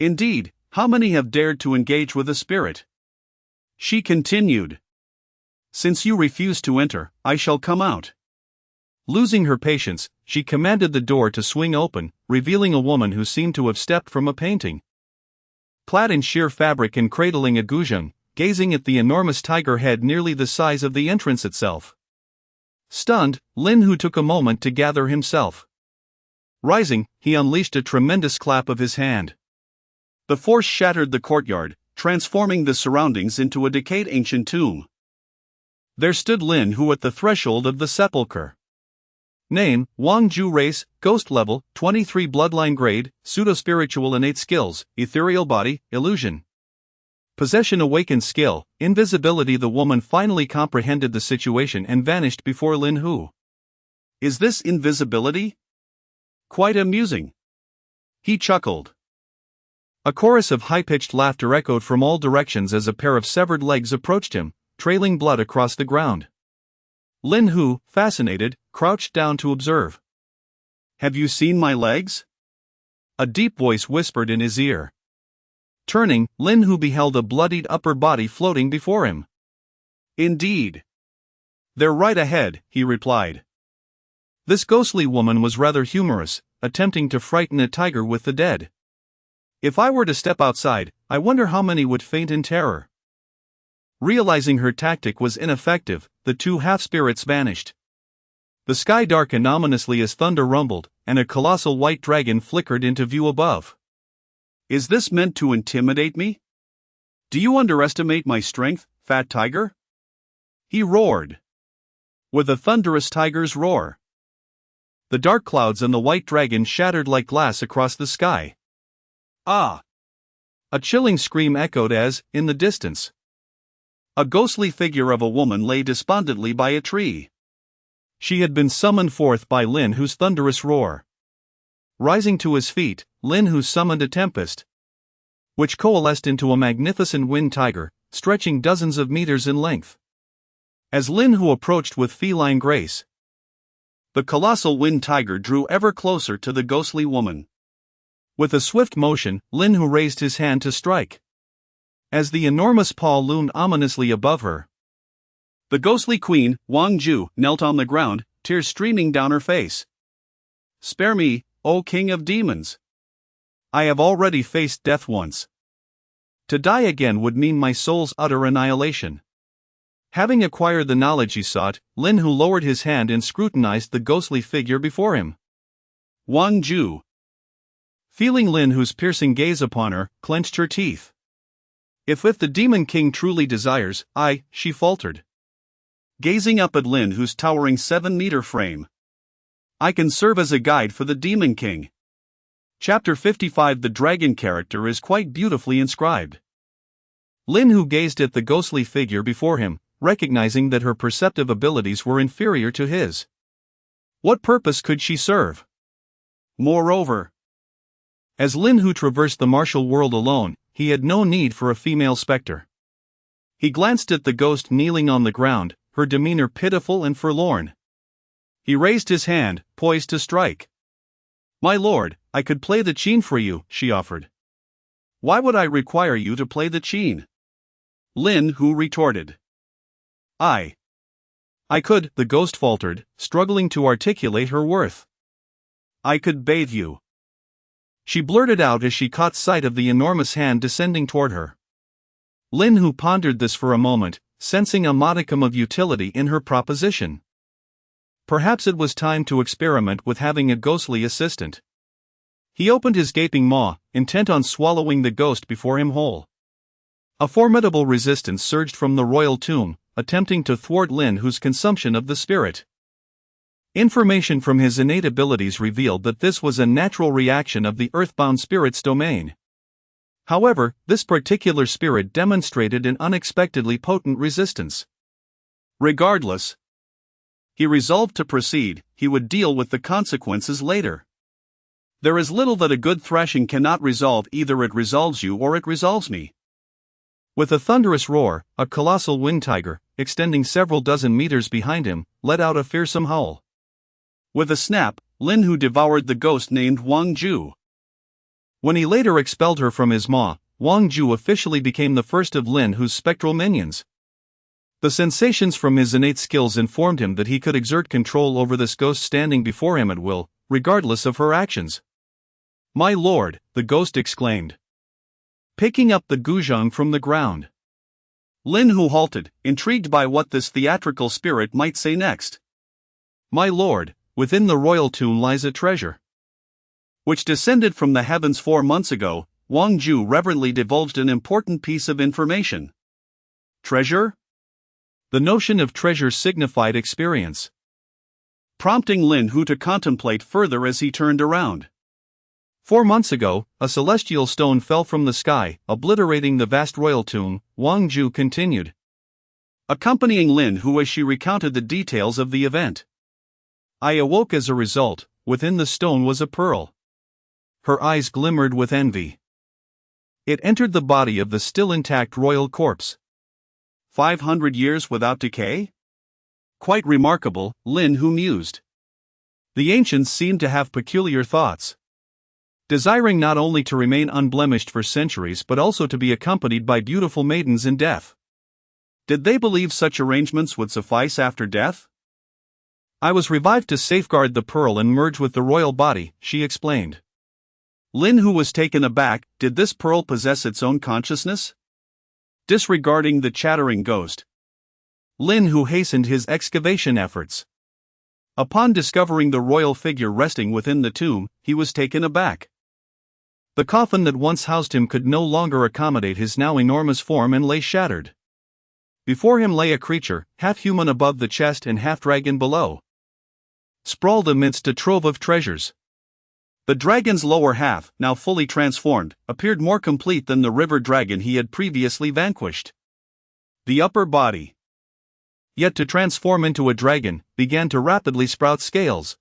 "Indeed, how many have dared to engage with a spirit?" She continued. "Since you refuse to enter, I shall come out." Losing her patience, she commanded the door to swing open, revealing a woman who seemed to have stepped from a painting. Clad in sheer fabric and cradling a guzheng, gazing at the enormous tiger head nearly the size of the entrance itself. Stunned, Lin, who took a moment to gather himself. Rising, he unleashed a tremendous clap of his hand. The force shattered the courtyard, transforming the surroundings into a decayed ancient tomb. There stood Lin, who at the threshold of the sepulchre. Name, Wang Ju, race, ghost level, 23, bloodline grade, pseudo-spiritual, innate skills, ethereal body, illusion. Possession, awakened skill, invisibility. The woman finally comprehended the situation and vanished before Lin Hu. "Is this invisibility? Quite amusing." He chuckled. A chorus of high-pitched laughter echoed from all directions as a pair of severed legs approached him, trailing blood across the ground. Lin Hu, fascinated, crouched down to observe. "Have you seen my legs?" a deep voice whispered in his ear. Turning, Lin Hu beheld a bloodied upper body floating before him. "Indeed. They're right ahead," he replied. This ghostly woman was rather humorous, attempting to frighten a tiger with the dead. If I were to step outside, I wonder how many would faint in terror. Realizing her tactic was ineffective, the two half-spirits vanished. The sky darkened ominously as thunder rumbled, and a colossal white dragon flickered into view above. "Is this meant to intimidate me? Do you underestimate my strength, fat tiger?" he roared. With a thunderous tiger's roar, the dark clouds and the white dragon shattered like glass across the sky. "Ah!" a chilling scream echoed as, in the distance, a ghostly figure of a woman lay despondently by a tree. She had been summoned forth by Lin Hu's thunderous roar. Rising to his feet, Lin Hu summoned a tempest, which coalesced into a magnificent wind tiger, stretching dozens of meters in length. As Lin Hu approached with feline grace, the colossal wind tiger drew ever closer to the ghostly woman. With a swift motion, Lin Hu raised his hand to strike. As the enormous paw loomed ominously above her, the ghostly queen, Wang Ju, knelt on the ground, tears streaming down her face. "Spare me, O king of demons. I have already faced death once. To die again would mean my soul's utter annihilation." Having acquired the knowledge he sought, Lin Hu lowered his hand and scrutinized the ghostly figure before him. Wang Ju, feeling Lin Hu's piercing gaze upon her, clenched her teeth. If the demon king truly desires, she faltered, gazing up at Lin Hu's towering 7-meter frame. "I can serve as a guide for the demon king." Chapter 55. The dragon character is quite beautifully inscribed. Lin Hu gazed at the ghostly figure before him, recognizing that her perceptive abilities were inferior to his. What purpose could she serve? Moreover, as Lin Hu traversed the martial world alone, he had no need for a female specter. He glanced at the ghost kneeling on the ground, her demeanor pitiful and forlorn. He raised his hand, poised to strike. "My lord, I could play the qin for you," she offered. "Why would I require you to play the qin?" Lin Hu retorted. I could," the ghost faltered, struggling to articulate her worth. "I could bathe you," she blurted out as she caught sight of the enormous hand descending toward her. Lin Hu pondered this for a moment, sensing a modicum of utility in her proposition. Perhaps it was time to experiment with having a ghostly assistant. He opened his gaping maw, intent on swallowing the ghost before him whole. A formidable resistance surged from the royal tomb, attempting to thwart Lin Hu's consumption of the spirit. Information from his innate abilities revealed that this was a natural reaction of the earthbound spirit's domain. However, this particular spirit demonstrated an unexpectedly potent resistance. Regardless, he resolved to proceed. He would deal with the consequences later. There is little that a good thrashing cannot resolve. Either it resolves you or it resolves me. With a thunderous roar, a colossal wind tiger, extending several dozen meters behind him, let out a fearsome howl. With a snap, Lin Hu devoured the ghost named Wang Ju. When he later expelled her from his maw, Wang Ju officially became the first of Lin Hu's spectral minions. The sensations from his innate skills informed him that he could exert control over this ghost standing before him at will, regardless of her actions. "My lord," the ghost exclaimed, picking up the guzheng from the ground. Lin Hu halted, intrigued by what this theatrical spirit might say next. "My lord, within the royal tomb lies a treasure, which descended from the heavens 4 months ago." Wang Ju reverently divulged an important piece of information. Treasure? The notion of treasure signified experience, prompting Lin Hu to contemplate further as he turned around. 4 months ago, a celestial stone fell from the sky, obliterating the vast royal tomb, Wang Ju continued, accompanying Lin Hu as she recounted the details of the event. "I awoke as a result. Within the stone was a pearl." Her eyes glimmered with envy. It entered the body of the still intact royal corpse. 500 years without decay? Quite remarkable, Lin Hu mused. The ancients seemed to have peculiar thoughts. Desiring not only to remain unblemished for centuries but also to be accompanied by beautiful maidens in death. Did they believe such arrangements would suffice after death? I was revived to safeguard the pearl and merge with the royal body, she explained. Lin Hu was taken aback. Did this pearl possess its own consciousness? Disregarding the chattering ghost, Lin Hu hastened his excavation efforts. Upon discovering the royal figure resting within the tomb, he was taken aback. The coffin that once housed him could no longer accommodate his now enormous form and lay shattered. Before him lay a creature, half human above the chest and half dragon below, sprawled amidst a trove of treasures. The dragon's lower half, now fully transformed, appeared more complete than the river dragon he had previously vanquished. The upper body, yet to transform into a dragon, began to rapidly sprout scales.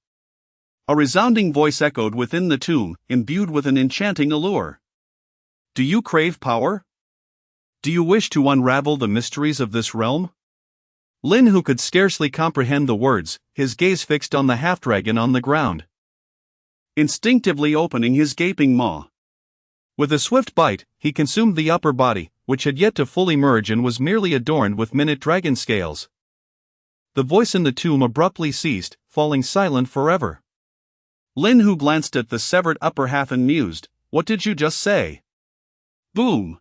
A resounding voice echoed within the tomb, imbued with an enchanting allure. Do you crave power? Do you wish to unravel the mysteries of this realm? Lin Hu could scarcely comprehend the words, his gaze fixed on the half-dragon on the ground. Instinctively opening his gaping maw, with a swift bite, he consumed the upper body, which had yet to fully merge and was merely adorned with minute dragon scales. The voice in the tomb abruptly ceased, falling silent forever. Lin Hu glanced at the severed upper half and mused, what did you just say? Boom!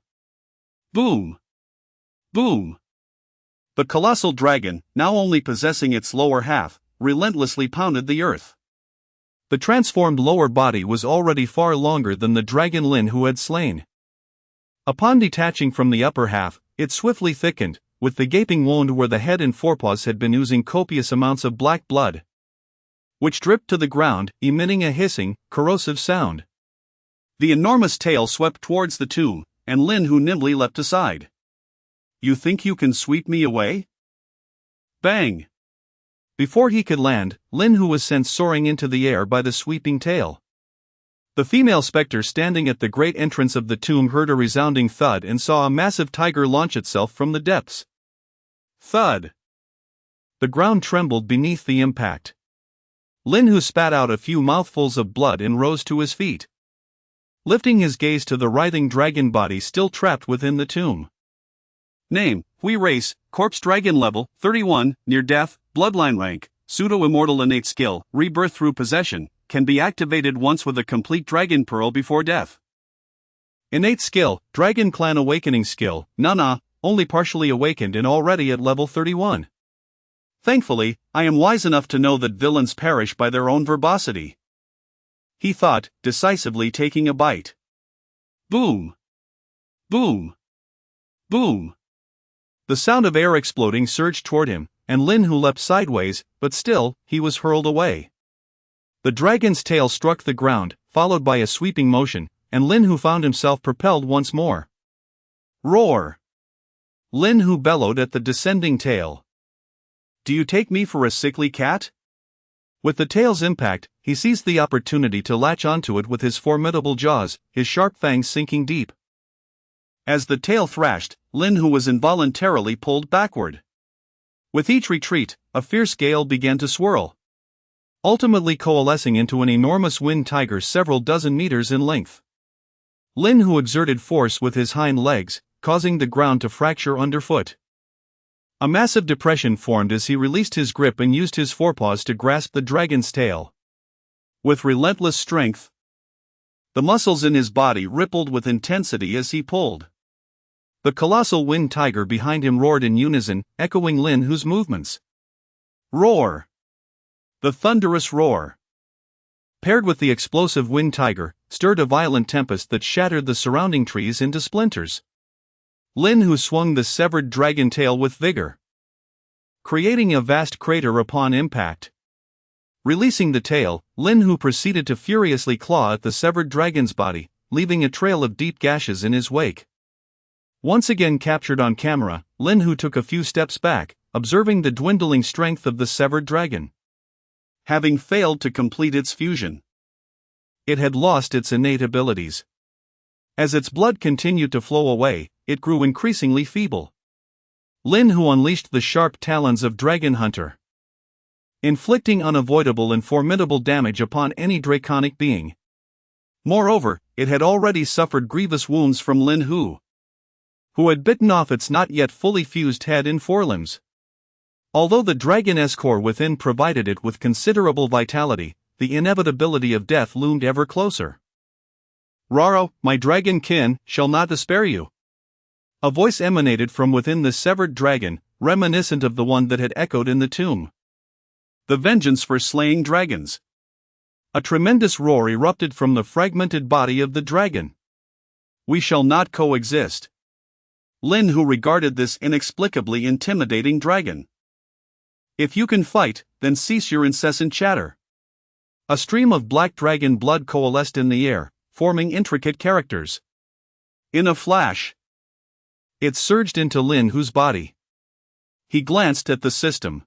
Boom! Boom! The colossal dragon, now only possessing its lower half, relentlessly pounded the earth. The transformed lower body was already far longer than the dragon Lin Hu had slain. Upon detaching from the upper half, it swiftly thickened, with the gaping wound where the head and forepaws had been oozing copious amounts of black blood, which dripped to the ground, emitting a hissing, corrosive sound. The enormous tail swept towards the tomb, and Lin Hu nimbly leapt aside. You think you can sweep me away? Bang! Before he could land, Lin Hu was sent soaring into the air by the sweeping tail. The female spectre standing at the great entrance of the tomb heard a resounding thud and saw a massive tiger launch itself from the depths. Thud! The ground trembled beneath the impact. Lin Hu spat out a few mouthfuls of blood and rose to his feet, lifting his gaze to the writhing dragon body still trapped within the tomb. Name, Hui race, corpse dragon level, 31, near death, bloodline rank, pseudo-immortal innate skill, rebirth through possession, can be activated once with a complete dragon pearl before death. Innate skill, dragon clan awakening skill, nah, only partially awakened and already at level 31. Thankfully, I am wise enough to know that villains perish by their own verbosity, he thought, decisively taking a bite. Boom! Boom! Boom! The sound of air exploding surged toward him, and Lin Hu leapt sideways, but still, he was hurled away. The dragon's tail struck the ground, followed by a sweeping motion, and Lin Hu found himself propelled once more. Roar! Lin Hu bellowed at the descending tail. Do you take me for a sickly cat? With the tail's impact, he seized the opportunity to latch onto it with his formidable jaws, his sharp fangs sinking deep. As the tail thrashed, Lin Hu was involuntarily pulled backward. With each retreat, a fierce gale began to swirl, ultimately coalescing into an enormous wind tiger several dozen meters in length. Lin Hu exerted force with his hind legs, causing the ground to fracture underfoot. A massive depression formed as he released his grip and used his forepaws to grasp the dragon's tail. With relentless strength, the muscles in his body rippled with intensity as he pulled. The colossal wind tiger behind him roared in unison, echoing Lin Hu's movements. Roar! The thunderous roar, paired with the explosive wind tiger, stirred a violent tempest that shattered the surrounding trees into splinters. Lin Hu swung the severed dragon tail with vigor, creating a vast crater upon impact. Releasing the tail, Lin Hu proceeded to furiously claw at the severed dragon's body, leaving a trail of deep gashes in his wake. Once again captured on camera, Lin Hu took a few steps back, observing the dwindling strength of the severed dragon. Having failed to complete its fusion, it had lost its innate abilities. As its blood continued to flow away, it grew increasingly feeble. Lin Hu unleashed the sharp talons of Dragon Hunter, inflicting unavoidable and formidable damage upon any draconic being. Moreover, it had already suffered grievous wounds from Lin Hu, who had bitten off its not yet fully fused head and forelimbs. Although the dragon's core within provided it with considerable vitality, the inevitability of death loomed ever closer. "Raro, my dragon kin, shall not spare you." A voice emanated from within the severed dragon, reminiscent of the one that had echoed in the tomb. The vengeance for slaying dragons. A tremendous roar erupted from the fragmented body of the dragon. "We shall not coexist." Lin Hu regarded this inexplicably intimidating dragon. "If you can fight, then cease your incessant chatter." A stream of black dragon blood coalesced in the air, forming intricate characters. In a flash, it surged into Lin Hu's body. He glanced at the system.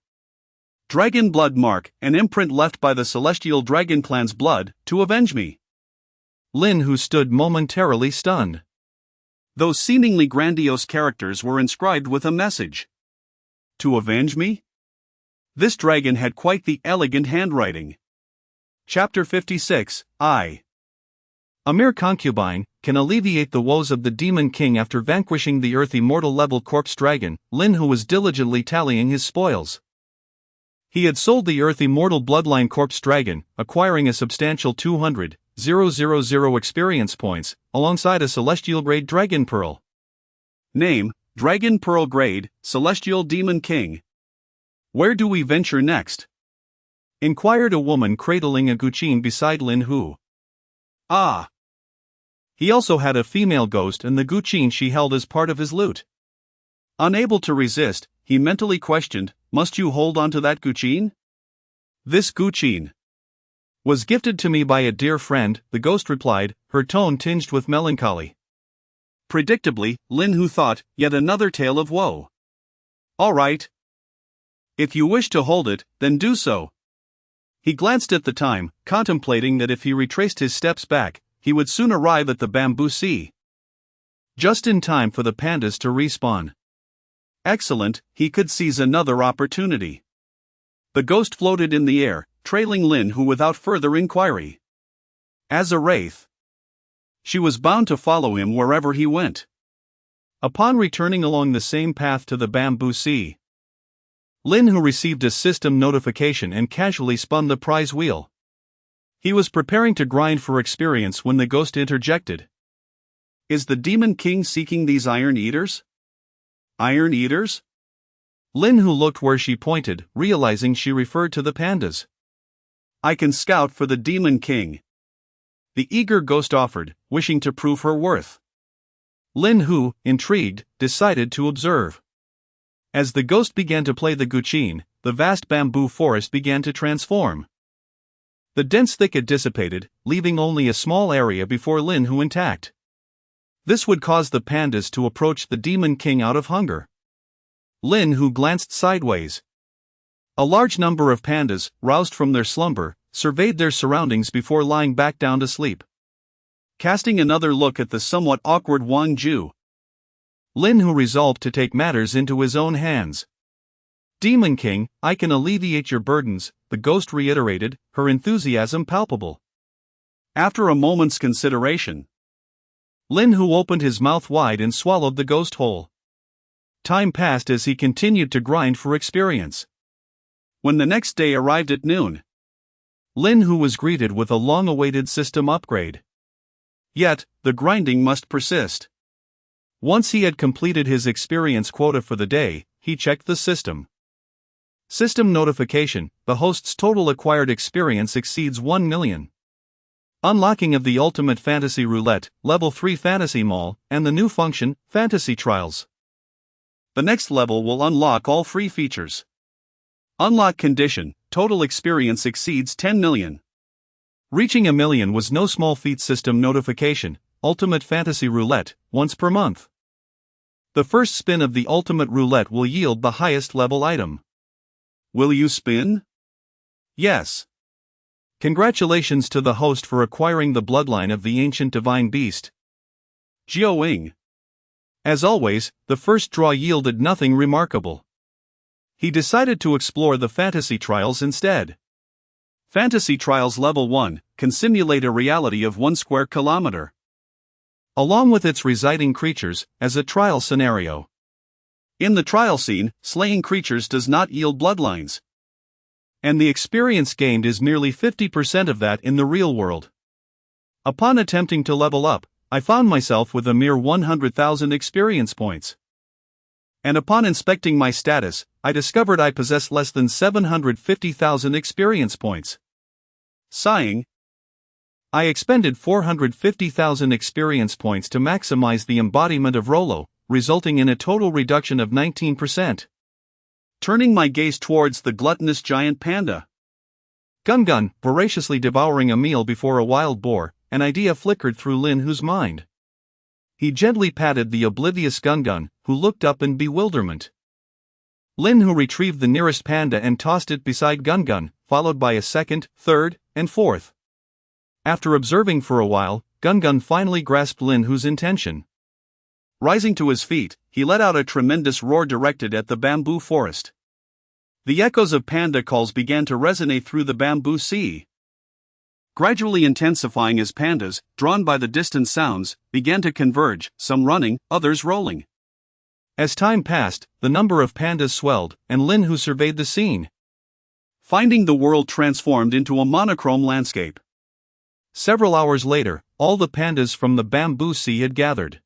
"Dragon blood mark, an imprint left by the celestial dragon clan's blood, to avenge me." Lin Hu stood momentarily stunned. Those seemingly grandiose characters were inscribed with a message. To avenge me? This dragon had quite the elegant handwriting. Chapter 56, I. A mere concubine can alleviate the woes of the Demon King. After vanquishing the Earth Immortal level corpse dragon, Lin Hu was diligently tallying his spoils. He had sold the Earth Immortal bloodline corpse dragon, acquiring a substantial 200,000 experience points, alongside a celestial grade dragon pearl. Name: Dragon Pearl Grade, Celestial Demon King. Where do we venture next? Inquired a woman cradling a guqin beside Lin Hu. Ah! He also had a female ghost and the guqin she held as part of his loot. Unable to resist, he mentally questioned, "Must you hold on to that guqin?" "This guqin was gifted to me by a dear friend," the ghost replied, her tone tinged with melancholy. Predictably, Lin Hu thought, yet another tale of woe. "All right. If you wish to hold it, then do so." He glanced at the time, contemplating that if he retraced his steps back, he would soon arrive at the bamboo sea. Just in time for the pandas to respawn. Excellent, he could seize another opportunity. The ghost floated in the air, trailing Lin Hu without further inquiry. As a wraith, she was bound to follow him wherever he went. Upon returning along the same path to the bamboo sea, Lin Hu received a system notification and casually spun the prize wheel. He was preparing to grind for experience when the ghost interjected. "Is the Demon King seeking these Iron Eaters?" "Iron Eaters?" Lin Hu looked where she pointed, realizing she referred to the pandas. "I can scout for the Demon King," the eager ghost offered, wishing to prove her worth. Lin Hu, intrigued, decided to observe. As the ghost began to play the guqin, the vast bamboo forest began to transform. The dense thicket dissipated, leaving only a small area before Lin Hu intact. This would cause the pandas to approach the Demon King out of hunger. Lin Hu glanced sideways. A large number of pandas, roused from their slumber, surveyed their surroundings before lying back down to sleep. Casting another look at the somewhat awkward Wang Ju, Lin Hu resolved to take matters into his own hands. "Demon King, I can alleviate your burdens," the ghost reiterated, her enthusiasm palpable. After a moment's consideration, Lin Hu opened his mouth wide and swallowed the ghost whole. Time passed as he continued to grind for experience. When the next day arrived at noon, Lin Hu was greeted with a long-awaited system upgrade. Yet, the grinding must persist. Once he had completed his experience quota for the day, he checked the system. System notification: the host's total acquired experience exceeds 1 million. Unlocking of the Ultimate Fantasy Roulette, Level 3 Fantasy Mall, and the new function, Fantasy Trials. The next level will unlock all free features. Unlock condition: total experience exceeds 10 million. Reaching a million was no small feat. System notification: Ultimate Fantasy Roulette, once per month. The first spin of the Ultimate Roulette will yield the highest level item. Will you spin? Yes. Congratulations to the host for acquiring the bloodline of the ancient divine beast. Jiao. As always, the first draw yielded nothing remarkable. He decided to explore the fantasy trials instead. Fantasy Trials Level 1 can simulate a reality of 1 square kilometer, along with its residing creatures, as a trial scenario. In the trial scene, slaying creatures does not yield bloodlines, and the experience gained is merely 50% of that in the real world. Upon attempting to level up, I found myself with a mere 100,000 experience points. And upon inspecting my status, I discovered I possessed less than 750,000 experience points. Sighing, I expended 450,000 experience points to maximize the embodiment of Rolo, resulting in a total reduction of 19%. Turning my gaze towards the gluttonous giant panda, Gun, voraciously devouring a meal before a wild boar, an idea flickered through Lin Hu's mind. He gently patted the oblivious Gun, who looked up in bewilderment. Lin Hu retrieved the nearest panda and tossed it beside Gun, followed by a second, third, and fourth. After observing for a while, Gun finally grasped Lin Hu's intention. Rising to his feet, he let out a tremendous roar directed at the bamboo forest. The echoes of panda calls began to resonate through the bamboo sea, gradually intensifying as pandas, drawn by the distant sounds, began to converge, some running, others rolling. As time passed, the number of pandas swelled, and Lin Hu surveyed the scene, finding the world transformed into a monochrome landscape. Several hours later, all the pandas from the bamboo sea had gathered.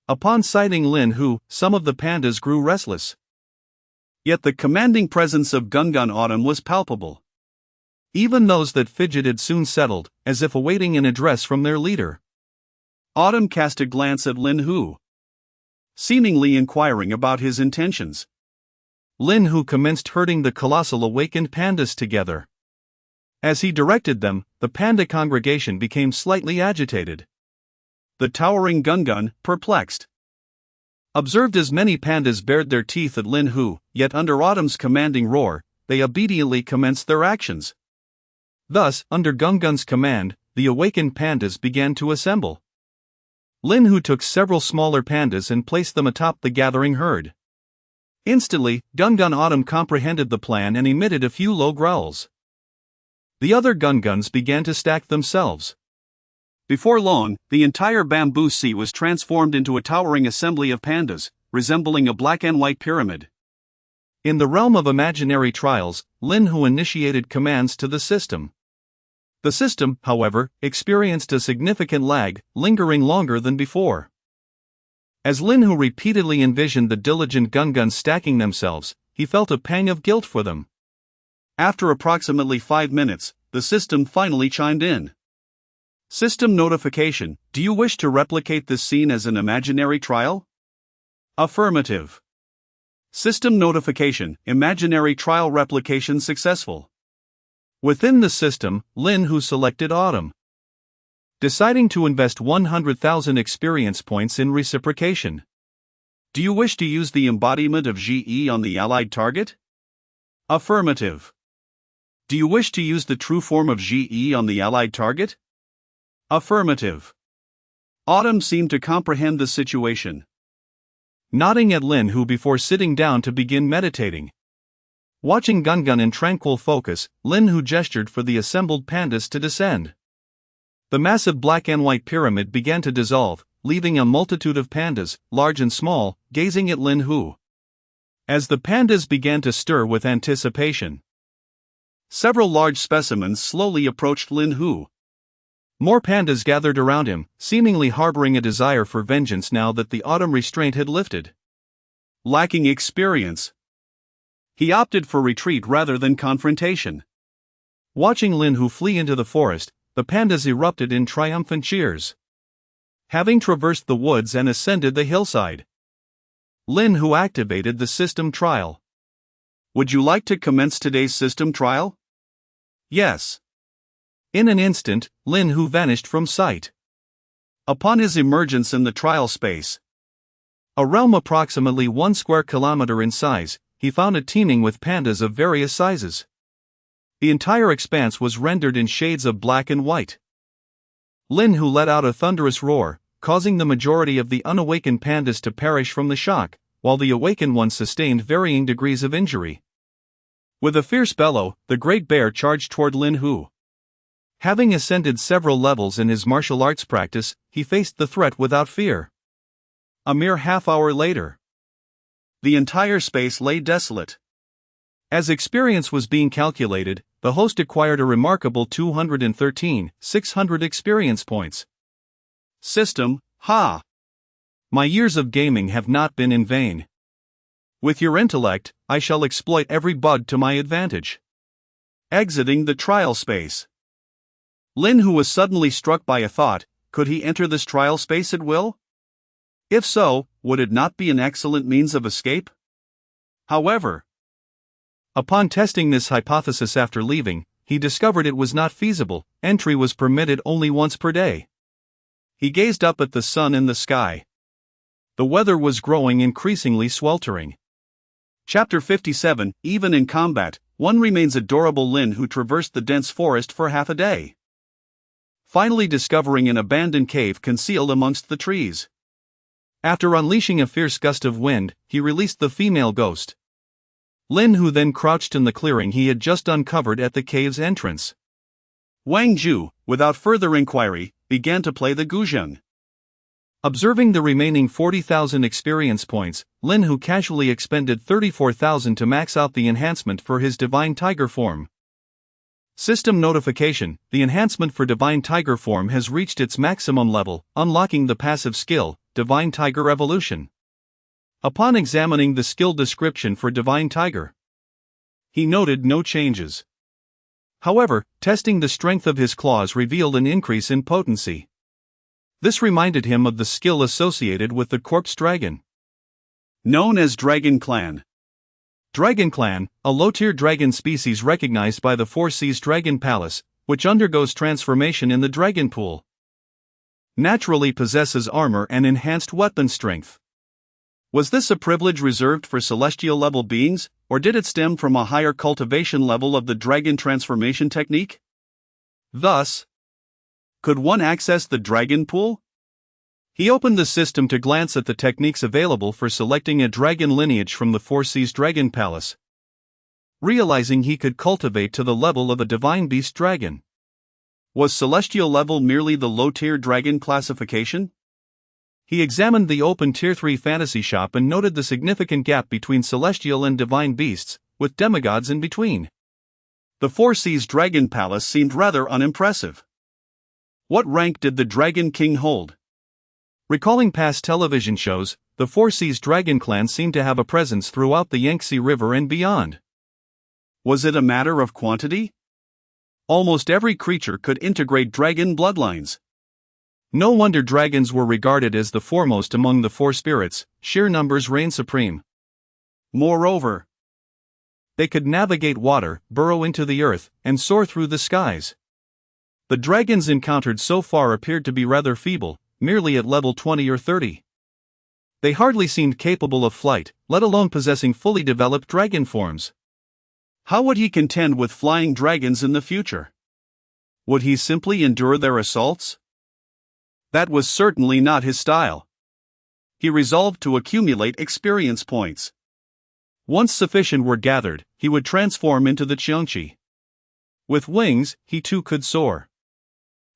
Upon sighting Lin Hu, some of the pandas grew restless. Yet the commanding presence of Gun Autumn was palpable. Even those that fidgeted soon settled, as if awaiting an address from their leader. Autumn cast a glance at Lin Hu, seemingly inquiring about his intentions. Lin Hu commenced herding the colossal awakened pandas together. As he directed them, the panda congregation became slightly agitated. The towering Gun, perplexed, observed as many pandas bared their teeth at Lin Hu, yet under Autumn's commanding roar, they obediently commenced their actions. Thus, under Gun's command, the awakened pandas began to assemble. Lin Hu took several smaller pandas and placed them atop the gathering herd. Instantly, Gun Autumn comprehended the plan and emitted a few low growls. The other Guns began to stack themselves. Before long, the entire bamboo sea was transformed into a towering assembly of pandas, resembling a black and white pyramid. In the realm of imaginary trials, Lin Hu initiated commands to the system. The system, however, experienced a significant lag, lingering longer than before. As Lin Hu repeatedly envisioned the diligent Gun stacking themselves, he felt a pang of guilt for them. After approximately 5 minutes, the system finally chimed in. System notification: do you wish to replicate this scene as an imaginary trial? Affirmative. System notification: imaginary trial replication successful. Within the system, Lin Hu selected Autumn, deciding to invest 100,000 experience points in reciprocation. Do you wish to use the embodiment of GE on the allied target? Affirmative. Do you wish to use the true form of GE on the allied target? Affirmative. Autumn seemed to comprehend the situation, nodding at Lin Hu before sitting down to begin meditating. Watching Gun in tranquil focus, Lin Hu gestured for the assembled pandas to descend. The massive black and white pyramid began to dissolve, leaving a multitude of pandas, large and small, gazing at Lin Hu. As the pandas began to stir with anticipation, several large specimens slowly approached Lin Hu. More pandas gathered around him, seemingly harboring a desire for vengeance now that the autumn restraint had lifted. Lacking experience, he opted for retreat rather than confrontation. Watching Lin Hu flee into the forest, the pandas erupted in triumphant cheers. Having traversed the woods and ascended the hillside, Lin Hu activated the system trial. Would you like to commence today's system trial? Yes. In an instant, Lin Hu vanished from sight. Upon his emergence in the trial space, a realm approximately 1 square kilometer in size, he found it teeming with pandas of various sizes. The entire expanse was rendered in shades of black and white. Lin Hu let out a thunderous roar, causing the majority of the unawakened pandas to perish from the shock, while the awakened ones sustained varying degrees of injury. With a fierce bellow, the great bear charged toward Lin Hu. Having ascended several levels in his martial arts practice, he faced the threat without fear. A mere half-hour later, the entire space lay desolate. As experience was being calculated, the host acquired a remarkable 213,600 experience points. System, ha! My years of gaming have not been in vain. With your intellect, I shall exploit every bug to my advantage. Exiting the trial space. Lin Hu was suddenly struck by a thought: could he enter this trial space at will? If so, would it not be an excellent means of escape? However, upon testing this hypothesis after leaving, he discovered it was not feasible. Entry was permitted only once per day. He gazed up at the sun in the sky. The weather was growing increasingly sweltering. Chapter 57. Even in combat, one remains adorable. Lin Hu traversed the dense forest for half a day, finally discovering an abandoned cave concealed amongst the trees. After unleashing a fierce gust of wind, he released the female ghost. Lin Hu then crouched in the clearing he had just uncovered at the cave's entrance. Wang Zhu, without further inquiry, began to play the guzheng. Observing the remaining 40,000 experience points, Lin Hu casually expended 34,000 to max out the enhancement for his divine tiger form. System notification: the enhancement for divine tiger form has reached its maximum level, unlocking the passive skill, Divine Tiger Evolution. Upon examining the skill description for Divine Tiger, he noted no changes. However, testing the strength of his claws revealed an increase in potency. This reminded him of the skill associated with the corpse dragon, known as Dragon Clan. Dragon Clan, a low-tier dragon species recognized by the Four Seas Dragon Palace, which undergoes transformation in the dragon pool, naturally possesses armor and enhanced weapon strength. Was this a privilege reserved for celestial-level beings, or did it stem from a higher cultivation level of the dragon transformation technique? Thus, could one access the dragon pool? He opened the system to glance at the techniques available for selecting a dragon lineage from the Four Seas Dragon Palace. Realizing he could cultivate to the level of a divine beast dragon. Was celestial level merely the low-tier dragon classification? He examined the open Tier 3 fantasy shop and noted the significant gap between celestial and divine beasts, with demigods in between. The Four Seas Dragon Palace seemed rather unimpressive. What rank did the Dragon King hold? Recalling past television shows, the Four Seas Dragon Clan seemed to have a presence throughout the Yangtze River and beyond. Was it a matter of quantity? Almost every creature could integrate dragon bloodlines. No wonder dragons were regarded as the foremost among the four spirits. Sheer numbers reign supreme. Moreover, they could navigate water, burrow into the earth, and soar through the skies. The dragons encountered so far appeared to be rather feeble, merely at level 20 or 30. They hardly seemed capable of flight, let alone possessing fully developed dragon forms. How would he contend with flying dragons in the future? Would he simply endure their assaults? That was certainly not his style. He resolved to accumulate experience points. Once sufficient were gathered, he would transform into the Qiangqi. With wings, he too could soar.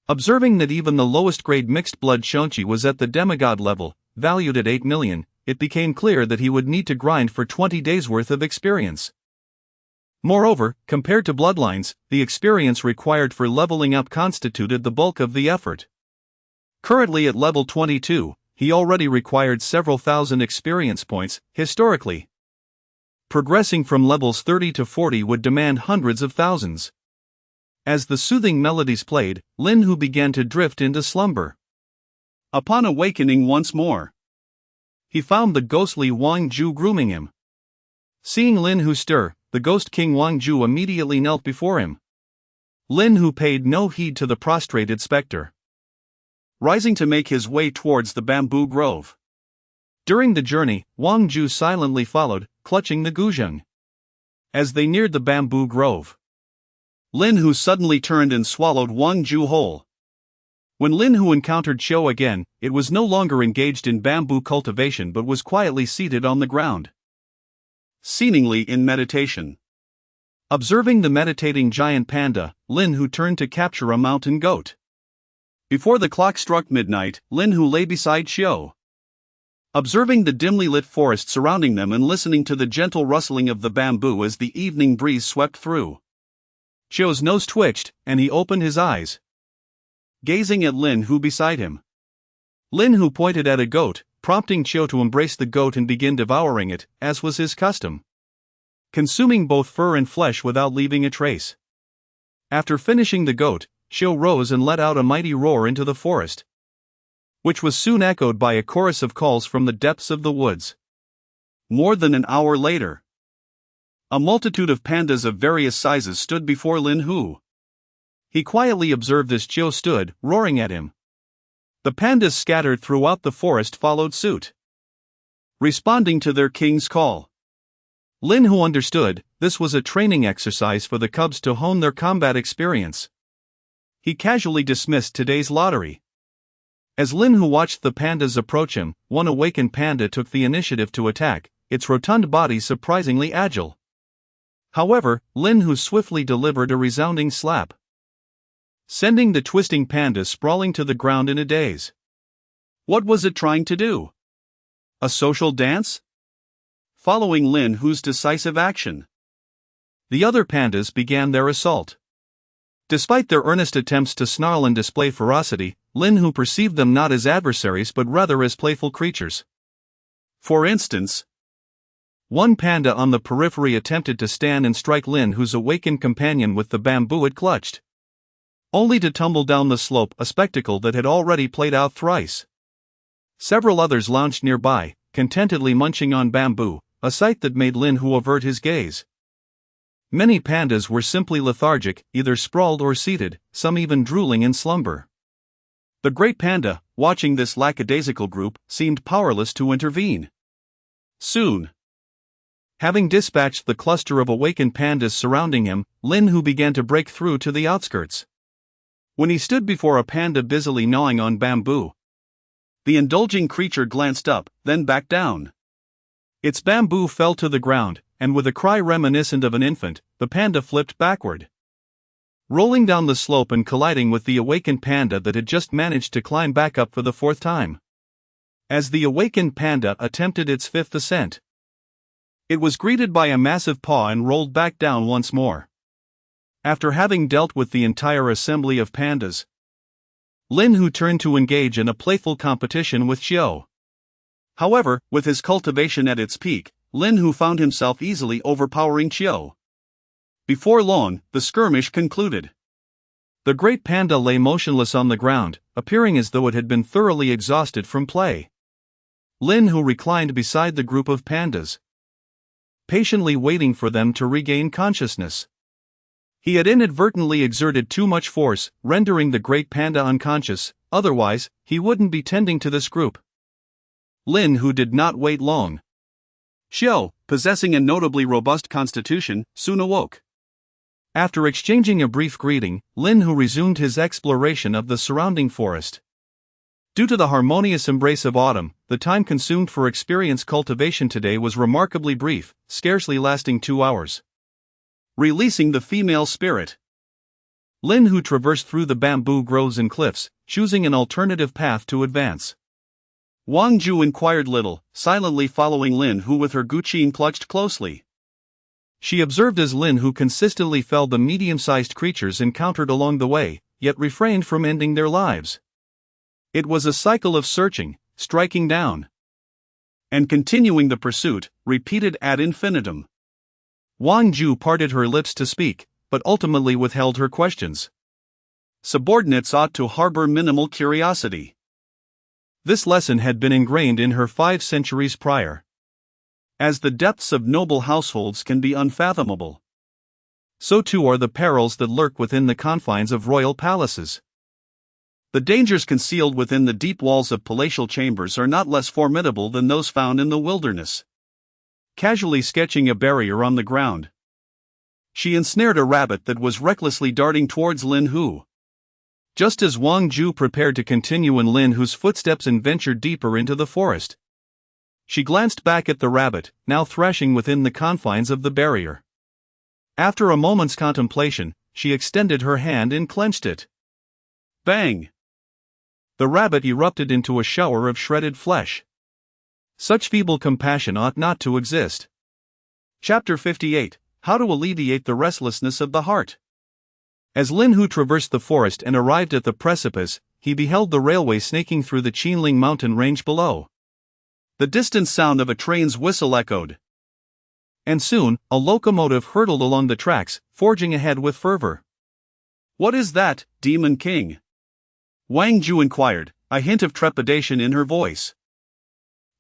Observing that even the lowest grade mixed blood Qiangqi was at the demigod level, valued at 8 million, it became clear that he would need to grind for 20 days worth of experience. Moreover, compared to bloodlines, the experience required for leveling up constituted the bulk of the effort. Currently at level 22, he already required several thousand experience points. Historically, progressing from levels 30 to 40 would demand hundreds of thousands. As the soothing melodies played, Lin Hu began to drift into slumber. Upon awakening once more, he found the ghostly Wang Zhu grooming him. Seeing Lin Hu stir, the ghost king Wang Zhu immediately knelt before him. Lin Hu paid no heed to the prostrated specter, rising to make his way towards the bamboo grove. During the journey, Wang Zhu silently followed, clutching the guzheng. As they neared the bamboo grove, Lin Hu suddenly turned and swallowed Wang Zhu whole. When Lin Hu encountered Qiu again, it was no longer engaged in bamboo cultivation but was quietly seated on the ground, seemingly in meditation. Observing the meditating giant panda, Lin Hu turned to capture a mountain goat. Before the clock struck midnight, Lin Hu lay beside Qiu, observing the dimly lit forest surrounding them and listening to the gentle rustling of the bamboo as the evening breeze swept through. Qiu's nose twitched, and he opened his eyes, gazing at Lin Hu beside him. Lin Hu pointed at a goat, prompting Qiu to embrace the goat and begin devouring it, as was his custom, consuming both fur and flesh without leaving a trace. After finishing the goat, Qiu rose and let out a mighty roar into the forest, which was soon echoed by a chorus of calls from the depths of the woods. More than an hour later, a multitude of pandas of various sizes stood before Lin Hu. He quietly observed as Qiu stood, roaring at him. The pandas scattered throughout the forest followed suit, responding to their king's call. Lin Hu understood this was a training exercise for the cubs to hone their combat experience. He casually dismissed today's lottery. As Lin Hu watched the pandas approach him, one awakened panda took the initiative to attack, its rotund body surprisingly agile. However, Lin Hu swiftly delivered a resounding slap, sending the twisting panda sprawling to the ground in a daze. What was it trying to do? A social dance? Following Lin Hu's decisive action, the other pandas began their assault. Despite their earnest attempts to snarl and display ferocity, Lin Hu perceived them not as adversaries but rather as playful creatures. For instance, one panda on the periphery attempted to stand and strike Lin Hu's awakened companion with the bamboo it clutched, only to tumble down the slope, a spectacle that had already played out thrice. Several others lounged nearby, contentedly munching on bamboo, a sight that made Lin Hu avert his gaze. Many pandas were simply lethargic, either sprawled or seated, some even drooling in slumber. The great panda, watching this lackadaisical group, seemed powerless to intervene. Soon, having dispatched the cluster of awakened pandas surrounding him, Lin Hu began to break through to the outskirts. When he stood before a panda busily gnawing on bamboo, the indulging creature glanced up, then backed down. Its bamboo fell to the ground, and with a cry reminiscent of an infant, the panda flipped backward, rolling down the slope and colliding with the awakened panda that had just managed to climb back up for the fourth time. As the awakened panda attempted its fifth ascent, it was greeted by a massive paw and rolled back down once more. After having dealt with the entire assembly of pandas, Lin Hu turned to engage in a playful competition with Qiu. However, with his cultivation at its peak, Lin Hu found himself easily overpowering Qiu. Before long, the skirmish concluded. The great panda lay motionless on the ground, appearing as though it had been thoroughly exhausted from play. Lin Hu reclined beside the group of pandas, patiently waiting for them to regain consciousness. He had inadvertently exerted too much force, rendering the great panda unconscious, otherwise, he wouldn't be tending to this group. Lin Hu did not wait long. Qiu, possessing a notably robust constitution, soon awoke. After exchanging a brief greeting, Lin Hu resumed his exploration of the surrounding forest. Due to the harmonious embrace of autumn, the time consumed for experience cultivation today was remarkably brief, scarcely lasting 2 hours. Releasing the female spirit, Lin Hu traversed through the bamboo groves and cliffs, choosing an alternative path to advance. Wang Ju inquired little, silently following Lin Hu with her guqin clutched closely. She observed as Lin Hu consistently felled the medium-sized creatures encountered along the way, yet refrained from ending their lives. It was a cycle of searching, striking down, and continuing the pursuit, repeated ad infinitum. Wang Ju parted her lips to speak, but ultimately withheld her questions. Subordinates ought to harbor minimal curiosity. This lesson had been ingrained in her 5 centuries prior. As the depths of noble households can be unfathomable, so too are the perils that lurk within the confines of royal palaces. The dangers concealed within the deep walls of palatial chambers are not less formidable than those found in the wilderness. Casually sketching a barrier on the ground, she ensnared a rabbit that was recklessly darting towards Lin Hu. just as Wang Ju prepared to continue in Lin Hu's footsteps and ventured deeper into the forest. She glanced back at the rabbit, now thrashing within the confines of the barrier. After a moment's contemplation, she extended her hand and clenched it. Bang! The rabbit erupted into a shower of shredded flesh. Such feeble compassion ought not to exist. Chapter 58: How to Alleviate the Restlessness of the Heart. As Lin Hu traversed the forest and arrived at the precipice, he beheld the railway snaking through the Qinling mountain range below. The distant sound of a train's whistle echoed. And soon, a locomotive hurtled along the tracks, forging ahead with fervor. "What is that, Demon King?" Wang Ju inquired, a hint of trepidation in her voice.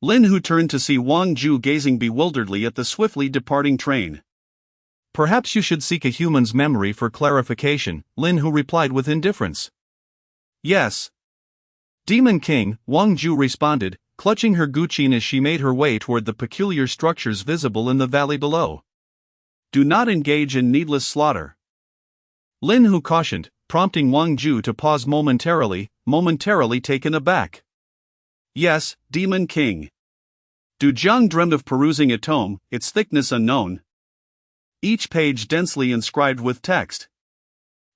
Lin Hu turned to see Wang Ju gazing bewilderedly at the swiftly departing train. "Perhaps you should seek a human's memory for clarification," Lin Hu replied with indifference. "Yes. Demon King," Wang Ju responded, clutching her guqin as she made her way toward the peculiar structures visible in the valley below. "Do not engage in needless slaughter," Lin Hu cautioned, prompting Wang Ju to pause momentarily taken aback. "Yes, Demon King." Du Jiang dreamed of perusing a tome, its thickness unknown, each page densely inscribed with text.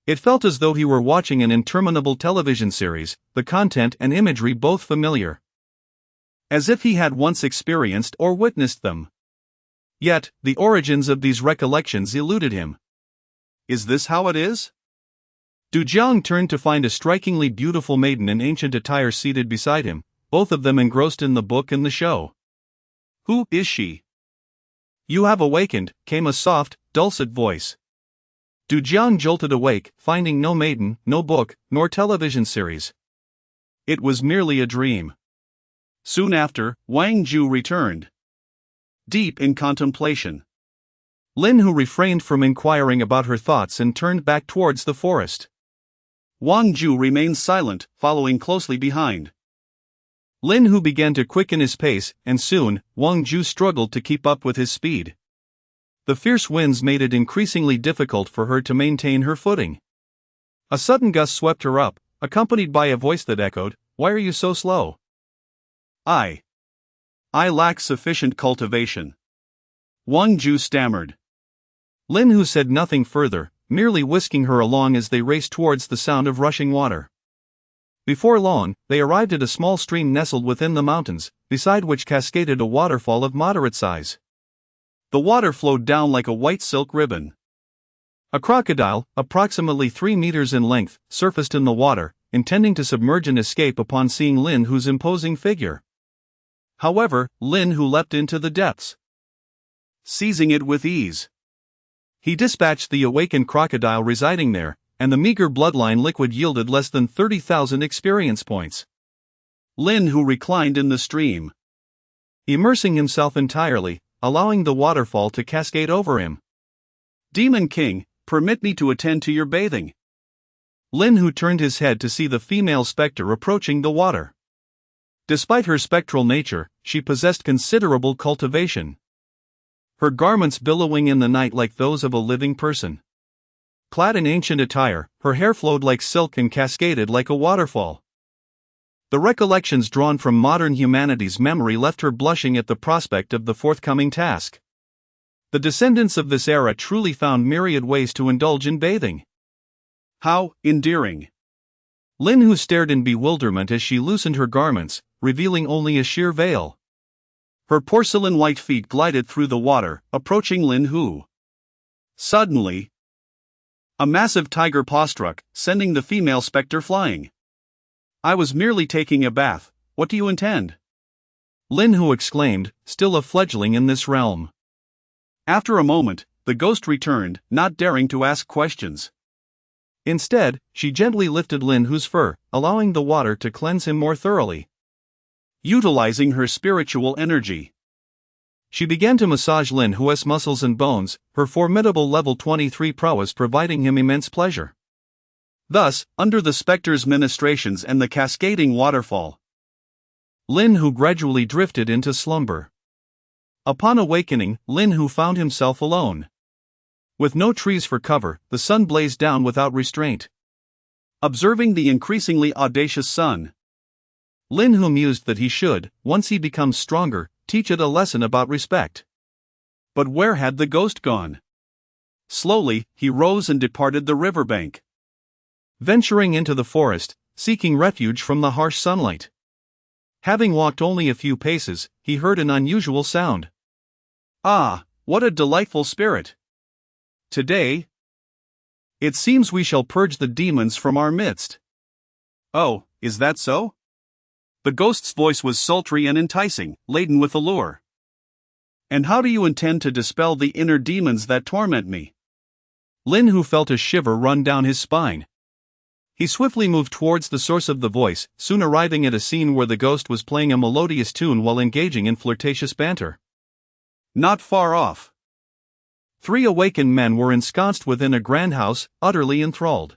It felt as though he were watching an interminable television series, the content and imagery both familiar. As if he had once experienced or witnessed them. Yet, the origins of these recollections eluded him. Is this how it is? Du Jiang turned to find a strikingly beautiful maiden in ancient attire seated beside him, both of them engrossed in the book and the show. "Who is she?" "You have awakened," came a soft, dulcet voice. Du Jiang jolted awake, finding no maiden, no book, nor television series. It was merely a dream. Soon after, Wang Ju returned, deep in contemplation. Lin Hu refrained from inquiring about her thoughts and turned back towards the forest. Wang Ju remained silent, following closely behind. Lin Hu began to quicken his pace, and soon, Wang Ju struggled to keep up with his speed. The fierce winds made it increasingly difficult for her to maintain her footing. A sudden gust swept her up, accompanied by a voice that echoed, "Why are you so slow?" I lack sufficient cultivation," Wang Ju stammered. Lin Hu said nothing further, merely whisking her along as they raced towards the sound of rushing water. Before long, they arrived at a small stream nestled within the mountains, beside which cascaded a waterfall of moderate size. The water flowed down like a white silk ribbon. A crocodile, approximately 3 meters in length, surfaced in the water, intending to submerge and escape upon seeing Lin Hu's imposing figure. However, Lin Hu leapt into the depths, seizing it with ease. He dispatched the awakened crocodile residing there, and the meager bloodline liquid yielded less than 30,000 experience points. Lin Hu reclined in the stream, immersing himself entirely, allowing the waterfall to cascade over him. "Demon King, permit me to attend to your bathing." Lin Hu turned his head to see the female spectre approaching the water. Despite her spectral nature, she possessed considerable cultivation. Her garments billowing in the night like those of a living person. Clad in ancient attire, her hair flowed like silk and cascaded like a waterfall. The recollections drawn from modern humanity's memory left her blushing at the prospect of the forthcoming task. The descendants of this era truly found myriad ways to indulge in bathing. How endearing! Lin Hu stared in bewilderment as she loosened her garments, revealing only a sheer veil. Her porcelain-white feet glided through the water, approaching Lin Hu. Suddenly, a massive tiger paw struck, sending the female spectre flying. "I was merely taking a bath, what do you intend?" Lin Hu exclaimed, still a fledgling in this realm. After a moment, the ghost returned, not daring to ask questions. Instead, she gently lifted Lin Hu's fur, allowing the water to cleanse him more thoroughly. Utilizing her spiritual energy, she began to massage Lin Hu's muscles and bones, her formidable level 23 prowess providing him immense pleasure. Thus, under the spectre's ministrations and the cascading waterfall, Lin Hu gradually drifted into slumber. Upon awakening, Lin Hu found himself alone. With no trees for cover, the sun blazed down without restraint. observing the increasingly audacious sun. Lin Hu mused that he should, once he becomes stronger, teach it a lesson about respect. But where had the ghost gone? Slowly, he rose and departed the riverbank, venturing into the forest, seeking refuge from the harsh sunlight. Having walked only a few paces, he heard an unusual sound. Ah, what a delightful spirit! Today, it seems we shall purge the demons from our midst. Oh, is that so? The ghost's voice was sultry and enticing, laden with allure. And how do you intend to dispel the inner demons that torment me? Lin Hu felt a shiver run down his spine. He swiftly moved towards the source of the voice, soon arriving at a scene where the ghost was playing a melodious tune while engaging in flirtatious banter. Not far off, 3 awakened men were ensconced within a grand house, utterly enthralled.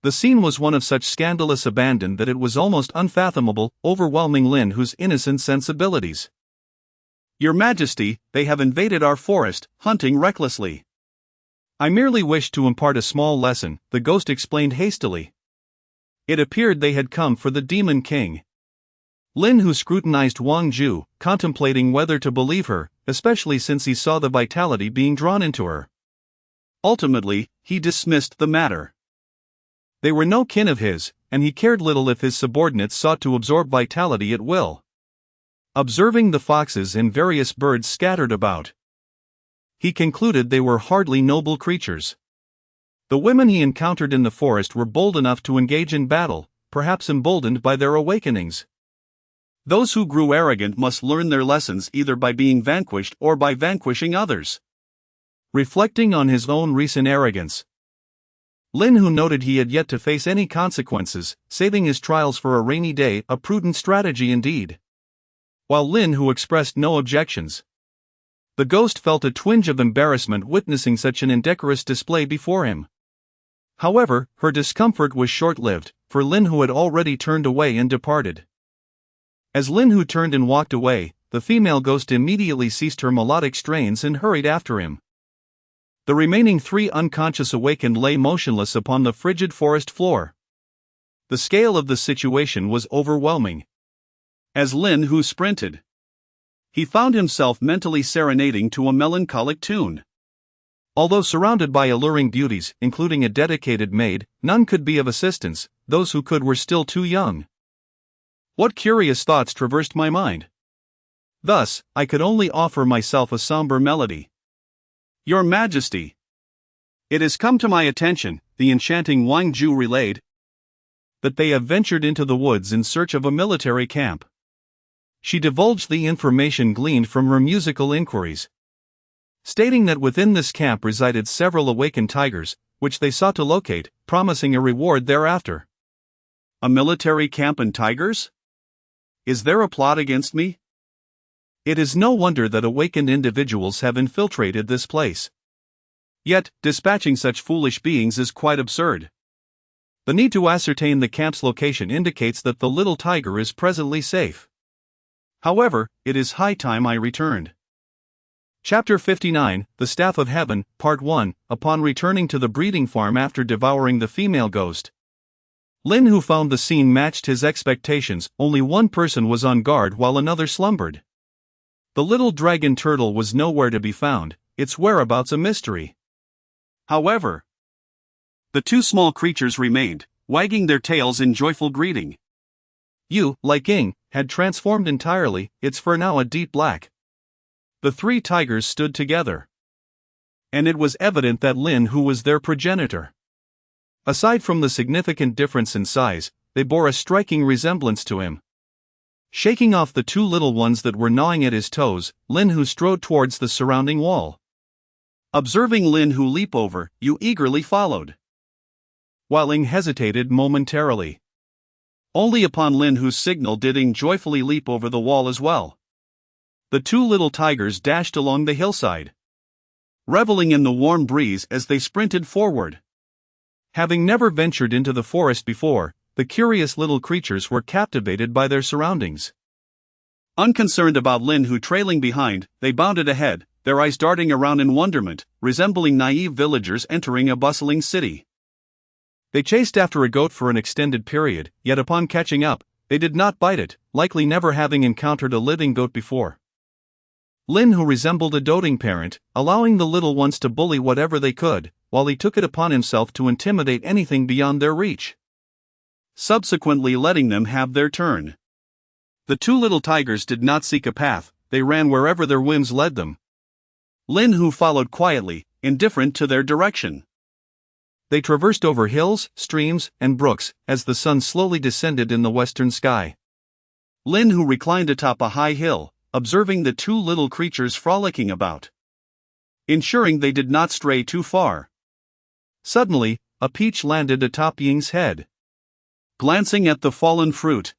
The scene was one of such scandalous abandon that it was almost unfathomable, overwhelming Lin Hu's innocent sensibilities. Your Majesty, they have invaded our forest, hunting recklessly. I merely wished to impart a small lesson, the ghost explained hastily. It appeared they had come for the Demon King. Lin Hu scrutinized Wang Ju, contemplating whether to believe her, especially since he saw the vitality being drawn into her. Ultimately, he dismissed the matter. They were no kin of his, and he cared little if his subordinates sought to absorb vitality at will. Observing the foxes and various birds scattered about, he concluded they were hardly noble creatures. The women he encountered in the forest were bold enough to engage in battle, perhaps emboldened by their awakenings. Those who grew arrogant must learn their lessons either by being vanquished or by vanquishing others. Reflecting on his own recent arrogance, Lin Hu noted he had yet to face any consequences, saving his trials for a rainy day, a prudent strategy indeed. While Lin Hu expressed no objections, the ghost felt a twinge of embarrassment witnessing such an indecorous display before him. However, her discomfort was short-lived, for Lin Hu had already turned away and departed. As Lin Hu turned and walked away, the female ghost immediately ceased her melodic strains and hurried after him. The remaining 3 unconscious awakened lay motionless upon the frigid forest floor. The scale of the situation was overwhelming. As Lin Hu sprinted, he found himself mentally serenading to a melancholic tune. Although surrounded by alluring beauties, including a dedicated maid, none could be of assistance, those who could were still too young. What curious thoughts traversed my mind? Thus, I could only offer myself a somber melody. Your Majesty, it has come to my attention, the enchanting Wang Ju relayed, that they have ventured into the woods in search of a military camp. She divulged the information gleaned from her musical inquiries, stating that within this camp resided several awakened tigers, which they sought to locate, promising a reward thereafter. A military camp and tigers? Is there a plot against me? It is no wonder that awakened individuals have infiltrated this place. Yet, dispatching such foolish beings is quite absurd. The need to ascertain the camp's location indicates that the little tiger is presently safe. However, it is high time I returned. Chapter 59, The Staff of Heaven, Part 1. Upon returning to the breeding farm after devouring the female ghost, Lin Hu found the scene matched his expectations. Only one person was on guard while another slumbered. The little dragon turtle was nowhere to be found, its whereabouts a mystery. However, the 2 small creatures remained, wagging their tails in joyful greeting. Yu, like Ying, had transformed entirely, its fur now a deep black. The 3 tigers stood together, and it was evident that Lin Hu was their progenitor. Aside from the significant difference in size, they bore a striking resemblance to him. Shaking off the 2 little ones that were gnawing at his toes, Lin Hu strode towards the surrounding wall. Observing Lin Hu leap over, Yu eagerly followed, while Ying hesitated momentarily. Only upon Lin Hu's signal did Ying joyfully leap over the wall as well. The 2 little tigers dashed along the hillside, reveling in the warm breeze as they sprinted forward. Having never ventured into the forest before, the curious little creatures were captivated by their surroundings. Unconcerned about Lin Hu trailing behind, they bounded ahead, their eyes darting around in wonderment, resembling naive villagers entering a bustling city. They chased after a goat for an extended period, yet upon catching up, they did not bite it, likely never having encountered a living goat before. Lin, who resembled a doting parent, allowing the little ones to bully whatever they could, while he took it upon himself to intimidate anything beyond their reach, subsequently letting them have their turn. The two little tigers did not seek a path, they ran wherever their whims led them. Lin, who followed quietly, indifferent to their direction. They traversed over hills, streams, and brooks, as the sun slowly descended in the western sky. Lin, who reclined atop a high hill, observing the two little creatures frolicking about, ensuring they did not stray too far. Suddenly, a peach landed atop Ying's head. Glancing at the fallen fruit,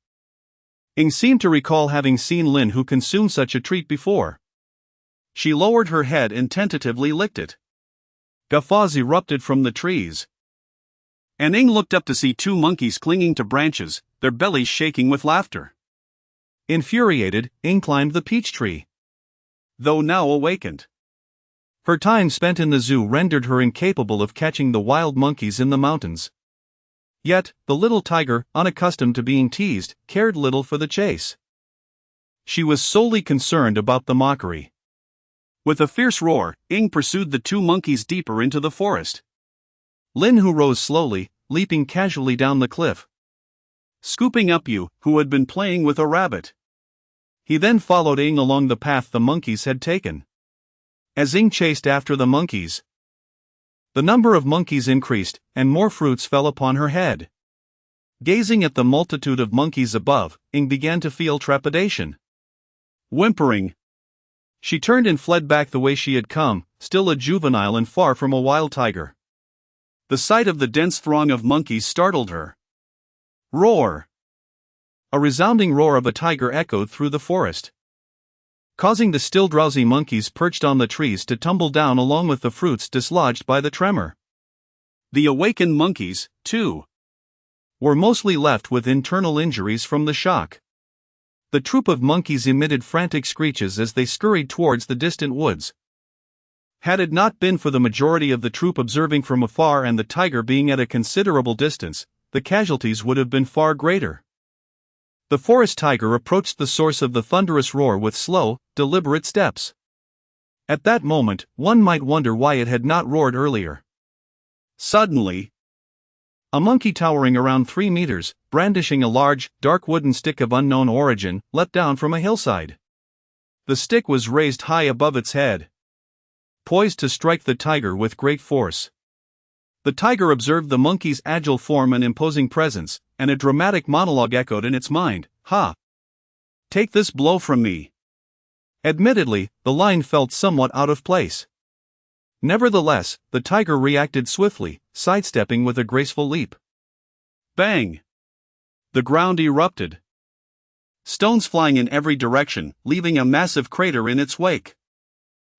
Ying seemed to recall having seen Lin who consumed such a treat before. She lowered her head and tentatively licked it. Guffaws erupted from the trees, and Ying looked up to see two monkeys clinging to branches, their bellies shaking with laughter. Infuriated, Ying climbed the peach tree, though now awakened. Her time spent in the zoo rendered her incapable of catching the wild monkeys in the mountains. Yet, the little tiger, unaccustomed to being teased, cared little for the chase. She was solely concerned about the mockery. With a fierce roar, Ying pursued the two monkeys deeper into the forest. Lin, who rose slowly, leaping casually down the cliff, scooping up Yu, who had been playing with a rabbit. He then followed Ying along the path the monkeys had taken. As Ying chased after the monkeys, the number of monkeys increased, and more fruits fell upon her head. Gazing at the multitude of monkeys above, Ying began to feel trepidation. Whimpering, she turned and fled back the way she had come, still a juvenile and far from a wild tiger. The sight of the dense throng of monkeys startled her. Roar! A resounding roar of a tiger echoed through the forest, causing the still drowsy monkeys perched on the trees to tumble down along with the fruits dislodged by the tremor. The awakened monkeys, too, were mostly left with internal injuries from the shock. The troop of monkeys emitted frantic screeches as they scurried towards the distant woods. Had it not been for the majority of the troop observing from afar and the tiger being at a considerable distance, the casualties would have been far greater. The forest tiger approached the source of the thunderous roar with slow, deliberate steps. At that moment, one might wonder why it had not roared earlier. Suddenly, a monkey towering around 3 meters, brandishing a large, dark wooden stick of unknown origin, leapt down from a hillside. The stick was raised high above its head, poised to strike the tiger with great force. The tiger observed the monkey's agile form and imposing presence, and a dramatic monologue echoed in its mind. "Ha! Take this blow from me." Admittedly, the line felt somewhat out of place. Nevertheless, the tiger reacted swiftly, sidestepping with a graceful leap. Bang! The ground erupted, stones flying in every direction, leaving a massive crater in its wake.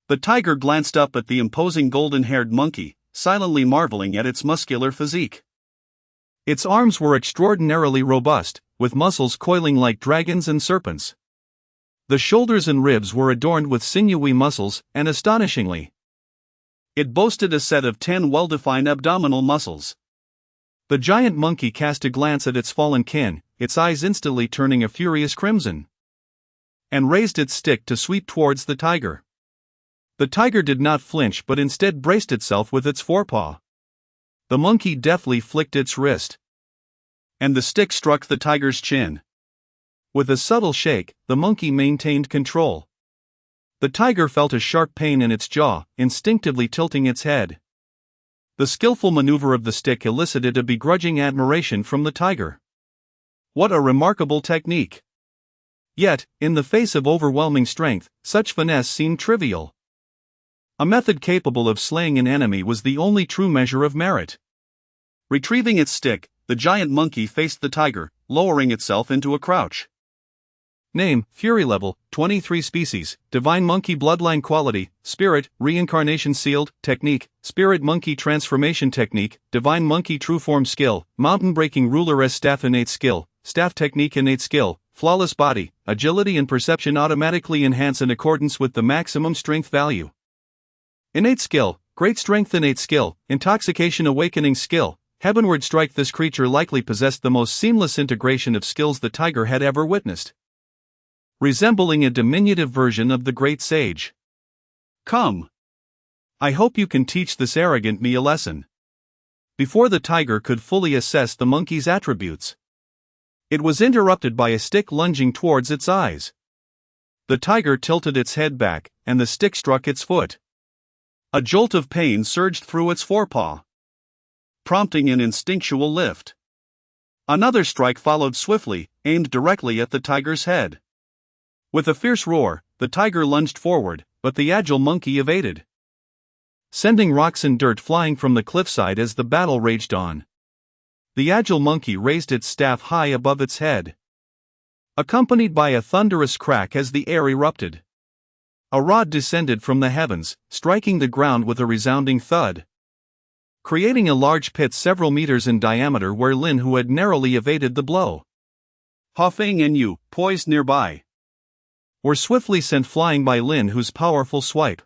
The tiger glanced up at the imposing golden-haired monkey, silently marveling at its muscular physique. Its arms were extraordinarily robust, with muscles coiling like dragons and serpents. The shoulders and ribs were adorned with sinewy muscles, and astonishingly, it boasted a set of 10 well-defined abdominal muscles. The giant monkey cast a glance at its fallen kin, its eyes instantly turning a furious crimson, and raised its stick to sweep towards the tiger. The tiger did not flinch but instead braced itself with its forepaw. The monkey deftly flicked its wrist, and the stick struck the tiger's chin. With a subtle shake, the monkey maintained control. The tiger felt a sharp pain in its jaw, instinctively tilting its head. The skillful maneuver of the stick elicited a begrudging admiration from the tiger. What a remarkable technique! Yet, in the face of overwhelming strength, such finesse seemed trivial. A method capable of slaying an enemy was the only true measure of merit. Retrieving its stick, the giant monkey faced the tiger, lowering itself into a crouch. Name, Fury Level, 23 Species, Divine Monkey Bloodline Quality, Spirit, Reincarnation Sealed, Technique, Spirit Monkey Transformation Technique, Divine Monkey True Form Skill, Mountain Breaking Ruler S Staff Innate Skill, Staff Technique Innate Skill, Flawless Body, Agility and Perception automatically enhance in accordance with the maximum strength value. Innate Skill, Great Strength Innate Skill, Intoxication Awakening Skill, heavenward strike. This creature likely possessed the most seamless integration of skills the tiger had ever witnessed, resembling a diminutive version of the great sage. Come. I hope you can teach this arrogant me a lesson. Before the tiger could fully assess the monkey's attributes, it was interrupted by a stick lunging towards its eyes. The tiger tilted its head back, and the stick struck its foot. A jolt of pain surged through its forepaw, prompting an instinctual lift. Another strike followed swiftly, aimed directly at the tiger's head. With a fierce roar, the tiger lunged forward, but the agile monkey evaded, sending rocks and dirt flying from the cliffside as the battle raged on. The agile monkey raised its staff high above its head, accompanied by a thunderous crack as the air erupted. A rod descended from the heavens, striking the ground with a resounding thud, creating a large pit several meters in diameter where Lin Hu had narrowly evaded the blow. Ha Feng and Yu, poised nearby, were swiftly sent flying by Lin Hu's powerful swipe.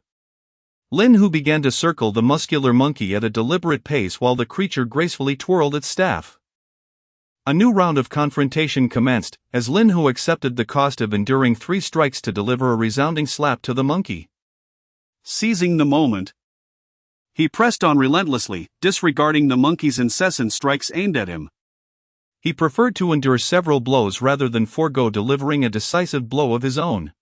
Lin Hu began to circle the muscular monkey at a deliberate pace while the creature gracefully twirled its staff. A new round of confrontation commenced, as Lin Hu accepted the cost of enduring 3 strikes to deliver a resounding slap to the monkey. Seizing the moment, he pressed on relentlessly, disregarding the monkey's incessant strikes aimed at him. He preferred to endure several blows rather than forego delivering a decisive blow of his own.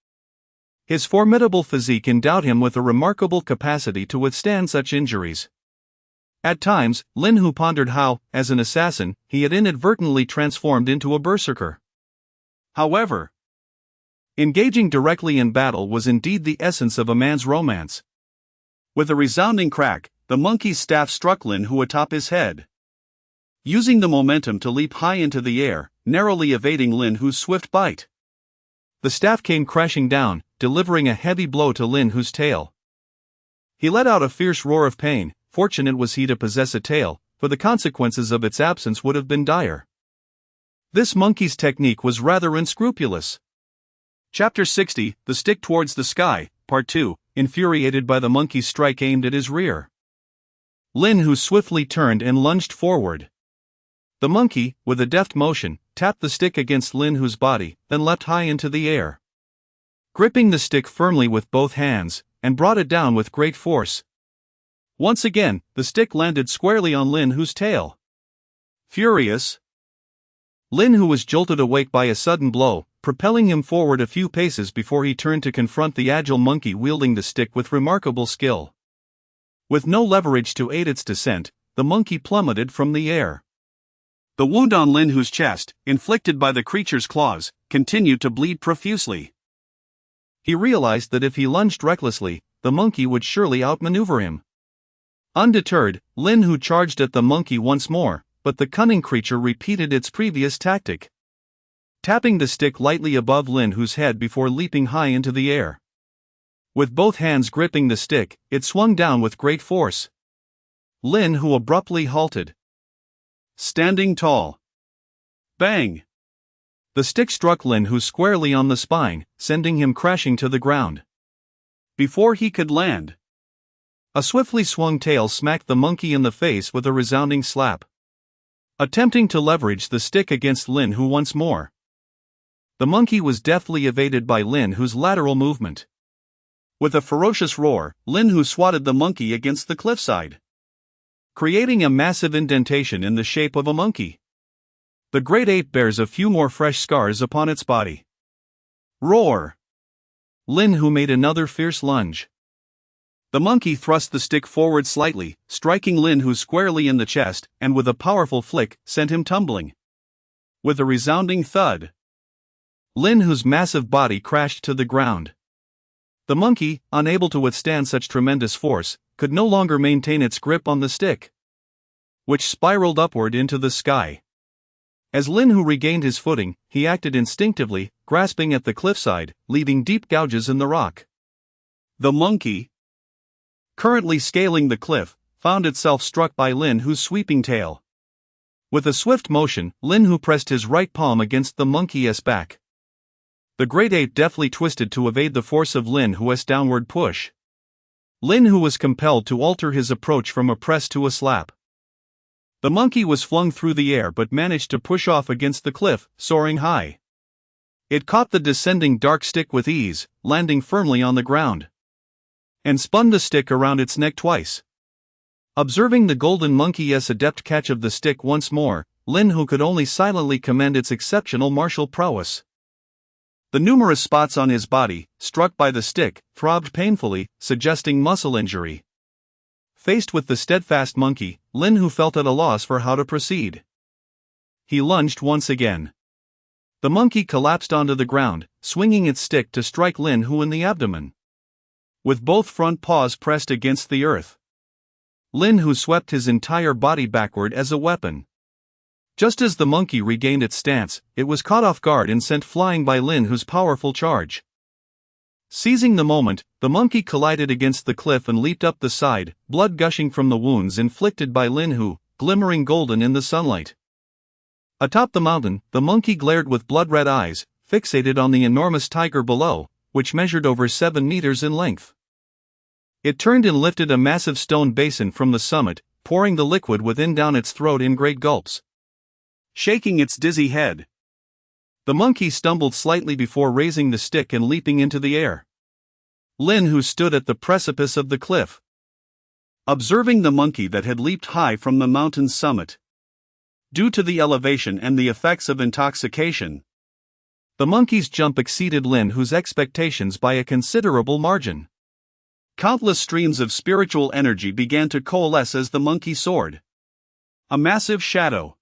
His formidable physique endowed him with a remarkable capacity to withstand such injuries. At times, Lin Hu pondered how, as an assassin, he had inadvertently transformed into a berserker. However, engaging directly in battle was indeed the essence of a man's romance. With a resounding crack, the monkey's staff struck Lin Hu atop his head, using the momentum to leap high into the air, narrowly evading Lin Hu's swift bite. The staff came crashing down, delivering a heavy blow to Lin Hu's tail. He let out a fierce roar of pain. Fortunate was he to possess a tail, for the consequences of its absence would have been dire. This monkey's technique was rather unscrupulous. Chapter 60, The Stick Towards the Sky, Part 2, infuriated by the monkey's strike aimed at his rear, Lin Hu swiftly turned and lunged forward. The monkey, with a deft motion, tapped the stick against Lin Hu's body, then leapt high into the air, gripping the stick firmly with both hands, and brought it down with great force. Once again, the stick landed squarely on Lin Hu's tail. Furious, Lin Hu was jolted awake by a sudden blow, propelling him forward a few paces before he turned to confront the agile monkey wielding the stick with remarkable skill. With no leverage to aid its descent, the monkey plummeted from the air. The wound on Lin Hu's chest, inflicted by the creature's claws, continued to bleed profusely. He realized that if he lunged recklessly, the monkey would surely outmaneuver him. Undeterred, Lin Hu charged at the monkey once more, but the cunning creature repeated its previous tactic, tapping the stick lightly above Lin Hu's head before leaping high into the air. With both hands gripping the stick, it swung down with great force. Lin Hu abruptly halted, standing tall. Bang! The stick struck Lin Hu squarely on the spine, sending him crashing to the ground. Before he could land, a swiftly swung tail smacked the monkey in the face with a resounding slap, attempting to leverage the stick against Lin Hu once more. The monkey was deftly evaded by Lin Hu's lateral movement. With a ferocious roar, Lin Hu swatted the monkey against the cliffside, creating a massive indentation in the shape of a monkey. The great ape bears a few more fresh scars upon its body. Roar! Lin Hu made another fierce lunge. The monkey thrust the stick forward slightly, striking Lin Hu squarely in the chest, and with a powerful flick, sent him tumbling. With a resounding thud, Lin Hu's massive body crashed to the ground. The monkey, unable to withstand such tremendous force, could no longer maintain its grip on the stick, which spiraled upward into the sky. As Lin Hu regained his footing, he acted instinctively, grasping at the cliffside, leaving deep gouges in the rock. The monkey, currently scaling the cliff, found itself struck by Lin Hu's sweeping tail. With a swift motion, Lin Hu pressed his right palm against the monkey's back. The great ape deftly twisted to evade the force of Lin Hu's downward push. Lin Hu was compelled to alter his approach from a press to a slap. The monkey was flung through the air but managed to push off against the cliff, soaring high. It caught the descending dark stick with ease, landing firmly on the ground, and spun the stick around its neck twice. Observing the golden monkey's adept catch of the stick once more, Lin Hu could only silently commend its exceptional martial prowess. The numerous spots on his body, struck by the stick, throbbed painfully, suggesting muscle injury. Faced with the steadfast monkey, Lin Hu felt at a loss for how to proceed. He lunged once again. The monkey collapsed onto the ground, swinging its stick to strike Lin Hu in the abdomen. With both front paws pressed against the earth, Lin Hu swept his entire body backward as a weapon. Just as the monkey regained its stance, it was caught off guard and sent flying by Lin Hu's powerful charge. Seizing the moment, the monkey collided against the cliff and leaped up the side, blood gushing from the wounds inflicted by Lin Hu, glimmering golden in the sunlight. Atop the mountain, the monkey glared with blood-red eyes, fixated on the enormous tiger below, which measured over 7 meters in length. It turned and lifted a massive stone basin from the summit, pouring the liquid within down its throat in great gulps. Shaking its dizzy head, the monkey stumbled slightly before raising the stick and leaping into the air. Lin Hu stood at the precipice of the cliff, observing the monkey that had leaped high from the mountain's summit. Due to the elevation and the effects of intoxication, the monkey's jump exceeded Lin Hu's expectations by a considerable margin. Countless streams of spiritual energy began to coalesce as the monkey soared. A massive shadow,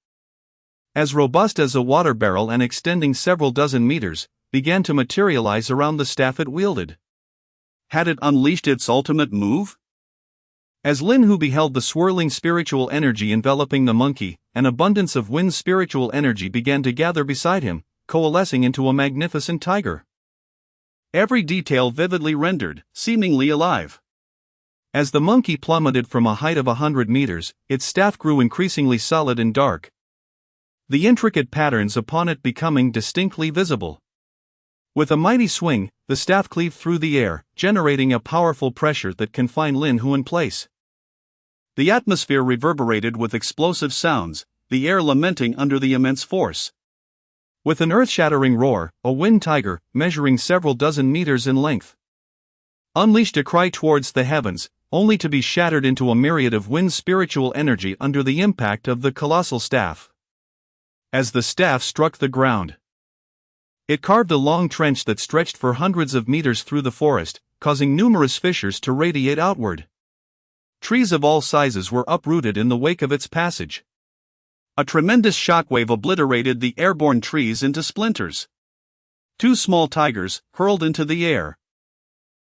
as robust as a water barrel and extending several dozen meters, began to materialize around the staff it wielded. Had it unleashed its ultimate move? As Lin Hu beheld the swirling spiritual energy enveloping the monkey, an abundance of wind spiritual energy began to gather beside him, coalescing into a magnificent tiger. Every detail vividly rendered, seemingly alive. As the monkey plummeted from a height of 100 meters, its staff grew increasingly solid and dark, the intricate patterns upon it becoming distinctly visible. With a mighty swing, the staff cleaved through the air, generating a powerful pressure that confined Lin Hu in place. The atmosphere reverberated with explosive sounds, the air lamenting under the immense force. With an earth-shattering roar, a wind tiger, measuring several dozen meters in length, unleashed a cry towards the heavens, only to be shattered into a myriad of wind spiritual energy under the impact of the colossal staff. As the staff struck the ground, it carved a long trench that stretched for hundreds of meters through the forest, causing numerous fissures to radiate outward. Trees of all sizes were uprooted in the wake of its passage. A tremendous shockwave obliterated the airborne trees into splinters. 2 small tigers, hurled into the air,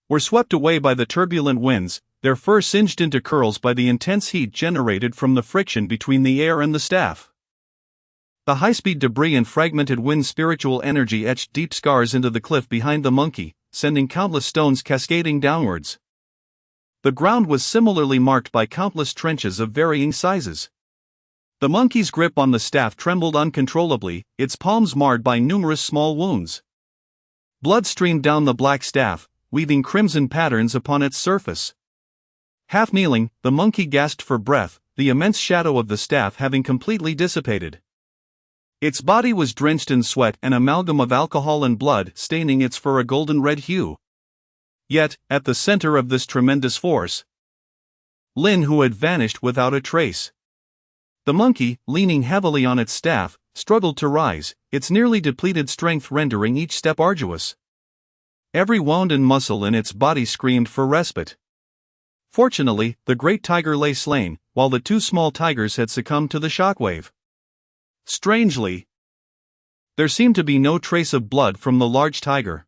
were swept away by the turbulent winds, their fur singed into curls by the intense heat generated from the friction between the air and the staff. The high-speed debris and fragmented wind spiritual energy etched deep scars into the cliff behind the monkey, sending countless stones cascading downwards. The ground was similarly marked by countless trenches of varying sizes. The monkey's grip on the staff trembled uncontrollably, its palms marred by numerous small wounds. Blood streamed down the black staff, weaving crimson patterns upon its surface. Half kneeling, the monkey gasped for breath, the immense shadow of the staff having completely dissipated. Its body was drenched in sweat, an amalgam of alcohol and blood staining its fur a golden red hue. Yet, at the center of this tremendous force, Lin Hu had vanished without a trace. The monkey, leaning heavily on its staff, struggled to rise, its nearly depleted strength rendering each step arduous. Every wound and muscle in its body screamed for respite. Fortunately, the great tiger lay slain, while the 2 small tigers had succumbed to the shockwave. Strangely, there seemed to be no trace of blood from the large tiger.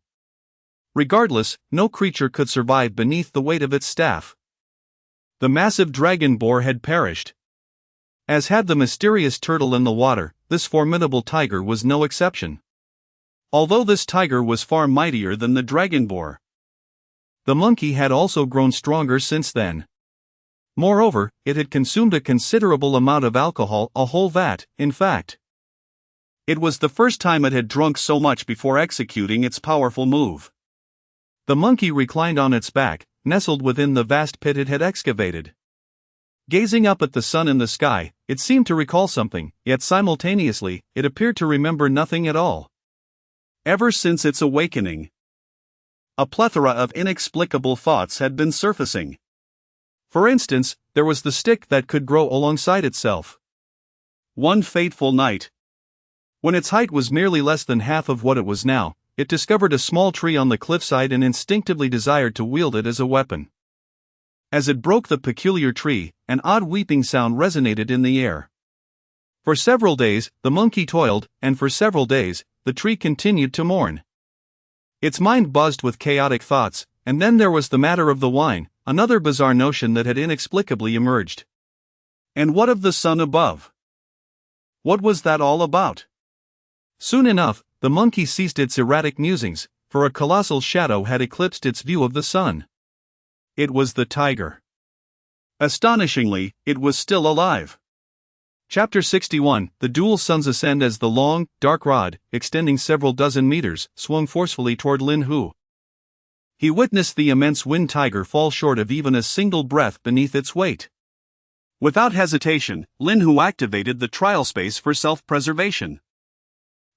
Regardless, no creature could survive beneath the weight of its staff. The massive dragon boar had perished. As had the mysterious turtle in the water, this formidable tiger was no exception. Although this tiger was far mightier than the dragon boar, the monkey had also grown stronger since then. Moreover, it had consumed a considerable amount of alcohol, a whole vat, in fact. It was the first time it had drunk so much before executing its powerful move. The monkey reclined on its back, nestled within the vast pit it had excavated. Gazing up at the sun in the sky, it seemed to recall something, yet simultaneously, it appeared to remember nothing at all. Ever since its awakening, a plethora of inexplicable thoughts had been surfacing. For instance, there was the stick that could grow alongside itself. One fateful night, when its height was merely less than half of what it was now, it discovered a small tree on the cliffside and instinctively desired to wield it as a weapon. As it broke the peculiar tree, an odd weeping sound resonated in the air. For several days, the monkey toiled, and for several days, the tree continued to mourn. Its mind buzzed with chaotic thoughts, and then there was the matter of the wine, another bizarre notion that had inexplicably emerged. And what of the sun above? What was that all about? Soon enough, the monkey ceased its erratic musings, for a colossal shadow had eclipsed its view of the sun. It was the tiger. Astonishingly, it was still alive. Chapter 61. The dual suns ascend as the long, dark rod, extending several dozen meters, swung forcefully toward Lin Hu. He witnessed the immense wind tiger fall short of even a single breath beneath its weight. Without hesitation, Lin Hu activated the trial space for self-preservation.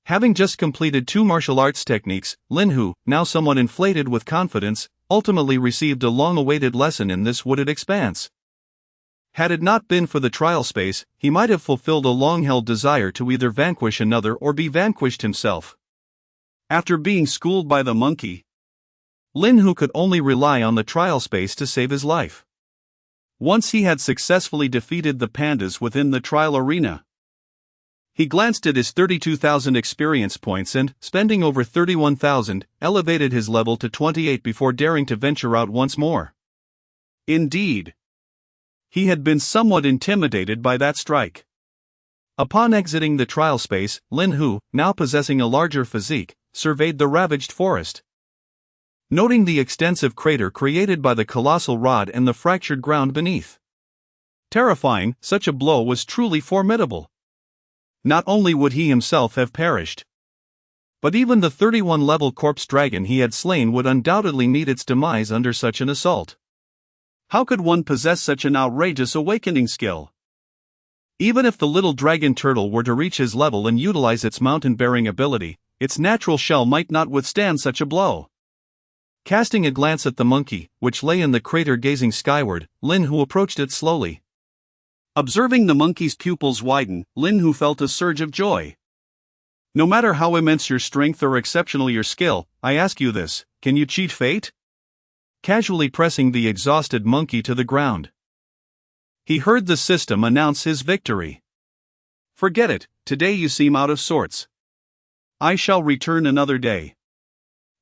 Having just completed 2 martial arts techniques, Lin Hu, now somewhat inflated with confidence, ultimately received a long-awaited lesson in this wooded expanse. Had it not been for the trial space, he might have fulfilled a long-held desire to either vanquish another or be vanquished himself. After being schooled by the monkey, Lin Hu could only rely on the trial space to save his life. Once he had successfully defeated the pandas within the trial arena, he glanced at his 32,000 experience points and, spending over 31,000, elevated his level to 28 before daring to venture out once more. Indeed, he had been somewhat intimidated by that strike. Upon exiting the trial space, Lin Hu, now possessing a larger physique, surveyed the ravaged forest. Noting the extensive crater created by the colossal rod and the fractured ground beneath. Terrifying, such a blow was truly formidable. Not only would he himself have perished, but even the 31-level corpse dragon he had slain would undoubtedly meet its demise under such an assault. How could one possess such an outrageous awakening skill? Even if the little dragon turtle were to reach his level and utilize its mountain-bearing ability, its natural shell might not withstand such a blow. Casting a glance at the monkey, which lay in the crater gazing skyward, Lin Hu approached it slowly. Observing the monkey's pupils widen, Lin Hu felt a surge of joy. No matter how immense your strength or exceptional your skill, I ask you this, can you cheat fate? Casually pressing the exhausted monkey to the ground, he heard the system announce his victory. Forget it, today you seem out of sorts. I shall return another day.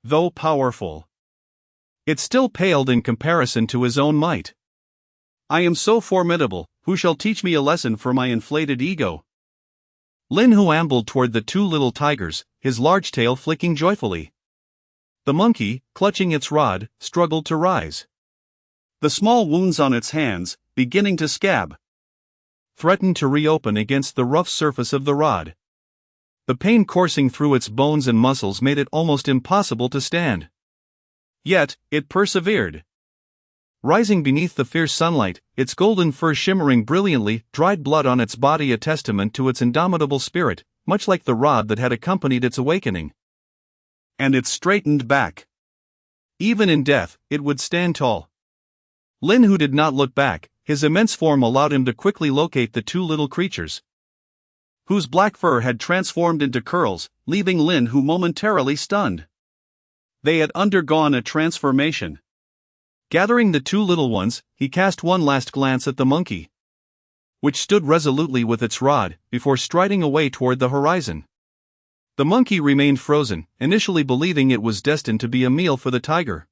Though powerful, it still paled in comparison to his own might. I am so formidable, who shall teach me a lesson for my inflated ego? Lin Hu ambled toward the 2 little tigers, his large tail flicking joyfully. The monkey, clutching its rod, struggled to rise. The small wounds on its hands, beginning to scab, threatened to reopen against the rough surface of the rod. The pain coursing through its bones and muscles made it almost impossible to stand. Yet, it persevered. Rising beneath the fierce sunlight, its golden fur shimmering brilliantly, dried blood on its body a testament to its indomitable spirit, much like the rod that had accompanied its awakening. And it straightened back. Even in death, it would stand tall. Lin Hu did not look back, his immense form allowed him to quickly locate the 2 little creatures, whose black fur had transformed into curls, leaving Lin Hu momentarily stunned. They had undergone a transformation. Gathering the 2 little ones, he cast one last glance at the monkey, which stood resolutely with its rod, before striding away toward the horizon. The monkey remained frozen, initially believing it was destined to be a meal for the tiger,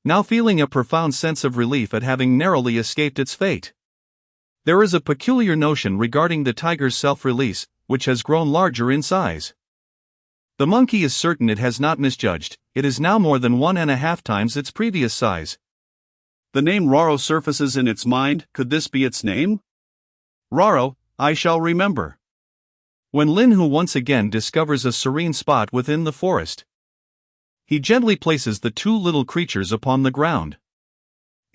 now feeling a profound sense of relief at having narrowly escaped its fate. There is a peculiar notion regarding the tiger's self-release, which has grown larger in size. The monkey is certain it has not misjudged, it is now more than 1.5 times its previous size. The name Raro surfaces in its mind, could this be its name? Raro, I shall remember. When Lin Hu once again discovers a serene spot within the forest, he gently places the 2 little creatures upon the ground.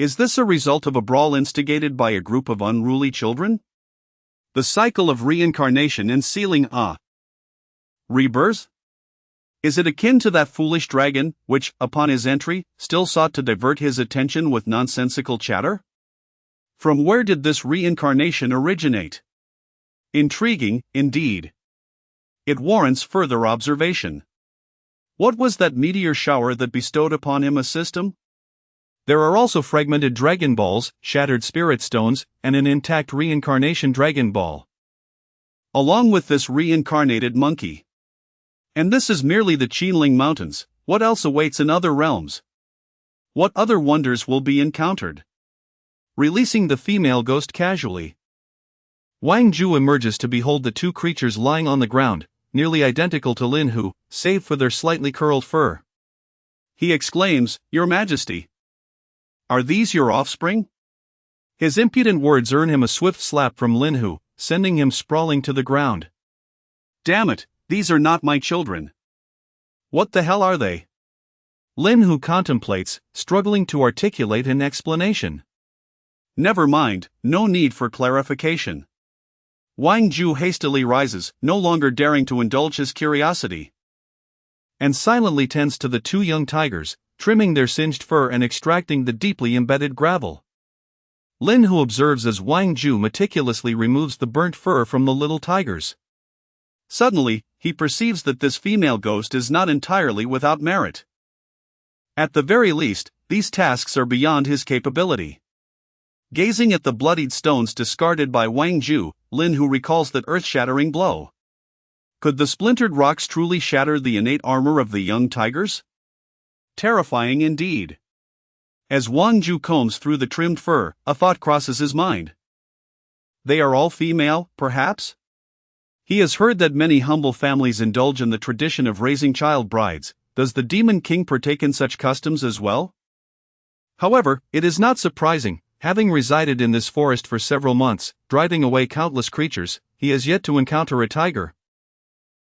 Is this a result of a brawl instigated by a group of unruly children? The cycle of reincarnation and sealing a rebirth? Is it akin to that foolish dragon, which, upon his entry, still sought to divert his attention with nonsensical chatter? From where did this reincarnation originate? Intriguing, indeed. It warrants further observation. What was that meteor shower that bestowed upon him a system? There are also fragmented Dragon Balls, shattered Spirit Stones, and an intact reincarnation Dragon Ball. Along with this reincarnated monkey. And this is merely the Qinling Mountains. What else awaits in other realms? What other wonders will be encountered? Releasing the female ghost casually, Wang Ju emerges to behold the two creatures lying on the ground, nearly identical to Lin Hu, save for their slightly curled fur. He exclaims, "Your Majesty! Are these your offspring?" His impudent words earn him a swift slap from Lin Hu, sending him sprawling to the ground. "Damn it, these are not my children. What the hell are they?" Lin Hu contemplates, struggling to articulate an explanation. "Never mind, no need for clarification." Wang Ju hastily rises, no longer daring to indulge his curiosity, and silently tends to the two young tigers, trimming their singed fur and extracting the deeply embedded gravel. Lin Hu observes as Wang Ju meticulously removes the burnt fur from the little tigers. Suddenly, he perceives that this female ghost is not entirely without merit. At the very least, these tasks are beyond his capability. Gazing at the bloodied stones discarded by Wang Ju, Lin Hu recalls that earth-shattering blow. Could the splintered rocks truly shatter the innate armor of the young tigers? Terrifying indeed. As Wang Ju combs through the trimmed fur, a thought crosses his mind. They are all female, perhaps? He has heard that many humble families indulge in the tradition of raising child brides. Does the Demon King partake in such customs as well? However, it is not surprising. Having resided in this forest for several months, driving away countless creatures, he has yet to encounter a tiger,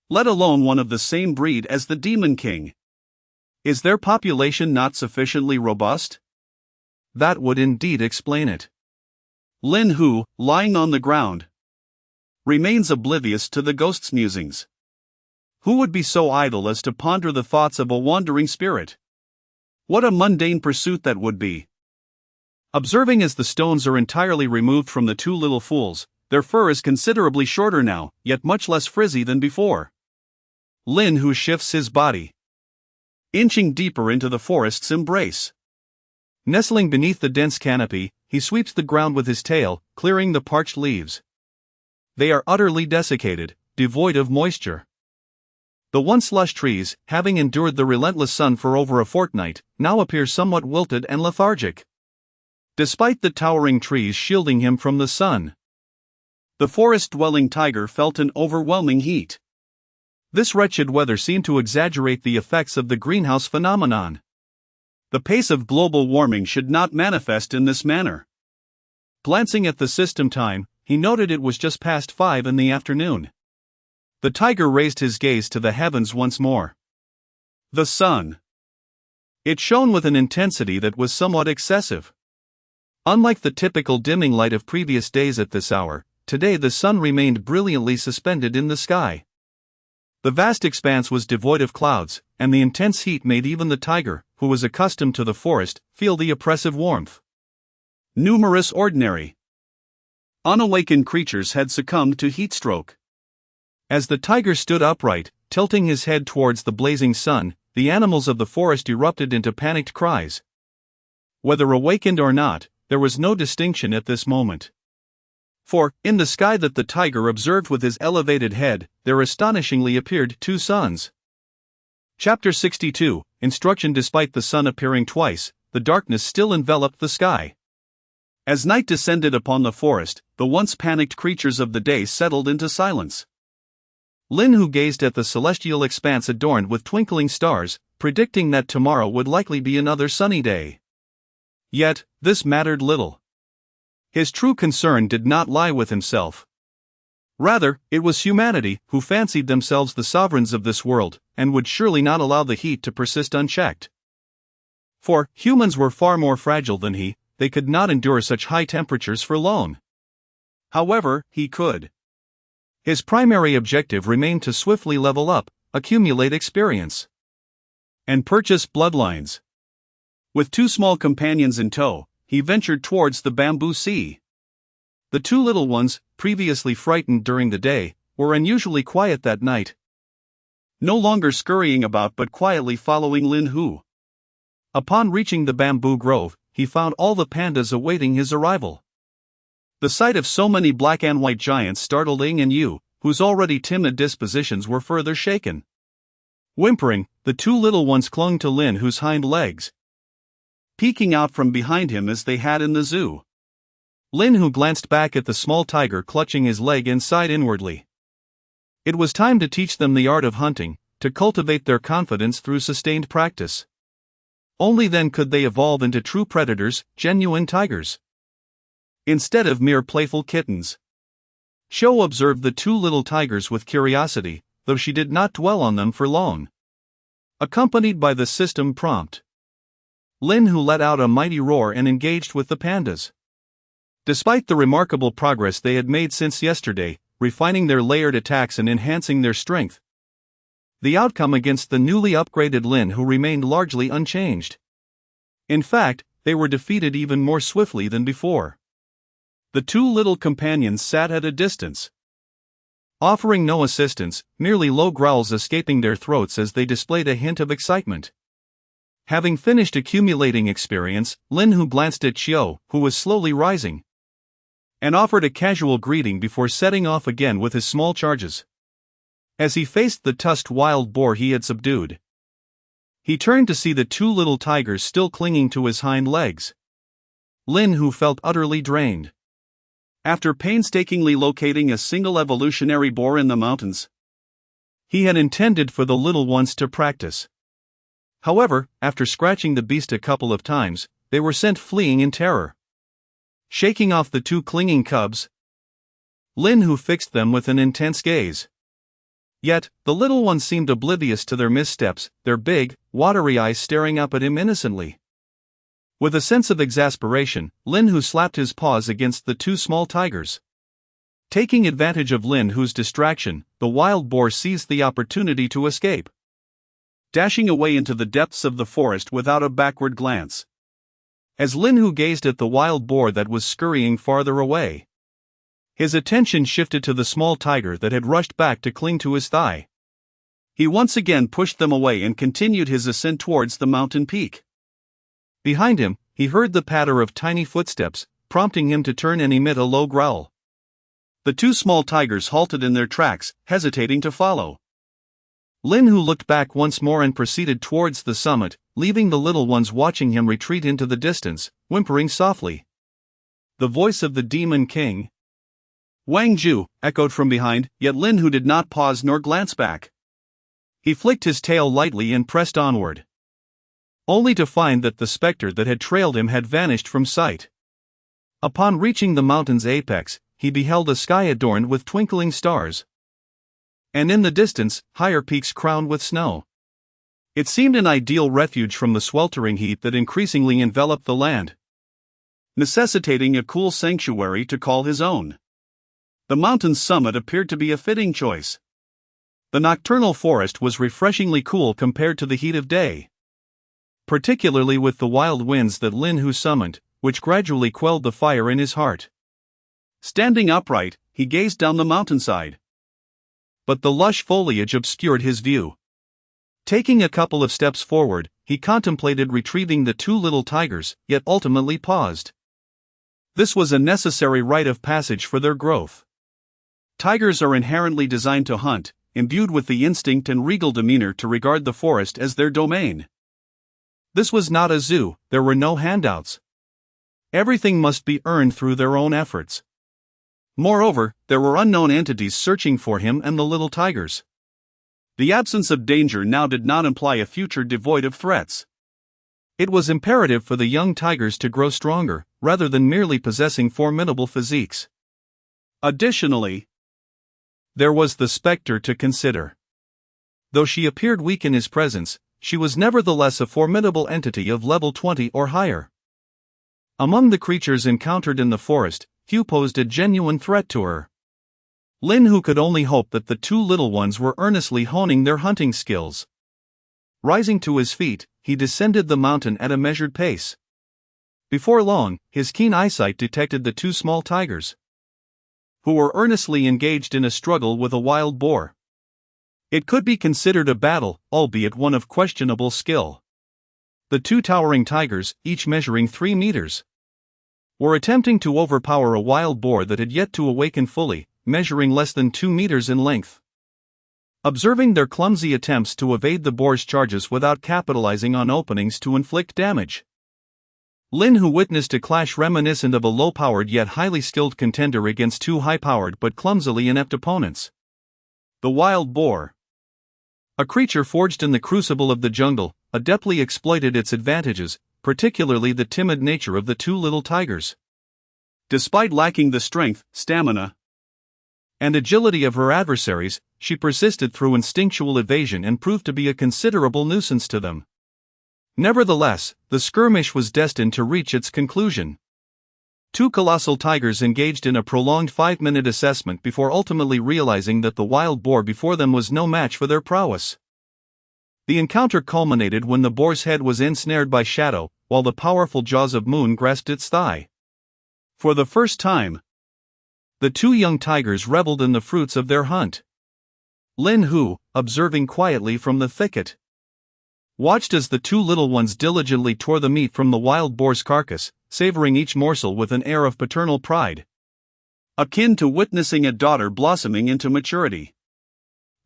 let alone one of the same breed as the Demon King. Is their population not sufficiently robust? That would indeed explain it. Lin Hu, lying on the ground, remains oblivious to the ghost's musings. Who would be so idle as to ponder the thoughts of a wandering spirit? What a mundane pursuit that would be. Observing as the stones are entirely removed from the two little fools, their fur is considerably shorter now, yet much less frizzy than before. Lin Hu shifts his body, inching deeper into the forest's embrace. Nestling beneath the dense canopy, he sweeps the ground with his tail, clearing the parched leaves. They are utterly desiccated, devoid of moisture. The once lush trees, having endured the relentless sun for over a fortnight, now appear somewhat wilted and lethargic, despite the towering trees shielding him from the sun. The forest-dwelling tiger felt an overwhelming heat. This wretched weather seemed to exaggerate the effects of the greenhouse phenomenon. The pace of global warming should not manifest in this manner. Glancing at the system time, he noted it was just past 5 in the afternoon. The tiger raised his gaze to the heavens once more. The sun. It shone with an intensity that was somewhat excessive. Unlike the typical dimming light of previous days at this hour, today the sun remained brilliantly suspended in the sky. The vast expanse was devoid of clouds, and the intense heat made even the tiger, who was accustomed to the forest, feel the oppressive warmth. Numerous ordinary, unawakened creatures had succumbed to heatstroke. As the tiger stood upright, tilting his head towards the blazing sun, the animals of the forest erupted into panicked cries. Whether awakened or not, there was no distinction at this moment. For, in the sky that the tiger observed with his elevated head, there astonishingly appeared two suns. Chapter 62, Instruction. Despite the sun appearing twice, the darkness still enveloped the sky. As night descended upon the forest, the once panicked creatures of the day settled into silence. Lin Hu gazed at the celestial expanse adorned with twinkling stars, predicting that tomorrow would likely be another sunny day. Yet, this mattered little. His true concern did not lie with himself. Rather, it was humanity, who fancied themselves the sovereigns of this world, and would surely not allow the heat to persist unchecked. For, humans were far more fragile than he, they could not endure such high temperatures for long. However, he could. His primary objective remained to swiftly level up, accumulate experience, and purchase bloodlines. With 2 small companions in tow, he ventured towards the bamboo sea. The 2 little ones, previously frightened during the day, were unusually quiet that night. No longer scurrying about but quietly following Lin Hu. Upon reaching the bamboo grove, he found all the pandas awaiting his arrival. The sight of so many black and white giants startled Ing and Yu, whose already timid dispositions were further shaken. Whimpering, the 2 little ones clung to Lin Hu's hind legs, peeking out from behind him as they had in the zoo. Lin Hu glanced back at the small tiger clutching his leg and sighed inwardly. It was time to teach them the art of hunting, to cultivate their confidence through sustained practice. Only then could they evolve into true predators, genuine tigers, instead of mere playful kittens. Shou observed the 2 little tigers with curiosity, though she did not dwell on them for long. Accompanied by the system prompt, Lin Hu let out a mighty roar and engaged with the pandas. Despite the remarkable progress they had made since yesterday, refining their layered attacks and enhancing their strength, the outcome against the newly upgraded Lin Hu remained largely unchanged. In fact, they were defeated even more swiftly than before. The 2 little companions sat at a distance, offering no assistance, merely low growls escaping their throats as they displayed a hint of excitement. Having finished accumulating experience, Lin Hu glanced at Xiao, who was slowly rising, and offered a casual greeting before setting off again with his small charges. As he faced the tusked wild boar he had subdued, he turned to see the 2 little tigers still clinging to his hind legs. Lin Hu felt utterly drained. After painstakingly locating a single evolutionary boar in the mountains, he had intended for the little ones to practice. However, after scratching the beast a couple of times, they were sent fleeing in terror. Shaking off the 2 clinging cubs, Lin Hu fixed them with an intense gaze. Yet, the little ones seemed oblivious to their missteps, their big, watery eyes staring up at him innocently. With a sense of exasperation, Lin Hu slapped his paws against the 2 small tigers. Taking advantage of Lin Hu's distraction, the wild boar seized the opportunity to escape, dashing away into the depths of the forest without a backward glance. As Lin Hu gazed at the wild boar that was scurrying farther away, his attention shifted to the small tiger that had rushed back to cling to his thigh. He once again pushed them away and continued his ascent towards the mountain peak. Behind him, he heard the patter of tiny footsteps, prompting him to turn and emit a low growl. The 2 small tigers halted in their tracks, hesitating to follow. Lin Hu looked back once more and proceeded towards the summit, leaving the little ones watching him retreat into the distance, whimpering softly. The voice of the Demon King, Wang Zhu, echoed from behind, yet Lin Hu did not pause nor glance back. He flicked his tail lightly and pressed onward, only to find that the specter that had trailed him had vanished from sight. Upon reaching the mountain's apex, he beheld a sky adorned with twinkling stars, and in the distance, higher peaks crowned with snow. It seemed an ideal refuge from the sweltering heat that increasingly enveloped the land, necessitating a cool sanctuary to call his own. The mountain's summit appeared to be a fitting choice. The nocturnal forest was refreshingly cool compared to the heat of day, particularly with the wild winds that Lin Hu summoned, which gradually quelled the fire in his heart. Standing upright, he gazed down the mountainside, but the lush foliage obscured his view. Taking a couple of steps forward, he contemplated retrieving the 2 little tigers, yet ultimately paused. This was a necessary rite of passage for their growth. Tigers are inherently designed to hunt, imbued with the instinct and regal demeanor to regard the forest as their domain. This was not a zoo, there were no handouts. Everything must be earned through their own efforts. Moreover, there were unknown entities searching for him and the little tigers. The absence of danger now did not imply a future devoid of threats. It was imperative for the young tigers to grow stronger, rather than merely possessing formidable physiques. Additionally, there was the specter to consider. Though she appeared weak in his presence, she was nevertheless a formidable entity of level 20 or higher. Among the creatures encountered in the forest, few posed a genuine threat to her. Lin Hu could only hope that the two little ones were earnestly honing their hunting skills. Rising to his feet, he descended the mountain at a measured pace. Before long, his keen eyesight detected the two small tigers, who were earnestly engaged in a struggle with a wild boar. It could be considered a battle, albeit one of questionable skill. The two towering tigers, each measuring 3 meters, were attempting to overpower a wild boar that had yet to awaken fully, measuring less than 2 meters in length. Observing their clumsy attempts to evade the boar's charges without capitalizing on openings to inflict damage, Lin Hu witnessed a clash reminiscent of a low-powered yet highly skilled contender against two high-powered but clumsily inept opponents. The wild boar, a creature forged in the crucible of the jungle, adeptly exploited its advantages, particularly the timid nature of the two little tigers. Despite lacking the strength, stamina, and agility of her adversaries, she persisted through instinctual evasion and proved to be a considerable nuisance to them. Nevertheless, the skirmish was destined to reach its conclusion. Two colossal tigers engaged in a prolonged 5-minute assessment before ultimately realizing that the wild boar before them was no match for their prowess. The encounter culminated when the boar's head was ensnared by Shadow, while the powerful jaws of Moon grasped its thigh. For the first time, the two young tigers reveled in the fruits of their hunt. Lin Hu, observing quietly from the thicket, watched as the two little ones diligently tore the meat from the wild boar's carcass, savoring each morsel with an air of paternal pride, akin to witnessing a daughter blossoming into maturity.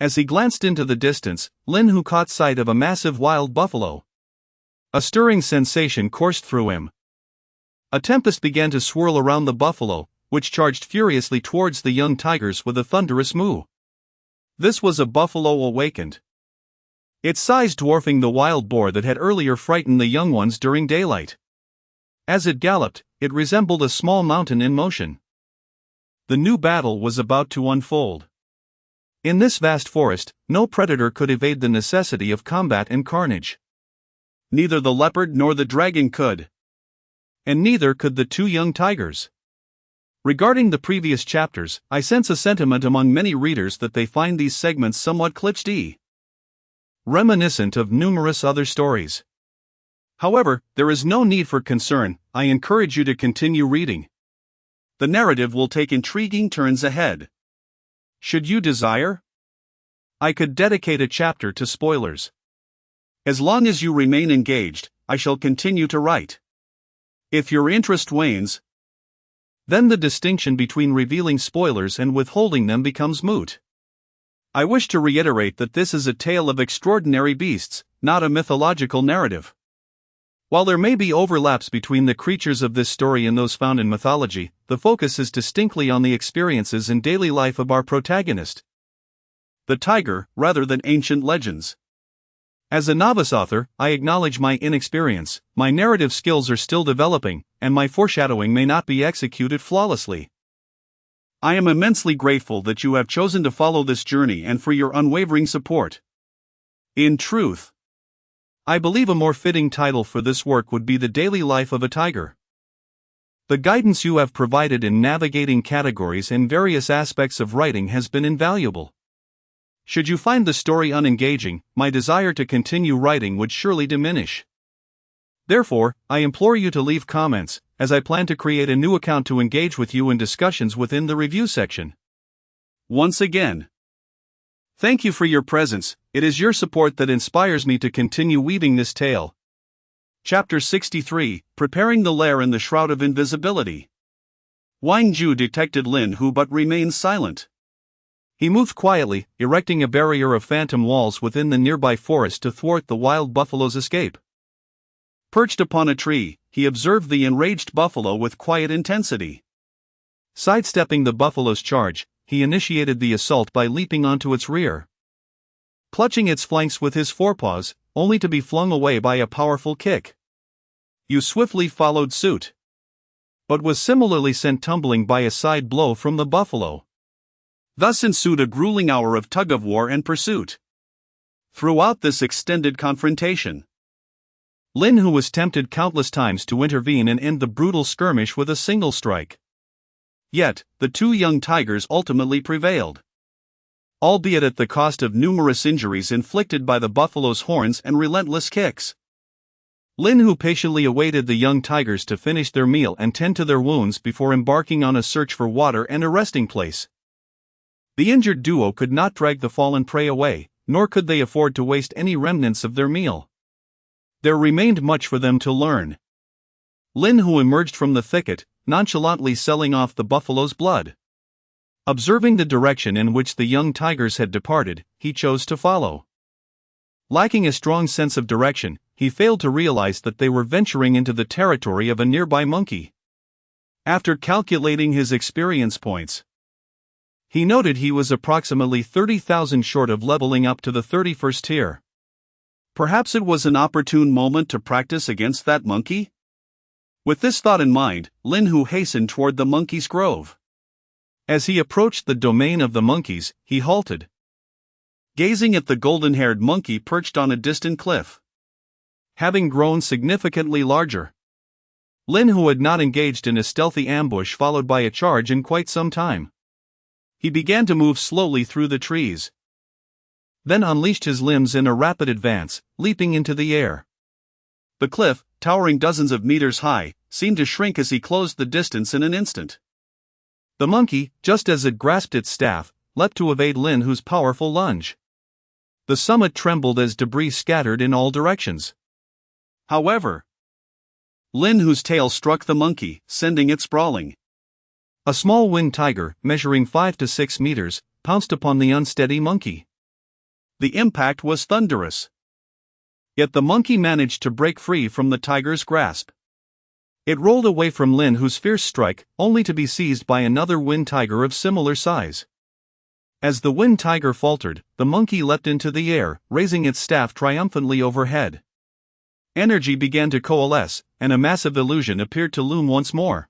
As he glanced into the distance, Lin Hu caught sight of a massive wild buffalo. A stirring sensation coursed through him. A tempest began to swirl around the buffalo, which charged furiously towards the young tigers with a thunderous moo. This was a buffalo awakened, its size dwarfing the wild boar that had earlier frightened the young ones during daylight. As it galloped, it resembled a small mountain in motion. The new battle was about to unfold. In this vast forest, no predator could evade the necessity of combat and carnage. Neither the leopard nor the dragon could. And neither could the two young tigers. Regarding the previous chapters, I sense a sentiment among many readers that they find these segments somewhat cliché, reminiscent of numerous other stories. However, there is no need for concern. I encourage you to continue reading. The narrative will take intriguing turns ahead. Should you desire, I could dedicate a chapter to spoilers. As long as you remain engaged, I shall continue to write. If your interest wanes, then the distinction between revealing spoilers and withholding them becomes moot. I wish to reiterate that this is a tale of extraordinary beasts, not a mythological narrative. While there may be overlaps between the creatures of this story and those found in mythology, the focus is distinctly on the experiences and daily life of our protagonist, the tiger, rather than ancient legends. As a novice author, I acknowledge my inexperience, my narrative skills are still developing, and my foreshadowing may not be executed flawlessly. I am immensely grateful that you have chosen to follow this journey and for your unwavering support. In truth, I believe a more fitting title for this work would be The Daily Life of a Tiger. The guidance you have provided in navigating categories and various aspects of writing has been invaluable. Should you find the story unengaging, my desire to continue writing would surely diminish. Therefore, I implore you to leave comments, as I plan to create a new account to engage with you in discussions within the review section. Once again, thank you for your presence. It is your support that inspires me to continue weaving this tale. Chapter 63, Preparing the Lair in the Shroud of Invisibility. Wang Ju detected Lin Hu but remained silent. He moved quietly, erecting a barrier of phantom walls within the nearby forest to thwart the wild buffalo's escape. Perched upon a tree, he observed the enraged buffalo with quiet intensity. Sidestepping the buffalo's charge, he initiated the assault by leaping onto its rear, clutching its flanks with his forepaws, only to be flung away by a powerful kick. Yu swiftly followed suit, but was similarly sent tumbling by a side blow from the buffalo. Thus ensued a grueling hour of tug-of-war and pursuit. Throughout this extended confrontation, Lin Hu was tempted countless times to intervene and end the brutal skirmish with a single strike. Yet, the two young tigers ultimately prevailed. Albeit at the cost of numerous injuries inflicted by the buffalo's horns and relentless kicks. Lin Hu patiently awaited the young tigers to finish their meal and tend to their wounds before embarking on a search for water and a resting place. The injured duo could not drag the fallen prey away, nor could they afford to waste any remnants of their meal. There remained much for them to learn. Lin Hu emerged from the thicket, nonchalantly selling off the buffalo's blood. Observing the direction in which the young tigers had departed, he chose to follow. Lacking a strong sense of direction, he failed to realize that they were venturing into the territory of a nearby monkey. After calculating his experience points, he noted he was approximately 30,000 short of leveling up to the 31st tier. Perhaps it was an opportune moment to practice against that monkey? With this thought in mind, Lin Hu hastened toward the monkey's grove. As he approached the domain of the monkeys, he halted, gazing at the golden-haired monkey perched on a distant cliff. Having grown significantly larger, Lin Hu had not engaged in a stealthy ambush followed by a charge in quite some time. He began to move slowly through the trees, then unleashed his limbs in a rapid advance, leaping into the air. The cliff, towering dozens of meters high, seemed to shrink as he closed the distance in an instant. The monkey, just as it grasped its staff, leapt to evade Lin Hu's powerful lunge. The summit trembled as debris scattered in all directions. However, Lin Hu's tail struck the monkey, sending it sprawling. A small winged tiger, measuring 5 to 6 meters, pounced upon the unsteady monkey. The impact was thunderous. Yet the monkey managed to break free from the tiger's grasp. It rolled away from Lin Hu's fierce strike, only to be seized by another wind tiger of similar size. As the wind tiger faltered, the monkey leapt into the air, raising its staff triumphantly overhead. Energy began to coalesce, and a massive illusion appeared to loom once more.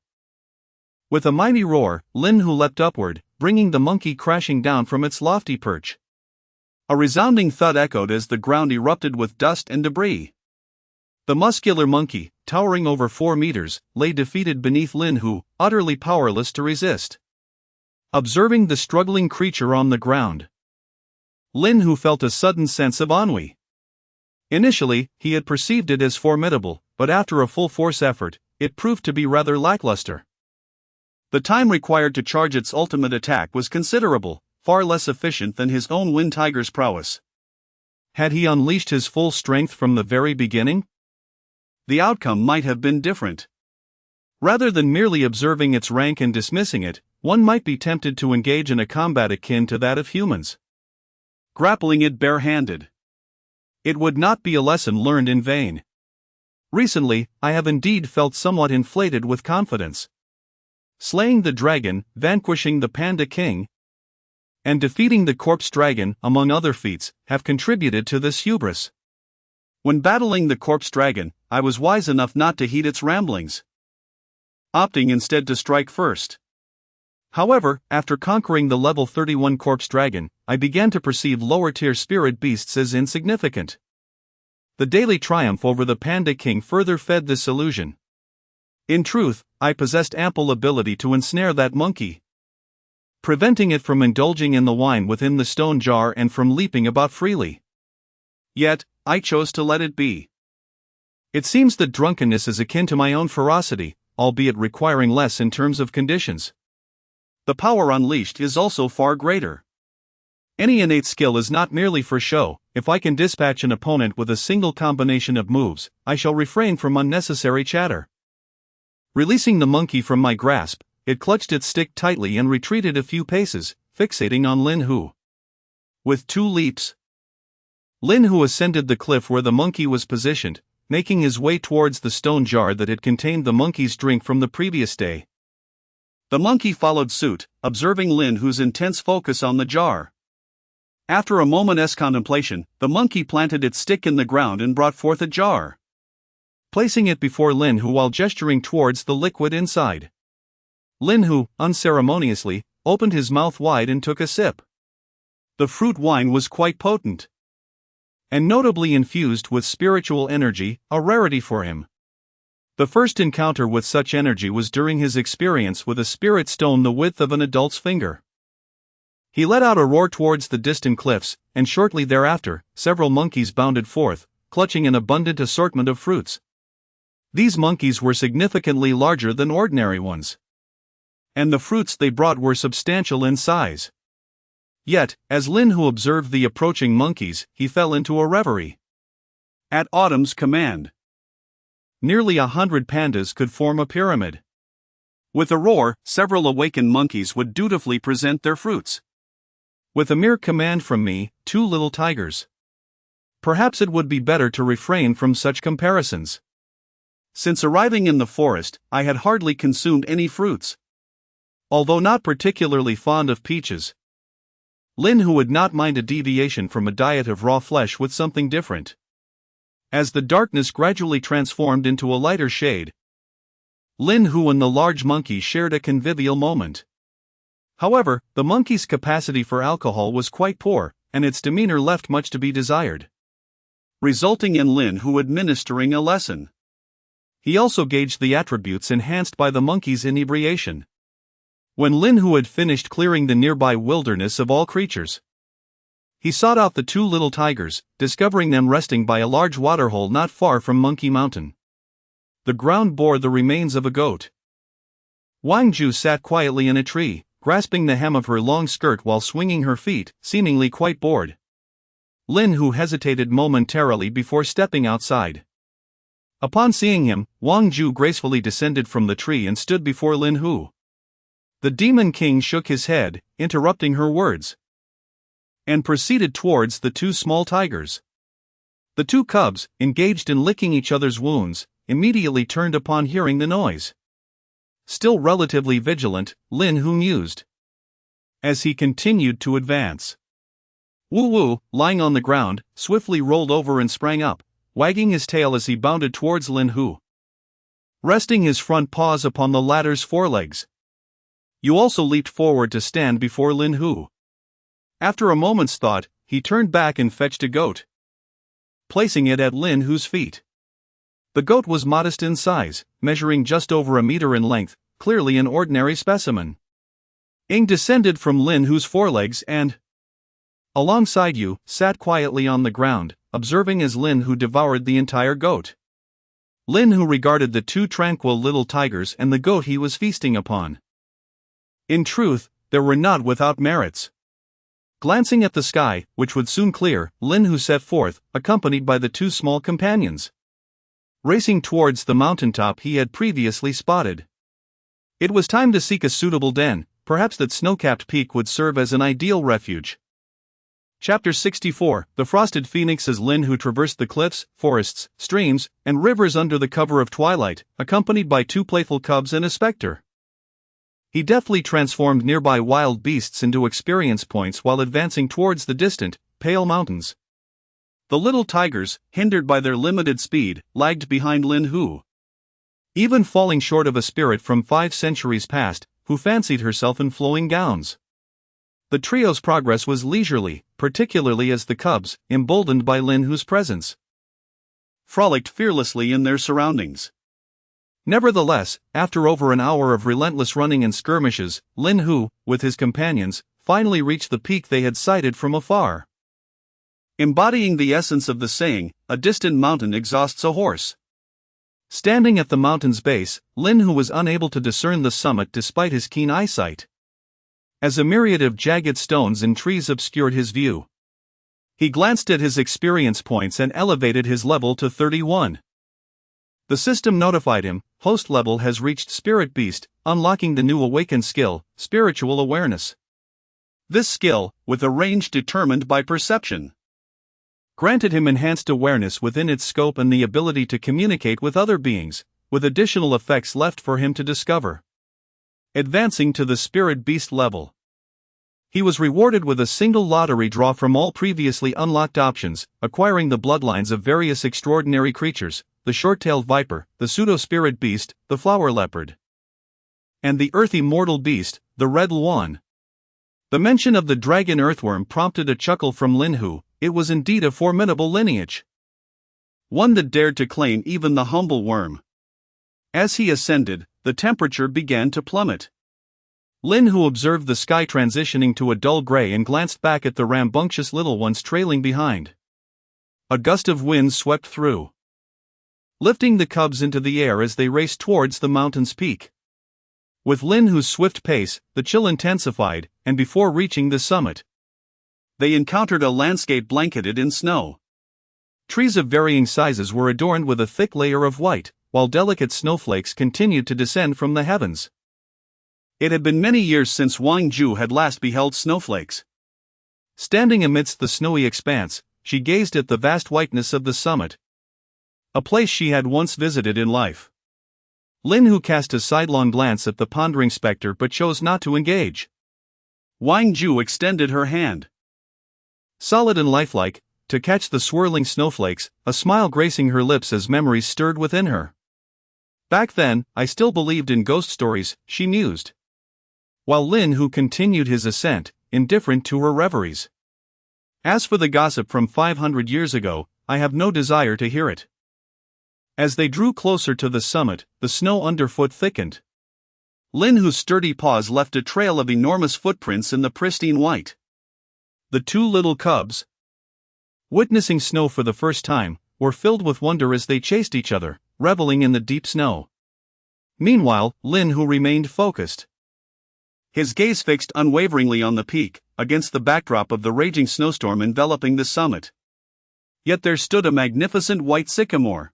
With a mighty roar, Lin Hu leapt upward, bringing the monkey crashing down from its lofty perch. A resounding thud echoed as the ground erupted with dust and debris. The muscular monkey, towering over 4 meters, lay defeated beneath Lin Hu, utterly powerless to resist. Observing the struggling creature on the ground, Lin Hu felt a sudden sense of ennui. Initially, he had perceived it as formidable, but after a full-force effort, it proved to be rather lackluster. The time required to charge its ultimate attack was considerable, far less efficient than his own wind tiger's prowess. Had he unleashed his full strength from the very beginning? The outcome might have been different. Rather than merely observing its rank and dismissing it, one might be tempted to engage in a combat akin to that of humans, grappling it barehanded. It would not be a lesson learned in vain. Recently, I have indeed felt somewhat inflated with confidence. Slaying the dragon, vanquishing the panda king, and defeating the corpse dragon, among other feats, have contributed to this hubris. When battling the corpse dragon, I was wise enough not to heed its ramblings, opting instead to strike first. However, after conquering the level 31 corpse dragon, I began to perceive lower-tier spirit beasts as insignificant. The daily triumph over the panda king further fed this illusion. In truth, I possessed ample ability to ensnare that monkey, preventing it from indulging in the wine within the stone jar and from leaping about freely. Yet, I chose to let it be. It seems that drunkenness is akin to my own ferocity, albeit requiring less in terms of conditions. The power unleashed is also far greater. Any innate skill is not merely for show. If I can dispatch an opponent with a single combination of moves, I shall refrain from unnecessary chatter. Releasing the monkey from my grasp, it clutched its stick tightly and retreated a few paces, fixating on Lin Hu. With 2 leaps, Lin Hu ascended the cliff where the monkey was positioned, making his way towards the stone jar that had contained the monkey's drink from the previous day. The monkey followed suit, observing Lin Hu's intense focus on the jar. After a moment's contemplation, the monkey planted its stick in the ground and brought forth a jar, placing it before Lin Hu while gesturing towards the liquid inside. Lin Hu, unceremoniously, opened his mouth wide and took a sip. The fruit wine was quite potent. and notably infused with spiritual energy, a rarity for him. The first encounter with such energy was during his experience with a spirit stone the width of an adult's finger. He let out a roar towards the distant cliffs, and shortly thereafter, several monkeys bounded forth, clutching an abundant assortment of fruits. These monkeys were significantly larger than ordinary ones, and the fruits they brought were substantial in size. Yet, as Lin Hu observed the approaching monkeys, he fell into a reverie. At Autumn's command, nearly 100 pandas could form a pyramid. With a roar, several awakened monkeys would dutifully present their fruits. With a mere command from me, 2 little tigers. Perhaps it would be better to refrain from such comparisons. Since arriving in the forest, I had hardly consumed any fruits. Although not particularly fond of peaches, Lin Hu would not mind a deviation from a diet of raw flesh with something different. As the darkness gradually transformed into a lighter shade, Lin Hu and the large monkey shared a convivial moment. However, the monkey's capacity for alcohol was quite poor, and its demeanor left much to be desired, resulting in Lin Hu administering a lesson. He also gauged the attributes enhanced by the monkey's inebriation. When Lin Hu had finished clearing the nearby wilderness of all creatures, he sought out the 2 little tigers, discovering them resting by a large waterhole not far from Monkey Mountain. The ground bore the remains of a goat. Wang Ju sat quietly in a tree, grasping the hem of her long skirt while swinging her feet, seemingly quite bored. Lin Hu hesitated momentarily before stepping outside. Upon seeing him, Wang Ju gracefully descended from the tree and stood before Lin Hu. The Demon King shook his head, interrupting her words, and proceeded towards the 2 small tigers. The 2 cubs, engaged in licking each other's wounds, immediately turned upon hearing the noise. Still relatively vigilant, Lin Hu mused, as he continued to advance. Wu Wu, lying on the ground, swiftly rolled over and sprang up, wagging his tail as he bounded towards Lin Hu, resting his front paws upon the latter's forelegs. Yu also leaped forward to stand before Lin Hu. After a moment's thought, he turned back and fetched a goat, placing it at Lin Hu's feet. The goat was modest in size, measuring just over a meter in length, clearly an ordinary specimen. Ing descended from Lin Hu's forelegs and, alongside Yu, sat quietly on the ground, observing as Lin Hu devoured the entire goat. Lin Hu regarded the 2 tranquil little tigers and the goat he was feasting upon. In truth, they were not without merits. Glancing at the sky, which would soon clear, Lin Hu set forth, accompanied by the 2 small companions, racing towards the mountaintop he had previously spotted. It was time to seek a suitable den, perhaps that snow-capped peak would serve as an ideal refuge. Chapter 64, The Frosted Phoenix. As Lin Hu traversed the cliffs, forests, streams, and rivers under the cover of twilight, accompanied by 2 playful cubs and a specter, he deftly transformed nearby wild beasts into experience points while advancing towards the distant, pale mountains. The little tigers, hindered by their limited speed, lagged behind Lin Hu, even falling short of a spirit from 5 centuries past, who fancied herself in flowing gowns. The trio's progress was leisurely, particularly as the cubs, emboldened by Lin Hu's presence, frolicked fearlessly in their surroundings. Nevertheless, after over an hour of relentless running and skirmishes, Lin Hu, with his companions, finally reached the peak they had sighted from afar. Embodying the essence of the saying, a distant mountain exhausts a horse. Standing at the mountain's base, Lin Hu was unable to discern the summit despite his keen eyesight, as a myriad of jagged stones and trees obscured his view. He glanced at his experience points and elevated his level to 31. The system notified him, host level has reached Spirit Beast, unlocking the new awakened skill, Spiritual Awareness. This skill, with a range determined by perception, granted him enhanced awareness within its scope and the ability to communicate with other beings, with additional effects left for him to discover. Advancing to the Spirit Beast level, he was rewarded with a single lottery draw from all previously unlocked options, acquiring the bloodlines of various extraordinary creatures, the short-tailed viper, the pseudo-spirit beast, the flower leopard, and the earthy mortal beast, the red luan. The mention of the dragon earthworm prompted a chuckle from Lin Hu. it was indeed a formidable lineage. One that dared to claim even the humble worm. As he ascended, the temperature began to plummet. Lin Hu observed the sky transitioning to a dull gray and glanced back at the rambunctious little ones trailing behind. A gust of wind swept through, lifting the cubs into the air as they raced towards the mountain's peak. With Lin Hu's swift pace, the chill intensified, and before reaching the summit, they encountered a landscape blanketed in snow. Trees of varying sizes were adorned with a thick layer of white, while delicate snowflakes continued to descend from the heavens. It had been many years since Wang Ju had last beheld snowflakes. Standing amidst the snowy expanse, she gazed at the vast whiteness of the summit, a place she had once visited in life. Lin Hu cast a sidelong glance at the pondering specter but chose not to engage. Wang Ju extended her hand, solid and lifelike, to catch the swirling snowflakes, a smile gracing her lips as memories stirred within her. Back then, I still believed in ghost stories, she mused, while Lin Hu continued his ascent, indifferent to her reveries. As for the gossip from 500 years ago, I have no desire to hear it. As they drew closer to the summit, the snow underfoot thickened. Lin Hu's sturdy paws left a trail of enormous footprints in the pristine white. The two little cubs, witnessing snow for the first time, were filled with wonder as they chased each other, reveling in the deep snow. Meanwhile, Lin Hu remained focused, his gaze fixed unwaveringly on the peak, against the backdrop of the raging snowstorm enveloping the summit. Yet there stood a magnificent white sycamore,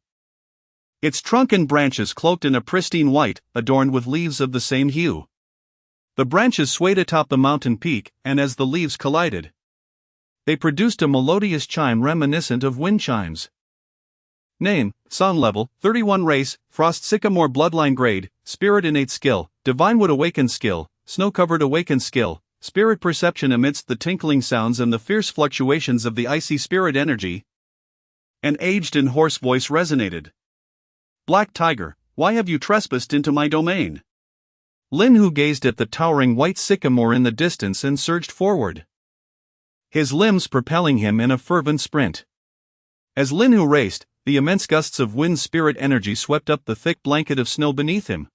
its trunk and branches cloaked in a pristine white, adorned with leaves of the same hue. The branches swayed atop the mountain peak, and as the leaves collided, they produced a melodious chime reminiscent of wind chimes. Name, Song Level, 31 Race, Frost Sycamore Bloodline Grade, Spirit Innate Skill, Divine Wood Awakened Skill, Snow-Covered Awakened Skill, Spirit Perception amidst the tinkling sounds and the fierce fluctuations of the icy spirit energy. An aged and hoarse voice resonated. Black Tiger, why have you trespassed into my domain? Lin Hu gazed at the towering white sycamore in the distance and surged forward, his limbs propelling him in a fervent sprint. As Lin Hu raced, the immense gusts of wind spirit energy swept up the thick blanket of snow beneath him.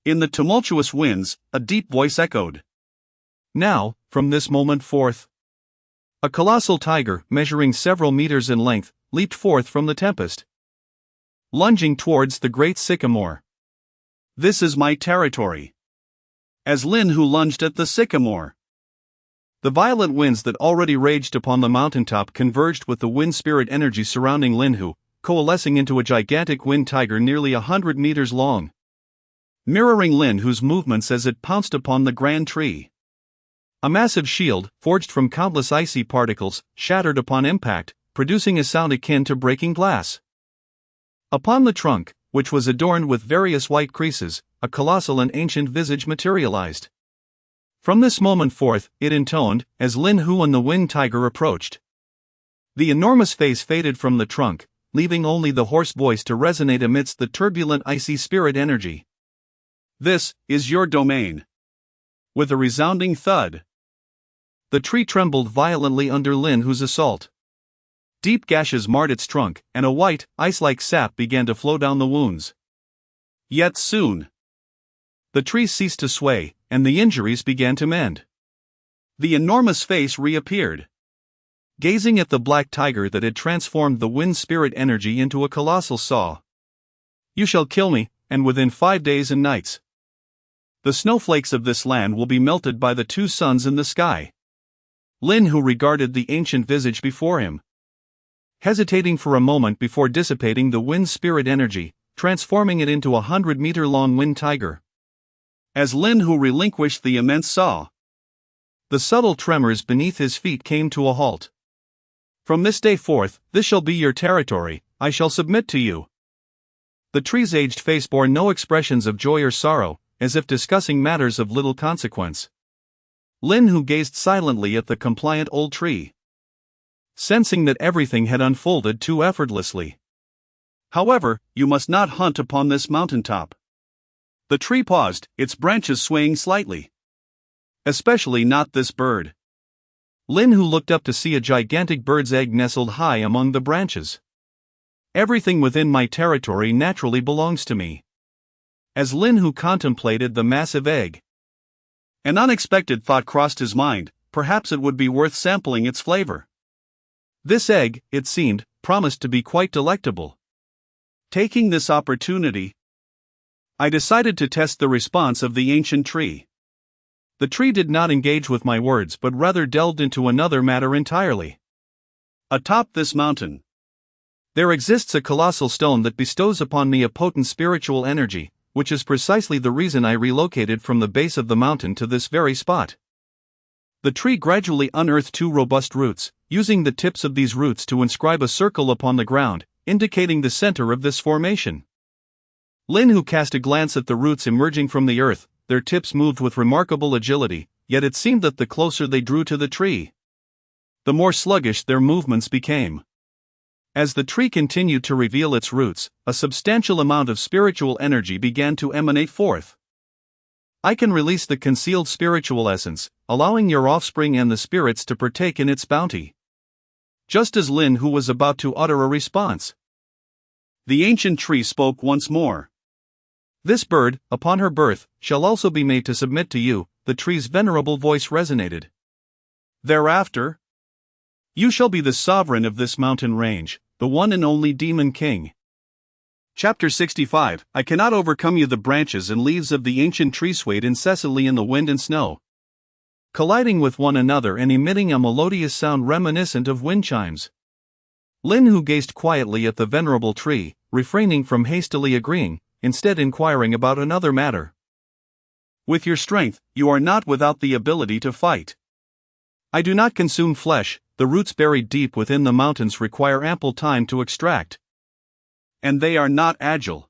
In the tumultuous winds, a deep voice echoed. Now, from this moment forth, a colossal tiger, measuring several meters in length, leaped forth from the tempest, lunging towards the great sycamore. This is my territory. As Lin Hu lunged at the sycamore, the violent winds that already raged upon the mountaintop converged with the wind spirit energy surrounding Lin Hu, coalescing into a gigantic wind tiger nearly 100 meters long, mirroring Lin Hu's movements as it pounced upon the grand tree. A massive shield, forged from countless icy particles, shattered upon impact, producing a sound akin to breaking glass. Upon the trunk, which was adorned with various white creases, a colossal and ancient visage materialized. From this moment forth, it intoned, as Lin Hu and the wind tiger approached. The enormous face faded from the trunk, leaving only the hoarse voice to resonate amidst the turbulent icy spirit energy. This is your domain. With a resounding thud, the tree trembled violently under Lin Hu's assault. Deep gashes marred its trunk, and a white, ice-like sap began to flow down the wounds. Yet soon, the tree ceased to sway, and the injuries began to mend. The enormous face reappeared, gazing at the black tiger that had transformed the wind spirit energy into a colossal saw. You shall kill me, and within 5 days and nights, the snowflakes of this land will be melted by the two suns in the sky. Lin Hu regarded the ancient visage before him, hesitating for a moment before dissipating the wind spirit energy, transforming it into a 100-meter-long wind tiger. As Lin Hu relinquished the immense saw, the subtle tremors beneath his feet came to a halt. From this day forth, this shall be your territory, I shall submit to you. The tree's aged face bore no expressions of joy or sorrow, as if discussing matters of little consequence. Lin Hu gazed silently at the compliant old tree, sensing that everything had unfolded too effortlessly. However, you must not hunt upon this mountaintop. The tree paused, its branches swaying slightly. Especially not this bird. Lin Hu looked up to see a gigantic bird's egg nestled high among the branches. Everything within my territory naturally belongs to me. As Lin Hu contemplated the massive egg, an unexpected thought crossed his mind: perhaps it would be worth sampling its flavor. This egg, it seemed, promised to be quite delectable. Taking this opportunity, I decided to test the response of the ancient tree. The tree did not engage with my words but rather delved into another matter entirely. Atop this mountain, there exists a colossal stone that bestows upon me a potent spiritual energy, which is precisely the reason I relocated from the base of the mountain to this very spot. The tree gradually unearthed 2 robust roots, using the tips of these roots to inscribe a circle upon the ground, indicating the center of this formation. Lin Hu cast a glance at the roots emerging from the earth. Their tips moved with remarkable agility, yet it seemed that the closer they drew to the tree, the more sluggish their movements became. As the tree continued to reveal its roots, a substantial amount of spiritual energy began to emanate forth. I can release the concealed spiritual essence, allowing your offspring and the spirits to partake in its bounty. Just as Lin Hu was about to utter a response, the ancient tree spoke once more. This bird, upon her birth, shall also be made to submit to you. The tree's venerable voice resonated. Thereafter, you shall be the sovereign of this mountain range, the one and only Demon King. Chapter 65. I cannot overcome you. The branches and leaves of the ancient tree swayed incessantly in the wind and snow, colliding with one another and emitting a melodious sound reminiscent of wind chimes. Lin Hu gazed quietly at the venerable tree, refraining from hastily agreeing, instead inquiring about another matter. With your strength, you are not without the ability to fight. I do not consume flesh. The roots buried deep within the mountains require ample time to extract, and they are not agile.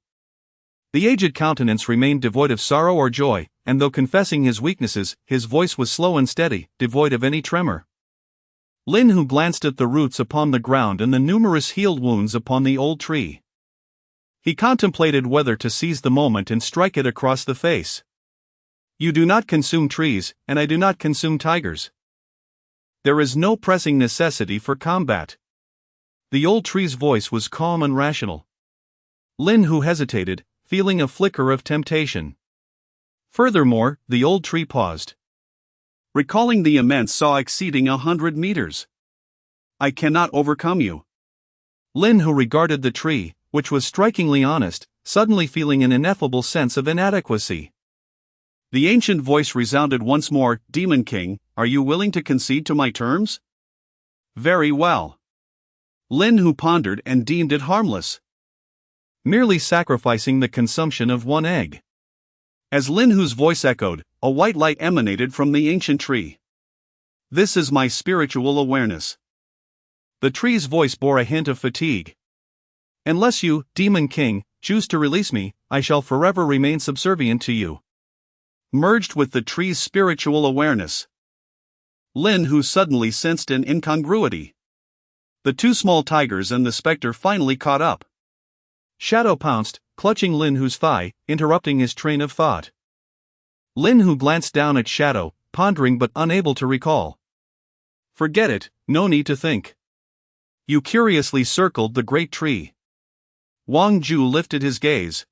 The aged countenance remained devoid of sorrow or joy, and though confessing his weaknesses, his voice was slow and steady, devoid of any tremor. Lin Hu glanced at the roots upon the ground and the numerous healed wounds upon the old tree. He contemplated whether to seize the moment and strike it across the face. You do not consume trees, and I do not consume tigers. There is no pressing necessity for combat. The old tree's voice was calm and rational. Lin Hu hesitated, feeling a flicker of temptation. Furthermore, the old tree paused, recalling the immense saw exceeding 100 meters. I cannot overcome you. Lin Hu regarded the tree, which was strikingly honest, suddenly feeling an ineffable sense of inadequacy. The ancient voice resounded once more: Demon King, are you willing to concede to my terms? Very well. Lin Hu pondered and deemed it harmless, merely sacrificing the consumption of 1 egg. As Lin Hu's voice echoed, a white light emanated from the ancient tree. This is my spiritual awareness. The tree's voice bore a hint of fatigue. Unless you, Demon King, choose to release me, I shall forever remain subservient to you. Merged with the tree's spiritual awareness, Lin Hu suddenly sensed an incongruity. The 2 small tigers and the specter finally caught up. Shadow pounced, clutching Lin Hu's thigh, interrupting his train of thought. Lin Hu glanced down at Shadow, pondering but unable to recall. Forget it, no need to think. You curiously circled the great tree. Wang Ju lifted his gaze,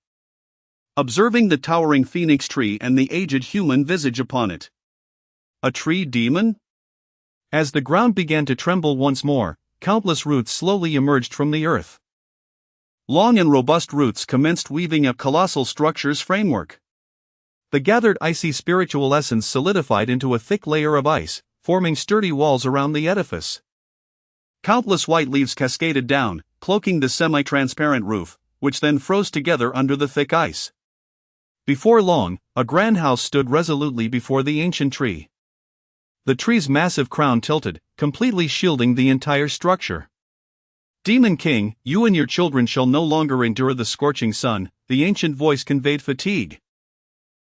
observing the towering phoenix tree and the aged human visage upon it. A tree demon? As the ground began to tremble once more, countless roots slowly emerged from the earth. Long and robust roots commenced weaving a colossal structure's framework. The gathered icy spiritual essence solidified into a thick layer of ice, forming sturdy walls around the edifice. Countless white leaves cascaded down, cloaking the semi-transparent roof, which then froze together under the thick ice. Before long, a grand house stood resolutely before the ancient tree. The tree's massive crown tilted, completely shielding the entire structure. Demon King, you and your children shall no longer endure the scorching sun. The ancient voice conveyed fatigue.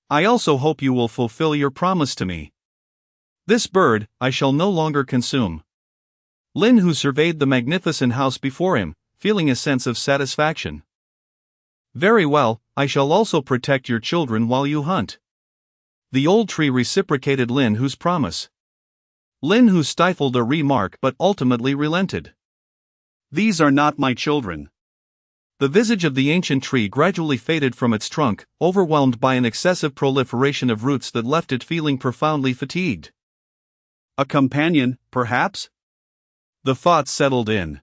I also hope you will fulfill your promise to me. This bird, I shall no longer consume. Lin Hu surveyed the magnificent house before him, feeling a sense of satisfaction. Very well, I shall also protect your children while you hunt. The old tree reciprocated Lin Hu's promise. Lin Hu stifled a remark but ultimately relented. These are not my children. The visage of the ancient tree gradually faded from its trunk, overwhelmed by an excessive proliferation of roots that left it feeling profoundly fatigued. A companion, perhaps? The thought settled in.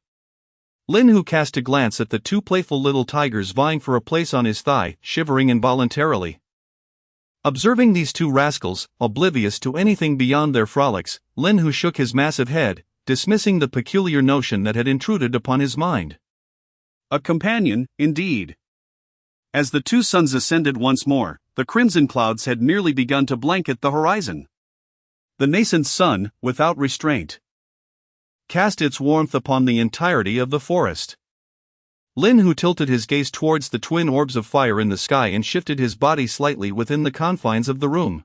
Lin Hu cast a glance at the two playful little tigers vying for a place on his thigh, shivering involuntarily. Observing these two rascals, oblivious to anything beyond their frolics, Lin Hu shook his massive head, dismissing the peculiar notion that had intruded upon his mind. A companion, indeed. As the two suns ascended once more, the crimson clouds had nearly begun to blanket the horizon. The nascent sun, without restraint, cast its warmth upon the entirety of the forest. Lin Hu tilted his gaze towards the twin orbs of fire in the sky and shifted his body slightly within the confines of the room.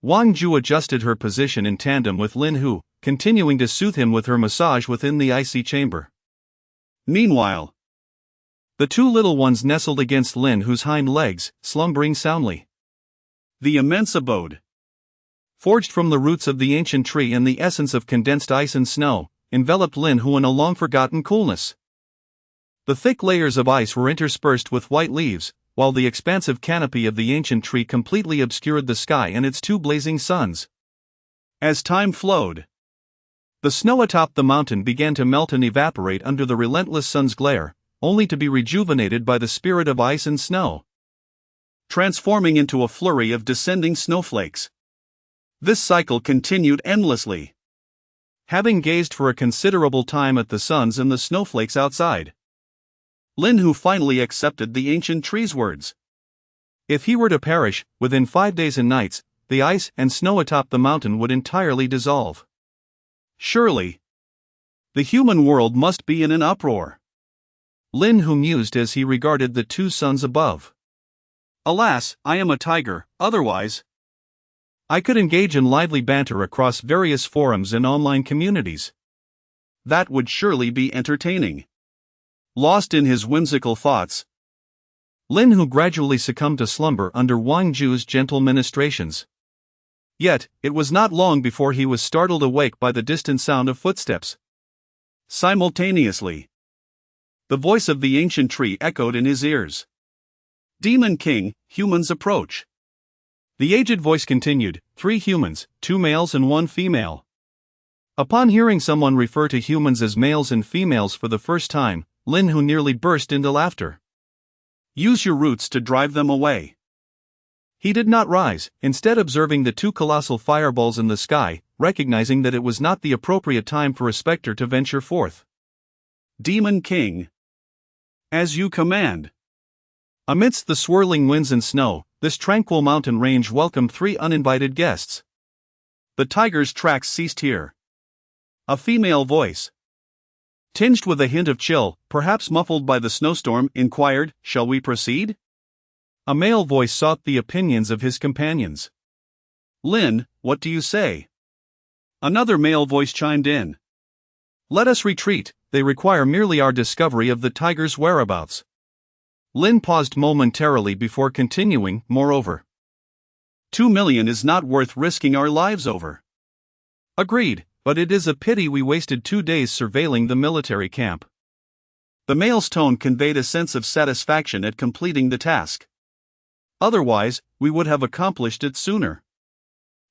Wang Ju adjusted her position in tandem with Lin Hu, continuing to soothe him with her massage within the icy chamber. Meanwhile, the two little ones nestled against Lin Hu's hind legs, slumbering soundly. The immense abode, forged from the roots of the ancient tree and the essence of condensed ice and snow, enveloped Lin Hu in a long-forgotten coolness. The thick layers of ice were interspersed with white leaves, while the expansive canopy of the ancient tree completely obscured the sky and its two blazing suns. As time flowed, the snow atop the mountain began to melt and evaporate under the relentless sun's glare, only to be rejuvenated by the spirit of ice and snow, transforming into a flurry of descending snowflakes. This cycle continued endlessly. Having gazed for a considerable time at the suns and the snowflakes outside, Lin Hu finally accepted the ancient tree's words. If he were to perish, within 5 days and nights, the ice and snow atop the mountain would entirely dissolve. Surely, the human world must be in an uproar. Lin Hu mused as he regarded the two suns above. Alas, I am a tiger, otherwise I could engage in lively banter across various forums and online communities. That would surely be entertaining. Lost in his whimsical thoughts, Lin Hu gradually succumbed to slumber under Wang Ju's gentle ministrations. Yet, it was not long before he was startled awake by the distant sound of footsteps. Simultaneously, the voice of the ancient tree echoed in his ears. Demon King, humans approach. The aged voice continued, 3 humans, 2 males and 1 female. Upon hearing someone refer to humans as males and females for the first time, Lin Hu nearly burst into laughter. Use your roots to drive them away. He did not rise, instead observing the 2 colossal fireballs in the sky, recognizing that it was not the appropriate time for a specter to venture forth. Demon King, as you command. Amidst the swirling winds and snow, this tranquil mountain range welcomed 3 uninvited guests. The tiger's tracks ceased here. A female voice, tinged with a hint of chill, perhaps muffled by the snowstorm, inquired, "Shall we proceed?" A male voice sought the opinions of his companions. "Lin, what do you say?" Another male voice chimed in. "Let us retreat, they require merely our discovery of the tiger's whereabouts." Lin paused momentarily before continuing, "Moreover, 2 million is not worth risking our lives over." "Agreed, but it is a pity we wasted 2 days surveilling the military camp." The male's tone conveyed a sense of satisfaction at completing the task. "Otherwise, we would have accomplished it sooner.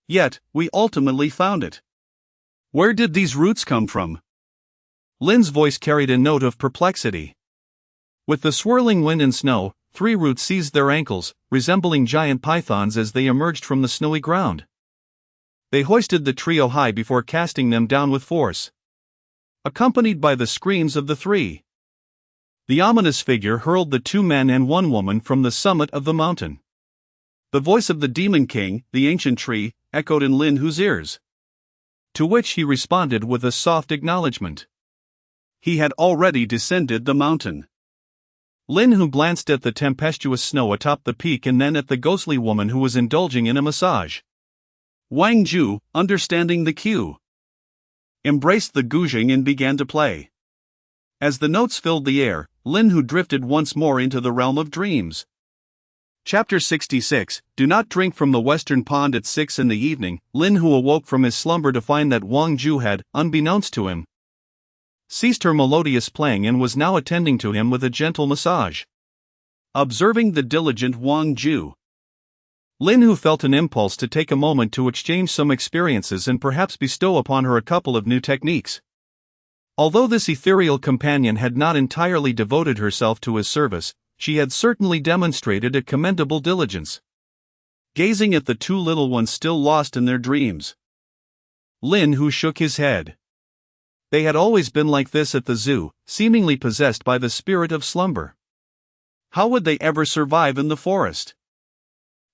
Yet, we ultimately found it. Where did these roots come from?" Lin's voice carried a note of perplexity. With the swirling wind and snow, 3 roots seized their ankles, resembling giant pythons as they emerged from the snowy ground. They hoisted the trio high before casting them down with force, accompanied by the screams of the 3. The ominous figure hurled the 2 men and 1 woman from the summit of the mountain. The voice of the Demon King, the ancient tree, echoed in Lin Hu's ears, to which he responded with a soft acknowledgement. He had already descended the mountain. Lin Hu glanced at the tempestuous snow atop the peak and then at the ghostly woman who was indulging in a massage. Wang Ju, understanding the cue, embraced the guzheng and began to play. As the notes filled the air, Lin Hu drifted once more into the realm of dreams. Chapter 66. Do not drink from the western pond at 6 in the evening. Lin Hu awoke from his slumber to find that Wang Ju had, unbeknownst to him, ceased her melodious playing and was now attending to him with a gentle massage. Observing the diligent Wang Ju, Lin Hu felt an impulse to take a moment to exchange some experiences and perhaps bestow upon her a couple of new techniques. Although this ethereal companion had not entirely devoted herself to his service, she had certainly demonstrated a commendable diligence. Gazing at the two little ones still lost in their dreams, Lin Hu shook his head. They had always been like this at the zoo, seemingly possessed by the spirit of slumber. How would they ever survive in the forest?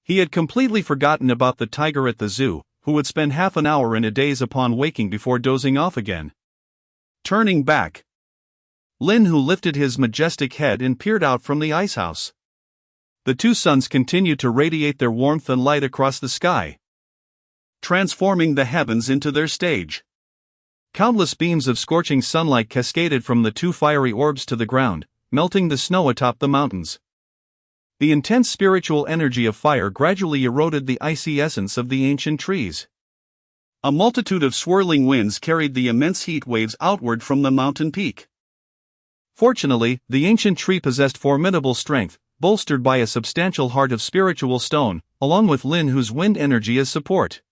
He had completely forgotten about the tiger at the zoo, who would spend half an hour in a daze upon waking before dozing off again. Turning back, Lin Hu lifted his majestic head and peered out from the ice house. The two suns continued to radiate their warmth and light across the sky, transforming the heavens into their stage. Countless beams of scorching sunlight cascaded from the two fiery orbs to the ground, melting the snow atop the mountains. The intense spiritual energy of fire gradually eroded the icy essence of the ancient trees. A multitude of swirling winds carried the immense heat waves outward from the mountain peak. Fortunately, the ancient tree possessed formidable strength, bolstered by a substantial heart of spiritual stone, along with Lin Hu's wind energy as support.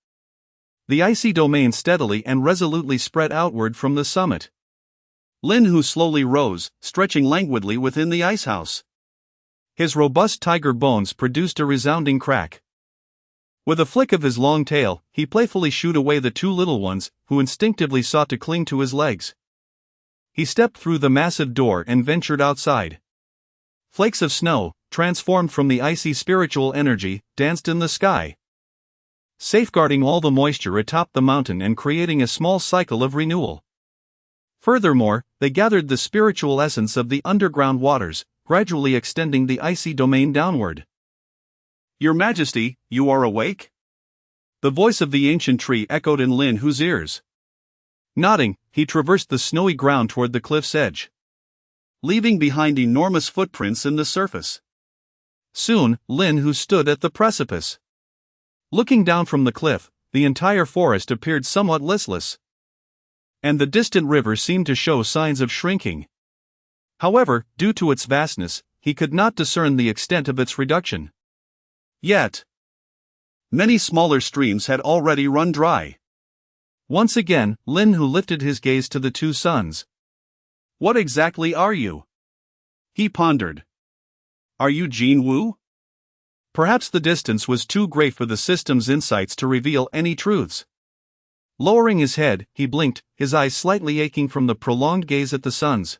The icy domain steadily and resolutely spread outward from the summit. Lin Hu slowly rose, stretching languidly within the ice house. His robust tiger bones produced a resounding crack. With a flick of his long tail, he playfully shooed away the two little ones, who instinctively sought to cling to his legs. He stepped through the massive door and ventured outside. Flakes of snow, transformed from the icy spiritual energy, danced in the sky, safeguarding all the moisture atop the mountain and creating a small cycle of renewal. Furthermore, they gathered the spiritual essence of the underground waters, gradually extending the icy domain downward. "Your Majesty, you are awake?" The voice of the ancient tree echoed in Lin Hu's ears. Nodding, he traversed the snowy ground toward the cliff's edge, leaving behind enormous footprints in the surface. Soon, Lin Hu stood at the precipice. Looking down from the cliff, the entire forest appeared somewhat listless, and the distant river seemed to show signs of shrinking. However, due to its vastness, he could not discern the extent of its reduction. Yet, many smaller streams had already run dry. Once again, Lin Hu lifted his gaze to the two suns. "What exactly are you?" he pondered. "Are you Jin Wu?" Perhaps the distance was too great for the system's insights to reveal any truths. Lowering his head, he blinked, his eyes slightly aching from the prolonged gaze at the suns.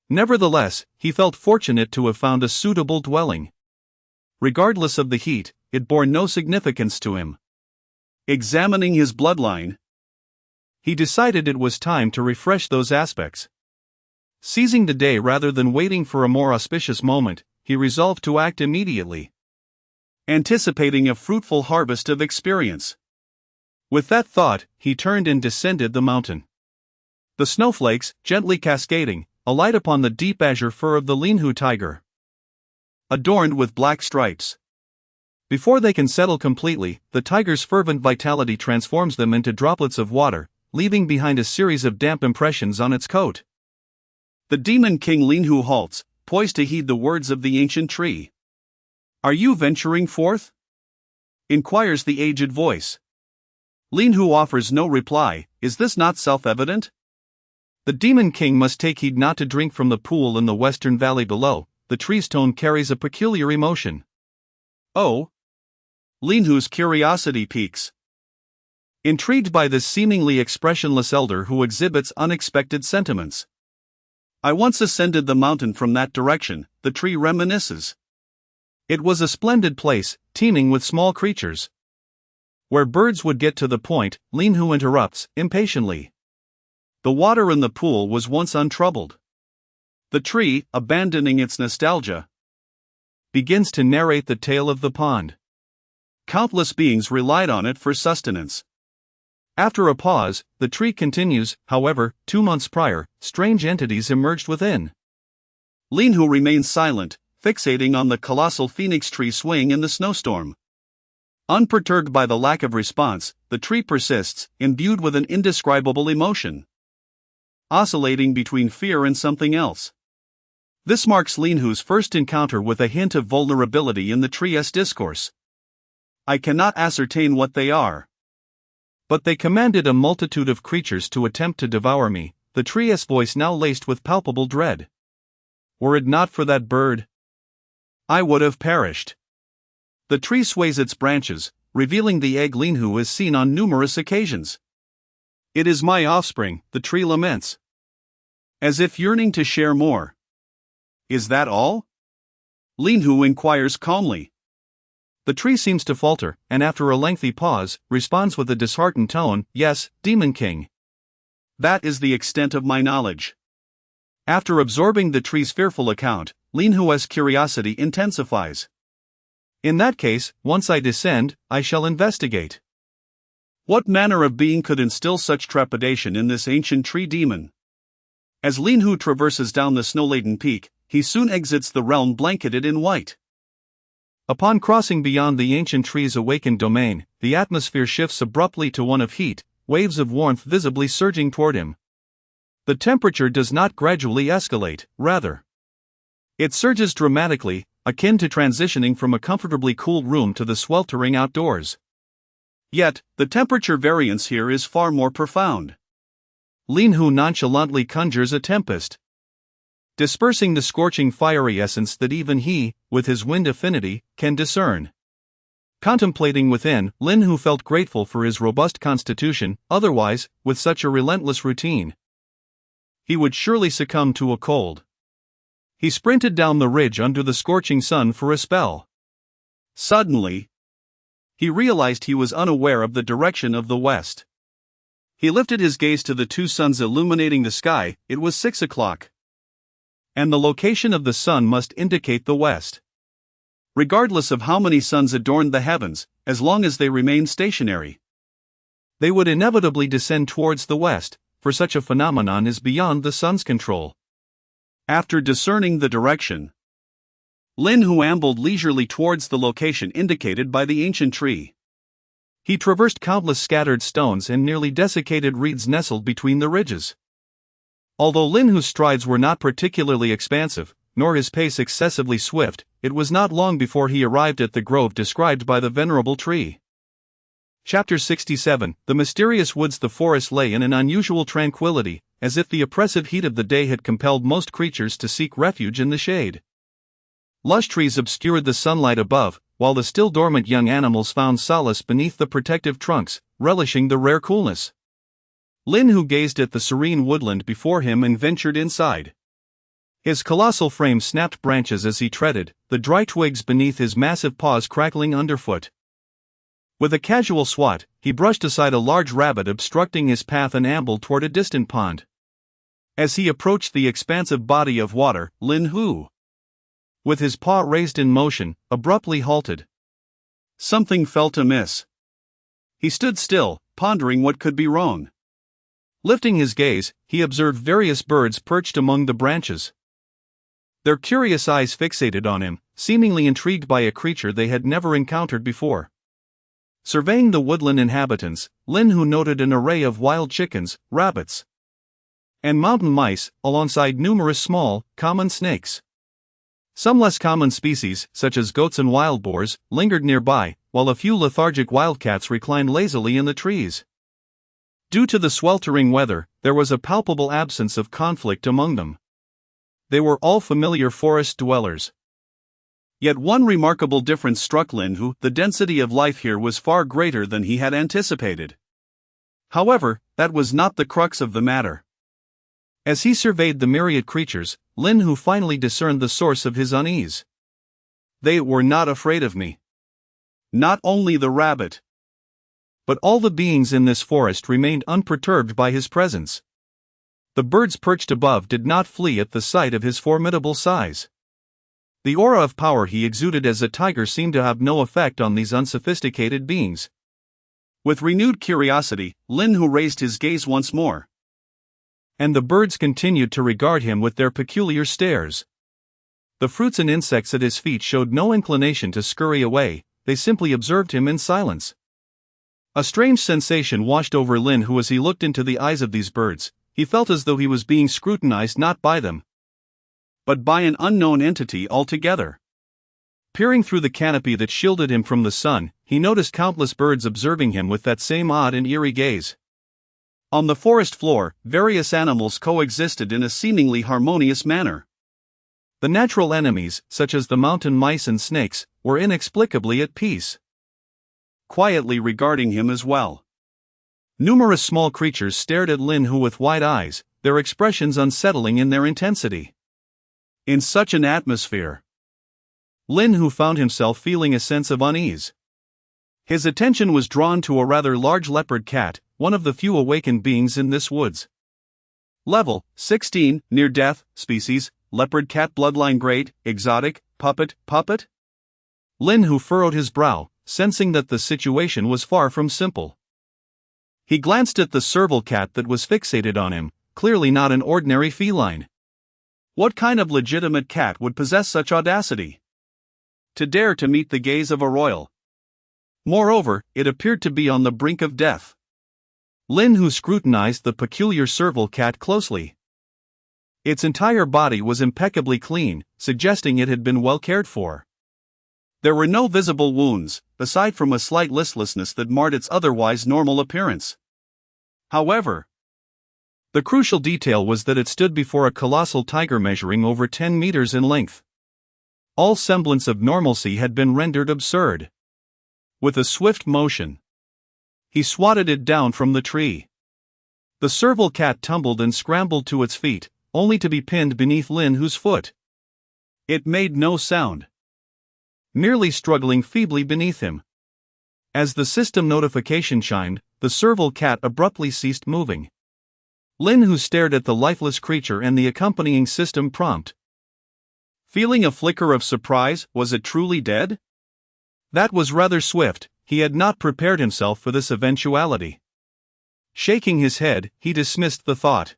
Nevertheless, he felt fortunate to have found a suitable dwelling. Regardless of the heat, it bore no significance to him. Examining his bloodline, he decided it was time to refresh those aspects. Seizing the day rather than waiting for a more auspicious moment, he resolved to act immediately, anticipating a fruitful harvest of experience. With that thought, he turned and descended the mountain. The snowflakes, gently cascading, alight upon the deep azure fur of the Lin Hu tiger, adorned with black stripes. Before they can settle completely, the tiger's fervent vitality transforms them into droplets of water, leaving behind a series of damp impressions on its coat. The demon king Lin Hu halts, poised to heed the words of the ancient tree. "Are you venturing forth?" inquires the aged voice. Lin Hu offers no reply. Is this not self-evident? The demon king must take heed not to drink from the pool in the western valley below. The tree's tone carries a peculiar emotion. "Oh?" Lin Hu's curiosity piques. Intrigued by this seemingly expressionless elder who exhibits unexpected sentiments. "I once ascended the mountain from that direction," the tree reminisces. "It was a splendid place, teeming with small creatures." Where birds would get to the point, Lin Hu interrupts, impatiently. The water in the pool was once untroubled. The tree, abandoning its nostalgia, begins to narrate the tale of the pond. Countless beings relied on it for sustenance. After a pause, the tree continues. However, 2 months prior, strange entities emerged within. Lin Hu remains silent, fixating on the colossal phoenix tree swaying in the snowstorm. Unperturbed by the lack of response, the tree persists, imbued with an indescribable emotion, oscillating between fear and something else. This marks Linhu's first encounter with a hint of vulnerability in the tree's discourse. I cannot ascertain what they are, but they commanded a multitude of creatures to attempt to devour me, the tree's voice now laced with palpable dread. Were it not for that bird, I would have perished. The tree sways its branches, revealing the egg Linhu has seen on numerous occasions. It is my offspring, the tree laments, as if yearning to share more. Is that all? Linhu inquires calmly. The tree seems to falter, and after a lengthy pause, responds with a disheartened tone, yes, Demon King. That is the extent of my knowledge. After absorbing the tree's fearful account, Linhu's curiosity intensifies. In that case, once I descend, I shall investigate. What manner of being could instill such trepidation in this ancient tree demon? As Linhu traverses down the snow-laden peak, he soon exits the realm blanketed in white. Upon crossing beyond the ancient tree's awakened domain, the atmosphere shifts abruptly to one of heat, waves of warmth visibly surging toward him. The temperature does not gradually escalate, rather, it surges dramatically, akin to transitioning from a comfortably cool room to the sweltering outdoors. Yet, the temperature variance here is far more profound. Linhu nonchalantly conjures a tempest, dispersing the scorching fiery essence that even he, with his wind affinity, can discern. Contemplating within, Linhu felt grateful for his robust constitution, otherwise, with such a relentless routine, he would surely succumb to a cold. He sprinted down the ridge under the scorching sun for a spell. Suddenly, he realized he was unaware of the direction of the west. He lifted his gaze to the two suns illuminating the sky. It was 6 o'clock. And the location of the sun must indicate the west. Regardless of how many suns adorned the heavens, as long as they remained stationary, they would inevitably descend towards the west, for such a phenomenon is beyond the sun's control. After discerning the direction, Linhu ambled leisurely towards the location indicated by the ancient tree. He traversed countless scattered stones and nearly desiccated reeds nestled between the ridges. Although Linhu's strides were not particularly expansive, nor his pace excessively swift, it was not long before he arrived at the grove described by the venerable tree. Chapter 67. The mysterious woods. The forest lay in an unusual tranquility, as if the oppressive heat of the day had compelled most creatures to seek refuge in the shade. Lush trees obscured the sunlight above, while the still dormant young animals found solace beneath the protective trunks, relishing the rare coolness. Linhu gazed at the serene woodland before him and ventured inside. His colossal frame snapped branches as he treaded, the dry twigs beneath his massive paws crackling underfoot. With a casual swat, he brushed aside a large rabbit obstructing his path and ambled toward a distant pond. As he approached the expansive body of water, Linhu, with his paw raised in motion, abruptly halted. Something felt amiss. He stood still, pondering what could be wrong. Lifting his gaze, he observed various birds perched among the branches. Their curious eyes fixated on him, seemingly intrigued by a creature they had never encountered before. Surveying the woodland inhabitants, Linhu noted an array of wild chickens, rabbits, and mountain mice, alongside numerous small, common snakes. Some less common species, such as goats and wild boars, lingered nearby, while a few lethargic wildcats reclined lazily in the trees. Due to the sweltering weather, there was a palpable absence of conflict among them. They were all familiar forest dwellers. Yet one remarkable difference struck Linhu: the density of life here was far greater than he had anticipated. However, that was not the crux of the matter. As he surveyed the myriad creatures, Linhu finally discerned the source of his unease. They were not afraid of me. Not only the rabbit, but all the beings in this forest remained unperturbed by his presence. The birds perched above did not flee at the sight of his formidable size. The aura of power he exuded as a tiger seemed to have no effect on these unsophisticated beings. With renewed curiosity, Linhu raised his gaze once more. And the birds continued to regard him with their peculiar stares. The fruits and insects at his feet showed no inclination to scurry away, they simply observed him in silence. A strange sensation washed over Lin Hu as he looked into the eyes of these birds. He felt as though he was being scrutinized not by them, but by an unknown entity altogether. Peering through the canopy that shielded him from the sun, he noticed countless birds observing him with that same odd and eerie gaze. On the forest floor, various animals coexisted in a seemingly harmonious manner. The natural enemies, such as the mountain mice and snakes, were inexplicably at peace, quietly regarding him as well. Numerous small creatures stared at Lin Hu with wide eyes, their expressions unsettling in their intensity. In such an atmosphere, Lin Hu found himself feeling a sense of unease. His attention was drawn to a rather large leopard cat, one of the few awakened beings in this woods. Level 16, near death, species, leopard cat, bloodline grade, exotic, puppet. Lin Hu furrowed his brow, sensing that the situation was far from simple. He glanced at the serval cat that was fixated on him, clearly not an ordinary feline. What kind of legitimate cat would possess such audacity to dare to meet the gaze of a royal? Moreover, it appeared to be on the brink of death. Lin Hu scrutinized the peculiar serval cat closely. Its entire body was impeccably clean, suggesting it had been well cared for. There were no visible wounds, aside from a slight listlessness that marred its otherwise normal appearance. However, the crucial detail was that it stood before a colossal tiger measuring over 10 meters in length. All semblance of normalcy had been rendered absurd. With a swift motion, he swatted it down from the tree. The serval cat tumbled and scrambled to its feet, only to be pinned beneath Lin Hu's foot. It made no sound, merely struggling feebly beneath him. As the system notification chimed, the serval cat abruptly ceased moving. Lin Hu stared at the lifeless creature and the accompanying system prompt. Feeling a flicker of surprise, was it truly dead? That was rather swift, he had not prepared himself for this eventuality. Shaking his head, he dismissed the thought.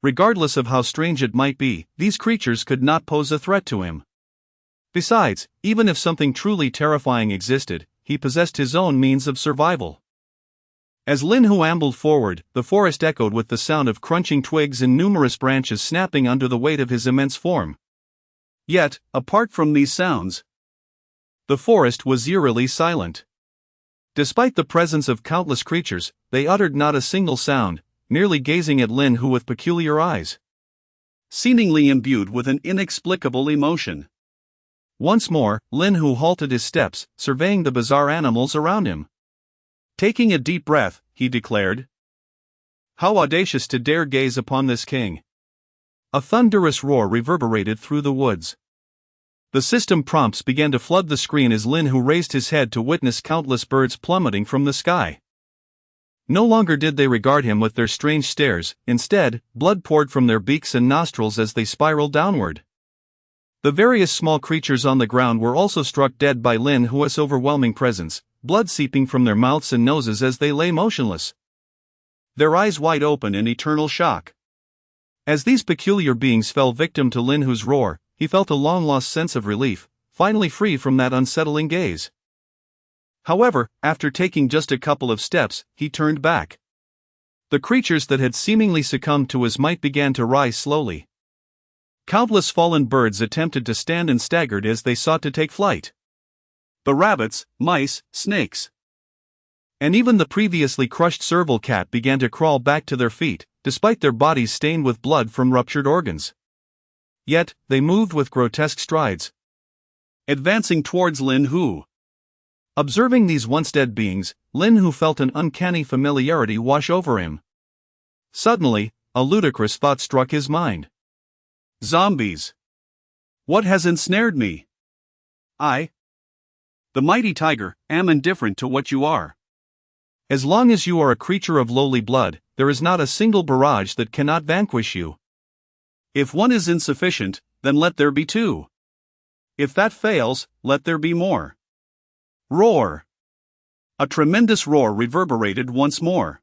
Regardless of how strange it might be, these creatures could not pose a threat to him. Besides, even if something truly terrifying existed, he possessed his own means of survival. As Lin Hu ambled forward, the forest echoed with the sound of crunching twigs and numerous branches snapping under the weight of his immense form. Yet, apart from these sounds, the forest was eerily silent. Despite the presence of countless creatures, they uttered not a single sound, merely gazing at Lin Hu with peculiar eyes, seemingly imbued with an inexplicable emotion. Once more, Lin Hu halted his steps, surveying the bizarre animals around him. Taking a deep breath, he declared, "How audacious to dare gaze upon this king!" A thunderous roar reverberated through the woods. The system prompts began to flood the screen as Lin Hu raised his head to witness countless birds plummeting from the sky. No longer did they regard him with their strange stares, instead, blood poured from their beaks and nostrils as they spiraled downward. The various small creatures on the ground were also struck dead by Lin Hu's overwhelming presence, blood seeping from their mouths and noses as they lay motionless, their eyes wide open in eternal shock. As these peculiar beings fell victim to Lin Hu's roar, he felt a long-lost sense of relief, finally free from that unsettling gaze. However, after taking just a couple of steps, he turned back. The creatures that had seemingly succumbed to his might began to rise slowly. Countless fallen birds attempted to stand and staggered as they sought to take flight. The rabbits, mice, snakes, and even the previously crushed serval cat began to crawl back to their feet, despite their bodies stained with blood from ruptured organs. Yet, they moved with grotesque strides, advancing towards Lin Hu. Observing these once dead beings, Lin Hu felt an uncanny familiarity wash over him. Suddenly, a ludicrous thought struck his mind. Zombies! What has ensnared me? I, the mighty tiger, am indifferent to what you are. As long as you are a creature of lowly blood, there is not a single barrage that cannot vanquish you. If one is insufficient, then let there be two. If that fails, let there be more. Roar! A tremendous roar reverberated once more.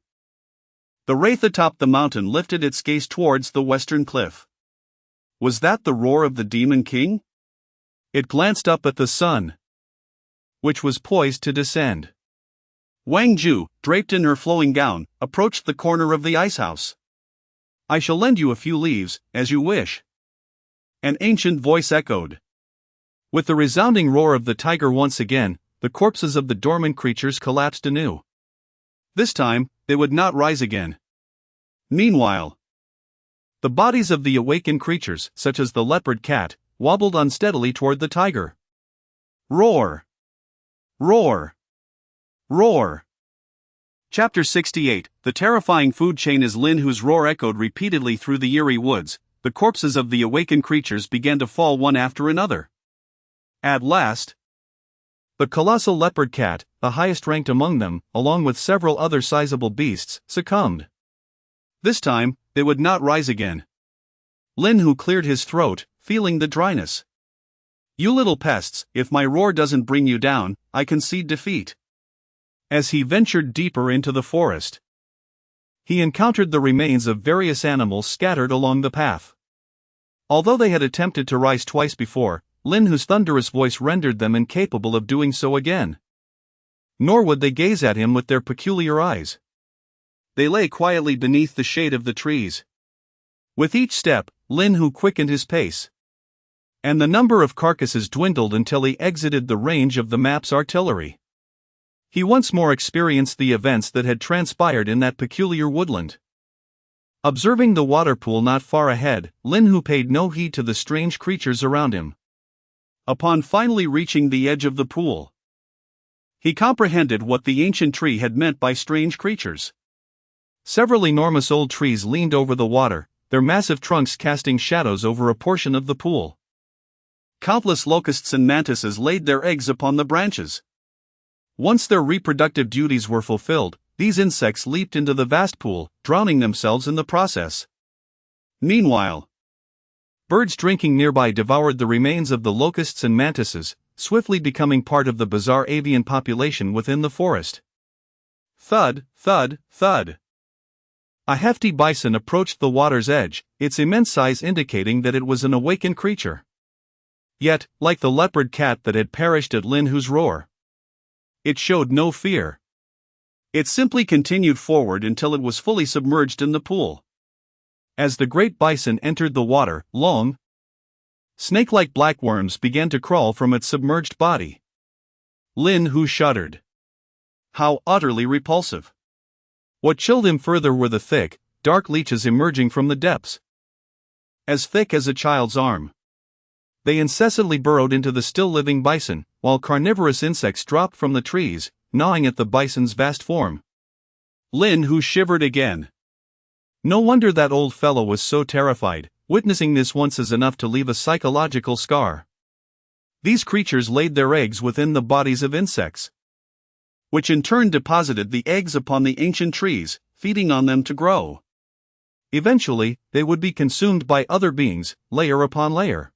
The wraith atop the mountain lifted its gaze towards the western cliff. Was that the roar of the Demon King? It glanced up at the sun, which was poised to descend. Wang Ju, draped in her flowing gown, approached the corner of the icehouse. I shall lend you a few leaves, as you wish. An ancient voice echoed. With the resounding roar of the tiger once again, the corpses of the dormant creatures collapsed anew. This time, they would not rise again. Meanwhile, the bodies of the awakened creatures, such as the leopard cat, wobbled unsteadily toward the tiger. Roar! Roar! Roar! Chapter 68. The terrifying food chain. As Lin Hu's roar echoed repeatedly through the eerie woods, the corpses of the awakened creatures began to fall one after another. At last, the colossal leopard cat, the highest ranked among them, along with several other sizable beasts, succumbed. This time, they would not rise again. Lin Hu cleared his throat, feeling the dryness. You little pests, if my roar doesn't bring you down, I concede defeat. As he ventured deeper into the forest, he encountered the remains of various animals scattered along the path. Although they had attempted to rise twice before, Lin Hu's thunderous voice rendered them incapable of doing so again. Nor would they gaze at him with their peculiar eyes. They lay quietly beneath the shade of the trees. With each step, Lin Hu quickened his pace, and the number of carcasses dwindled until he exited the range of the map's artillery. He once more experienced the events that had transpired in that peculiar woodland. Observing the water pool not far ahead, Lin Hu paid no heed to the strange creatures around him. Upon finally reaching the edge of the pool, he comprehended what the ancient tree had meant by strange creatures. Several enormous old trees leaned over the water, their massive trunks casting shadows over a portion of the pool. Countless locusts and mantises laid their eggs upon the branches. Once their reproductive duties were fulfilled, these insects leaped into the vast pool, drowning themselves in the process. Meanwhile, birds drinking nearby devoured the remains of the locusts and mantises, swiftly becoming part of the bizarre avian population within the forest. Thud, thud, thud. A hefty bison approached the water's edge, its immense size indicating that it was an awakened creature. Yet, like the leopard cat that had perished at Lin Hu's roar, it showed no fear. It simply continued forward until it was fully submerged in the pool. As the great bison entered the water, long, snake-like black worms began to crawl from its submerged body. Lin Hu shuddered. How utterly repulsive. What chilled him further were the thick, dark leeches emerging from the depths. As thick as a child's arm, they incessantly burrowed into the still-living bison, while carnivorous insects dropped from the trees, gnawing at the bison's vast form. Lin Hu shivered again. No wonder that old fellow was so terrified. Witnessing this once is enough to leave a psychological scar. These creatures laid their eggs within the bodies of insects, which in turn deposited the eggs upon the ancient trees, feeding on them to grow. Eventually, they would be consumed by other beings, layer upon layer,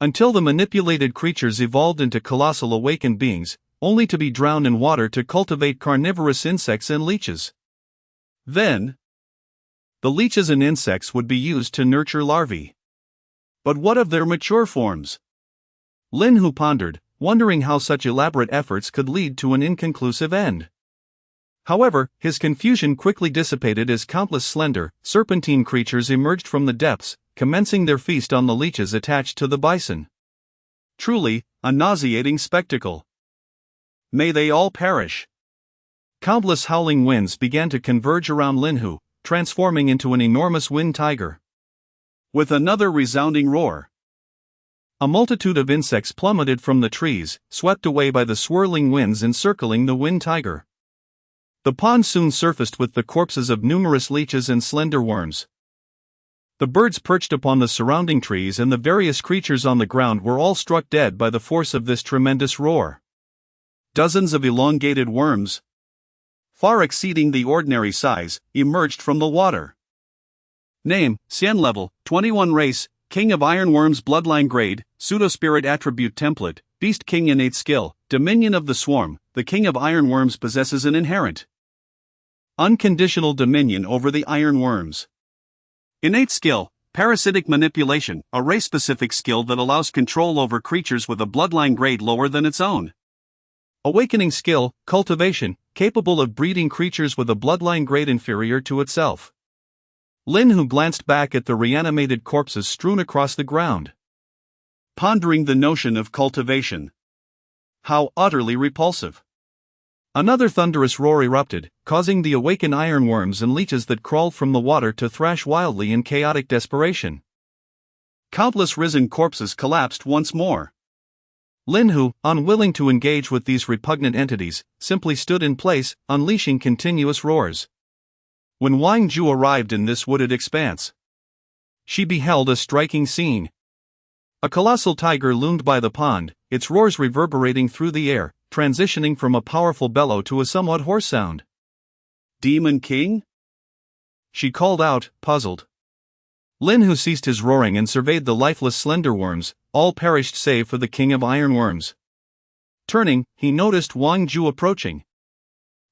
until the manipulated creatures evolved into colossal awakened beings, only to be drowned in water to cultivate carnivorous insects and leeches. Then, the leeches and insects would be used to nurture larvae. But what of their mature forms? Lin Hu pondered, wondering how such elaborate efforts could lead to an inconclusive end. However, his confusion quickly dissipated as countless slender, serpentine creatures emerged from the depths, commencing their feast on the leeches attached to the bison. Truly, a nauseating spectacle. May they all perish. Countless howling winds began to converge around Lin Hu, transforming into an enormous wind tiger. With another resounding roar, a multitude of insects plummeted from the trees, swept away by the swirling winds encircling the wind tiger. The pond soon surfaced with the corpses of numerous leeches and slender worms. The birds perched upon the surrounding trees and the various creatures on the ground were all struck dead by the force of this tremendous roar. Dozens of elongated worms, far exceeding the ordinary size, emerged from the water. Name, Xian level, 21 race, King of Ironworms bloodline grade, pseudo-spirit attribute template, Beast King innate skill, Dominion of the Swarm. The King of Ironworms possesses an inherent, unconditional dominion over the ironworms. Innate skill, Parasitic manipulation, a race-specific skill that allows control over creatures with a bloodline grade lower than its own. Awakening skill, cultivation, capable of breeding creatures with a bloodline grade inferior to itself. Lin Hu glanced back at the reanimated corpses strewn across the ground, pondering the notion of cultivation. How utterly repulsive. Another thunderous roar erupted, causing the awakened ironworms and leeches that crawled from the water to thrash wildly in chaotic desperation. Countless risen corpses collapsed once more. Lin Hu, unwilling to engage with these repugnant entities, simply stood in place, unleashing continuous roars. When Wang Ju arrived in this wooded expanse, she beheld a striking scene. A colossal tiger loomed by the pond, its roars reverberating through the air, transitioning from a powerful bellow to a somewhat hoarse sound. "Demon King?" she called out, puzzled. Lin Hu ceased his roaring and surveyed the lifeless slender worms, all perished save for the king of ironworms. Turning, he noticed Wang Ju approaching.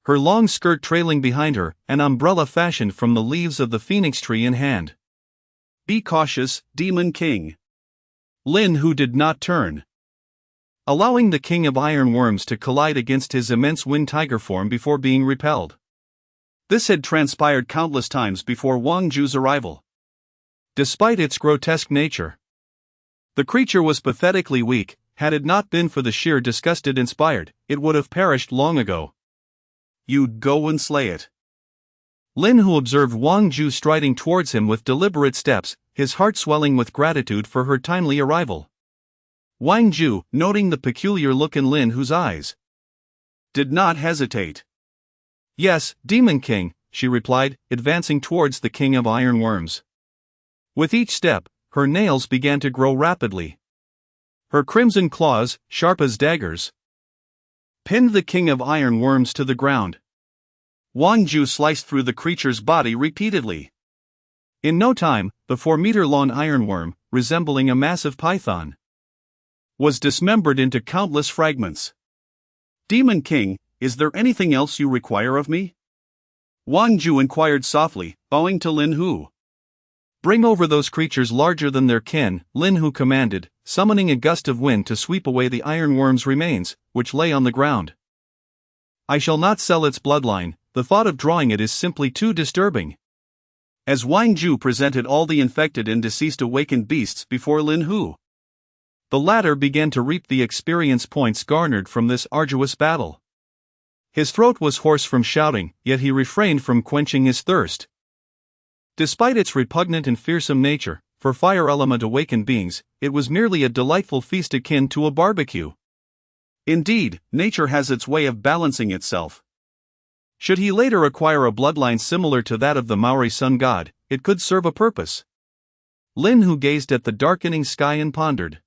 Her long skirt trailing behind her, an umbrella fashioned from the leaves of the phoenix tree in hand. "Be cautious, Demon King." Lin Hu did not turn, allowing the king of ironworms to collide against his immense wind tiger form before being repelled. This had transpired countless times before Wang Ju's arrival. Despite its grotesque nature, the creature was pathetically weak. Had it not been for the sheer disgust it inspired, it would have perished long ago. "You'd go and slay it." Lin Hu observed Wang Ju striding towards him with deliberate steps, his heart swelling with gratitude for her timely arrival. Wang Ju, noting the peculiar look in Lin Hu's eyes, did not hesitate. "Yes, Demon King," she replied, advancing towards the king of ironworms. With each step, her nails began to grow rapidly. Her crimson claws, sharp as daggers, pinned the king of ironworms to the ground. Wang Ju sliced through the creature's body repeatedly. In no time, the 4-meter-long ironworm, resembling a massive python, was dismembered into countless fragments. "Demon King, is there anything else you require of me?" Wang Ju inquired softly, bowing to Lin Hu. "Bring over those creatures larger than their kin," Lin Hu commanded, summoning a gust of wind to sweep away the ironworm's remains, which lay on the ground. "I shall not sell its bloodline, the thought of drawing it is simply too disturbing." As Wang Ju presented all the infected and deceased awakened beasts before Lin Hu, the latter began to reap the experience points garnered from this arduous battle. His throat was hoarse from shouting, yet he refrained from quenching his thirst. Despite its repugnant and fearsome nature, for fire element awakened beings, it was merely a delightful feast akin to a barbecue. Indeed, nature has its way of balancing itself. Should he later acquire a bloodline similar to that of the Maori sun god, it could serve a purpose. Lin Hu gazed at the darkening sky and pondered.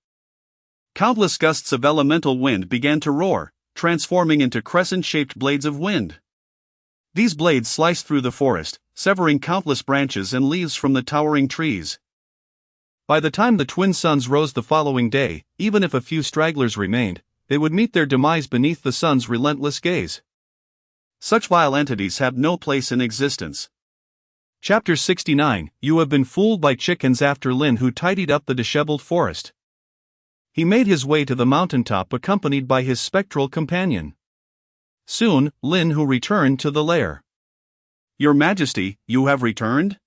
Countless gusts of elemental wind began to roar, transforming into crescent-shaped blades of wind. These blades sliced through the forest, severing countless branches and leaves from the towering trees. By the time the twin suns rose the following day, even if a few stragglers remained, they would meet their demise beneath the sun's relentless gaze. Such vile entities have no place in existence. Chapter 69. You have been fooled by chickens. After Lin Hu tidied up the disheveled forest, he made his way to the mountaintop accompanied by his spectral companion. Soon, Lin Hu returned to the lair. "Your Majesty, you have returned?"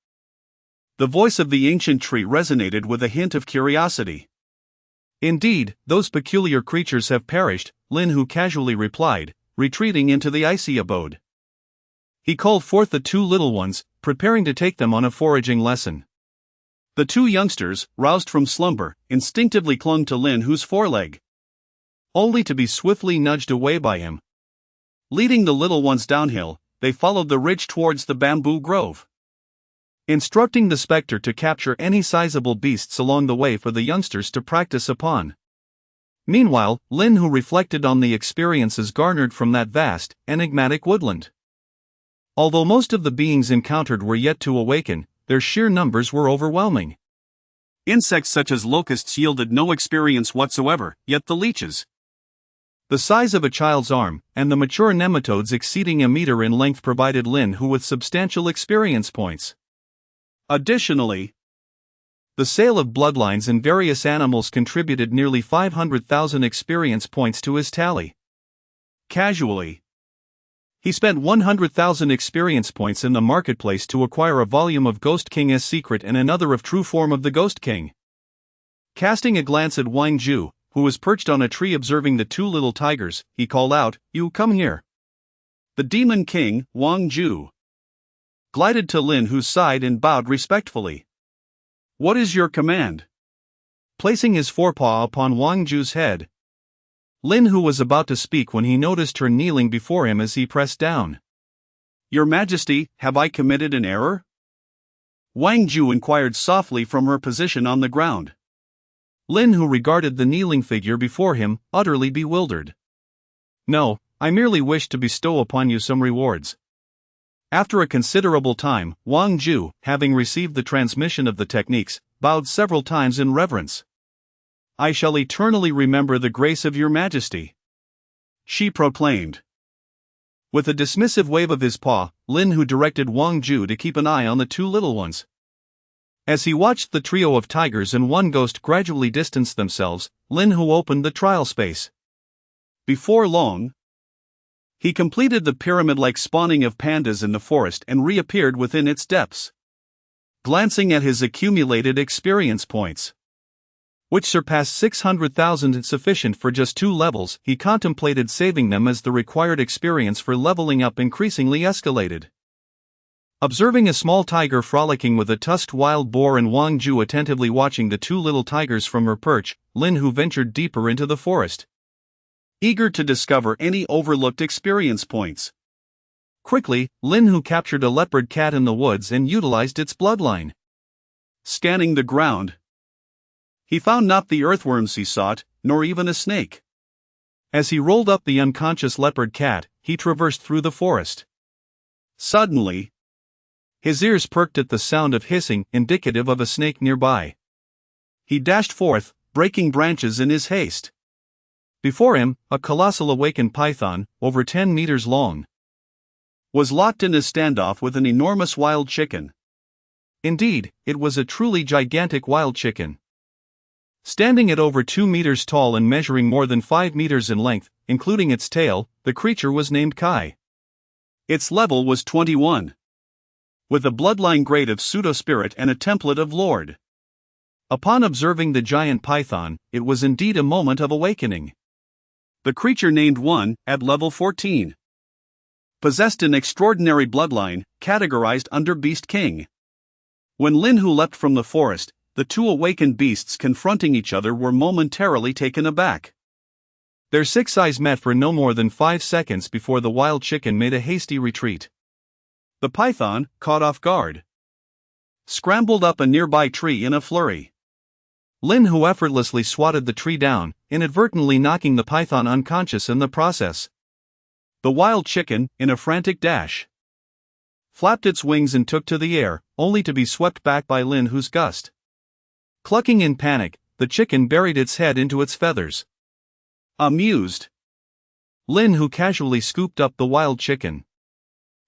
The voice of the ancient tree resonated with a hint of curiosity. "Indeed, those peculiar creatures have perished," Lin Hu casually replied, retreating into the icy abode. He called forth the 2 little ones, preparing to take them on a foraging lesson. The 2 youngsters, roused from slumber, instinctively clung to Lin Hu's foreleg, only to be swiftly nudged away by him. Leading the little ones downhill, they followed the ridge towards the bamboo grove, instructing the specter to capture any sizable beasts along the way for the youngsters to practice upon. Meanwhile, Lin Hu reflected on the experiences garnered from that vast, enigmatic woodland. Although most of the beings encountered were yet to awaken, their sheer numbers were overwhelming. Insects such as locusts yielded no experience whatsoever, yet the leeches, the size of a child's arm, and the mature nematodes exceeding a meter in length provided Lin Hu with substantial experience points. Additionally, The sale of bloodlines in various animals contributed nearly 500,000 experience points to his tally. Casually. He spent 100,000 experience points in the marketplace to acquire a volume of Ghost King's Secret and another of True Form of the Ghost King. Casting a glance at Wang Ju, who was perched on a tree observing the two little tigers, he called out, "You come here." The Demon King, Wang Ju, glided to Lin Hu's side and bowed respectfully. "What is your command?" Placing his forepaw upon Wang Ju's head, Lin Hu was about to speak when he noticed her kneeling before him as he pressed down. "Your Majesty, have I committed an error?" Wang Ju inquired softly from her position on the ground. Lin Hu regarded the kneeling figure before him, utterly bewildered. "No, I merely wish to bestow upon you some rewards." After a considerable time, Wang Ju, having received the transmission of the techniques, bowed several times in reverence. "I shall eternally remember the grace of your Majesty," she proclaimed. With a dismissive wave of his paw, Lin Hu directed Wang Ju to keep an eye on the two little ones. As he watched the trio of tigers and one ghost gradually distance themselves, Lin Hu opened the trial space. Before long, he completed the pyramid-like spawning of pandas in the forest and reappeared within its depths. Glancing at his accumulated experience points, which surpassed 600,000 and sufficient for just 2 levels, he contemplated saving them as the required experience for leveling up increasingly escalated. Observing a small tiger frolicking with a tusked wild boar and Wang Ju attentively watching the two little tigers from her perch, Lin Hu ventured deeper into the forest, eager to discover any overlooked experience points. Quickly, Lin Hu captured a leopard cat in the woods and utilized its bloodline. Scanning the ground, he found not the earthworms he sought, nor even a snake. As he rolled up the unconscious leopard cat, he traversed through the forest. Suddenly, his ears perked at the sound of hissing, indicative of a snake nearby. He dashed forth, breaking branches in his haste. Before him, a colossal awakened python, over 10 meters long, was locked in a standoff with an enormous wild chicken. Indeed, it was a truly gigantic wild chicken. Standing at over 2 meters tall and measuring more than 5 meters in length, including its tail, the creature was named Kai. Its level was 21. With a bloodline grade of pseudo-spirit and a template of Lord. Upon observing the giant python, it was indeed a moment of awakening. The creature named 1, at level 14, possessed an extraordinary bloodline, categorized under Beast King. When Lin Hu leapt from the forest, the two awakened beasts confronting each other were momentarily taken aback. Their 6 eyes met for no more than 5 seconds before the wild chicken made a hasty retreat. The python, caught off guard, scrambled up a nearby tree in a flurry. Lin Hu effortlessly swatted the tree down, inadvertently knocking the python unconscious in the process. The wild chicken, in a frantic dash, flapped its wings and took to the air, only to be swept back by Lin Hu's gust. Clucking in panic, the chicken buried its head into its feathers. Amused, Lin Hu casually scooped up the wild chicken.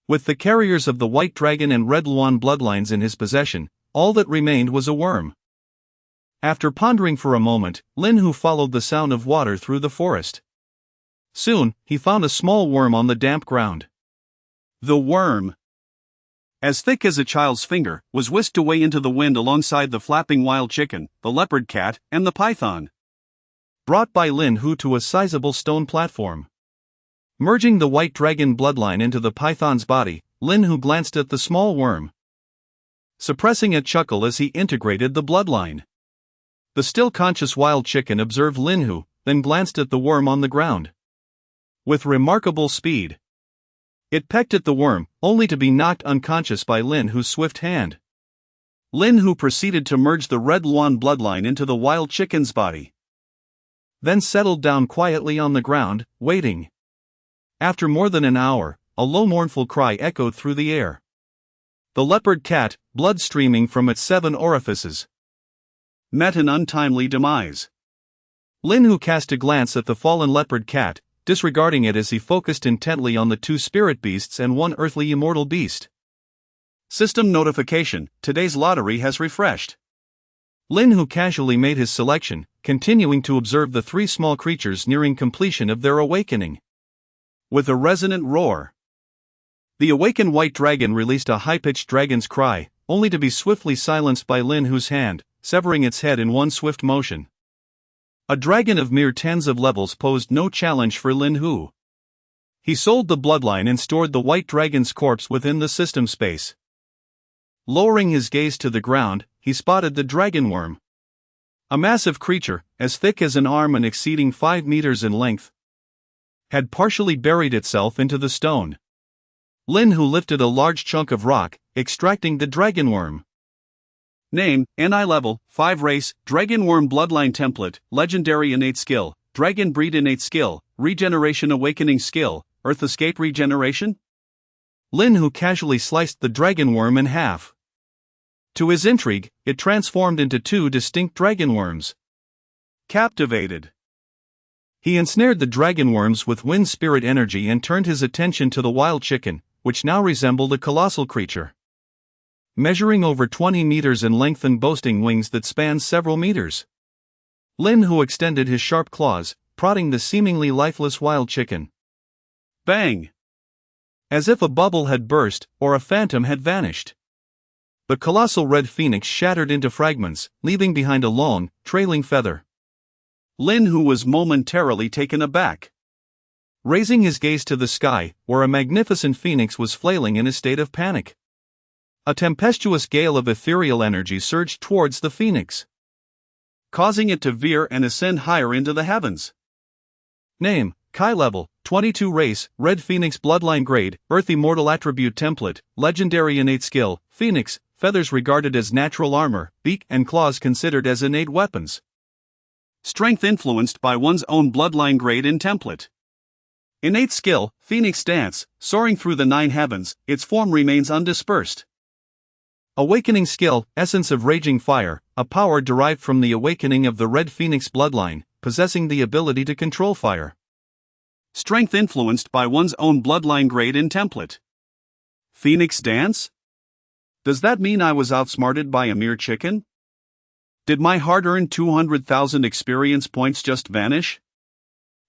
With the carriers of the White Dragon and Red Luan bloodlines in his possession, all that remained was a worm. After pondering for a moment, Lin Hu followed the sound of water through the forest. Soon, he found a small worm on the damp ground. The worm, as thick as a child's finger, was whisked away into the wind alongside the flapping wild chicken, the leopard cat, and the python, brought by Lin Hu to a sizable stone platform. Merging the White Dragon bloodline into the python's body, Lin Hu glanced at the small worm, suppressing a chuckle as he integrated the bloodline. The still conscious wild chicken observed Lin Hu, then glanced at the worm on the ground. With remarkable speed, it pecked at the worm, only to be knocked unconscious by Lin Hu's swift hand. Lin Hu proceeded to merge the Red Luan bloodline into the wild chicken's body, then settled down quietly on the ground, waiting. After more than an hour, a low mournful cry echoed through the air. The leopard cat, blood streaming from its 7 orifices, met an untimely demise. Lin Hu cast a glance at the fallen leopard cat, disregarding it as he focused intently on the 2 spirit beasts and 1 earthly immortal beast. System notification: today's lottery has refreshed. Lin Hu casually made his selection, continuing to observe the three small creatures nearing completion of their awakening. With a resonant roar, the awakened white dragon released a high-pitched dragon's cry, only to be swiftly silenced by Lin Hu's hand, severing its head in one swift motion. A dragon of mere tens of levels posed no challenge for Lin Hu. He sold the bloodline and stored the white dragon's corpse within the system space. Lowering his gaze to the ground, he spotted the dragon worm. A massive creature, as thick as an arm and exceeding 5 meters in length, had partially buried itself into the stone. Lin Hu lifted a large chunk of rock, extracting the dragon worm. Name, NI level, 5 race, dragon worm bloodline template, legendary innate skill, dragon breed innate skill, regeneration awakening skill, earth escape regeneration? Lin Hu casually sliced the dragon worm in half. To his intrigue, it transformed into 2 distinct dragon worms. Captivated, he ensnared the dragon worms with wind spirit energy and turned his attention to the wild chicken, which now resembled a colossal creature. Measuring over 20 meters in length and boasting wings that spanned several meters. Lin Hu extended his sharp claws, prodding the seemingly lifeless wild chicken. Bang! As if a bubble had burst, or a phantom had vanished. The colossal red phoenix shattered into fragments, leaving behind a long, trailing feather. Lin Hu was momentarily taken aback. Raising his gaze to the sky, where a magnificent phoenix was flailing in a state of panic. A tempestuous gale of ethereal energy surged towards the phoenix, causing it to veer and ascend higher into the heavens. Name, Kai level, 22 race, red phoenix bloodline grade, earth immortal attribute template, legendary innate skill, phoenix, feathers regarded as natural armor, beak and claws considered as innate weapons. Strength influenced by one's own bloodline grade in template. Innate skill, phoenix dance, soaring through the 9 heavens, its form remains undispersed. Awakening skill, essence of raging fire, a power derived from the awakening of the red phoenix bloodline, possessing the ability to control fire. Strength influenced by one's own bloodline grade in template. Phoenix dance? Does that mean I was outsmarted by a mere chicken? Did my hard-earned 200,000 experience points just vanish?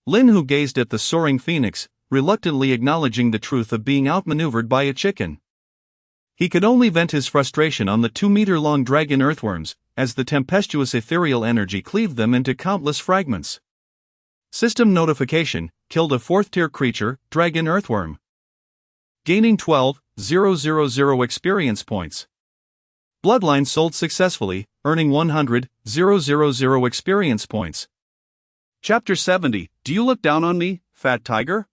Lin Hu gazed at the soaring phoenix, reluctantly acknowledging the truth of being outmaneuvered by a chicken. He could only vent his frustration on the 2-meter-long dragon earthworms, as the tempestuous ethereal energy cleaved them into countless fragments. System notification, killed a 4th-tier creature, dragon earthworm. Gaining 12,000 experience points. Bloodline sold successfully, earning 100,000 experience points. Chapter 70, Do you look down on me, fat tiger?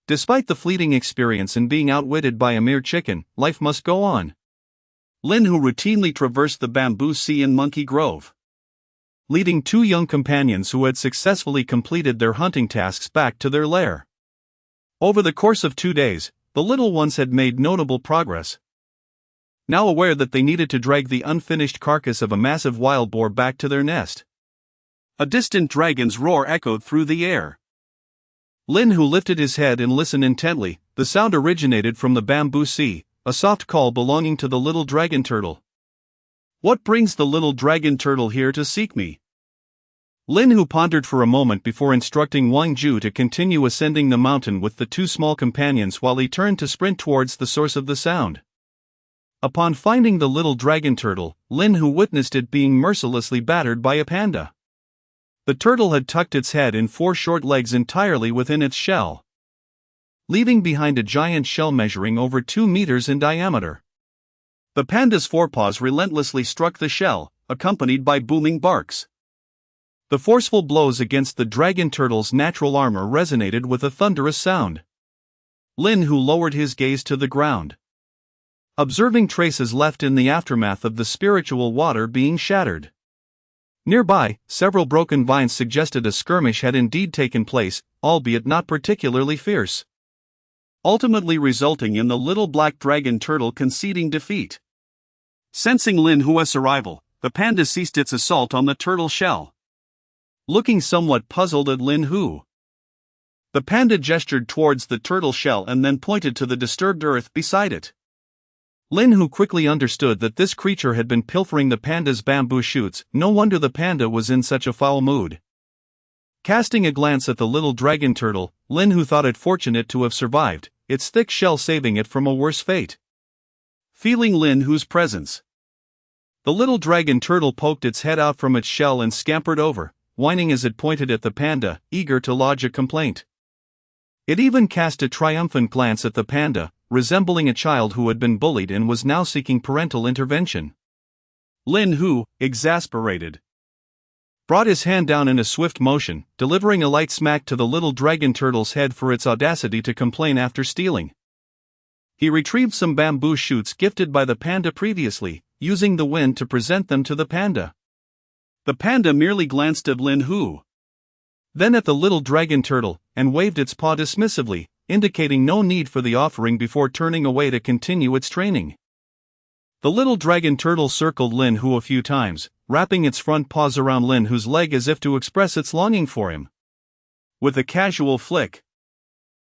Despite the fleeting experience and being outwitted by a mere chicken, life must go on. Lin Hu routinely traversed the bamboo sea and monkey grove, leading 2 young companions who had successfully completed their hunting tasks back to their lair. Over the course of 2 days, the little ones had made notable progress. Now aware that they needed to drag the unfinished carcass of a massive wild boar back to their nest. A distant dragon's roar echoed through the air. Lin Hu lifted his head and listened intently. The sound originated from the bamboo sea, a soft call belonging to the little dragon turtle. What brings the little dragon turtle here to seek me? Lin Hu pondered for a moment before instructing Wang Ju to continue ascending the mountain with the 2 small companions while he turned to sprint towards the source of the sound. Upon finding the little dragon turtle, Lin Hu witnessed it being mercilessly battered by a panda. The turtle had tucked its head and 4 short legs entirely within its shell, leaving behind a giant shell measuring over 2 meters in diameter. The panda's forepaws relentlessly struck the shell, accompanied by booming barks. The forceful blows against the dragon turtle's natural armor resonated with a thunderous sound. Lin Hu lowered his gaze to the ground, observing traces left in the aftermath of the spiritual water being shattered. Nearby, several broken vines suggested a skirmish had indeed taken place, albeit not particularly fierce, ultimately resulting in the little black dragon turtle conceding defeat. Sensing Lin Hu's arrival, the panda ceased its assault on the turtle shell. Looking somewhat puzzled at Lin Hu, the panda gestured towards the turtle shell and then pointed to the disturbed earth beside it. Lin Hu quickly understood that this creature had bin pilfering the panda's bamboo shoots. No wonder the panda was in such a foul mood. Casting a glance at the little dragon turtle, Lin Hu thought it fortunate to have survived, its thick shell saving it from a worse fate. Feeling Lin Hu's presence, the little dragon turtle poked its head out from its shell and scampered over, whining as it pointed at the panda, eager to lodge a complaint. It even cast a triumphant glance at the panda, resembling a child who had been bullied and was now seeking parental intervention. Lin Hu, exasperated, brought his hand down in a swift motion, delivering a light smack to the little dragon turtle's head for its audacity to complain after stealing. He retrieved some bamboo shoots gifted by the panda previously, using the wind to present them to the panda. The panda merely glanced at Lin Hu, then at the little dragon turtle, and waved its paw dismissively, indicating no need for the offering before turning away to continue its training. The little dragon turtle circled Lin Hu a few times, wrapping its front paws around Lin Hu's leg as if to express its longing for him. With a casual flick,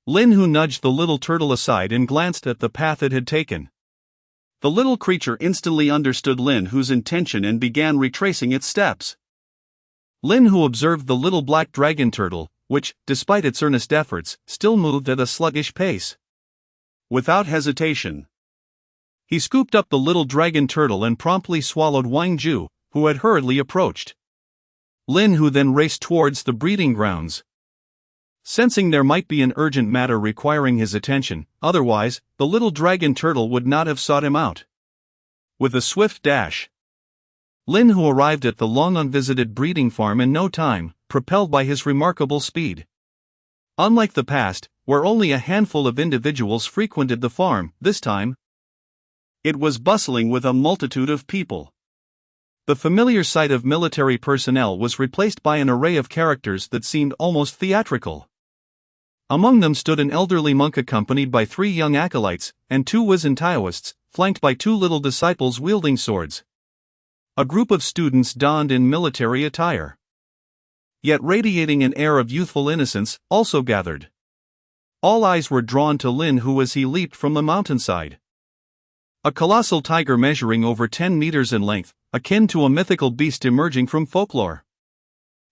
Lin Hu nudged the little turtle aside and glanced at the path it had taken. The little creature instantly understood Lin Hu's intention and began retracing its steps. Lin Hu observed the little black dragon turtle, which, despite its earnest efforts, still moved at a sluggish pace. Without hesitation, he scooped up the little dragon turtle and promptly swallowed Wang Ju, who had hurriedly approached. Lin Hu then raced towards the breeding grounds, sensing there might be an urgent matter requiring his attention. Otherwise, the little dragon turtle would not have sought him out. With a swift dash, Lin Hu arrived at the long unvisited breeding farm in no time, propelled by his remarkable speed. Unlike the past, where only a handful of individuals frequented the farm, this time it was bustling with a multitude of people. The familiar sight of military personnel was replaced by an array of characters that seemed almost theatrical. Among them stood an elderly monk accompanied by 3 young acolytes, and 2 wizened Taoists, flanked by 2 little disciples wielding swords. A group of students donned in military attire, yet radiating an air of youthful innocence, also gathered. All eyes were drawn to Lin Hu as he leaped from the mountainside. A colossal tiger measuring over 10 meters in length, akin to a mythical beast emerging from folklore.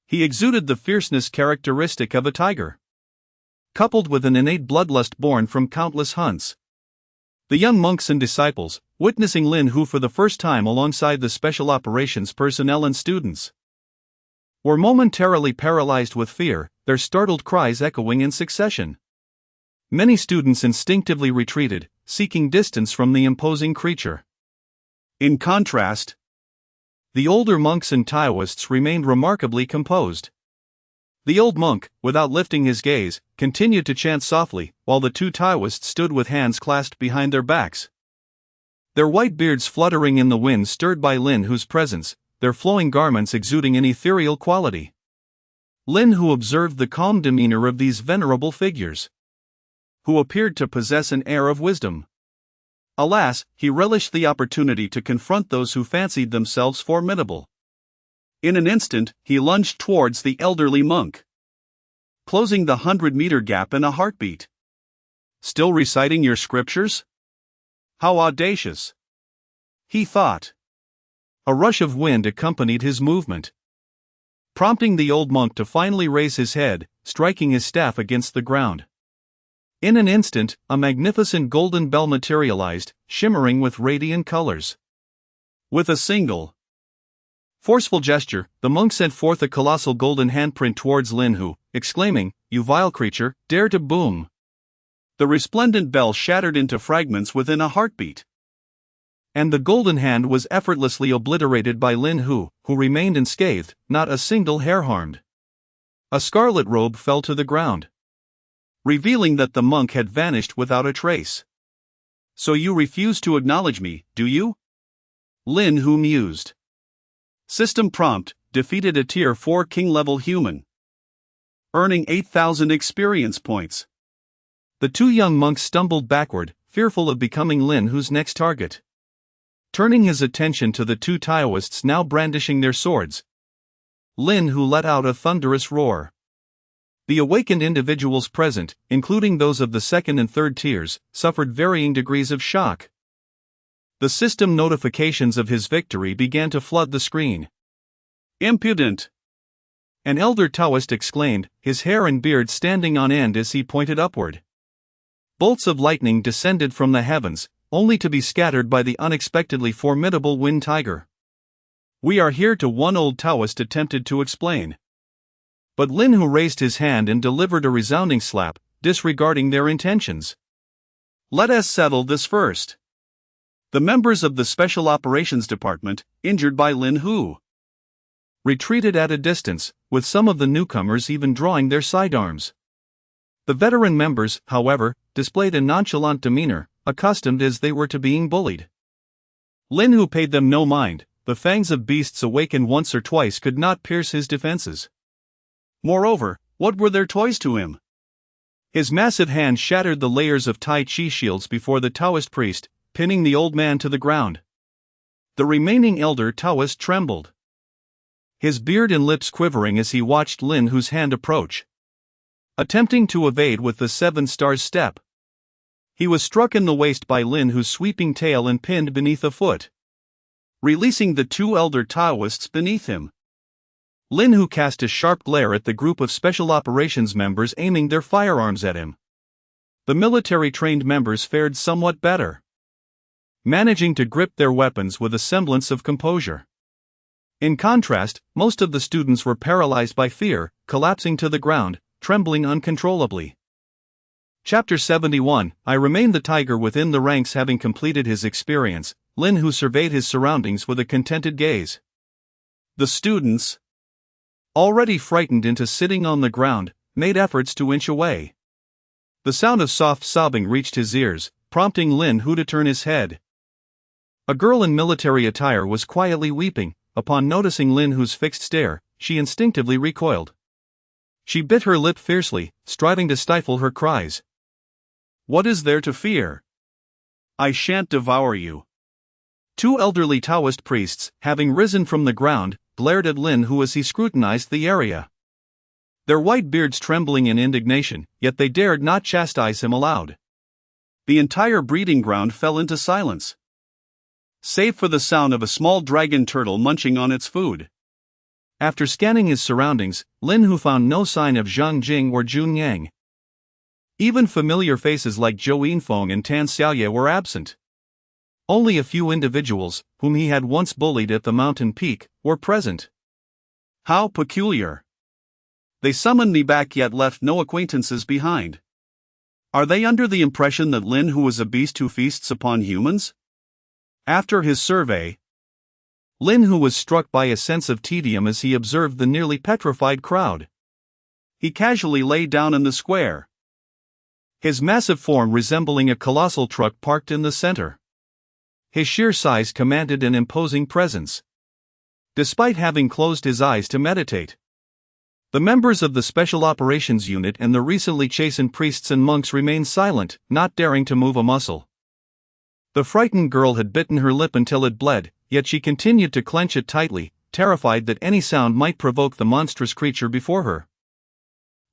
He exuded the fierceness characteristic of a tiger, coupled with an innate bloodlust born from countless hunts. The young monks and disciples, witnessing Lin Hu for the first time alongside the special operations personnel and students, were momentarily paralyzed with fear, their startled cries echoing in succession. Many students instinctively retreated, seeking distance from the imposing creature. In contrast, the older monks and Taoists remained remarkably composed. The old monk, without lifting his gaze, continued to chant softly, while the 2 Taoists stood with hands clasped behind their backs. Their white beards fluttering in the wind stirred by Lin Hu's presence, their flowing garments exuding an ethereal quality. Lin Hu observed the calm demeanor of these venerable figures, who appeared to possess an air of wisdom. Alas, he relished the opportunity to confront those who fancied themselves formidable. In an instant, he lunged towards the elderly monk, closing the 100-meter gap in a heartbeat. "Still reciting your scriptures? How audacious!" he thought. A rush of wind accompanied his movement, prompting the old monk to finally raise his head, striking his staff against the ground. In an instant, a magnificent golden bell materialized, shimmering with radiant colors. With a single, forceful gesture, the monk sent forth a colossal golden handprint towards Lin Hu, exclaiming, "You vile creature, dare to boom!" The resplendent bell shattered into fragments within a heartbeat, and the golden hand was effortlessly obliterated by Lin Hu, who remained unscathed, not a single hair harmed. A scarlet robe fell to the ground, revealing that the monk had vanished without a trace. "So you refuse to acknowledge me, do you?" Lin Hu mused. System prompt: defeated a Tier 4 King-level human, earning 8,000 experience points. The 2 young monks stumbled backward, fearful of becoming Lin Hu's next target. Turning his attention to the 2 Taoists now brandishing their swords, Lin Hu let out a thunderous roar. The awakened individuals present, including those of the 2nd and 3rd tiers, suffered varying degrees of shock. The system notifications of his victory began to flood the screen. Impudent! An elder Taoist exclaimed, his hair and beard standing on end as he pointed upward. Bolts of lightning descended from the heavens, only to be scattered by the unexpectedly formidable wind tiger. "We are here to," one old Taoist attempted to explain. But Lin Hu raised his hand and delivered a resounding slap, disregarding their intentions. "Let us settle this first." The members of the Special Operations Department, injured by Lin Hu, retreated at a distance, with some of the newcomers even drawing their sidearms. The veteran members, however, displayed a nonchalant demeanor, accustomed as they were to being bullied. Lin Hu paid them no mind. The fangs of beasts awakened once or twice could not pierce his defenses. Moreover, what were their toys to him? His massive hand shattered the layers of Tai Chi shields before the Taoist priest, pinning the old man to the ground. The remaining elder Taoist trembled, his beard and lips quivering as he watched Lin Hu's hand approach. Attempting to evade with the 7 stars step, he was struck in the waist by Lin Hu's sweeping tail and pinned beneath a foot, releasing the 2 elder Taoists beneath him. Lin Hu cast a sharp glare at the group of Special Operations members aiming their firearms at him. The military-trained members fared somewhat better, managing to grip their weapons with a semblance of composure. In contrast, most of the students were paralyzed by fear, collapsing to the ground, trembling uncontrollably. Chapter 71. I remained the tiger within the ranks. Having completed his experience, Lin Hu surveyed his surroundings with a contented gaze. The students, already frightened into sitting on the ground, made efforts to inch away. The sound of soft sobbing reached his ears, prompting Lin Hu to turn his head. A girl in military attire was quietly weeping. Upon noticing Lin Hu's fixed stare, she instinctively recoiled. She bit her lip fiercely, striving to stifle her cries. "What is there to fear? I shan't devour you." 2 elderly Taoist priests, having risen from the ground, glared at Lin Hu as he scrutinized the area, their white beards trembling in indignation, yet they dared not chastise him aloud. The entire breeding ground fell into silence, save for the sound of a small dragon turtle munching on its food. After scanning his surroundings, Lin Hu found no sign of Zhang Jing or Jun Yang. Even familiar faces like Zhou Yinfeng and Tan Xiaoye were absent. Only a few individuals, whom he had once bullied at the mountain peak, were present. How peculiar. They summoned me back yet left no acquaintances behind. Are they under the impression that Lin Hu was a beast who feasts upon humans? After his survey, Lin Hu was struck by a sense of tedium as he observed the nearly petrified crowd. He casually lay down in the square, his massive form resembling a colossal truck parked in the center. His sheer size commanded an imposing presence, despite having closed his eyes to meditate. The members of the Special Operations Unit and the recently chastened priests and monks remained silent, not daring to move a muscle. The frightened girl had bitten her lip until it bled, yet she continued to clench it tightly, terrified that any sound might provoke the monstrous creature before her.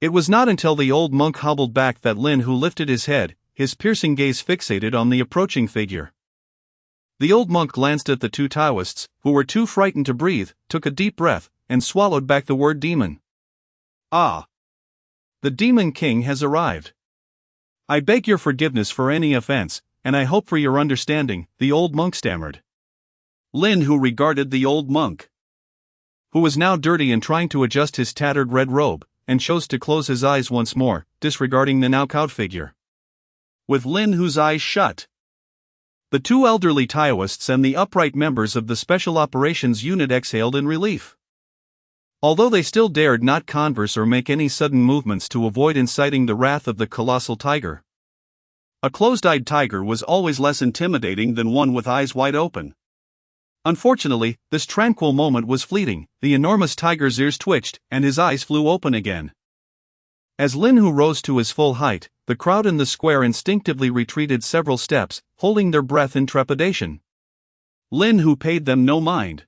It was not until the old monk hobbled back that Lin Hu lifted his head, his piercing gaze fixated on the approaching figure. The old monk glanced at the 2 Taoists, who were too frightened to breathe, took a deep breath, and swallowed back the word demon. "Ah! The Demon King has arrived. I beg your forgiveness for any offense, and I hope for your understanding," the old monk stammered. Lin Hu regarded the old monk, who was now dirty and trying to adjust his tattered red robe, and chose to close his eyes once more, disregarding the now cowed figure. With Lin Hu's eyes shut, the 2 elderly Taoists and the upright members of the Special Operations Unit exhaled in relief. Although they still dared not converse or make any sudden movements to avoid inciting the wrath of the colossal tiger. A closed-eyed tiger was always less intimidating than one with eyes wide open. Unfortunately, this tranquil moment was fleeting. The enormous tiger's ears twitched, and his eyes flew open again. As Lin Hu rose to his full height, the crowd in the square instinctively retreated several steps, holding their breath in trepidation. Lin Hu paid them no mind,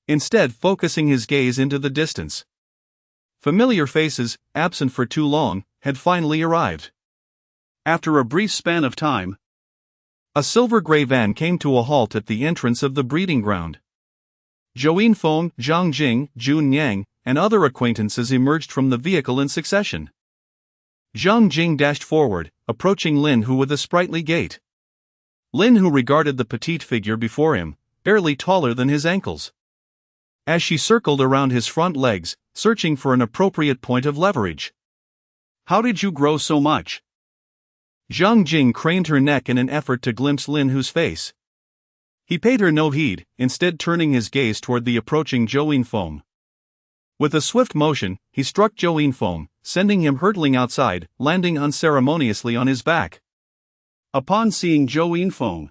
instead focusing his gaze into the distance. Familiar faces, absent for too long, had finally arrived. After a brief span of time, A silver-gray van came to a halt at the entrance of the breeding ground. Zhou Yinfeng, Zhang Jing, Jun Yang, and other acquaintances emerged from the vehicle in succession. Zhang Jing dashed forward, approaching Lin Hu with a sprightly gait. Lin Hu regarded the petite figure before him, barely taller than his ankles. As she circled around his front legs, searching for an appropriate point of leverage. How did you grow so much? Zhang Jing craned her neck in an effort to glimpse Lin Hu's face. He paid her no heed, instead turning his gaze toward the approaching Zhou Yinfeng. With a swift motion, he struck Zhou Yinfeng, sending him hurtling outside, landing unceremoniously on his back. Upon seeing Zhou Yinfeng,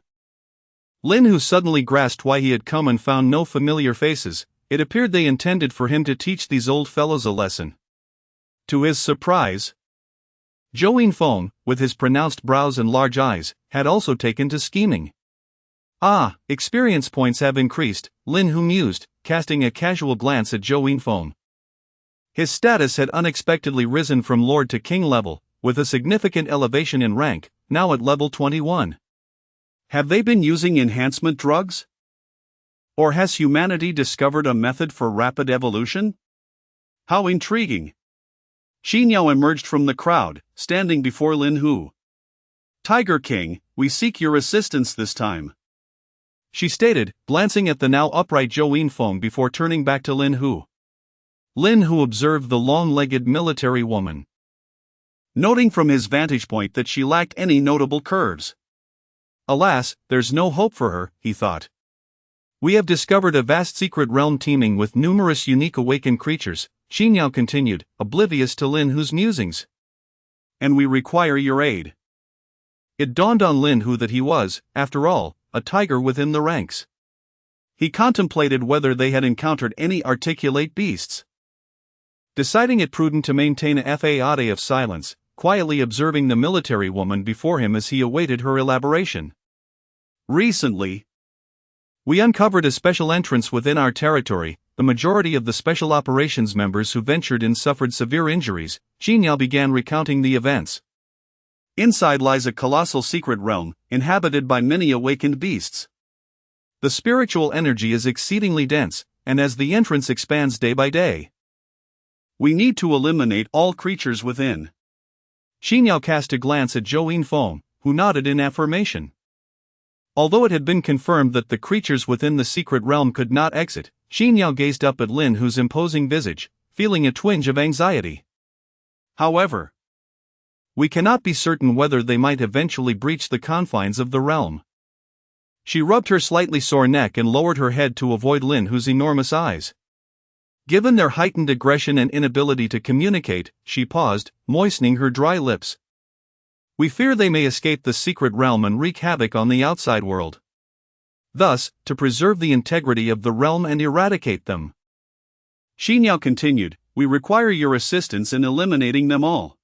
Lin Hu suddenly grasped why he had come and found no familiar faces. It appeared they intended for him to teach these old fellows a lesson. To his surprise, Zhou Yinfeng, with his pronounced brows and large eyes, had also taken to scheming. Ah, experience points have increased, Lin Hu mused, casting a casual glance at Zhou Yinfeng. His status had unexpectedly risen from lord to king level, with a significant elevation in rank, now at level 21. Have they been using enhancement drugs? Or has humanity discovered a method for rapid evolution? How intriguing! Xinyao emerged from the crowd, standing before Lin Hu. Tiger King, we seek your assistance this time, she stated, glancing at the now upright Zhou Yinfeng before turning back to Lin Hu. Lin Hu observed the long-legged military woman, noting from his vantage point that she lacked any notable curves. Alas, there's no hope for her, he thought. We have discovered a vast secret realm teeming with numerous unique awakened creatures, Xinyao continued, oblivious to Lin Hu's musings. And we require your aid. It dawned on Lin Hu that he was, after all, a tiger within the ranks. He contemplated whether they had encountered any articulate beasts. Deciding it prudent to maintain a fade of silence, quietly observing the military woman before him as he awaited her elaboration. Recently, we uncovered a special entrance within our territory. The majority of the special operations members who ventured in suffered severe injuries. Xinyao began recounting the events. Inside lies a colossal secret realm, inhabited by many awakened beasts. The spiritual energy is exceedingly dense, and as the entrance expands day by day, we need to eliminate all creatures within. Xinyao cast a glance at Zhou Yinfeng, who nodded in affirmation. Although it had been confirmed that the creatures within the secret realm could not exit, Xinyao gazed up at Lin Hu's imposing visage, feeling a twinge of anxiety. However, we cannot be certain whether they might eventually breach the confines of the realm. She rubbed her slightly sore neck and lowered her head to avoid Lin Hu's enormous eyes. Given their heightened aggression and inability to communicate, she paused, moistening her dry lips. We fear they may escape the secret realm and wreak havoc on the outside world. Thus, to preserve the integrity of the realm and eradicate them, Xinyao continued, we require your assistance in eliminating them all.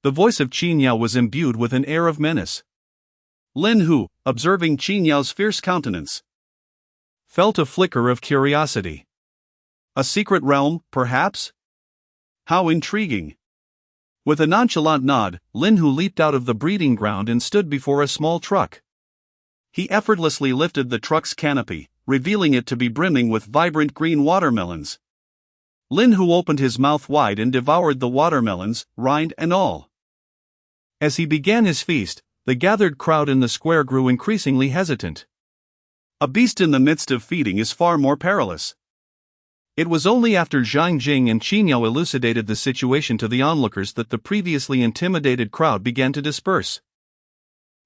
The voice of Xinyao was imbued with an air of menace. Lin Hu, observing Qinyao's fierce countenance, felt a flicker of curiosity. A secret realm, perhaps? How intriguing! With a nonchalant nod, Lin Hu leaped out of the breeding ground and stood before a small truck. He effortlessly lifted the truck's canopy, revealing it to be brimming with vibrant green watermelons. Lin Hu opened his mouth wide and devoured the watermelons, rind and all. As he began his feast, the gathered crowd in the square grew increasingly hesitant. A beast in the midst of feeding is far more perilous. It was only after Zhang Jing and Xinyao elucidated the situation to the onlookers that the previously intimidated crowd began to disperse.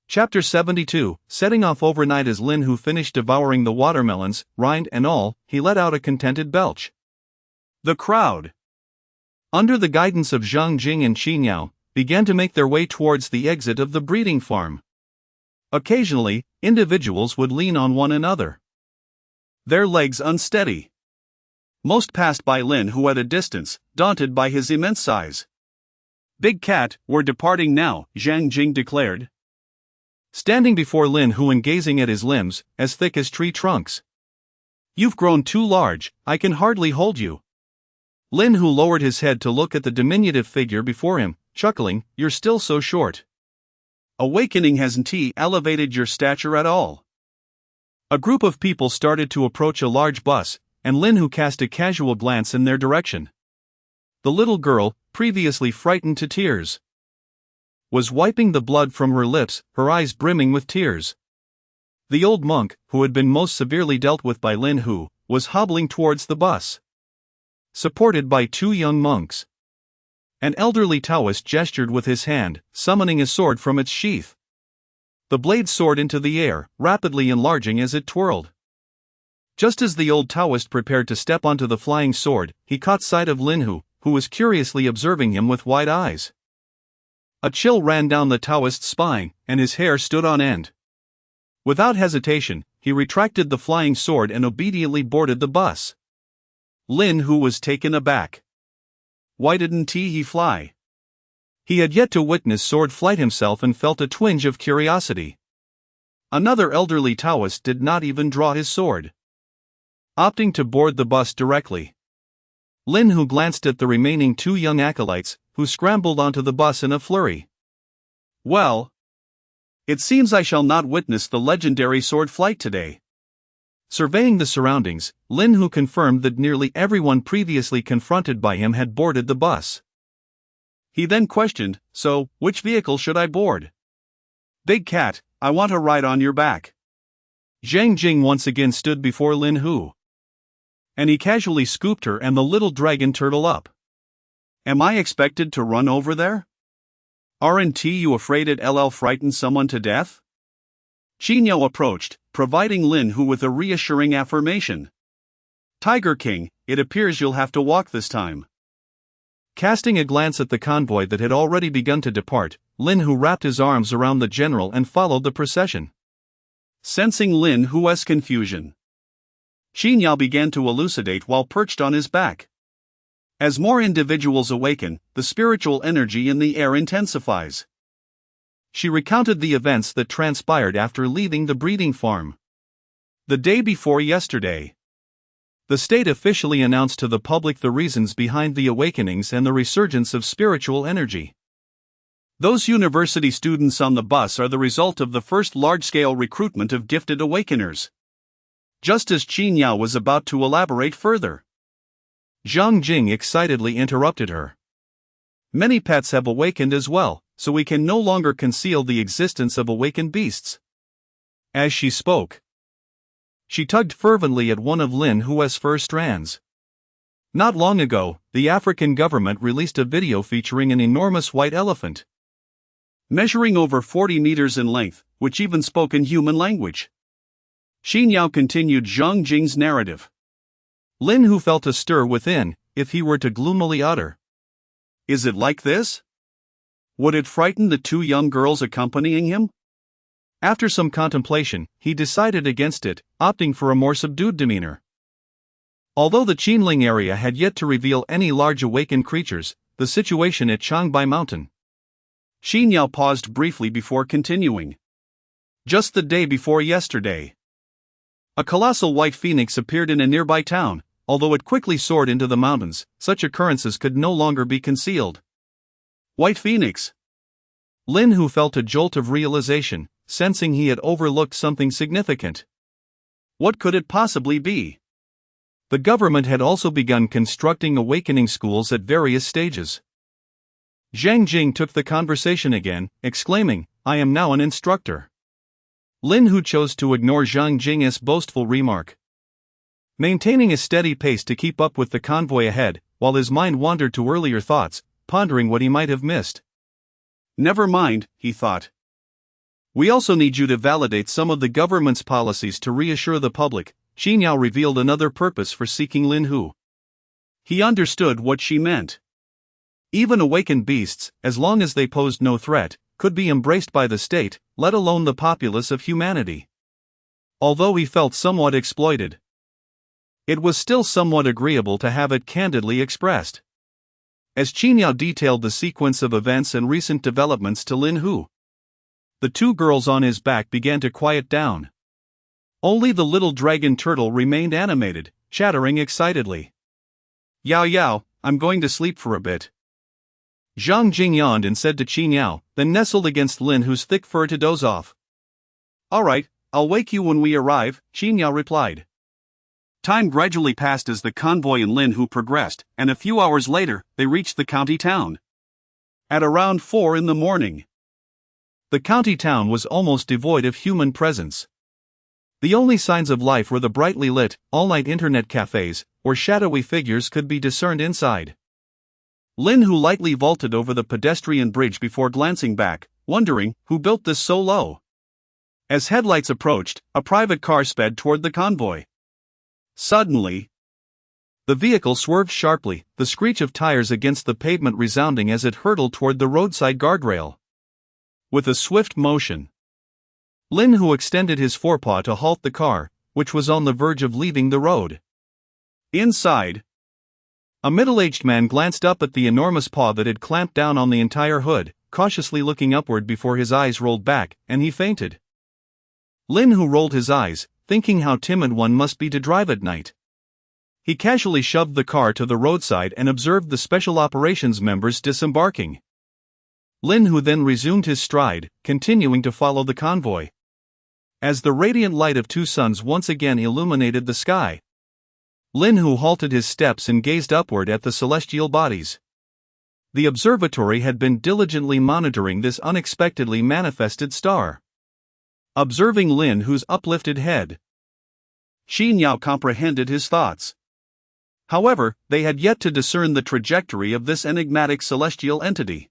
Chapter 72, setting off overnight. As Lin Hu finished devouring the watermelons, rind and all, he let out a contented belch. The crowd, under the guidance of Zhang Jing and Xinyao, began to make their way towards the exit of the breeding farm. Occasionally, individuals would lean on one another, their legs unsteady. Most passed by Lin Hu at a distance, daunted by his immense size. Big Cat, we're departing now, Zhang Jing declared, standing before Lin Hu and gazing at his limbs, as thick as tree trunks. You've grown too large, I can hardly hold you. Lin Hu lowered his head to look at the diminutive figure before him, chuckling, you're still so short. Awakening hasn't elevated your stature at all. A group of people started to approach a large bus, and Lin Hu cast a casual glance in their direction. The little girl, previously frightened to tears, was wiping the blood from her lips, her eyes brimming with tears. The old monk, who had been most severely dealt with by Lin Hu, was hobbling towards the bus, supported by two young monks. An elderly Taoist gestured with his hand, summoning a sword from its sheath. The blade soared into the air, rapidly enlarging as it twirled. Just as the old Taoist prepared to step onto the flying sword, he caught sight of Lin Hu, who was curiously observing him with wide eyes. A chill ran down the Taoist's spine, and his hair stood on end. Without hesitation, he retracted the flying sword and obediently boarded the bus. Lin Hu was taken aback. Why didn't he fly? He had yet to witness sword flight himself and felt a twinge of curiosity. Another elderly Taoist did not even draw his sword, opting to board the bus directly. Lin Hu glanced at the remaining two young acolytes, who scrambled onto the bus in a flurry. Well, it seems I shall not witness the legendary sword flight today. Surveying the surroundings, Lin Hu confirmed that nearly everyone previously confronted by him had boarded the bus. He then questioned, so, which vehicle should I board? Big Cat, I want a ride on your back. Zhang Jing once again stood before Lin Hu, and he casually scooped her and the little dragon turtle up. Am I expected to run over there? Aren't you afraid it'll frighten someone to death? Qinyo approached, providing Lin Hu with a reassuring affirmation. Tiger King, it appears you'll have to walk this time. Casting a glance at the convoy that had already begun to depart, Lin Hu wrapped his arms around the general and followed the procession. Sensing Lin Hu's confusion, Qinyo began to elucidate while perched on his back. As more individuals awaken, the spiritual energy in the air intensifies. She recounted the events that transpired after leaving the breeding farm. The day before yesterday, the state officially announced to the public the reasons behind the awakenings and the resurgence of spiritual energy. Those university students on the bus are the result of the first large-scale recruitment of gifted awakeners. Just as Qinyo was about to elaborate further, Zhang Jing excitedly interrupted her. Many pets have awakened as well, so we can no longer conceal the existence of awakened beasts. As she spoke, she tugged fervently at one of Lin Hu's fur strands. Not long ago, the African government released a video featuring an enormous white elephant, measuring over 40 meters in length, which even spoke in human language. Qinyo continued Zhang Jing's narrative. Lin Hu felt a stir within, if he were to gloomily utter, "Is it like this?" Would it frighten the two young girls accompanying him? After some contemplation, he decided against it, opting for a more subdued demeanor. Although the Qinling area had yet to reveal any large awakened creatures, the situation at Changbai Mountain. Qinyo paused briefly before continuing. Just the day before yesterday, a colossal white phoenix appeared in a nearby town. Although it quickly soared into the mountains, such occurrences could no longer be concealed. White Phoenix. Lin Hu felt a jolt of realization, sensing he had overlooked something significant. What could it possibly be? The government had also begun constructing awakening schools at various stages. Zhang Jing took the conversation again, exclaiming, "I am now an instructor." Lin Hu chose to ignore Zhang Jing's boastful remark, maintaining a steady pace to keep up with the convoy ahead, while his mind wandered to earlier thoughts, pondering what he might have missed. Never mind, he thought. We also need you to validate some of the government's policies to reassure the public. Qinyo revealed another purpose for seeking Lin Hu. He understood what she meant. Even awakened beasts, as long as they posed no threat, could be embraced by the state, let alone the populace of humanity. Although he felt somewhat exploited, it was still somewhat agreeable to have it candidly expressed. As Qinyo detailed the sequence of events and recent developments to Lin Hu, the two girls on his back began to quiet down. Only the little dragon turtle remained animated, chattering excitedly. "Yao Yao, I'm going to sleep for a bit." Zhang Jing yawned and said to Qin Yao, then nestled against Lin Hu's thick fur to doze off. All right, I'll wake you when we arrive, Qin Yao replied. Time gradually passed as the convoy and Lin Hu progressed, and a few hours later, they reached the county town. At around 4 in the morning. The county town was almost devoid of human presence. The only signs of life were the brightly lit, all-night internet cafes, where shadowy figures could be discerned inside. Lin Hu lightly vaulted over the pedestrian bridge before glancing back, wondering who built this so low. As headlights approached, a private car sped toward the convoy. Suddenly, the vehicle swerved sharply, the screech of tires against the pavement resounding as it hurtled toward the roadside guardrail. With a swift motion, Lin Hu extended his forepaw to halt the car, which was on the verge of leaving the road. Inside, a middle-aged man glanced up at the enormous paw that had clamped down on the entire hood, cautiously looking upward before his eyes rolled back, and he fainted. Lin Hu rolled his eyes, thinking how timid one must be to drive at night. He casually shoved the car to the roadside and observed the Special Operations members disembarking. Lin Hu then resumed his stride, continuing to follow the convoy. As the radiant light of two suns once again illuminated the sky, Lin Hu halted his steps and gazed upward at the celestial bodies. The observatory had been diligently monitoring this unexpectedly manifested star. Observing Lin Hu's uplifted head, Qin Yao comprehended his thoughts. However, they had yet to discern the trajectory of this enigmatic celestial entity.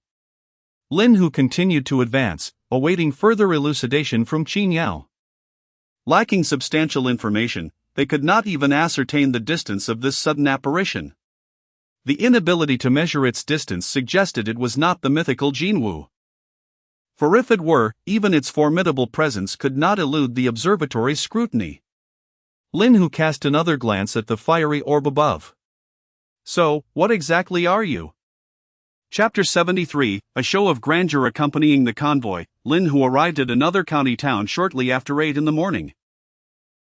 Lin Hu continued to advance, awaiting further elucidation from Qin Yao. Lacking substantial information, they could not even ascertain the distance of this sudden apparition. The inability to measure its distance suggested it was not the mythical Jinwu. For if it were, even its formidable presence could not elude the observatory's scrutiny. Lin Hu cast another glance at the fiery orb above. So, what exactly are you? Chapter 73, a show of grandeur accompanying the convoy. Lin Hu arrived at another county town shortly after 8 in the morning.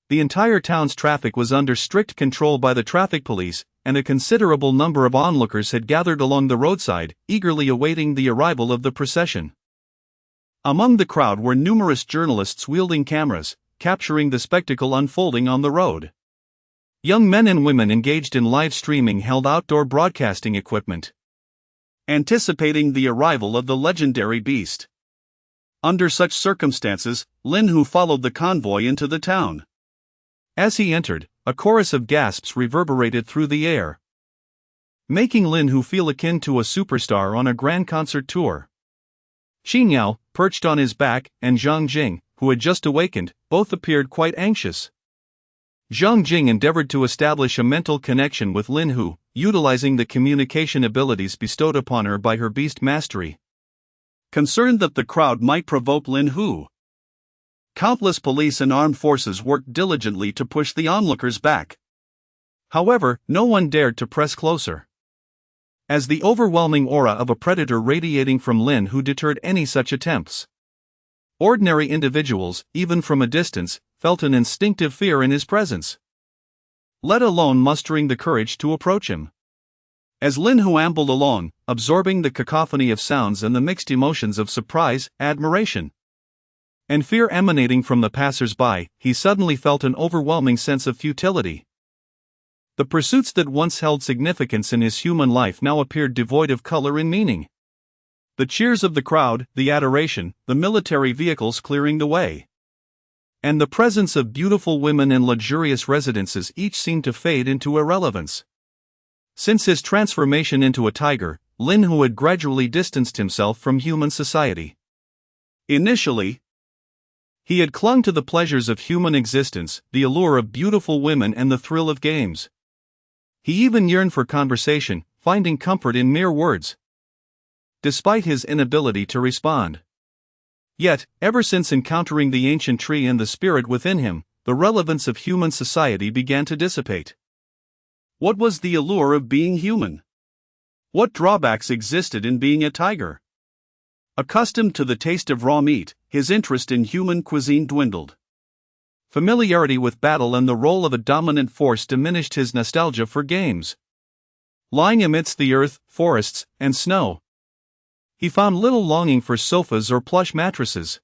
The entire town's traffic was under strict control by the traffic police, and a considerable number of onlookers had gathered along the roadside, eagerly awaiting the arrival of the procession. Among the crowd were numerous journalists wielding cameras, capturing the spectacle unfolding on the road. Young men and women engaged in live streaming held outdoor broadcasting equipment, anticipating the arrival of the legendary beast. Under such circumstances, Lin Hu followed the convoy into the town. As he entered, a chorus of gasps reverberated through the air, making Lin Hu feel akin to a superstar on a grand concert tour. Qin Yao, perched on his back, and Zhang Jing, who had just awakened, both appeared quite anxious. Zhang Jing endeavored to establish a mental connection with Lin Hu, utilizing the communication abilities bestowed upon her by her beast mastery. Concerned that the crowd might provoke Lin Hu, countless police and armed forces worked diligently to push the onlookers back. However, no one dared to press closer, as the overwhelming aura of a predator radiating from Lin Hu deterred any such attempts. Ordinary individuals, even from a distance, felt an instinctive fear in his presence, let alone mustering the courage to approach him. As Lin Hu ambled along, absorbing the cacophony of sounds and the mixed emotions of surprise, admiration, and fear emanating from the passers-by, he suddenly felt an overwhelming sense of futility. The pursuits that once held significance in his human life now appeared devoid of color and meaning. The cheers of the crowd, the adoration, the military vehicles clearing the way, and the presence of beautiful women and luxurious residences each seemed to fade into irrelevance. Since his transformation into a tiger, Lin Hu had gradually distanced himself from human society. Initially, he had clung to the pleasures of human existence, the allure of beautiful women and the thrill of games. He even yearned for conversation, finding comfort in mere words, despite his inability to respond. Yet, ever since encountering the ancient tree and the spirit within him, the relevance of human society began to dissipate. What was the allure of being human? What drawbacks existed in being a tiger? Accustomed to the taste of raw meat, his interest in human cuisine dwindled. Familiarity with battle and the role of a dominant force diminished his nostalgia for games. Lying amidst the earth, forests, and snow, He found little longing for sofas or plush mattresses.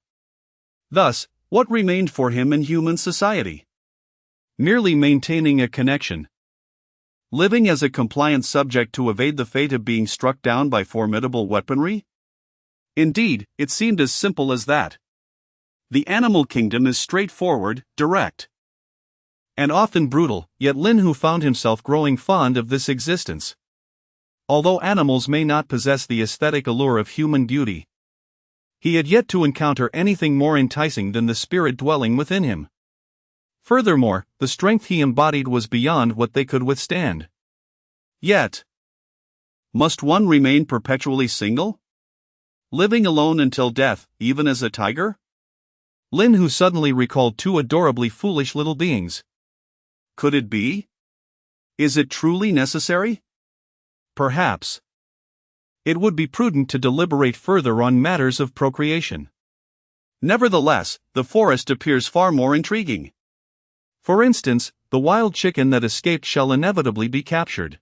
Thus, what remained for him in human society? Merely maintaining a connection. Living as a compliant subject to evade the fate of being struck down by formidable weaponry? Indeed, it seemed as simple as that. The animal kingdom is straightforward, direct, and often brutal, yet Lin Hu found himself growing fond of this existence. Although animals may not possess the aesthetic allure of human beauty, he had yet to encounter anything more enticing than the spirit dwelling within him. Furthermore, the strength he embodied was beyond what they could withstand. Yet, must one remain perpetually single? Living alone until death, even as a tiger? Lin Hu suddenly recalled two adorably foolish little beings. Could it be? Is it truly necessary? Perhaps. It would be prudent to deliberate further on matters of procreation. Nevertheless, the forest appears far more intriguing. For instance, the wild chicken that escaped shall inevitably be captured.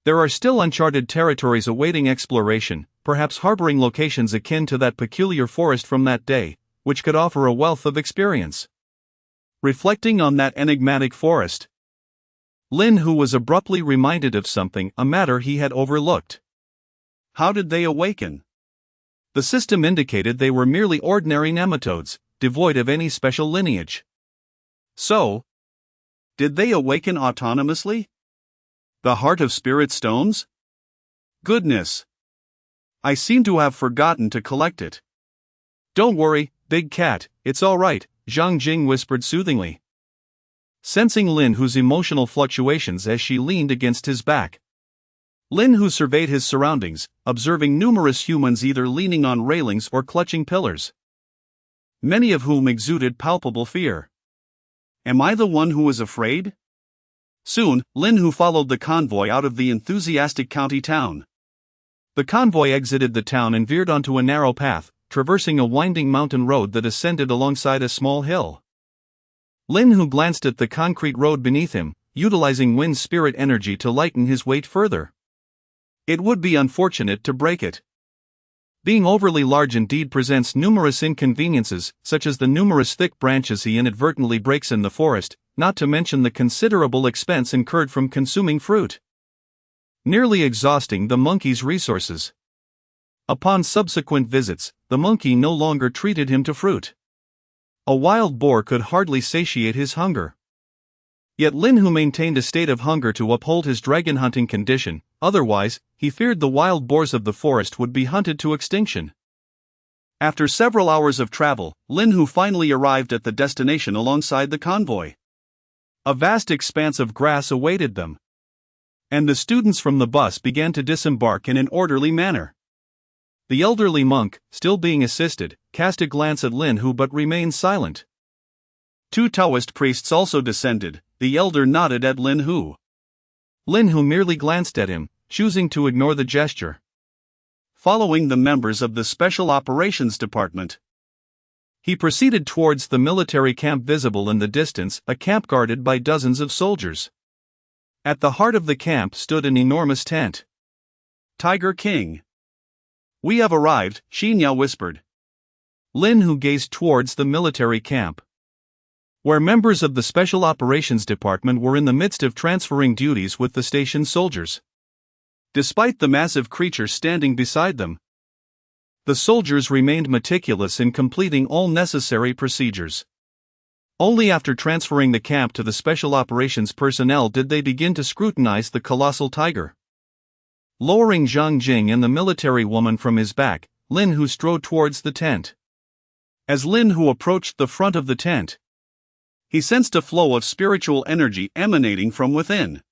There are still uncharted territories awaiting exploration, perhaps harboring locations akin to that peculiar forest from that day, which could offer a wealth of experience. Reflecting on that enigmatic forest, Lin Hu was abruptly reminded of something, a matter he had overlooked. How did they awaken? The system indicated they were merely ordinary nematodes, devoid of any special lineage. So, did they awaken autonomously? The heart of spirit stones? Goodness! I seem to have forgotten to collect it. Don't worry, big cat, it's all right, Zhang Jing whispered soothingly. Sensing Lin Hu's emotional fluctuations as she leaned against his back, Lin Hu surveyed his surroundings, observing numerous humans either leaning on railings or clutching pillars, many of whom exuded palpable fear. Am I the one who was afraid? Soon, Lin Hu followed the convoy out of the enthusiastic county town. The convoy exited the town and veered onto a narrow path, traversing a winding mountain road that ascended alongside a small hill. Lin Hu glanced at the concrete road beneath him, utilizing wind spirit energy to lighten his weight further. It would be unfortunate to break it. Being overly large indeed presents numerous inconveniences, such as the numerous thick branches he inadvertently breaks in the forest, not to mention the considerable expense incurred from consuming fruit, nearly exhausting the monkey's resources. Upon subsequent visits, the monkey no longer treated him to fruit. A wild boar could hardly satiate his hunger. Yet Lin Hu maintained a state of hunger to uphold his dragon hunting condition, otherwise, he feared the wild boars of the forest would be hunted to extinction. After several hours of travel, Lin Hu finally arrived at the destination alongside the convoy. A vast expanse of grass awaited them, and the students from the bus began to disembark in an orderly manner. The elderly monk, still being assisted, cast a glance at Lin Hu but remained silent. Two Taoist priests also descended. The elder nodded at Lin Hu. Lin Hu merely glanced at him, choosing to ignore the gesture. Following the members of the Special Operations Department, he proceeded towards the military camp visible in the distance, a camp guarded by dozens of soldiers. At the heart of the camp stood an enormous tent. Tiger King. We have arrived, Xinyao whispered. Lin Hu gazed towards the military camp, where members of the Special Operations Department were in the midst of transferring duties with the station soldiers. Despite the massive creature standing beside them, the soldiers remained meticulous in completing all necessary procedures. Only after transferring the camp to the Special Operations personnel did they begin to scrutinize the colossal tiger. Lowering Zhang Jing and the military woman from his back, Lin Hu strode towards the tent. As Lin Hu approached the front of the tent, he sensed a flow of spiritual energy emanating from within.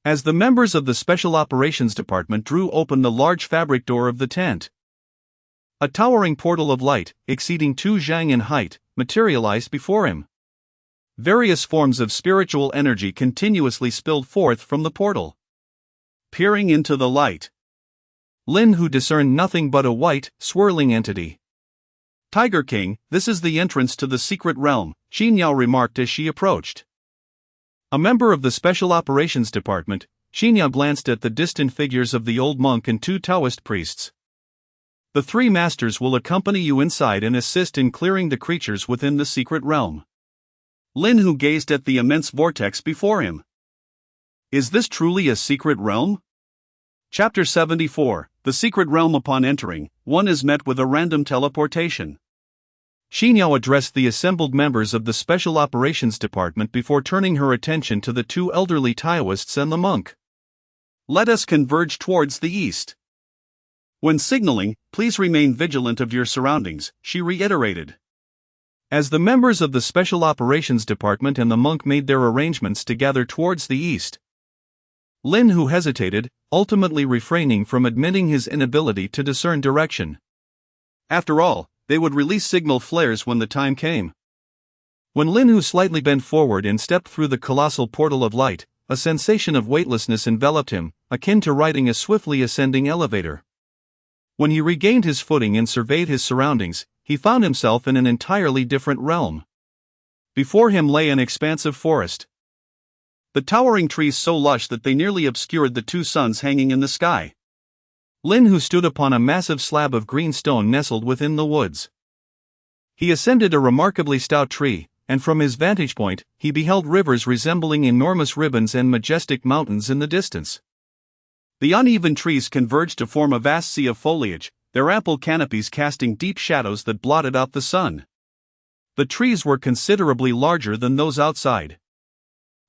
As the members of the Special Operations Department drew open the large fabric door of the tent, a towering portal of light, exceeding 2 zhang in height, materialized before him. Various forms of spiritual energy continuously spilled forth from the portal. Peering into the light, Lin Hu discerned nothing but a white, swirling entity. Tiger King, this is the entrance to the secret realm, Xinyao remarked as she approached. A member of the Special Operations Department, Xinyao glanced at the distant figures of the old monk and 2 Taoist priests. The three masters will accompany you inside and assist in clearing the creatures within the secret realm. Lin Hu gazed at the immense vortex before him. Is this truly a secret realm? Chapter 74, The Secret Realm. Upon entering, one is met with a random teleportation. Xinyao addressed the assembled members of the Special Operations Department before turning her attention to the two elderly Taoists and the monk. Let us converge towards the east. When signaling, please remain vigilant of your surroundings, she reiterated. As the members of the Special Operations Department and the monk made their arrangements to gather towards the east, Lin Hu hesitated, ultimately refraining from admitting his inability to discern direction. After all, they would release signal flares when the time came. When Lin Hu slightly bent forward and stepped through the colossal portal of light, a sensation of weightlessness enveloped him, akin to riding a swiftly ascending elevator. When he regained his footing and surveyed his surroundings, he found himself in an entirely different realm. Before him lay an expansive forest. The towering trees so lush that they nearly obscured the two suns hanging in the sky. Lin Hu stood upon a massive slab of green stone nestled within the woods. He ascended a remarkably stout tree, and from his vantage point, he beheld rivers resembling enormous ribbons and majestic mountains in the distance. The uneven trees converged to form a vast sea of foliage, their ample canopies casting deep shadows that blotted out the sun. The trees were considerably larger than those outside,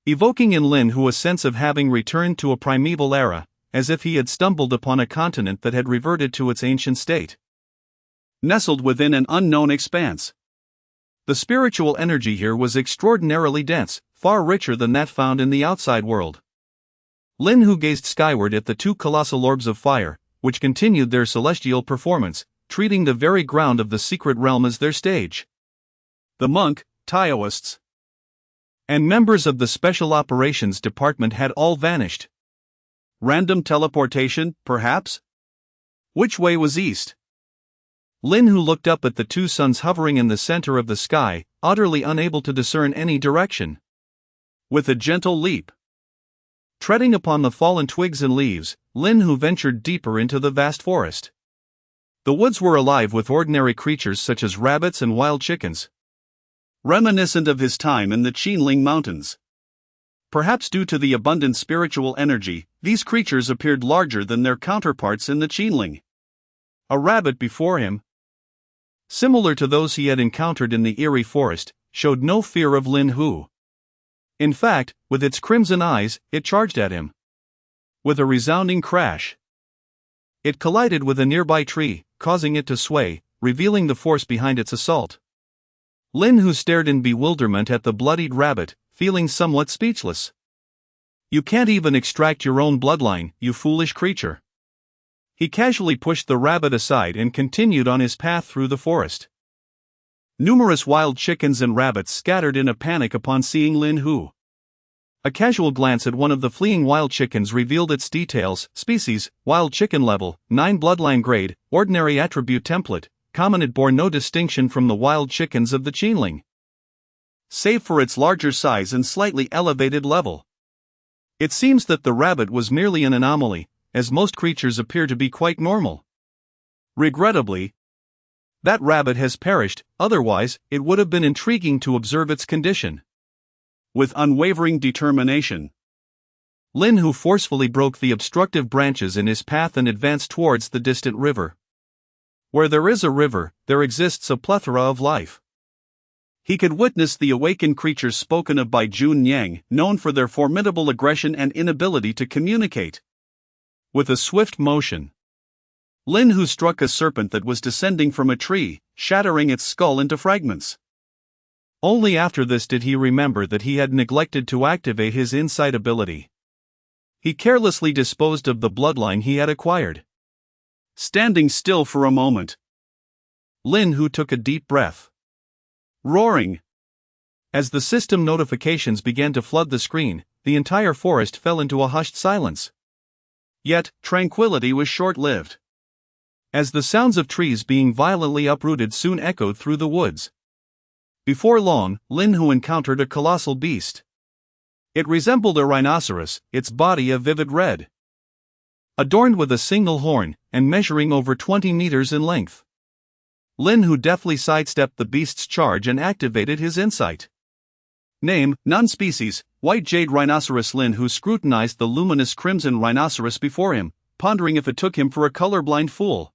evoking in Lin Hu a sense of having returned to a primeval era, as if he had stumbled upon a continent that had reverted to its ancient state. Nestled within an unknown expanse, the spiritual energy here was extraordinarily dense, far richer than that found in the outside world. Lin Hu gazed skyward at the two colossal orbs of fire, which continued their celestial performance, treating the very ground of the secret realm as their stage. The monk, Taoists, and members of the Special Operations Department had all vanished. Random teleportation, perhaps? Which way was east? Lin Hu looked up at the two suns hovering in the center of the sky, utterly unable to discern any direction. With a gentle leap, treading upon the fallen twigs and leaves, Lin Hu ventured deeper into the vast forest. The woods were alive with ordinary creatures such as rabbits and wild chickens, reminiscent of his time in the Qinling Mountains. Perhaps due to the abundant spiritual energy, these creatures appeared larger than their counterparts in the Qinling. A rabbit before him, similar to those he had encountered in the eerie forest, showed no fear of Lin Hu. In fact, with its crimson eyes, it charged at him. With a resounding crash, it collided with a nearby tree, causing it to sway, revealing the force behind its assault. Lin Hu stared in bewilderment at the bloodied rabbit, feeling somewhat speechless. You can't even extract your own bloodline, you foolish creature. He casually pushed the rabbit aside and continued on his path through the forest. Numerous wild chickens and rabbits scattered in a panic upon seeing Lin Hu. A casual glance at one of the fleeing wild chickens revealed its details: species, wild chicken level, 9 bloodline grade, ordinary attribute template, common. It bore no distinction from the wild chickens of the Qinling, save for its larger size and slightly elevated level. It seems that the rabbit was merely an anomaly, as most creatures appear to be quite normal. Regrettably, that rabbit has perished, otherwise, it would have been intriguing to observe its condition. With unwavering determination, Lin Hu forcefully broke the obstructive branches in his path and advanced towards the distant river. Where there is a river, there exists a plethora of life. He could witness the awakened creatures spoken of by Jun Yang, known for their formidable aggression and inability to communicate. With a swift motion, Lin Hu struck a serpent that was descending from a tree, shattering its skull into fragments. Only after this did he remember that he had neglected to activate his insight ability. He carelessly disposed of the bloodline he had acquired. Standing still for a moment, Lin Hu took a deep breath. Roaring. As the system notifications began to flood the screen, the entire forest fell into a hushed silence. Yet, tranquility was short-lived, as the sounds of trees being violently uprooted soon echoed through the woods. Before long, Lin Hu encountered a colossal beast. It resembled a rhinoceros, its body a vivid red. adorned with a single horn, and measuring over 20 meters in length. Lin Hu deftly sidestepped the beast's charge and activated his insight. Name, none. Species, white jade rhinoceros. Lin Hu scrutinized the luminous crimson rhinoceros before him, pondering if it took him for a colorblind fool.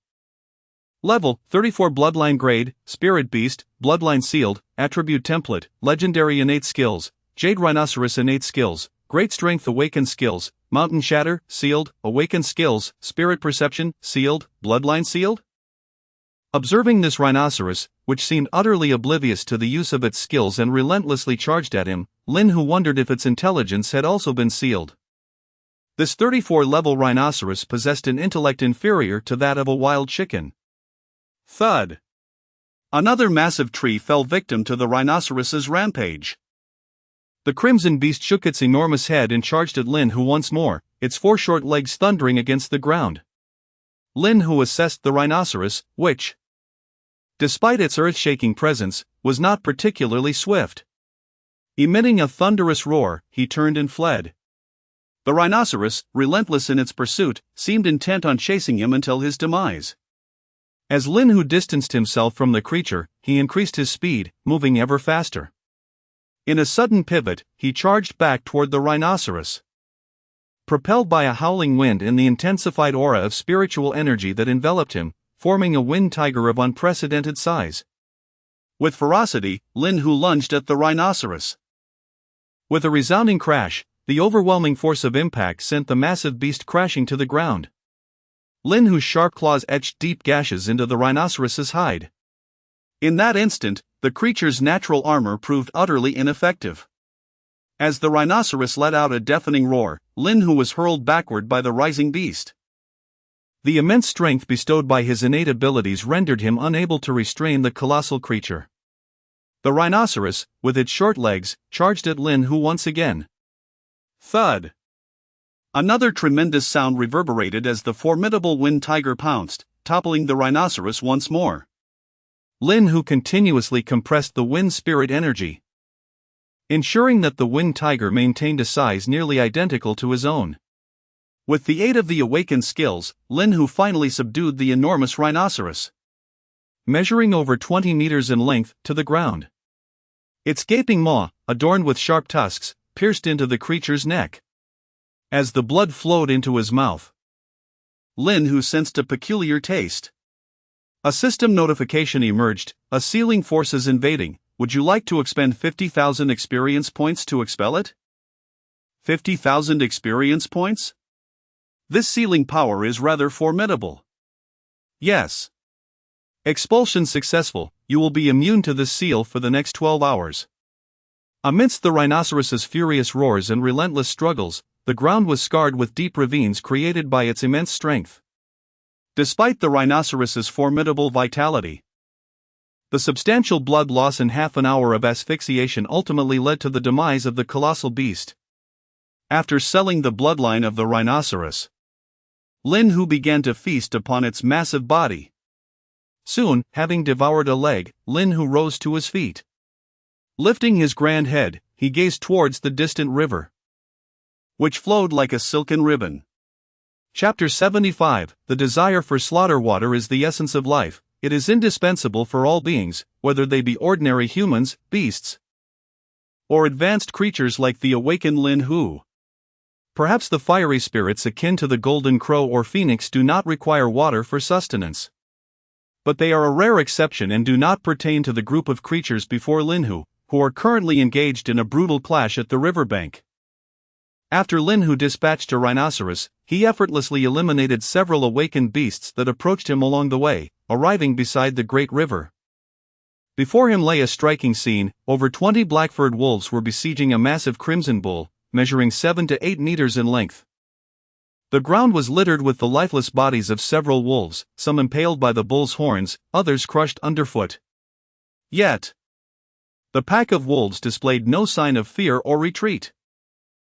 Level, 34. Bloodline grade, spirit beast, bloodline sealed, attribute template, legendary innate skills, jade rhinoceros innate skills, great strength awakened skills, mountain shatter, sealed, awakened skills, spirit perception, sealed, bloodline sealed. Observing this rhinoceros, which seemed utterly oblivious to the use of its skills and relentlessly charged at him, Lin Hu wondered if its intelligence had also been sealed. This 34-level rhinoceros possessed an intellect inferior to that of a wild chicken. Thud! Another massive tree fell victim to the rhinoceros's rampage. The crimson beast shook its enormous head and charged at Lin Hu once more, its 4 short legs thundering against the ground. Lin Hu assessed the rhinoceros, which, despite its earth-shaking presence, was not particularly swift. Emitting a thunderous roar, he turned and fled. The rhinoceros, relentless in its pursuit, seemed intent on chasing him until his demise. As Lin Hu distanced himself from the creature, he increased his speed, moving ever faster. In a sudden pivot, he charged back toward the rhinoceros. Propelled by a howling wind and the intensified aura of spiritual energy that enveloped him, forming a wind tiger of unprecedented size. With ferocity, Lin Hu lunged at the rhinoceros. With a resounding crash, the overwhelming force of impact sent the massive beast crashing to the ground. Lin Hu's sharp claws etched deep gashes into the rhinoceros's hide. In that instant, the creature's natural armor proved utterly ineffective. As the rhinoceros let out a deafening roar, Lin Hu was hurled backward by the rising beast. The immense strength bestowed by his innate abilities rendered him unable to restrain the colossal creature. The rhinoceros, with its short legs, charged at Lin Hu once again. Thud! Another tremendous sound reverberated as the formidable wind tiger pounced, toppling the rhinoceros once more. Lin Hu continuously compressed the wind spirit energy, ensuring that the wind tiger maintained a size nearly identical to his own. With the aid of the awakened skills, Lin Hu finally subdued the enormous rhinoceros, measuring over 20 meters in length, to the ground. Its gaping maw, adorned with sharp tusks, pierced into the creature's neck. As the blood flowed into his mouth, Lin Hu sensed a peculiar taste. A system notification emerged: a sealing force is invading. Would you like to expend 50,000 experience points to expel it? 50,000 experience points? This sealing power is rather formidable. Yes. Expulsion successful. You will be immune to this seal for the next 12 hours. Amidst the rhinoceros's furious roars and relentless struggles, the ground was scarred with deep ravines created by its immense strength. Despite the rhinoceros's formidable vitality, the substantial blood loss and half an hour of asphyxiation ultimately led to the demise of the colossal beast. After selling the bloodline of the rhinoceros, Lin Hu began to feast upon its massive body. Soon, having devoured a leg, Lin Hu rose to his feet. Lifting his grand head, he gazed towards the distant river, which flowed like a silken ribbon. Chapter 75. The desire for slaughter. Water is the essence of life. It is indispensable for all beings, whether they be ordinary humans, beasts, or advanced creatures like the awakened Lin Hu. Perhaps the fiery spirits akin to the golden crow or phoenix do not require water for sustenance, but they are a rare exception and do not pertain to the group of creatures before Lin Hu, who are currently engaged in a brutal clash at the riverbank. After Lin Hu dispatched a rhinoceros, he effortlessly eliminated several awakened beasts that approached him along the way, arriving beside the great river. Before him lay a striking scene. Over 20 black-furred wolves were besieging a massive crimson bull, measuring 7 to 8 meters in length. The ground was littered with the lifeless bodies of several wolves, some impaled by the bull's horns, others crushed underfoot. Yet, the pack of wolves displayed no sign of fear or retreat.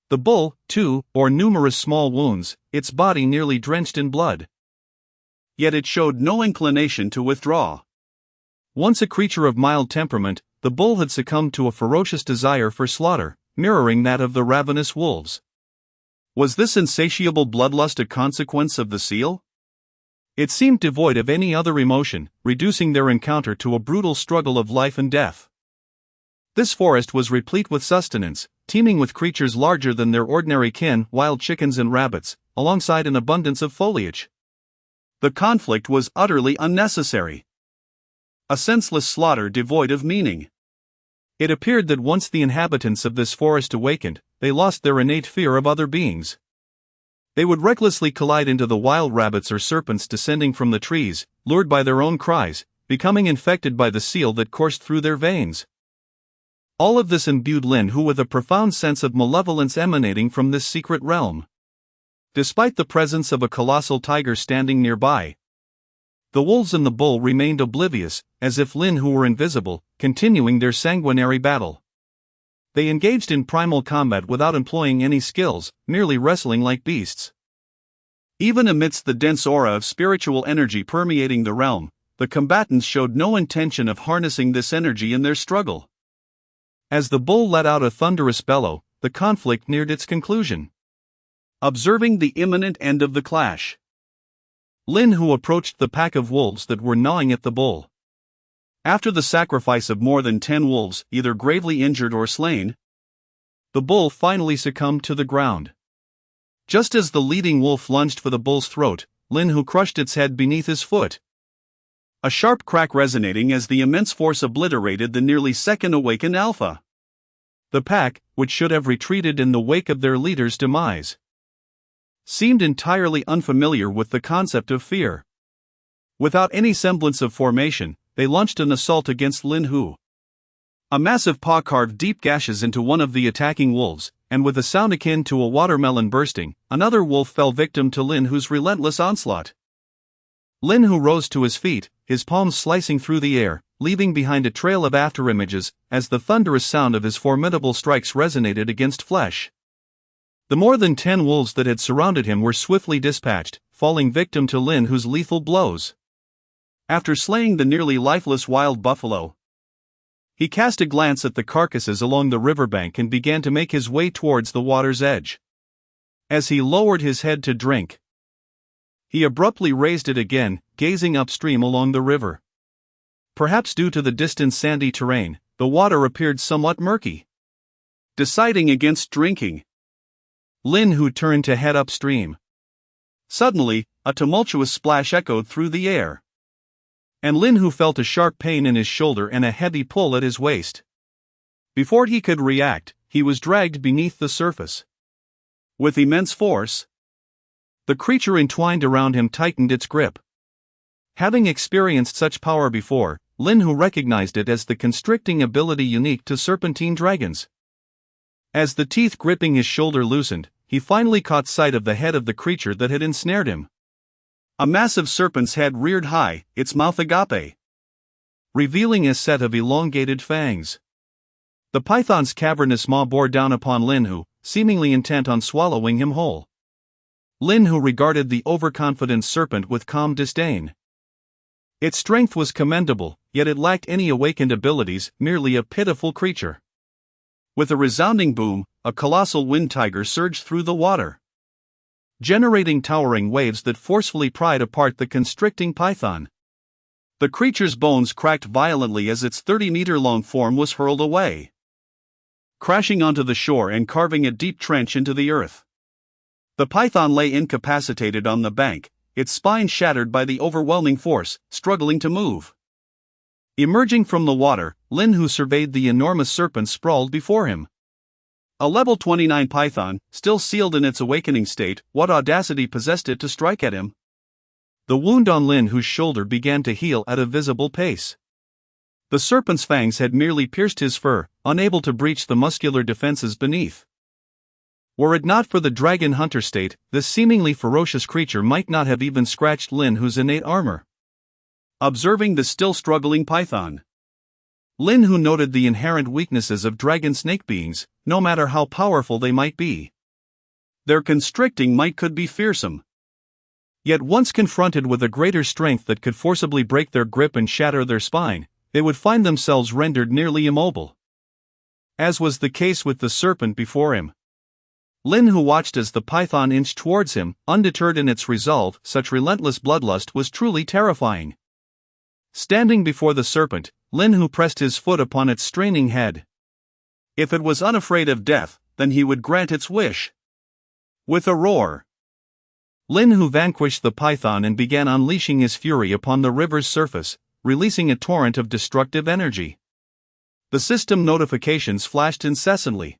The bull, too, bore numerous small wounds, its body nearly drenched in blood. Yet it showed no inclination to withdraw. Once a creature of mild temperament, the bull had succumbed to a ferocious desire for slaughter, mirroring that of the ravenous wolves. Was this insatiable bloodlust a consequence of the seal? It seemed devoid of any other emotion, reducing their encounter to a brutal struggle of life and death. This forest was replete with sustenance, teeming with creatures larger than their ordinary kin, wild chickens and rabbits, alongside an abundance of foliage. The conflict was utterly unnecessary. A senseless slaughter devoid of meaning. It appeared that once the inhabitants of this forest awakened, they lost their innate fear of other beings. They would recklessly collide into the wild rabbits or serpents descending from the trees, lured by their own cries, becoming infected by the seal that coursed through their veins. All of this imbued Lin Hu with a profound sense of malevolence emanating from this secret realm. Despite the presence of a colossal tiger standing nearby, the wolves and the bull remained oblivious, as if Lin Hu were invisible, continuing their sanguinary battle. They engaged in primal combat without employing any skills, merely wrestling like beasts. Even amidst the dense aura of spiritual energy permeating the realm, the combatants showed no intention of harnessing this energy in their struggle. As the bull let out a thunderous bellow, the conflict neared its conclusion. Observing the imminent end of the clash, Lin Hu approached the pack of wolves that were gnawing at the bull. After the sacrifice of more than 10 wolves, either gravely injured or slain, the bull finally succumbed to the ground. Just as the leading wolf lunged for the bull's throat, Lin Hu crushed its head beneath his foot. A sharp crack resonating as the immense force obliterated the nearly second-awakened alpha. The pack, which should have retreated in the wake of their leader's demise, seemed entirely unfamiliar with the concept of fear. Without any semblance of formation, they launched an assault against Lin Hu. A massive paw carved deep gashes into one of the attacking wolves, and with a sound akin to a watermelon bursting, another wolf fell victim to Lin Hu's relentless onslaught. Lin Hu rose to his feet, his palms slicing through the air, leaving behind a trail of afterimages, as the thunderous sound of his formidable strikes resonated against flesh. The more than 10 wolves that had surrounded him were swiftly dispatched, falling victim to Lin Hu's lethal blows. After slaying the nearly lifeless wild buffalo, he cast a glance at the carcasses along the riverbank and began to make his way towards the water's edge. As he lowered his head to drink, he abruptly raised it again, gazing upstream along the river. Perhaps due to the distant sandy terrain, the water appeared somewhat murky. Deciding against drinking, Lin Hu turned to head upstream. Suddenly, a tumultuous splash echoed through the air, and Lin Hu felt a sharp pain in his shoulder and a heavy pull at his waist. Before he could react, he was dragged beneath the surface. With immense force, the creature entwined around him tightened its grip. Having experienced such power before, Lin Hu recognized it as the constricting ability unique to serpentine dragons. As the teeth gripping his shoulder loosened, he finally caught sight of the head of the creature that had ensnared him. A massive serpent's head reared high, its mouth agape, revealing a set of elongated fangs. The python's cavernous maw bore down upon Lin Hu, seemingly intent on swallowing him whole. Lin Hu regarded the overconfident serpent with calm disdain. Its strength was commendable, yet it lacked any awakened abilities, merely a pitiful creature. With a resounding boom, a colossal wind tiger surged through the water, generating towering waves that forcefully pried apart the constricting python. The creature's bones cracked violently as its 30-meter-long form was hurled away, crashing onto the shore and carving a deep trench into the earth. The python lay incapacitated on the bank, its spine shattered by the overwhelming force, struggling to move. Emerging from the water, Lin Hu surveyed the enormous serpent sprawled before him. A level 29 python, still sealed in its awakening state, what audacity possessed it to strike at him? The wound on Lin Hu's shoulder began to heal at a visible pace. The serpent's fangs had merely pierced his fur, unable to breach the muscular defenses beneath. Were it not for the dragon hunter state, this seemingly ferocious creature might not have even scratched Lin Hu's innate armor. Observing the still struggling python, Lin Hu noted the inherent weaknesses of dragon snake beings, no matter how powerful they might be. Their constricting might could be fearsome. Yet once confronted with a greater strength that could forcibly break their grip and shatter their spine, they would find themselves rendered nearly immobile. As was the case with the serpent before him. Lin Hu watched as the python inched towards him, undeterred in its resolve. Such relentless bloodlust was truly terrifying. Standing before the serpent, Lin Hu pressed his foot upon its straining head. If it was unafraid of death, then he would grant its wish. With a roar, Lin Hu vanquished the python and began unleashing his fury upon the river's surface, releasing a torrent of destructive energy. The system notifications flashed incessantly.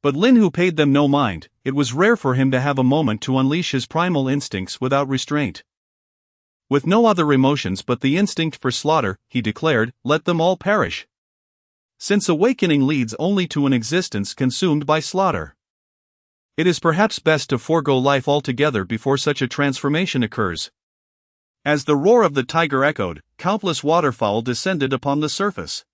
But Lin Hu paid them no mind. It was rare for him to have a moment to unleash his primal instincts without restraint. With no other emotions but the instinct for slaughter, he declared, "Let them all perish." Since awakening leads only to an existence consumed by slaughter, it is perhaps best to forego life altogether before such a transformation occurs. As the roar of the tiger echoed, countless waterfowl descended upon the surface,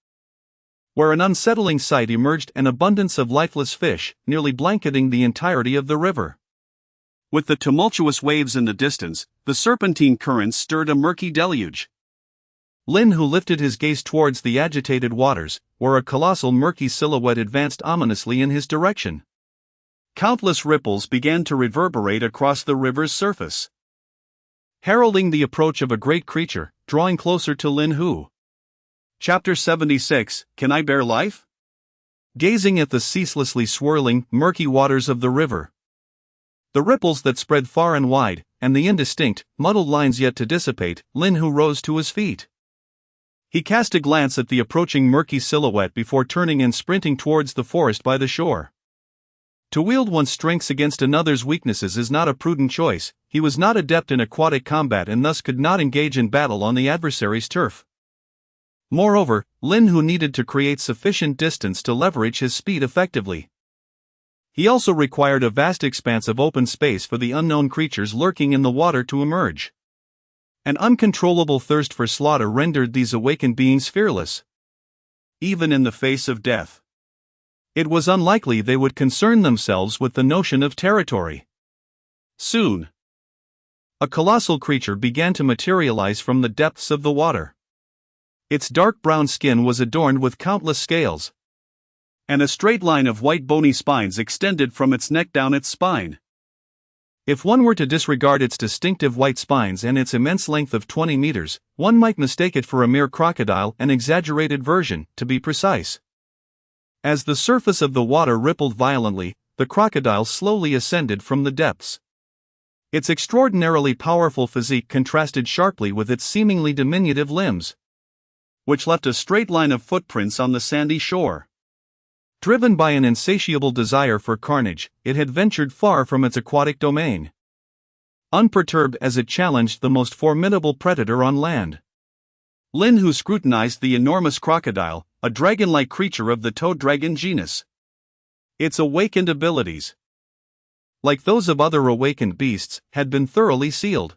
where an unsettling sight emerged: an abundance of lifeless fish, nearly blanketing the entirety of the river. With the tumultuous waves in the distance, the serpentine currents stirred a murky deluge. Lin Hu lifted his gaze towards the agitated waters, where a colossal murky silhouette advanced ominously in his direction. Countless ripples began to reverberate across the river's surface, heralding the approach of a great creature, drawing closer to Lin Hu. Chapter 76, Can I Bear Life? Gazing at the ceaselessly swirling, murky waters of the river, the ripples that spread far and wide, and the indistinct, muddled lines yet to dissipate, Lin Hu rose to his feet. He cast a glance at the approaching murky silhouette before turning and sprinting towards the forest by the shore. To wield one's strengths against another's weaknesses is not a prudent choice. He was not adept in aquatic combat and thus could not engage in battle on the adversary's turf. Moreover, Lin Hu needed to create sufficient distance to leverage his speed effectively. He also required a vast expanse of open space for the unknown creatures lurking in the water to emerge. An uncontrollable thirst for slaughter rendered these awakened beings fearless, even in the face of death. It was unlikely they would concern themselves with the notion of territory. Soon, a colossal creature began to materialize from the depths of the water. Its dark brown skin was adorned with countless scales, and a straight line of white bony spines extended from its neck down its spine. If one were to disregard its distinctive white spines and its immense length of 20 meters, one might mistake it for a mere crocodile, an exaggerated version, to be precise. As the surface of the water rippled violently, the crocodile slowly ascended from the depths. Its extraordinarily powerful physique contrasted sharply with its seemingly diminutive limbs, which left a straight line of footprints on the sandy shore. Driven by an insatiable desire for carnage, it had ventured far from its aquatic domain, unperturbed as it challenged the most formidable predator on land. Lin Hu scrutinized the enormous crocodile, a dragon-like creature of the toad dragon genus. Its awakened abilities, like those of other awakened beasts, had been thoroughly sealed.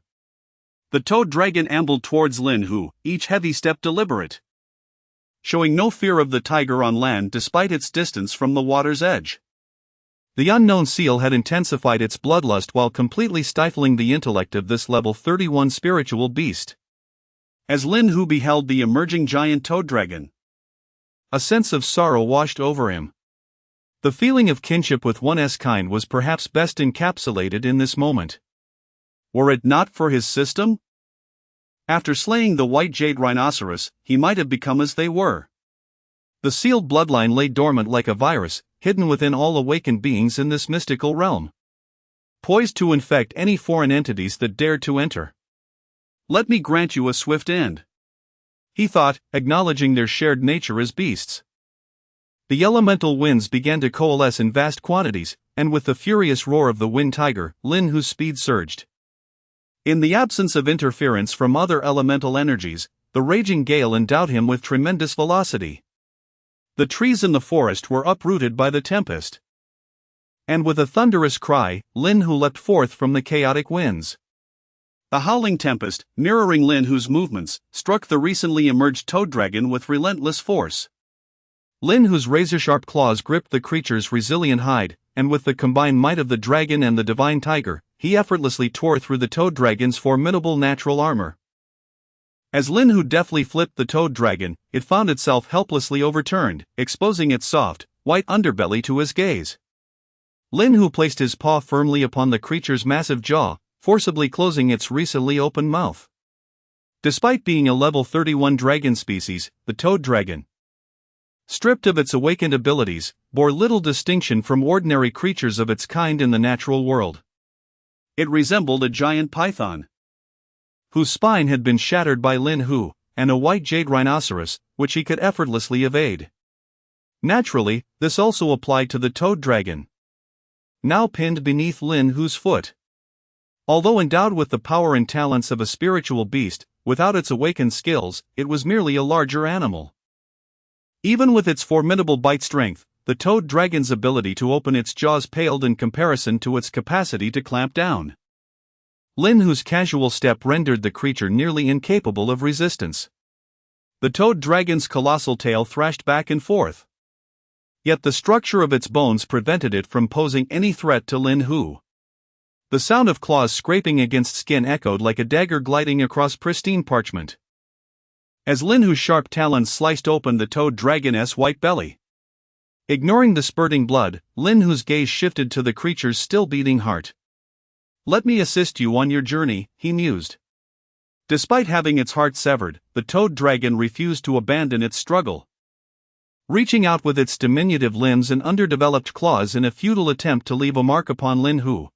The toad dragon ambled towards Lin Hu, each heavy step deliberate, showing no fear of the tiger on land despite its distance from the water's edge. The unknown seal had intensified its bloodlust while completely stifling the intellect of this level 31 spiritual beast. As Lin Hu beheld the emerging giant toad dragon, a sense of sorrow washed over him. The feeling of kinship with one's kind was perhaps best encapsulated in this moment. Were it not for his system? After slaying the white jade rhinoceros, he might have become as they were. The sealed bloodline lay dormant like a virus, hidden within all awakened beings in this mystical realm, poised to infect any foreign entities that dared to enter. Let me grant you a swift end, he thought, acknowledging their shared nature as beasts. The elemental winds began to coalesce in vast quantities, and with the furious roar of the wind tiger, Lin Hu's speed surged. In the absence of interference from other elemental energies, the raging gale endowed him with tremendous velocity. The trees in the forest were uprooted by the tempest, and with a thunderous cry, Lin Hu leapt forth from the chaotic winds. The howling tempest, mirroring Lin Hu's movements, struck the recently emerged toad dragon with relentless force. Lin Hu's razor-sharp claws gripped the creature's resilient hide, and with the combined might of the dragon and the divine tiger, he effortlessly tore through the toad dragon's formidable natural armor. As Lin Hu deftly flipped the toad dragon, it found itself helplessly overturned, exposing its soft, white underbelly to his gaze. Lin Hu placed his paw firmly upon the creature's massive jaw, forcibly closing its recently opened mouth. Despite being a level 31 dragon species, the toad dragon, stripped of its awakened abilities, bore little distinction from ordinary creatures of its kind in the natural world. It resembled a giant python, whose spine had been shattered by Lin Hu, and a white jade rhinoceros, which he could effortlessly evade. Naturally, this also applied to the toad dragon, now pinned beneath Lin Hu's foot. Although endowed with the power and talents of a spiritual beast, without its awakened skills, it was merely a larger animal. Even with its formidable bite strength, the toad dragon's ability to open its jaws paled in comparison to its capacity to clamp down. Lin Hu's casual step rendered the creature nearly incapable of resistance. The toad dragon's colossal tail thrashed back and forth. Yet the structure of its bones prevented it from posing any threat to Lin Hu. The sound of claws scraping against skin echoed like a dagger gliding across pristine parchment, as Lin Hu's sharp talons sliced open the toad dragon's white belly. Ignoring the spurting blood, Lin Hu's gaze shifted to the creature's still-beating heart. "Let me assist you on your journey," he mused. Despite having its heart severed, the toad dragon refused to abandon its struggle, reaching out with its diminutive limbs and underdeveloped claws in a futile attempt to leave a mark upon Lin Hu.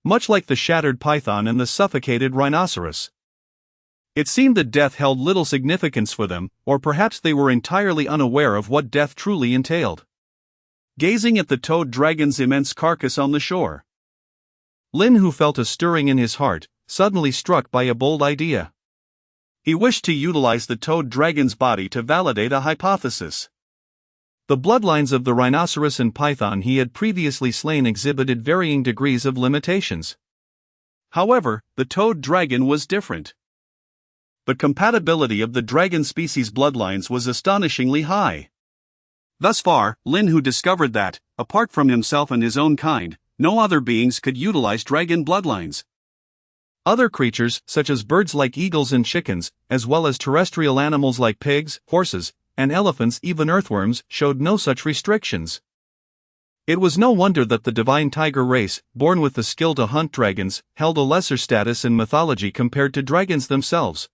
Much like the shattered python and the suffocated rhinoceros, it seemed that death held little significance for them, or perhaps they were entirely unaware of what death truly entailed. Gazing at the toad dragon's immense carcass on the shore, Lin Hu felt a stirring in his heart, suddenly struck by a bold idea. He wished to utilize the toad dragon's body to validate a hypothesis. The bloodlines of the rhinoceros and python he had previously slain exhibited varying degrees of limitations. However, the toad dragon was different. The compatibility of the dragon species' bloodlines was astonishingly high. Thus far, Lin Hu discovered that, apart from himself and his own kind, no other beings could utilize dragon bloodlines. Other creatures, such as birds like eagles and chickens, as well as terrestrial animals like pigs, horses, and elephants, even earthworms, showed no such restrictions. It was no wonder that the divine tiger race, born with the skill to hunt dragons, held a lesser status in mythology compared to dragons themselves.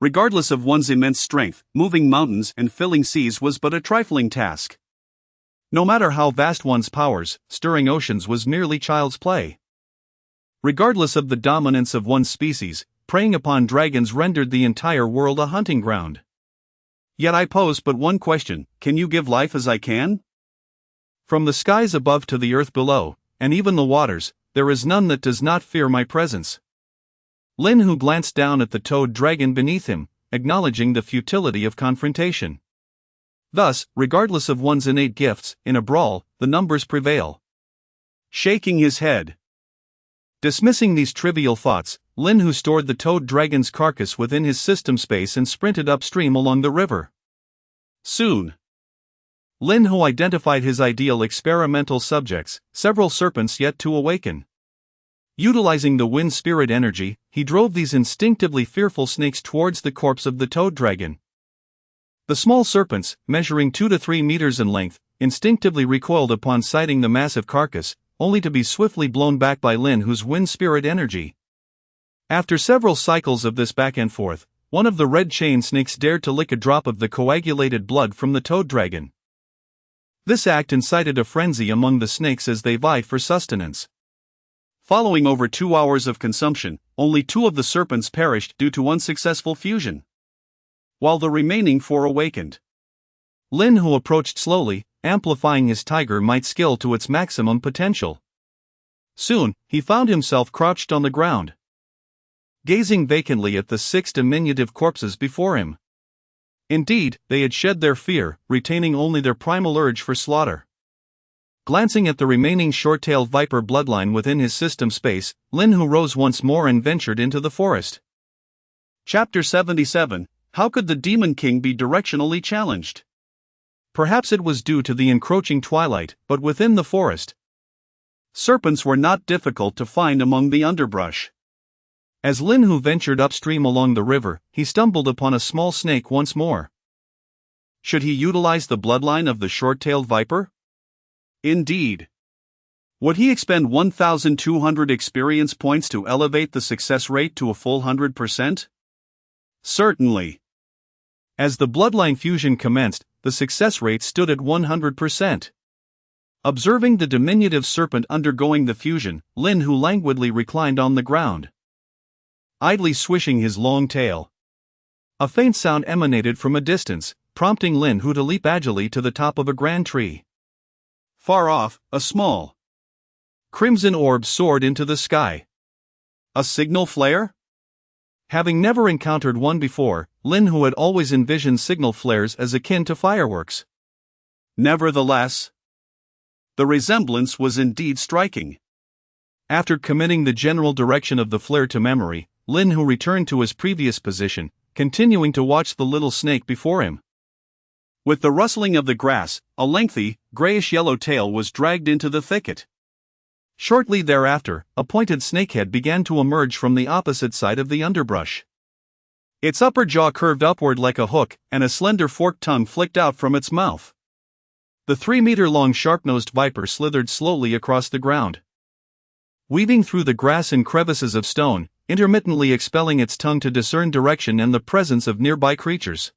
Regardless of one's immense strength, moving mountains and filling seas was but a trifling task. No matter how vast one's powers, stirring oceans was merely child's play. Regardless of the dominance of one's species, preying upon dragons rendered the entire world a hunting ground. Yet I pose but one question: can you give life as I can? From the skies above to the earth below, and even the waters, there is none that does not fear my presence. Lin Hu glanced down at the toad dragon beneath him, acknowledging the futility of confrontation. Thus, regardless of one's innate gifts, in a brawl, the numbers prevail. Shaking his head, dismissing these trivial thoughts, Lin Hu stored the toad dragon's carcass within his system space and sprinted upstream along the river. Soon, Lin Hu identified his ideal experimental subjects, several serpents yet to awaken. Utilizing the wind spirit energy, he drove these instinctively fearful snakes towards the corpse of the toad dragon. The small serpents, measuring 2 to 3 meters in length, instinctively recoiled upon sighting the massive carcass, only to be swiftly blown back by Lin Hu's wind spirit energy. After several cycles of this back and forth, one of the red chain snakes dared to lick a drop of the coagulated blood from the toad dragon. This act incited a frenzy among the snakes as they vied for sustenance. Following over 2 hours of consumption, only 2 of the serpents perished due to unsuccessful fusion, while the remaining 4 awakened. Lin Hu approached slowly, amplifying his tiger might skill to its maximum potential. Soon, he found himself crouched on the ground, gazing vacantly at the 6 diminutive corpses before him. Indeed, they had shed their fear, retaining only their primal urge for slaughter. Glancing at the remaining short-tailed viper bloodline within his system space, Lin Hu rose once more and ventured into the forest. Chapter 77: How could the Demon King be directionally challenged? Perhaps it was due to the encroaching twilight, but within the forest, serpents were not difficult to find among the underbrush. As Lin Hu ventured upstream along the river, he stumbled upon a small snake once more. Should he utilize the bloodline of the short-tailed viper? Indeed. Would he expend 1,200 experience points to elevate the success rate to a full 100%? Certainly. As the bloodline fusion commenced, the success rate stood at 100%. Observing the diminutive serpent undergoing the fusion, Lin Hu languidly reclined on the ground, idly swishing his long tail. A faint sound emanated from a distance, prompting Lin Hu to leap agilely to the top of a grand tree. Far off, a small crimson orb soared into the sky. A signal flare? Having never encountered one before, Lin Hu had always envisioned signal flares as akin to fireworks. Nevertheless, the resemblance was indeed striking. After committing the general direction of the flare to memory, Lin Hu returned to his previous position, continuing to watch the little snake before him. With the rustling of the grass, a lengthy, grayish-yellow tail was dragged into the thicket. Shortly thereafter, a pointed snakehead began to emerge from the opposite side of the underbrush. Its upper jaw curved upward like a hook, and a slender forked tongue flicked out from its mouth. The 3-meter-long sharp-nosed viper slithered slowly across the ground, weaving through the grass and crevices of stone, intermittently expelling its tongue to discern direction and the presence of nearby creatures.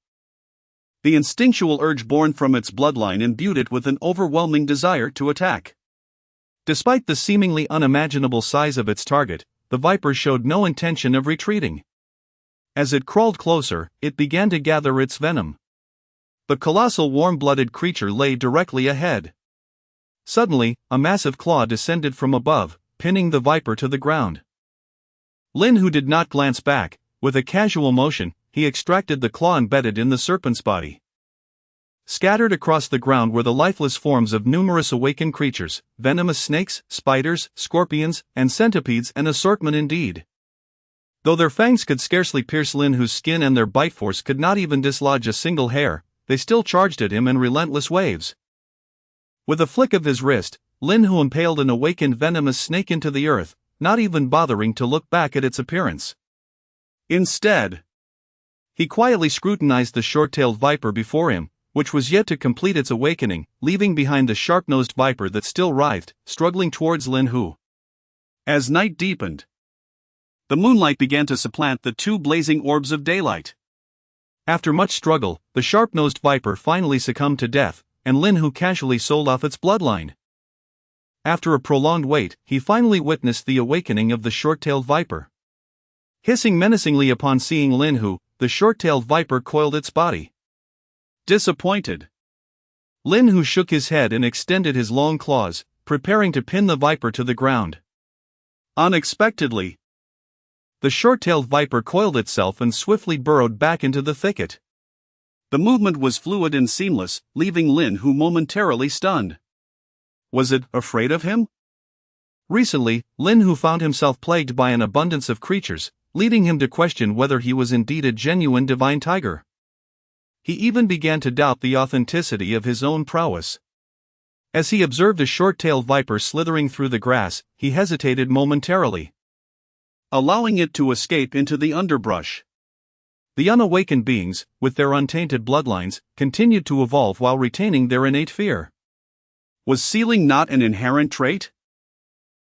The instinctual urge born from its bloodline imbued it with an overwhelming desire to attack. Despite the seemingly unimaginable size of its target, the viper showed no intention of retreating. As it crawled closer, it began to gather its venom. The colossal warm-blooded creature lay directly ahead. Suddenly, a massive claw descended from above, pinning the viper to the ground. Lin Hu did not glance back. With a casual motion, he extracted the claw embedded in the serpent's body. Scattered across the ground were the lifeless forms of numerous awakened creatures, venomous snakes, spiders, scorpions, and centipedes, an assortment indeed. Though their fangs could scarcely pierce Lin Hu's skin and their bite force could not even dislodge a single hair, they still charged at him in relentless waves. With a flick of his wrist, Lin Hu impaled an awakened venomous snake into the earth, not even bothering to look back at its appearance. Instead, he quietly scrutinized the short-tailed viper before him, which was yet to complete its awakening, leaving behind the sharp-nosed viper that still writhed, struggling towards Lin Hu. As night deepened, the moonlight began to supplant the two blazing orbs of daylight. After much struggle, the sharp-nosed viper finally succumbed to death, and Lin Hu casually sold off its bloodline. After a prolonged wait, he finally witnessed the awakening of the short-tailed viper. Hissing menacingly upon seeing Lin Hu, the short-tailed viper coiled its body. Disappointed, Lin Hu shook his head and extended his long claws, preparing to pin the viper to the ground. Unexpectedly, the short-tailed viper coiled itself and swiftly burrowed back into the thicket. The movement was fluid and seamless, leaving Lin Hu momentarily stunned. Was it afraid of him? Recently, Lin Hu found himself plagued by an abundance of creatures, leading him to question whether he was indeed a genuine divine tiger. He even began to doubt the authenticity of his own prowess. As he observed a short-tailed viper slithering through the grass, he hesitated momentarily, allowing it to escape into the underbrush. The unawakened beings, with their untainted bloodlines, continued to evolve while retaining their innate fear. Was sealing not an inherent trait?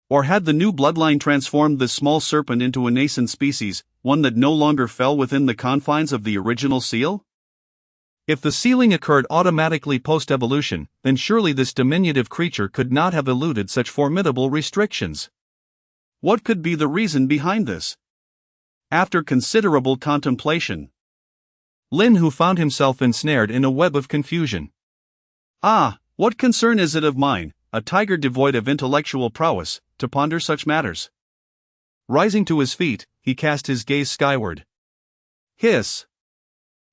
Or had the new bloodline transformed this small serpent into a nascent species, one that no longer fell within the confines of the original seal? If the sealing occurred automatically post-evolution, then surely this diminutive creature could not have eluded such formidable restrictions. What could be the reason behind this? After considerable contemplation, Lin Hu found himself ensnared in a web of confusion. What concern is it of mine, a tiger devoid of intellectual prowess, to ponder such matters? Rising to his feet, he cast his gaze skyward. Hiss!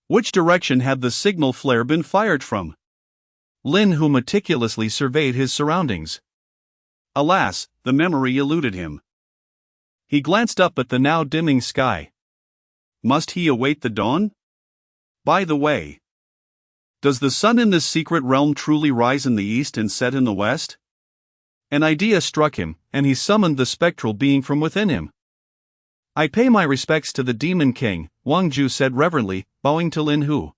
Which direction had the signal flare been fired from? Lin Hu meticulously surveyed his surroundings. Alas, the memory eluded him. He glanced up at the now dimming sky. Must he await the dawn? By the way, does the sun in this secret realm truly rise in the east and set in the west? An idea struck him, and he summoned the spectral being from within him. I pay my respects to the Demon King, Wang Ju said reverently, bowing to Lin Hu.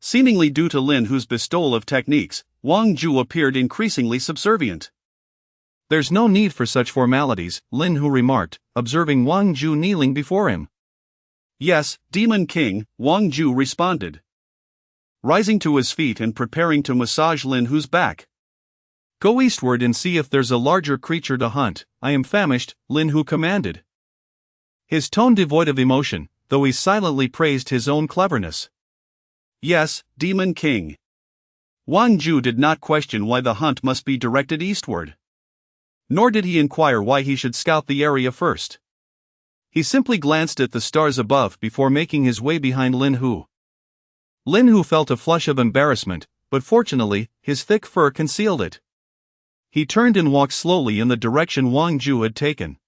Seemingly due to Lin Hu's bestowal of techniques, Wang Ju appeared increasingly subservient. There's no need for such formalities, Lin Hu remarked, observing Wang Ju kneeling before him. Yes, Demon King, Wang Ju responded, rising to his feet and preparing to massage Lin Hu's back. Go eastward and see if there's a larger creature to hunt. I am famished, Lin Hu commanded. His tone devoid of emotion, though he silently praised his own cleverness. Yes, Demon King. Wang Ju did not question why the hunt must be directed eastward. Nor did he inquire why he should scout the area first. He simply glanced at the stars above before making his way behind Lin Hu. Lin Hu felt a flush of embarrassment, but fortunately, his thick fur concealed it. He turned and walked slowly in the direction Wang Ju had taken.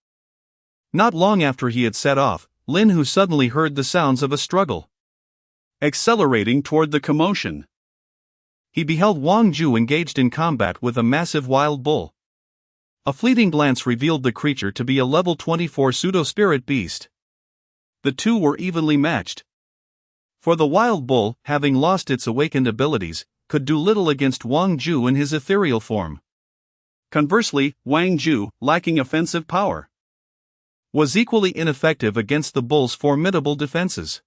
Not long after he had set off, Lin Hu suddenly heard the sounds of a struggle. Accelerating toward the commotion, he beheld Wang Ju engaged in combat with a massive wild bull. A fleeting glance revealed the creature to be a level 24 pseudo-spirit beast. The two were evenly matched. For the wild bull, having lost its awakened abilities, could do little against Wang Ju in his ethereal form. Conversely, Wang Ju, lacking offensive power, was equally ineffective against the bull's formidable defenses.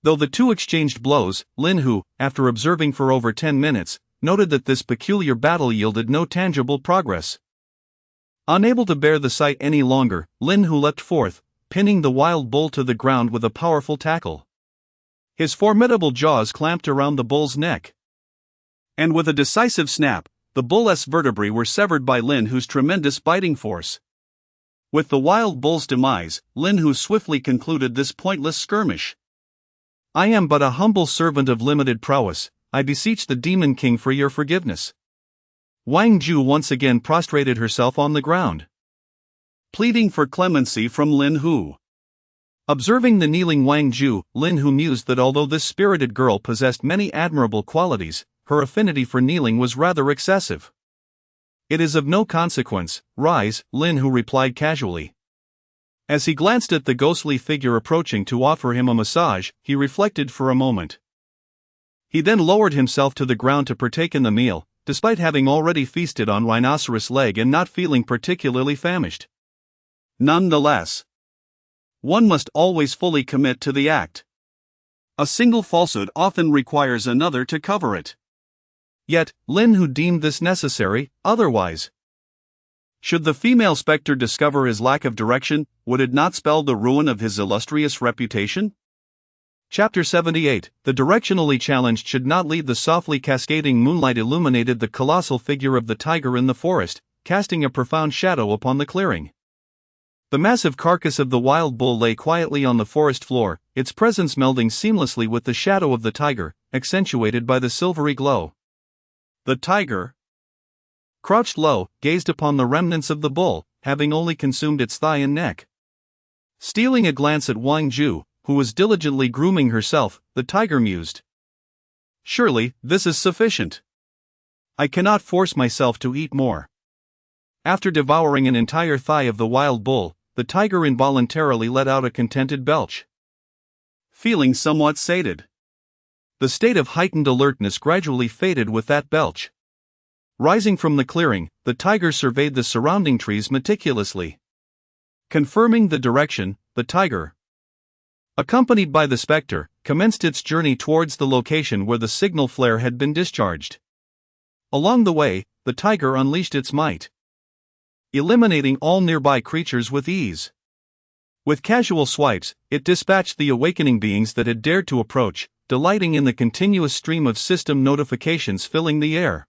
Though the two exchanged blows, Lin Hu, after observing for over 10 minutes, noted that this peculiar battle yielded no tangible progress. Unable to bear the sight any longer, Lin Hu leapt forth, pinning the wild bull to the ground with a powerful tackle. His formidable jaws clamped around the bull's neck. And with a decisive snap, the bull's vertebrae were severed by Lin Hu's tremendous biting force. With the wild bull's demise, Lin Hu swiftly concluded this pointless skirmish. I am but a humble servant of limited prowess. I beseech the Demon King for your forgiveness. Wang Ju once again prostrated herself on the ground, pleading for clemency from Lin Hu. Observing the kneeling Wang Ju, Lin Hu mused that although this spirited girl possessed many admirable qualities, her affinity for kneeling was rather excessive. It is of no consequence, rise, Lin Hu replied casually. As he glanced at the ghostly figure approaching to offer him a massage, he reflected for a moment. He then lowered himself to the ground to partake in the meal, despite having already feasted on rhinoceros leg and not feeling particularly famished. Nonetheless, one must always fully commit to the act. A single falsehood often requires another to cover it. Yet, Lin Hu deemed this necessary, otherwise, should the female spectre discover his lack of direction, would it not spell the ruin of his illustrious reputation? Chapter 78, The directionally challenged should not lead. The softly cascading moonlight illuminated the colossal figure of the tiger in the forest, casting a profound shadow upon the clearing. The massive carcass of the wild bull lay quietly on the forest floor, its presence melding seamlessly with the shadow of the tiger, accentuated by the silvery glow. The tiger, crouched low, gazed upon the remnants of the bull, having only consumed its thigh and neck. Stealing a glance at Wang Ju, who was diligently grooming herself, the tiger mused. Surely, this is sufficient. I cannot force myself to eat more. After devouring an entire thigh of the wild bull, the tiger involuntarily let out a contented belch. Feeling somewhat sated, the state of heightened alertness gradually faded with that belch. Rising from the clearing, the tiger surveyed the surrounding trees meticulously. Confirming the direction, the tiger, accompanied by the spectre, commenced its journey towards the location where the signal flare had been discharged. Along the way, the tiger unleashed its might, eliminating all nearby creatures with ease. With casual swipes, it dispatched the awakening beings that had dared to approach, delighting in the continuous stream of system notifications filling the air.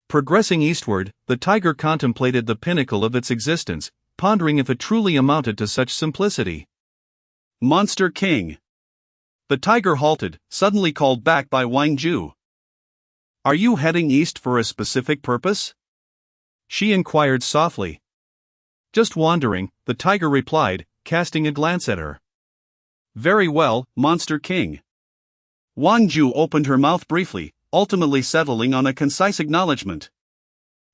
Progressing eastward, the tiger contemplated the pinnacle of its existence, pondering if it truly amounted to such simplicity. Monster King. The tiger halted, suddenly called back by Wang Ju. Are you heading east for a specific purpose? She inquired softly. Just wandering, the tiger replied, casting a glance at her. Very well, Monster King. Wang Ju opened her mouth briefly, ultimately settling on a concise acknowledgement.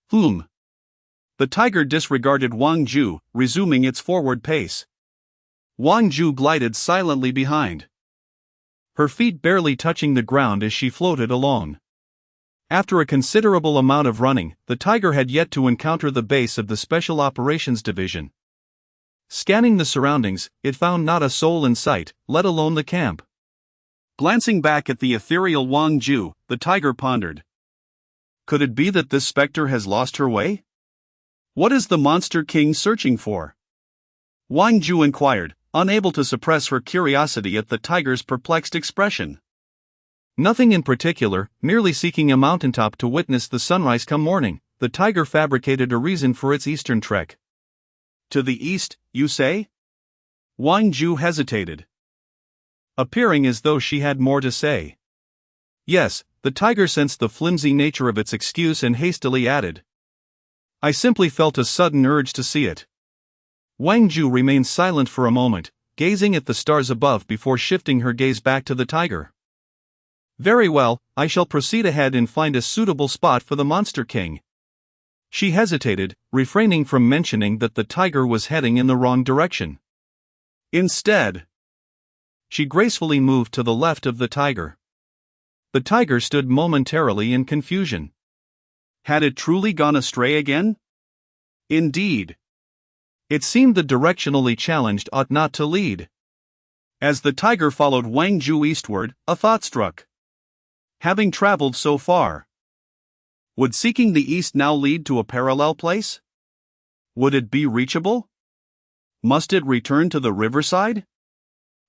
The tiger disregarded Wang Ju, resuming its forward pace. Wang Ju glided silently behind, her feet barely touching the ground as she floated along. After a considerable amount of running, the tiger had yet to encounter the base of the Special Operations Division. Scanning the surroundings, it found not a soul in sight, let alone the camp. Glancing back at the ethereal Wang Ju, the tiger pondered. Could it be that this specter has lost her way? What is the Monster King searching for? Wang Ju inquired, unable to suppress her curiosity at the tiger's perplexed expression. Nothing in particular, merely seeking a mountaintop to witness the sunrise come morning, the tiger fabricated a reason for its eastern trek. To the east, you say? Wang Ju hesitated, appearing as though she had more to say. Yes, the tiger sensed the flimsy nature of its excuse and hastily added. I simply felt a sudden urge to see it. Wang Ju remained silent for a moment, gazing at the stars above before shifting her gaze back to the tiger. Very well, I shall proceed ahead and find a suitable spot for the Monster King. She hesitated, refraining from mentioning that the tiger was heading in the wrong direction. Instead, she gracefully moved to the left of the tiger. The tiger stood momentarily in confusion. Had it truly gone astray again? Indeed. It seemed the directionally challenged ought not to lead. As the tiger followed Wang Ju eastward, a thought struck. Having traveled so far, would seeking the east now lead to a parallel place? Would it be reachable? Must it return to the riverside?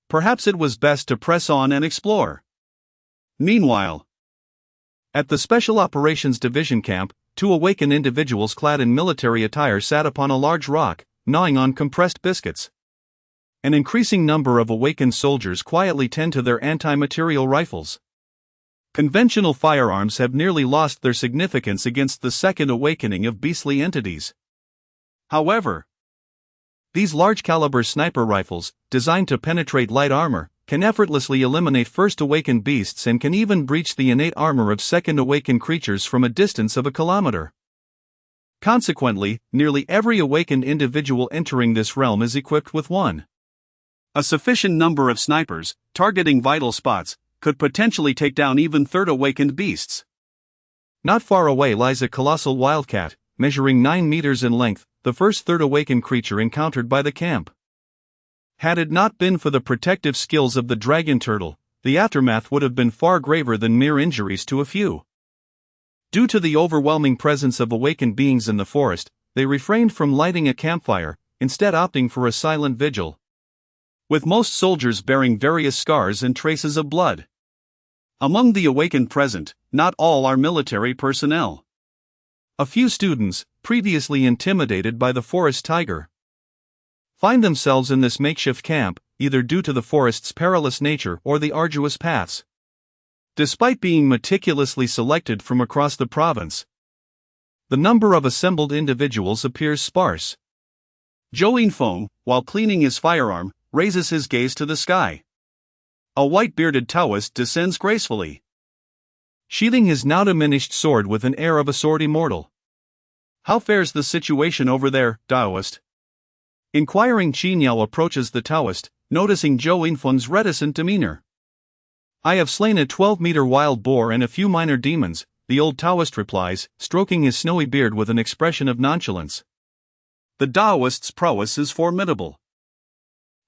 Perhaps it was best to press on and explore. Meanwhile, at the Special Operations Division camp, two awakened individuals clad in military attire sat upon a large rock, gnawing on compressed biscuits. An increasing number of awakened soldiers quietly tend to their anti-material rifles. Conventional firearms have nearly lost their significance against the second awakening of beastly entities. However, these large-caliber sniper rifles, designed to penetrate light armor, can effortlessly eliminate first awakened beasts and can even breach the innate armor of second awakened creatures from a distance of a kilometer. Consequently, nearly every awakened individual entering this realm is equipped with one. A sufficient number of snipers, targeting vital spots, could potentially take down even third awakened beasts. Not far away lies a colossal wildcat, measuring 9 meters in length, the first third awakened creature encountered by the camp. Had it not been for the protective skills of the dragon turtle, the aftermath would have been far graver than mere injuries to a few. Due to the overwhelming presence of awakened beings in the forest, they refrained from lighting a campfire, instead opting for a silent vigil. With most soldiers bearing various scars and traces of blood. Among the awakened present, not all are military personnel. A few students, previously intimidated by the forest tiger, find themselves in this makeshift camp, either due to the forest's perilous nature or the arduous paths. Despite being meticulously selected from across the province, the number of assembled individuals appears sparse. Zhou Yinfeng, while cleaning his firearm, raises his gaze to the sky. A white-bearded Taoist descends gracefully, sheathing his now diminished sword with an air of a sword immortal. How fares the situation over there, Taoist? Inquiring Qiniao approaches the Taoist, noticing Zhou Yinfeng's reticent demeanor. I have slain a 12-meter wild boar and a few minor demons, the old Taoist replies, stroking his snowy beard with an expression of nonchalance. The Taoist's prowess is formidable.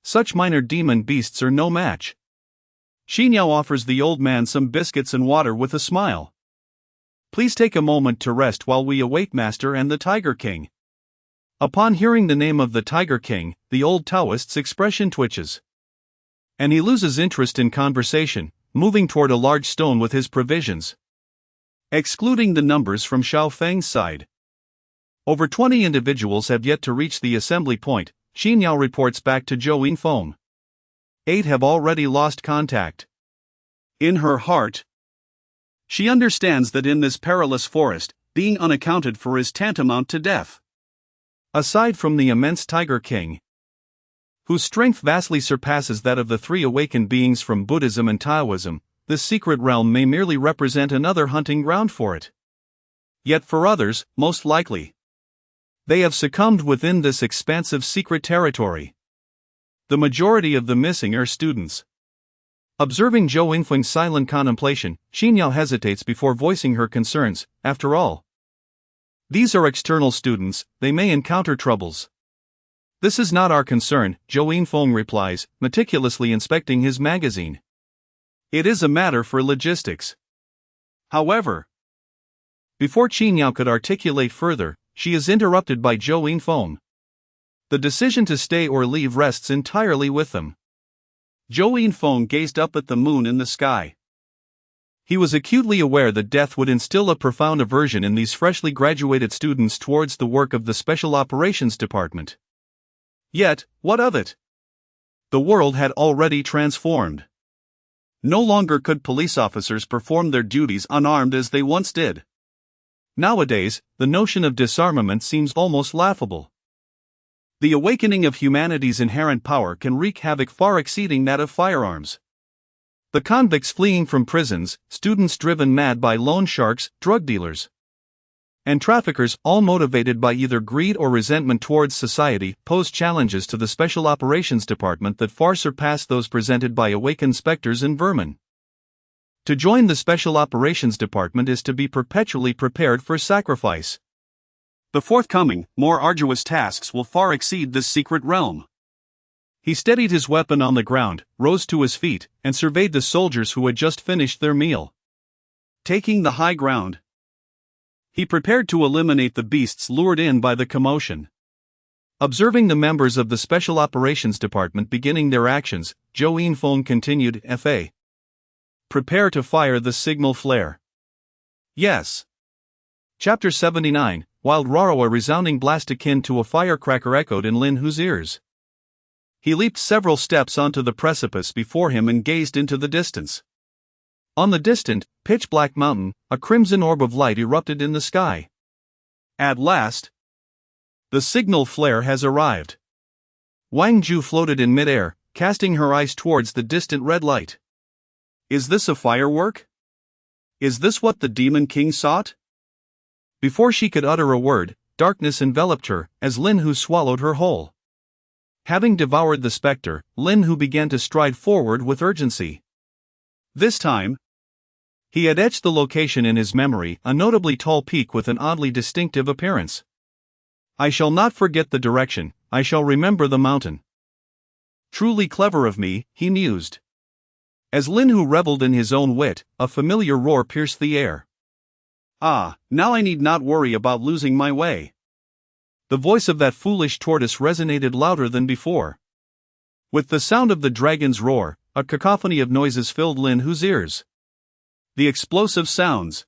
Such minor demon beasts are no match. Qiniao offers the old man some biscuits and water with a smile. Please take a moment to rest while we await Master and the Tiger King. Upon hearing the name of the Tiger King, the old Taoist's expression twitches. And he loses interest in conversation, moving toward a large stone with his provisions. Excluding the numbers from Xiao Feng's side, over 20 individuals have yet to reach the assembly point, Qiniao reports back to Zhou Yinfeng. 8 have already lost contact. In her heart, she understands that in this perilous forest, being unaccounted for is tantamount to death. Aside from the immense Tiger King, whose strength vastly surpasses that of the 3 awakened beings from Buddhism and Taoism, this secret realm may merely represent another hunting ground for it. Yet for others, most likely, they have succumbed within this expansive secret territory. The majority of the missing are students. Observing Zhou Yingfeng's silent contemplation, Xinyao hesitates before voicing her concerns. After all, these are external students, they may encounter troubles. This is not our concern, Zhou Yingfeng replies, meticulously inspecting his magazine. It is a matter for logistics. However, before Xinyao could articulate further, she is interrupted by Zhou Yingfeng. The decision to stay or leave rests entirely with them. Zhou Yingfeng gazed up at the moon in the sky. He was acutely aware that death would instill a profound aversion in these freshly graduated students towards the work of the Special Operations Department. Yet, what of it? The world had already transformed. No longer could police officers perform their duties unarmed as they once did. Nowadays, the notion of disarmament seems almost laughable. The awakening of humanity's inherent power can wreak havoc far exceeding that of firearms. The convicts fleeing from prisons, students driven mad by loan sharks, drug dealers, and traffickers, all motivated by either greed or resentment towards society, pose challenges to the Special Operations Department that far surpass those presented by awakened specters and vermin. To join the Special Operations Department is to be perpetually prepared for sacrifice. The forthcoming, more arduous tasks will far exceed this secret realm. He steadied his weapon on the ground, rose to his feet, and surveyed the soldiers who had just finished their meal. Taking the high ground, he prepared to eliminate the beasts lured in by the commotion. Observing the members of the Special Operations Department beginning their actions, Zhou Yingfeng continued, Fa. Prepare to fire the signal flare. Yes. Chapter 79, Wild Raro. A resounding blast akin to a firecracker echoed in Lin Hu's ears. He leaped several steps onto the precipice before him and gazed into the distance. On the distant, pitch-black mountain, a crimson orb of light erupted in the sky. At last, the signal flare has arrived. Wang Ju floated in midair, casting her eyes towards the distant red light. Is this a firework? Is this what the Demon King sought? Before she could utter a word, darkness enveloped her, as Lin Hu swallowed her whole. Having devoured the spectre, Lin Hu began to stride forward with urgency. This time, he had etched the location in his memory, a notably tall peak with an oddly distinctive appearance. I shall not forget the direction, I shall remember the mountain. Truly clever of me, he mused. As Lin Hu reveled in his own wit, a familiar roar pierced the air. Ah, now I need not worry about losing my way. The voice of that foolish tortoise resonated louder than before. With the sound of the dragon's roar, a cacophony of noises filled Lin Hu's ears. The explosive sounds,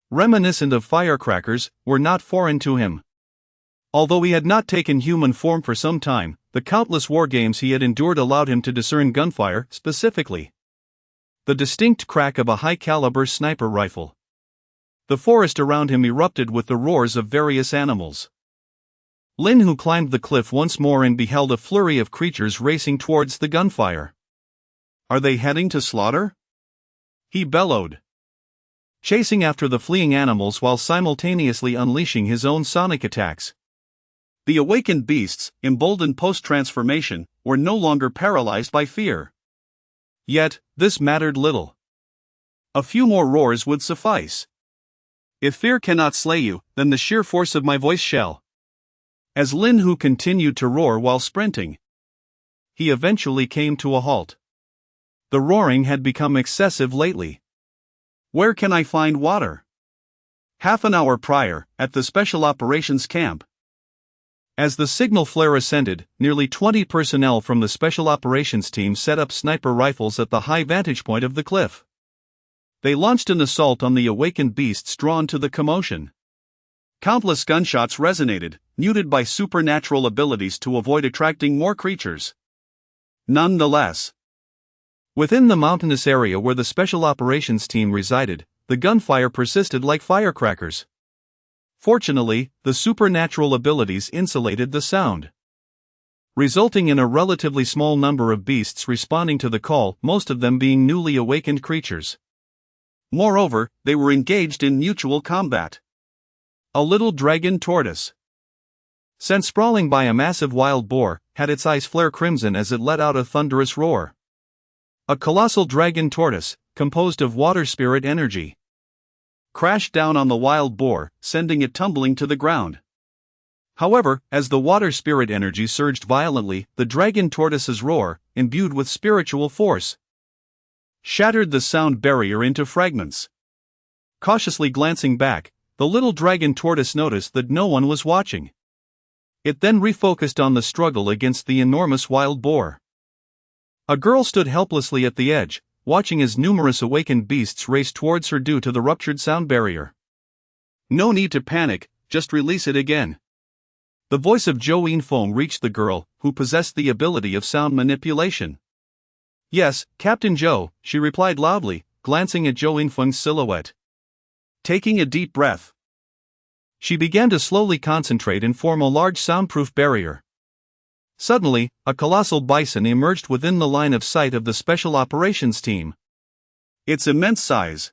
reminiscent of firecrackers, were not foreign to him. Although he had not taken human form for some time, the countless war games he had endured allowed him to discern gunfire, specifically the distinct crack of a high-caliber sniper rifle. The forest around him erupted with the roars of various animals. Lin Hu climbed the cliff once more and beheld a flurry of creatures racing towards the gunfire. Are they heading to slaughter? He bellowed, chasing after the fleeing animals while simultaneously unleashing his own sonic attacks. The awakened beasts, emboldened post-transformation, were no longer paralyzed by fear. Yet, this mattered little. A few more roars would suffice. If fear cannot slay you, then the sheer force of my voice shall. As Lin Hu continued to roar while sprinting, he eventually came to a halt. The roaring had become excessive lately. Where can I find water? Half an hour prior, at the Special Operations Camp. As the signal flare ascended, nearly 20 personnel from the Special Operations team set up sniper rifles at the high vantage point of the cliff. They launched an assault on the awakened beasts drawn to the commotion. Countless gunshots resonated, muted by supernatural abilities to avoid attracting more creatures. Nonetheless, within the mountainous area where the Special Operations team resided, the gunfire persisted like firecrackers. Fortunately, the supernatural abilities insulated the sound, resulting in a relatively small number of beasts responding to the call, most of them being newly awakened creatures. Moreover, they were engaged in mutual combat. A little dragon tortoise, sent sprawling by a massive wild boar, had its eyes flare crimson as it let out a thunderous roar. A colossal dragon tortoise, composed of water spirit energy, crashed down on the wild boar, sending it tumbling to the ground. However, as the water spirit energy surged violently, the dragon tortoise's roar, imbued with spiritual force, shattered the sound barrier into fragments. Cautiously glancing back, the little dragon tortoise noticed that no one was watching. It then refocused on the struggle against the enormous wild boar. A girl stood helplessly at the edge, watching as numerous awakened beasts raced towards her due to the ruptured sound barrier. No need to panic, just release it again. The voice of Zhou Yinfeng reached the girl, who possessed the ability of sound manipulation. Yes, Captain Zhou, she replied loudly, glancing at Zhou Yinfeng's silhouette. Taking a deep breath, she began to slowly concentrate and form a large soundproof barrier. Suddenly, a colossal bison emerged within the line of sight of the Special Operations Team. Its immense size,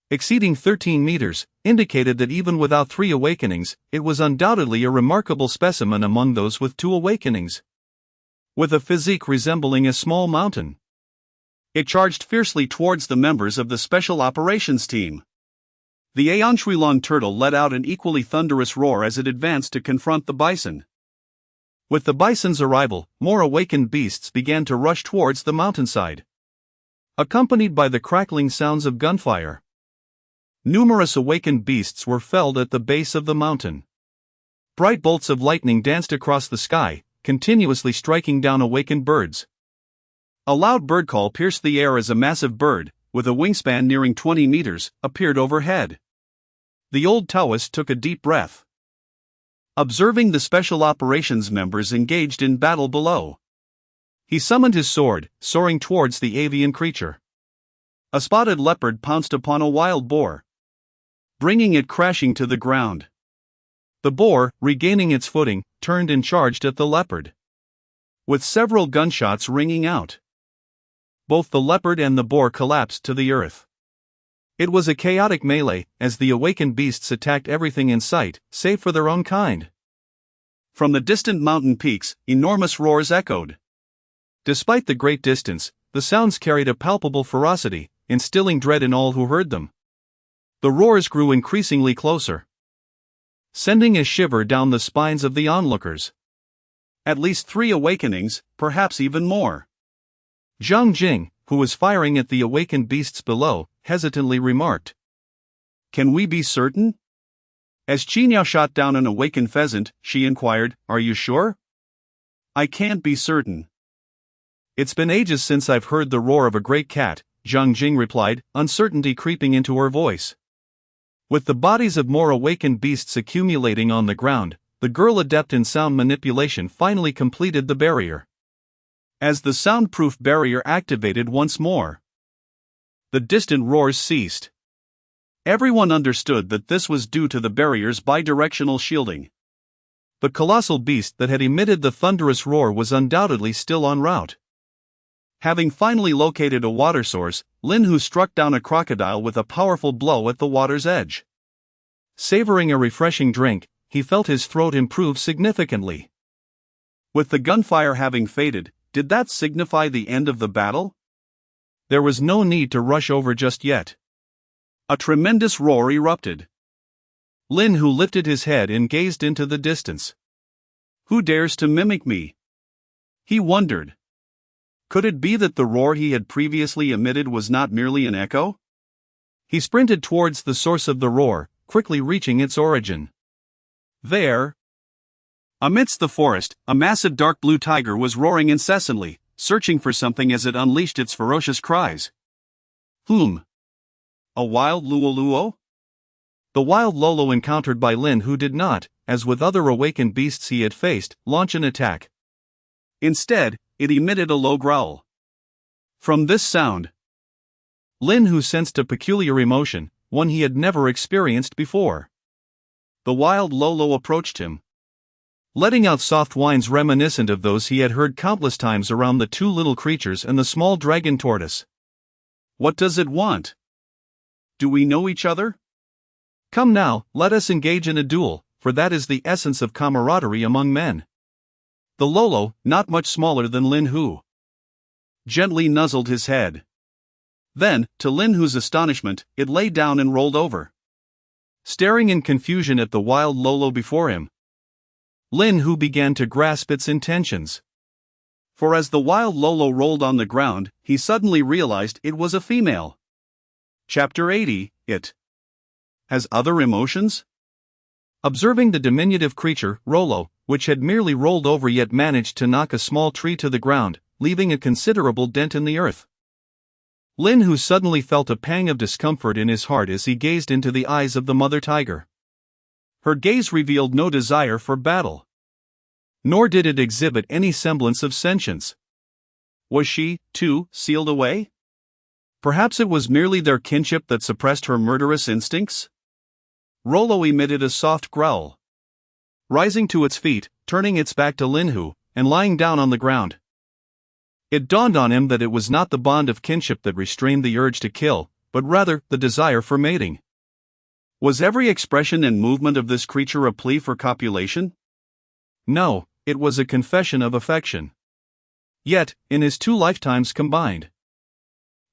exceeding 13 meters, indicated that even without 3 awakenings, it was undoubtedly a remarkable specimen among those with 2 awakenings. With a physique resembling a small mountain, it charged fiercely towards the members of the Special Operations Team. The Aeon Shuilong turtle let out an equally thunderous roar as it advanced to confront the bison. With the bison's arrival, more awakened beasts began to rush towards the mountainside, accompanied by the crackling sounds of gunfire. Numerous awakened beasts were felled at the base of the mountain. Bright bolts of lightning danced across the sky, continuously striking down awakened birds. A loud bird call pierced the air as a massive bird, with a wingspan nearing 20 meters, appeared overhead. The old Taoist took a deep breath, observing the Special Operations members engaged in battle below. He summoned his sword, soaring towards the avian creature. A spotted leopard pounced upon a wild boar, bringing it crashing to the ground. The boar, regaining its footing, turned and charged at the leopard, with several gunshots ringing out. Both the leopard and the boar collapsed to the earth. It was a chaotic melee, as the awakened beasts attacked everything in sight, save for their own kind. From the distant mountain peaks, enormous roars echoed. Despite the great distance, the sounds carried a palpable ferocity, instilling dread in all who heard them. The roars grew increasingly closer, sending a shiver down the spines of the onlookers. At least 3 awakenings, perhaps even more. Zhang Jing, who was firing at the awakened beasts below, hesitantly remarked. Can we be certain? As Qiniao shot down an awakened pheasant, she inquired, Are you sure? I can't be certain. It's been ages since I've heard the roar of a great cat, Zhang Jing replied, uncertainty creeping into her voice. With the bodies of more awakened beasts accumulating on the ground, the girl adept in sound manipulation finally completed the barrier. As the soundproof barrier activated once more, the distant roars ceased. Everyone understood that this was due to the barrier's bidirectional shielding. The colossal beast that had emitted the thunderous roar was undoubtedly still en route. Having finally located a water source, Lin Hu struck down a crocodile with a powerful blow at the water's edge. Savoring a refreshing drink, he felt his throat improve significantly. With the gunfire having faded, did that signify the end of the battle? There was no need to rush over just yet. A tremendous roar erupted. Lin Hu lifted his head and gazed into the distance. Who dares to mimic me? He wondered. Could it be that the roar he had previously emitted was not merely an echo? He sprinted towards the source of the roar, quickly reaching its origin. There, amidst the forest, a massive dark blue tiger was roaring incessantly, searching for something as it unleashed its ferocious cries. A wild luo-luo? The wild Lolo encountered by Lin Hu did not, as with other awakened beasts he had faced, launch an attack. Instead, it emitted a low growl. From this sound, Lin Hu sensed a peculiar emotion, one he had never experienced before. The wild Lolo approached him, letting out soft whines reminiscent of those he had heard countless times around the 2 little creatures and the small dragon tortoise. What does it want? Do we know each other? Come now, let us engage in a duel, for that is the essence of camaraderie among men. The Lolo, not much smaller than Lin Hu, gently nuzzled his head. Then, to Lin Hu's astonishment, it lay down and rolled over, staring in confusion at the wild Lolo before him. Lin Hu began to grasp its intentions. For as the wild Lolo rolled on the ground, he suddenly realized it was a female. Chapter 80, It has other emotions? Observing the diminutive creature, Rolo, which had merely rolled over yet managed to knock a small tree to the ground, leaving a considerable dent in the earth. Lin Hu suddenly felt a pang of discomfort in his heart as he gazed into the eyes of the mother tiger. Her gaze revealed no desire for battle. Nor did it exhibit any semblance of sentience. Was she, too, sealed away? Perhaps it was merely their kinship that suppressed her murderous instincts? Rolo emitted a soft growl, rising to its feet, turning its back to Lin Hu, and lying down on the ground. It dawned on him that it was not the bond of kinship that restrained the urge to kill, but rather the desire for mating. Was every expression and movement of this creature a plea for copulation? No, it was a confession of affection. Yet, in his 2 lifetimes combined,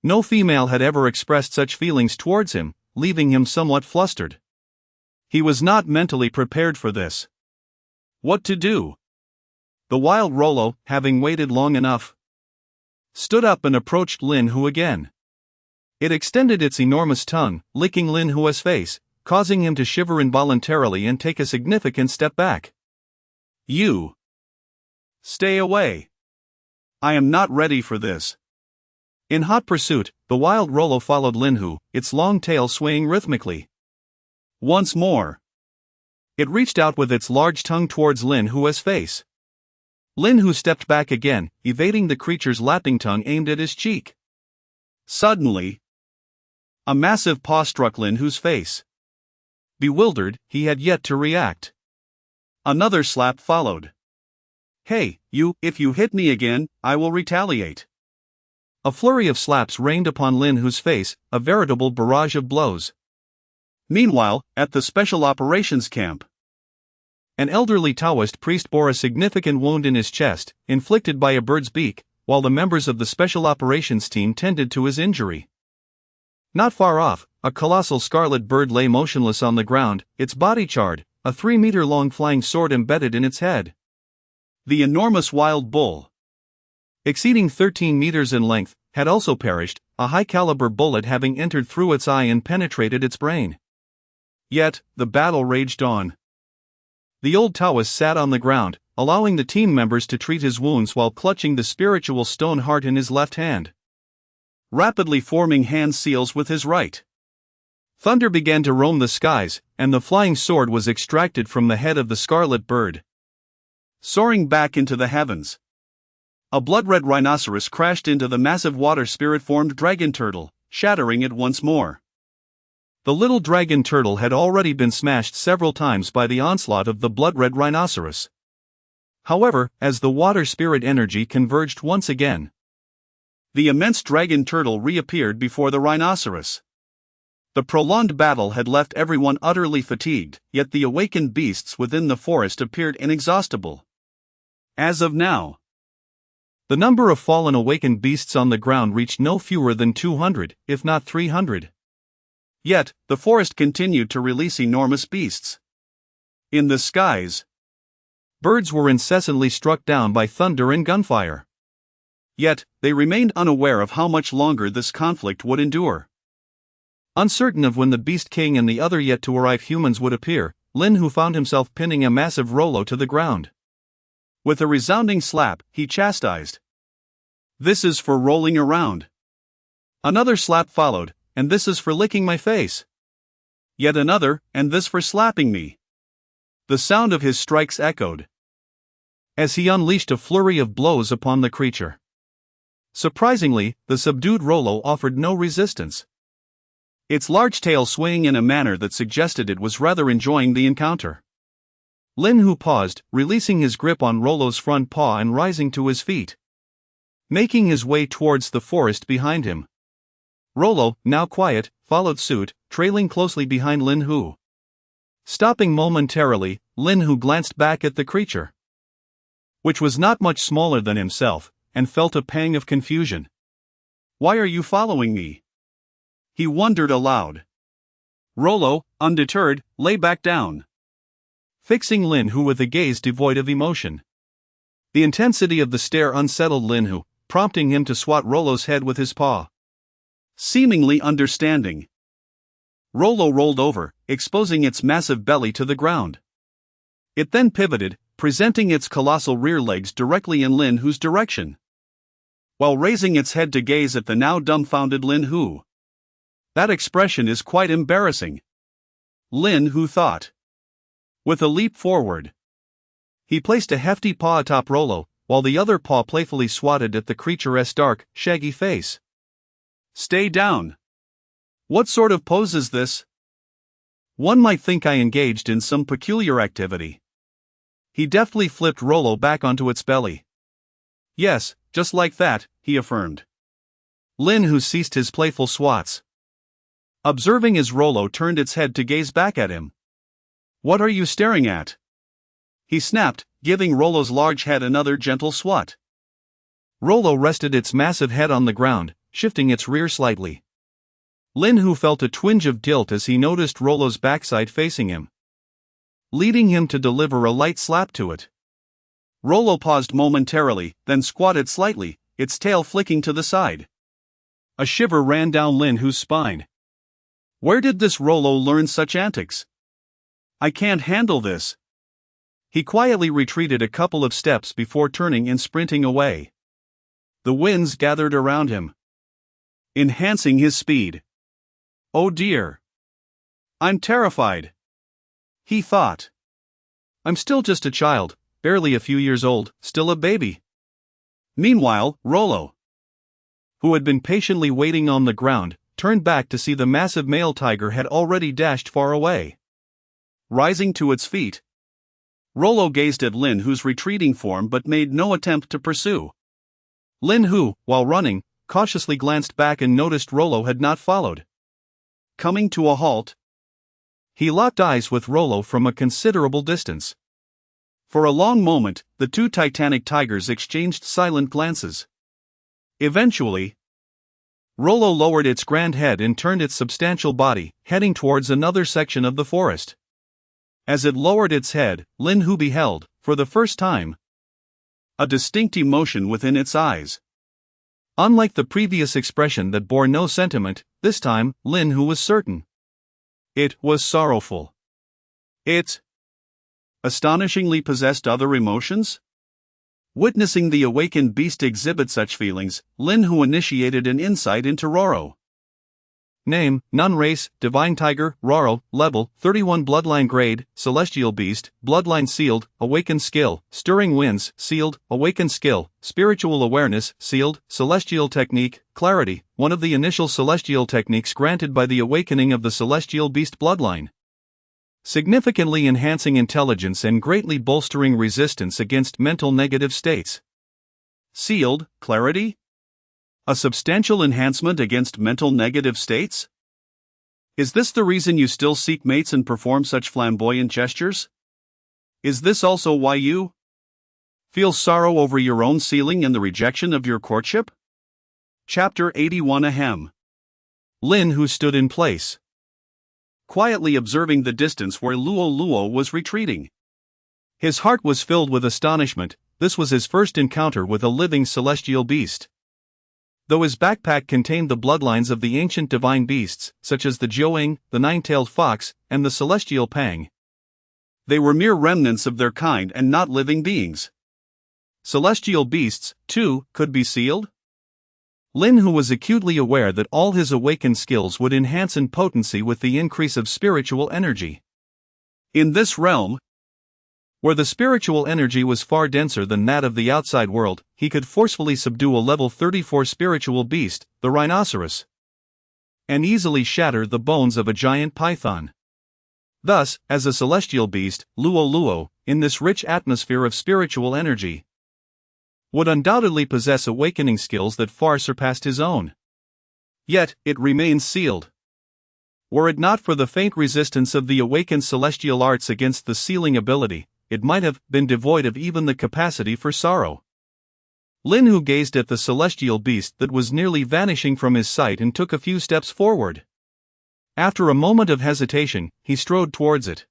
no female had ever expressed such feelings towards him, leaving him somewhat flustered. He was not mentally prepared for this. What to do? The wild Rolo, having waited long enough, stood up and approached Lin Hu again. It extended its enormous tongue, licking Lin Hu's face, causing him to shiver involuntarily and take a significant step back. You! Stay away! I am not ready for this. In hot pursuit, the wild Rolo followed Lin Hu, its long tail swaying rhythmically. Once more, it reached out with its large tongue towards Lin Hu's face. Lin Hu stepped back again, evading the creature's lapping tongue aimed at his cheek. Suddenly, a massive paw struck Lin Hu's face. Bewildered, he had yet to react. Another slap followed. Hey, if you hit me again, I will retaliate. A flurry of slaps rained upon Lin Hu's face, a veritable barrage of blows. Meanwhile, at the Special Operations Camp, an elderly Taoist priest bore a significant wound in his chest, inflicted by a bird's beak, while the members of the Special Operations team tended to his injury. Not far off, a colossal scarlet bird lay motionless on the ground, its body charred, a 3-meter-long flying sword embedded in its head. The enormous wild bull, exceeding 13 meters in length, had also perished, a high-caliber bullet having entered through its eye and penetrated its brain. Yet, the battle raged on. The old Taoist sat on the ground, allowing the team members to treat his wounds while clutching the spiritual stone heart in his left hand, rapidly forming hand seals with his right. Thunder began to roam the skies, and the flying sword was extracted from the head of the scarlet bird. Soaring back into the heavens, a blood-red rhinoceros crashed into the massive water spirit-formed dragon turtle, shattering it once more. The little dragon turtle had already been smashed several times by the onslaught of the blood-red rhinoceros. However, as the water spirit energy converged once again, the immense dragon turtle reappeared before the rhinoceros. The prolonged battle had left everyone utterly fatigued, yet the awakened beasts within the forest appeared inexhaustible. As of now, the number of fallen awakened beasts on the ground reached no fewer than 200, if not 300. Yet, the forest continued to release enormous beasts. In the skies, birds were incessantly struck down by thunder and gunfire. Yet, they remained unaware of how much longer this conflict would endure. Uncertain of when the Beast King and the other yet-to-arrive humans would appear, Lin Hu found himself pinning a massive Rolo to the ground. With a resounding slap, he chastised. This is for rolling around. Another slap followed, and this is for licking my face. Yet another, and this for slapping me. The sound of his strikes echoed, as he unleashed a flurry of blows upon the creature. Surprisingly, the subdued Rolo offered no resistance, its large tail swaying in a manner that suggested it was rather enjoying the encounter. Lin Hu paused, releasing his grip on Rolo's front paw and rising to his feet, making his way towards the forest behind him. Rolo, now quiet, followed suit, trailing closely behind Lin Hu. Stopping momentarily, Lin Hu glanced back at the creature, which was not much smaller than himself, and felt a pang of confusion. Why are you following me? He wondered aloud. Rollo, undeterred, lay back down, fixing Lin Hu with a gaze devoid of emotion. The intensity of the stare unsettled Lin Hu, prompting him to swat Rollo's head with his paw. Seemingly understanding, Rollo rolled over, exposing its massive belly to the ground. It then pivoted, presenting its colossal rear legs directly in Lin Hu's direction, while raising its head to gaze at the now dumbfounded Lin Hu. That expression is quite embarrassing, Lin Hu thought. With a leap forward, he placed a hefty paw atop Rollo, while the other paw playfully swatted at the creature's dark, shaggy face. Stay down. What sort of pose is this? One might think I engaged in some peculiar activity. He deftly flipped Rollo back onto its belly. Yes, just like that, he affirmed. Lin Hu ceased his playful swats, observing as Rollo turned its head to gaze back at him. What are you staring at? He snapped, giving Rollo's large head another gentle swat. Rollo rested its massive head on the ground, shifting its rear slightly. Lin Hu felt a twinge of guilt as he noticed Rollo's backside facing him, leading him to deliver a light slap to it. Rollo paused momentarily, then squatted slightly, its tail flicking to the side. A shiver ran down Lin Hu's spine. Where did this Rollo learn such antics? I can't handle this. He quietly retreated a couple of steps before turning and sprinting away. The winds gathered around him, enhancing his speed. Oh dear. I'm terrified, he thought. I'm still just a child, barely a few years old, still a baby. Meanwhile, Rollo, who had been patiently waiting on the ground, turned back to see the massive male tiger had already dashed far away. Rising to its feet, Rollo gazed at Lin Hu's retreating form but made no attempt to pursue. Lin Hu, while running, cautiously glanced back and noticed Rollo had not followed. Coming to a halt, he locked eyes with Rollo from a considerable distance. For a long moment, the two titanic tigers exchanged silent glances. Eventually, Rollo lowered its grand head and turned its substantial body, heading towards another section of the forest. As it lowered its head, Lin Hu beheld, for the first time, a distinct emotion within its eyes. Unlike the previous expression that bore no sentiment, this time, Lin Hu was certain. It was sorrowful. It astonishingly possessed other emotions? Witnessing the awakened beast exhibit such feelings, Lin Hu initiated an insight into Roro. Name, Nun Race, Divine Tiger, Roro, Level, 31 Bloodline Grade, Celestial Beast, Bloodline Sealed, Awakened Skill, Stirring Winds, Sealed, Awakened Skill, Spiritual Awareness, Sealed, Celestial Technique, Clarity, one of the initial celestial techniques granted by the awakening of the Celestial Beast bloodline. Significantly enhancing intelligence and greatly bolstering resistance against mental negative states. Sealed, Clarity? A substantial enhancement against mental negative states? Is this the reason you still seek mates and perform such flamboyant gestures? Is this also why you feel sorrow over your own sealing and the rejection of your courtship? Chapter 81 Ahem. Lin Hu stood in place, quietly observing the distance where Luo was retreating. His heart was filled with astonishment. This was his first encounter with a living celestial beast. Though his backpack contained the bloodlines of the ancient divine beasts, such as the Joang, the nine-tailed fox, and the celestial Pang, they were mere remnants of their kind and not living beings. Celestial beasts, too, could be sealed? Lin Hu was acutely aware that all his awakened skills would enhance in potency with the increase of spiritual energy. In this realm, where the spiritual energy was far denser than that of the outside world, he could forcefully subdue a level 34 spiritual beast, the rhinoceros, and easily shatter the bones of a giant python. Thus, as a celestial beast, Luo, in this rich atmosphere of spiritual energy, would undoubtedly possess awakening skills that far surpassed his own. Yet, it remains sealed. Were it not for the faint resistance of the awakened celestial arts against the sealing ability, it might have been devoid of even the capacity for sorrow. Lin Hu gazed at the celestial beast that was nearly vanishing from his sight and took a few steps forward. After a moment of hesitation, he strode towards it.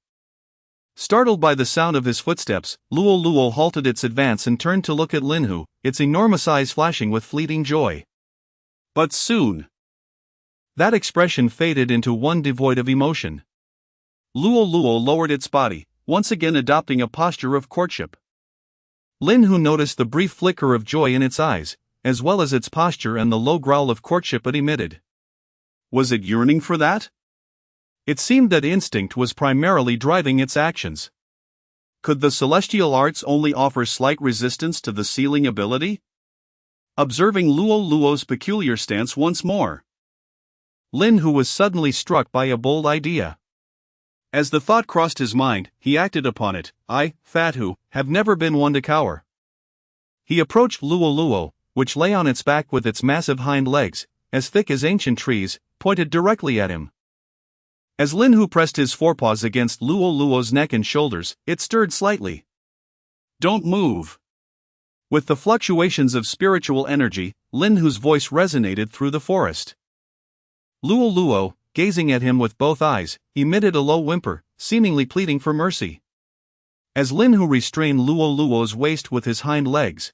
Startled by the sound of his footsteps, Luo Luo halted its advance and turned to look at Lin Hu, its enormous eyes flashing with fleeting joy. But soon, that expression faded into one devoid of emotion. Luo Luo lowered its body, once again adopting a posture of courtship. Lin Hu noticed the brief flicker of joy in its eyes, as well as its posture and the low growl of courtship it emitted. Was it yearning for that? It seemed that instinct was primarily driving its actions. Could the celestial arts only offer slight resistance to the sealing ability? Observing Luo Luo's peculiar stance once more, Lin Hu was suddenly struck by a bold idea. As the thought crossed his mind, he acted upon it. I, Fat Hu, have never been one to cower. He approached Luo Luo, which lay on its back with its massive hind legs, as thick as ancient trees, pointed directly at him. As Lin Hu pressed his forepaws against Luo Luo's neck and shoulders, it stirred slightly. Don't move. With the fluctuations of spiritual energy, Lin Hu's voice resonated through the forest. Luo Luo, gazing at him with both eyes, emitted a low whimper, seemingly pleading for mercy. As Lin Hu restrained Luo Luo's waist with his hind legs,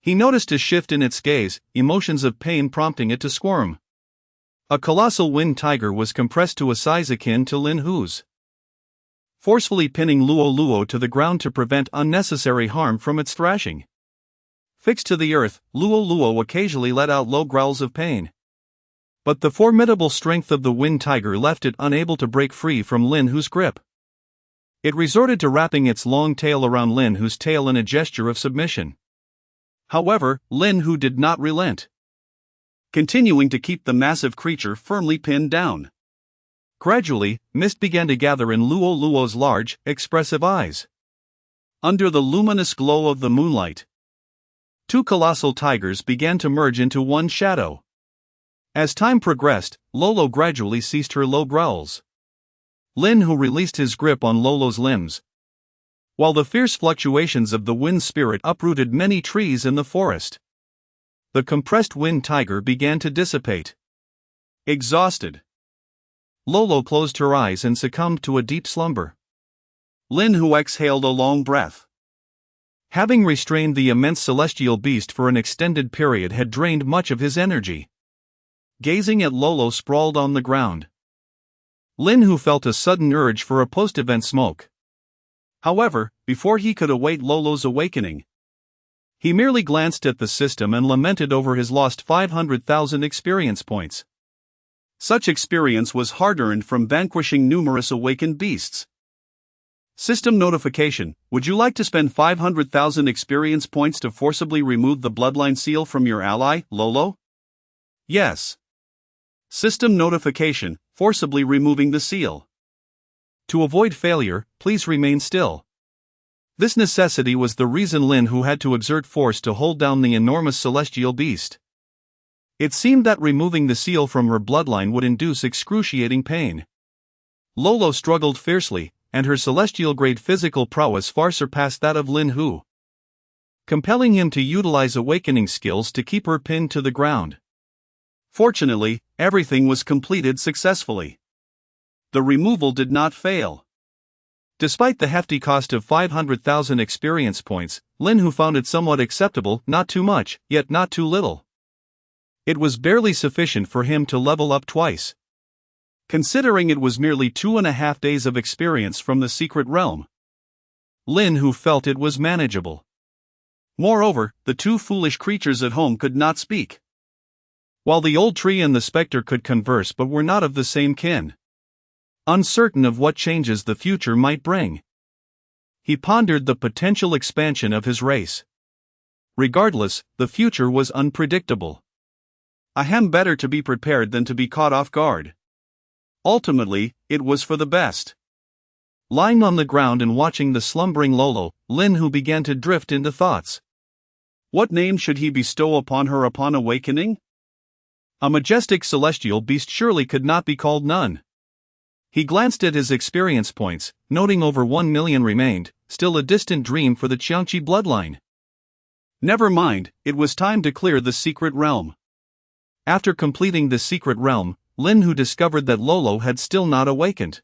he noticed a shift in its gaze, emotions of pain prompting it to squirm. A colossal wind tiger was compressed to a size akin to Lin Hu's, forcefully pinning Luo Luo to the ground to prevent unnecessary harm from its thrashing. Fixed to the earth, Luo Luo occasionally let out low growls of pain. But the formidable strength of the wind tiger left it unable to break free from Lin Hu's grip. It resorted to wrapping its long tail around Lin Hu's tail in a gesture of submission. However, Lin Hu did not relent, continuing to keep the massive creature firmly pinned down. Gradually, mist began to gather in Luo Luo's large, expressive eyes. Under the luminous glow of the moonlight, two colossal tigers began to merge into one shadow. As time progressed, Lolo gradually ceased her low growls. Lin Hu released his grip on Lolo's limbs, while the fierce fluctuations of the wind spirit uprooted many trees in the forest. The compressed wind tiger began to dissipate. Exhausted, Lolo closed her eyes and succumbed to a deep slumber. Lin Hu exhaled a long breath. Having restrained the immense celestial beast for an extended period had drained much of his energy. Gazing at Lolo sprawled on the ground, Lin Hu felt a sudden urge for a post-event smoke. However, before he could await Lolo's awakening, he merely glanced at the system and lamented over his lost 500,000 experience points. Such experience was hard-earned from vanquishing numerous awakened beasts. System notification: would you like to spend 500,000 experience points to forcibly remove the bloodline seal from your ally, Lolo? Yes. System notification: forcibly removing the seal. To avoid failure, please remain still. This necessity was the reason Lin Hu had to exert force to hold down the enormous celestial beast. It seemed that removing the seal from her bloodline would induce excruciating pain. Lolo struggled fiercely, and her celestial-grade physical prowess far surpassed that of Lin Hu, compelling him to utilize awakening skills to keep her pinned to the ground. Fortunately, everything was completed successfully. The removal did not fail. Despite the hefty cost of 500,000 experience points, Lin Hu found it somewhat acceptable, not too much, yet not too little. It was barely sufficient for him to level up twice, considering it was merely 2.5 days of experience from the secret realm. Lin Hu felt it was manageable. Moreover, the two foolish creatures at home could not speak, while the old tree and the specter could converse but were not of the same kin. Uncertain of what changes the future might bring, he pondered the potential expansion of his race. Regardless, the future was unpredictable. Better to be prepared than to be caught off guard. Ultimately, it was for the best. Lying on the ground and watching the slumbering Lolo, Lin Hu began to drift into thoughts. What name should he bestow upon her upon awakening? A majestic celestial beast surely could not be called none. He glanced at his experience points, noting over 1 million remained, still a distant dream for the Qiangqi bloodline. Never mind, it was time to clear the secret realm. After completing the secret realm, Lin Hu discovered that Lolo had still not awakened.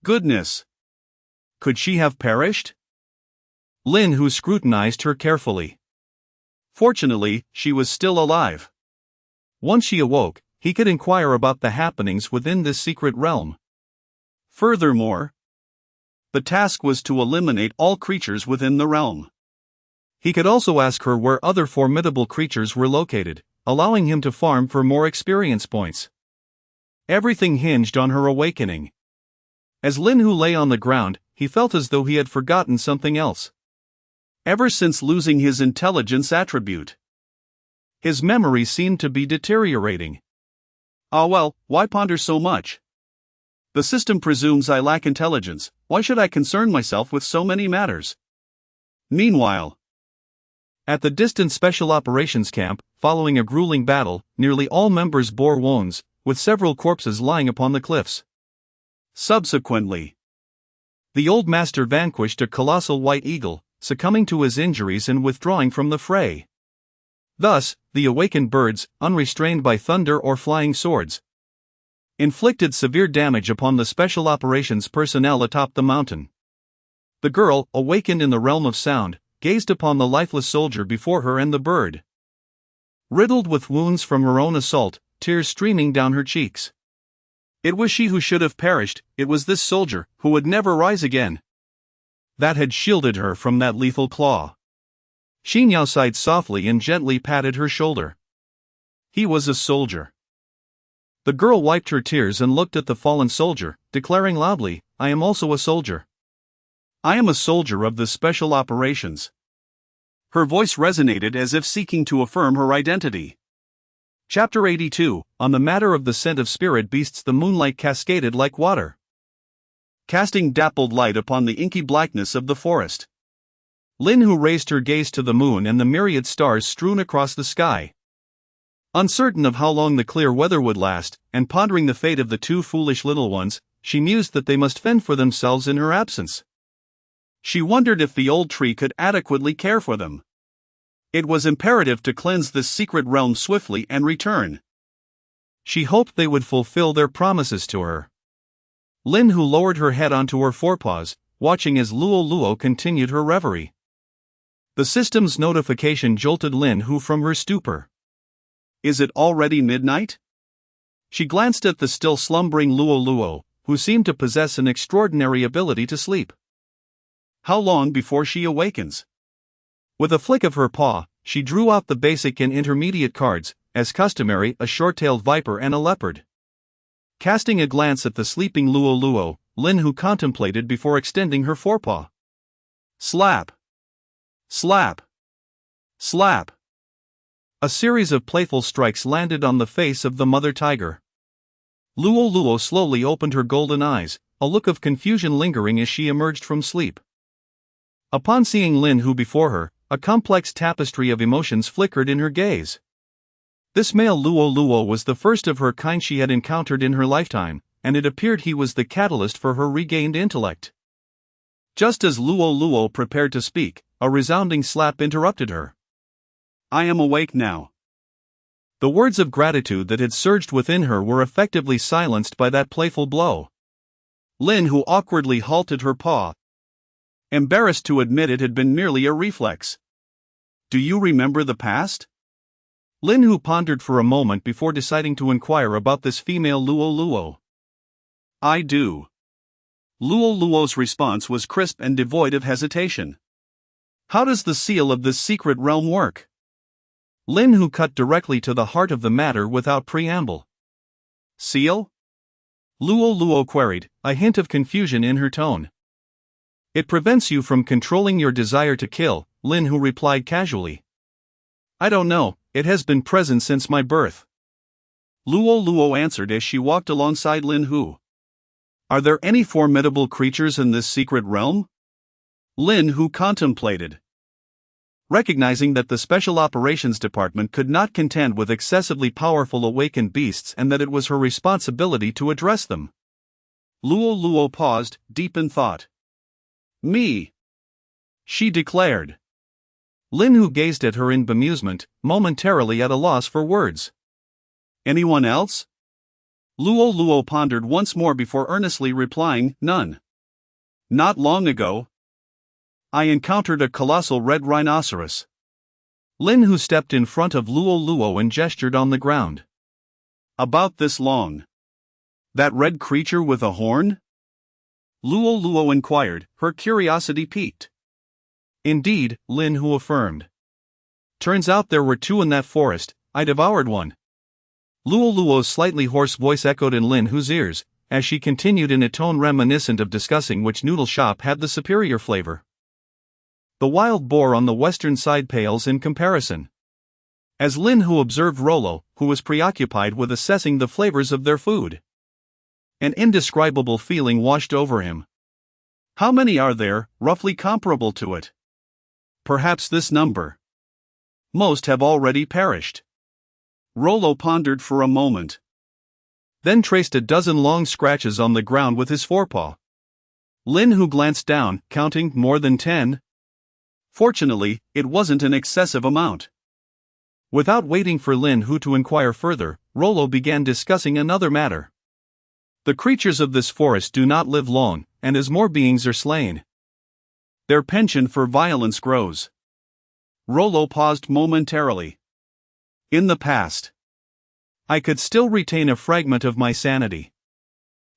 Goodness! Could she have perished? Lin Hu scrutinized her carefully. Fortunately, she was still alive. Once she awoke, he could inquire about the happenings within this secret realm. Furthermore, the task was to eliminate all creatures within the realm. He could also ask her where other formidable creatures were located, allowing him to farm for more experience points. Everything hinged on her awakening. As Lin Hu lay on the ground, he felt as though he had forgotten something else. Ever since losing his intelligence attribute, his memory seemed to be deteriorating. Ah well, why ponder so much? The system presumes I lack intelligence, why should I concern myself with so many matters? Meanwhile, at the distant Special Operations Camp, following a grueling battle, nearly all members bore wounds, with several corpses lying upon the cliffs. Subsequently, the old master vanquished a colossal white eagle, succumbing to his injuries and withdrawing from the fray. Thus, the awakened birds, unrestrained by thunder or flying swords, inflicted severe damage upon the Special Operations personnel atop the mountain. The girl, awakened in the realm of sound, gazed upon the lifeless soldier before her and the bird. Riddled with wounds from her own assault, tears streaming down her cheeks. It was she who should have perished, it was this soldier, who would never rise again, that had shielded her from that lethal claw. Xin Yao sighed softly and gently patted her shoulder. He was a soldier. The girl wiped her tears and looked at the fallen soldier, declaring loudly, "I am also a soldier. I am a soldier of the Special Operations." Her voice resonated as if seeking to affirm her identity. Chapter 82, On the matter of the scent of spirit beasts. The moonlight cascaded like water, casting dappled light upon the inky blackness of the forest. Lin Hu raised her gaze to the moon and the myriad stars strewn across the sky. Uncertain of how long the clear weather would last, and pondering the fate of the two foolish little ones, she mused that they must fend for themselves in her absence. She wondered if the old tree could adequately care for them. It was imperative to cleanse this secret realm swiftly and return. She hoped they would fulfill their promises to her. Lin Hu lowered her head onto her forepaws, watching as Luo Luo continued her reverie. The system's notification jolted Lin Hu from her stupor. Is it already midnight? She glanced at the still slumbering Luo Luo, who seemed to possess an extraordinary ability to sleep. How long before she awakens? With a flick of her paw, she drew out the basic and intermediate cards, as customary, a short-tailed viper and a leopard. Casting a glance at the sleeping Luo Luo, Lin Hu contemplated before extending her forepaw. Slap! Slap! Slap! A series of playful strikes landed on the face of the mother tiger. Luo Luo slowly opened her golden eyes, a look of confusion lingering as she emerged from sleep. Upon seeing Lin Hu before her, a complex tapestry of emotions flickered in her gaze. This male Luo Luo was the first of her kind she had encountered in her lifetime, and it appeared he was the catalyst for her regained intellect. Just as Luo Luo prepared to speak, a resounding slap interrupted her. I am awake now. The words of gratitude that had surged within her were effectively silenced by that playful blow. Lin Hu awkwardly halted her paw, embarrassed to admit it had been merely a reflex. Do you remember the past? Lin Hu pondered for a moment before deciding to inquire about this female Luo Luo. I do. Luo Luo's response was crisp and devoid of hesitation. How does the seal of this secret realm work? Lin Hu cut directly to the heart of the matter without preamble. Seal? Luo Luo queried, a hint of confusion in her tone. It prevents you from controlling your desire to kill, Lin Hu replied casually. I don't know, it has been present since my birth. Luo Luo answered as she walked alongside Lin Hu. Are there any formidable creatures in this secret realm? Lin Hu contemplated. Recognizing that the Special Operations Department could not contend with excessively powerful awakened beasts and that it was her responsibility to address them. Luo Luo paused, deep in thought. Me, she declared. Lin Hu gazed at her in bemusement, momentarily at a loss for words. Anyone else? Luo pondered once more before earnestly replying, none. Not long ago, I encountered a colossal red rhinoceros. Lin Hu stepped in front of Luo and gestured on the ground. About this long. That red creature with a horn? Luo inquired, her curiosity piqued. Indeed, Lin Hu affirmed. Turns out there were two in that forest. I devoured one. Luo's slightly hoarse voice echoed in Lin Hu's ears, as she continued in a tone reminiscent of discussing which noodle shop had the superior flavor. The wild boar on the western side pales in comparison. As Lin Hu observed Rollo, who was preoccupied with assessing the flavors of their food. An indescribable feeling washed over him. How many are there, roughly comparable to it? Perhaps this number. Most have already perished. Rollo pondered for a moment. Then traced a dozen long scratches on the ground with his forepaw. Lin Hu glanced down, counting more than 10. Fortunately, it wasn't an excessive amount. Without waiting for Lin Hu to inquire further, Rollo began discussing another matter. The creatures of this forest do not live long, and as more beings are slain, their penchant for violence grows. Rollo paused momentarily. In the past, I could still retain a fragment of my sanity.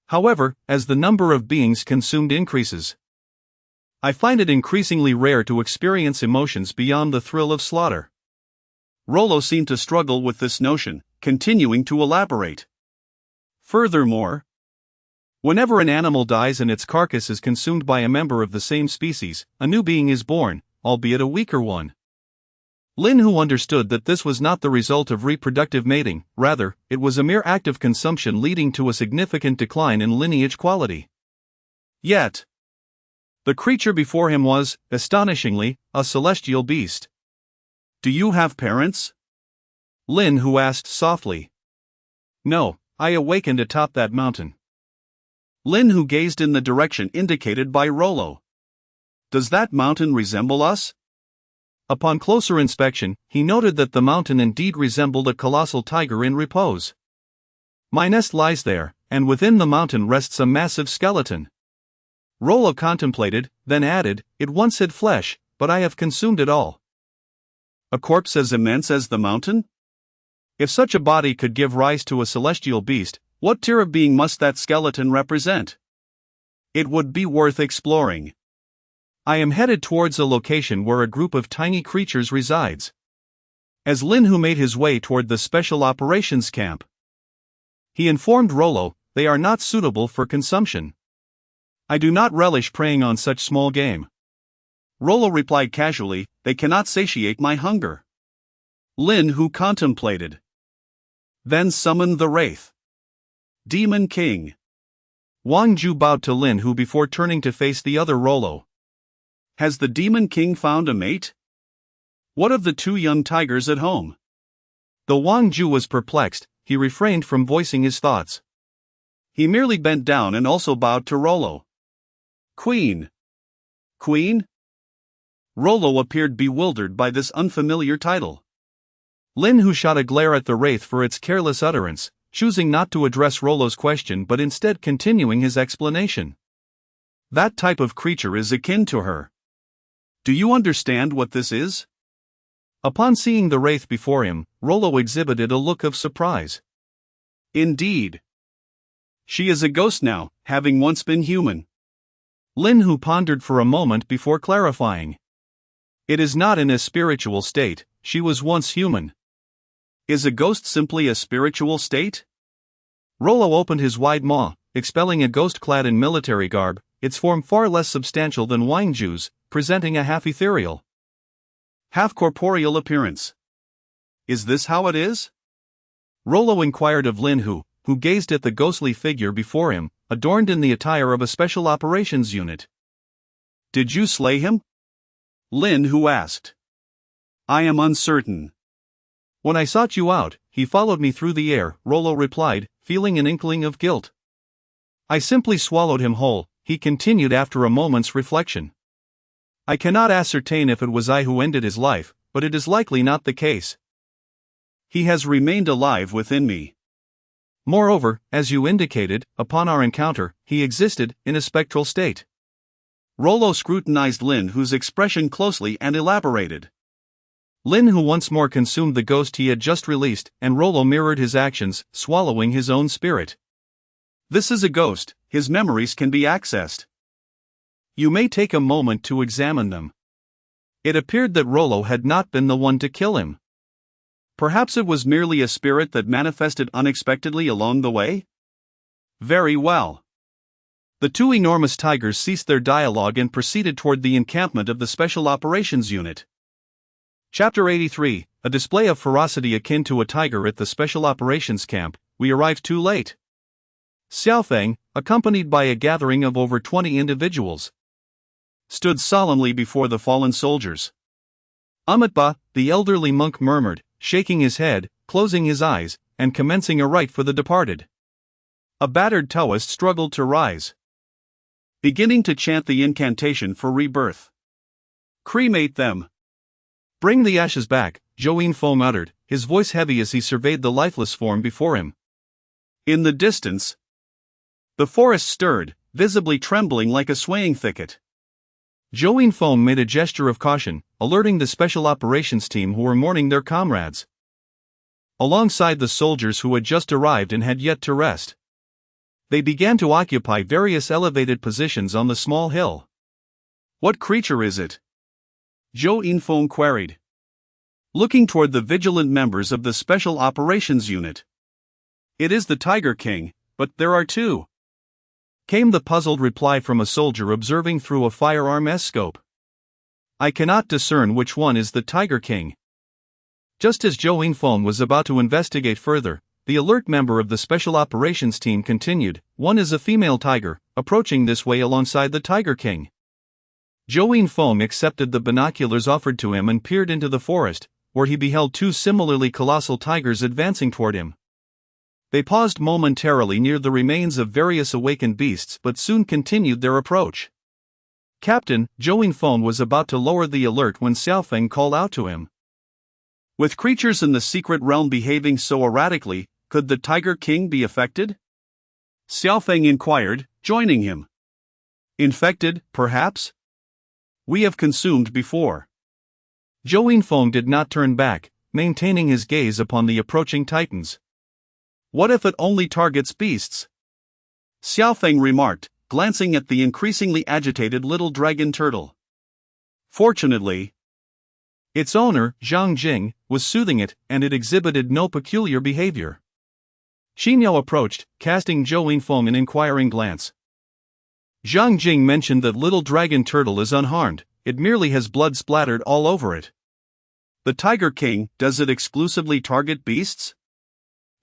However, as the number of beings consumed increases, I find it increasingly rare to experience emotions beyond the thrill of slaughter. Rollo seemed to struggle with this notion, continuing to elaborate. Furthermore, whenever an animal dies and its carcass is consumed by a member of the same species, a new being is born, albeit a weaker one. Lin Hu understood that this was not the result of reproductive mating, rather, it was a mere act of consumption leading to a significant decline in lineage quality. Yet, the creature before him was, astonishingly, a celestial beast. Do you have parents? Lin Hu asked softly. No, I awakened atop that mountain. Lin Hu gazed in the direction indicated by Rollo. Does that mountain resemble us? Upon closer inspection, he noted that the mountain indeed resembled a colossal tiger in repose. My nest lies there, and within the mountain rests a massive skeleton. Rollo contemplated, then added, it once had flesh, but I have consumed it all. A corpse as immense as the mountain? If such a body could give rise to a celestial beast, what tier of being must that skeleton represent? It would be worth exploring. I am headed towards a location where a group of tiny creatures resides. As Lin Hu made his way toward the Special Operations Camp, he informed Rollo, they are not suitable for consumption. I do not relish preying on such small game. Rollo replied casually, they cannot satiate my hunger. Lin Hu contemplated. Then summoned the Wraith. Demon King. Wang Ju bowed to Lin Hu before turning to face the other Rollo. Has the Demon King found a mate? What of the two young tigers at home? Though Wang Ju was perplexed, he refrained from voicing his thoughts. He merely bent down and also bowed to Rollo. Queen. Queen? Rollo appeared bewildered by this unfamiliar title. Lin Hu shot a glare at the Wraith for its careless utterance, choosing not to address Rollo's question but instead continuing his explanation. That type of creature is akin to her. Do you understand what this is? Upon seeing the Wraith before him, Rollo exhibited a look of surprise. Indeed. She is a ghost now, having once been human. Lin Hu pondered for a moment before clarifying. It is not in a spiritual state, she was once human. Is a ghost simply a spiritual state? Rollo opened his wide maw, expelling a ghost clad in military garb, its form far less substantial than Wang Ju's, presenting a half-ethereal, half-corporeal appearance. Is this how it is? Rollo inquired of Lin Hu, who gazed at the ghostly figure before him, adorned in the attire of a special operations unit. Did you slay him? Lin Hu asked. I am uncertain. When I sought you out, he followed me through the air, Rollo replied, feeling an inkling of guilt. I simply swallowed him whole, he continued after a moment's reflection. I cannot ascertain if it was I who ended his life, but it is likely not the case. He has remained alive within me. Moreover, as you indicated, upon our encounter, he existed in a spectral state. Rollo scrutinized Lin, whose expression closely, and elaborated. Lin, who once more consumed the ghost he had just released, and Rollo mirrored his actions, swallowing his own spirit. This is a ghost, his memories can be accessed. You may take a moment to examine them. It appeared that Rollo had not been the one to kill him. Perhaps it was merely a spirit that manifested unexpectedly along the way? Very well. The two enormous tigers ceased their dialogue and proceeded toward the encampment of the Special Operations Unit. Chapter 83, a display of ferocity akin to a tiger at the Special Operations Camp. We arrived too late. Xiaofeng, accompanied by a gathering of over 20 individuals, stood solemnly before the fallen soldiers. Amitba, the elderly monk, murmured, shaking his head, closing his eyes, and commencing a rite for the departed. A battered Taoist struggled to rise, beginning to chant the incantation for rebirth. Cremate them. Bring the ashes back, Zhou Yinfeng uttered, his voice heavy as he surveyed the lifeless form before him. In the distance, the forest stirred, visibly trembling like a swaying thicket. Zhou Yinfeng made a gesture of caution, alerting the Special Operations team who were mourning their comrades, alongside the soldiers who had just arrived and had yet to rest. They began to occupy various elevated positions on the small hill. What creature is it? Zhou Yinfeng queried, looking toward the vigilant members of the Special Operations Unit. It is the Tiger King, but there are two, came the puzzled reply from a soldier observing through a firearm scope. I cannot discern which one is the Tiger King. Just as Zhou Yinfeng was about to investigate further, the alert member of the Special Operations team continued, one is a female tiger, approaching this way alongside the Tiger King. Zhou Yinfeng accepted the binoculars offered to him and peered into the forest, where he beheld two similarly colossal tigers advancing toward him. They paused momentarily near the remains of various awakened beasts but soon continued their approach. Captain, Zhou Yinfeng was about to lower the alert when Xiaofeng called out to him. With creatures in the secret realm behaving so erratically, could the Tiger King be affected? Xiaofeng inquired, joining him. Infected, perhaps? We have consumed before. Zhou Yinfeng did not turn back, maintaining his gaze upon the approaching titans. What if it only targets beasts? Xiaofeng remarked, glancing at the increasingly agitated little dragon turtle. Fortunately, its owner, Zhang Jing, was soothing it, and it exhibited no peculiar behavior. Xinyo approached, casting Zhou Yinfeng an inquiring glance. Zhang Jing mentioned that little dragon turtle is unharmed, it merely has blood splattered all over it. The Tiger King, does it exclusively target beasts?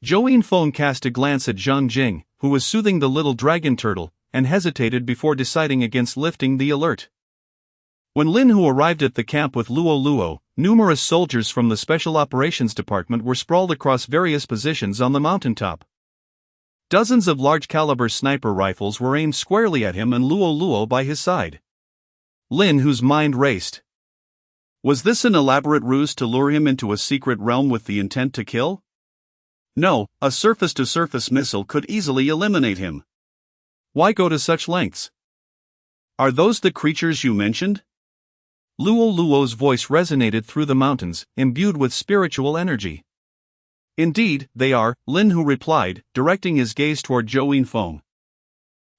Zhou Yinfeng cast a glance at Zhang Jing, who was soothing the little dragon turtle, and hesitated before deciding against lifting the alert. When Lin Hu arrived at the camp with Luo Luo, numerous soldiers from the Special Operations Department were sprawled across various positions on the mountaintop. Dozens of large-caliber sniper rifles were aimed squarely at him and Luo Luo by his side. Lin Hu's mind raced. Was this an elaborate ruse to lure him into a secret realm with the intent to kill? No, a surface-to-surface missile could easily eliminate him. Why go to such lengths? Are those the creatures you mentioned? Luo Luo's voice resonated through the mountains, imbued with spiritual energy. Indeed, they are, Lin Hu replied, directing his gaze toward Zhou Yinfeng,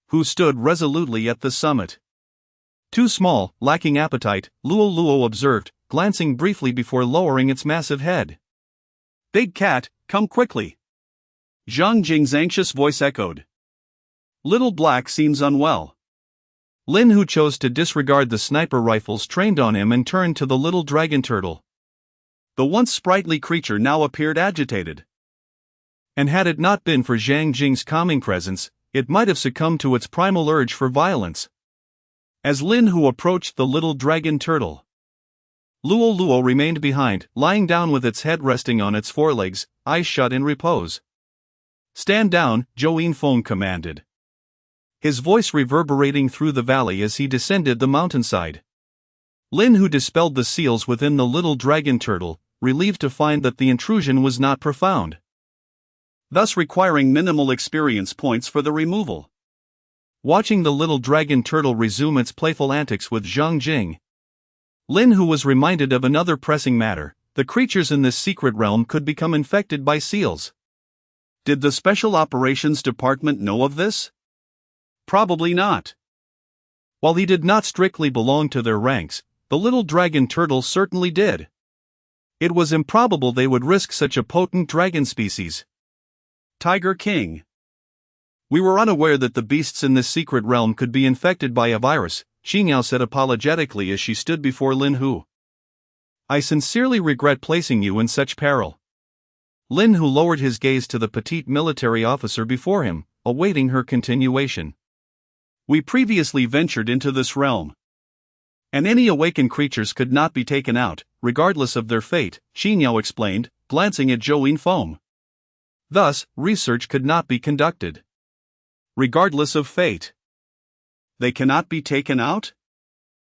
who stood resolutely at the summit. Too small, lacking appetite, Luo Luo observed, glancing briefly before lowering its massive head. Big cat, come quickly. Zhang Jing's anxious voice echoed. Little Black seems unwell. Lin Hu chose to disregard the sniper rifles trained on him and turned to the little dragon turtle. The once sprightly creature now appeared agitated. And had it not been for Zhang Jing's calming presence, it might have succumbed to its primal urge for violence. As Lin Hu approached the little dragon turtle, Luo Luo remained behind, lying down with its head resting on its forelegs, eyes shut in repose. Stand down, Zhou Yinfeng commanded, his voice reverberating through the valley as he descended the mountainside. Lin Hu dispelled the seals within the little dragon turtle, relieved to find that the intrusion was not profound, thus requiring minimal experience points for the removal. Watching the little dragon turtle resume its playful antics with Zhang Jing, Lin Hu was reminded of another pressing matter: the creatures in this secret realm could become infected by seals. Did the Special Operations Department know of this? Probably not. While he did not strictly belong to their ranks, the little dragon turtle certainly did. It was improbable they would risk such a potent dragon species. Tiger King. We were unaware that the beasts in this secret realm could be infected by a virus, Xingyao said apologetically as she stood before Lin Hu. I sincerely regret placing you in such peril. Lin Hu lowered his gaze to the petite military officer before him, awaiting her continuation. We previously ventured into this realm, and any awakened creatures could not be taken out, regardless of their fate, Xingyao explained, glancing at Zhou Yinfeng. Thus, research could not be conducted. Regardless of fate. They cannot be taken out?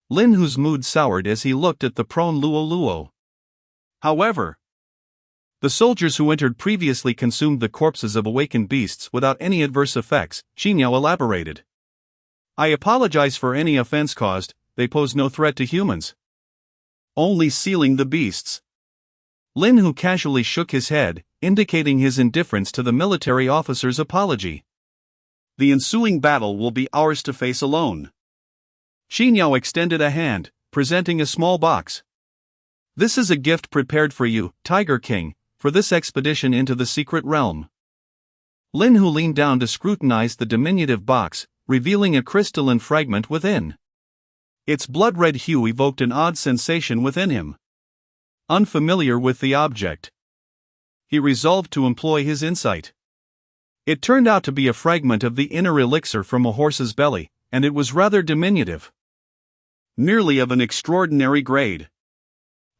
Lin Hu's mood soured as he looked at the prone Luo Luo. However, the soldiers who entered previously consumed the corpses of awakened beasts without any adverse effects, Xingyao elaborated. I apologize for any offense caused, they pose no threat to humans. Only sealing the beasts. Lin Hu casually shook his head, indicating his indifference to the military officer's apology. The ensuing battle will be ours to face alone. Xingyao extended a hand, presenting a small box. This is a gift prepared for you, Tiger King, for this expedition into the secret realm. Lin Hu leaned down to scrutinize the diminutive box, revealing a crystalline fragment within. Its blood-red hue evoked an odd sensation within him. Unfamiliar with the object, he resolved to employ his insight. It turned out to be a fragment of the inner elixir from a horse's belly, and it was rather diminutive. Merely of an extraordinary grade.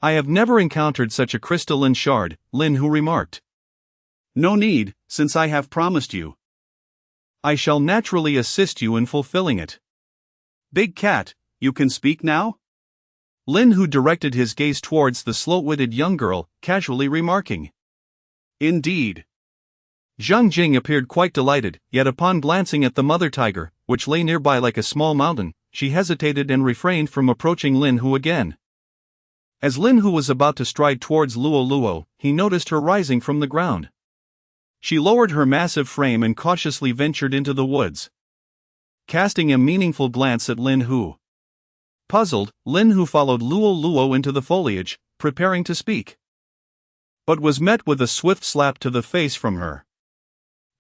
I have never encountered such a crystalline shard, Lin Hu remarked. No need, since I have promised you. I shall naturally assist you in fulfilling it. Big Cat, you can speak now? Lin Hu directed his gaze towards the slow-witted young girl, casually remarking. Indeed. Zhang Jing appeared quite delighted, yet upon glancing at the mother tiger, which lay nearby like a small mountain, she hesitated and refrained from approaching Lin Hu again. As Lin Hu was about to stride towards Luo Luo, he noticed her rising from the ground. She lowered her massive frame and cautiously ventured into the woods, casting a meaningful glance at Lin Hu. Puzzled, Lin Hu followed Luo Luo into the foliage, preparing to speak, but was met with a swift slap to the face from her.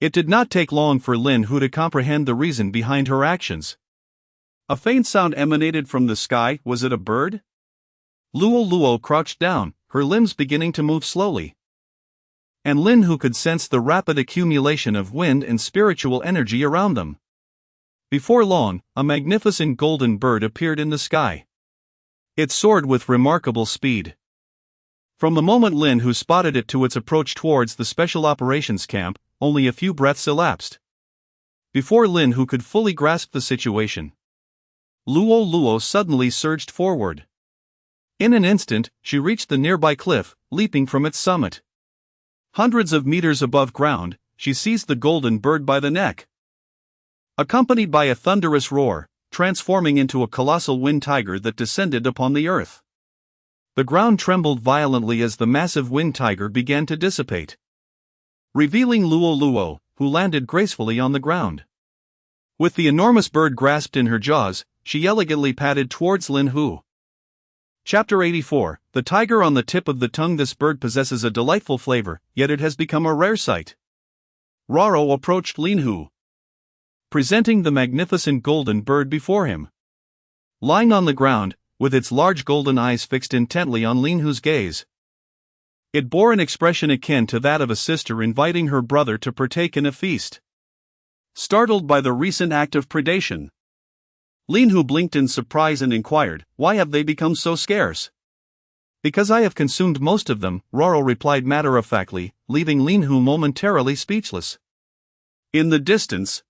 It did not take long for Lin Hu to comprehend the reason behind her actions. A faint sound emanated from the sky. Was it a bird? Luo Luo crouched down, her limbs beginning to move slowly. And Lin Hu could sense the rapid accumulation of wind and spiritual energy around them. Before long, a magnificent golden bird appeared in the sky. It soared with remarkable speed. From the moment Lin Hu spotted it to its approach towards the Special Operations Camp, only a few breaths elapsed before Lin Hu could fully grasp the situation. Luo Luo suddenly surged forward. In an instant, she reached the nearby cliff, leaping from its summit. Hundreds of meters above ground, she seized the golden bird by the neck. Accompanied by a thunderous roar, transforming into a colossal wind tiger that descended upon the earth. The ground trembled violently as the massive wind tiger began to dissipate, revealing Luo Luo, who landed gracefully on the ground. With the enormous bird grasped in her jaws, she elegantly padded towards Lin Hu. Chapter 84, The Tiger on the Tip of the Tongue. This bird possesses a delightful flavor, yet it has become a rare sight. Raro approached Lin Hu, presenting the magnificent golden bird before him. Lying on the ground, with its large golden eyes fixed intently on Lin Hu's gaze, it bore an expression akin to that of a sister inviting her brother to partake in a feast. Startled by the recent act of predation, Lin Hu blinked in surprise and inquired, "Why have they become so scarce?" "Because I have consumed most of them," Roro replied matter-of-factly, leaving Lin Hu momentarily speechless. In the distance,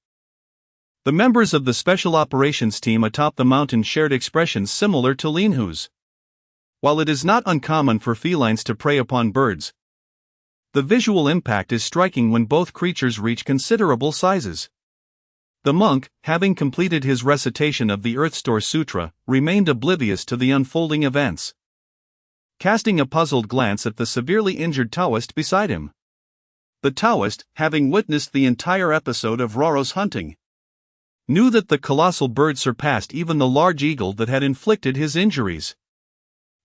The members of the special operations team atop the mountain shared expressions similar to Lin Hu's. While it is not uncommon for felines to prey upon birds, the visual impact is striking when both creatures reach considerable sizes. The monk, having completed his recitation of the Earthstore Sutra, remained oblivious to the unfolding events, casting a puzzled glance at the severely injured Taoist beside him. The Taoist, having witnessed the entire episode of Roro's hunting, knew that the colossal bird surpassed even the large eagle that had inflicted his injuries.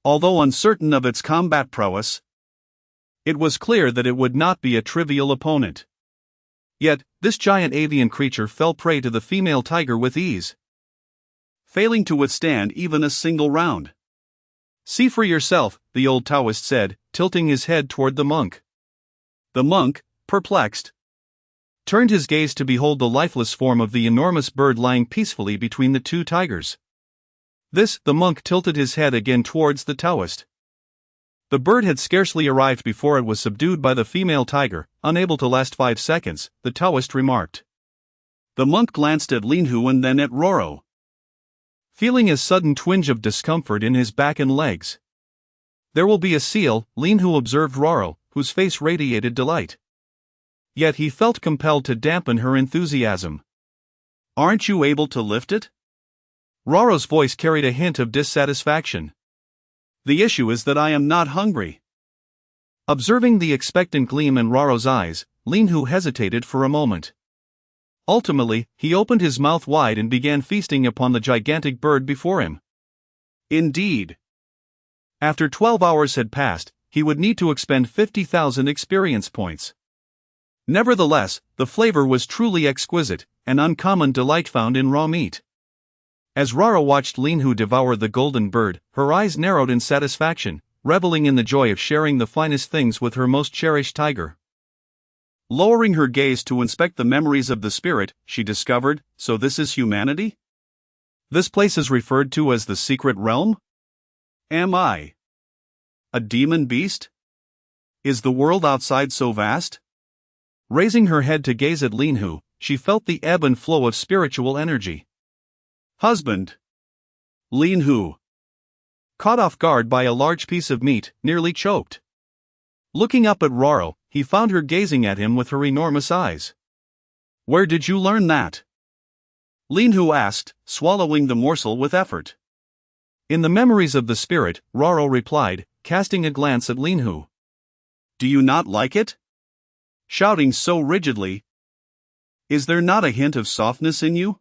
Although uncertain of its combat prowess, it was clear that it would not be a trivial opponent. Yet, this giant avian creature fell prey to the female tiger with ease, failing to withstand even a single round. "See for yourself," the old Taoist said, tilting his head toward the monk. The monk, perplexed, turned his gaze to behold the lifeless form of the enormous bird lying peacefully between the two tigers. The monk tilted his head again towards the Taoist. The bird had scarcely arrived before it was subdued by the female tiger, unable to last 5 seconds, the Taoist remarked. The monk glanced at Lin Hu and then at Roro, feeling a sudden twinge of discomfort in his back and legs. "There will be a seal," Lin Hu observed Roro, whose face radiated delight. Yet he felt compelled to dampen her enthusiasm. "Aren't you able to lift it?" Roro's voice carried a hint of dissatisfaction. "The issue is that I am not hungry." Observing the expectant gleam in Roro's eyes, Lin Hu hesitated for a moment. Ultimately, he opened his mouth wide and began feasting upon the gigantic bird before him. Indeed, after 12 hours had passed, he would need to expend 50,000 experience points. Nevertheless, the flavor was truly exquisite, an uncommon delight found in raw meat. As Roro watched Lin Hu devour the golden bird, her eyes narrowed in satisfaction, reveling in the joy of sharing the finest things with her most cherished tiger. Lowering her gaze to inspect the memories of the spirit, she discovered, so this is humanity? This place is referred to as the secret realm? Am I a demon beast? Is the world outside so vast? Raising her head to gaze at Lin Hu, she felt the ebb and flow of spiritual energy. Husband. Lin Hu, caught off guard by a large piece of meat, nearly choked. Looking up at Roro, he found her gazing at him with her enormous eyes. "Where did you learn that?" Lin Hu asked, swallowing the morsel with effort. "In the memories of the spirit," Roro replied, casting a glance at Lin Hu. "Do you not like it?" Shouting so rigidly. "Is there not a hint of softness in you?"